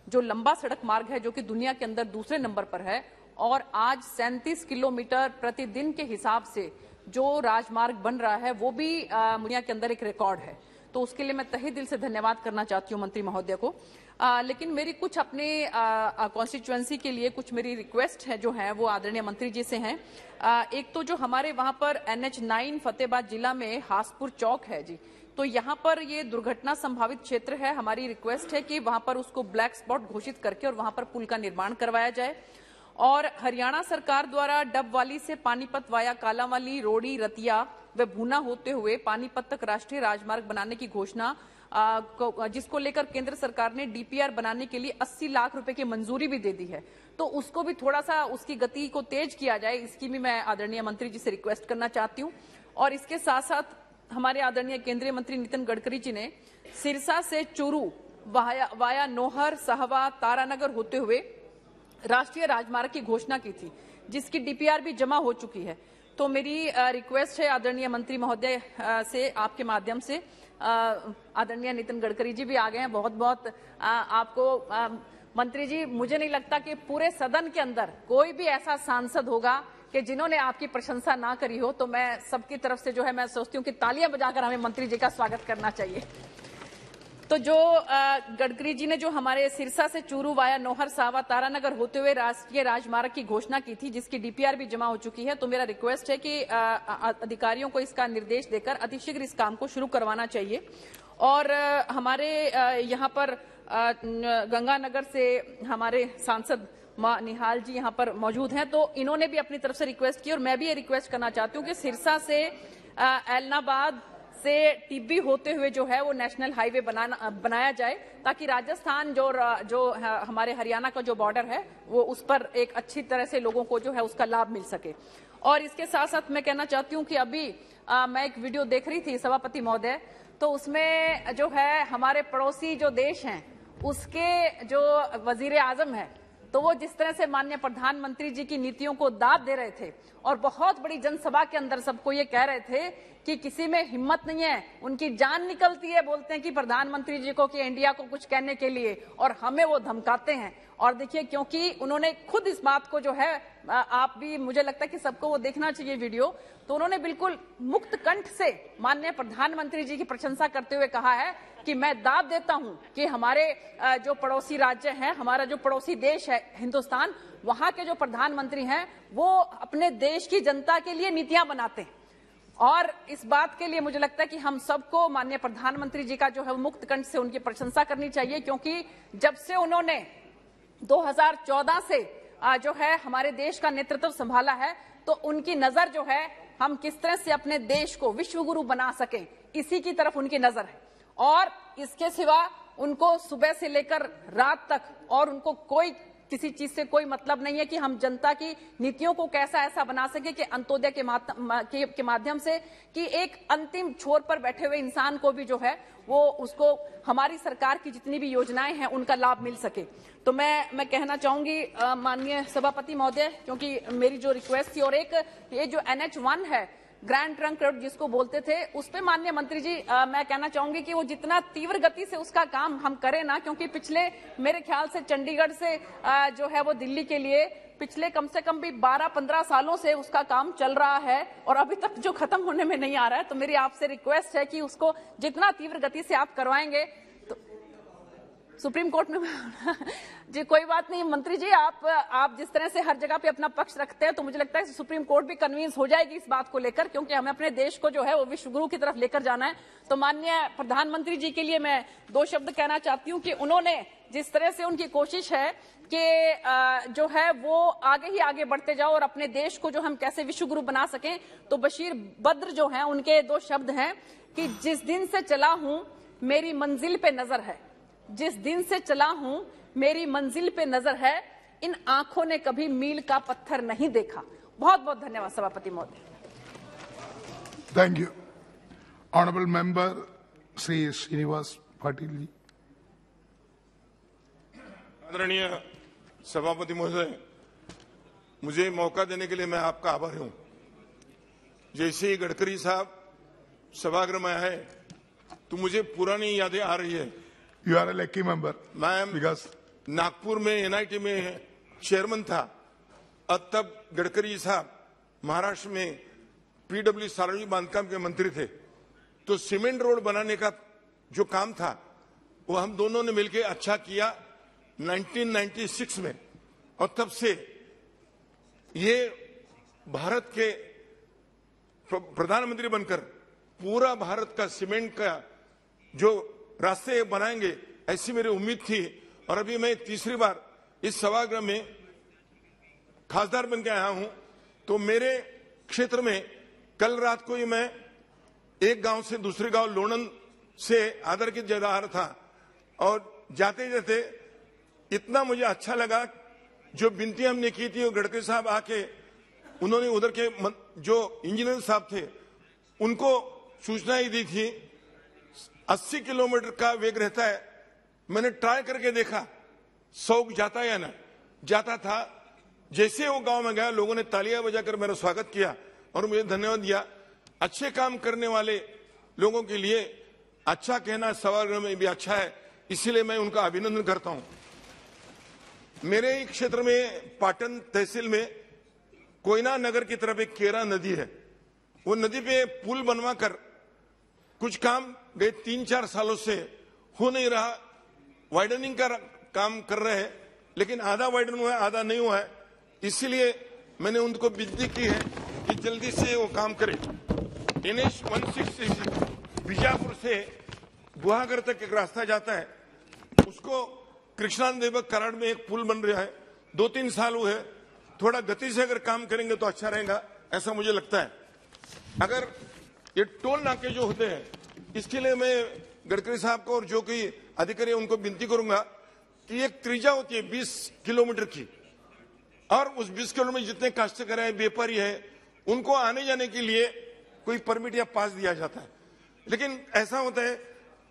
जो लंबा सड़क मार्ग है, जो कि दुनिया के अंदर दूसरे नंबर पर है, और आज 37 किलोमीटर प्रतिदिन के हिसाब से जो राजमार्ग बन रहा है, वो भी दुनिया के अंदर एक रिकॉर्ड है। तो उसके लिए मैं तहे दिल से धन्यवाद करना चाहती हूँ मंत्री महोदय को। लेकिन मेरी कुछ अपने कॉन्स्टिट्यूएंसी के लिए कुछ मेरी रिक्वेस्ट है जो है वो आदरणीय मंत्री जी से हैं। एक तो जो हमारे वहां पर NH9 फतेहाबाद जिला में हासपुर चौक है जी, तो यहाँ पर ये दुर्घटना संभावित क्षेत्र है। हमारी रिक्वेस्ट है कि वहां पर उसको ब्लैक स्पॉट घोषित करके और वहां पर पुल का निर्माण करवाया जाए। और हरियाणा सरकार द्वारा डबवाली से पानीपत वाया कालांवाली, रोड़ी, रतिया व भूना होते हुए पानीपत तक राष्ट्रीय राजमार्ग बनाने की घोषणा, जिसको लेकर केंद्र सरकार ने DPR बनाने के लिए 80 लाख रुपए की मंजूरी भी दे दी है, तो उसको भी थोड़ा सा उसकी गति को तेज किया जाए, इसकी भी मैं आदरणीय मंत्री जी से रिक्वेस्ट करना चाहती हूँ। और इसके साथ साथ हमारे आदरणीय केंद्रीय मंत्री नितिन गडकरी जी ने सिरसा से चूरू वाया नोहर, सहवा, तारानगर होते हुए राष्ट्रीय राजमार्ग की घोषणा की थी, जिसकी DPR भी जमा हो चुकी है। तो मेरी रिक्वेस्ट है आदरणीय मंत्री महोदय से, आपके माध्यम से, आदरणीय नितिन गडकरी जी भी आ गए हैं, बहुत बहुत आपको मंत्री जी, मुझे नहीं लगता कि पूरे सदन के अंदर कोई भी ऐसा सांसद होगा कि जिन्होंने आपकी प्रशंसा ना करी हो। तो मैं सबकी तरफ से जो है मैं सोचती हूँ कि तालियां बजाकर हमें मंत्री जी का स्वागत करना चाहिए। तो जो गडकरी जी ने जो हमारे सिरसा से चूरू वाया नौहर सावा तारानगर होते हुए राष्ट्रीय राजमार्ग की घोषणा की थी, जिसकी डीपीआर भी जमा हो चुकी है, तो मेरा रिक्वेस्ट है कि अधिकारियों को इसका निर्देश देकर अतिशीघ्र इस काम को शुरू करवाना चाहिए। और हमारे यहाँ पर गंगानगर से हमारे सांसद मां निहाल जी यहाँ पर मौजूद हैं, तो इन्होंने भी अपनी तरफ से रिक्वेस्ट की और मैं भी ये रिक्वेस्ट करना चाहती हूँ कि सिरसा से एलनाबाद से टिब्बी होते हुए जो है वो नेशनल हाईवे बनाया जाए, ताकि राजस्थान जो हमारे हरियाणा का जो बॉर्डर है वो उस पर एक अच्छी तरह से लोगों को जो है उसका लाभ मिल सके। और इसके साथ साथ मैं कहना चाहती हूँ कि अभी मैं एक वीडियो देख रही थी सभापति महोदय, तो उसमें जो है हमारे पड़ोसी जो देश हैं उसके जो वजीर आजम है, तो वो जिस तरह से माननीय प्रधानमंत्री जी की नीतियों को दाद दे रहे थे और बहुत बड़ी जनसभा के अंदर सबको ये कह रहे थे कि किसी में हिम्मत नहीं है, उनकी जान निकलती है, बोलते हैं कि प्रधानमंत्री जी को कि इंडिया को कुछ कहने के लिए, और हमें वो धमकाते हैं। और देखिए, क्योंकि उन्होंने खुद इस बात को जो है, आप भी, मुझे लगता है कि सबको वो देखना चाहिए वीडियो, तो उन्होंने बिल्कुल मुक्त कंठ से माननीय प्रधानमंत्री जी की प्रशंसा करते हुए कहा है कि मैं दाद देता हूं कि हमारे जो पड़ोसी राज्य हैं, हमारा जो पड़ोसी देश है हिंदुस्तान, वहां के जो प्रधानमंत्री हैं वो अपने देश की जनता के लिए नीतियां बनाते हैं। और इस बात के लिए मुझे लगता है कि हम सबको माननीय प्रधानमंत्री जी का जो है मुक्त कंठ से उनकी प्रशंसा करनी चाहिए, क्योंकि जब से उन्होंने 2014 से जो है हमारे देश का नेतृत्व संभाला है, तो उनकी नजर जो है हम किस तरह से अपने देश को विश्व गुरु बना सकें, इसी की तरफ उनकी नजर है। और इसके सिवा उनको सुबह से लेकर रात तक और उनको कोई किसी चीज से कोई मतलब नहीं है कि हम जनता की नीतियों को कैसा ऐसा बना सके कि अंत्योदय के माध्यम से कि एक अंतिम छोर पर बैठे हुए इंसान को भी जो है वो उसको हमारी सरकार की जितनी भी योजनाएं हैं उनका लाभ मिल सके। तो मैं कहना चाहूंगी माननीय सभापति महोदय, क्योंकि मेरी जो रिक्वेस्ट थी, और एक ये जो NH1 है, ग्रैंड ट्रंक रोड जिसको बोलते थे, उस पे माननीय मंत्री जी मैं कहना चाहूंगी कि वो जितना तीव्र गति से उसका काम हम करें ना, क्योंकि पिछले मेरे ख्याल से चंडीगढ़ से जो है वो दिल्ली के लिए पिछले कम से कम भी 12-15 सालों से उसका काम चल रहा है और अभी तक जो खत्म होने में नहीं आ रहा है। तो मेरी आपसे रिक्वेस्ट है कि उसको जितना तीव्र गति से आप करवाएंगे तो सुप्रीम कोर्ट में जी कोई बात नहीं मंत्री जी, आप जिस तरह से हर जगह पे अपना पक्ष रखते हैं, तो मुझे लगता है कि सुप्रीम कोर्ट भी कन्विंस हो जाएगी इस बात को लेकर, क्योंकि हमें अपने देश को जो है वो विश्व गुरु की तरफ लेकर जाना है। तो माननीय प्रधानमंत्री जी के लिए मैं 2 शब्द कहना चाहती हूँ कि उन्होंने जिस तरह से उनकी कोशिश है कि जो है वो आगे ही आगे बढ़ते जाओ और अपने देश को जो हम कैसे विश्व गुरु बना सकें, तो बशीर बद्र जो है उनके 2 शब्द हैं कि जिस दिन से चला हूं मेरी मंजिल पे नजर है, जिस दिन से चला हूं मेरी मंजिल पे नजर है, इन आंखों ने कभी मील का पत्थर नहीं देखा। बहुत बहुत धन्यवाद सभापति महोदय। Thank you. Honourable member Shri Srinivas Patil ji. आदरणीय सभापति महोदय, मुझे मौका देने के लिए मैं आपका आभारी हूं। जैसे ही गडकरी साहब सभागृह में आए तो मुझे पुरानी यादें आ रही है। You are a lucky member. मैं बिकॉज नागपुर में NIT में चेयरमैन था, अब तब गडकरी साहब महाराष्ट्र में PW सार्वजनिक बांधकाम के मंत्री थे। तो सीमेंट रोड बनाने का जो काम था वो हम दोनों ने मिलकर अच्छा किया 1996 में, और तब से ये भारत के प्रधानमंत्री बनकर पूरा भारत का सीमेंट का जो रास्ते बनाएंगे, ऐसी मेरी उम्मीद थी। और अभी मैं तीसरी बार इस सभागृह में खासदार बन के आया हूं। तो मेरे क्षेत्र में कल रात को ही मैं एक गांव से दूसरे गांव लोणन से आदर की जगह आ रहा था, और जाते जाते इतना मुझे अच्छा लगा, जो विनती हमने की थी वो गडकरी साहब आके उन्होंने उधर के जो इंजीनियर साहब थे उनको सूचना ही दी थी। 80 किलोमीटर का वेग रहता है, मैंने ट्राई करके देखा 100 जाता है या ना जाता था। जैसे वो गांव में गया, लोगों ने तालियां बजाकर मेरा स्वागत किया और मुझे धन्यवाद दिया। अच्छे काम करने वाले लोगों के लिए अच्छा कहना सभागृह में भी अच्छा है, इसीलिए मैं उनका अभिनंदन करता हूं। मेरे क्षेत्र में पाटन तहसील में कोयना नगर की तरफ एक केरा नदी है, वो नदी पे पुल बनवाकर कुछ काम गए 3-4 सालों से हो नहीं रहा। वाइडनिंग का काम कर रहे हैं, लेकिन आधा वाइडन हुआ है, आधा नहीं हुआ है। इसीलिए मैंने उनको विनती की है कि जल्दी से वो काम करें। NH 166 बीजापुर से गुहागर तक एक रास्ता जाता है, उसको कृष्णानदेवक कराड़ में एक पुल बन रहा है, 2-3 साल हुए। थोड़ा गति से अगर काम करेंगे तो अच्छा रहेगा, ऐसा मुझे लगता है। अगर ये टोल नाके जो होते हैं, इसके लिए मैं गडकरी साहब को और जो कोई अधिकारी उनको विनती करूंगा कि एक त्रिज्या होती है 20 किलोमीटर की, और उस 20 किलोमीटर जितने काश्तकार हैं, व्यापारी हैं, उनको आने जाने के लिए कोई परमिट या पास दिया जाता है। लेकिन ऐसा होता है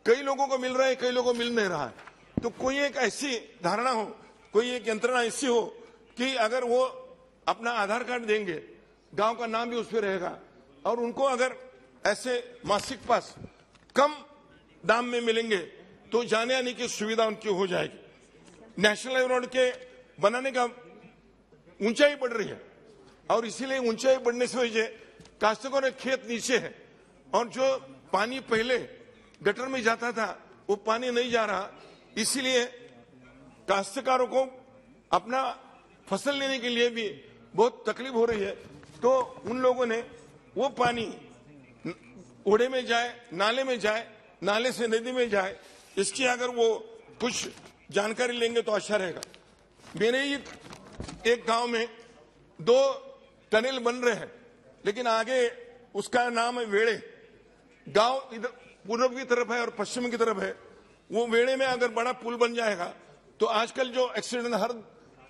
कई लोगों को मिल रहा है, कई लोगों को मिल नहीं रहा है। तो कोई एक ऐसी धारणा हो, कोई एक यंत्रणा ऐसी हो कि अगर वो अपना आधार कार्ड देंगे, गांव का नाम भी उस पर रहेगा, और उनको अगर ऐसे मासिक पास कम दाम में मिलेंगे तो जाने आने की सुविधा उनकी हो जाएगी। नेशनल रोड के बनाने का ऊंचाई बढ़ रही है, और इसीलिए ऊंचाई बढ़ने से वजह काश्तकारों के खेत नीचे है, और जो पानी पहले गटर में जाता था वो पानी नहीं जा रहा। इसीलिए काश्तकारों को अपना फसल लेने के लिए भी बहुत तकलीफ हो रही है। तो उन लोगों ने वो पानी ओढ़े में जाए, नाले में जाए, नाले से नदी में जाए, इसकी अगर वो कुछ जानकारी लेंगे तो अच्छा रहेगा। मेरे ही एक गांव में 2 टनल बन रहे हैं, लेकिन आगे उसका नाम है वेड़े। गांव इधर पूर्व की तरफ है और पश्चिम की तरफ है। वो वेड़े में अगर बड़ा पुल बन जाएगा तो आजकल जो एक्सीडेंट हर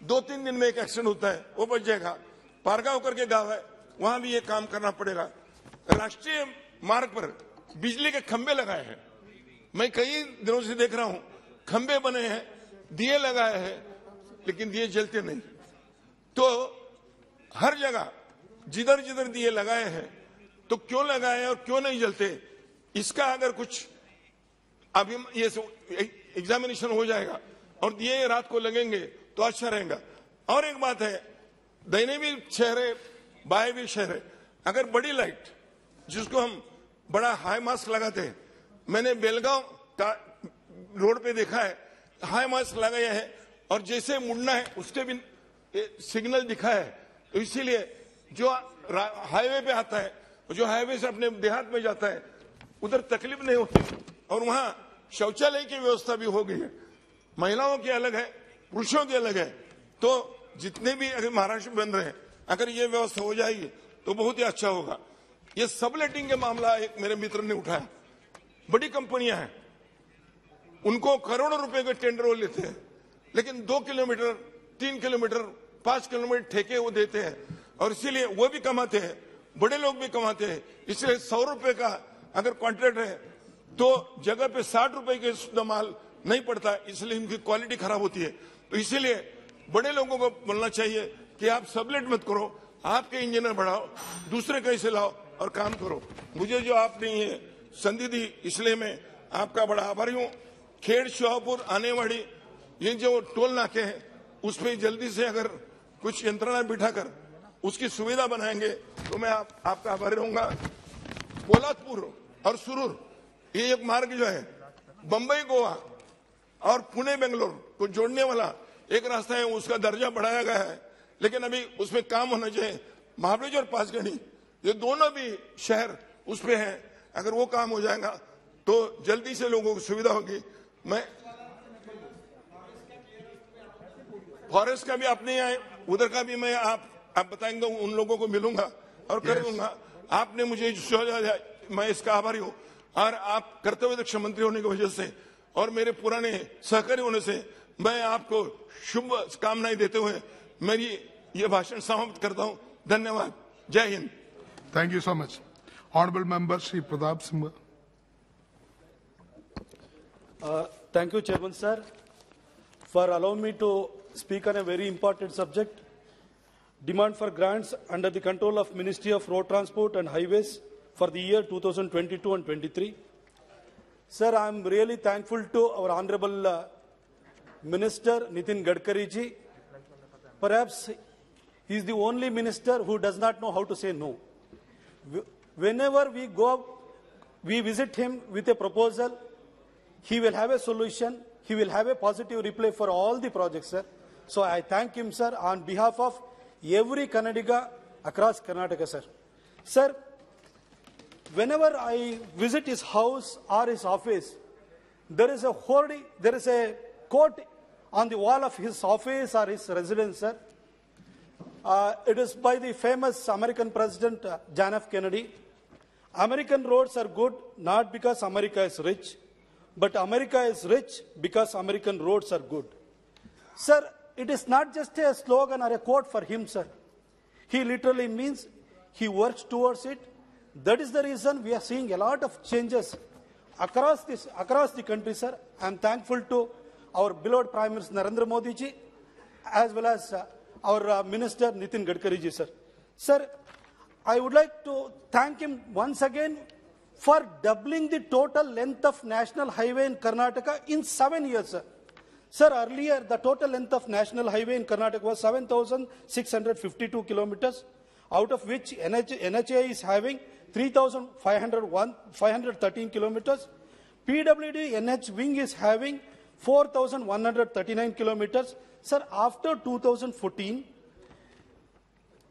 2-3 दिन में एक एक्सीडेंट होता है वो बच जाएगा। पारगा होकर के गांव है, वहां भी ये काम करना पड़ेगा। राष्ट्रीय मार्ग पर बिजली के खंभे लगाए हैं, मैं कई दिनों से देख रहा हूं, खंभे बने हैं, दिए लगाए हैं, लेकिन दिए जलते नहीं। तो हर जगह जिधर जिधर दिए लगाए हैं तो क्यों लगाए और क्यों नहीं जलते, इसका अगर कुछ अभी ये एग्जामिनेशन हो जाएगा और दिए रात को लगेंगे तो अच्छा रहेगा। और एक बात है, दाहिने भी शहर है, बाएं भी शहर है, अगर बड़ी लाइट जिसको हम बड़ा हाई मास्क लगाते हैं, मैंने बेलगांव रोड पे देखा है हाई मास्क लगाया है, और जैसे मुड़ना है उसके भी सिग्नल दिखा है। तो इसीलिए जो हाईवे पे आता है, जो हाईवे से अपने देहात में जाता है, उधर तकलीफ नहीं होती, और वहां शौचालय की व्यवस्था भी हो गई है। महिलाओं की अलग है, पुरुषों की अलग है। तो जितने भी अगर महाराष्ट्र में बन रहे हैं, अगर ये व्यवस्था हो जाएगी तो बहुत ही अच्छा होगा। ये सबलेटिंग के मामला एक मेरे मित्र ने उठाया, बड़ी कंपनियां हैं, उनको करोड़ों रुपए के टेंडर वो लेते हैं, लेकिन 2 किलोमीटर 3 किलोमीटर 5 किलोमीटर ठेके वो देते हैं, और इसीलिए वो भी कमाते हैं, बड़े लोग भी कमाते हैं। इसलिए 100 रुपए का अगर कॉन्ट्रैक्ट है तो जगह पे 60 रुपए के शुद्ध माल नहीं पड़ता, इसलिए इनकी क्वालिटी खराब होती है। तो इसीलिए बड़े लोगों को बोलना चाहिए कि आप सबलेट मत करो, आपके इंजीनियर बढ़ाओ, दूसरे कहीं से लाओ और काम करो। मुझे जो आपने ये संधि दी, इसलिए मैं आपका बड़ा आभारी हूँ। खेड़ शाहपुर आने वाली ये जो टोल नाके हैं, उस पर जल्दी से अगर कुछ यंत्रणा बिठाकर उसकी सुविधा बनाएंगे तो मैं आपका आभारी रहूंगा। पोलादपुर और सुरूर ये एक मार्ग जो है, बंबई गोवा और पुणे बेंगलोर को जोड़ने वाला एक रास्ता है, उसका दर्जा बढ़ाया गया है, लेकिन अभी उसमें काम होना चाहिए। महाबलेश्वर और पासगढ़ी ये दोनों भी शहर उस पे हैं, अगर वो काम हो जाएगा तो जल्दी से लोगों को सुविधा होगी। मैं फॉरेस्ट का भी अपने आए, उधर का भी मैं आप बताएंगे, उन लोगों को मिलूंगा और कर दूंगा। आपने मुझे मैं इसका आभारी हूँ, और आप कर्तव्य दक्ष मंत्री होने की वजह से और मेरे पुराने सहकारी होने से मैं आपको शुभ कामनाएं देते हुए मेरी ये भाषण समाप्त करता हूँ। धन्यवाद। जय Hind. Thank you so much. Honorable Member Shri Pratap Singh. Thank you, Chairman Sir, for allowing me to speak on a very important subject. Demand for grants under the control of Ministry of Road Transport and Highways for the year 2022 and 23. Sir, I am really thankful to our Honorable Minister Nitin Gadkari ji. Perhaps he is the only minister who does not know how to say no. Whenever we go, we visit him with a proposal, he will have a solution, he will have a positive reply for all the projects, sir. So I thank him, sir, on behalf of every Kannadiga across Karnataka, sir. Sir, whenever I visit his house or his office, there is a quote on the wall of his office or his residence, sir. It is by the famous American President John F. Kennedy. American roads are good not because America is rich, but America is rich because American roads are good. Sir, it is not just a slogan or a quote for him, sir. He literally means he works towards it. That is the reason we are seeing a lot of changes across the country, sir. I am thankful to our beloved Prime Minister Narendra Modi ji, as well as our Minister Nitin Gadkari ji, sir. Sir, I would like to thank him once again for doubling the total length of national highway in Karnataka in 7 years, sir. Sir, earlier the total length of national highway in Karnataka was 7,652 kilometers, out of which NHAI is having 3,513 kilometers. PWD NH wing is having 4,139 kilometers. Sir, after 2014,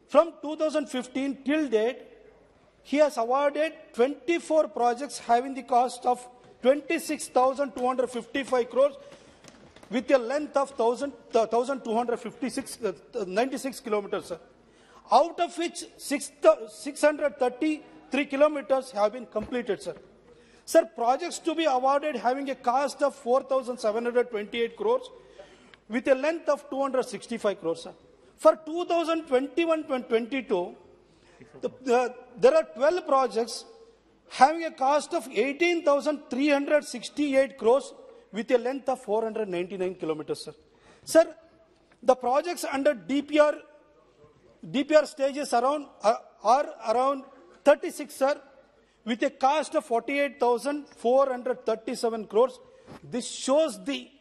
from 2015 till date, he has awarded 24 projects having the cost of 26,255 crores with a length of 1,296 kilometers, sir. Out of which 633 kilometers have been completed, sir. Sir, projects to be awarded having a cost of 4,728 crores with a length of 265 crores, sir. For 2021-22, there are 12 projects having a cost of 18,368 crores with a length of 499 kilometers, sir. Sir, the projects under DPR stages are around 36, sir, with a cost of 48,437 crores. This shows the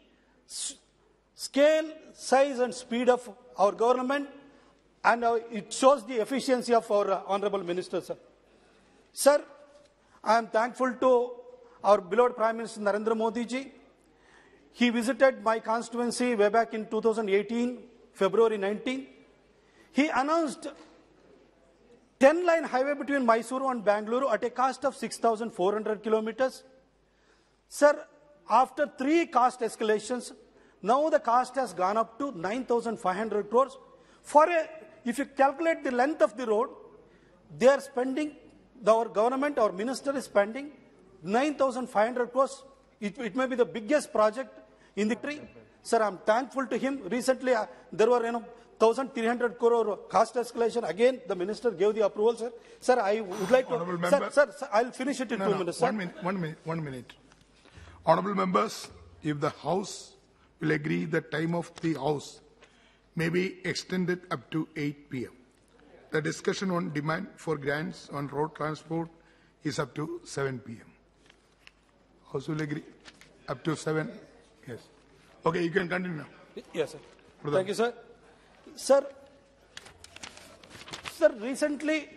scale, size and speed of our government, and it shows the efficiency of our Honorable Minister, sir. Sir, I am thankful to our beloved Prime Minister Narendra Modi ji. He visited my constituency way back in 2018, February 19. He announced 10-line highway between Mysuru and Bangalore at a cost of 6,400 kilometers. Sir, after 3 cost escalations, now the cost has gone up to 9,500 crores. If you calculate the length of the road, they are spending, our government, our minister is spending 9,500 crores. It may be the biggest project in the country. Sir, I'm thankful to him. Recently, there were 1,300 crore cost escalation. Again, the minister gave the approval, sir. Sir, I would like to... Sir, I'll finish it in 2 minutes, sir. 1 minute. Honorable members, if the House will agree, the time of the House may be extended up to 8 p.m. The discussion on demand for grants on road transport is up to 7 p.m. House will agree? Up to 7? Yes. Okay, you can continue now. Yes, sir. Thank you, sir. Sir, recently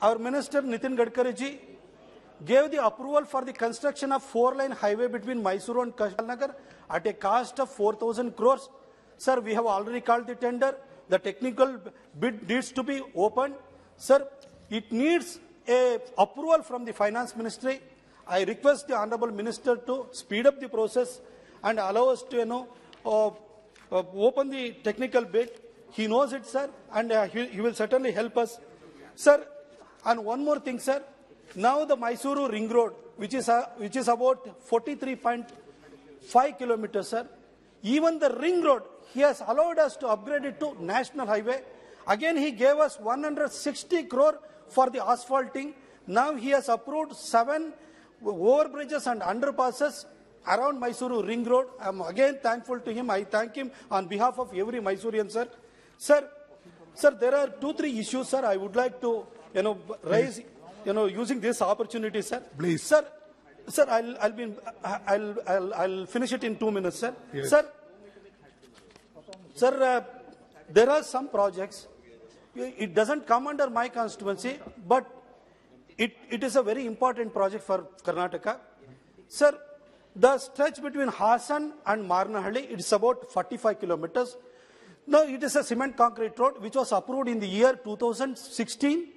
our Minister Nitin Gadkari ji gave the approval for the construction of 4-line highway between Mysuru and Kashalnagar at a cost of 4,000 crores. Sir, we have already called the tender. The technical bid needs to be opened. Sir, it needs a approval from the Finance Ministry. I request the Honorable Minister to speed up the process and allow us to, open the technical bid. He knows it, sir, and he will certainly help us. Sir, and one more thing, sir. Now the Mysuru Ring Road, which is about 43.5 kilometers, sir. Even the Ring Road, he has allowed us to upgrade it to National Highway. Again, he gave us 160 crore for the asphalting. Now he has approved 7 overbridges and underpasses around Mysuru Ring Road. I am again thankful to him. I thank him on behalf of every Mysorean, sir. Sir, there are 2-3 issues, sir, I would like to, raise, using this opportunity, sir. Please. Sir, I'll finish it in 2 minutes, sir. Yes. Sir, there are some projects. It doesn't come under my constituency, but it is a very important project for Karnataka. Sir, The stretch between Hassan and Marnahalli, it's about 45 kilometers. Now, it is a cement concrete road which was approved in the year 2016.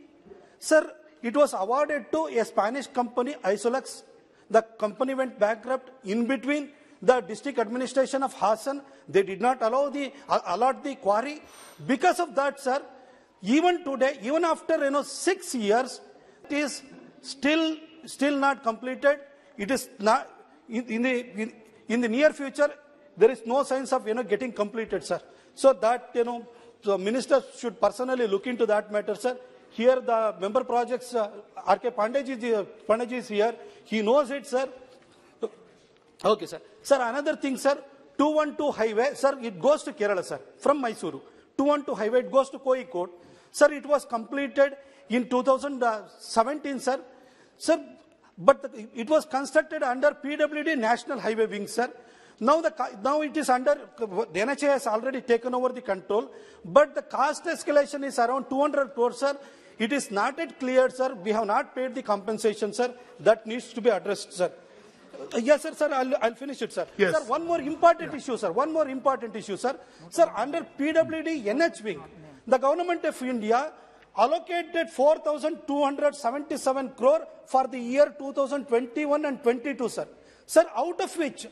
Sir, it was awarded to a Spanish company, Isolex. The company went bankrupt. In between, the district administration of Hassan, they did not allot the quarry. Because of that, sir, even today, even after 6 years, it is still not completed. It is not in the near future. There is no signs of getting completed, sir. So that the minister should personally look into that matter, sir. Here the member projects, R.K. Pandeji is here. He knows it, sir. Okay, sir. Sir, another thing, sir. 212 highway, sir, it goes to Kerala, sir, from Mysuru. 212 highway, it goes to Kozhikode. Sir, it was completed in 2017, sir. Sir, but it was constructed under PWD National Highway Wing, sir. Now it is under, the NHA has already taken over the control, but the cost escalation is around 200 crores, sir. It is not yet cleared, sir. We have not paid the compensation, sir. That needs to be addressed, sir. Yes, sir, I'll finish it, sir. Yes. Sir, one more important issue, sir. One more important issue, sir. Sir, under PWD NH Wing, the government of India allocated 4,277 crore for the year 2021 and 22, sir. Sir, out of which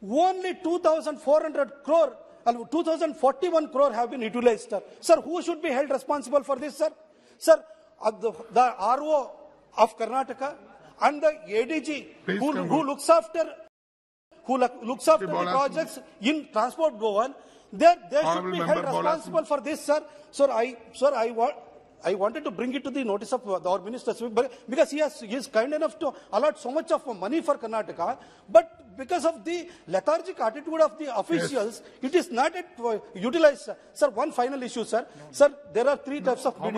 only 2,400 crore, 2,041 crore have been utilized, sir. Sir, who should be held responsible for this, sir? Sir, the RO of Karnataka and the ADG who looks after the projects in Transport Goan, they should be held responsible for this, sir. Sir, I wanted to bring it to the notice of our minister because he is kind enough to allot so much of money for Karnataka, but because of the lethargic attitude of the officials, it is not yet utilized, sir. Sir, one final issue, sir. Sir, there are 3 types of media.